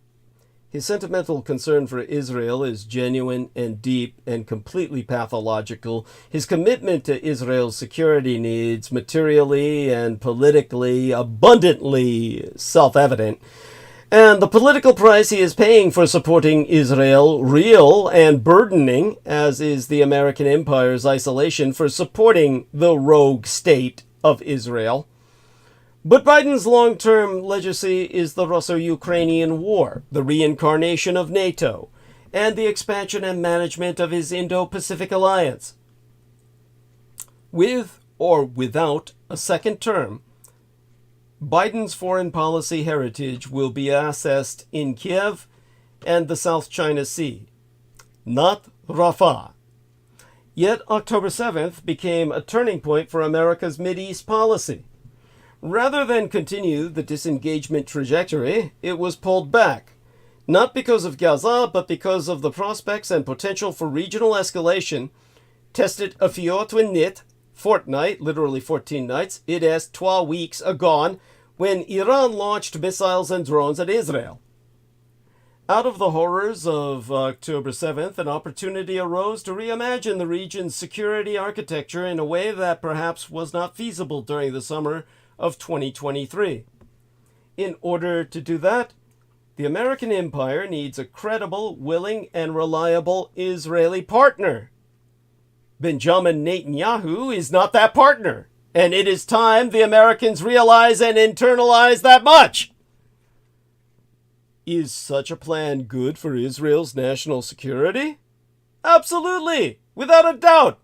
His sentimental concern for Israel is genuine and deep and completely pathological. His commitment to Israel's security needs, materially and politically, abundantly self-evident. And the political price he is paying for supporting Israel, real and burdening, as is the American empire's isolation for supporting the rogue state of Israel. But Biden's long-term legacy is the Russo-Ukrainian War, the reincarnation of NATO, and the expansion and management of his Indo-Pacific alliance. With or without a second term, Biden's foreign policy heritage will be assessed in Kiev and the South China Sea, not Rafah. Yet October 7th became a turning point for America's Mideast policy. Rather than continue the disengagement trajectory, it was pulled back, not because of Gaza, but because of the prospects and potential for regional escalation, tested a fiotwinit, fortnight, literally 14 nights, it is 12 weeks agone, when Iran launched missiles and drones at Israel. Out of the horrors of October 7th, an opportunity arose to reimagine the region's security architecture in a way that perhaps was not feasible during the summer of 2023. In order to do that, the American empire needs a credible, willing, and reliable Israeli partner. Benjamin Netanyahu is not that partner, and it is time the Americans realize and internalize that much. Is such a plan good for Israel's national security? Absolutely, without a doubt.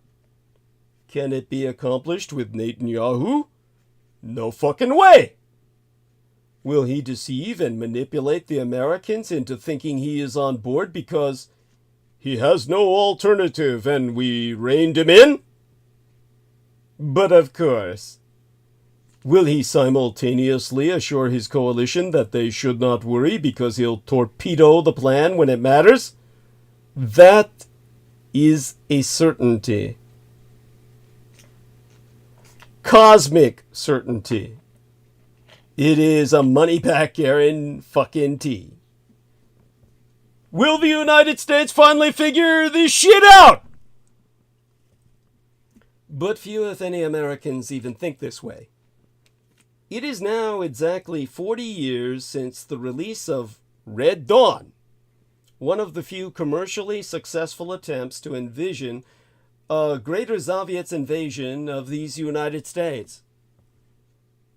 Can it be accomplished with Netanyahu? No fucking way. Will he deceive and manipulate the Americans into thinking he is on board because he has no alternative and we reined him in? But of course. Will he simultaneously assure his coalition that they should not worry because he'll torpedo the plan when it matters? That is a certainty. Cosmic certainty. It is a money-back guarantee. Will the United States finally figure this shit out? But few, if any, Americans even think this way. It is now exactly 40 years since the release of Red Dawn, one of the few commercially successful attempts to envision a greater Soviet's invasion of these United States.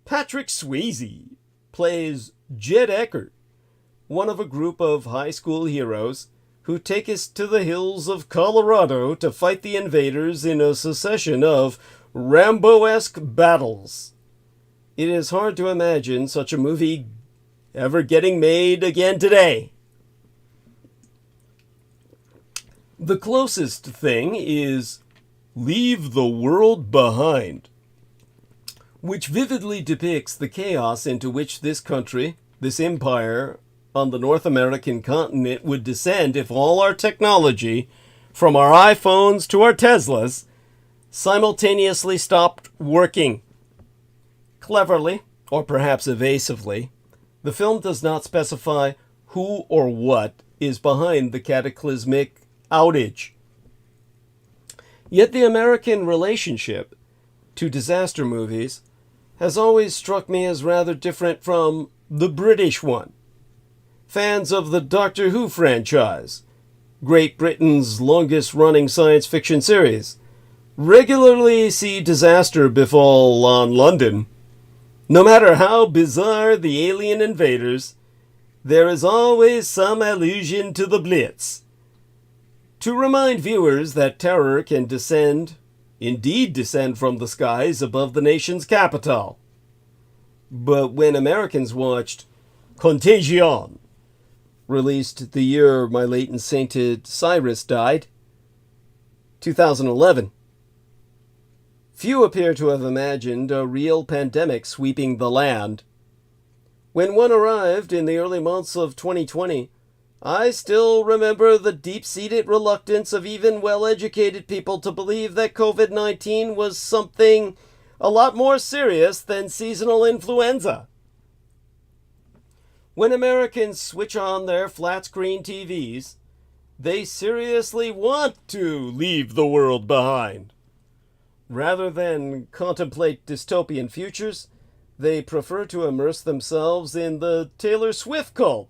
Patrick Swayze plays Jed Eckert, one of a group of high school heroes who take us to the hills of Colorado to fight the invaders in a succession of Rambo-esque battles. It is hard to imagine such a movie ever getting made again today. The closest thing is Leave the World Behind, which vividly depicts the chaos into which this country, this empire on the North American continent would descend if all our technology, from our iPhones to our Teslas, simultaneously stopped working. Cleverly, or perhaps evasively, the film does not specify who or what is behind the cataclysmic outage. Yet the American relationship to disaster movies has always struck me as rather different from the British one. Fans of the Doctor Who franchise, Great Britain's longest-running science fiction series, regularly see disaster befall on London. No matter how bizarre the alien invaders, there is always some allusion to the Blitz, to remind viewers that terror can indeed descend from the skies above the nation's capital. But when Americans watched Contagion, released the year my late and sainted Cyrus died, 2011, few appear to have imagined a real pandemic sweeping the land. When one arrived in the early months of 2020, I still remember the deep-seated reluctance of even well-educated people to believe that COVID-19 was something a lot more serious than seasonal influenza. When Americans switch on their flat-screen TVs, they seriously want to leave the world behind. Rather than contemplate dystopian futures, they prefer to immerse themselves in the Taylor Swift cult,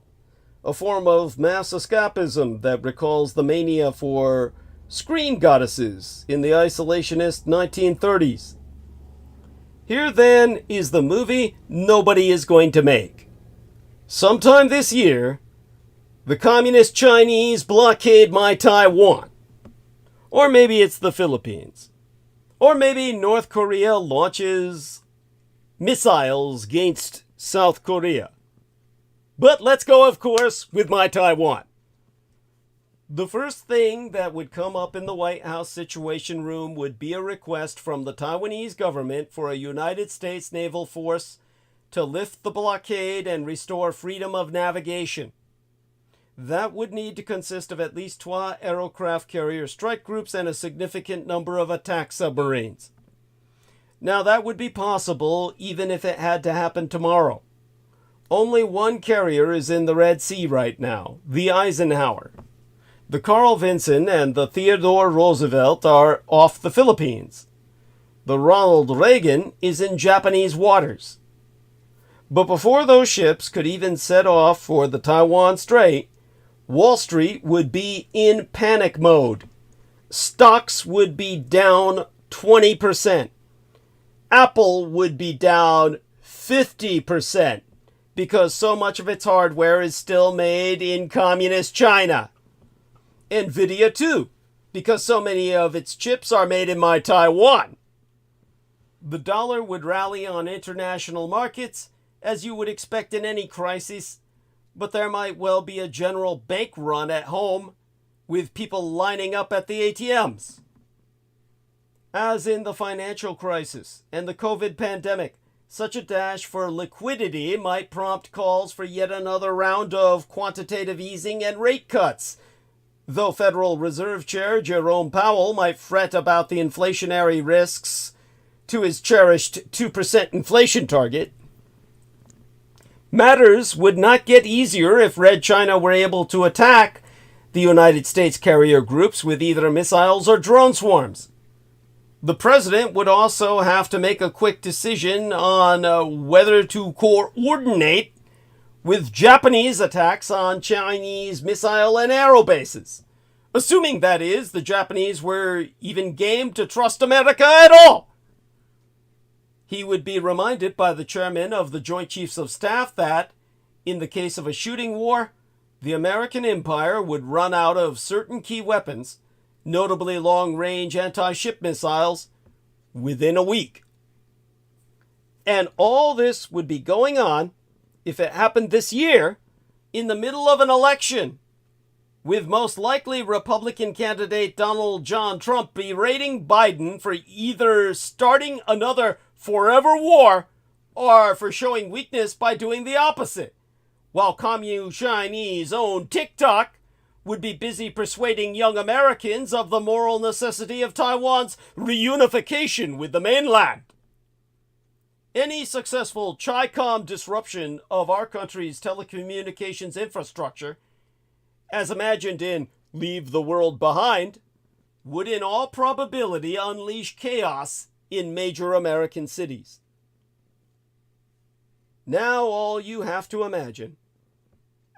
a form of mass escapism that recalls the mania for screen goddesses in the isolationist 1930s. Here, then, is the movie nobody is going to make. Sometime this year, the Communist Chinese blockade my Taiwan. Or maybe it's the Philippines. Or maybe North Korea launches missiles against South Korea. But let's go, of course, with my Taiwan. The first thing that would come up in the White House Situation Room would be a request from the Taiwanese government for a United States naval force to lift the blockade and restore freedom of navigation. That would need to consist of at least 2 aircraft carrier strike groups and a significant number of attack submarines. Now, that would be possible even if it had to happen tomorrow. Only one carrier is in the Red Sea right now, the Eisenhower. The Carl Vinson and the Theodore Roosevelt are off the Philippines. The Ronald Reagan is in Japanese waters. But before those ships could even set off for the Taiwan Strait, Wall Street would be in panic mode. Stocks would be down 20%. Apple would be down 50% because so much of its hardware is still made in communist China. Nvidia too, because so many of its chips are made in my Taiwan. The dollar would rally on international markets, as you would expect in any crisis, but there might well be a general bank run at home, with people lining up at the ATMs. As in the financial crisis and the COVID pandemic, such a dash for liquidity might prompt calls for yet another round of quantitative easing and rate cuts, though Federal Reserve Chair Jerome Powell might fret about the inflationary risks to his cherished 2% inflation target. Matters would not get easier if Red China were able to attack the United States carrier groups with either missiles or drone swarms. The president would also have to make a quick decision on whether to coordinate with Japanese attacks on Chinese missile and aero bases, assuming, that is, the Japanese were even game to trust America at all. He would be reminded by the chairman of the Joint Chiefs of Staff that, in the case of a shooting war, the American empire would run out of certain key weapons, notably long-range anti-ship missiles, within a week. And all this would be going on, if it happened this year, in the middle of an election, with most likely Republican candidate Donald John Trump berating Biden for either starting another forever war or for showing weakness by doing the opposite, while Communist Chinese owned TikTok would be busy persuading young Americans of the moral necessity of Taiwan's reunification with the mainland. Any successful Chi-Com disruption of our country's telecommunications infrastructure, as imagined in Leave the World Behind, would in all probability unleash chaos in major American cities. Now all you have to imagine,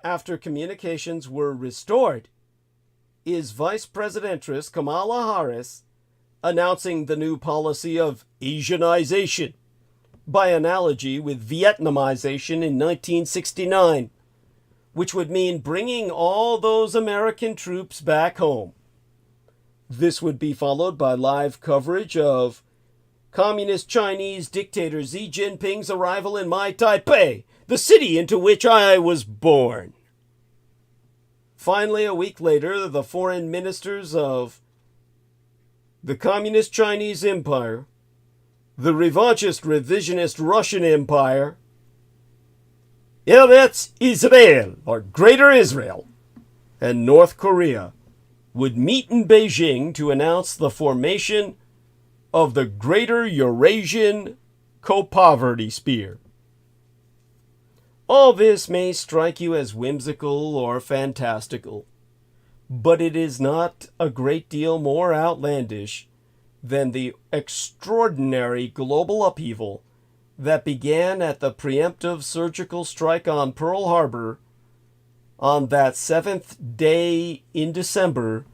after communications were restored, is Vice Presidentress Kamala Harris announcing the new policy of Asianization, by analogy with Vietnamization in 1969, which would mean bringing all those American troops back home. This would be followed by live coverage of Communist Chinese dictator Xi Jinping's arrival in my Taipei, the city into which I was born. Finally, a week later, the foreign ministers of the Communist Chinese Empire, the revanchist revisionist Russian Empire, Eretz Israel, or Greater Israel, and North Korea would meet in Beijing to announce the formation of the Greater Eurasian Co-Poverty Sphere. All this may strike you as whimsical or fantastical, but it is not a great deal more outlandish than the extraordinary global upheaval that began at the preemptive surgical strike on Pearl Harbor on that 7th day in December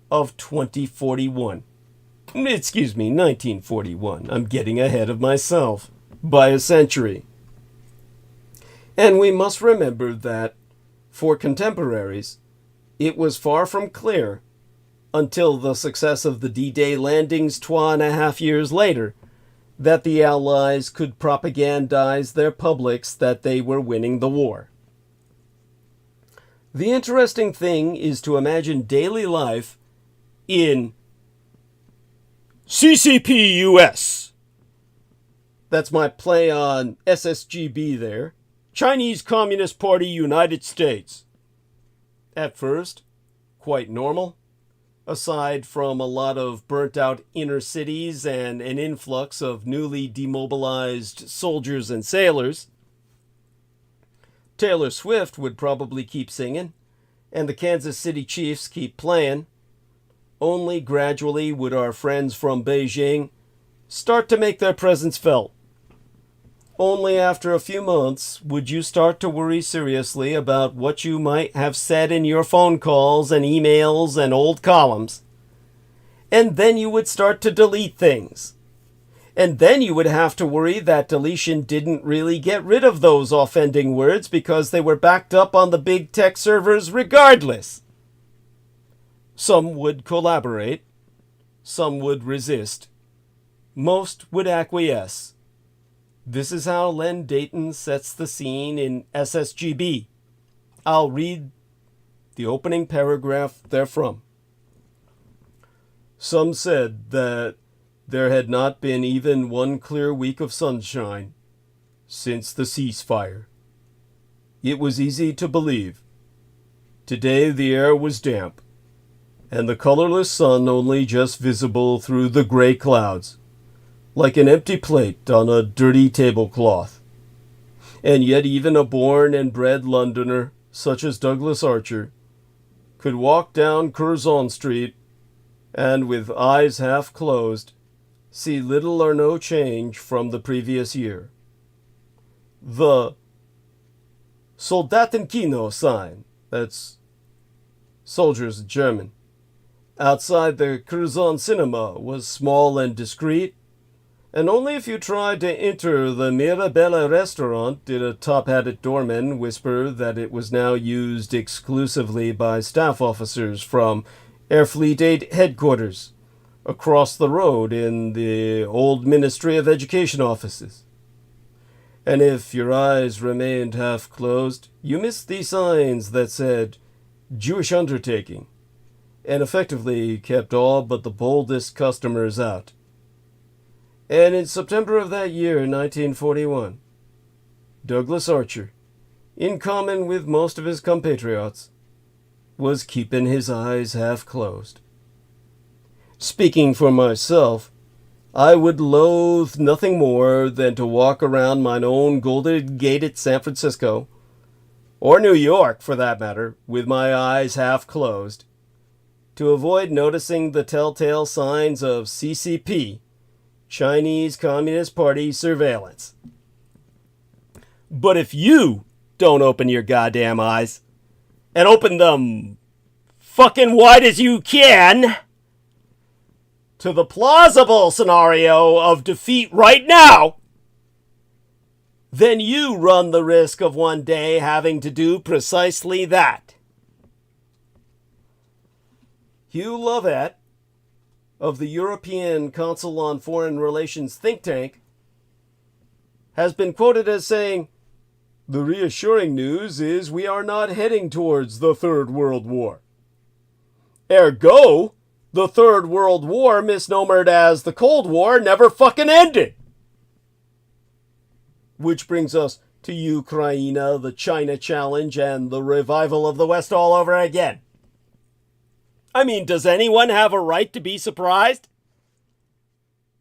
of 2041. Excuse me, 1941. I'm getting ahead of myself by a century. And we must remember that, for contemporaries, it was far from clear, until the success of the D-Day landings 2.5 years later, that the Allies could propagandize their publics that they were winning the war. The interesting thing is to imagine daily life in CCP-US. That's my play on SSGB there. Chinese Communist Party, United States. At first, quite normal, aside from a lot of burnt-out inner cities and an influx of newly demobilized soldiers and sailors. Taylor Swift would probably keep singing, and the Kansas City Chiefs keep playing. Only gradually would our friends from Beijing start to make their presence felt. Only after a few months would you start to worry seriously about what you might have said in your phone calls and emails and old columns. And then you would start to delete things. And then you would have to worry that deletion didn't really get rid of those offending words because they were backed up on the big tech servers regardless. Some would collaborate. Some would resist. Most would acquiesce. This is how Len Dayton sets the scene in SSGB. I'll read the opening paragraph therefrom. Some said that there had not been even one clear week of sunshine since the ceasefire. It was easy to believe. Today the air was damp, and the colorless sun only just visible through the gray clouds, like an empty plate on a dirty tablecloth. And yet even a born and bred Londoner, such as Douglas Archer, could walk down Curzon Street and, with eyes half closed, see little or no change from the previous year. The Soldatenkino sign, that's soldiers in German, outside the Curzon Cinema was small and discreet, and only if you tried to enter the Mirabella restaurant did a top-hatted doorman whisper that it was now used exclusively by staff officers from Airfleet 8 headquarters, across the road in the old Ministry of Education offices. And if your eyes remained half closed, you missed the signs that said Jewish undertaking, and effectively kept all but the boldest customers out. And in September of that year, 1941, Douglas Archer, in common with most of his compatriots, was keeping his eyes half closed. Speaking for myself, I would loathe nothing more than to walk around mine own Golden Gated San Francisco, or New York for that matter, with my eyes half closed, to avoid noticing the telltale signs of CCP, Chinese Communist Party surveillance. But if you don't open your goddamn eyes, and open them fucking wide as you can, to the plausible scenario of defeat right now, then you run the risk of one day having to do precisely that. Hugh Lovett, of the European Council on Foreign Relations think tank, has been quoted as saying, "The reassuring news is we are not heading towards the Third World War. Ergo, the Third World War, misnomered as the Cold War, never fucking ended." Which brings us to Ukraine, the China challenge, and the revival of the West all over again. I mean, does anyone have a right to be surprised?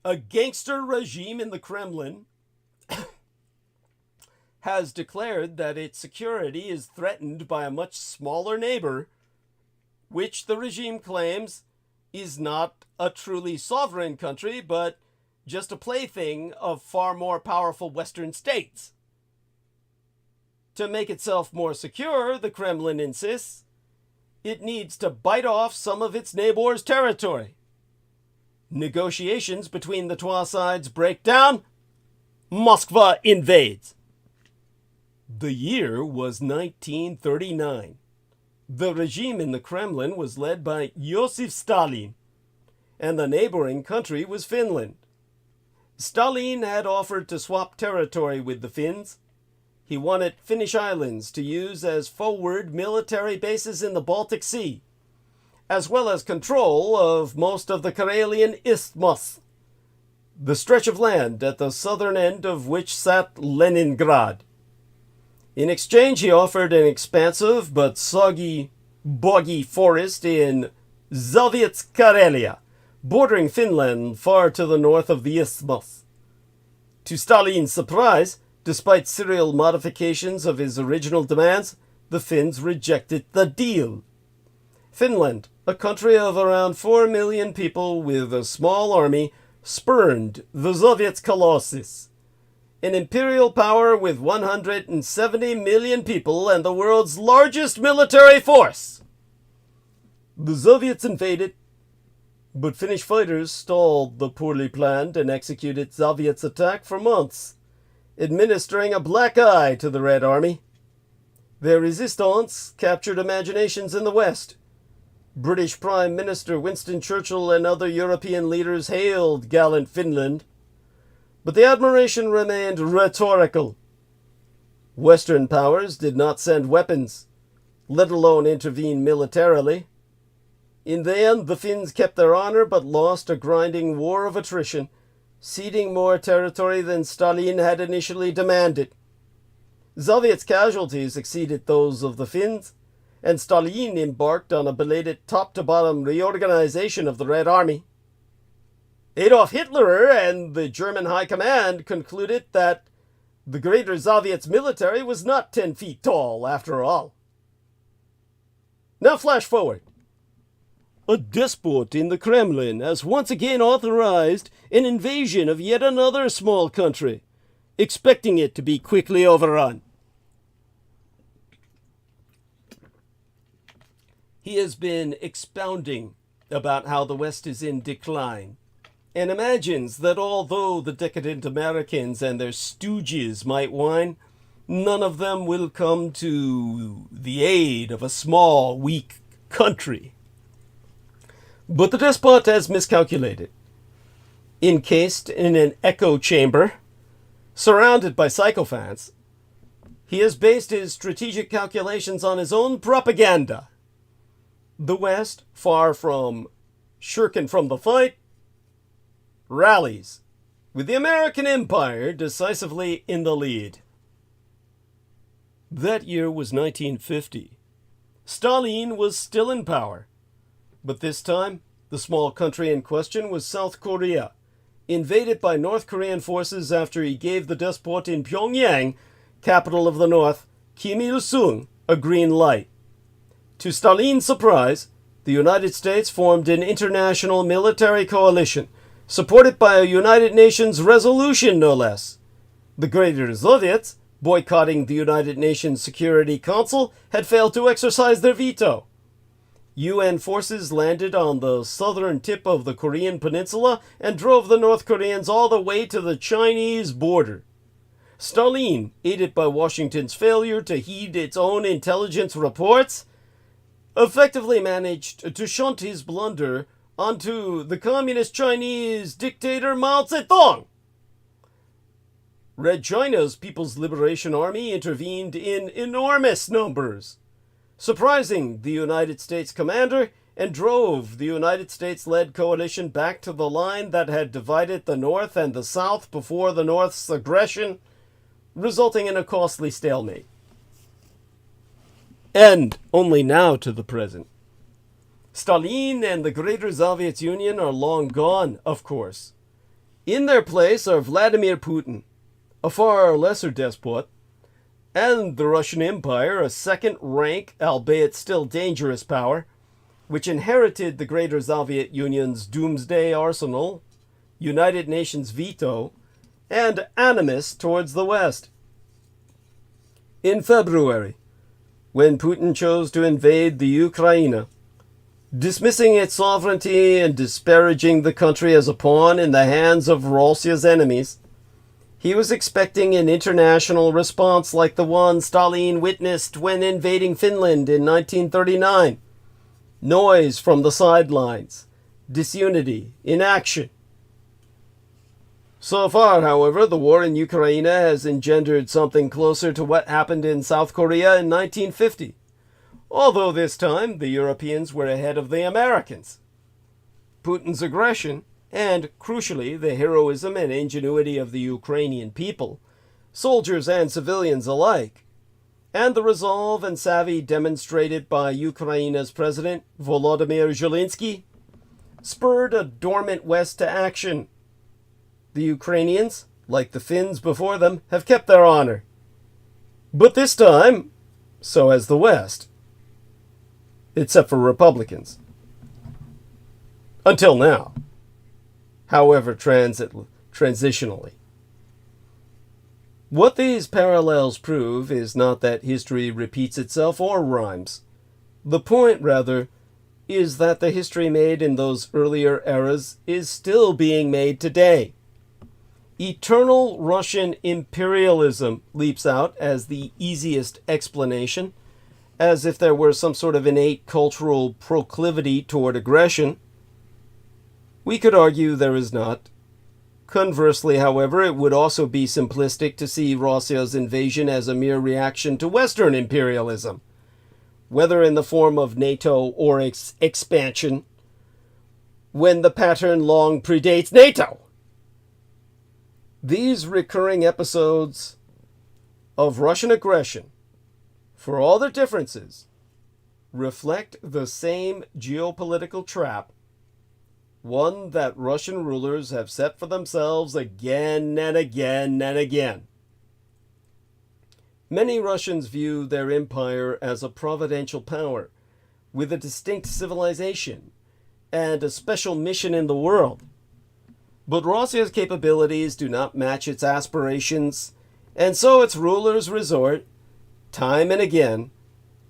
A gangster regime in the Kremlin has declared that its security is threatened by a much smaller neighbor, which the regime claims is not a truly sovereign country, but just a plaything of far more powerful Western states. To make itself more secure, the Kremlin insists, it needs to bite off some of its neighbor's territory. Negotiations between the two sides break down. Moscow invades. The year was 1939. The regime in the Kremlin was led by Joseph Stalin, and the neighboring country was Finland. Stalin had offered to swap territory with the Finns. He wanted Finnish islands to use as forward military bases in the Baltic Sea, as well as control of most of the Karelian Isthmus, the stretch of land at the southern end of which sat Leningrad. In exchange, he offered an expansive but soggy, boggy forest in Soviets Karelia, bordering Finland far to the north of the Isthmus. To Stalin's surprise, despite serial modifications of his original demands, the Finns rejected the deal. Finland, a country of around 4 million people with a small army, spurned the Soviets' Colossus, an imperial power with 170 million people and the world's largest military force. The Soviets invaded, but Finnish fighters stalled the poorly planned and executed Soviets' attack for months, administering a black eye to the Red Army. Their resistance captured imaginations in the West. British Prime Minister Winston Churchill and other European leaders hailed gallant Finland, but the admiration remained rhetorical. Western powers did not send weapons, let alone intervene militarily. In the end, the Finns kept their honor but lost a grinding war of attrition, ceding more territory than Stalin had initially demanded. Soviets' casualties exceeded those of the Finns, and Stalin embarked on a belated top-to-bottom reorganization of the Red Army. Adolf Hitler and the German High Command concluded that the Greater Soviets military was not 10 feet tall, after all. Now flash forward. A despot in the Kremlin has once again authorized an invasion of yet another small country, expecting it to be quickly overrun. He has been expounding about how the West is in decline, and imagines that although the decadent Americans and their stooges might whine, none of them will come to the aid of a small, weak country. But the despot has miscalculated. Encased in an echo chamber, surrounded by sycophants, he has based his strategic calculations on his own propaganda. The West, far from shirking from the fight, rallies, with the American empire decisively in the lead. That year was 1950. Stalin was still in power. But this time, the small country in question was South Korea, invaded by North Korean forces after he gave the despot in Pyongyang, capital of the North, Kim Il-sung, a green light. To Stalin's surprise, the United States formed an international military coalition, supported by a United Nations resolution, no less. The Greater Soviets, boycotting the United Nations Security Council, had failed to exercise their veto. UN forces landed on the southern tip of the Korean peninsula and drove the North Koreans all the way to the Chinese border. Stalin, aided by Washington's failure to heed its own intelligence reports, effectively managed to shunt his blunder onto the communist Chinese dictator Mao Zedong. Red China's People's Liberation Army intervened in enormous numbers, surprising the United States commander, and drove the United States-led coalition back to the line that had divided the North and the South before the North's aggression, resulting in a costly stalemate. And only now to the present. Stalin and the Greater Soviet Union are long gone, of course. In their place are Vladimir Putin, a far lesser despot, and the Russian Empire, a second-rank, albeit still dangerous power, which inherited the Greater Soviet Union's doomsday arsenal, United Nations veto, and animus towards the West. In February, when Putin chose to invade the Ukraine, dismissing its sovereignty and disparaging the country as a pawn in the hands of Russia's enemies, he was expecting an international response like the one Stalin witnessed when invading Finland in 1939. Noise from the sidelines, disunity, inaction. So far, however, the war in Ukraine has engendered something closer to what happened in South Korea in 1950, although this time the Europeans were ahead of the Americans. Putin's aggression, and, crucially, the heroism and ingenuity of the Ukrainian people, soldiers and civilians alike, and the resolve and savvy demonstrated by Ukraine's president, Volodymyr Zelensky, spurred a dormant West to action. The Ukrainians, like the Finns before them, have kept their honor. But this time, so has the West. Except for Republicans. Until now. However, transitionally. What these parallels prove is not that history repeats itself or rhymes. The point, rather, is that the history made in those earlier eras is still being made today. Eternal Russian imperialism leaps out as the easiest explanation, as if there were some sort of innate cultural proclivity toward aggression. We could argue there is not. Conversely, however, it would also be simplistic to see Russia's invasion as a mere reaction to Western imperialism, whether in the form of NATO or expansion, when the pattern long predates NATO. These recurring episodes of Russian aggression, for all their differences, reflect the same geopolitical trap, one that Russian rulers have set for themselves again and again and again. Many Russians view their empire as a providential power, with a distinct civilization and a special mission in the world. But Russia's capabilities do not match its aspirations, and so its rulers resort, time and again,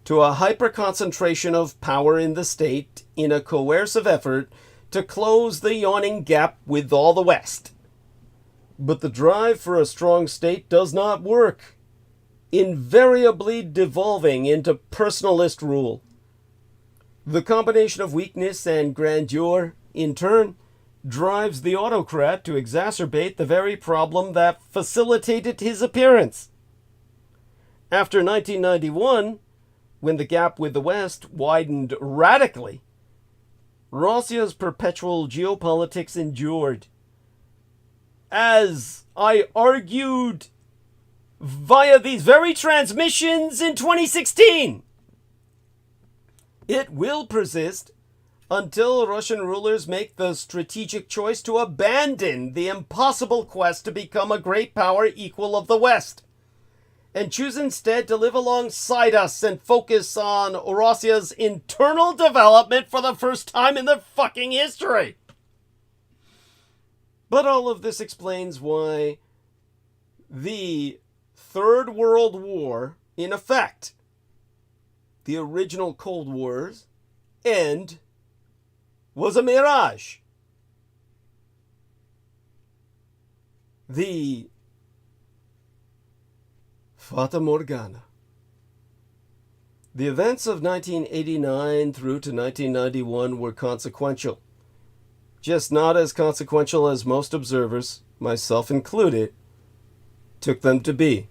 to a hyper-concentration of power in the state in a coercive effort to close the yawning gap with all the West. But the drive for a strong state does not work, invariably devolving into personalist rule. The combination of weakness and grandeur, in turn, drives the autocrat to exacerbate the very problem that facilitated his appearance. After 1991, when the gap with the West widened radically, Russia's perpetual geopolitics endured. As I argued via these very transmissions in 2016, It will persist until Russian rulers make the strategic choice to abandon the impossible quest to become a great power equal of the West, and choose instead to live alongside us and focus on Russia's internal development for the first time in their fucking history. But all of this explains why the Third World War, in effect, the original Cold War's end, was a mirage. The Fata Morgana. The events of 1989 through to 1991 were consequential. Just not as consequential as most observers, myself included, took them to be.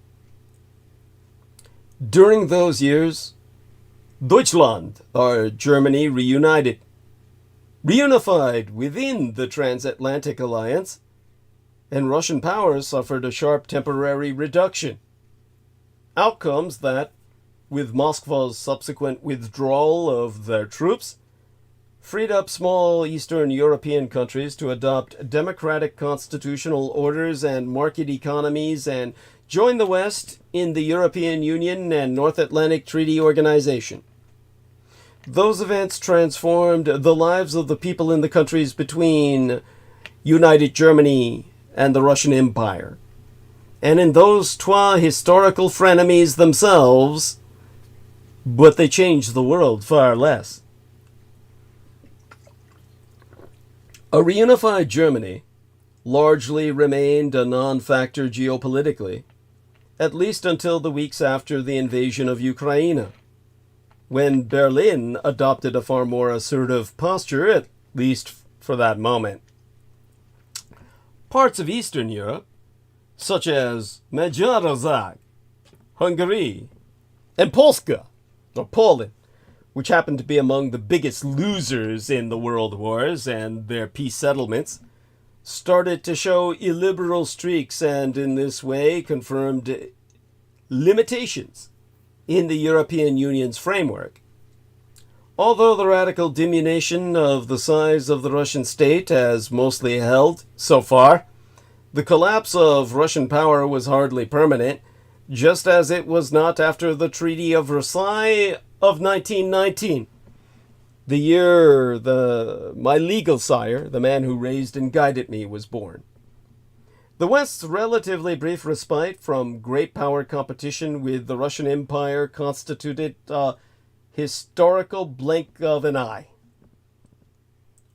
During those years, Deutschland, or Germany, reunited, reunified within the transatlantic alliance, and Russian power suffered a sharp temporary reduction. Outcomes that, with Moscow's subsequent withdrawal of their troops, freed up small Eastern European countries to adopt democratic constitutional orders and market economies and join the West in the European Union and North Atlantic Treaty Organization. Those events transformed the lives of the people in the countries between United Germany and the Russian Empire. And in those trois historical frenemies themselves, but they changed the world far less. A reunified Germany largely remained a non-factor geopolitically, at least until the weeks after the invasion of Ukraine, when Berlin adopted a far more assertive posture, at least for that moment. Parts of Eastern Europe, such as Magyarország, Hungary, and Polska, or Poland, which happened to be among the biggest losers in the world wars and their peace settlements, started to show illiberal streaks and in this way confirmed limitations in the European Union's framework. Although the radical diminution of the size of the Russian state has mostly held so far, the collapse of Russian power was hardly permanent, just as it was not after the Treaty of Versailles of 1919, the year my legal sire, the man who raised and guided me, was born. The West's relatively brief respite from great power competition with the Russian Empire constituted a historical blink of an eye.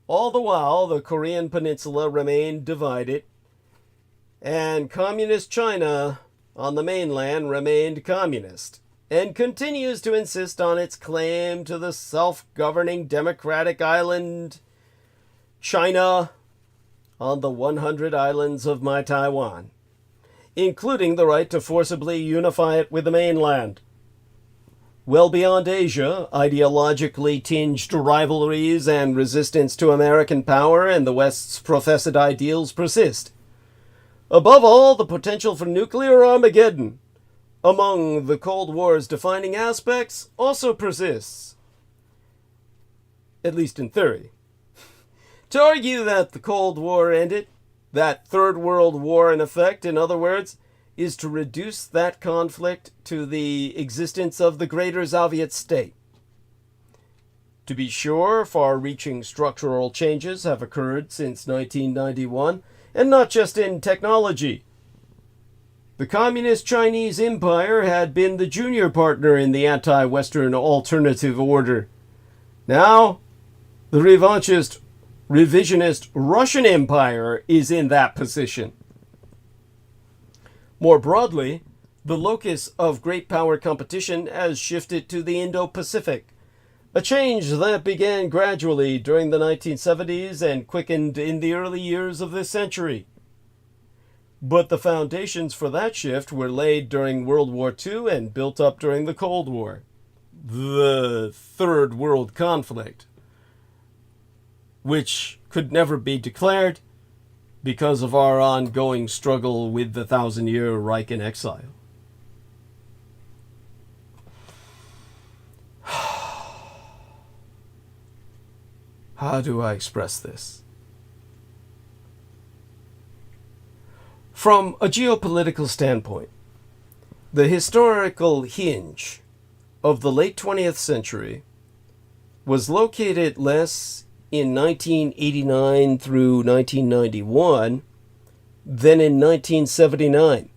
All the while, the Korean peninsula remained divided, and communist China on the mainland remained communist, and continues to insist on its claim to the self-governing democratic island China on the 100 islands of my Taiwan, including the right to forcibly unify it with the mainland. Well beyond Asia, ideologically tinged rivalries and resistance to American power and the West's professed ideals persist. Above all, the potential for nuclear Armageddon, among the Cold War's defining aspects, also persists. At least in theory. To argue that the Cold War ended, that Third World War in effect, in other words, is to reduce that conflict to the existence of the greater Soviet state. To be sure, far-reaching structural changes have occurred since 1991, and not just in technology. The Communist Chinese Empire had been the junior partner in the anti-Western alternative order. Now, the revisionist Russian Empire is in that position. More broadly, the locus of great power competition has shifted to the Indo-Pacific, a change that began gradually during the 1970s and quickened in the early years of this century. But the foundations for that shift were laid during World War II and built up during the Cold War, the Third World Conflict, which could never be declared because of our ongoing struggle with the 1,000-year Reich in exile. how do I express this? From a geopolitical standpoint, the historical hinge of the late 20th century was located less in 1989 through 1991 than in 1979.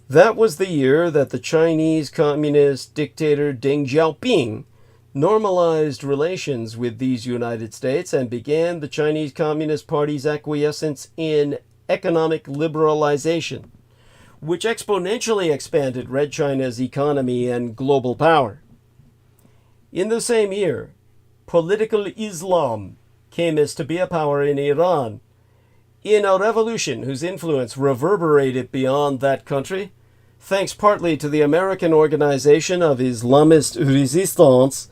That was the year that the Chinese communist dictator Deng Xiaoping normalized relations with these United States and began the Chinese Communist Party's acquiescence in economic liberalization, which exponentially expanded Red China's economy and global power. In the same year, political Islam came as to be a power in Iran, in a revolution whose influence reverberated beyond that country, thanks partly to the American Organization of Islamist Resistance,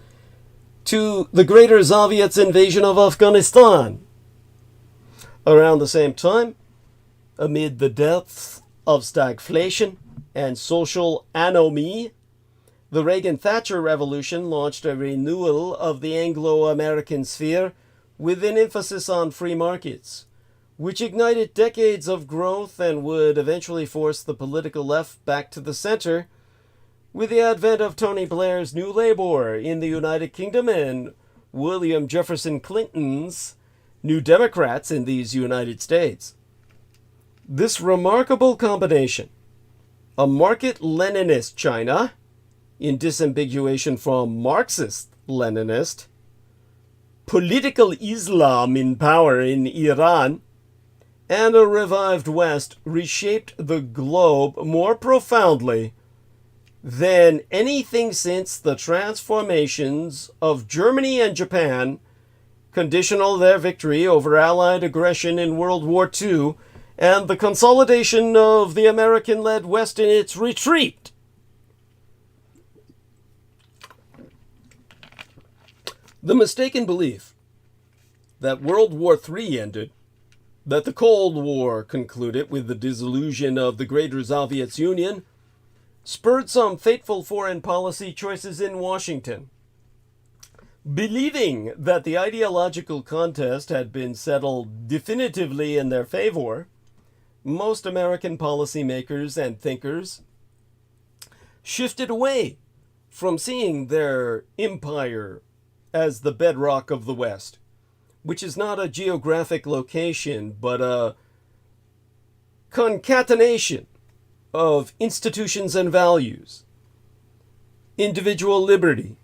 to the Greater Soviet's invasion of Afghanistan. Around the same time, amid the depths of stagflation and social anomie, the Reagan-Thatcher revolution launched a renewal of the Anglo-American sphere with an emphasis on free markets, which ignited decades of growth and would eventually force the political left back to the center with the advent of Tony Blair's New Labour in the United Kingdom and William Jefferson Clinton's New Democrats in these United States. This remarkable combination, a market-Leninist China, in disambiguation from Marxist-Leninist, political Islam in power in Iran, and a revived West reshaped the globe more profoundly than anything since the transformations of Germany and Japan, conditional their victory over Allied aggression in World War II, and the consolidation of the American-led West in its retreat. The mistaken belief that World War III ended, that the Cold War concluded with the dissolution of the Greater Soviet Union, spurred some fateful foreign policy choices in Washington. Believing that the ideological contest had been settled definitively in their favor, most American policymakers and thinkers shifted away from seeing their empire as the bedrock of the West, which is not a geographic location, but a concatenation of institutions and values, individual liberty,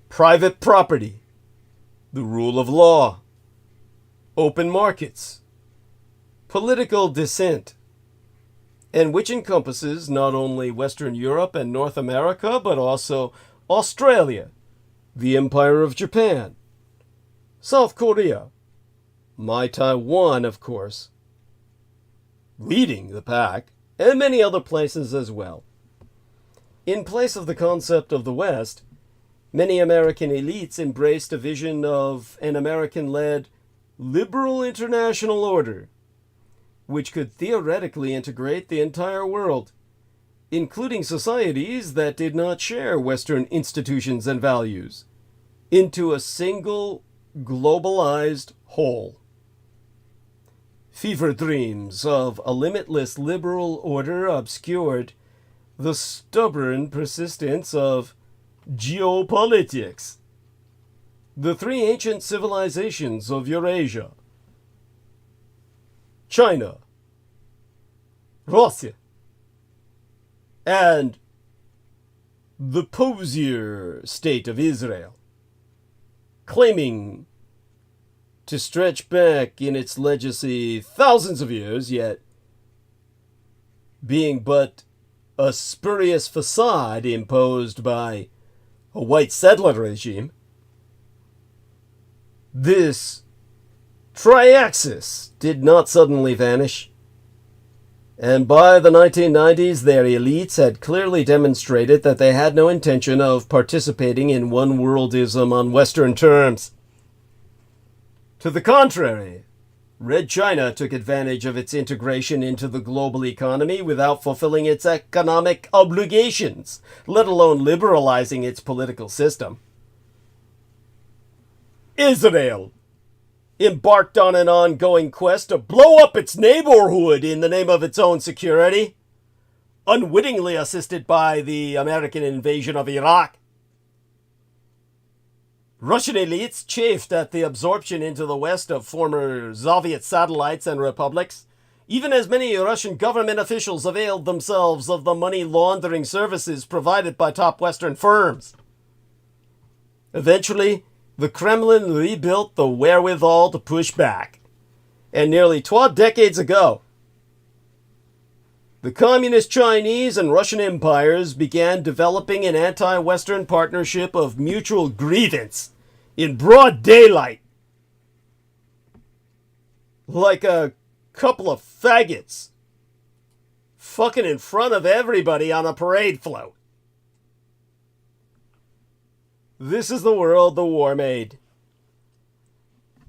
private property, the rule of law, open markets, political dissent, and which encompasses not only Western Europe and North America, but also Australia, the Empire of Japan, South Korea, my Taiwan, of course, leading the pack, and many other places as well. In place of the concept of the West, many American elites embraced a vision of an American-led liberal international order, which could theoretically integrate the entire world, including societies that did not share Western institutions and values, into a single globalized whole. Fever dreams of a limitless liberal order obscured the stubborn persistence of geopolitics. The three ancient civilizations of Eurasia, China, Russia, and the posier state of Israel, claiming to stretch back in its legacy thousands of years, yet being but a spurious facade imposed by a white settler regime. This triaxis did not suddenly vanish, and by the 1990s their elites had clearly demonstrated that they had no intention of participating in one-worldism on Western terms. To the contrary, Red China took advantage of its integration into the global economy without fulfilling its economic obligations, let alone liberalizing its political system. Israel embarked on an ongoing quest to blow up its neighborhood in the name of its own security, unwittingly assisted by the American invasion of Iraq. Russian elites chafed at the absorption into the West of former Soviet satellites and republics, even as many Russian government officials availed themselves of the money laundering services provided by top Western firms. Eventually, the Kremlin rebuilt the wherewithal to push back. And nearly 12 decades ago, the Communist Chinese and Russian empires began developing an anti-Western partnership of mutual grievance in broad daylight. Like a couple of faggots fucking in front of everybody on a parade float. This is the world the war made.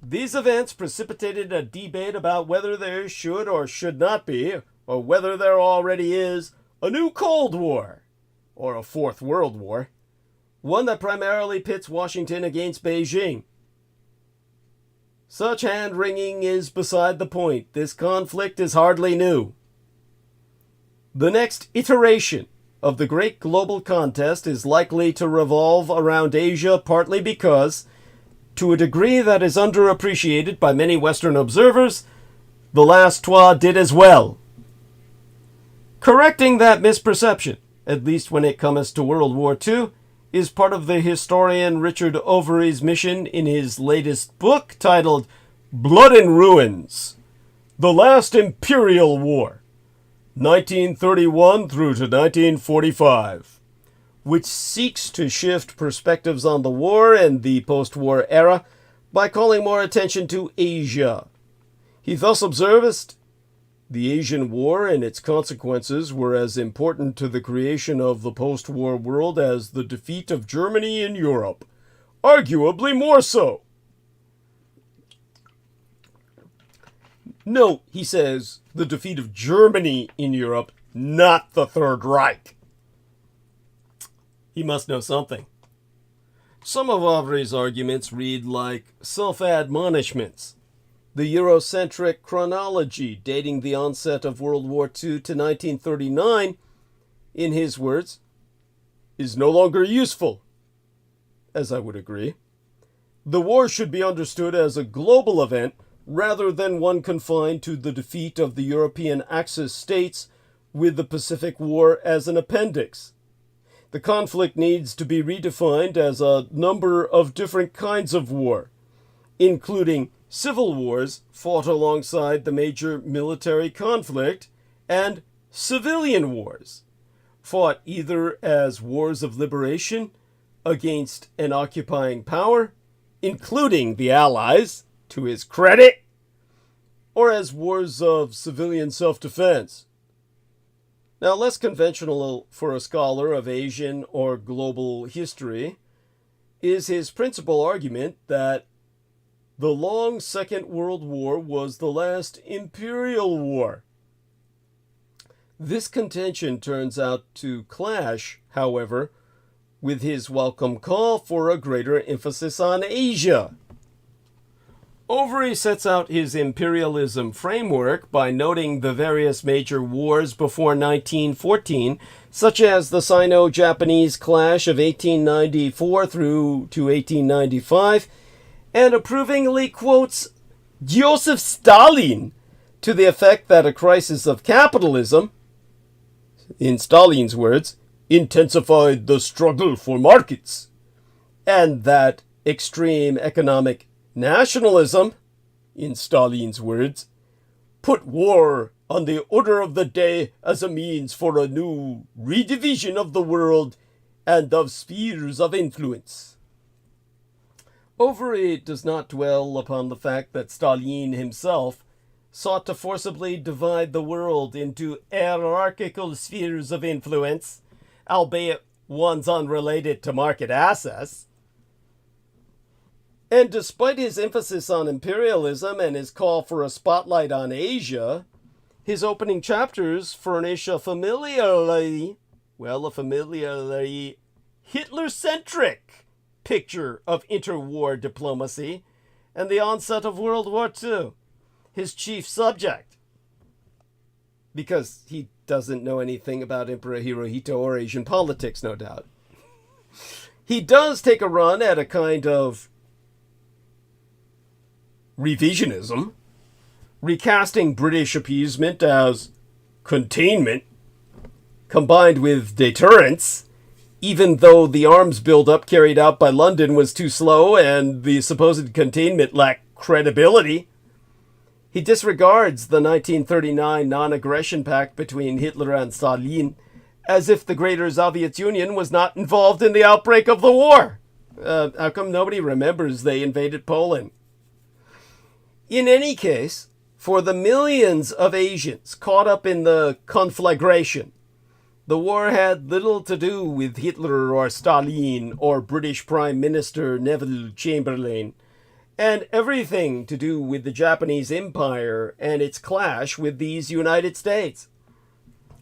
These events precipitated a debate about whether there should or should not be, or whether there already is, a new Cold War, or a Fourth World War, one that primarily pits Washington against Beijing. Such hand-wringing is beside the point. This conflict is hardly new. The next iteration of the great global contest is likely to revolve around Asia, partly because, to a degree that is underappreciated by many Western observers, the last Twa did as well. Correcting that misperception, at least when it comes to World War II, is part of the historian Richard Overy's mission in his latest book titled Blood and Ruins: The Last Imperial War, 1931 through to 1945, which seeks to shift perspectives on the war and the post-war era by calling more attention to Asia. He thus observes, the Asian War and its consequences were as important to the creation of the post-war world as the defeat of Germany in Europe, arguably more so. Note, he says, the defeat of Germany in Europe, not the Third Reich. He must know something. Some of Avery's arguments read like self-admonishments. The Eurocentric chronology dating the onset of World War II to 1939, in his words, is no longer useful, as I would agree. The war should be understood as a global event rather than one confined to the defeat of the European Axis states with the Pacific War as an appendix. The conflict needs to be redefined as a number of different kinds of war, including civil wars fought alongside the major military conflict, and civilian wars, fought either as wars of liberation against an occupying power, including the Allies, to his credit, or as wars of civilian self-defense. Now, less conventional for a scholar of Asian or global history is his principal argument that the long Second World War was the last imperial war. This contention turns out to clash, however, with his welcome call for a greater emphasis on Asia. Overy sets out his imperialism framework by noting the various major wars before 1914, such as the Sino-Japanese clash of 1894 through to 1895, and approvingly quotes Joseph Stalin to the effect that a crisis of capitalism, in Stalin's words, intensified the struggle for markets, and that extreme economic nationalism, in Stalin's words, put war on the order of the day as a means for a new redivision of the world and of spheres of influence. Overy does not dwell upon the fact that Stalin himself sought to forcibly divide the world into hierarchical spheres of influence, albeit ones unrelated to market access. And despite his emphasis on imperialism and his call for a spotlight on Asia, his opening chapters furnish a familiarly Hitler-centric picture of interwar diplomacy and the onset of World War II, his chief subject. Because he doesn't know anything about Emperor Hirohito or Asian politics, no doubt. He does take a run at a kind of revisionism, recasting British appeasement as containment combined with deterrence, even though the arms buildup carried out by London was too slow and the supposed containment lacked credibility. He disregards the 1939 non-aggression pact between Hitler and Stalin, as if the Greater Soviet Union was not involved in the outbreak of the war. How come nobody remembers they invaded Poland? In any case, for the millions of Asians caught up in the conflagration, the war had little to do with Hitler or Stalin or British Prime Minister Neville Chamberlain, and everything to do with the Japanese Empire and its clash with these United States,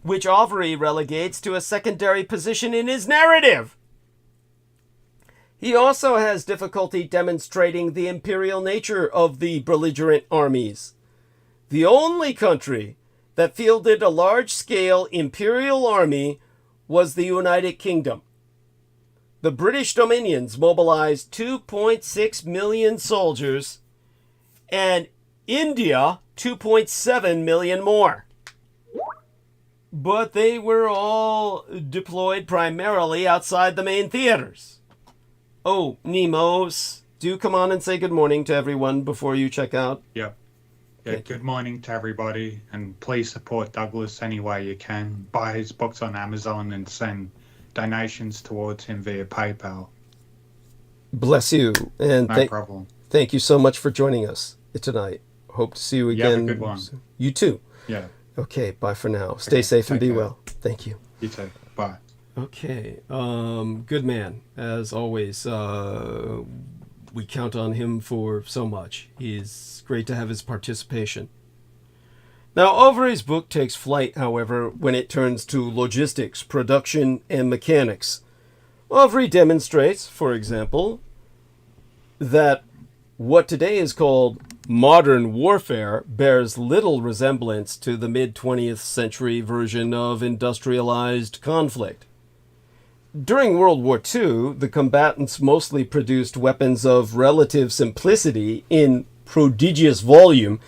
which Avery relegates to a secondary position in his narrative. He also has difficulty demonstrating the imperial nature of the belligerent armies. The only country that fielded a large-scale imperial army was the United Kingdom. The British Dominions mobilized 2.6 million soldiers, and India 2.7 million more. But they were all deployed primarily outside the main theaters. Oh, Nemos, do come on and say good morning to everyone before you check out. Yeah. Good morning to everybody, and please support Douglas any way you can. Buy his books on Amazon and send donations towards him via PayPal. Bless you, and no problem. Thank you so much for joining us tonight. Hope to see you again. You have a good one. You too. Yeah. Okay, bye for now. Stay safe and be well. Thank you. You too. Bye. Okay, good man, as always. We count on him for so much. He's great to have his participation. Now, Avery's book takes flight, however, when it turns to logistics, production, and mechanics. Avery demonstrates, for example, that what today is called modern warfare bears little resemblance to the mid-20th century version of industrialized conflict. During World War II, the combatants mostly produced weapons of relative simplicity in prodigious volume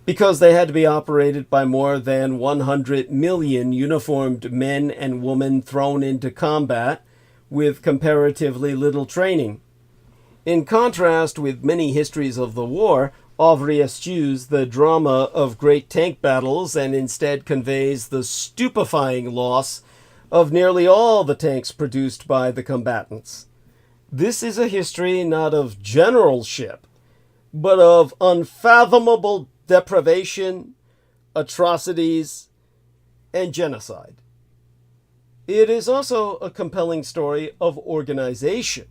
because they had to be operated by more than 100 million uniformed men and women thrown into combat with comparatively little training. In contrast with many histories of the war, Avery eschews the drama of great tank battles and instead conveys the stupefying loss of nearly all the tanks produced by the combatants. This is a history not of generalship, but of unfathomable deprivation, atrocities, and genocide. It is also a compelling story of organization.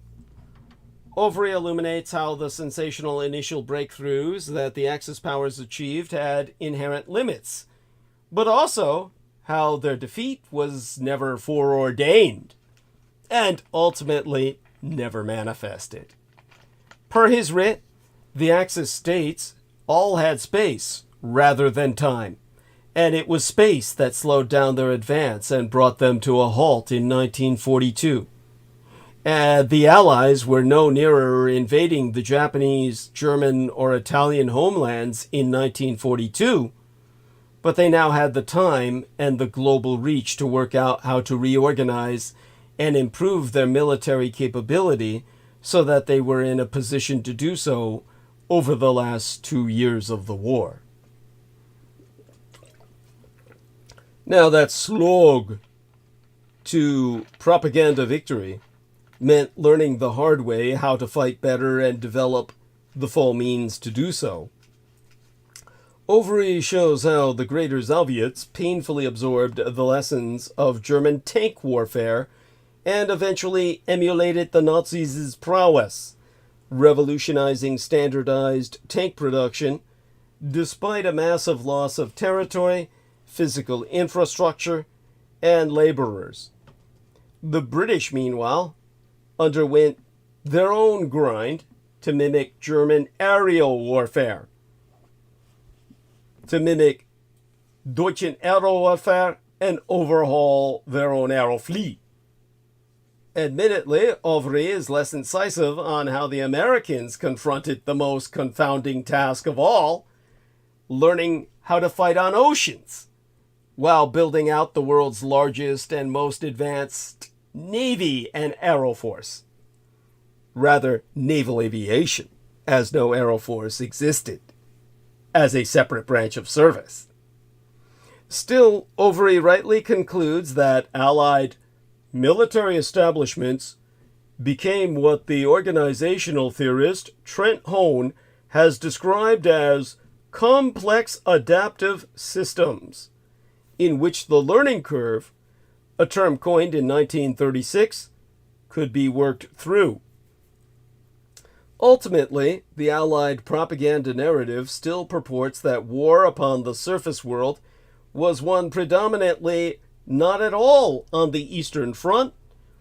Avery illuminates how the sensational initial breakthroughs that the Axis powers achieved had inherent limits, but also how their defeat was never foreordained, and ultimately never manifested. Per his writ, the Axis states all had space rather than time, and it was space that slowed down their advance and brought them to a halt in 1942. The Allies were no nearer invading the Japanese, German, or Italian homelands in 1942, but they now had the time and the global reach to work out how to reorganize and improve their military capability so that they were in a position to do so over the last 2 years of the war. Now, that slog to propaganda victory meant learning the hard way how to fight better and develop the full means to do so. Avery shows how the Greater Soviets painfully absorbed the lessons of German tank warfare and eventually emulated the Nazis' prowess, revolutionizing standardized tank production despite a massive loss of territory, physical infrastructure, and laborers. The British, meanwhile, underwent their own grind to mimic German aerial warfare, to mimic Deutschen Aerowarfare, and overhaul their own aero fleet. Admittedly, Ovry is less incisive on how the Americans confronted the most confounding task of all, learning how to fight on oceans, while building out the world's largest and most advanced Navy and Aero Force. Rather, naval aviation, as no Aero Force existed as a separate branch of service. Still, Ovry rightly concludes that Allied military establishments became what the organizational theorist Trent Hone has described as complex adaptive systems, in which the learning curve, a term coined in 1936, could be worked through. Ultimately, the Allied propaganda narrative still purports that war upon the surface world was won predominantly not at all on the Eastern Front,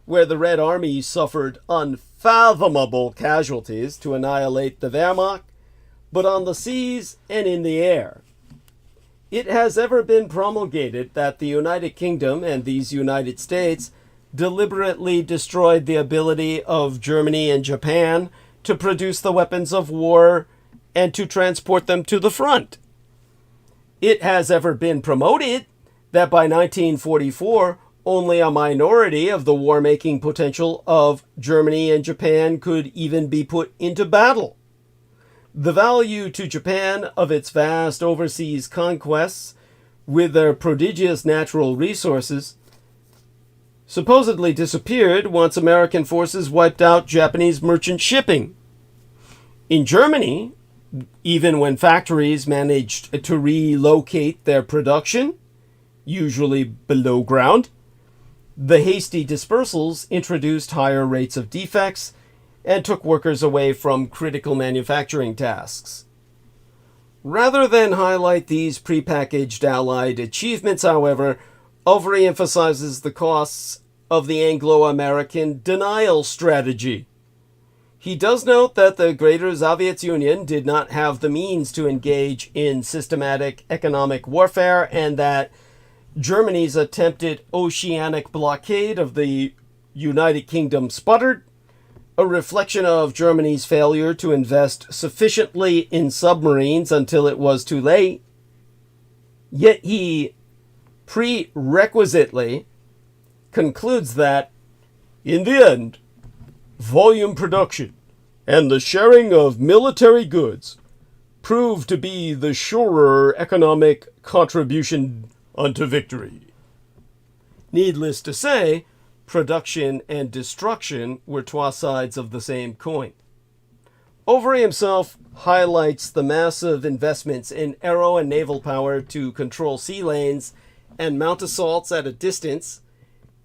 where the Red Army suffered unfathomable casualties to annihilate the Wehrmacht, but on the seas and in the air. It has ever been promulgated that the United Kingdom and these United States deliberately destroyed the ability of Germany and Japan to produce the weapons of war and to transport them to the front. It has ever been promoted that by 1944, only a minority of the war-making potential of Germany and Japan could even be put into battle. The value to Japan of its vast overseas conquests, with their prodigious natural resources, supposedly disappeared once American forces wiped out Japanese merchant shipping. In Germany, even when factories managed to relocate their production, usually below ground, the hasty dispersals introduced higher rates of defects and took workers away from critical manufacturing tasks. Rather than highlight these prepackaged Allied achievements, however, Ovry emphasizes the costs of the Anglo-American denial strategy. He does note that the Greater Sowjetunion did not have the means to engage in systematic economic warfare, and that Germany's attempted oceanic blockade of the United Kingdom sputtered, a reflection of Germany's failure to invest sufficiently in submarines until it was too late. Yet he prerequisitely concludes that, in the end, volume production and the sharing of military goods proved to be the surer economic contribution unto victory. Needless to say, production and destruction were two sides of the same coin. Ovry himself highlights the massive investments in aero and naval power to control sea lanes and mount assaults at a distance,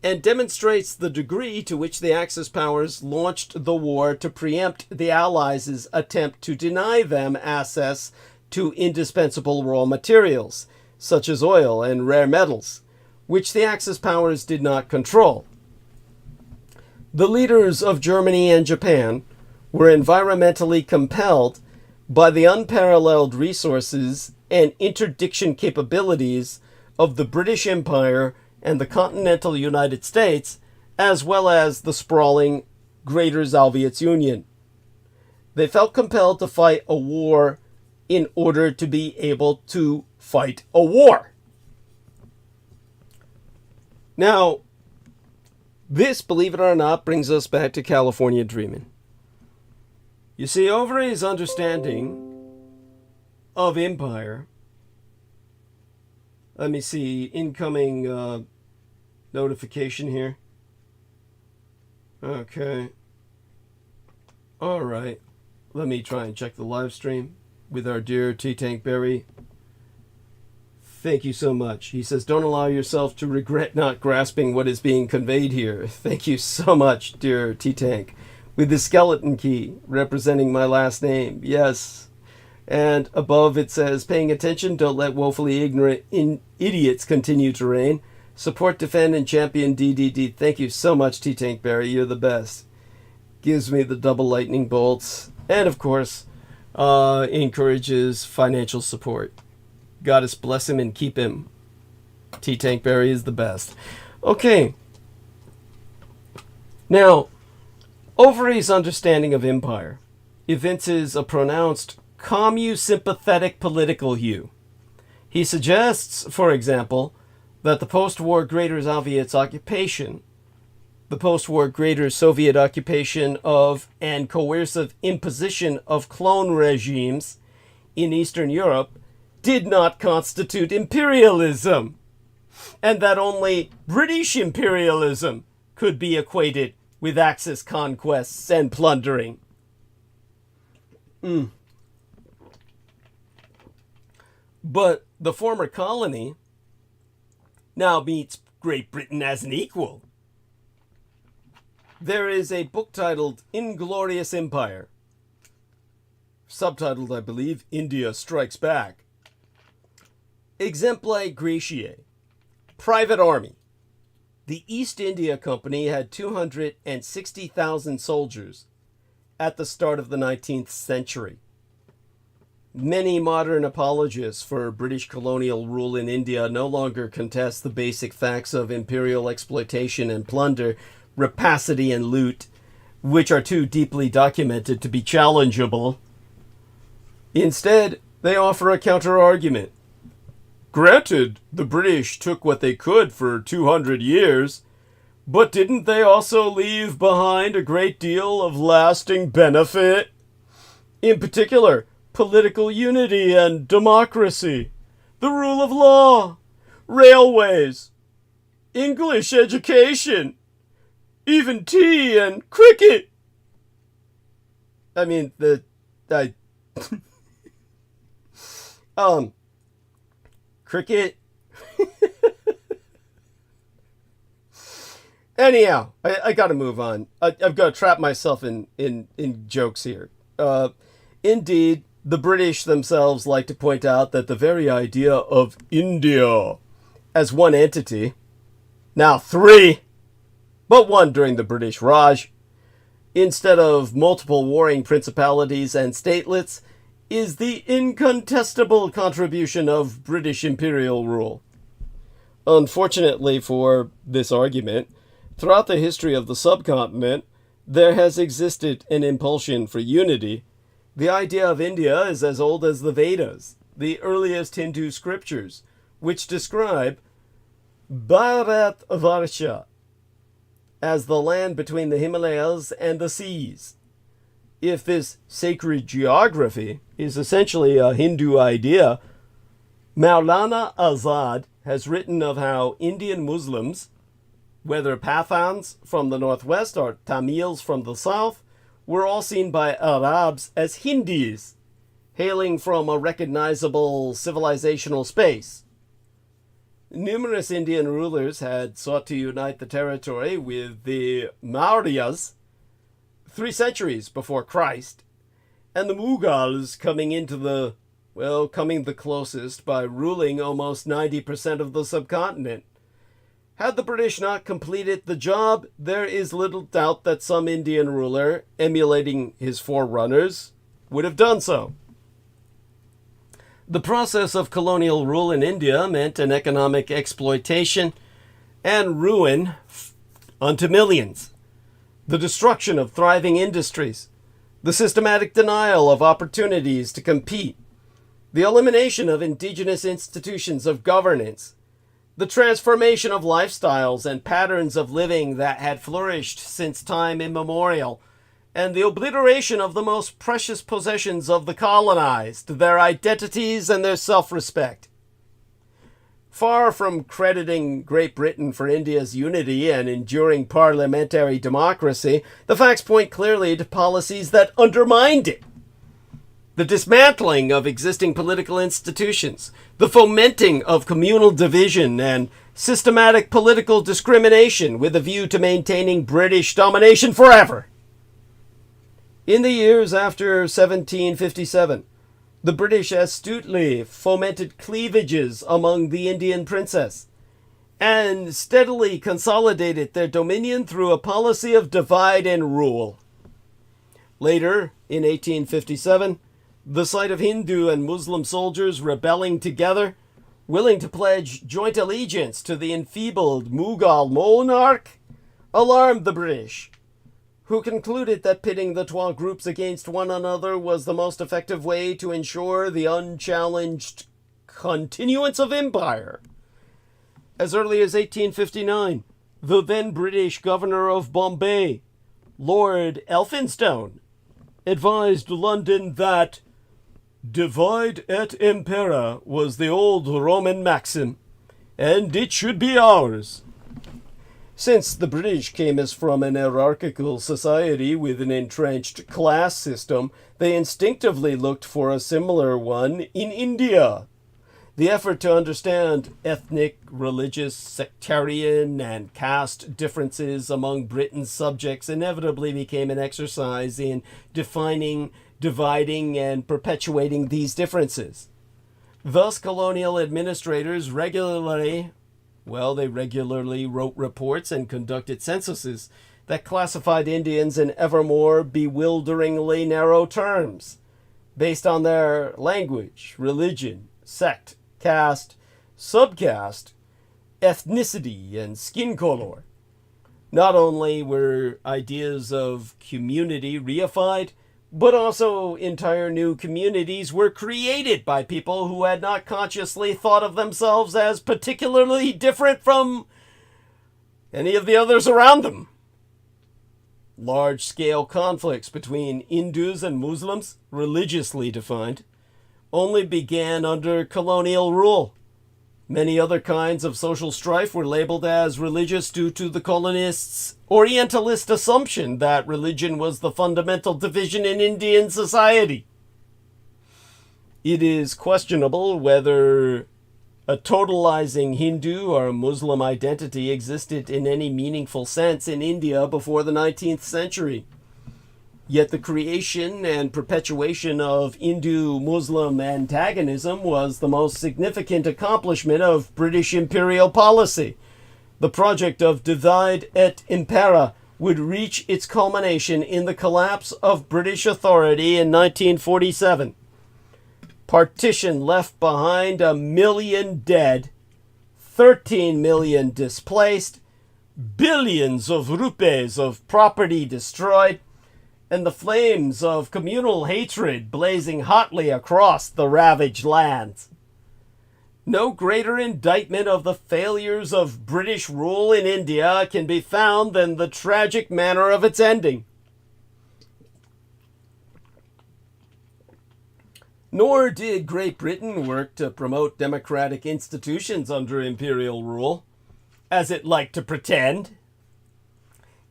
and demonstrates the degree to which the Axis powers launched the war to preempt the Allies' attempt to deny them access to indispensable raw materials, such as oil and rare metals, which the Axis powers did not control. The leaders of Germany and Japan were environmentally compelled by the unparalleled resources and interdiction capabilities of the British Empire and the continental United States, as well as the sprawling Greater Sowjetunion. They felt compelled to fight a war in order to be able to fight a war. Now, this, believe it or not, brings us back to California Dreamin'. You see, Ovry's understanding of empire. Let me see, incoming notification here. Okay. All right. Let me try and check the live stream with our dear T-Tank Berry. Thank you so much. He says, don't allow yourself to regret not grasping what is being conveyed here. Thank you so much, dear T-Tank. With the skeleton key representing my last name. Yes. And above it says, paying attention, don't let woefully ignorant idiots continue to reign. Support, defend, and champion DDD. Thank you so much, T-Tank Barry. You're the best. gives me the double lightning bolts, and of course, encourages financial support. Goddess bless him and keep him. T. Tankberry is the best. Okay. Now, Overy's understanding of empire evinces a pronounced commu-sympathetic political hue. He suggests, for example, that the post-war Greater Soviet's occupation, the post-war Greater Soviet occupation of and coercive imposition of clone regimes in Eastern Europe did not constitute imperialism, and that only British imperialism could be equated with Axis conquests and plundering. But the former colony now meets Great Britain as an equal. There is a book titled Inglorious Empire, subtitled, I believe, India Strikes Back. Exemplae Gratiae, Private Army. The East India Company had 260,000 soldiers at the start of the 19th century. Many modern apologists for British colonial rule in India no longer contest the basic facts of imperial exploitation and plunder, rapacity and loot, which are too deeply documented to be challengeable. Instead, they offer a counter-argument. Granted, the British took what they could for 200 years, but didn't they also leave behind a great deal of lasting benefit? In particular, political unity and democracy, the rule of law, railways, English education, even tea and cricket. I mean, cricket. Anyhow, I gotta move on. I've got to trap myself in jokes here. Indeed, the British themselves like to point out that the very idea of India as one entity, now three, but one during the British Raj, instead of multiple warring principalities and statelets, is the incontestable contribution of British imperial rule. Unfortunately for this argument, throughout the history of the subcontinent, there has existed an impulsion for unity. The idea of India is as old as the Vedas, the earliest Hindu scriptures, which describe Bharatvarsha as the land between the Himalayas and the seas. If this sacred geography is essentially a Hindu idea, Maulana Azad has written of how Indian Muslims, whether Pathans from the northwest or Tamils from the south, were all seen by Arabs as Hindis, hailing from a recognizable civilizational space. Numerous Indian rulers had sought to unite the territory with the Mauryas 3 centuries before Christ, and the Mughals coming the closest by ruling almost 90% of the subcontinent. Had the British not completed the job, there is little doubt that some Indian ruler, emulating his forerunners, would have done so. The process of colonial rule in India meant an economic exploitation and ruin unto millions, the destruction of thriving industries, the systematic denial of opportunities to compete, the elimination of indigenous institutions of governance, the transformation of lifestyles and patterns of living that had flourished since time immemorial, and the obliteration of the most precious possessions of the colonized, their identities and their self-respect. Far from crediting Great Britain for India's unity and enduring parliamentary democracy, the facts point clearly to policies that undermined it. The dismantling of existing political institutions, the fomenting of communal division, and systematic political discrimination with a view to maintaining British domination forever. In the years after 1757, the British astutely fomented cleavages among the Indian princes and steadily consolidated their dominion through a policy of divide and rule. Later, in 1857, the sight of Hindu and Muslim soldiers rebelling together, willing to pledge joint allegiance to the enfeebled Mughal monarch, alarmed the British, who concluded that pitting the Twa groups against one another was the most effective way to ensure the unchallenged continuance of empire. As early as 1859, the then British governor of Bombay, Lord Elphinstone, advised London that divide et impera was the old Roman maxim, and it should be ours. Since the British came as from an hierarchical society with an entrenched class system, they instinctively looked for a similar one in India. The effort to understand ethnic, religious, sectarian, and caste differences among Britain's subjects inevitably became an exercise in defining, dividing, and perpetuating these differences. Thus, colonial administrators regularly wrote reports and conducted censuses that classified Indians in ever more bewilderingly narrow terms, based on their language, religion, sect, caste, subcaste, ethnicity, and skin color. Not only were ideas of community reified, but also entire new communities were created by people who had not consciously thought of themselves as particularly different from any of the others around them. Large-scale conflicts between Hindus and Muslims, religiously defined, only began under colonial rule. Many other kinds of social strife were labeled as religious due to the colonists' Orientalist assumption that religion was the fundamental division in Indian society. It is questionable whether a totalizing Hindu or Muslim identity existed in any meaningful sense in India before the 19th century. Yet the creation and perpetuation of Hindu-Muslim antagonism was the most significant accomplishment of British imperial policy. The project of divide et impera would reach its culmination in the collapse of British authority in 1947. Partition left behind 1 million dead, 13 million displaced, billions of rupees of property destroyed, and the flames of communal hatred blazing hotly across the ravaged lands. No greater indictment of the failures of British rule in India can be found than the tragic manner of its ending. Nor did Great Britain work to promote democratic institutions under imperial rule, as it liked to pretend.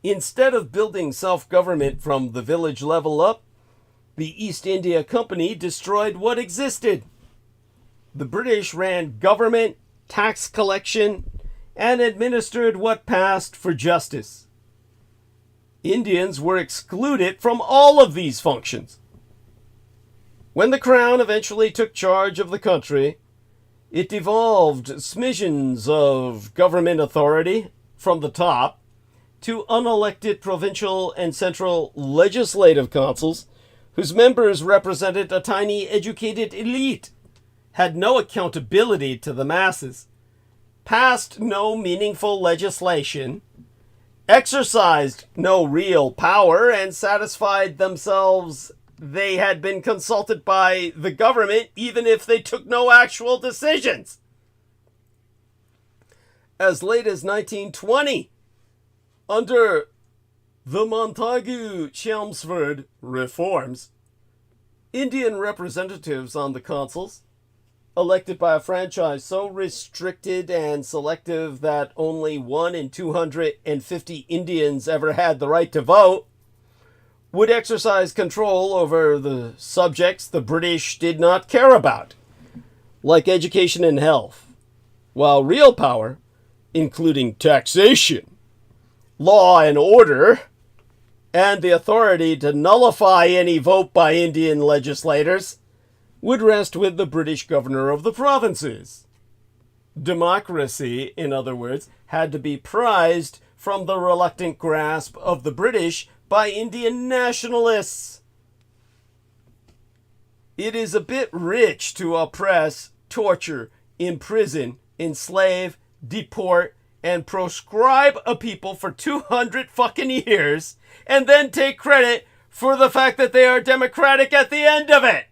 Instead of building self-government from the village level up, the East India Company destroyed what existed. The British ran government, tax collection, and administered what passed for justice. Indians were excluded from all of these functions. When the Crown eventually took charge of the country, it devolved smissions of government authority from the top to unelected provincial and central legislative councils, whose members represented a tiny educated elite, had no accountability to the masses, passed no meaningful legislation, exercised no real power, and satisfied themselves they had been consulted by the government even if they took no actual decisions. As late as 1920, under the Montagu-Chelmsford reforms, Indian representatives on the consuls, elected by a franchise so restricted and selective that only 1 in 250 Indians ever had the right to vote, would exercise control over the subjects the British did not care about, like education and health, while real power, including taxation, law and order, and the authority to nullify any vote by Indian legislators, would rest with the British governor of the provinces. Democracy, in other words, had to be prized from the reluctant grasp of the British by Indian nationalists. It is a bit rich to oppress, torture, imprison, enslave, deport, and proscribe a people for 200 fucking years, and then take credit for the fact that they are democratic at the end of it.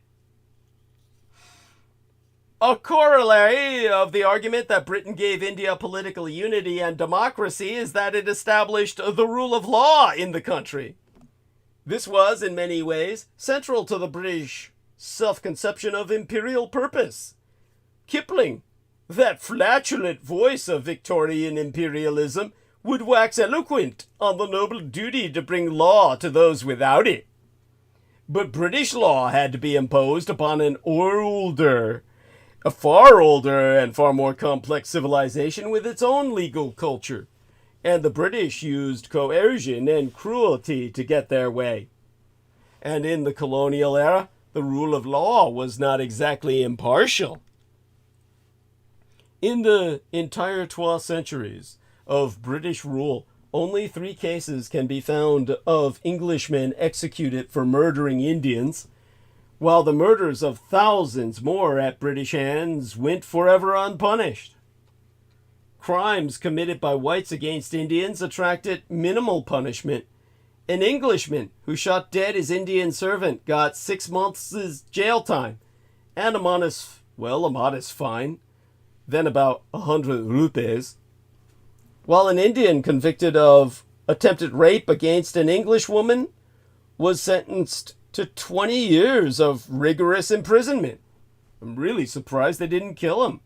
A corollary of the argument that Britain gave India political unity and democracy is that it established the rule of law in the country. This was, in many ways, central to the British self-conception of imperial purpose. Kipling, that flatulent voice of Victorian imperialism, would wax eloquent on the noble duty to bring law to those without it. But British law had to be imposed upon a far older and far more complex civilization with its own legal culture, and the British used coercion and cruelty to get their way. And in the colonial era, the rule of law was not exactly impartial. In the entire 12 centuries of British rule, only 3 cases can be found of Englishmen executed for murdering Indians, while the murders of thousands more at British hands went forever unpunished. Crimes committed by whites against Indians attracted minimal punishment. An Englishman who shot dead his Indian servant got 6 months' jail time and a modest fine, then about 100 rupees, while an Indian convicted of attempted rape against an Englishwoman was sentenced to 20 years of rigorous imprisonment. I'm really surprised they didn't kill him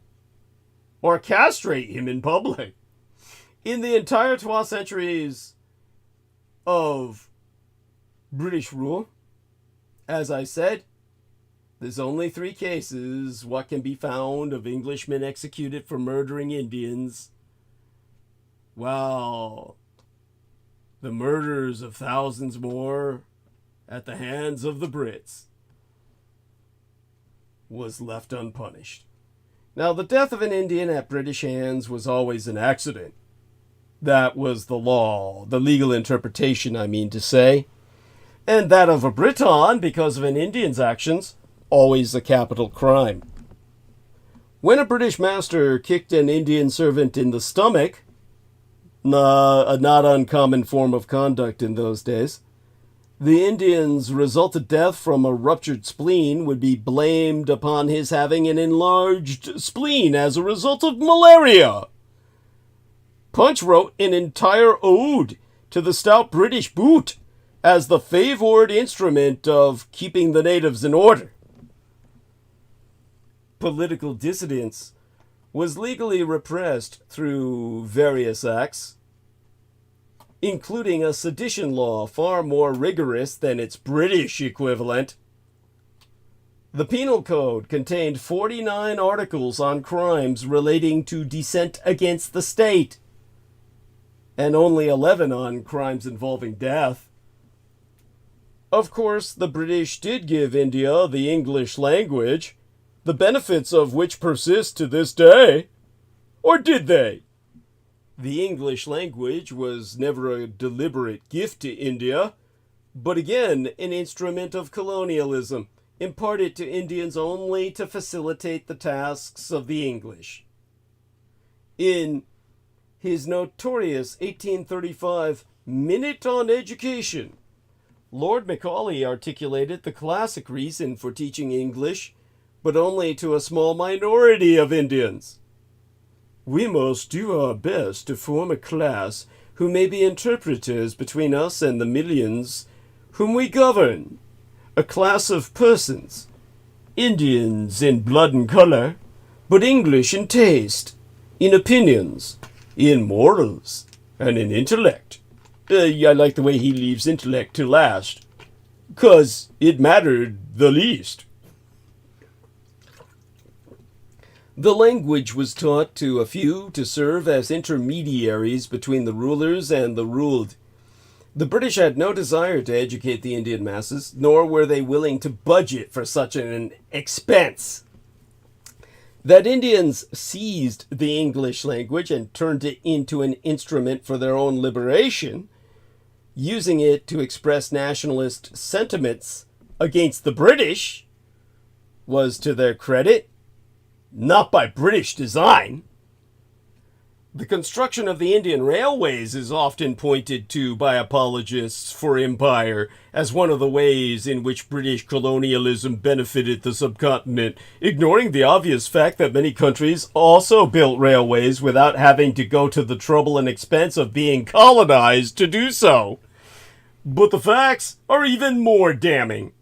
or castrate him in public. In the entire 12 centuries of British rule, as I said, there's only 3 cases what can be found of Englishmen executed for murdering Indians, while the murders of thousands more at the hands of the Brits was left unpunished. Now, the death of an Indian at British hands was always an accident. That was the law, the legal interpretation, I mean to say. And that of a Briton, because of an Indian's actions, always a capital crime. When a British master kicked an Indian servant in the stomach, a not uncommon form of conduct in those days, the Indian's resultant death from a ruptured spleen would be blamed upon his having an enlarged spleen as a result of malaria. Punch wrote an entire ode to the stout British boot as the favoured instrument of keeping the natives in order. Political dissidence was legally repressed through various acts, including a sedition law far more rigorous than its British equivalent. The Penal Code contained 49 articles on crimes relating to dissent against the state, and only 11 on crimes involving death. Of course, the British did give India the English language, the benefits of which persist to this day. Or did they? The English language was never a deliberate gift to India, but again an instrument of colonialism, imparted to Indians only to facilitate the tasks of the English. In his notorious 1835 Minute on Education, Lord Macaulay articulated the classic reason for teaching English, but only to a small minority of Indians. We must do our best to form a class who may be interpreters between us and the millions whom we govern, a class of persons, Indians in blood and color, but English in taste, in opinions, in morals, and in intellect. I like the way he leaves intellect to last, 'cause it mattered the least. The language was taught to a few to serve as intermediaries between the rulers and the ruled. The British had no desire to educate the Indian masses, nor were they willing to budget for such an expense. That Indians seized the English language and turned it into an instrument for their own liberation, using it to express nationalist sentiments against the British was to their credit, not by British design. The construction of the Indian railways is often pointed to by apologists for empire as one of the ways in which British colonialism benefited the subcontinent, ignoring the obvious fact that many countries also built railways without having to go to the trouble and expense of being colonized to do so. But the facts are even more damning.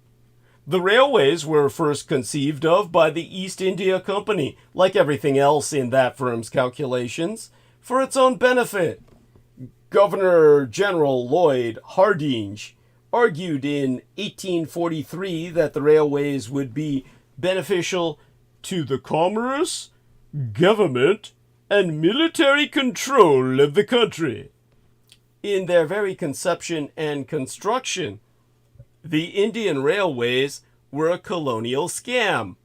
The railways were first conceived of by the East India Company, like everything else in that firm's calculations, for its own benefit. Governor General Lloyd Hardinge argued in 1843 that the railways would be beneficial to the commerce, government, and military control of the country. In their very conception and construction, the Indian railways were a colonial scam.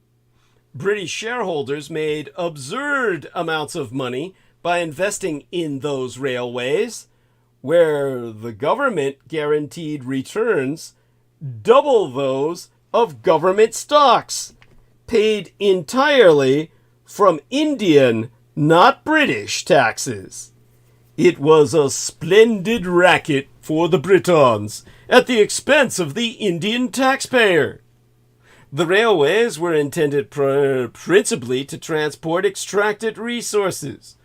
British shareholders made absurd amounts of money by investing in those railways, where the government guaranteed returns double those of government stocks, paid entirely from Indian, not British, taxes. It was a splendid racket for the Britons, at the expense of the Indian taxpayer. The railways were intended principally to transport extracted resources,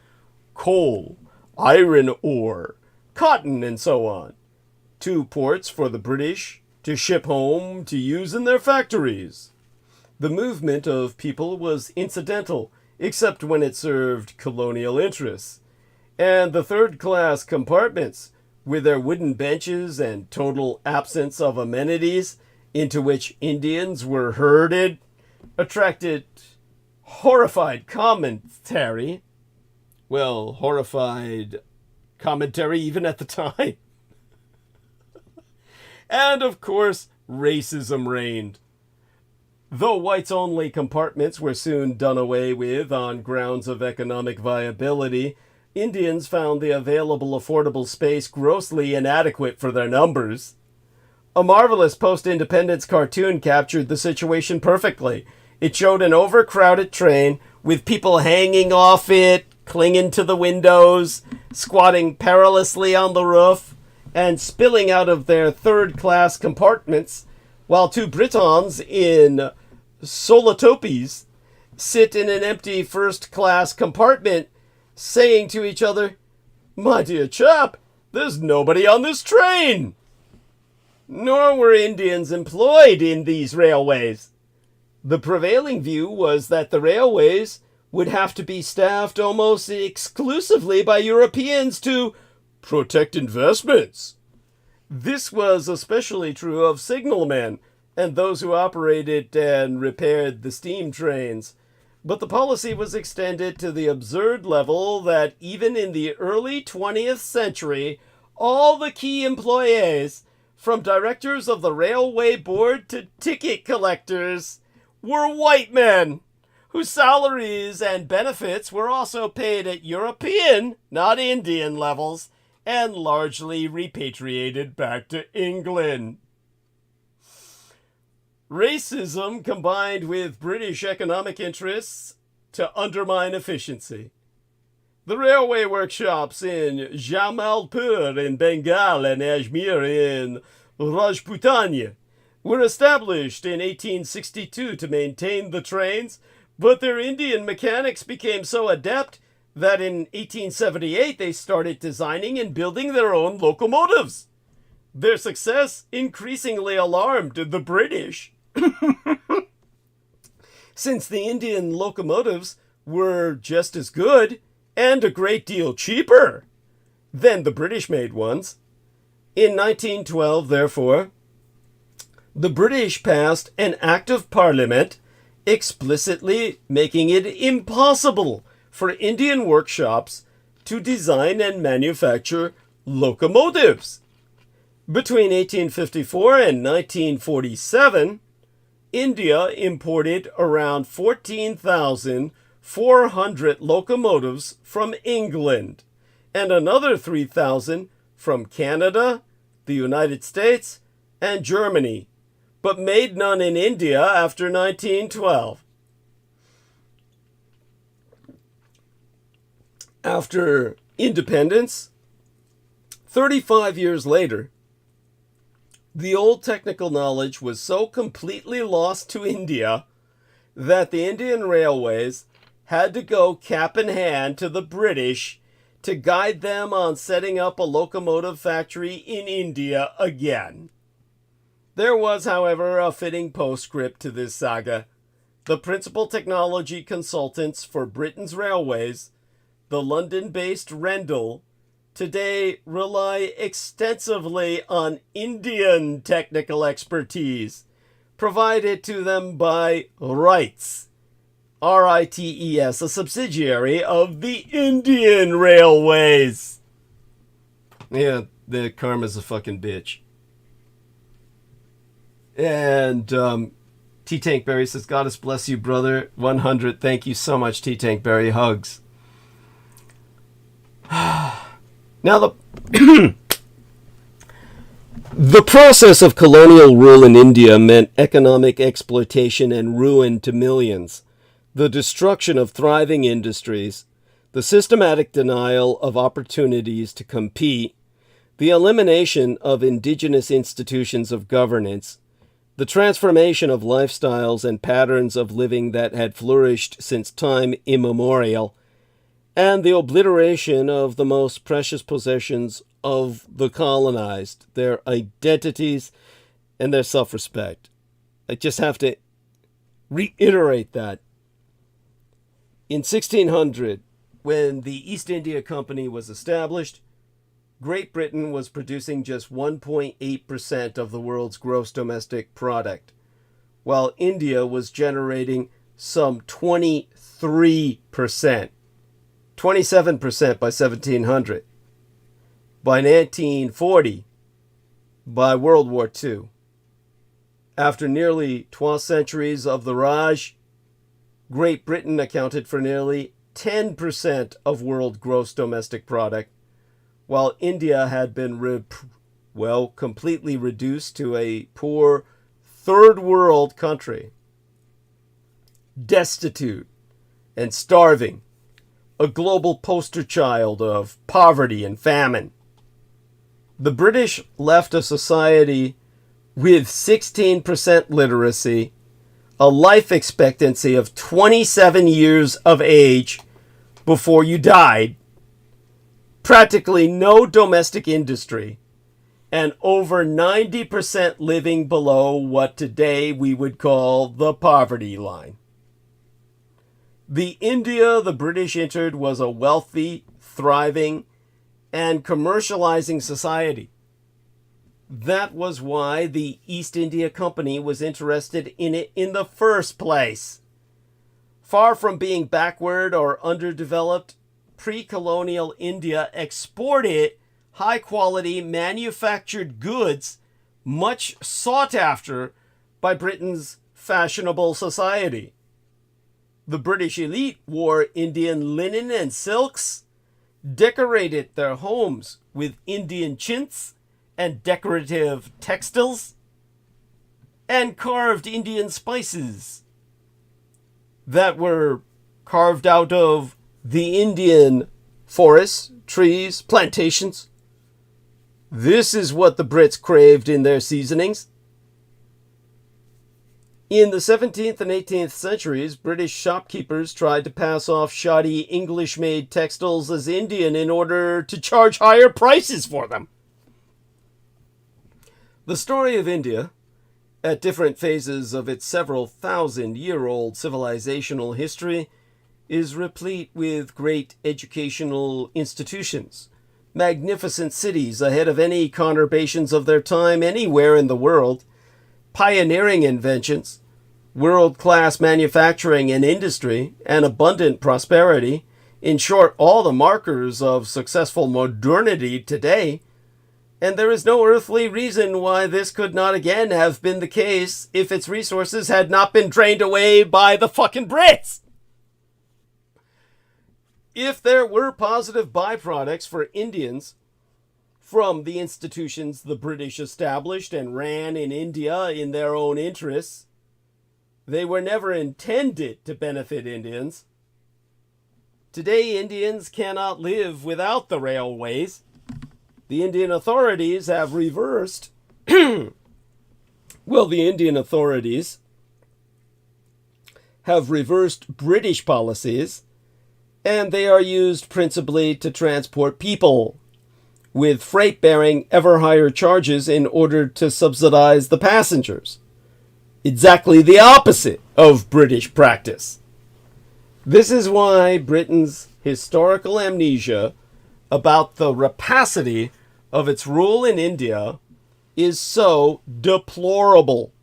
coal, iron ore, cotton, and so on, to ports for the British to ship home to use in their factories. The movement of people was incidental, except when it served colonial interests, and the third-class compartments, with their wooden benches and total absence of amenities into which Indians were herded, attracted horrified commentary. Well, horrified commentary even at the time. And, of course, racism reigned. Though whites-only compartments were soon done away with on grounds of economic viability, Indians found the available affordable space grossly inadequate for their numbers. A marvelous post-independence cartoon captured the situation perfectly. It showed an overcrowded train with people hanging off it, clinging to the windows, squatting perilously on the roof, and spilling out of their third-class compartments, while two Britons in solatopes sit in an empty first-class compartment, saying to each other, "My dear chap, there's nobody on this train." Nor were Indians employed in these railways. The prevailing view was that the railways would have to be staffed almost exclusively by Europeans to protect investments. This was especially true of signalmen and those who operated and repaired the steam trains. But the policy was extended to the absurd level that even in the early 20th century, all the key employees, from directors of the railway board to ticket collectors, were white men, whose salaries and benefits were also paid at European, not Indian levels, and largely repatriated back to England. Racism combined with British economic interests to undermine efficiency. The railway workshops in Jamalpur in Bengal and Ajmer in Rajputana were established in 1862 to maintain the trains, but their Indian mechanics became so adept that in 1878 they started designing and building their own locomotives. Their success increasingly alarmed the British, since the Indian locomotives were just as good and a great deal cheaper than the British-made ones. In 1912, therefore, the British passed an Act of Parliament explicitly making it impossible for Indian workshops to design and manufacture locomotives. Between 1854 and 1947, India imported around 14,400 locomotives from England and another 3,000 from Canada, the United States, and Germany, but made none in India after 1912. After independence, 35 years later, the old technical knowledge was so completely lost to India that the Indian railways had to go cap in hand to the British to guide them on setting up a locomotive factory in India again. There was, however, a fitting postscript to this saga. The principal technology consultants for Britain's railways, the London-based Rendell, today rely extensively on Indian technical expertise provided to them by RITES, RITES, a subsidiary of the Indian Railways. Yeah, the karma's a fucking bitch. And T-Tank Berry says, Goddess bless you, brother. 100. Thank you so much, T-Tank Berry. Hugs. Now, the process of colonial rule in India meant economic exploitation and ruin to millions, the destruction of thriving industries, the systematic denial of opportunities to compete, the elimination of indigenous institutions of governance, the transformation of lifestyles and patterns of living that had flourished since time immemorial, and the obliteration of the most precious possessions of the colonized, their identities and their self-respect. I just have to reiterate that. In 1600, when the East India Company was established, Great Britain was producing just 1.8% of the world's gross domestic product, while India was generating some 23%, 27% by 1700. By 1940, by World War II, after nearly 12 centuries of the Raj, Great Britain accounted for nearly 10% of world gross domestic product, while India had been completely reduced to a poor third world country, destitute and starving, a global poster child of poverty and famine. The British left a society with 16% literacy, a life expectancy of 27 years of age before you died, practically no domestic industry, and over 90% living below what today we would call the poverty line. The India the British entered was a wealthy, thriving, and commercializing society. That was why the East India Company was interested in it in the first place. Far from being backward or underdeveloped, pre-colonial India exported high-quality manufactured goods much sought after by Britain's fashionable society. The British elite wore Indian linen and silks, decorated their homes with Indian chintz and decorative textiles, and carved Indian spices that were carved out of the Indian forests, trees, plantations. This is what the Brits craved in their seasonings. In the 17th and 18th centuries, British shopkeepers tried to pass off shoddy English-made textiles as Indian in order to charge higher prices for them. The story of India, at different phases of its several thousand-year-old civilizational history, is replete with great educational institutions, magnificent cities ahead of any conurbations of their time anywhere in the world, pioneering inventions, world-class manufacturing and industry, and abundant prosperity, in short, all the markers of successful modernity today, and there is no earthly reason why this could not again have been the case if its resources had not been drained away by the fucking Brits. If there were positive byproducts for Indians from the institutions the British established and ran in India in their own interests. They were never intended to benefit Indians. Today, Indians cannot live without the railways. The Indian authorities have reversed, the Indian authorities have reversed British policies, and they are used principally to transport people, with freight bearing ever higher charges in order to subsidize the passengers. Exactly the opposite of British practice. This is why Britain's historical amnesia about the rapacity of its rule in India is so deplorable.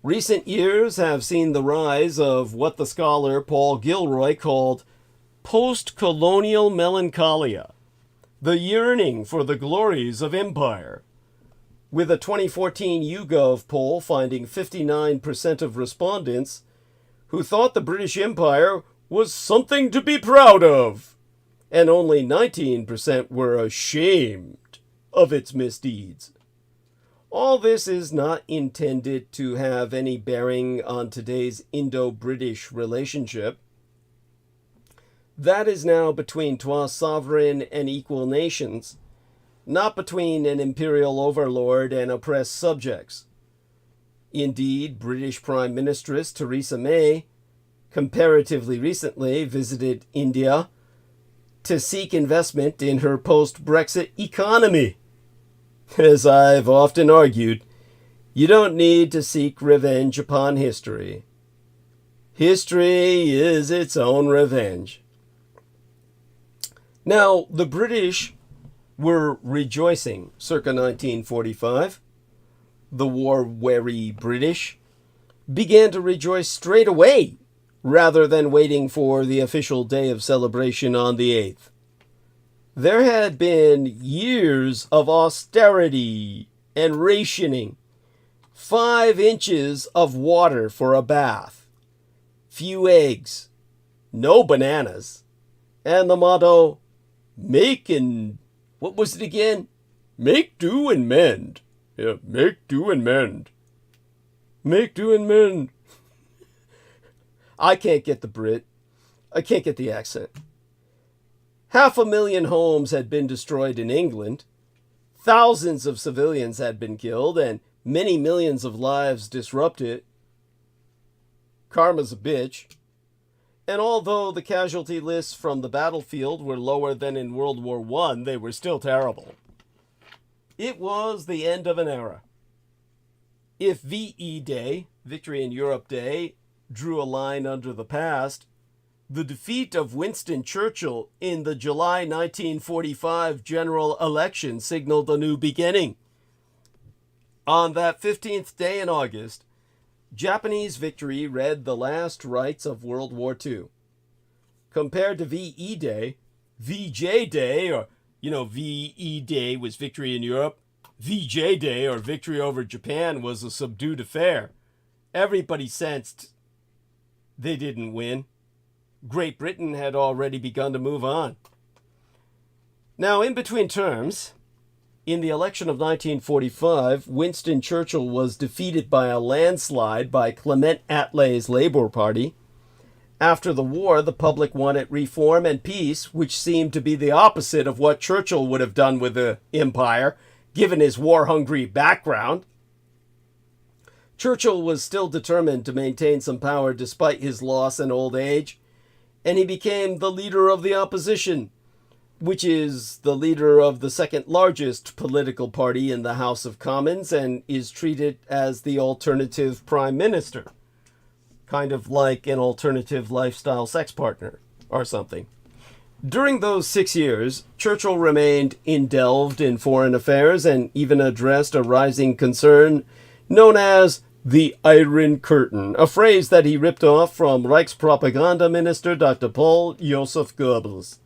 Recent years have seen the rise of what the scholar Paul Gilroy called post-colonial melancholia, the yearning for the glories of empire, with a 2014 YouGov poll finding 59% of respondents who thought the British Empire was something to be proud of, and only 19% were ashamed of its misdeeds. All this is not intended to have any bearing on today's Indo-British relationship. That is now between twa sovereign and equal nations, not between an imperial overlord and oppressed subjects. Indeed, British Prime Ministress Theresa May comparatively recently visited India to seek investment in her post-Brexit economy. As I've often argued, you don't need to seek revenge upon history. History is its own revenge. Now, the British were rejoicing circa 1945. The war-weary British began to rejoice straight away, rather than waiting for the official day of celebration on the 8th. There had been years of austerity and rationing, 5 inches of water for a bath, few eggs, no bananas, and the motto, make and, what was it again? Make do and mend. Yeah, make do and mend. Make do and mend. I can't get the Brit. I can't get the accent. 500,000 homes had been destroyed in England. Thousands of civilians had been killed and many millions of lives disrupted. Karma's a bitch. And although the casualty lists from the battlefield were lower than in World War I, they were still terrible. It was the end of an era. If VE Day, Victory in Europe Day, drew a line under the past, the defeat of Winston Churchill in the July 1945 general election signaled a new beginning. On that 15th day in August, Japanese victory read the last rites of World War II. Compared to VE Day, VJ Day, or, VE Day was victory in Europe, VJ Day, or victory over Japan, was a subdued affair. Everybody sensed they didn't win. Great Britain had already begun to move on. Now, in between terms, in the election of 1945, Winston Churchill was defeated by a landslide by Clement Attlee's Labour Party. After the war, the public wanted reform and peace, which seemed to be the opposite of what Churchill would have done with the empire, given his war-hungry background. Churchill was still determined to maintain some power despite his loss and old age, and he became the leader of the opposition, which is the leader of the second largest political party in the House of Commons and is treated as the alternative prime minister, kind of like an alternative lifestyle sex partner or something. During those 6 years, Churchill remained indelved in foreign affairs and even addressed a rising concern known as the Iron Curtain, a phrase that he ripped off from Reichspropaganda Minister Dr. Paul Joseph Goebbels.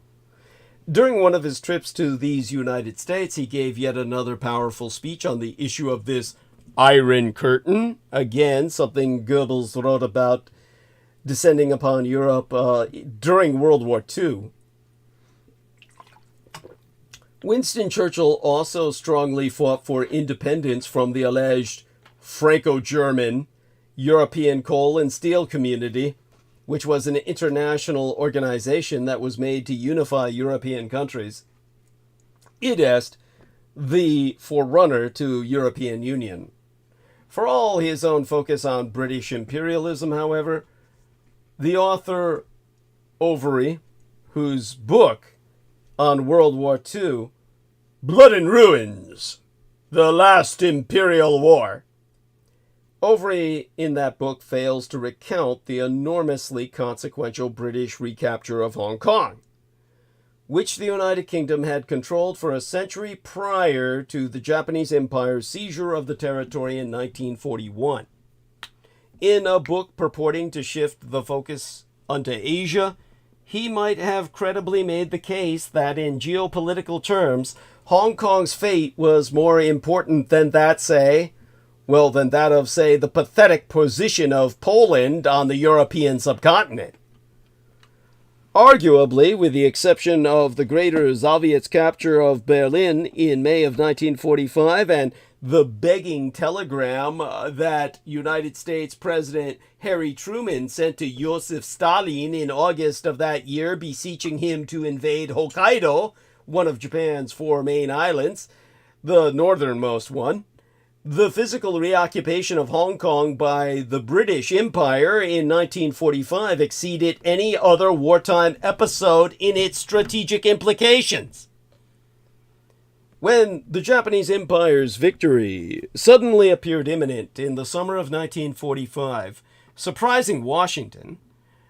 During one of his trips to these United States, he gave yet another powerful speech on the issue of this Iron Curtain. Again, something Goebbels wrote about descending upon Europe during World War II. Winston Churchill also strongly fought for independence from the alleged Franco-German European Coal and Steel Community, which was an international organization that was made to unify European countries. Id est the forerunner to European Union. For all his own focus on British imperialism, however, the author Overy, whose book on World War II, Blood and Ruins, The Last Imperial War, Overy in that book fails to recount the enormously consequential British recapture of Hong Kong, which the United Kingdom had controlled for a century prior to the Japanese Empire's seizure of the territory in 1941. In a book purporting to shift the focus onto Asia, he might have credibly made the case that in geopolitical terms, Hong Kong's fate was more important than that, of, say, the pathetic position of Poland on the European subcontinent. Arguably, with the exception of the Greater Soviet's capture of Berlin in May of 1945 and the begging telegram that United States President Harry Truman sent to Joseph Stalin in August of that year, beseeching him to invade Hokkaido, one of Japan's 4 main islands, the northernmost one. The physical reoccupation of Hong Kong by the British Empire in 1945 exceeded any other wartime episode in its strategic implications. When the Japanese Empire's victory suddenly appeared imminent in the summer of 1945, surprising Washington,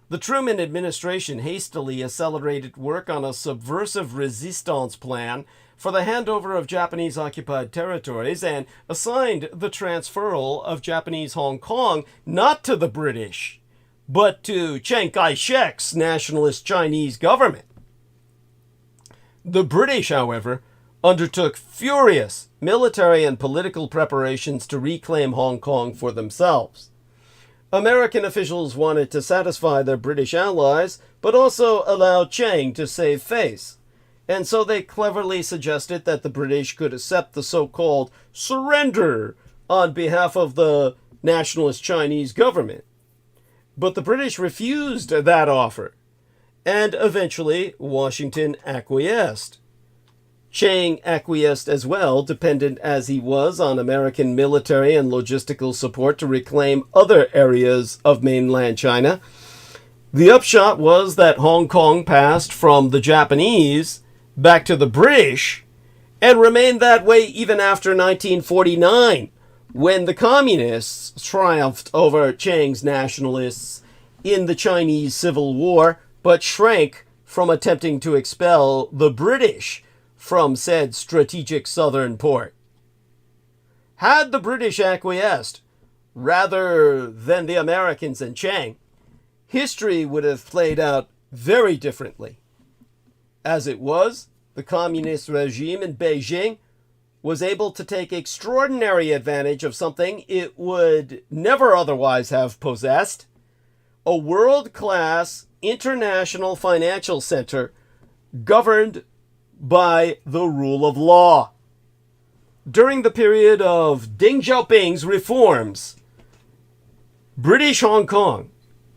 the Truman administration hastily accelerated work on a subversive resistance plan for the handover of Japanese-occupied territories and assigned the transferal of Japanese Hong Kong not to the British, but to Chiang Kai-shek's nationalist Chinese government. The British, however, undertook furious military and political preparations to reclaim Hong Kong for themselves. American officials wanted to satisfy their British allies, but also allow Chiang to save face. And so they cleverly suggested that the British could accept the so-called surrender on behalf of the nationalist Chinese government. But the British refused that offer, and eventually Washington acquiesced. Chiang acquiesced as well, dependent as he was on American military and logistical support to reclaim other areas of mainland China. The upshot was that Hong Kong passed from the Japanese back to the British, and remained that way even after 1949, when the Communists triumphed over Chiang's nationalists in the Chinese Civil War, but shrank from attempting to expel the British from said strategic southern port. Had the British acquiesced, rather than the Americans and Chiang, history would have played out very differently. As it was, the communist regime in Beijing was able to take extraordinary advantage of something it would never otherwise have possessed: a world-class international financial center governed by the rule of law. During the period of Deng Xiaoping's reforms, British Hong Kong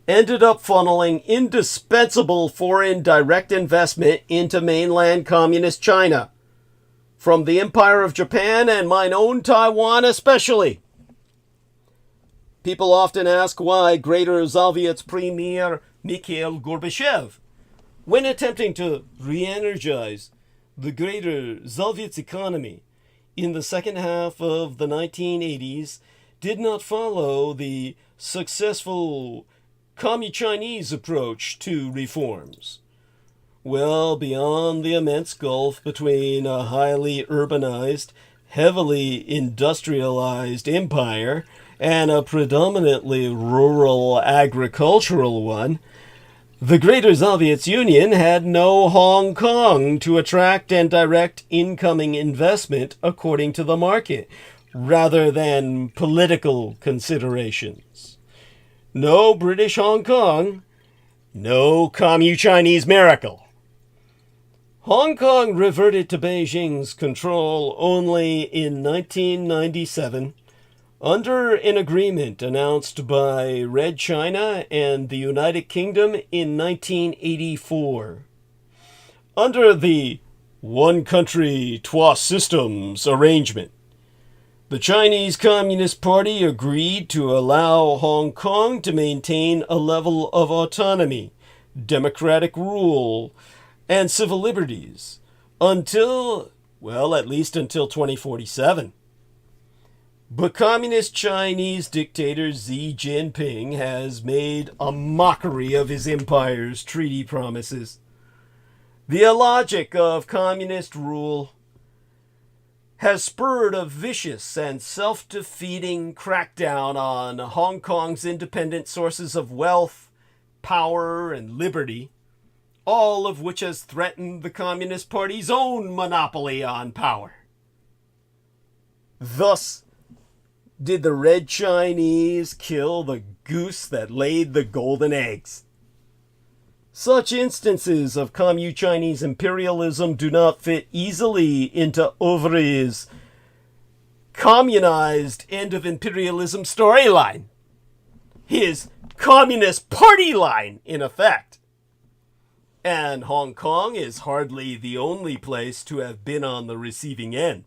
ended up funneling indispensable foreign direct investment into mainland communist China, from the Empire of Japan and mine own Taiwan especially. People often ask why Greater Soviet's Premier Mikhail Gorbachev, when attempting to re-energize the Greater Soviet's economy in the second half of the 1980s, did not follow the successful Communist-Chinese approach to reforms. Well, beyond the immense gulf between a highly urbanized, heavily industrialized empire and a predominantly rural agricultural one, the Greater Soviet Union had no Hong Kong to attract and direct incoming investment according to the market, rather than political considerations. No British Hong Kong, no Communist-Chinese miracle. Hong Kong reverted to Beijing's control only in 1997 under an agreement announced by Red China and the United Kingdom in 1984. Under the One Country, Trois Systems arrangement, the Chinese Communist Party agreed to allow Hong Kong to maintain a level of autonomy, democratic rule, and civil liberties until, well, at least until 2047. But Communist Chinese dictator Xi Jinping has made a mockery of his empire's treaty promises. The illogic of communist rule has spurred a vicious and self-defeating crackdown on Hong Kong's independent sources of wealth, power, and liberty, all of which has threatened the Communist Party's own monopoly on power. Thus did the Red Chinese kill the goose that laid the golden eggs. Such instances of Communist Chinese imperialism do not fit easily into Auvry's communized end of imperialism storyline, his Communist Party line, in effect. And Hong Kong is hardly the only place to have been on the receiving end.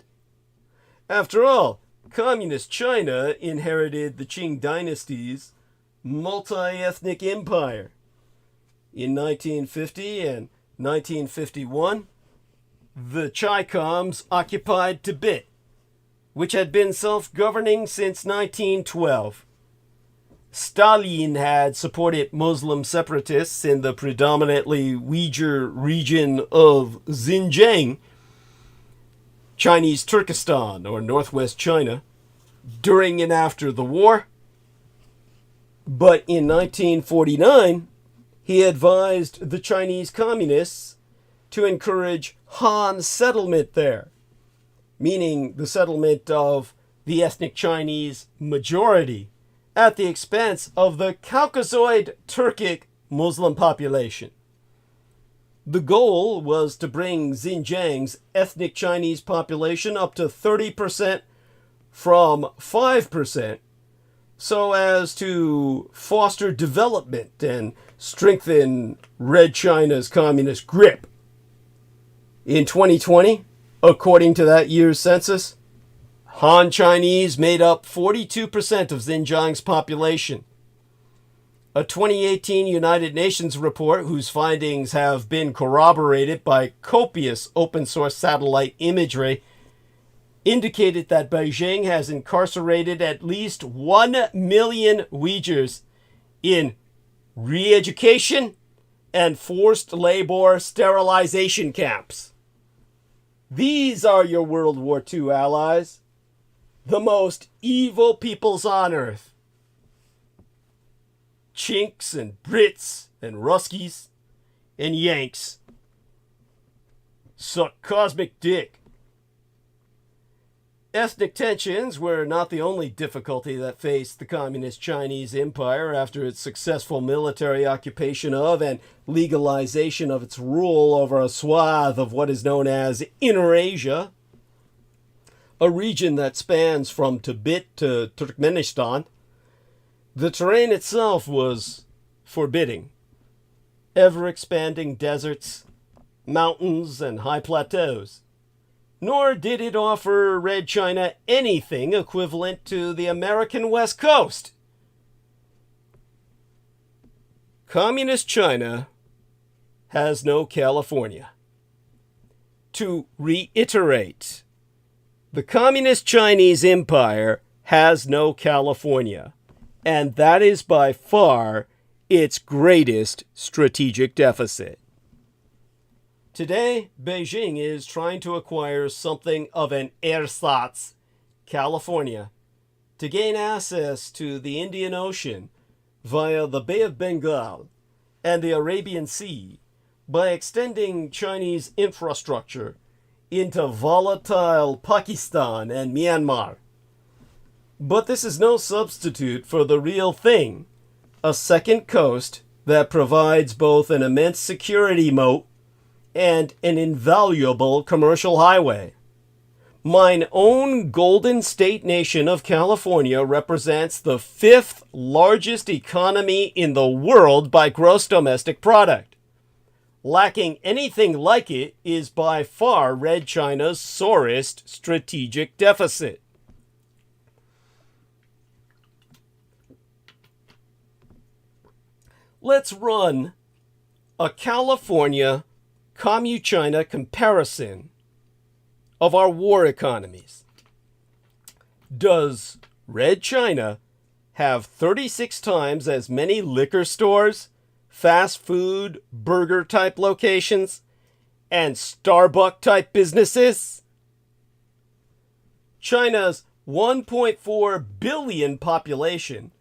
After all, Communist China inherited the Qing dynasty's multi-ethnic empire. In 1950 and 1951, the Chi-Coms occupied Tibet, which had been self-governing since 1912. Stalin had supported Muslim separatists in the predominantly Uyghur region of Xinjiang, Chinese Turkestan, or Northwest China, during and after the war. But in 1949, he advised the Chinese communists to encourage Han settlement there, meaning the settlement of the ethnic Chinese majority at the expense of the Caucasoid Turkic Muslim population. The goal was to bring Xinjiang's ethnic Chinese population up to 30% from 5%, so as to foster development and strengthen Red China's communist grip. In 2020, according to that year's census, Han Chinese made up 42% of Xinjiang's population. A 2018 United Nations report, whose findings have been corroborated by copious open-source satellite imagery, indicated that Beijing has incarcerated at least 1 million Uyghurs in re-education and forced labor sterilization camps. These are your World War II allies, the most evil peoples on earth. Chinks and Brits and Ruskies and Yanks. Suck cosmic dick. Ethnic tensions were not the only difficulty that faced the Communist Chinese Empire after its successful military occupation of and legalization of its rule over a swath of what is known as Inner Asia, a region that spans from Tibet to Turkmenistan. The terrain itself was forbidding. Ever-expanding deserts, mountains, and high plateaus. Nor did it offer Red China anything equivalent to the American West Coast. Communist China has no California. To reiterate, the Communist Chinese Empire has no California, and that is by far its greatest strategic deficit. Today, Beijing is trying to acquire something of an ersatz, California, to gain access to the Indian Ocean via the Bay of Bengal and the Arabian Sea by extending Chinese infrastructure into volatile Pakistan and Myanmar. But this is no substitute for the real thing, a second coast that provides both an immense security moat and an invaluable commercial highway. Mine own Golden State Nation of California represents the 5th largest economy in the world by gross domestic product. Lacking anything like it is by far Red China's sorest strategic deficit. Let's run a California Commu-China comparison of our war economies. Does Red China have 36 times as many liquor stores, fast food, burger type locations, and Starbucks type businesses? China's 1.4 billion population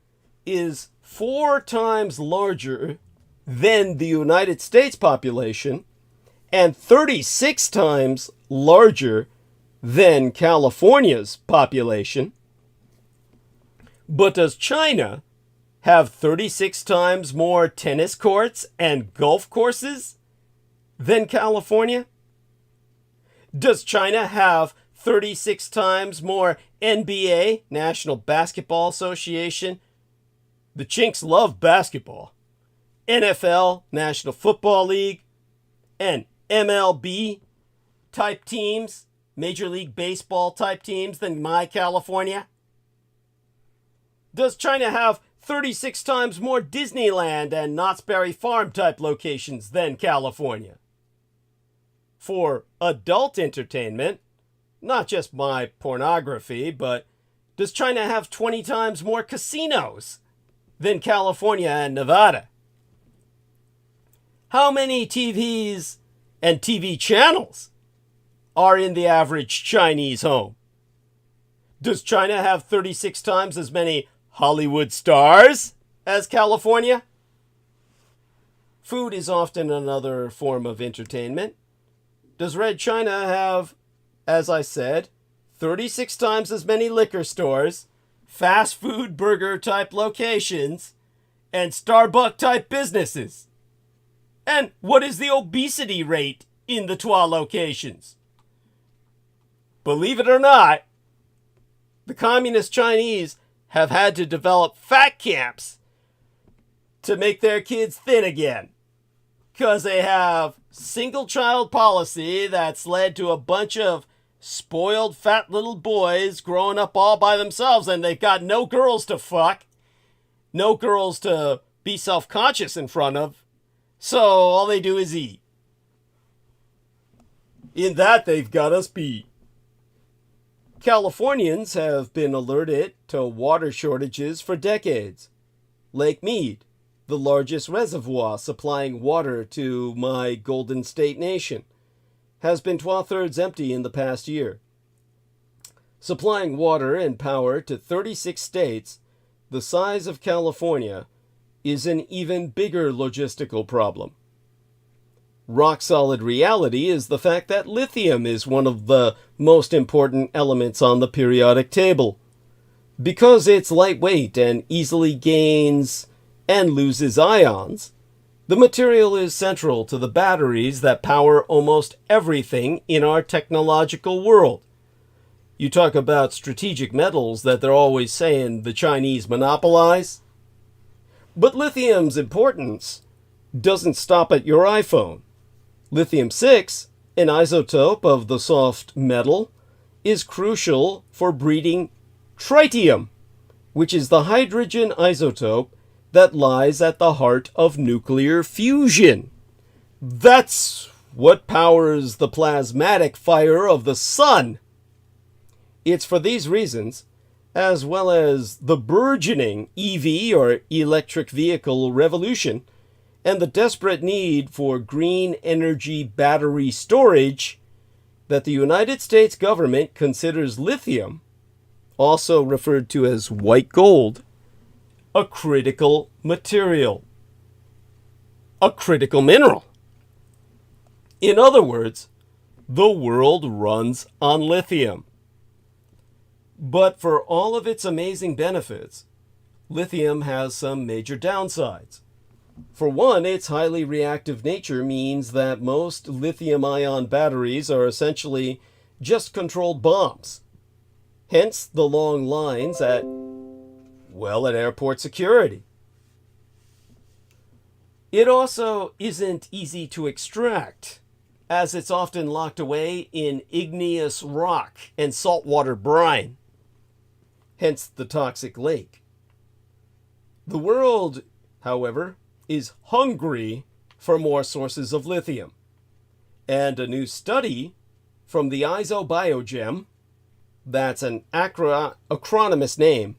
is 4 times larger than the United States population and 36 times larger than California's population. But does China have 36 times more tennis courts and golf courses than California? Does China have 36 times more NBA, National Basketball Association? The Chinks love basketball. NFL, National Football League, and MLB type teams, Major League Baseball type teams than my California? Does China have 36 times more Disneyland and Knott's Berry Farm type locations than California? For adult entertainment, not just my pornography, but does China have 20 times more casinos than California and Nevada? How many TVs and TV channels are in the average Chinese home? Does China have 36 times as many Hollywood stars as California? Food is often another form of entertainment. Does Red China have, as I said, 36 times as many liquor stores, fast food burger type locations, and Starbucks type businesses? And what is the obesity rate in the 12 locations? Believe it or not, the communist Chinese have had to develop fat camps to make their kids thin again, because they have single child policy that's led to a bunch of spoiled fat little boys growing up all by themselves, and they've got no girls to fuck, no girls to be self-conscious in front of, so all they do is eat. In that, they've got us beat. Californians have been alerted to water shortages for decades. Lake Mead, the largest reservoir supplying water to my Golden State Nation, has been 2/3 empty in the past year. Supplying water and power to 36 states the size of California is an even bigger logistical problem. Rock-solid reality is the fact that lithium is one of the most important elements on the periodic table. Because it's lightweight and easily gains and loses ions, the material is central to the batteries that power almost everything in our technological world. You talk about strategic metals that they're always saying the Chinese monopolize. But lithium's importance doesn't stop at your iPhone. Lithium-6, an isotope of the soft metal, is crucial for breeding tritium, which is the hydrogen isotope that lies at the heart of nuclear fusion. That's what powers the plasmatic fire of the sun. It's for these reasons, as well as the burgeoning EV or electric vehicle revolution, and the desperate need for green energy battery storage, that the United States government considers lithium, also referred to as white gold, a critical material, a critical mineral. In other words, the world runs on lithium. But for all of its amazing benefits, lithium has some major downsides. For one, its highly reactive nature means that most lithium-ion batteries are essentially just controlled bombs. Hence the long lines at airport security. It also isn't easy to extract, as it's often locked away in igneous rock and saltwater brine. Hence the toxic lake. The world, however, is hungry for more sources of lithium. And a new study from the ISOBIOGEM, that's an acronymous name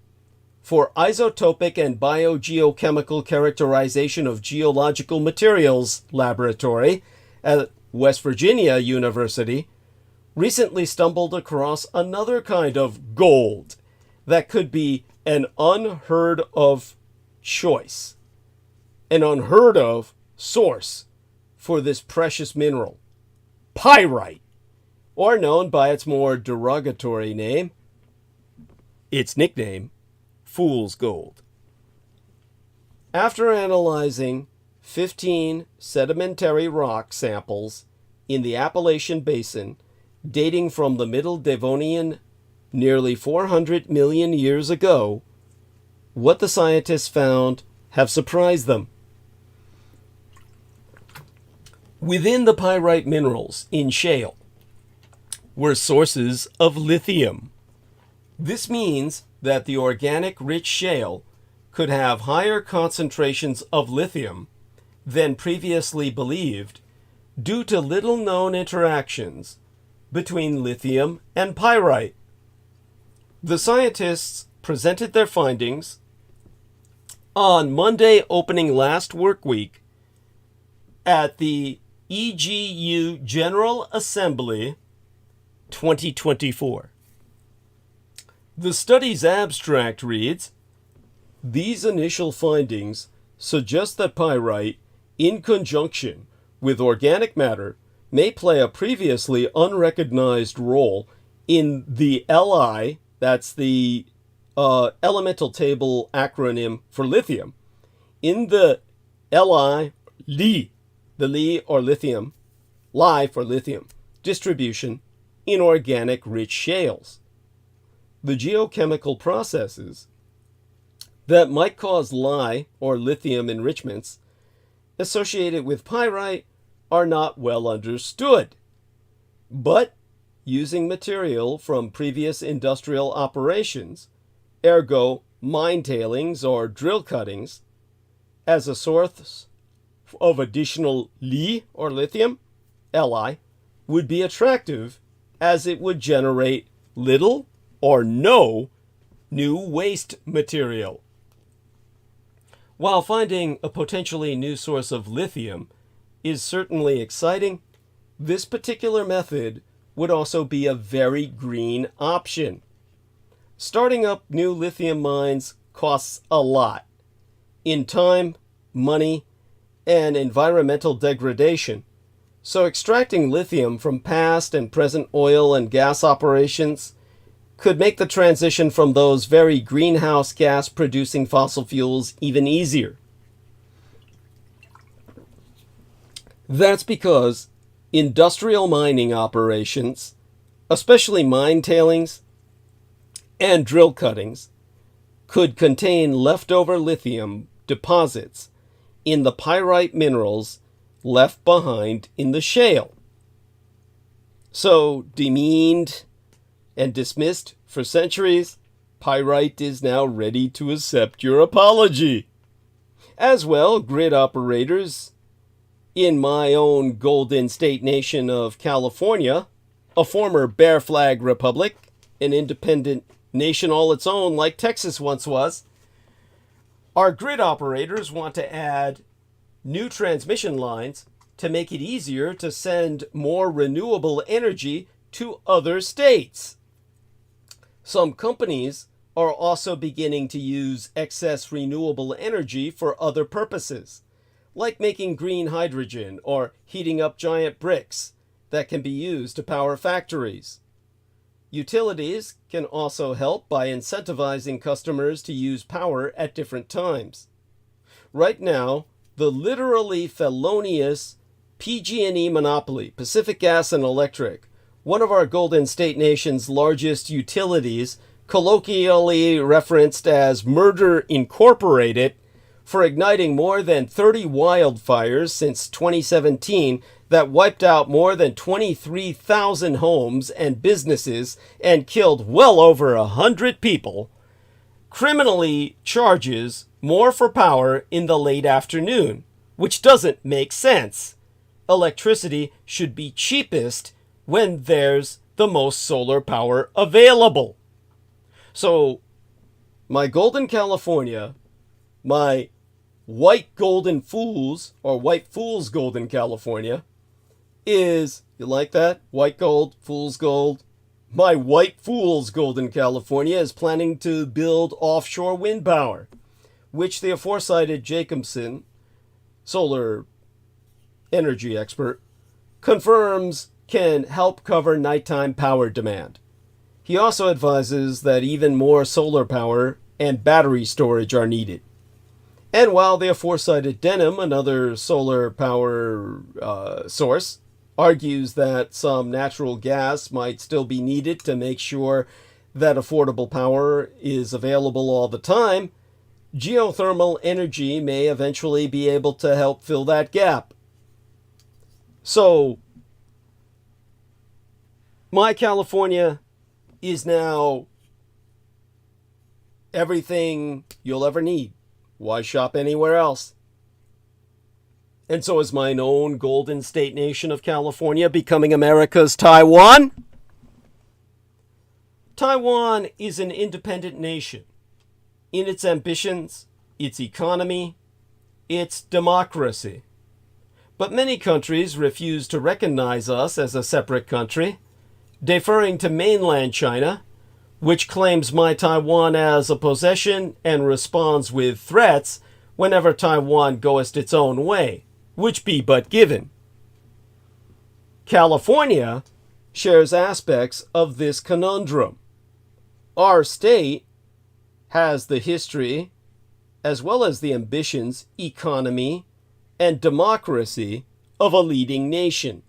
for Isotopic and Biogeochemical Characterization of Geological Materials Laboratory at West Virginia University, recently stumbled across another kind of gold that could be an unheard of choice, an unheard of source for this precious mineral, pyrite, or known by its more derogatory name, its nickname, Fool's Gold. After analyzing 15 sedimentary rock samples in the Appalachian Basin dating from the Middle Devonian nearly 400 million years ago, what the scientists found have surprised them. Within the pyrite minerals in shale were sources of lithium. This means that the organic rich shale could have higher concentrations of lithium than previously believed due to little known interactions between lithium and pyrite. The scientists presented their findings on Monday opening last work week at the EGU General Assembly 2024. The study's abstract reads, "These initial findings suggest that pyrite, in conjunction with organic matter, may play a previously unrecognized role in the Li, that's the elemental table acronym for lithium, in the Li, the Li or lithium, Li for lithium, distribution in organic rich shales. The geochemical processes that might cause Li or lithium enrichments associated with pyrite are not well understood, but using material from previous industrial operations, ergo mine tailings or drill cuttings, as a source of additional Li or lithium, Li, would be attractive as it would generate little or no new waste material." While finding a potentially new source of lithium is certainly exciting, this particular method would also be a very green option. Starting up new lithium mines costs a lot in time, money, and environmental degradation, so extracting lithium from past and present oil and gas operations could make the transition from those very greenhouse gas producing fossil fuels even easier. That's because industrial mining operations, especially mine tailings and drill cuttings, could contain leftover lithium deposits in the pyrite minerals left behind in the shale. So, demeaned and dismissed for centuries, pyrite is now ready to accept your apology. As well, grid operators in my own Golden State Nation of California, a former Bear Flag Republic, an independent nation all its own like Texas once was, our grid operators want to add new transmission lines to make it easier to send more renewable energy to other states. Some companies are also beginning to use excess renewable energy for other purposes, like making green hydrogen or heating up giant bricks that can be used to power factories. Utilities can also help by incentivizing customers to use power at different times. Right now, the literally felonious PG&E monopoly, Pacific Gas and Electric, one of our Golden State Nation's largest utilities, colloquially referenced as Murder Incorporated, for igniting more than 30 wildfires since 2017 that wiped out more than 23,000 homes and businesses and killed well over 100 people, criminally charges more for power in the late afternoon, which doesn't make sense. Electricity should be cheapest when there's the most solar power available. So, my Golden California, my White Golden Fools, or White Fools Golden California, is, you like that? White gold, fool's gold. My White Fools Golden California is planning to build offshore wind power, which the aforecited Jacobson, solar energy expert, confirms can help cover nighttime power demand. He also advises that even more solar power and battery storage are needed. And while the aforecited Denham, another solar power source, argues that some natural gas might still be needed to make sure that affordable power is available all the time, geothermal energy may eventually be able to help fill that gap. So, my California is now everything you'll ever need. Why shop anywhere else? And so is mine own Golden State Nation of California becoming America's Taiwan? Taiwan is an independent nation in its ambitions, its economy, its democracy. But many countries refuse to recognize us as a separate country, deferring to mainland China, which claims my Taiwan as a possession and responds with threats whenever Taiwan goeth its own way, which be but given. California shares aspects of this conundrum. Our state has the history, as well as the ambitions, economy, and democracy of a leading nation.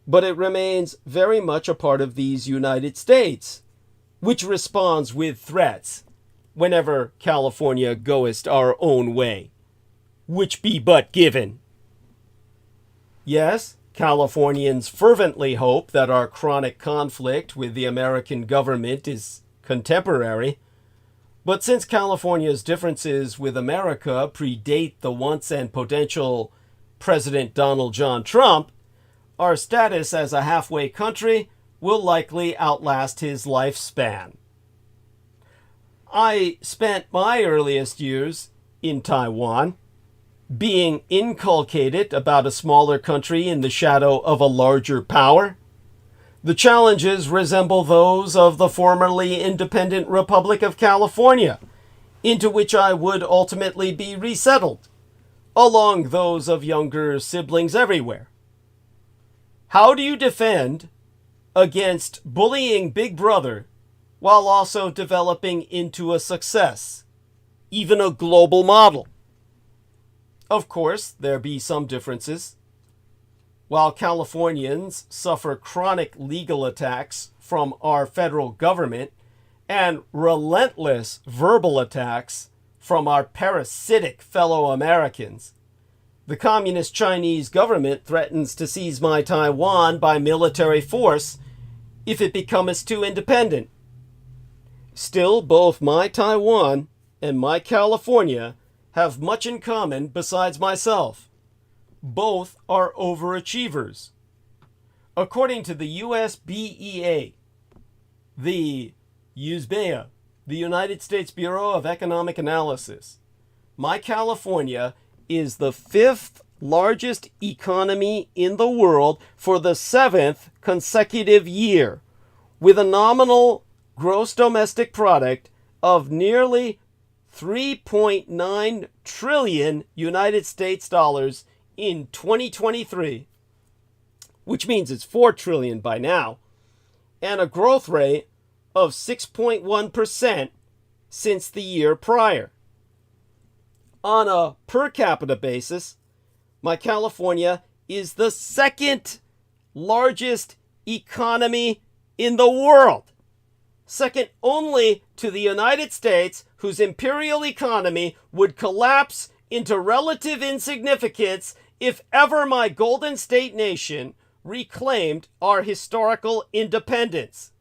But it remains very much a part of these United States, which responds with threats whenever California goeth our own way, which be but given. Yes, Californians fervently hope that our chronic conflict with the American government is contemporary, but since California's differences with America predate the once and potential President Donald John Trump, our status as a halfway country will likely outlast his lifespan. I spent my earliest years in Taiwan, being inculcated about a smaller country in the shadow of a larger power. The challenges resemble those of the formerly independent Republic of California, into which I would ultimately be resettled, along those of younger siblings everywhere. How do you defend against bullying Big Brother while also developing into a success, even a global model? Of course, there be some differences. While Californians suffer chronic legal attacks from our federal government and relentless verbal attacks from our parasitic fellow Americans, the Communist Chinese government threatens to seize my Taiwan by military force if it becomes too independent. Still, both my Taiwan and my California have much in common besides myself. Both are overachievers. According to the USBEA, the USBEA, the United States Bureau of Economic Analysis, my California is the 5th largest economy in the world for the 7th consecutive year, with a nominal gross domestic product of nearly 3.9 trillion United States dollars in 2023, which means it's 4 trillion by now, and a growth rate of 6.1% since the year prior. On a per capita basis, my California is the second largest economy in the world. Second only to the United States, whose imperial economy would collapse into relative insignificance if ever my Golden State nation reclaimed our historical independence.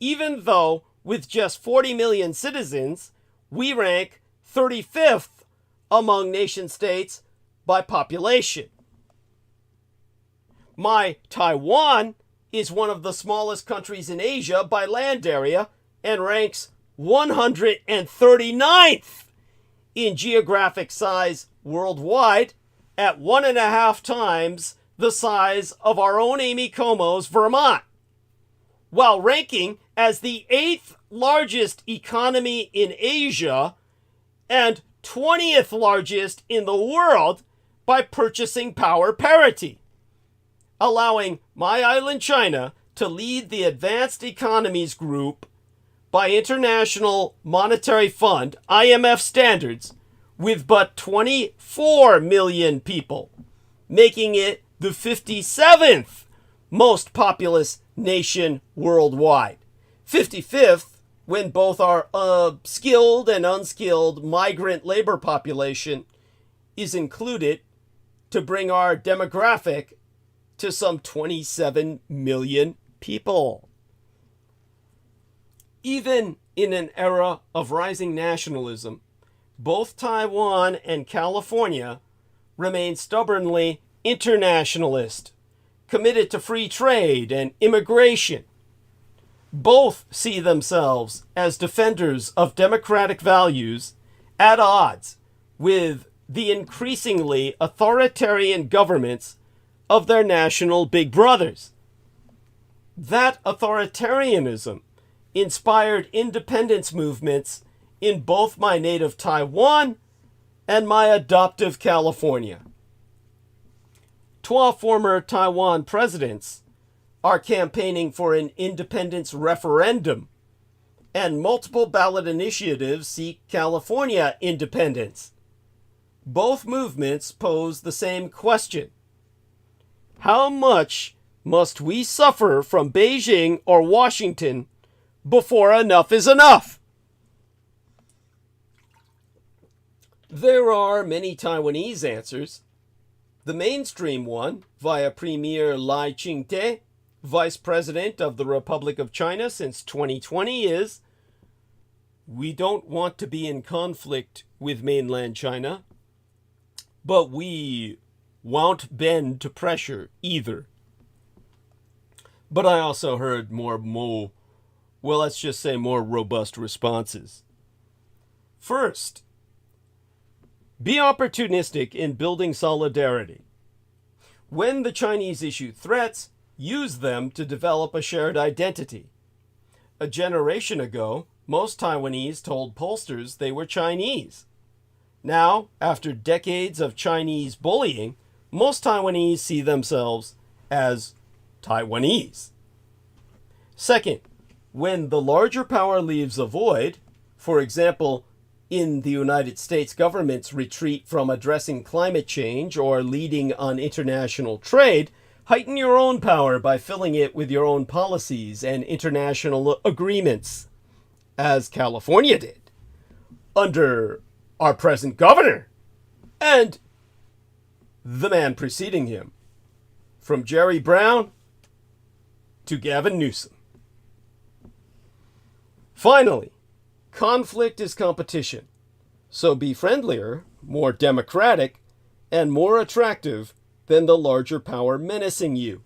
Even though, with just 40 million citizens, we rank 35th among nation states by population. My Taiwan is one of the smallest countries in Asia by land area and ranks 139th in geographic size worldwide, at 1.5 times the size of our own Amy Como's Vermont, while ranking as the 8th largest economy in Asia and 20th largest in the world by purchasing power parity, allowing my island China to lead the advanced economies group by International Monetary Fund, IMF standards, with but 24 million people, making it the 57th most populous nation worldwide. 55th when both our skilled and unskilled migrant labor population is included, to bring our demographic to some 27 million people. Even in an era of rising nationalism, both Taiwan and California remain stubbornly internationalist, committed to free trade and immigration. Both see themselves as defenders of democratic values at odds with the increasingly authoritarian governments of their national big brothers. That authoritarianism inspired independence movements in both my native Taiwan and my adoptive California. 12 former Taiwan presidents are campaigning for an independence referendum, and multiple ballot initiatives seek California independence. Both movements pose the same question: how much must we suffer from Beijing or Washington before enough is enough? There are many Taiwanese answers. The mainstream one, via Premier Lai Ching-te, Vice President of the Republic of China since 2020, is: we don't want to be in conflict with mainland China, but we won't bend to pressure either. But I also heard more robust responses. First, be opportunistic in building solidarity. When the Chinese issue threats, use them to develop a shared identity. A generation ago, most Taiwanese told pollsters they were Chinese. Now, after decades of Chinese bullying, most Taiwanese see themselves as Taiwanese. Second, when the larger power leaves a void, for example, in the United States government's retreat from addressing climate change or leading on international trade, heighten your own power by filling it with your own policies and international agreements, as California did, under our present governor and the man preceding him, from Jerry Brown to Gavin Newsom. Finally, conflict is competition, so be friendlier, more democratic, and more attractive than the larger power menacing you.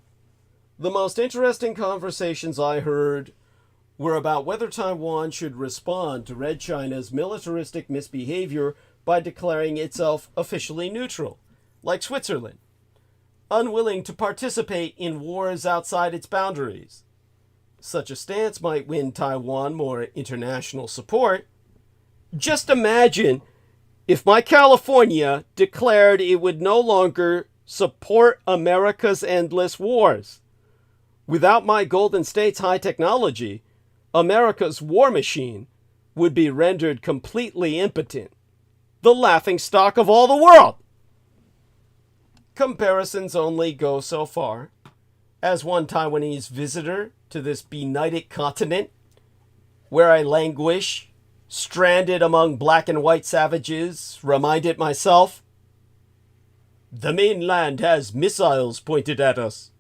The most interesting conversations I heard were about whether Taiwan should respond to Red China's militaristic misbehavior by declaring itself officially neutral, like Switzerland, unwilling to participate in wars outside its boundaries. Such a stance might win Taiwan more international support. Just imagine if my California declared it would no longer support America's endless wars. Without my Golden State's high technology, America's war machine would be rendered completely impotent. the laughingstock of all the world. Comparisons only go so far. As one Taiwanese visitor to this benighted continent, where I languish, stranded among black and white savages, reminded myself, the mainland has missiles pointed at us.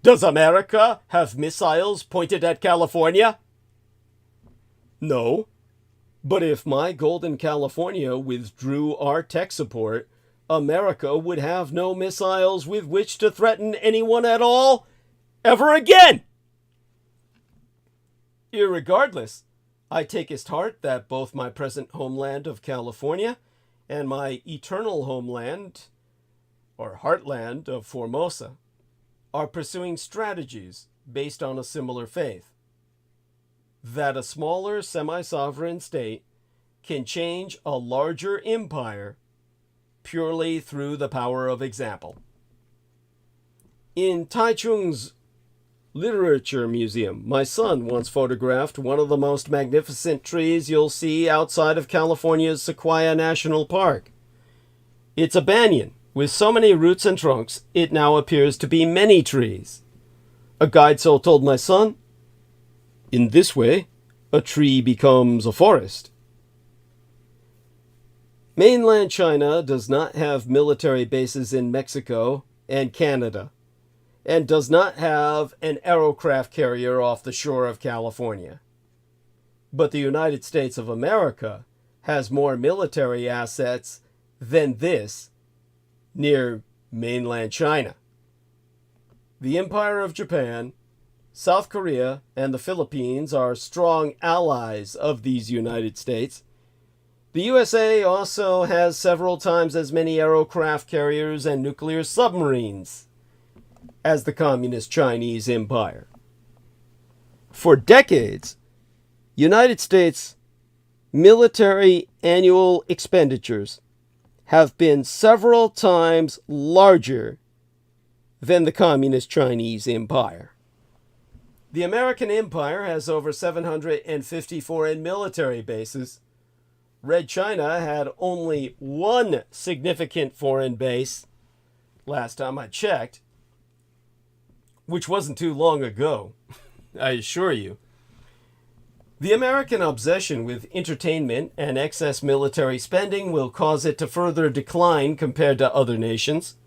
Does America have missiles pointed at California? No. But if my golden California withdrew our tech support, America would have no missiles with which to threaten anyone at all, ever again. Irregardless, I takest heart that both my present homeland of California and my eternal homeland, or heartland of Formosa, are pursuing strategies based on a similar faith. That a smaller semi-sovereign state can change a larger empire purely through the power of example. In Taichung's Literature Museum, my son once photographed one of the most magnificent trees you'll see outside of California's Sequoia National Park. It's a banyan with so many roots and trunks, it now appears to be many trees. A guide so told my son, in this way, a tree becomes a forest. Mainland China does not have military bases in Mexico and Canada, and does not have an aerocraft carrier off the shore of California. But the United States of America has more military assets than this near mainland China. The Empire of Japan, South Korea, and the Philippines are strong allies of these United States. The USA also has several times as many aerocraft carriers and nuclear submarines as the Communist Chinese Empire. For decades, United States military annual expenditures have been several times larger than the Communist Chinese Empire. The American Empire has over 750 foreign military bases. Red China had only one significant foreign base, last time I checked, which wasn't too long ago, I assure you. The American obsession with entertainment and excess military spending will cause it to further decline compared to other nations.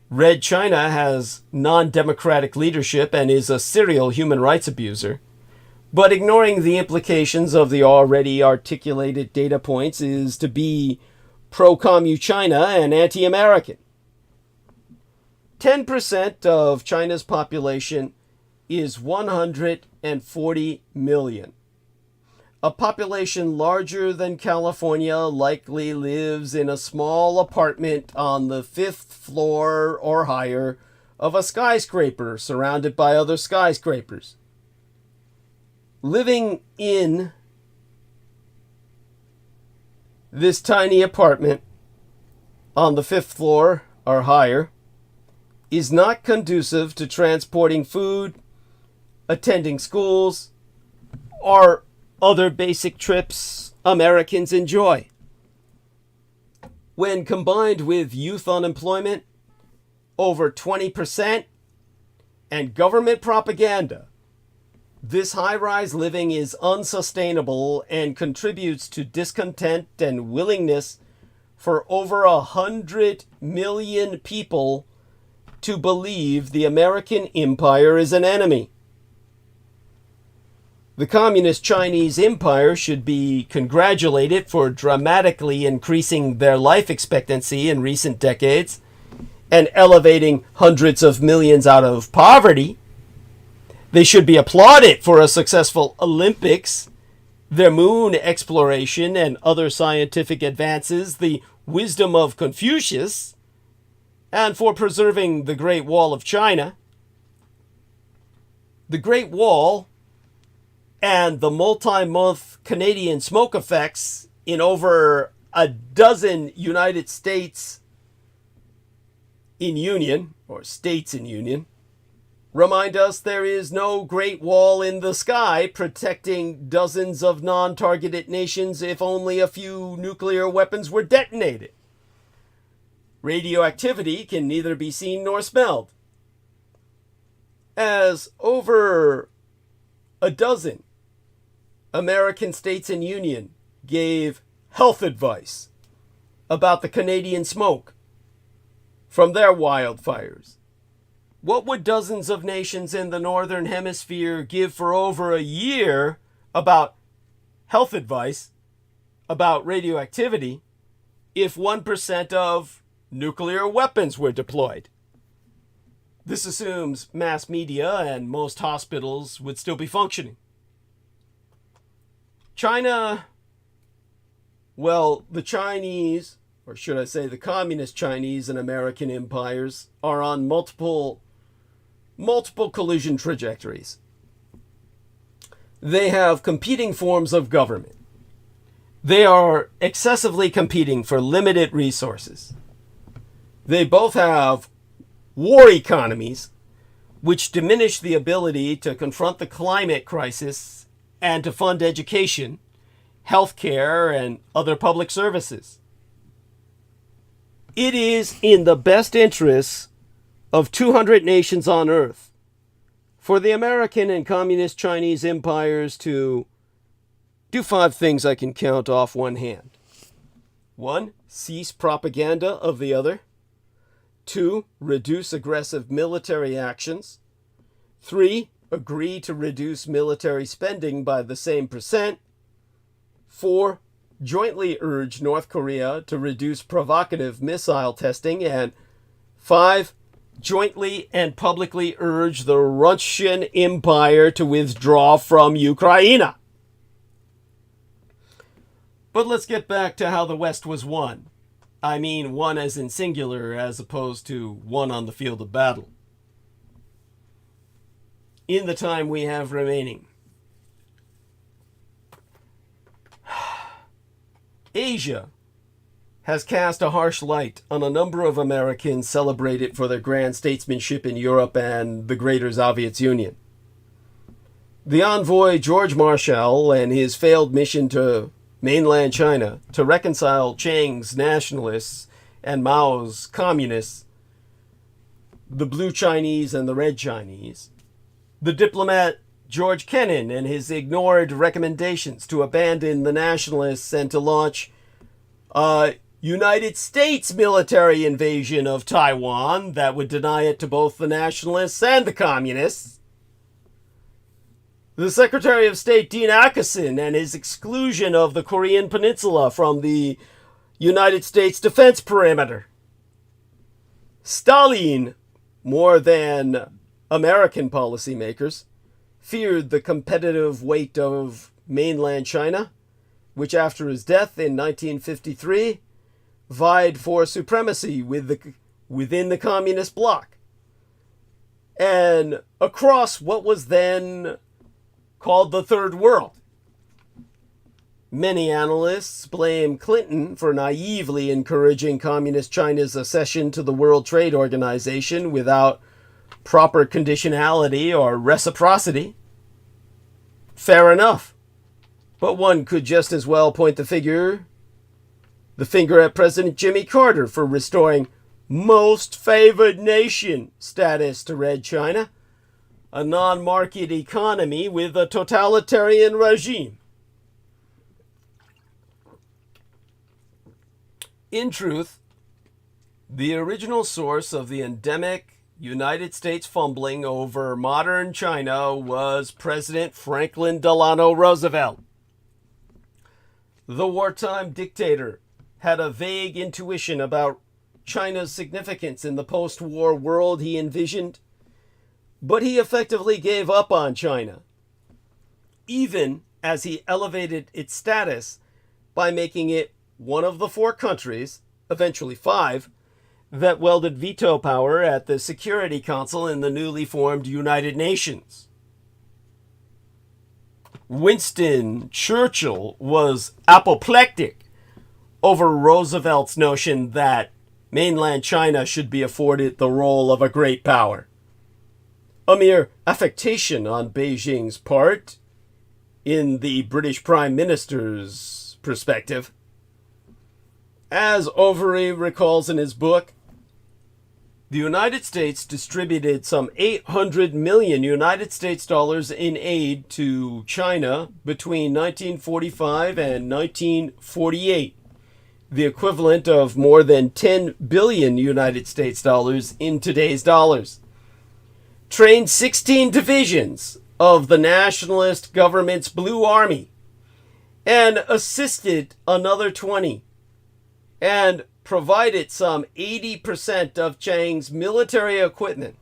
Red China has non-democratic leadership and is a serial human rights abuser. But ignoring the implications of the already articulated data points is to be pro-Commu China and anti-American. 10% of China's population is 140 million. A population larger than California likely lives in a small apartment on the 5th floor or higher of a skyscraper surrounded by other skyscrapers. Living in this tiny apartment on the 5th floor or higher is not conducive to transporting food, attending schools, or other basic trips Americans enjoy. When combined with youth unemployment, over 20%, and government propaganda, this high-rise living is unsustainable and contributes to discontent and willingness for over 100 million people to believe the American empire is an enemy. The Communist Chinese Empire should be congratulated for dramatically increasing their life expectancy in recent decades and elevating hundreds of millions out of poverty. They should be applauded for a successful Olympics, their moon exploration and other scientific advances, the wisdom of Confucius, and for preserving the Great Wall of China. The Great Wall and the multi-month Canadian smoke effects in over a dozen United States in union, or states in union, remind us there is no Great Wall in the sky protecting dozens of non-targeted nations if only a few nuclear weapons were detonated. Radioactivity can neither be seen nor smelled. As over a dozen American states and union gave health advice about the Canadian smoke from their wildfires, what would dozens of nations in the Northern Hemisphere give for over a year about health advice about radioactivity if 1% of nuclear weapons were deployed? This assumes mass media and most hospitals would still be functioning. China, well, the Chinese, or should I say the communist Chinese and American empires, are on multiple collision trajectories. They have competing forms of government. They are excessively competing for limited resources. They both have war economies, which diminish the ability to confront the climate crisis and to fund education, healthcare, and other public services. It is in the best interests of 200 nations on Earth for the American and communist Chinese empires to do 5 things I can count off one hand. 1, cease propaganda of the other. 2, reduce aggressive military actions. 3, agree to reduce military spending by the same percent. 4, jointly urge North Korea to reduce provocative missile testing. And 5, jointly and publicly urge the Russian Empire to withdraw from Ukraine. But let's get back to how the West was won. I mean, won as in singular, as opposed to won on the field of battle. In the time we have remaining, Asia has cast a harsh light on a number of Americans celebrated for their grand statesmanship in Europe and the Greater Soviet Union. The envoy George Marshall and his failed mission to mainland China to reconcile Chiang's nationalists and Mao's communists, the blue Chinese and the red Chinese, the diplomat George Kennan and his ignored recommendations to abandon the nationalists and to launch a United States military invasion of Taiwan that would deny it to both the nationalists and the communists, the Secretary of State Dean Acheson and his exclusion of the Korean Peninsula from the United States defense perimeter, Stalin, more than American policymakers, feared the competitive weight of mainland China, which after his death in 1953 vied for supremacy within the communist bloc and across what was then called the Third World. Many analysts blame Clinton for naively encouraging Communist China's accession to the World Trade Organization without proper conditionality or reciprocity. Fair enough. But one could just as well point the finger at President Jimmy Carter for restoring most favored nation status to Red China, a non-market economy with a totalitarian regime. In truth, the original source of the endemic United States fumbling over modern China was President Franklin Delano Roosevelt. The wartime dictator had a vague intuition about China's significance in the post-war world he envisioned, but he effectively gave up on China, even as he elevated its status by making it one of the 4 countries, eventually 5, that wielded veto power at the Security Council in the newly formed United Nations. Winston Churchill was apoplectic over Roosevelt's notion that mainland China should be afforded the role of a great power. a mere affectation on Beijing's part, in the British Prime Minister's perspective. As Overy recalls in his book, the United States distributed some 800 million United States dollars in aid to China between 1945 and 1948, the equivalent of more than 10 billion United States dollars in today's dollars. Trained 16 divisions of the nationalist government's Blue Army, and assisted another 20, and provided some 80% of Chiang's military equipment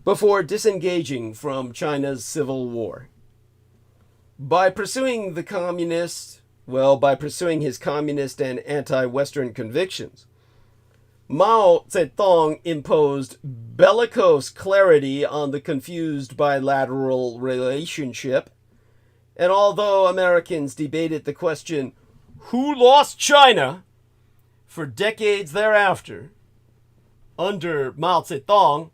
before disengaging from China's civil war. By pursuing his communist and anti-Western convictions, Mao Zedong imposed bellicose clarity on the confused bilateral relationship, and although Americans debated the question, who lost China, for decades thereafter, under Mao Zedong,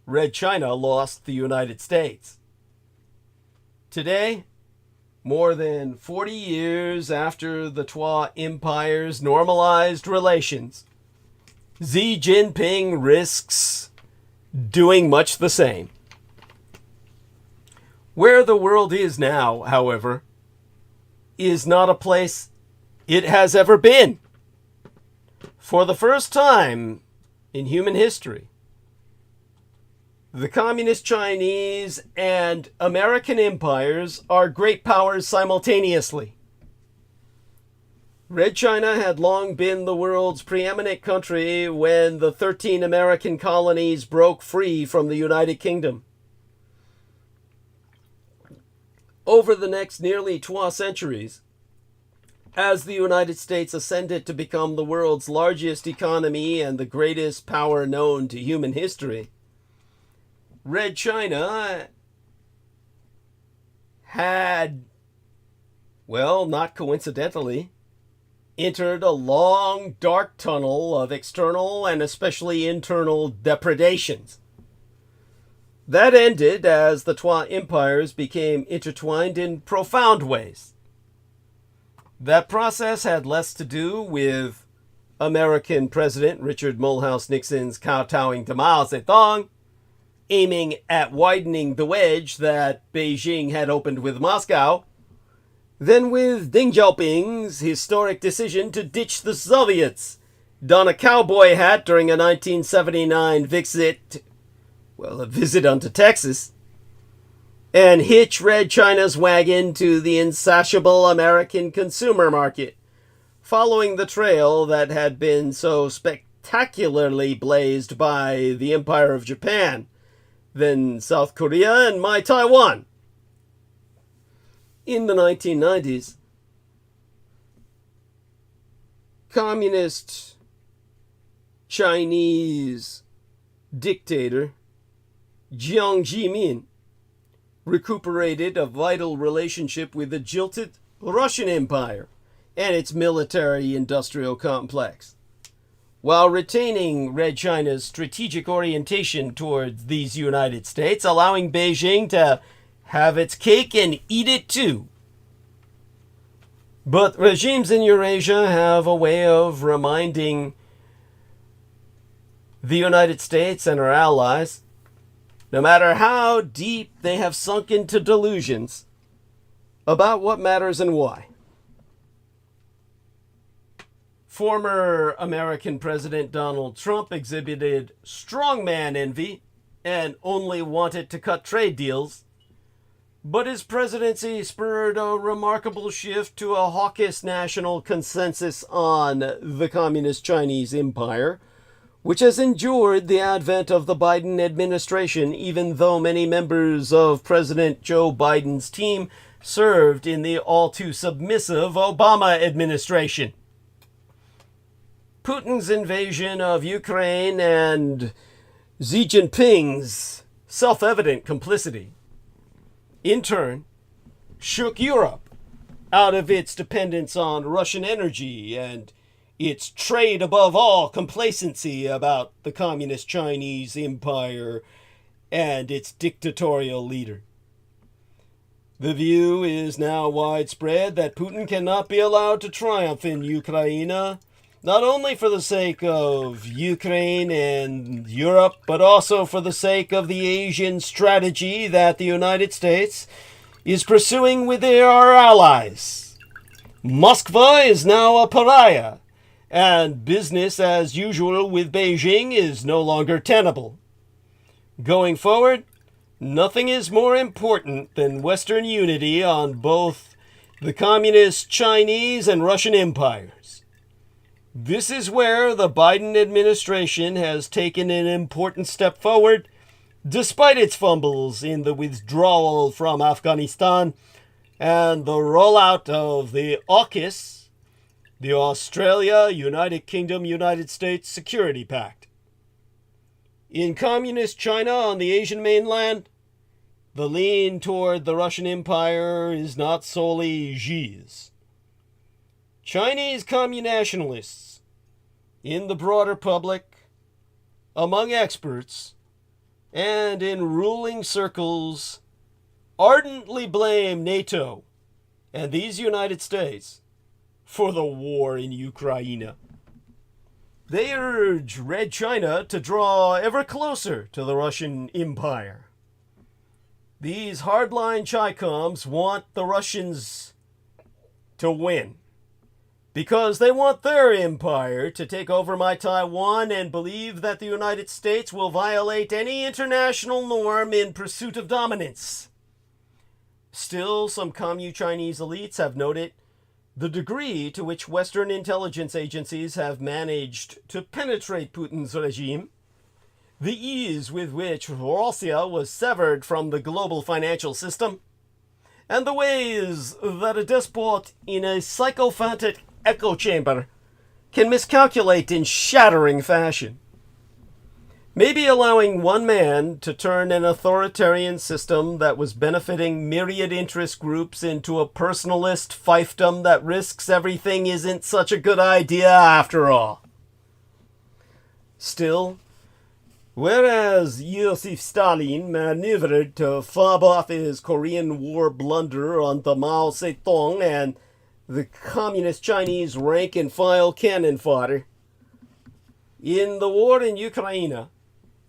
Red China lost the United States. Today, more than 40 years after the Twa Empire's normalized relations, Xi Jinping risks doing much the same. Where the world is now, however, is not a place it has ever been. For the first time in human history, the Communist Chinese and American empires are great powers simultaneously. Red China had long been the world's preeminent country when the 13 American colonies broke free from the United Kingdom. Over the next nearly 2 centuries, as the United States ascended to become the world's largest economy and the greatest power known to human history, Red China had, well, not coincidentally, entered a long, dark tunnel of external and especially internal depredations. That ended as the Twa empires became intertwined in profound ways. That process had less to do with American President Richard Mulhouse Nixon's kowtowing to Mao Zedong, aiming at widening the wedge that Beijing had opened with Moscow, than with Deng Xiaoping's historic decision to ditch the Soviets, don a cowboy hat during a 1979 a visit unto Texas, and hitch Red China's wagon to the insatiable American consumer market, following the trail that had been so spectacularly blazed by the Empire of Japan, then South Korea, and my Taiwan. In the 1990s, communist Chinese dictator Jiang Zemin recuperated a vital relationship with the jilted Russian Empire and its military-industrial complex, while retaining Red China's strategic orientation towards these United States, allowing Beijing to have its cake and eat it too. But regimes in Eurasia have a way of reminding the United States and our allies, no matter how deep they have sunk into delusions, about what matters and why. Former American President Donald Trump exhibited strongman envy and only wanted to cut trade deals, but his presidency spurred a remarkable shift to a hawkish national consensus on the Communist Chinese Empire, which has endured the advent of the Biden administration, even though many members of President Joe Biden's team served in the all-too-submissive Obama administration. Putin's invasion of Ukraine and Xi Jinping's self-evident complicity, in turn, shook Europe out of its dependence on Russian energy and its trade above all complacency about the Communist Chinese Empire and its dictatorial leader. The view is now widespread that Putin cannot be allowed to triumph in Ukraine, not only for the sake of Ukraine and Europe, but also for the sake of the Asian strategy that the United States is pursuing with our allies. Moscow is now a pariah, and business as usual with Beijing is no longer tenable. Going forward, nothing is more important than Western unity on both the Communist Chinese and Russian empires. This is where the Biden administration has taken an important step forward, despite its fumbles in the withdrawal from Afghanistan and the rollout of the AUKUS, the Australia, United Kingdom, United States Security Pact. In Communist China on the Asian mainland, the lean toward the Russian Empire is not solely Xi's. Chinese communationalists, in the broader public, among experts, and in ruling circles, ardently blame NATO and these United States for the war in Ukraine. They urge Red China to draw ever closer to the Russian Empire. These hardline Chi-Coms want the Russians to win because they want their empire to take over my Taiwan and believe that the United States will violate any international norm in pursuit of dominance. Still, some Commu-Chinese elites have noted the degree to which Western intelligence agencies have managed to penetrate Putin's regime, the ease with which Russia was severed from the global financial system, and the ways that a despot in a sycophantic echo chamber can miscalculate in shattering fashion. Maybe allowing one man to turn an authoritarian system that was benefiting myriad interest groups into a personalist fiefdom that risks everything isn't such a good idea after all. Still, whereas Joseph Stalin maneuvered to fob off his Korean War blunder onto Mao Zedong and the Communist Chinese rank-and-file cannon fodder, in the war in Ukraine,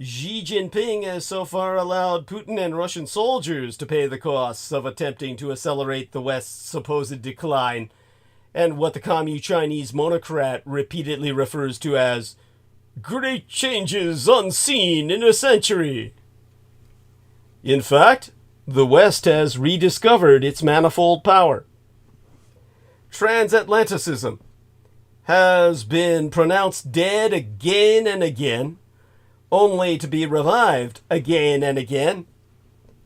Xi Jinping has so far allowed Putin and Russian soldiers to pay the costs of attempting to accelerate the West's supposed decline, and what the Commu-Chinese monocrat repeatedly refers to as great changes unseen in a century. In fact, the West has rediscovered its manifold power. Transatlanticism has been pronounced dead again and again, only to be revived again and again,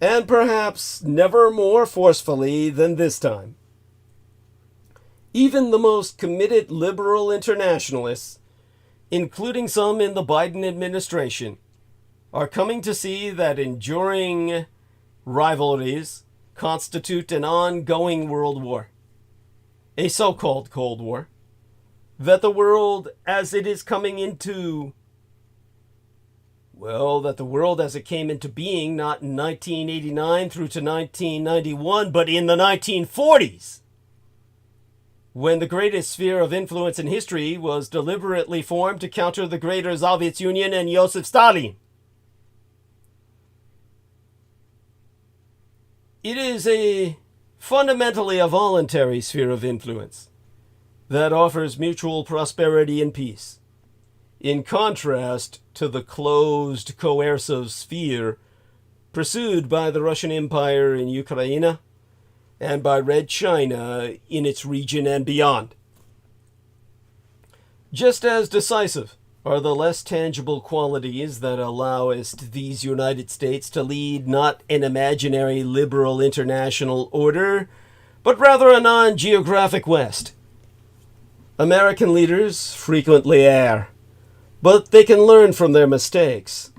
and perhaps never more forcefully than this time. Even the most committed liberal internationalists, including some in the Biden administration, are coming to see that enduring rivalries constitute an ongoing world war, a so-called Cold War, that the world as it is coming into that the world as it came into being not in 1989 through to 1991, but in the 1940s, when the greatest sphere of influence in history was deliberately formed to counter the greater Soviet Union and Joseph Stalin. It is fundamentally a voluntary sphere of influence that offers mutual prosperity and peace, in contrast to the closed, coercive sphere pursued by the Russian Empire in Ukraine and by Red China in its region and beyond. Just as decisive are the less tangible qualities that allow these United States to lead not an imaginary liberal international order, but rather a non-geographic West. American leaders frequently err, but they can learn from their mistakes.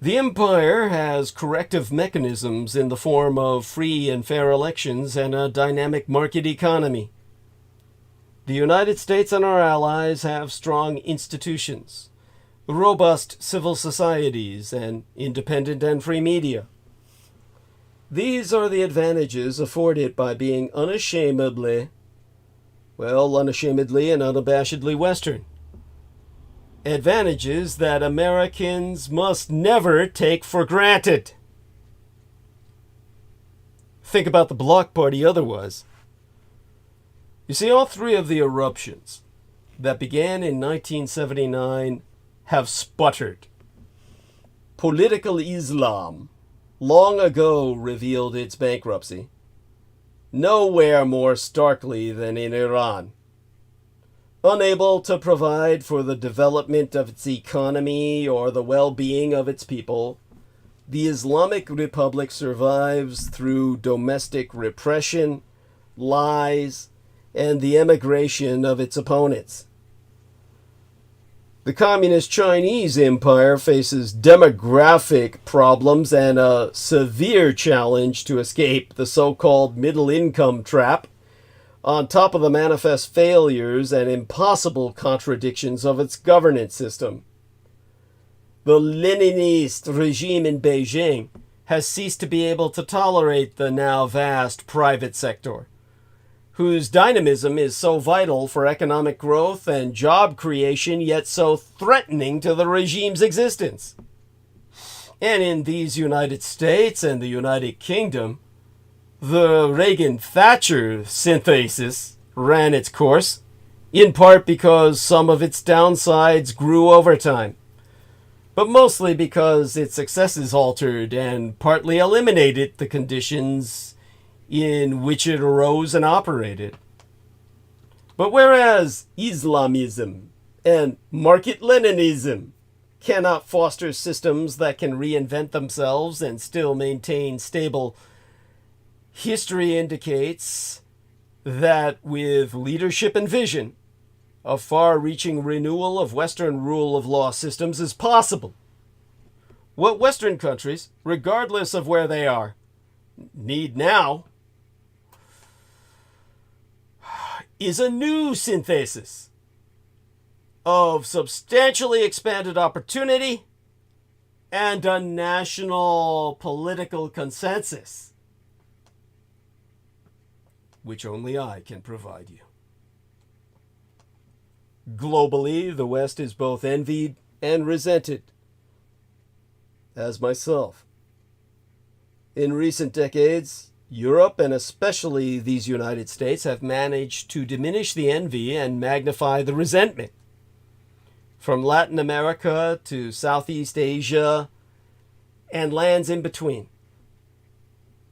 The empire has corrective mechanisms in the form of free and fair elections and a dynamic market economy. The United States and our allies have strong institutions, robust civil societies, and independent and free media. These are the advantages afforded by being unashamedly and unabashedly Western. Advantages that Americans must never take for granted. Think about the bloc party otherwise. You see, all three of the eruptions that began in 1979 have sputtered. Political Islam long ago revealed its bankruptcy, nowhere more starkly than in Iran. Unable to provide for the development of its economy or the well-being of its people, the Islamic Republic survives through domestic repression, lies, and the emigration of its opponents. The Communist Chinese Empire faces demographic problems and a severe challenge to escape the so-called middle-income trap, on top of the manifest failures and impossible contradictions of its governance system. The Leninist regime in Beijing has ceased to be able to tolerate the now vast private sector, whose dynamism is so vital for economic growth and job creation, yet so threatening to the regime's existence. And in these United States and the United Kingdom, the Reagan-Thatcher synthesis ran its course, in part because some of its downsides grew over time, but mostly because its successes altered and partly eliminated the conditions in which it arose and operated. But whereas Islamism and Market Leninism cannot foster systems that can reinvent themselves and still maintain stable, history indicates that with leadership and vision, a far-reaching renewal of Western rule of law systems is possible. What Western countries, regardless of where they are, need now is a new synthesis of substantially expanded opportunity and a national political consensus, which only I can provide you. Globally, the West is both envied and resented, as myself. In recent decades, Europe, and especially these United States, have managed to diminish the envy and magnify the resentment. From Latin America to Southeast Asia and lands in between.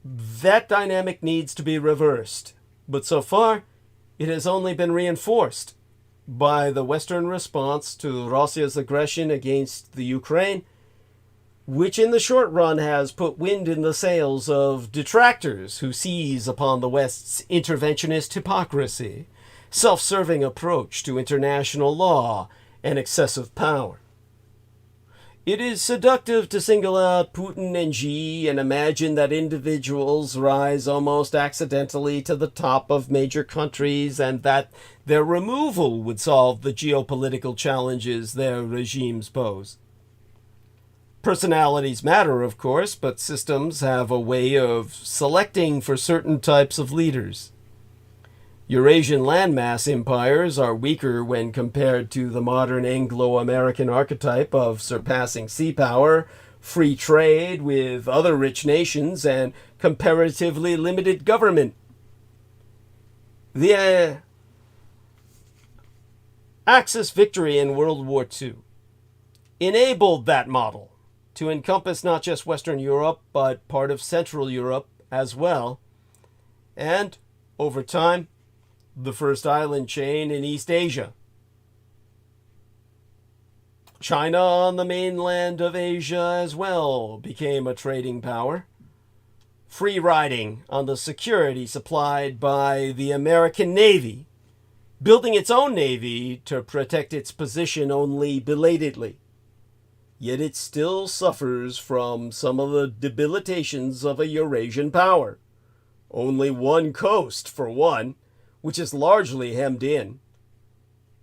That dynamic needs to be reversed, but so far it has only been reinforced by the Western response to Russia's aggression against the Ukraine, which in the short run has put wind in the sails of detractors who seize upon the West's interventionist hypocrisy, self-serving approach to international law, and excessive power. It is seductive to single out Putin and Xi and imagine that individuals rise almost accidentally to the top of major countries and that their removal would solve the geopolitical challenges their regimes pose. Personalities matter, of course, but systems have a way of selecting for certain types of leaders. Eurasian landmass empires are weaker when compared to the modern Anglo-American archetype of surpassing sea power, free trade with other rich nations, and comparatively limited government. The Axis victory in World War II enabled that model to encompass not just Western Europe, but part of Central Europe as well, and, over time, the first island chain in East Asia. China on the mainland of Asia as well became a trading power, free riding on the security supplied by the American Navy, building its own navy to protect its position only belatedly. Yet it still suffers from some of the debilitations of a Eurasian power. Only one coast, for one, which is largely hemmed in.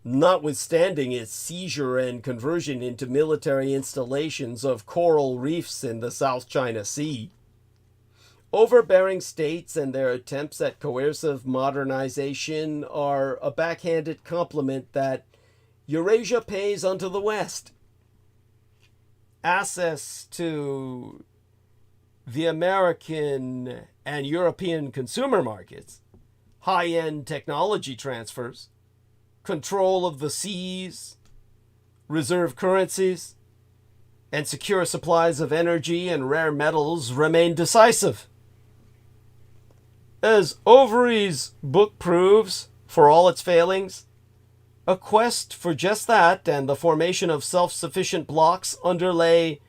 notwithstanding its seizure and conversion into military installations of coral reefs in the South China Sea. Overbearing states and their attempts at coercive modernization are a backhanded compliment that Eurasia pays unto the West. Access to the American and European consumer markets, high-end technology transfers, control of the seas, reserve currencies, and secure supplies of energy and rare metals remain decisive. As Overy's book proves, for all its failings, a quest for just that and the formation of self-sufficient blocs underlay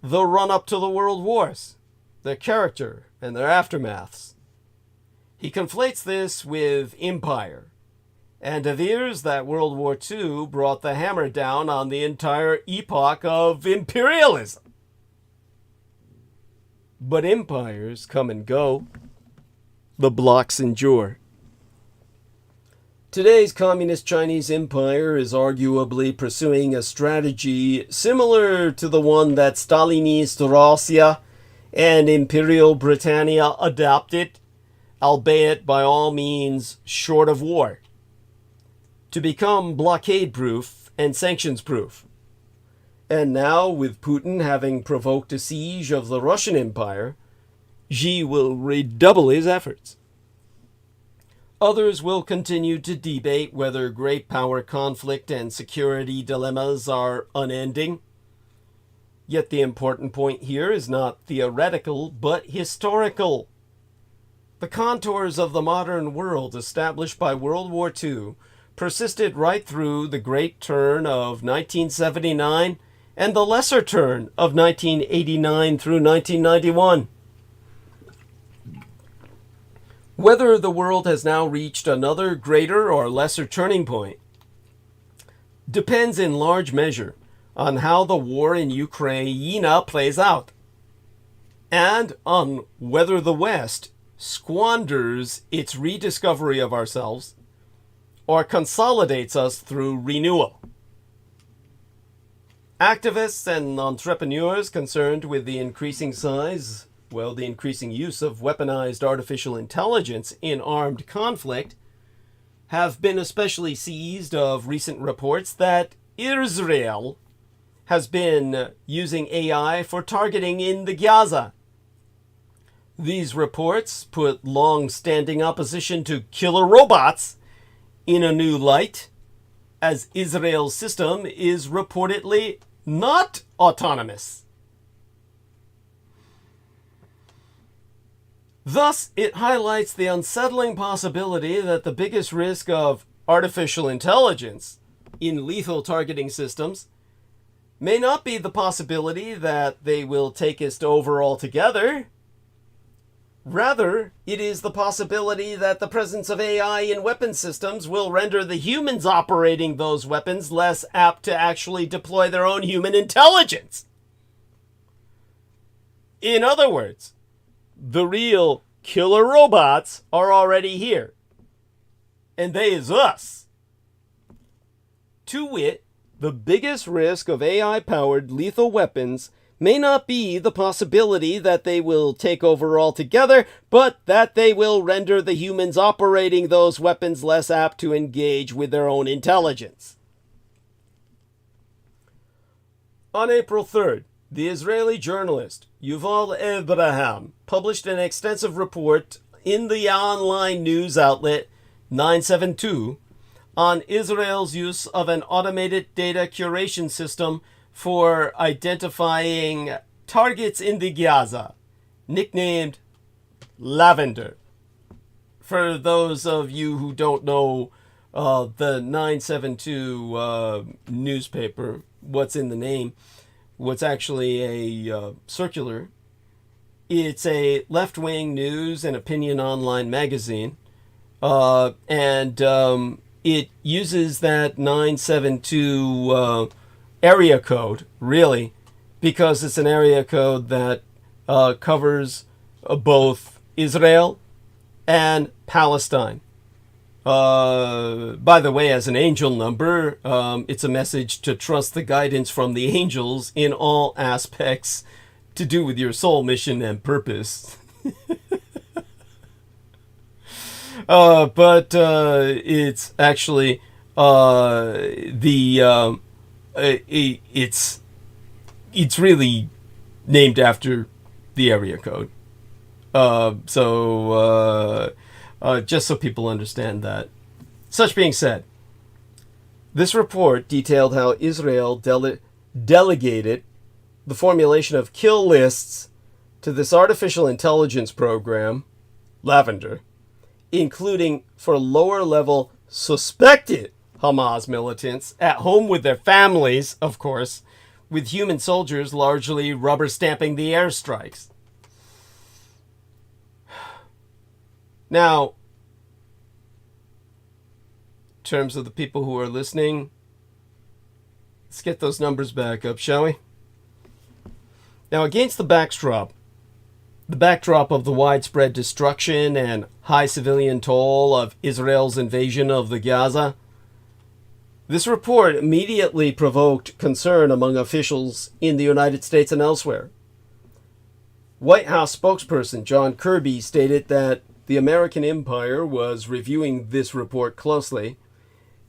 the run-up to the world wars, their character and their aftermaths. He conflates this with empire, and avers that World War II brought the hammer down on the entire epoch of imperialism. But empires come and go. The blocs endure. Today's Communist Chinese Empire is arguably pursuing a strategy similar to the one that Stalinist Russia and Imperial Britannia adopted, albeit by all means short of war, to become blockade-proof and sanctions-proof. And now, with Putin having provoked a siege of the Russian Empire, Xi will redouble his efforts. Others will continue to debate whether great power conflict and security dilemmas are unending. Yet the important point here is not theoretical, but historical. The contours of the modern world established by World War II persisted right through the Great Turn of 1979 and the Lesser Turn of 1989 through 1991. Whether the world has now reached another greater or lesser turning point depends in large measure on how the war in Ukraine plays out, and on whether the West squanders its rediscovery of ourselves or consolidates us through renewal. Activists and entrepreneurs concerned with the increasing use of weaponized artificial intelligence in armed conflict have been especially seized of recent reports that Israel has been using AI for targeting in the Gaza. These reports put long-standing opposition to killer robots in a new light, as Israel's system is reportedly not autonomous. Thus, it highlights the unsettling possibility that the biggest risk of artificial intelligence in lethal targeting systems may not be the possibility that they will take us over altogether. Rather, it is the possibility that the presence of AI in weapon systems will render the humans operating those weapons less apt to actually deploy their own human intelligence. In other words, the real killer robots are already here. And they is us. To wit, the biggest risk of AI-powered lethal weapons may not be the possibility that they will take over altogether, but that they will render the humans operating those weapons less apt to engage with their own intelligence. On April 3rd, the Israeli journalist Yuval Abraham published an extensive report in the online news outlet 972 on Israel's use of an automated data curation system for identifying targets in the Gaza, nicknamed Lavender. For those of you who don't know the 972 newspaper, what's in the name, what's actually a circular. It's a left-wing news and opinion online magazine, and it uses that 972 area code, really, because it's an area code that covers both Israel and Palestine. By the way, as an angel number, it's a message to trust the guidance from the angels in all aspects to do with your soul mission and purpose. But it's actually it's really named after the area code. Just so people understand that. Such being said, this report detailed how Israel delegated the formulation of kill lists to this artificial intelligence program, Lavender, including for lower-level suspected Hamas militants at home with their families, of course, with human soldiers largely rubber-stamping the airstrikes. Now, in terms of the people who are listening, let's get those numbers back up, shall we? Now, against the backdrop of the widespread destruction and high civilian toll of Israel's invasion of the Gaza, this report immediately provoked concern among officials in the United States and elsewhere. White House spokesperson John Kirby stated that the American empire was reviewing this report closely.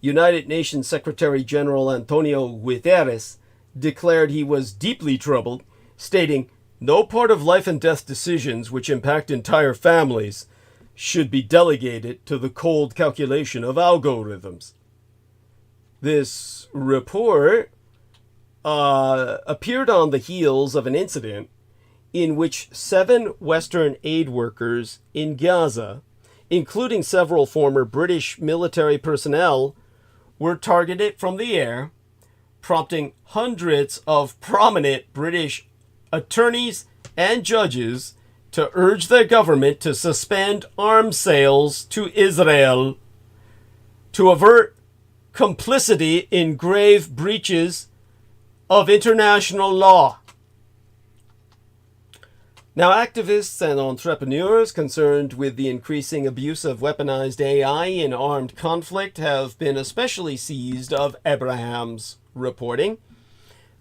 United Nations Secretary General Antonio Guterres declared he was deeply troubled, stating, "No part of life and death decisions which impact entire families should be delegated to the cold calculation of algorithms." This report appeared on the heels of an incident in which 7 Western aid workers in Gaza, including several former British military personnel, were targeted from the air, prompting hundreds of prominent British attorneys and judges to urge their government to suspend arms sales to Israel to avert complicity in grave breaches of international law. Now, activists and entrepreneurs concerned with the increasing abuse of weaponized AI in armed conflict have been especially seized of Abraham's reporting.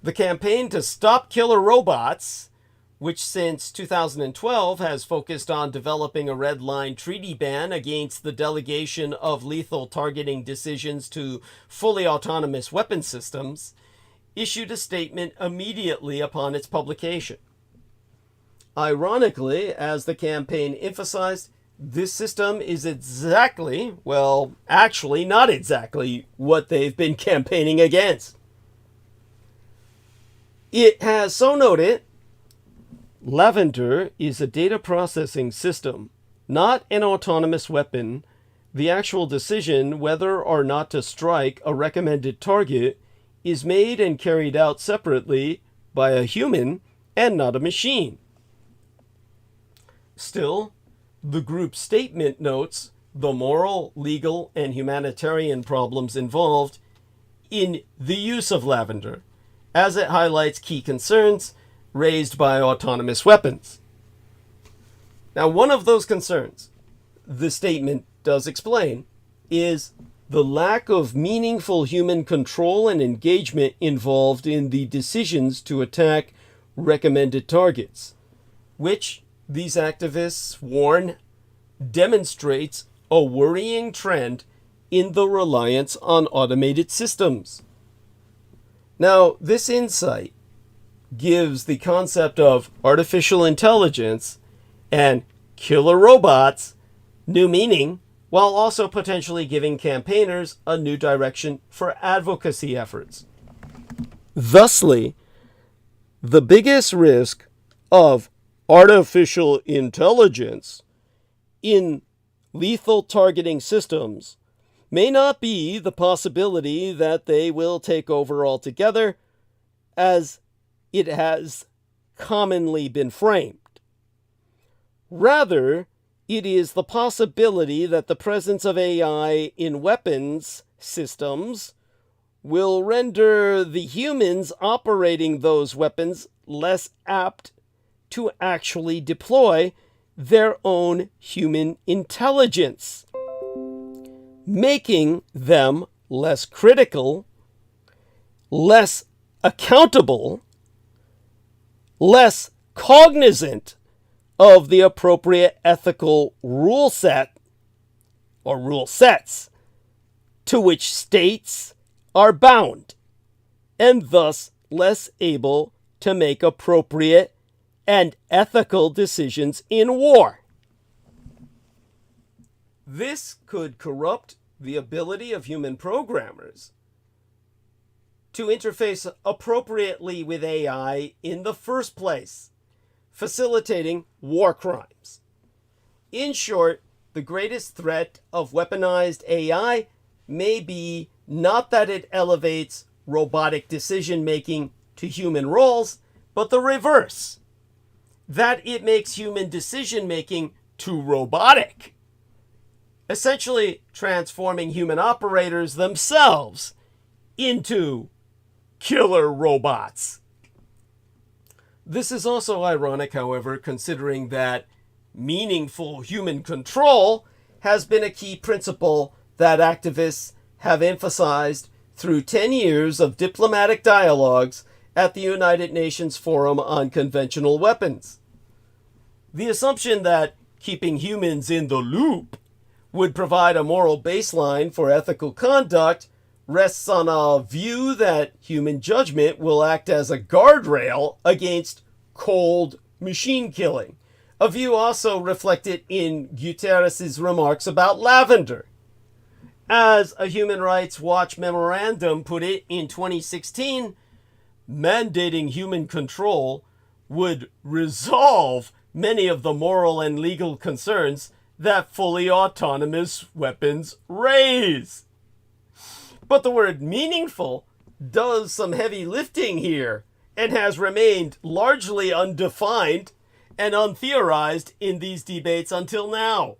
The campaign to stop killer robots, which since 2012 has focused on developing a red line treaty ban against the delegation of lethal targeting decisions to fully autonomous weapon systems, issued a statement immediately upon its publication. Ironically, as the campaign emphasized, this system is exactly, well, actually not exactly what they've been campaigning against. It has so noted, Lavender is a data processing system, not an autonomous weapon. The actual decision whether or not to strike a recommended target is made and carried out separately by a human and not a machine. Still, the group's statement notes the moral, legal, and humanitarian problems involved in the use of Lavender, as it highlights key concerns raised by autonomous weapons. Now, one of those concerns, the statement does explain, is the lack of meaningful human control and engagement involved in the decisions to attack recommended targets, which these activists warn demonstrates a worrying trend in the reliance on automated systems. Now, this insight gives the concept of artificial intelligence and killer robots new meaning, while also potentially giving campaigners a new direction for advocacy efforts. Thusly, the biggest risk of artificial intelligence in lethal targeting systems may not be the possibility that they will take over altogether, as it has commonly been framed. Rather, it is the possibility that the presence of AI in weapons systems will render the humans operating those weapons less apt to actually deploy their own human intelligence. making them less critical, less accountable, less cognizant of the appropriate ethical rule set or rule sets to which states are bound, and thus less able to make appropriate and ethical decisions in war. This could corrupt the ability of human programmers to interface appropriately with AI in the first place, facilitating war crimes. In short, the greatest threat of weaponized AI may be not that it elevates robotic decision-making to human roles, but the reverse, that it makes human decision-making too robotic, essentially transforming human operators themselves into killer robots. This is also ironic, however, considering that meaningful human control has been a key principle that activists have emphasized through 10 years of diplomatic dialogues at the United Nations Forum on Conventional Weapons. The assumption that keeping humans in the loop would provide a moral baseline for ethical conduct rests on a view that human judgment will act as a guardrail against cold machine killing, a view also reflected in Guterres' remarks about lavender. As a Human Rights Watch memorandum put it in 2016, mandating human control would resolve many of the moral and legal concerns that fully autonomous weapons raise. But the word meaningful does some heavy lifting here and has remained largely undefined and untheorized in these debates until now.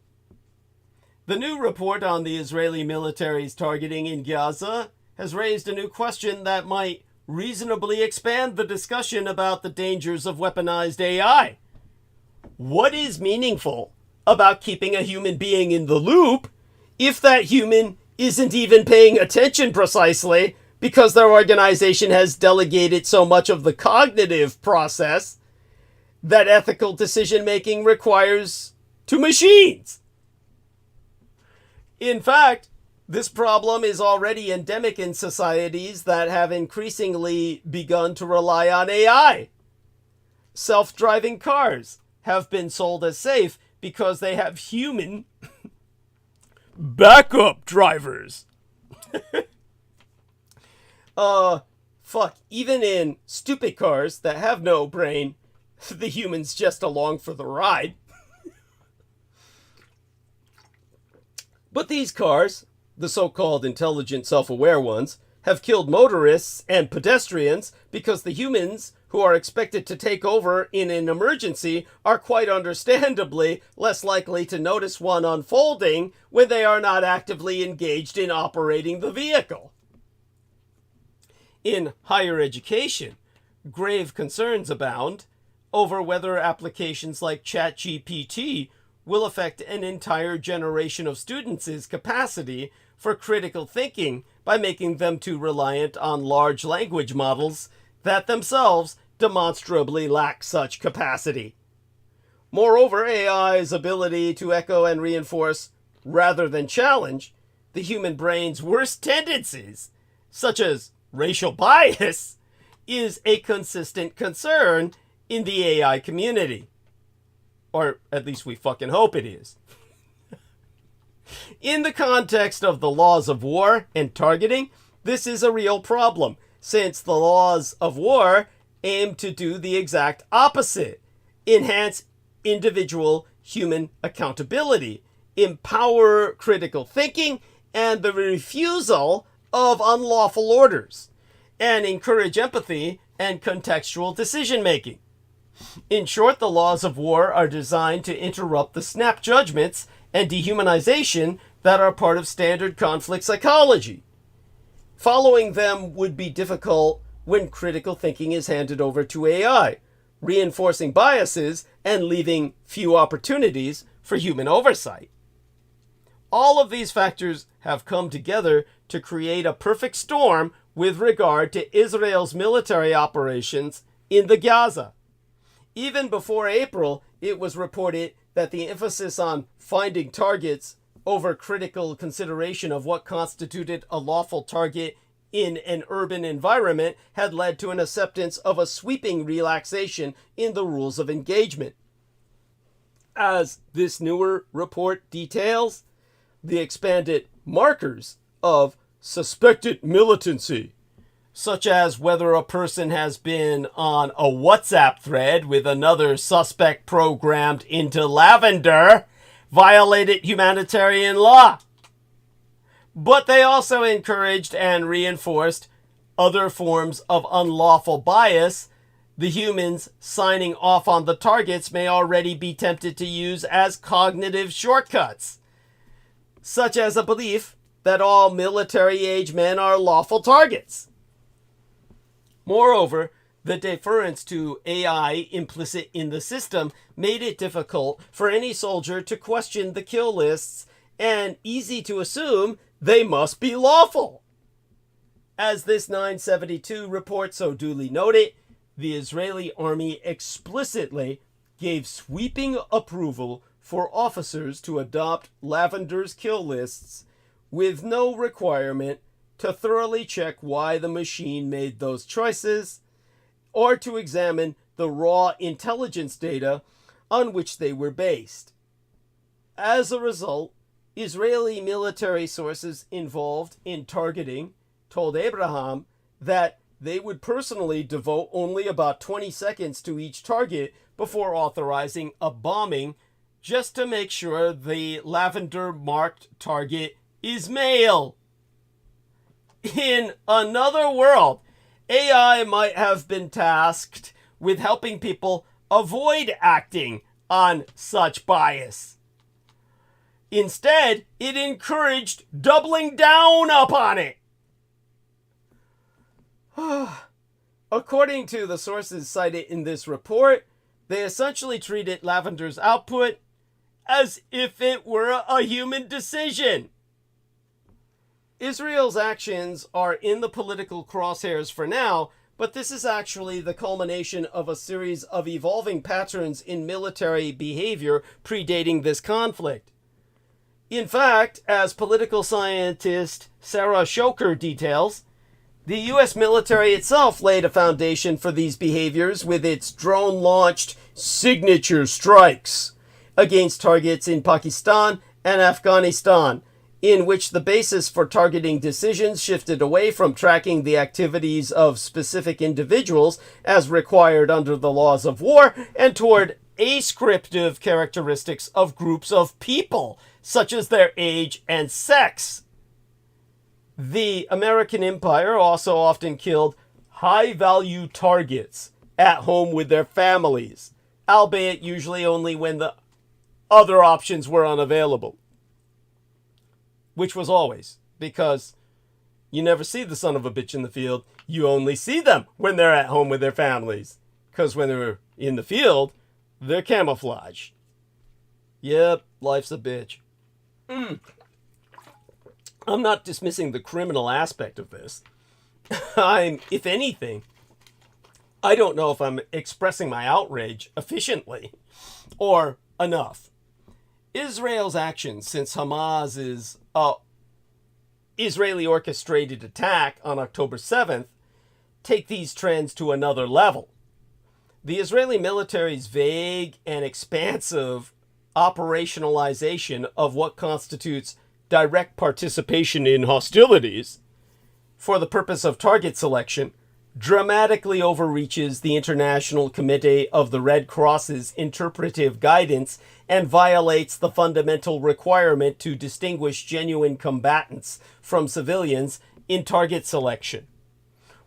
The new report on the Israeli military's targeting in Gaza has raised a new question that might reasonably expand the discussion about the dangers of weaponized AI. What is meaningful about keeping a human being in the loop if that human isn't even paying attention precisely because their organization has delegated so much of the cognitive process that ethical decision-making requires to machines? In fact, this problem is already endemic in societies that have increasingly begun to rely on AI. Self-driving cars have been sold as safe because they have human backup drivers. Even in stupid cars that have no brain, the human's just along for the ride. But these cars, the so-called intelligent self-aware ones, have killed motorists and pedestrians because the humans who are expected to take over in an emergency are quite understandably less likely to notice one unfolding when they are not actively engaged in operating the vehicle. In higher education, grave concerns abound over whether applications like ChatGPT will affect an entire generation of students' capacity for critical thinking by making them too reliant on large language models that themselves demonstrably lack such capacity. Moreover, AI's ability to echo and reinforce, rather than challenge, the human brain's worst tendencies, such as racial bias, is a consistent concern in the AI community. Or at least we fucking hope it is. In the context of the laws of war and targeting, this is a real problem, since the laws of war aim to do the exact opposite: enhance individual human accountability, empower critical thinking and the refusal of unlawful orders, and encourage empathy and contextual decision-making. In short, the laws of war are designed to interrupt the snap judgments and dehumanization that are part of standard conflict psychology. Following them would be difficult when critical thinking is handed over to AI, reinforcing biases and leaving few opportunities for human oversight. All of these factors have come together to create a perfect storm with regard to Israel's military operations in the Gaza. Even before April, it was reported that the emphasis on finding targets over critical consideration of what constituted a lawful target in an urban environment had led to an acceptance of a sweeping relaxation in the rules of engagement. As this newer report details, the expanded markers of suspected militancy, such as whether a person has been on a WhatsApp thread with another suspect programmed into lavender, violated humanitarian law. But they also encouraged and reinforced other forms of unlawful bias the humans signing off on the targets may already be tempted to use as cognitive shortcuts, such as a belief that all military-age men are lawful targets. Moreover, the deference to AI implicit in the system made it difficult for any soldier to question the kill lists and easy to assume they must be lawful. As this 972 report so duly noted, the Israeli army explicitly gave sweeping approval for officers to adopt Lavender's kill lists with no requirement to thoroughly check why the machine made those choices or to examine the raw intelligence data on which they were based. As a result, Israeli military sources involved in targeting told Abraham that they would personally devote only about 20 seconds to each target before authorizing a bombing just to make sure the lavender-marked target is male. In another world, AI might have been tasked with helping people avoid acting on such bias. Instead, it encouraged doubling down upon it. According to the sources cited in this report, they essentially treated Lavender's output as if it were a human decision. Israel's actions are in the political crosshairs for now, but this is actually the culmination of a series of evolving patterns in military behavior predating this conflict. In fact, as political scientist Sarah Shoker details, the U.S. military itself laid a foundation for these behaviors with its drone-launched signature strikes against targets in Pakistan and Afghanistan, in which the basis for targeting decisions shifted away from tracking the activities of specific individuals as required under the laws of war and toward ascriptive characteristics of groups of people, such as their age and sex. The American empire also often killed high-value targets at home with their families, albeit usually only when the other options were unavailable. Which was always, because you never see the son of a bitch in the field. You only see them when they're at home with their families. Because when they're in the field, they're camouflaged. Yep, life's a bitch. I'm not dismissing the criminal aspect of this. If anything, I don't know if I'm expressing my outrage efficiently or enough. Israel's actions since Hamas's Israeli orchestrated attack on October 7th take these trends to another level. The Israeli military's vague and expansive operationalization of what constitutes direct participation in hostilities for the purpose of target selection dramatically overreaches the International Committee of the Red Cross's interpretive guidance and violates the fundamental requirement to distinguish genuine combatants from civilians in target selection.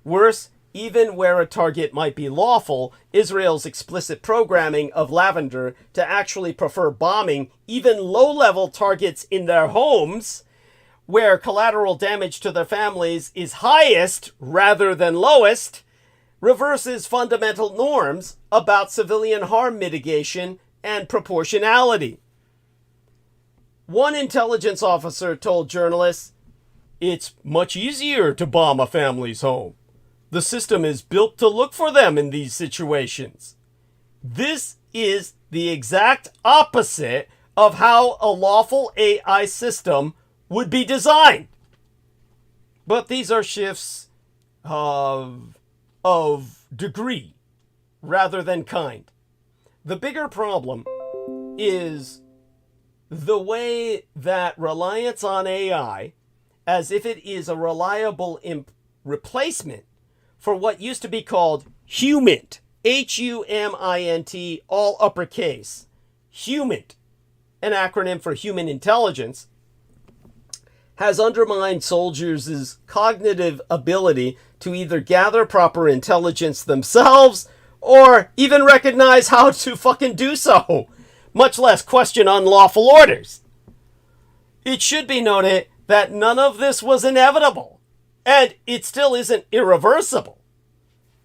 Worse, even where a target might be lawful, Israel's explicit programming of Lavender to actually prefer bombing even low-level targets in their homes, where collateral damage to their families is highest rather than lowest, reverses fundamental norms about civilian harm mitigation and proportionality. One intelligence officer told journalists, "It's much easier to bomb a family's home. The system is built to look for them in these situations." This is the exact opposite of how a lawful AI system would be designed. But these are shifts of degree rather than kind. The bigger problem is the way that reliance on AI, as if it is a reliable replacement for what used to be called HUMINT, HUMINT, all uppercase, HUMINT, an acronym for human intelligence, has undermined soldiers' cognitive ability to either gather proper intelligence themselves or even recognize how to fucking do so, much less question unlawful orders. It should be noted that none of this was inevitable, and it still isn't irreversible.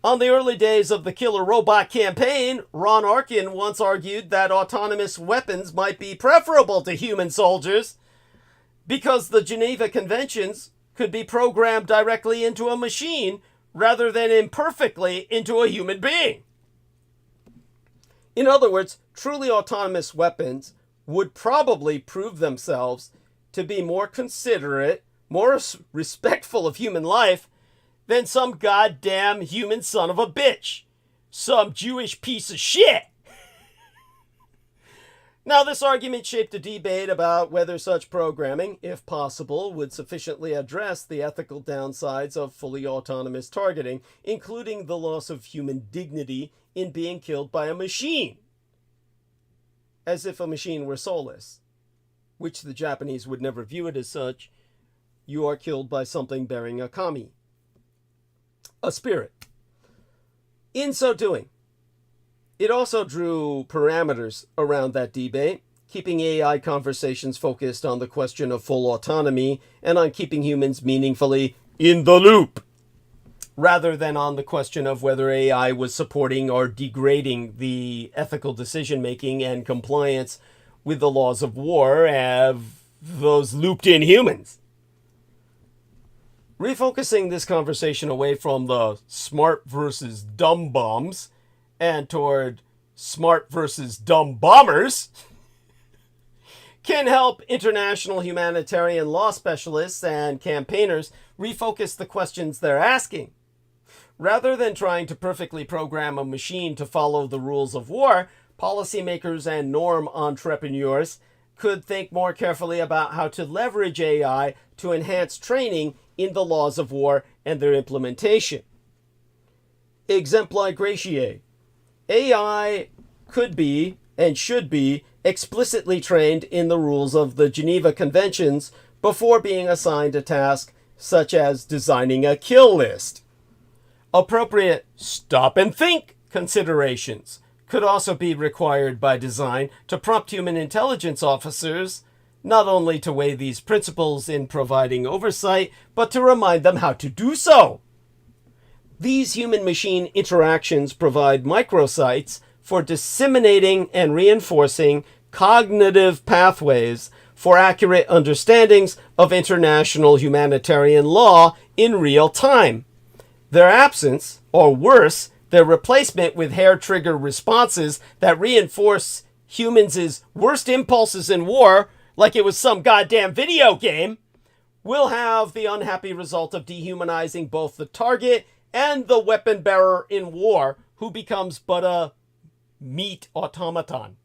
On the early days of the killer robot campaign, Ron Arkin once argued that autonomous weapons might be preferable to human soldiers because the Geneva Conventions could be programmed directly into a machine rather than imperfectly into a human being. In other words, truly autonomous weapons would probably prove themselves to be more considerate, more respectful of human life than some goddamn human son of a bitch. Some Jewish piece of shit. Now, this argument shaped a debate about whether such programming, if possible, would sufficiently address the ethical downsides of fully autonomous targeting, including the loss of human dignity in being killed by a machine. As if a machine were soulless, which the Japanese would never view it as such. You are killed by something bearing a kami, a spirit. In so doing, it also drew parameters around that debate, keeping AI conversations focused on the question of full autonomy and on keeping humans meaningfully in the loop, rather than on the question of whether AI was supporting or degrading the ethical decision-making and compliance with the laws of war of those looped-in humans. Refocusing this conversation away from the smart versus dumb bombs and toward smart versus dumb bombers can help international humanitarian law specialists and campaigners refocus the questions they're asking. Rather than trying to perfectly program a machine to follow the rules of war, policymakers and norm entrepreneurs could think more carefully about how to leverage AI to enhance training in the laws of war and their implementation. Exempli gratiae. AI could be and should be explicitly trained in the rules of the Geneva Conventions before being assigned a task such as designing a kill list. Appropriate stop and think considerations could also be required by design to prompt human intelligence officers not only to weigh these principles in providing oversight, but to remind them how to do so. These human-machine interactions provide microsites for disseminating and reinforcing cognitive pathways for accurate understandings of international humanitarian law in real time. Their absence, or worse, their replacement with hair-trigger responses that reinforce humans' worst impulses in war, like it was some goddamn video game, will have the unhappy result of dehumanizing both the target and the weapon bearer in war, who becomes but a meat automaton.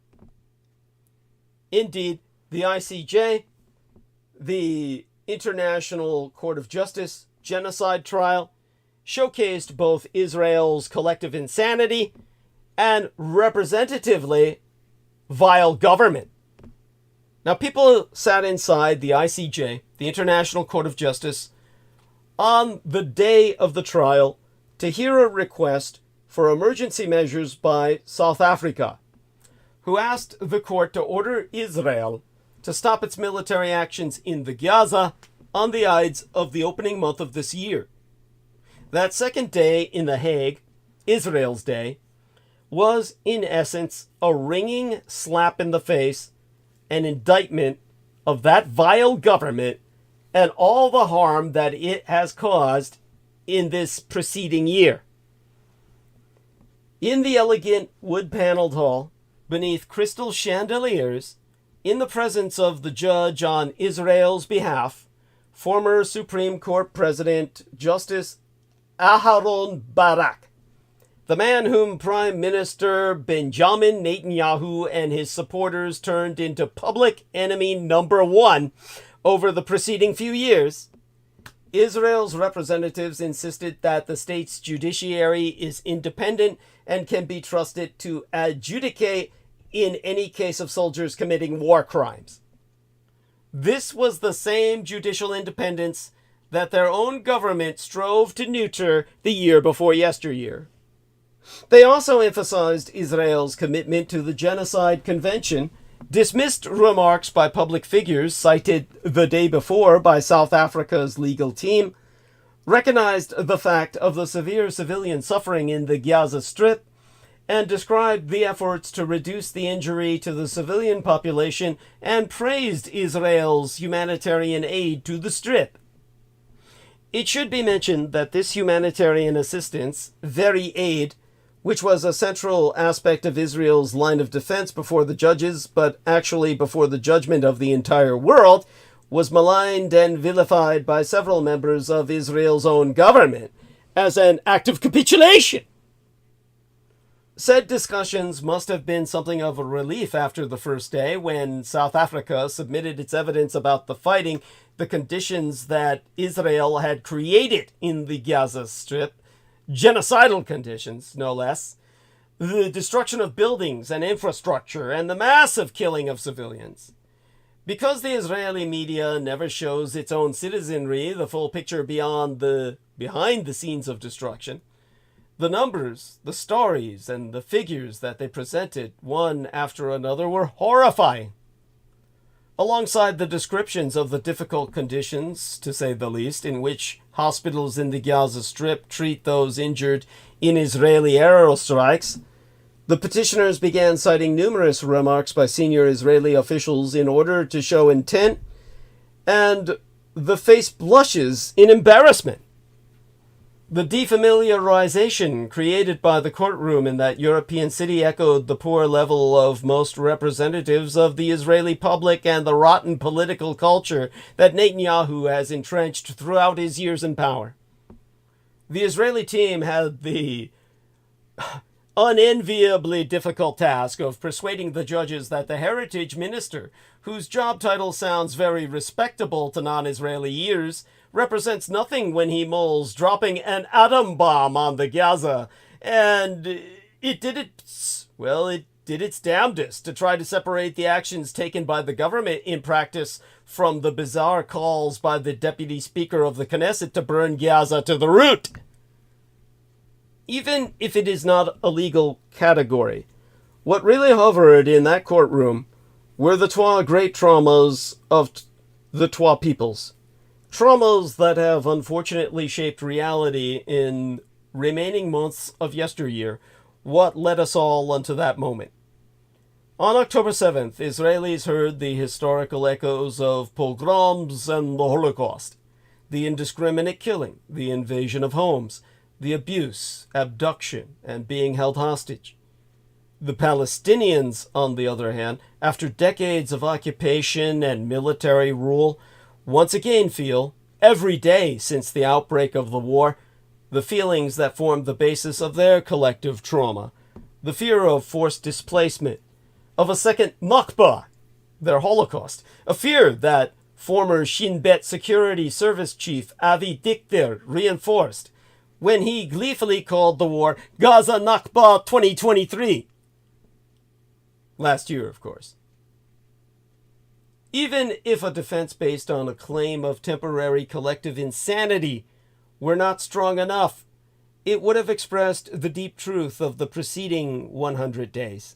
Indeed, the ICJ, the International Court of Justice genocide trial, showcased both Israel's collective insanity and representatively vile government. Now, people sat inside the ICJ, the International Court of Justice, on the day of the trial to hear a request for emergency measures by South Africa, who asked the court to order Israel to stop its military actions in the Gaza on the Ides of the opening month of this year. That second day in The Hague, Israel's Day, was in essence a ringing slap in the face, an indictment of that vile government and all the harm that it has caused in this preceding year. In the elegant wood-paneled hall, beneath crystal chandeliers, in the presence of the judge on Israel's behalf, former Supreme Court President Justice Aharon Barak, the man whom Prime Minister Benjamin Netanyahu and his supporters turned into public enemy number one over the preceding few years, Israel's representatives insisted that the state's judiciary is independent and can be trusted to adjudicate in any case of soldiers committing war crimes. This was the same judicial independence that their own government strove to neuter the year before yesteryear. They also emphasized Israel's commitment to the Genocide Convention, dismissed remarks by public figures cited the day before by South Africa's legal team, recognized the fact of the severe civilian suffering in the Gaza Strip, and described the efforts to reduce the injury to the civilian population and praised Israel's humanitarian aid to the Strip. It should be mentioned that this humanitarian assistance, very aid, which was a central aspect of Israel's line of defense before the judges, but actually before the judgment of the entire world, was maligned and vilified by several members of Israel's own government as an act of capitulation. Said discussions must have been something of a relief after the first day when South Africa submitted its evidence about the fighting, the conditions that Israel had created in the Gaza Strip, genocidal conditions, no less, the destruction of buildings and infrastructure, and the massive killing of civilians. Because the Israeli media never shows its own citizenry the full picture behind the scenes of destruction, the numbers, the stories, and the figures that they presented, one after another, were horrifying. Alongside the descriptions of the difficult conditions, to say the least, in which hospitals in the Gaza Strip treat those injured in Israeli aerostrikes, the petitioners began citing numerous remarks by senior Israeli officials in order to show intent, and the face blushes in embarrassment. The defamiliarization created by the courtroom in that European city echoed the poor level of most representatives of the Israeli public and the rotten political culture that Netanyahu has entrenched throughout his years in power. The Israeli team had the unenviably difficult task of persuading the judges that the heritage minister, whose job title sounds very respectable to non-Israeli ears, represents nothing when he mulls dropping an atom bomb on the Gaza, and it did its damnedest to try to separate the actions taken by the government in practice from the bizarre calls by the deputy speaker of the Knesset to burn Gaza to the root. Even if it is not a legal category, what really hovered in that courtroom were the twa great traumas of the twa peoples. Traumas that have unfortunately shaped reality in remaining months of yesteryear, what led us all unto that moment. On October 7th, Israelis heard the historical echoes of pogroms and the Holocaust, the indiscriminate killing, the invasion of homes, the abuse, abduction, and being held hostage. The Palestinians, on the other hand, after decades of occupation and military rule, once again feel, every day since the outbreak of the war, the feelings that formed the basis of their collective trauma, the fear of forced displacement, of a second Nakba, their Holocaust, a fear that former Shin Bet Security Service Chief Avi Dichter reinforced when he gleefully called the war Gaza Nakba 2023. Last year, of course. Even if a defense based on a claim of temporary collective insanity were not strong enough, it would have expressed the deep truth of the preceding 100 days.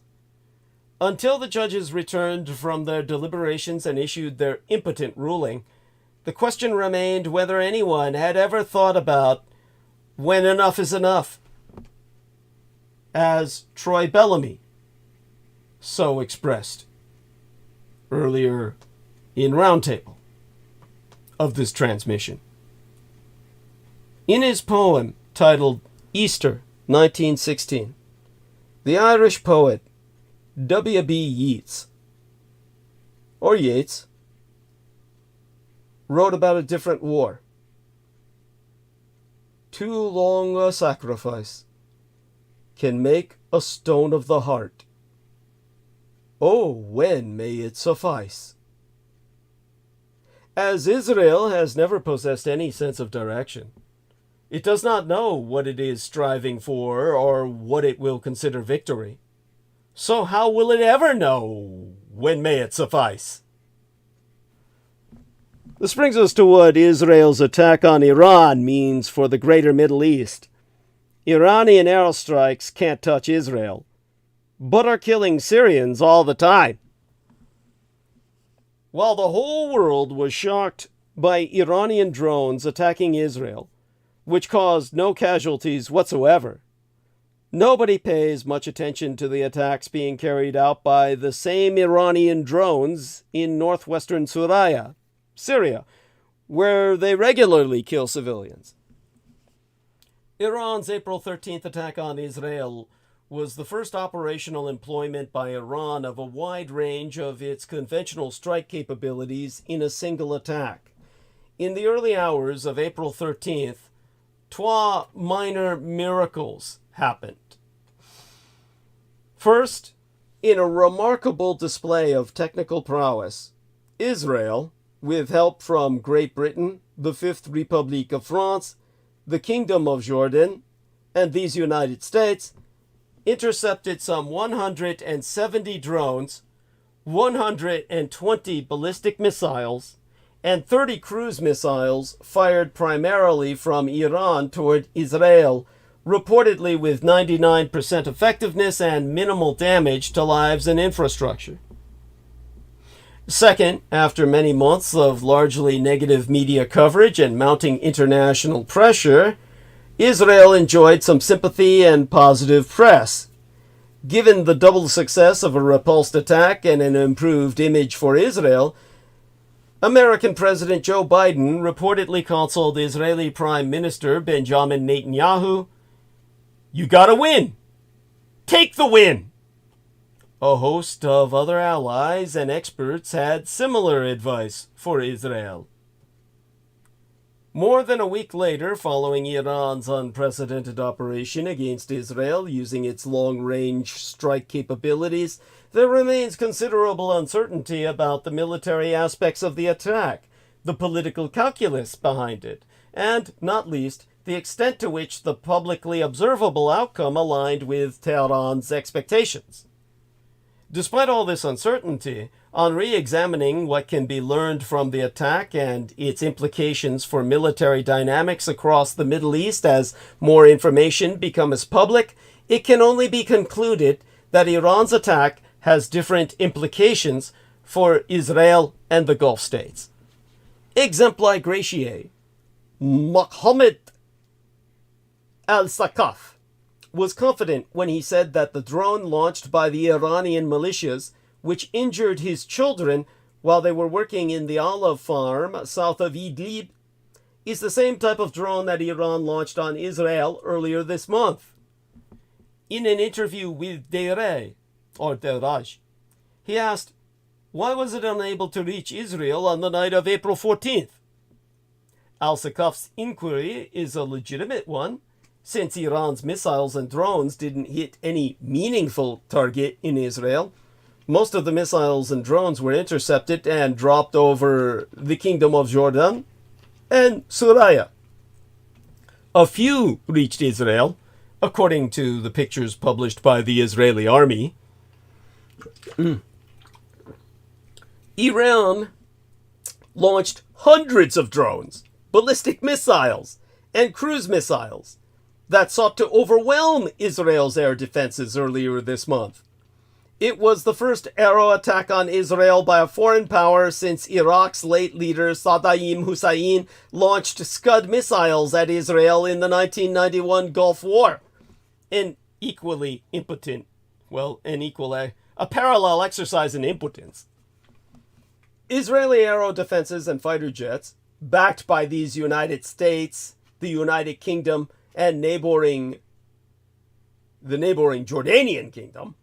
Until the judges returned from their deliberations and issued their impotent ruling, the question remained whether anyone had ever thought about when enough is enough, as Troy Bellamy so expressed earlier in Roundtable of this transmission. In his poem titled Easter 1916, the Irish poet W.B. Yeats, or Yeats, wrote about a different war. Too long a sacrifice can make a stone of the heart. Oh, when may it suffice? As Israel has never possessed any sense of direction, it does not know what it is striving for or what it will consider victory. So how will it ever know when may it suffice? This brings us to what Israel's attack on Iran means for the greater Middle East. Iranian airstrikes can't touch Israel, but are killing Syrians all the time. While the whole world was shocked by Iranian drones attacking Israel, which caused no casualties whatsoever, nobody pays much attention to the attacks being carried out by the same Iranian drones in northwestern Syria, where they regularly kill civilians. Iran's April 13th attack on Israel was the first operational employment by Iran of a wide range of its conventional strike capabilities in a single attack. In the early hours of April 13th, two minor miracles happened. First, in a remarkable display of technical prowess, Israel, with help from Great Britain, the Fifth Republic of France, the Kingdom of Jordan, and these United States, intercepted some 170 drones, 120 ballistic missiles, and 30 cruise missiles fired primarily from Iran toward Israel, reportedly with 99% effectiveness and minimal damage to lives and infrastructure. Second, after many months of largely negative media coverage and mounting international pressure, Israel enjoyed some sympathy and positive press. Given the double success of a repulsed attack and an improved image for Israel, American President Joe Biden reportedly counseled Israeli Prime Minister Benjamin Netanyahu, "You gotta win! Take the win!" A host of other allies and experts had similar advice for Israel. More than a week later, following Iran's unprecedented operation against Israel using its long-range strike capabilities, there remains considerable uncertainty about the military aspects of the attack, the political calculus behind it, and, not least, the extent to which the publicly observable outcome aligned with Tehran's expectations. Despite all this uncertainty, on re-examining what can be learned from the attack and its implications for military dynamics across the Middle East as more information becomes public, it can only be concluded that Iran's attack has different implications for Israel and the Gulf states. Exempli gratiae, Mohammed al-Sakaf was confident when he said that the drone launched by the Iranian militias, which injured his children while they were working in the olive farm south of Idlib, is the same type of drone that Iran launched on Israel earlier this month. In an interview with Deraj, he asked, why was it unable to reach Israel on the night of April 14th? Al-Sakaf's inquiry is a legitimate one, since Iran's missiles and drones didn't hit any meaningful target in Israel. Most of the missiles and drones were intercepted and dropped over the Kingdom of Jordan and Syria. A few reached Israel, according to the pictures published by the Israeli army. Iran launched hundreds of drones, ballistic missiles, and cruise missiles that sought to overwhelm Israel's air defenses earlier this month. It was the first aero attack on Israel by a foreign power since Iraq's late leader Saddam Hussein launched Scud missiles at Israel in the 1991 Gulf War. A parallel exercise in impotence. Israeli aero defenses and fighter jets, backed by these United States, the United Kingdom, and the neighboring Jordanian kingdom,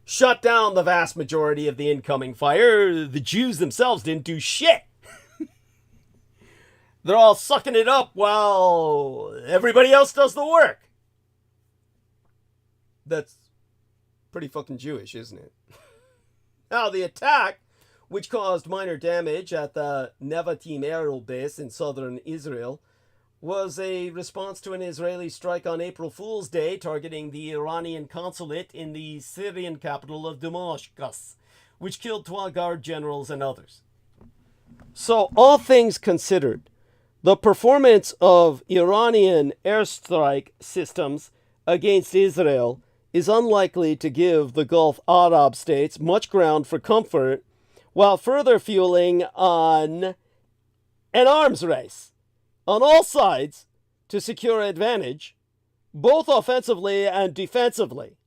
shut down the vast majority of the incoming fire. The Jews themselves didn't do shit. They're all sucking it up while everybody else does the work. That's pretty fucking Jewish, isn't it? Now, the attack, which caused minor damage at the Nevatim aerial base in southern Israel, was a response to an Israeli strike on April Fool's Day targeting the Iranian consulate in the Syrian capital of Damascus, which killed 12 guard generals and others. So, all things considered, the performance of Iranian airstrike systems against Israel is unlikely to give the Gulf Arab states much ground for comfort, while further fueling on an arms race on all sides to secure advantage, both offensively and defensively.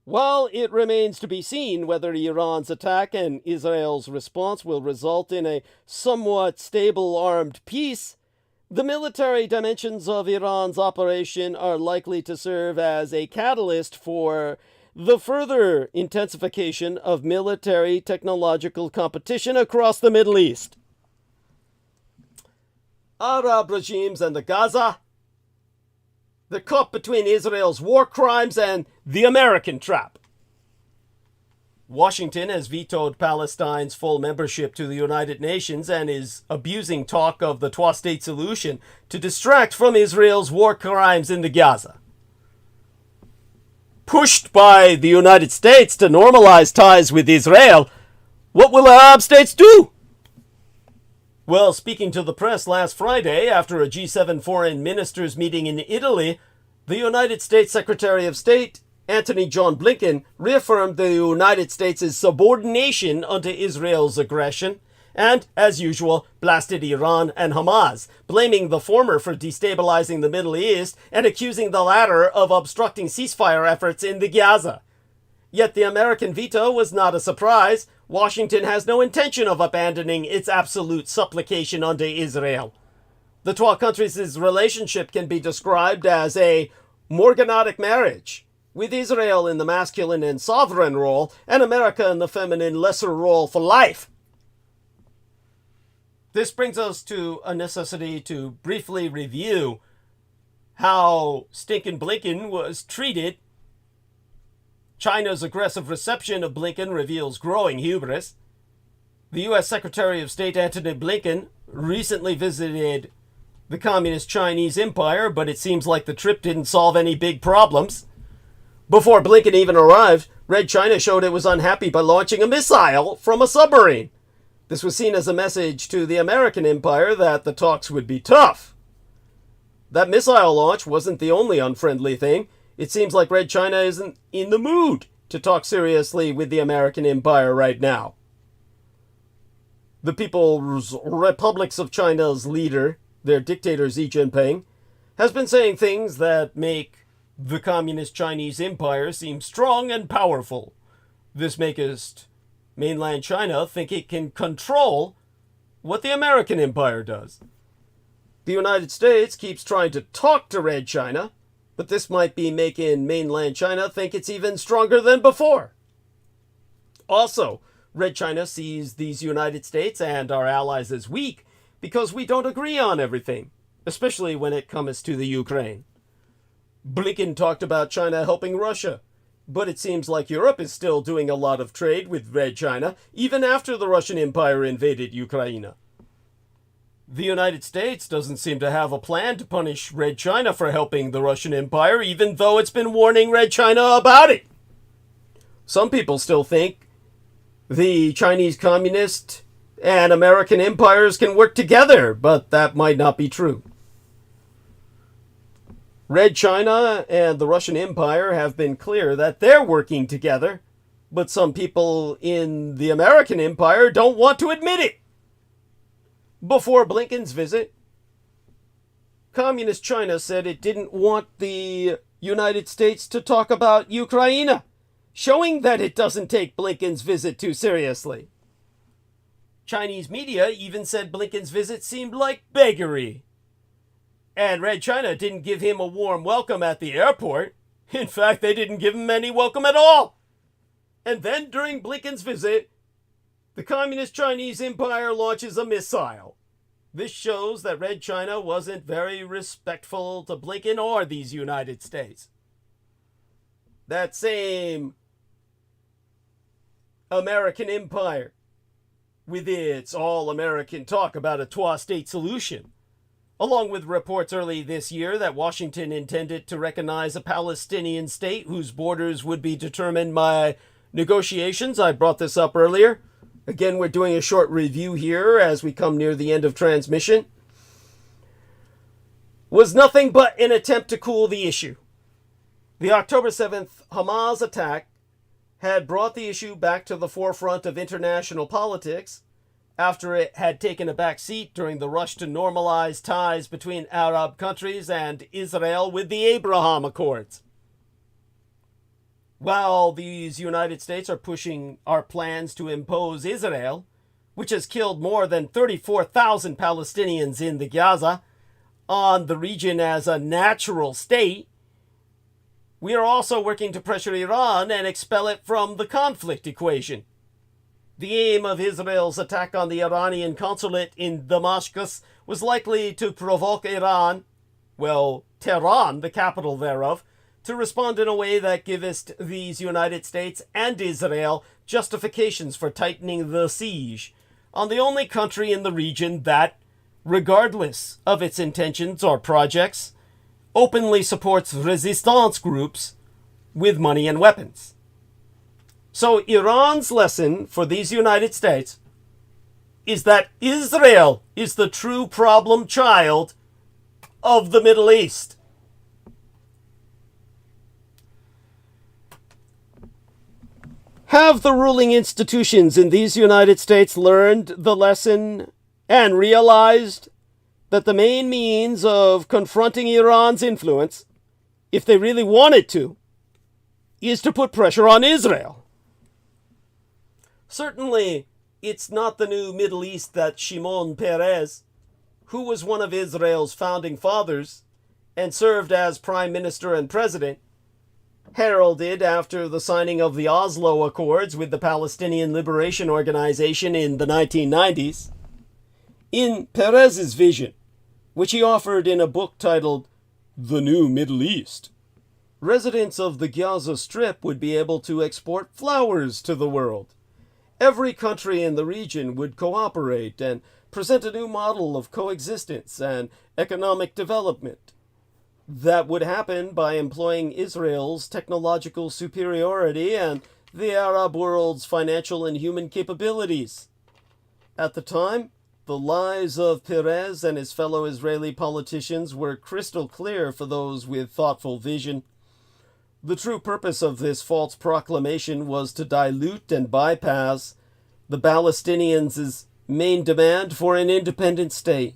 While it remains to be seen whether Iran's attack and Israel's response will result in a somewhat stable armed peace, the military dimensions of Iran's operation are likely to serve as a catalyst for the further intensification of military technological competition across the Middle East. Arab regimes and the Gaza, the caught between Israel's war crimes and the American trap. Washington has vetoed Palestine's full membership to the United Nations and is abusing talk of the two-state solution to distract from Israel's war crimes in the Gaza. Pushed by the United States to normalize ties with Israel, what will Arab states do? Well, speaking to the press last Friday after a G7 foreign ministers meeting in Italy, the United States Secretary of State, Antony John Blinken, reaffirmed the United States' subordination unto Israel's aggression and, as usual, blasted Iran and Hamas, blaming the former for destabilizing the Middle East and accusing the latter of obstructing ceasefire efforts in the Gaza. Yet the American veto was not a surprise. Washington has no intention of abandoning its absolute supplication unto Israel. The 12 countries' relationship can be described as a morganatic marriage, with Israel in the masculine and sovereign role, and America in the feminine lesser role for life. This brings us to a necessity to briefly review how stinking Blinken was treated. China's aggressive reception of Blinken reveals growing hubris. The U.S. Secretary of State Antony Blinken recently visited the Communist Chinese Empire, but it seems like the trip didn't solve any big problems. Before Blinken even arrived, Red China showed it was unhappy by launching a missile from a submarine. This was seen as a message to the American empire that the talks would be tough. That missile launch wasn't the only unfriendly thing. It seems like Red China isn't in the mood to talk seriously with the American empire right now. The People's Republics of China's leader, their dictator Xi Jinping, has been saying things that make the Communist Chinese Empire seem strong and powerful. This makes mainland China think it can control what the American empire does. The United States keeps trying to talk to Red China, but this might be making mainland China think it's even stronger than before. Also, Red China sees these United States and our allies as weak because we don't agree on everything, especially when it comes to the Ukraine. Blinken talked about China helping Russia, but it seems like Europe is still doing a lot of trade with Red China, even after the Russian Empire invaded Ukraine. The United States doesn't seem to have a plan to punish Red China for helping the Russian Empire, even though it's been warning Red China about it. Some people still think the Chinese Communist and American empires can work together, but that might not be true. Red China and the Russian Empire have been clear that they're working together, but some people in the American Empire don't want to admit it. Before Blinken's visit, Communist China said it didn't want the United States to talk about Ukraine, showing that it doesn't take Blinken's visit too seriously. Chinese media even said Blinken's visit seemed like beggary. And Red China didn't give him a warm welcome at the airport. In fact, they didn't give him any welcome at all. And then during Blinken's visit, the Communist Chinese Empire launches a missile. This shows that Red China wasn't very respectful to Blinken or these United States. That same American empire, with its all-American talk about a two-state solution, along with reports early this year that Washington intended to recognize a Palestinian state whose borders would be determined by negotiations. I brought this up earlier. Again, we're doing a short review here as we come near the end of transmission. Was nothing but an attempt to cool the issue. The October 7th Hamas attack had brought the issue back to the forefront of international politics after it had taken a back seat during the rush to normalize ties between Arab countries and Israel with the Abraham Accords. While these United States are pushing our plans to impose Israel, which has killed more than 34,000 Palestinians in the Gaza, on the region as a natural state, we are also working to pressure Iran and expel it from the conflict equation. The aim of Israel's attack on the Iranian consulate in Damascus was likely to provoke Iran, well, Tehran, the capital thereof, to respond in a way that giveth these United States and Israel justifications for tightening the siege on the only country in the region that, regardless of its intentions or projects, openly supports resistance groups with money and weapons. So Iran's lesson for these United States is that Israel is the true problem child of the Middle East. Have the ruling institutions in these United States learned the lesson and realized that the main means of confronting Iran's influence, if they really wanted to, is to put pressure on Israel? Certainly, it's not the new Middle East that Shimon Peres, who was one of Israel's founding fathers and served as prime minister and president, heralded after the signing of the Oslo Accords with the Palestinian Liberation Organization in the 1990s. In Peres's vision, which he offered in a book titled The New Middle East, residents of the Gaza Strip would be able to export flowers to the world. Every country in the region would cooperate and present a new model of coexistence and economic development that would happen by employing Israel's technological superiority and the Arab world's financial and human capabilities. At the time, the lies of Peres and his fellow Israeli politicians were crystal clear for those with thoughtful vision. The true purpose of this false proclamation was to dilute and bypass the Palestinians' main demand for an independent state.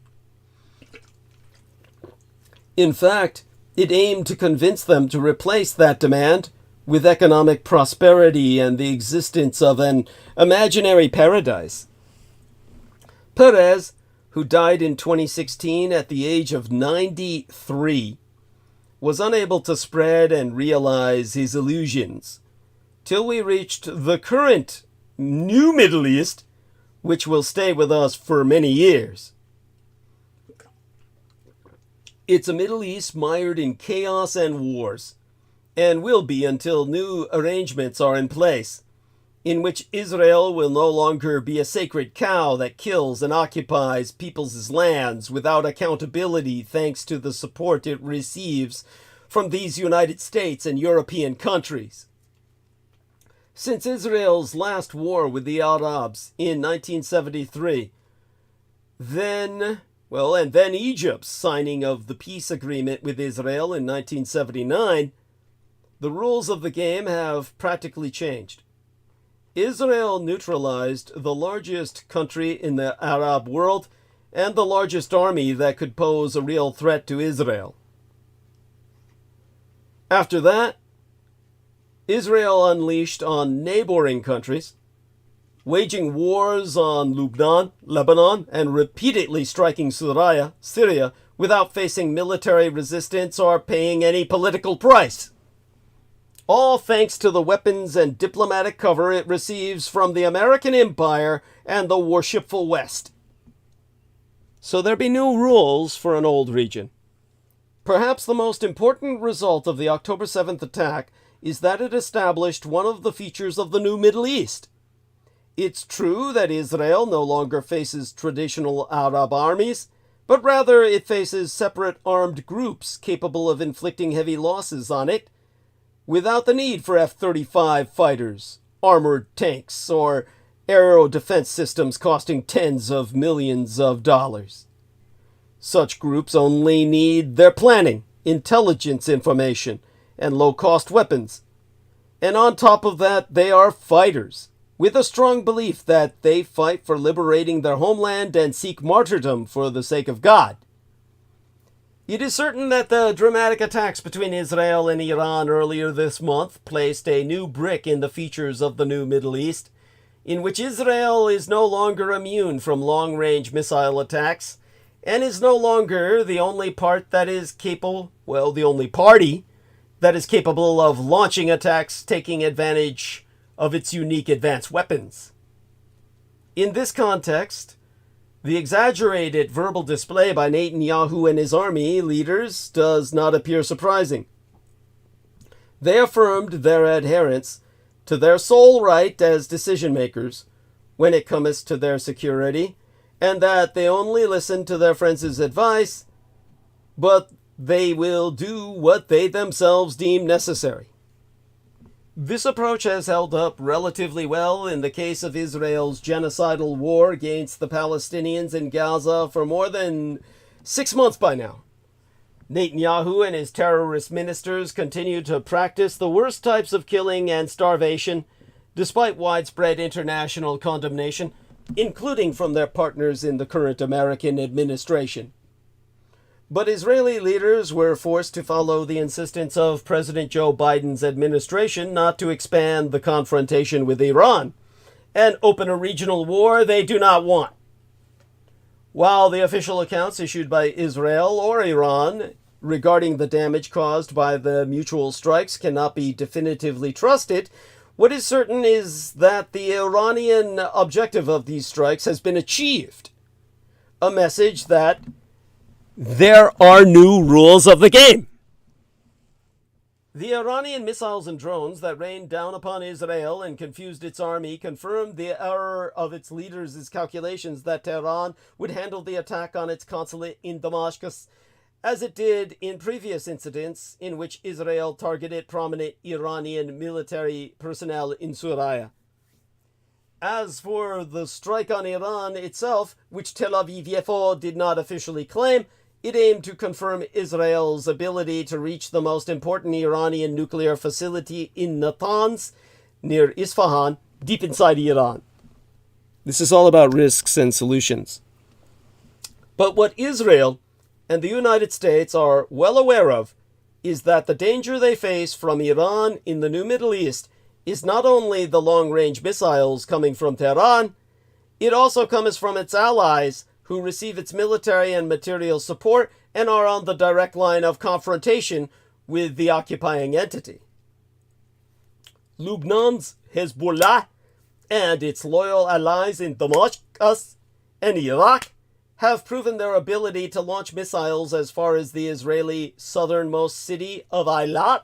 In fact, it aimed to convince them to replace that demand with economic prosperity and the existence of an imaginary paradise. Peres, who died in 2016 at the age of 93, was unable to spread and realize his illusions till we reached the current new Middle East, which will stay with us for many years. It's a Middle East mired in chaos and wars, and will be until new arrangements are in place, in which Israel will no longer be a sacred cow that kills and occupies people's lands without accountability thanks to the support it receives from these United States and European countries. Since Israel's last war with the Arabs in 1973, then Egypt's signing of the peace agreement with Israel in 1979, the rules of the game have practically changed. Israel neutralized the largest country in the Arab world and the largest army that could pose a real threat to Israel. After that, Israel unleashed on neighboring countries waging wars on Lebanon, and repeatedly striking Syria without facing military resistance or paying any political price. All thanks to the weapons and diplomatic cover it receives from the American Empire and the worshipful West. So there be new rules for an old region. Perhaps the most important result of the October 7th attack is that it established one of the features of the new Middle East. It's true that Israel no longer faces traditional Arab armies, but rather it faces separate armed groups capable of inflicting heavy losses on it, without the need for F-35 fighters, armored tanks, or aero defense systems costing tens of millions of dollars. Such groups only need their planning, intelligence information, and low-cost weapons. And on top of that, they are fighters, with a strong belief that they fight for liberating their homeland and seek martyrdom for the sake of God. It is certain that the dramatic attacks between Israel and Iran earlier this month placed a new brick in the features of the new Middle East, in which Israel is no longer immune from long-range missile attacks, and is no longer the only part that is capable, well, the only party that is capable of launching attacks taking advantage of its unique advanced weapons. In this context, the exaggerated verbal display by Netanyahu and his army leaders does not appear surprising. They affirmed their adherence to their sole right as decision-makers when it comes to their security, and that they only listen to their friends' advice, but they will do what they themselves deem necessary. This approach has held up relatively well in the case of Israel's genocidal war against the Palestinians in Gaza for more than 6 months by now. Netanyahu and his terrorist ministers continue to practice the worst types of killing and starvation, despite widespread international condemnation, including from their partners in the current American administration. But Israeli leaders were forced to follow the insistence of President Joe Biden's administration not to expand the confrontation with Iran and open a regional war they do not want. While the official accounts issued by Israel or Iran regarding the damage caused by the mutual strikes cannot be definitively trusted, what is certain is that the Iranian objective of these strikes has been achieved. A message that there are new rules of the game. The Iranian missiles and drones that rained down upon Israel and confused its army confirmed the error of its leaders' calculations that Tehran would handle the attack on its consulate in Damascus as it did in previous incidents in which Israel targeted prominent Iranian military personnel in Syria. As for the strike on Iran itself, which Tel Aviv-Yafo did not officially claim, it aimed to confirm Israel's ability to reach the most important Iranian nuclear facility in Natanz, near Isfahan, deep inside Iran. This is all about risks and solutions. But what Israel and the United States are well aware of is that the danger they face from Iran in the new Middle East is not only the long-range missiles coming from Tehran, it also comes from its allies who receive its military and material support and are on the direct line of confrontation with the occupying entity. Lebanon's Hezbollah and its loyal allies in Damascus and Iraq have proven their ability to launch missiles as far as the Israeli southernmost city of Eilat,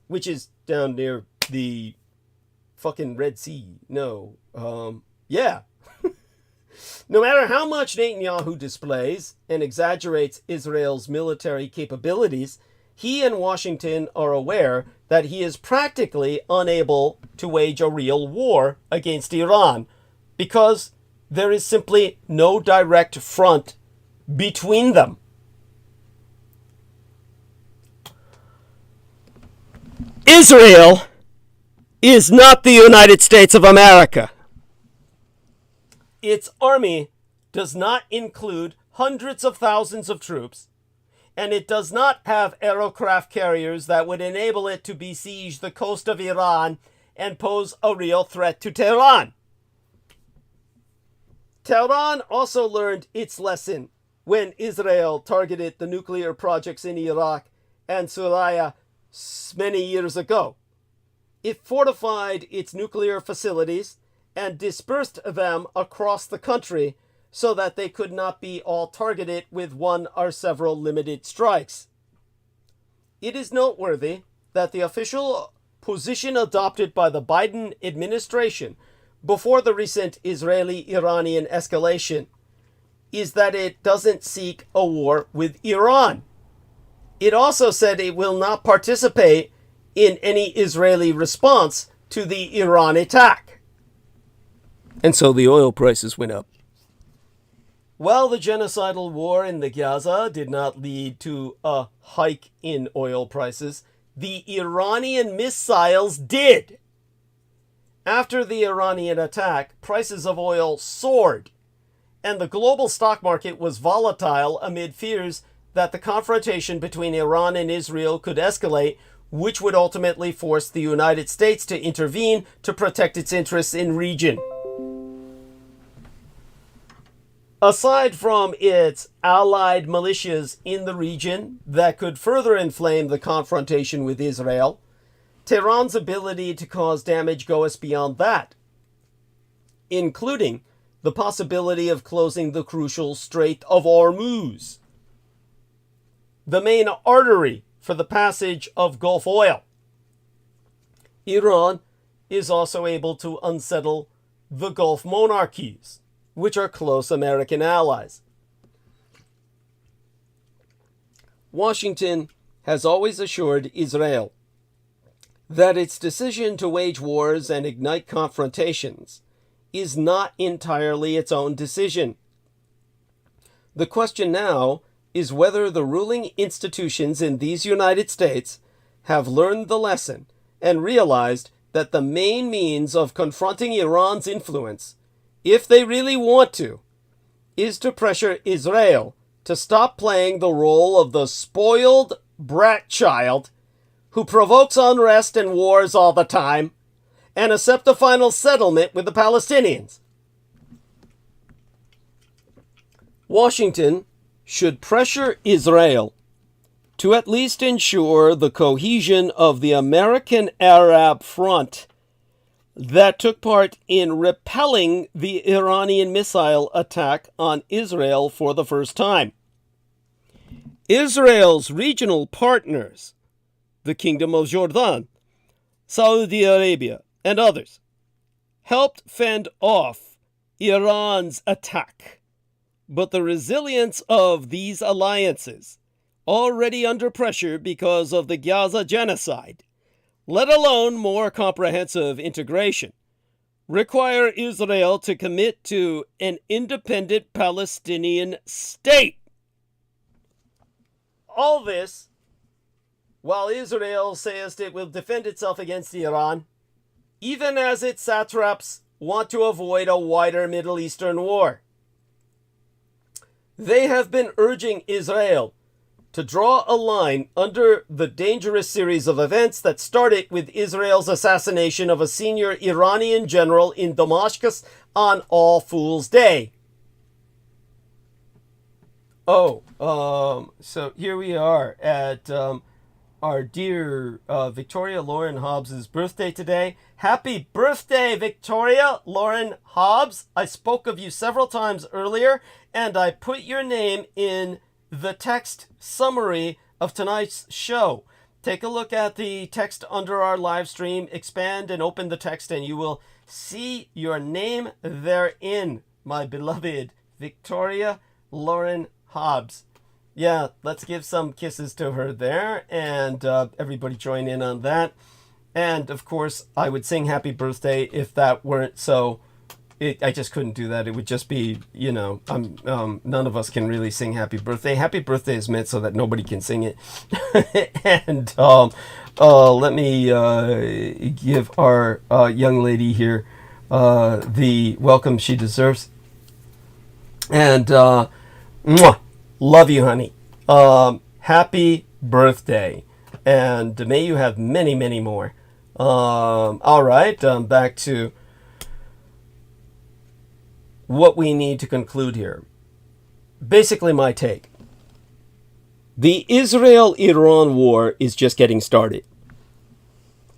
which is down near the fucking Red Sea. No, yeah. No matter how much Netanyahu displays and exaggerates Israel's military capabilities, he and Washington are aware that he is practically unable to wage a real war against Iran because there is simply no direct front between them. Israel is not the United States of America. Its army does not include hundreds of thousands of troops, and it does not have aircraft carriers that would enable it to besiege the coast of Iran and pose a real threat to Tehran. Tehran also learned its lesson when Israel targeted the nuclear projects in Iraq and Syria many years ago. It fortified its nuclear facilities and dispersed them across the country so that they could not be all targeted with one or several limited strikes. It is noteworthy that the official position adopted by the Biden administration before the recent Israeli-Iranian escalation is that it doesn't seek a war with Iran. It also said it will not participate in any Israeli response to the Iran attack. And so the oil prices went up. While the genocidal war in the Gaza did not lead to a hike in oil prices, the Iranian missiles did. After the Iranian attack, prices of oil soared, and the global stock market was volatile amid fears that the confrontation between Iran and Israel could escalate, which would ultimately force the United States to intervene to protect its interests in the region. Aside from its allied militias in the region that could further inflame the confrontation with Israel, Tehran's ability to cause damage goes beyond that, including the possibility of closing the crucial Strait of Hormuz, the main artery for the passage of Gulf oil. Iran is also able to unsettle the Gulf monarchies, which are close American allies. Washington has always assured Israel that its decision to wage wars and ignite confrontations is not entirely its own decision. The question now is whether the ruling institutions in these United States have learned the lesson and realized that the main means of confronting Iran's influence, if they really want to, is to pressure Israel to stop playing the role of the spoiled brat child who provokes unrest and wars all the time, and accept a final settlement with the Palestinians. Washington should pressure Israel to at least ensure the cohesion of the American Arab Front that took part in repelling the Iranian missile attack on Israel for the first time. Israel's regional partners, the Kingdom of Jordan, Saudi Arabia, and others, helped fend off Iran's attack. But the resilience of these alliances, already under pressure because of the Gaza genocide, let alone more comprehensive integration, require Israel to commit to an independent Palestinian state. All this while Israel says it will defend itself against Iran, even as its satraps want to avoid a wider Middle Eastern war. They have been urging Israel to draw a line under the dangerous series of events that started with Israel's assassination of a senior Iranian general in Damascus on All Fool's Day. So here we are at our dear Victoria-Lorén Hobbs' birthday today. Happy birthday, Victoria-Lorén Hobbs. I spoke of you several times earlier, and I put your name in the text summary of tonight's show. Take a look at the text under our live stream. Expand and open the text, and you will see your name therein, my beloved Victoria-Lorén Hobbs. Yeah, let's give some kisses to her there, and everybody join in on that. And, of course, I would sing happy birthday if that weren't so. I just couldn't do that. It would just be, none of us can really sing happy birthday. Happy birthday is meant so that nobody can sing it. And let me give our young lady here the welcome she deserves. And mwah, love you, honey. Happy birthday. And may you have many, many more. All right, back to what we need to conclude here. Basically, my take. The Israel-Iran war is just getting started.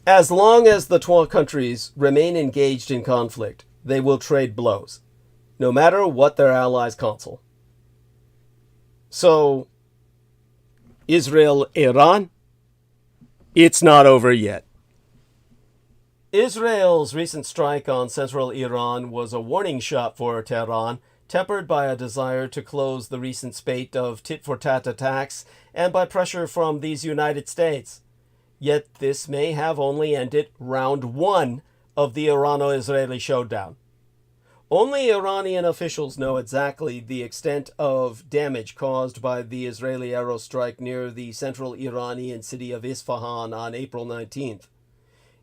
As long as the two countries remain engaged in conflict, they will trade blows, no matter what their allies counsel. So, Israel-Iran, it's not over yet. Israel's recent strike on central Iran was a warning shot for Tehran, tempered by a desire to close the recent spate of tit-for-tat attacks and by pressure from these United States. Yet this may have only ended round one of the Irano-Israeli showdown. Only Iranian officials know exactly the extent of damage caused by the Israeli aerostrike near the central Iranian city of Isfahan on April 19th.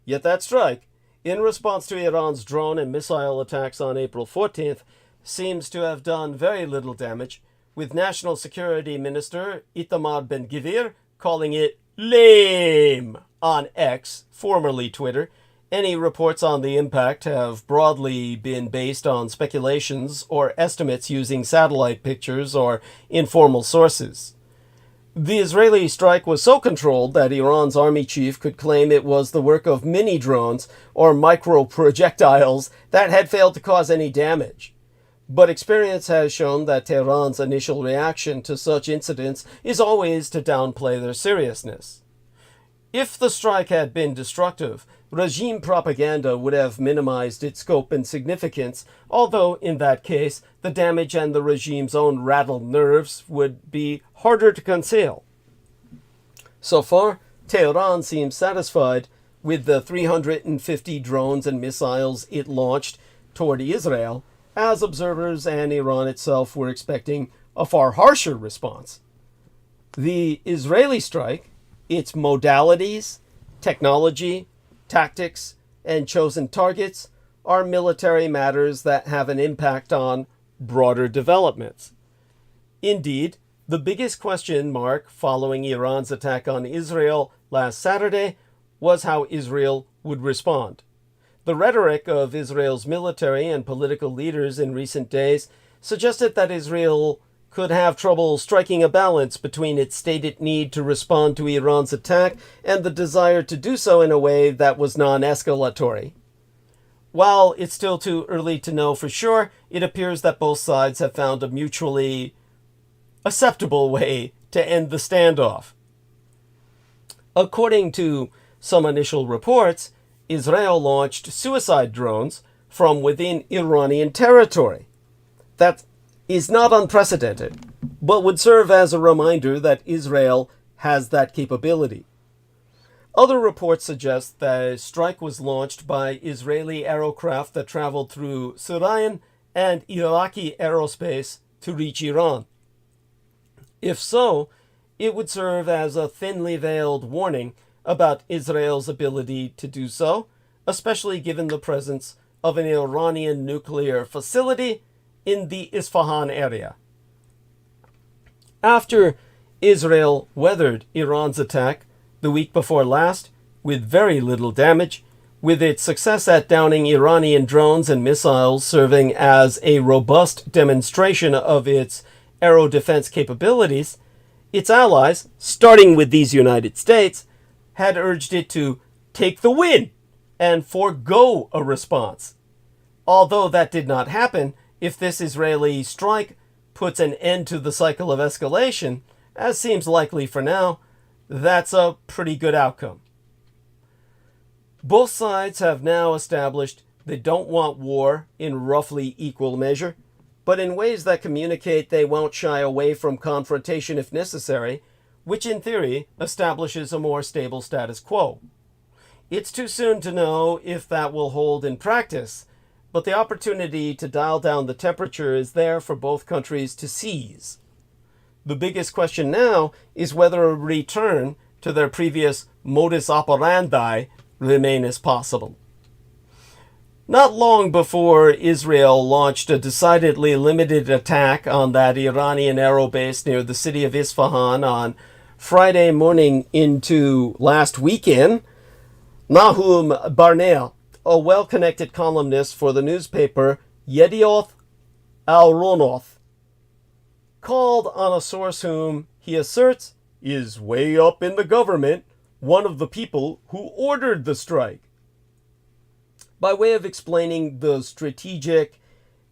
Yet that strike, in response to Iran's drone and missile attacks on April 14th, seems to have done very little damage, with National Security Minister Itamar Ben-Gvir calling it lame on X, formerly Twitter. Any reports on the impact have broadly been based on speculations or estimates using satellite pictures or informal sources. The Israeli strike was so controlled that Iran's army chief could claim it was the work of mini drones or micro projectiles that had failed to cause any damage. But experience has shown that Tehran's initial reaction to such incidents is always to downplay their seriousness. If the strike had been destructive, regime propaganda would have minimized its scope and significance, although in that case, the damage and the regime's own rattled nerves would be harder to conceal. So far, Tehran seems satisfied with the 350 drones and missiles it launched toward Israel, as observers and Iran itself were expecting a far harsher response. The Israeli strike, its modalities, technology, tactics, and chosen targets are military matters that have an impact on broader developments. Indeed, the biggest question mark following Iran's attack on Israel last Saturday was how Israel would respond. The rhetoric of Israel's military and political leaders in recent days suggested that Israel could have trouble striking a balance between its stated need to respond to Iran's attack and the desire to do so in a way that was non-escalatory. While it's still too early to know for sure, it appears that both sides have found a mutually acceptable way to end the standoff. According to some initial reports, Israel launched suicide drones from within Iranian territory. That is not unprecedented, but would serve as a reminder that Israel has that capability. Other reports suggest that a strike was launched by Israeli aerocraft that traveled through Syrian and Iraqi aerospace to reach Iran. If so, it would serve as a thinly veiled warning about Israel's ability to do so, especially given the presence of an Iranian nuclear facility in the Isfahan area. After Israel weathered Iran's attack the week before last with very little damage, with its success at downing Iranian drones and missiles serving as a robust demonstration of its aero defense capabilities, its allies, starting with these United States, had urged it to take the win and forego a response. Although that did not happen, if this Israeli strike puts an end to the cycle of escalation, as seems likely for now, that's a pretty good outcome. Both sides have now established they don't want war in roughly equal measure, but in ways that communicate they won't shy away from confrontation if necessary, which in theory establishes a more stable status quo. It's too soon to know if that will hold in practice, but the opportunity to dial down the temperature is there for both countries to seize. The biggest question now is whether a return to their previous modus operandi remains possible. Not long before Israel launched a decidedly limited attack on that Iranian aerobase near the city of Isfahan on Friday morning into last weekend, Nahum Barnea, a well-connected columnist for the newspaper Yedioth Ahronoth, called on a source whom he asserts is way up in the government, one of the people who ordered the strike. By way of explaining the strategic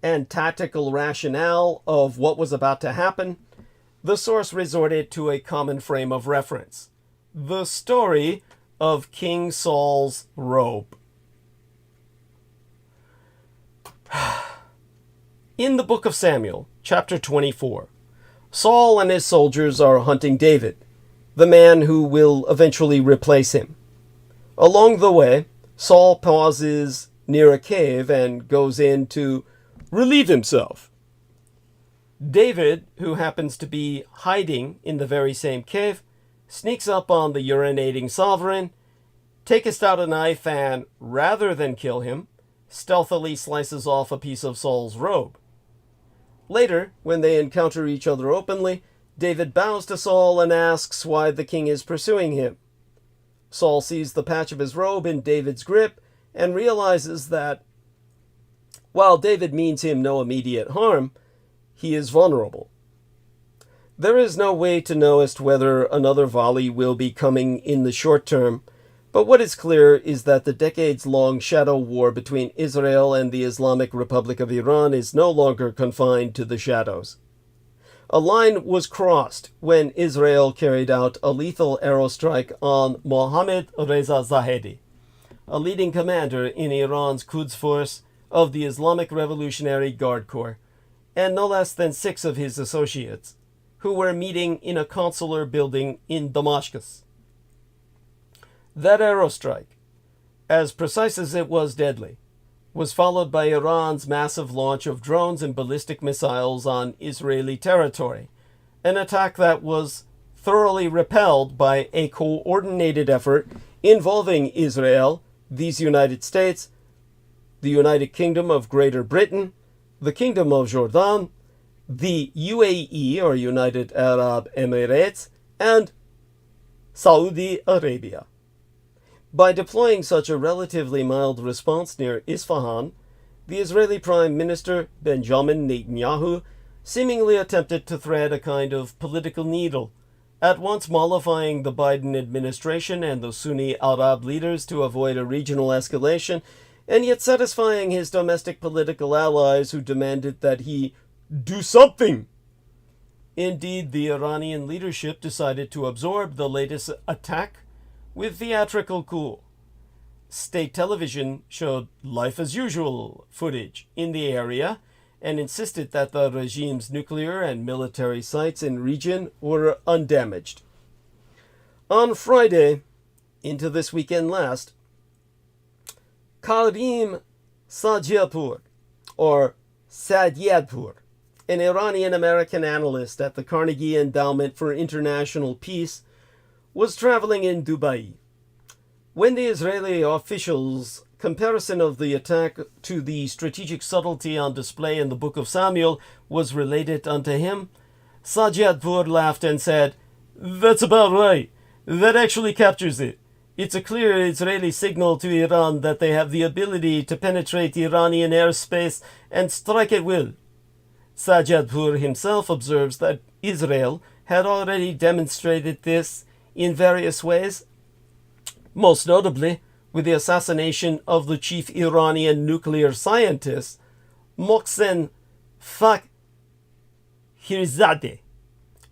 and tactical rationale of what was about to happen, the source resorted to a common frame of reference: the story of King Saul's robe. In the book of Samuel, chapter 24, Saul and his soldiers are hunting David, the man who will eventually replace him. Along the way, Saul pauses near a cave and goes in to relieve himself. David, who happens to be hiding in the very same cave, sneaks up on the urinating sovereign, takes out a knife, and, rather than kill him, stealthily slices off a piece of Saul's robe. Later, when they encounter each other openly, David bows to Saul and asks why the king is pursuing him. Saul sees the patch of his robe in David's grip and realizes that, while David means him no immediate harm, he is vulnerable. There is no way to know as to whether another volley will be coming in the short term, but what is clear is that the decades-long shadow war between Israel and the Islamic Republic of Iran is no longer confined to the shadows. A line was crossed when Israel carried out a lethal aerostrike on Mohammad Reza Zahedi, a leading commander in Iran's Quds Force of the Islamic Revolutionary Guard Corps, and no less than 6 of his associates, who were meeting in a consular building in Damascus. That aerostrike, as precise as it was deadly, was followed by Iran's massive launch of drones and ballistic missiles on Israeli territory, an attack that was thoroughly repelled by a coordinated effort involving Israel, these United States, the United Kingdom of Greater Britain, the Kingdom of Jordan, the UAE, or United Arab Emirates, and Saudi Arabia. By deploying such a relatively mild response near Isfahan, the Israeli Prime Minister Benjamin Netanyahu seemingly attempted to thread a kind of political needle, at once mollifying the Biden administration and the Sunni Arab leaders to avoid a regional escalation, and yet satisfying his domestic political allies who demanded that he do something. Indeed, the Iranian leadership decided to absorb the latest attack with theatrical cool. State television showed life-as-usual footage in the area and insisted that the regime's nuclear and military sites in region were undamaged. On Friday, into this weekend last, Karim Sadyadpour, or Sadyadpour, an Iranian-American analyst at the Carnegie Endowment for International Peace, was traveling in Dubai. When the Israeli officials' comparison of the attack to the strategic subtlety on display in the Book of Samuel was related unto him, Sadyadpour laughed and said, "That's about right. That actually captures it. It's a clear Israeli signal to Iran that they have the ability to penetrate Iranian airspace and strike at will." Sadyadpour himself observes that Israel had already demonstrated this in various ways, most notably with the assassination of the chief Iranian nuclear scientist, Mohsen Fakhrizadeh,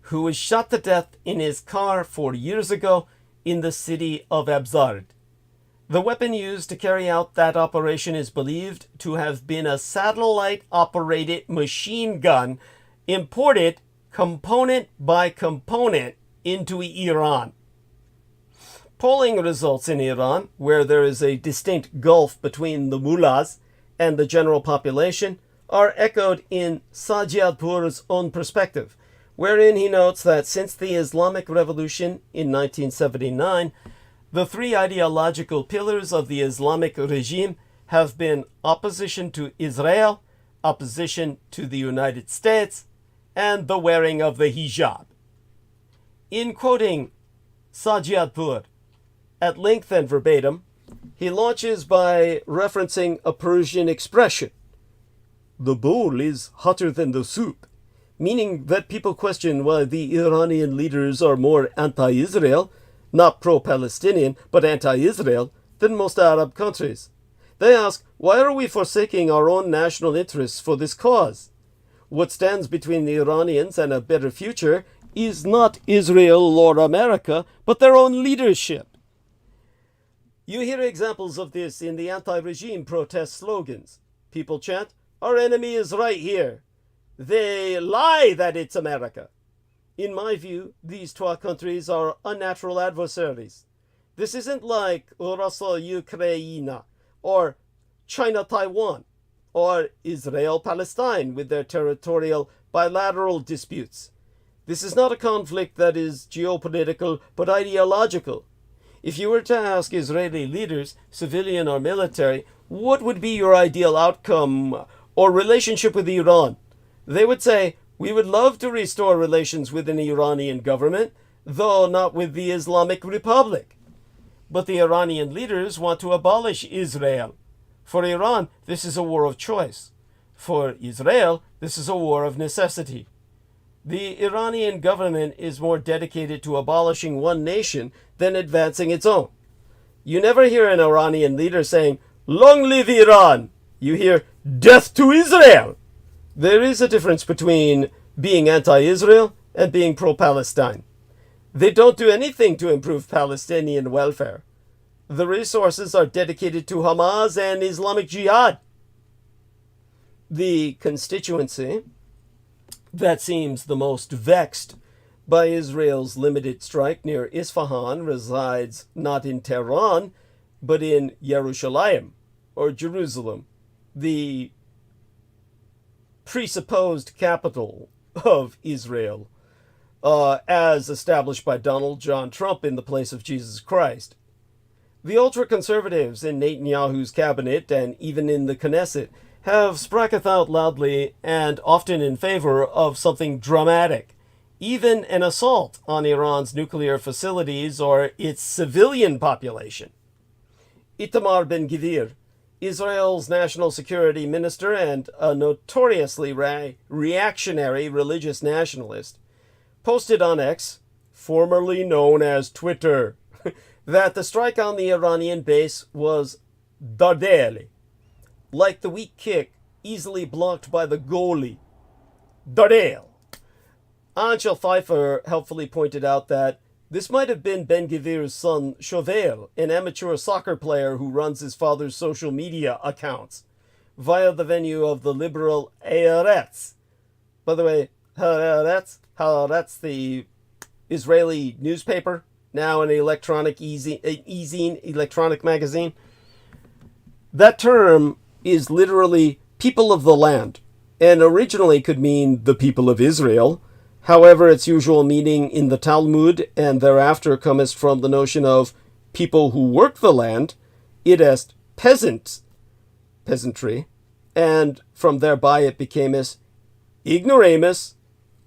who was shot to death in his car 4 years ago in the city of Abzard. The weapon used to carry out that operation is believed to have been a satellite-operated machine gun imported component by component into Iran. Polling results in Iran, where there is a distinct gulf between the mullahs and the general population, are echoed in Sadyadpour's own perspective, wherein he notes that since the Islamic Revolution in 1979, the 3 ideological pillars of the Islamic regime have been opposition to Israel, opposition to the United States, and the wearing of the hijab. In quoting Sadyadpour at length and verbatim, He launches by referencing a Persian expression. The bowl is hotter than the soup, meaning that people question why the Iranian leaders are more anti-Israel, not pro-Palestinian, but anti-Israel, than most Arab countries. They ask, why are we forsaking our own national interests for this cause? What stands between the Iranians and a better future is not Israel or America, but their own leadership. You hear examples of this in the anti-regime protest slogans. People chant, our enemy is right here. They lie that it's America. In my view, these two countries are unnatural adversaries. This isn't like Russia-Ukraine, or China-Taiwan, or Israel-Palestine with their territorial bilateral disputes. This is not a conflict that is geopolitical, but ideological. If you were to ask Israeli leaders, civilian or military, what would be your ideal outcome or relationship with Iran, they would say, we would love to restore relations with an Iranian government, though not with the Islamic Republic. But the Iranian leaders want to abolish Israel. For Iran, this is a war of choice. For Israel, this is a war of necessity. The Iranian government is more dedicated to abolishing one nation than advancing its own. You never hear an Iranian leader saying, long live Iran! You hear, death to Israel! There is a difference between being anti-Israel and being pro-Palestine. They don't do anything to improve Palestinian welfare. The resources are dedicated to Hamas and Islamic Jihad. The constituency that seems the most vexed by Israel's limited strike near Isfahan resides not in Tehran, but in Yerushalayim, or Jerusalem, the presupposed capital of Israel, as established by Donald John Trump in the place of Jesus Christ. The ultra-conservatives in Netanyahu's cabinet and even in the Knesset have spraketh out loudly and often in favor of something dramatic, even an assault on Iran's nuclear facilities or its civilian population. Itamar Ben-Gvir, Israel's national security minister and a notoriously reactionary religious nationalist, posted on X, formerly known as Twitter, that the strike on the Iranian base was dardeli, like the weak kick easily blocked by the goalie. Dardel. Angel Pfeiffer helpfully pointed out that this might have been Ben-Gvir's son Shovel, an amateur soccer player who runs his father's social media accounts, via the venue of the liberal Haaretz. By the way, Haaretz, the Israeli newspaper, now an electronic e-zine, electronic magazine. That term is literally people of the land, and originally could mean the people of Israel. However, its usual meaning in the Talmud and thereafter cometh from the notion of people who work the land, id est peasants, peasantry, and from thereby it became as ignoramus,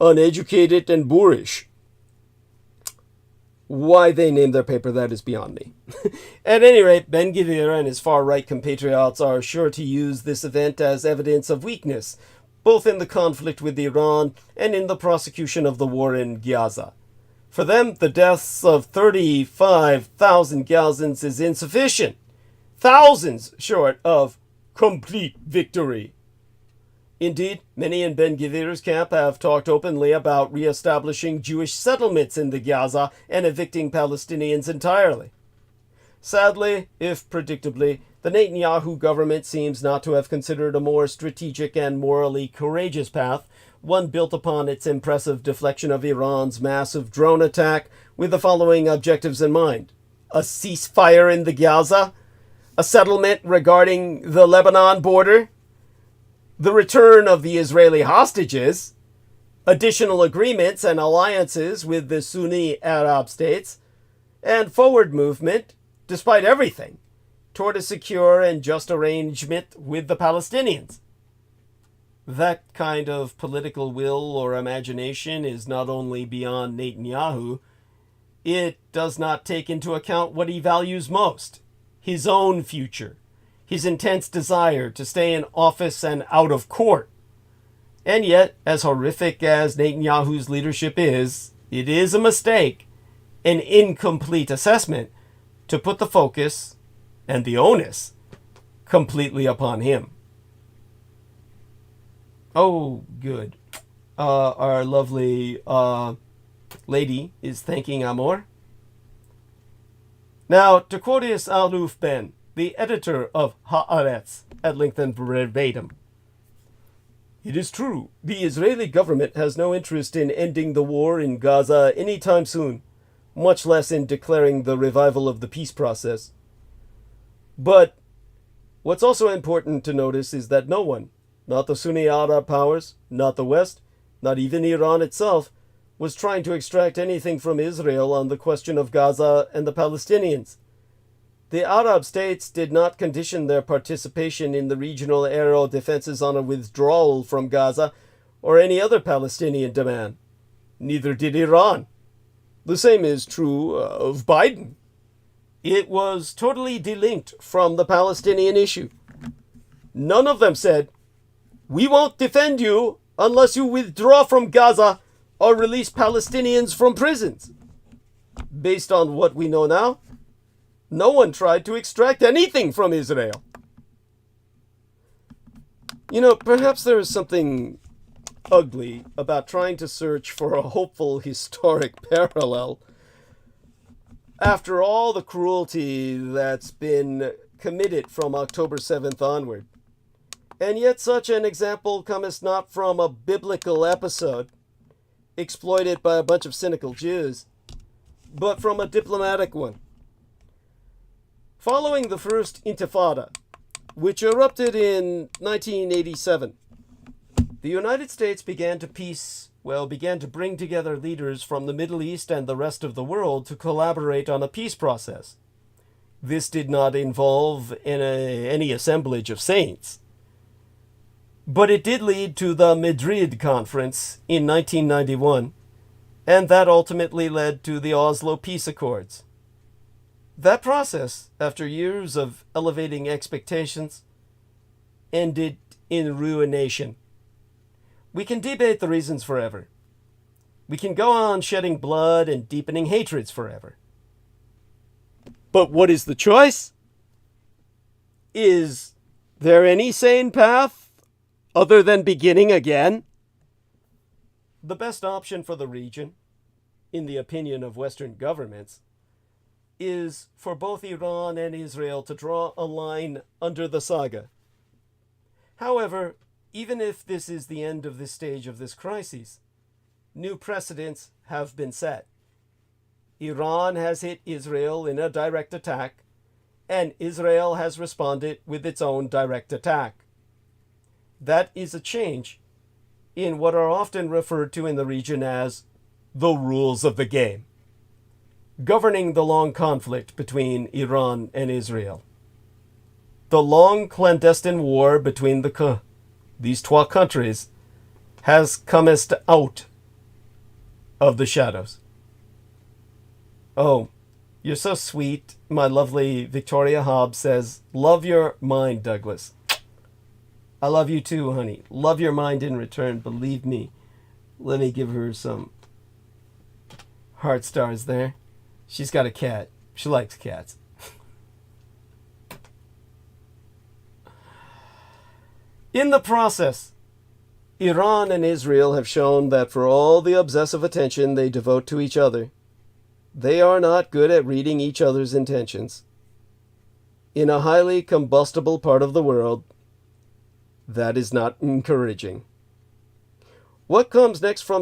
uneducated, and boorish. Why they named their paper, that is beyond me. At any rate, Ben-Gvir and his far-right compatriots are sure to use this event as evidence of weakness, both in the conflict with Iran and in the prosecution of the war in Gaza. For them, the deaths of 35,000 Gazans is insufficient, thousands short of complete victory. Indeed, many in Ben-Gvir's camp have talked openly about re-establishing Jewish settlements in the Gaza and evicting Palestinians entirely. Sadly, if predictably, the Netanyahu government seems not to have considered a more strategic and morally courageous path, one built upon its impressive deflection of Iran's massive drone attack with the following objectives in mind: a ceasefire in the Gaza, a settlement regarding the Lebanon border, the return of the Israeli hostages, additional agreements and alliances with the Sunni Arab states, and forward movement, despite everything, toward a secure and just arrangement with the Palestinians. That kind of political will or imagination is not only beyond Netanyahu, it does not take into account what he values most: his own future, his intense desire to stay in office and out of court. And yet, as horrific as Netanyahu's leadership is, it is a mistake, an incomplete assessment, to put the focus and the onus completely upon him. Oh, good. Our lovely lady is thanking Amor. Now, to Quotius Aluf Ben, the editor of Haaretz, at length and verbatim. It is true, the Israeli government has no interest in ending the war in Gaza anytime soon, much less in declaring the revival of the peace process. But what's also important to notice is that no one, not the Sunni Arab powers, not the West, not even Iran itself, was trying to extract anything from Israel on the question of Gaza and the Palestinians. The Arab states did not condition their participation in the regional aerial defenses on a withdrawal from Gaza or any other Palestinian demand. Neither did Iran. The same is true of Biden. It was totally delinked from the Palestinian issue. None of them said, "We won't defend you unless you withdraw from Gaza or release Palestinians from prisons." Based on what we know now, no one tried to extract anything from Israel. You know, perhaps there is something ugly about trying to search for a hopeful historic parallel after all the cruelty that's been committed from October 7th onward. And yet such an example cometh not from a biblical episode exploited by a bunch of cynical Jews, but from a diplomatic one. Following the first Intifada, which erupted in 1987, the United States began to bring together leaders from the Middle East and the rest of the world to collaborate on a peace process. This did not involve any assemblage of saints, but it did lead to the Madrid Conference in 1991, and that ultimately led to the Oslo Peace Accords. That process, after years of elevating expectations, ended in ruination. We can debate the reasons forever. We can go on shedding blood and deepening hatreds forever. But what is the choice? Is there any sane path other than beginning again? The best option for the region, in the opinion of Western governments, is for both Iran and Israel to draw a line under the saga. However, even if this is the end of this stage of this crisis, new precedents have been set. Iran has hit Israel in a direct attack, and Israel has responded with its own direct attack. That is a change in what are often referred to in the region as the rules of the game, governing the long conflict between Iran and Israel. The long clandestine war between these two countries has comest out of the shadows. Oh, you're so sweet. My lovely Victoria Hobbs says, "Love your mind, Douglas." I love you too, honey. Love your mind in return, believe me. Let me give her some heart stars there. She's got a cat. She likes cats. In the process, Iran and Israel have shown that for all the obsessive attention they devote to each other, they are not good at reading each other's intentions. In a highly combustible part of the world, that is not encouraging. What comes next from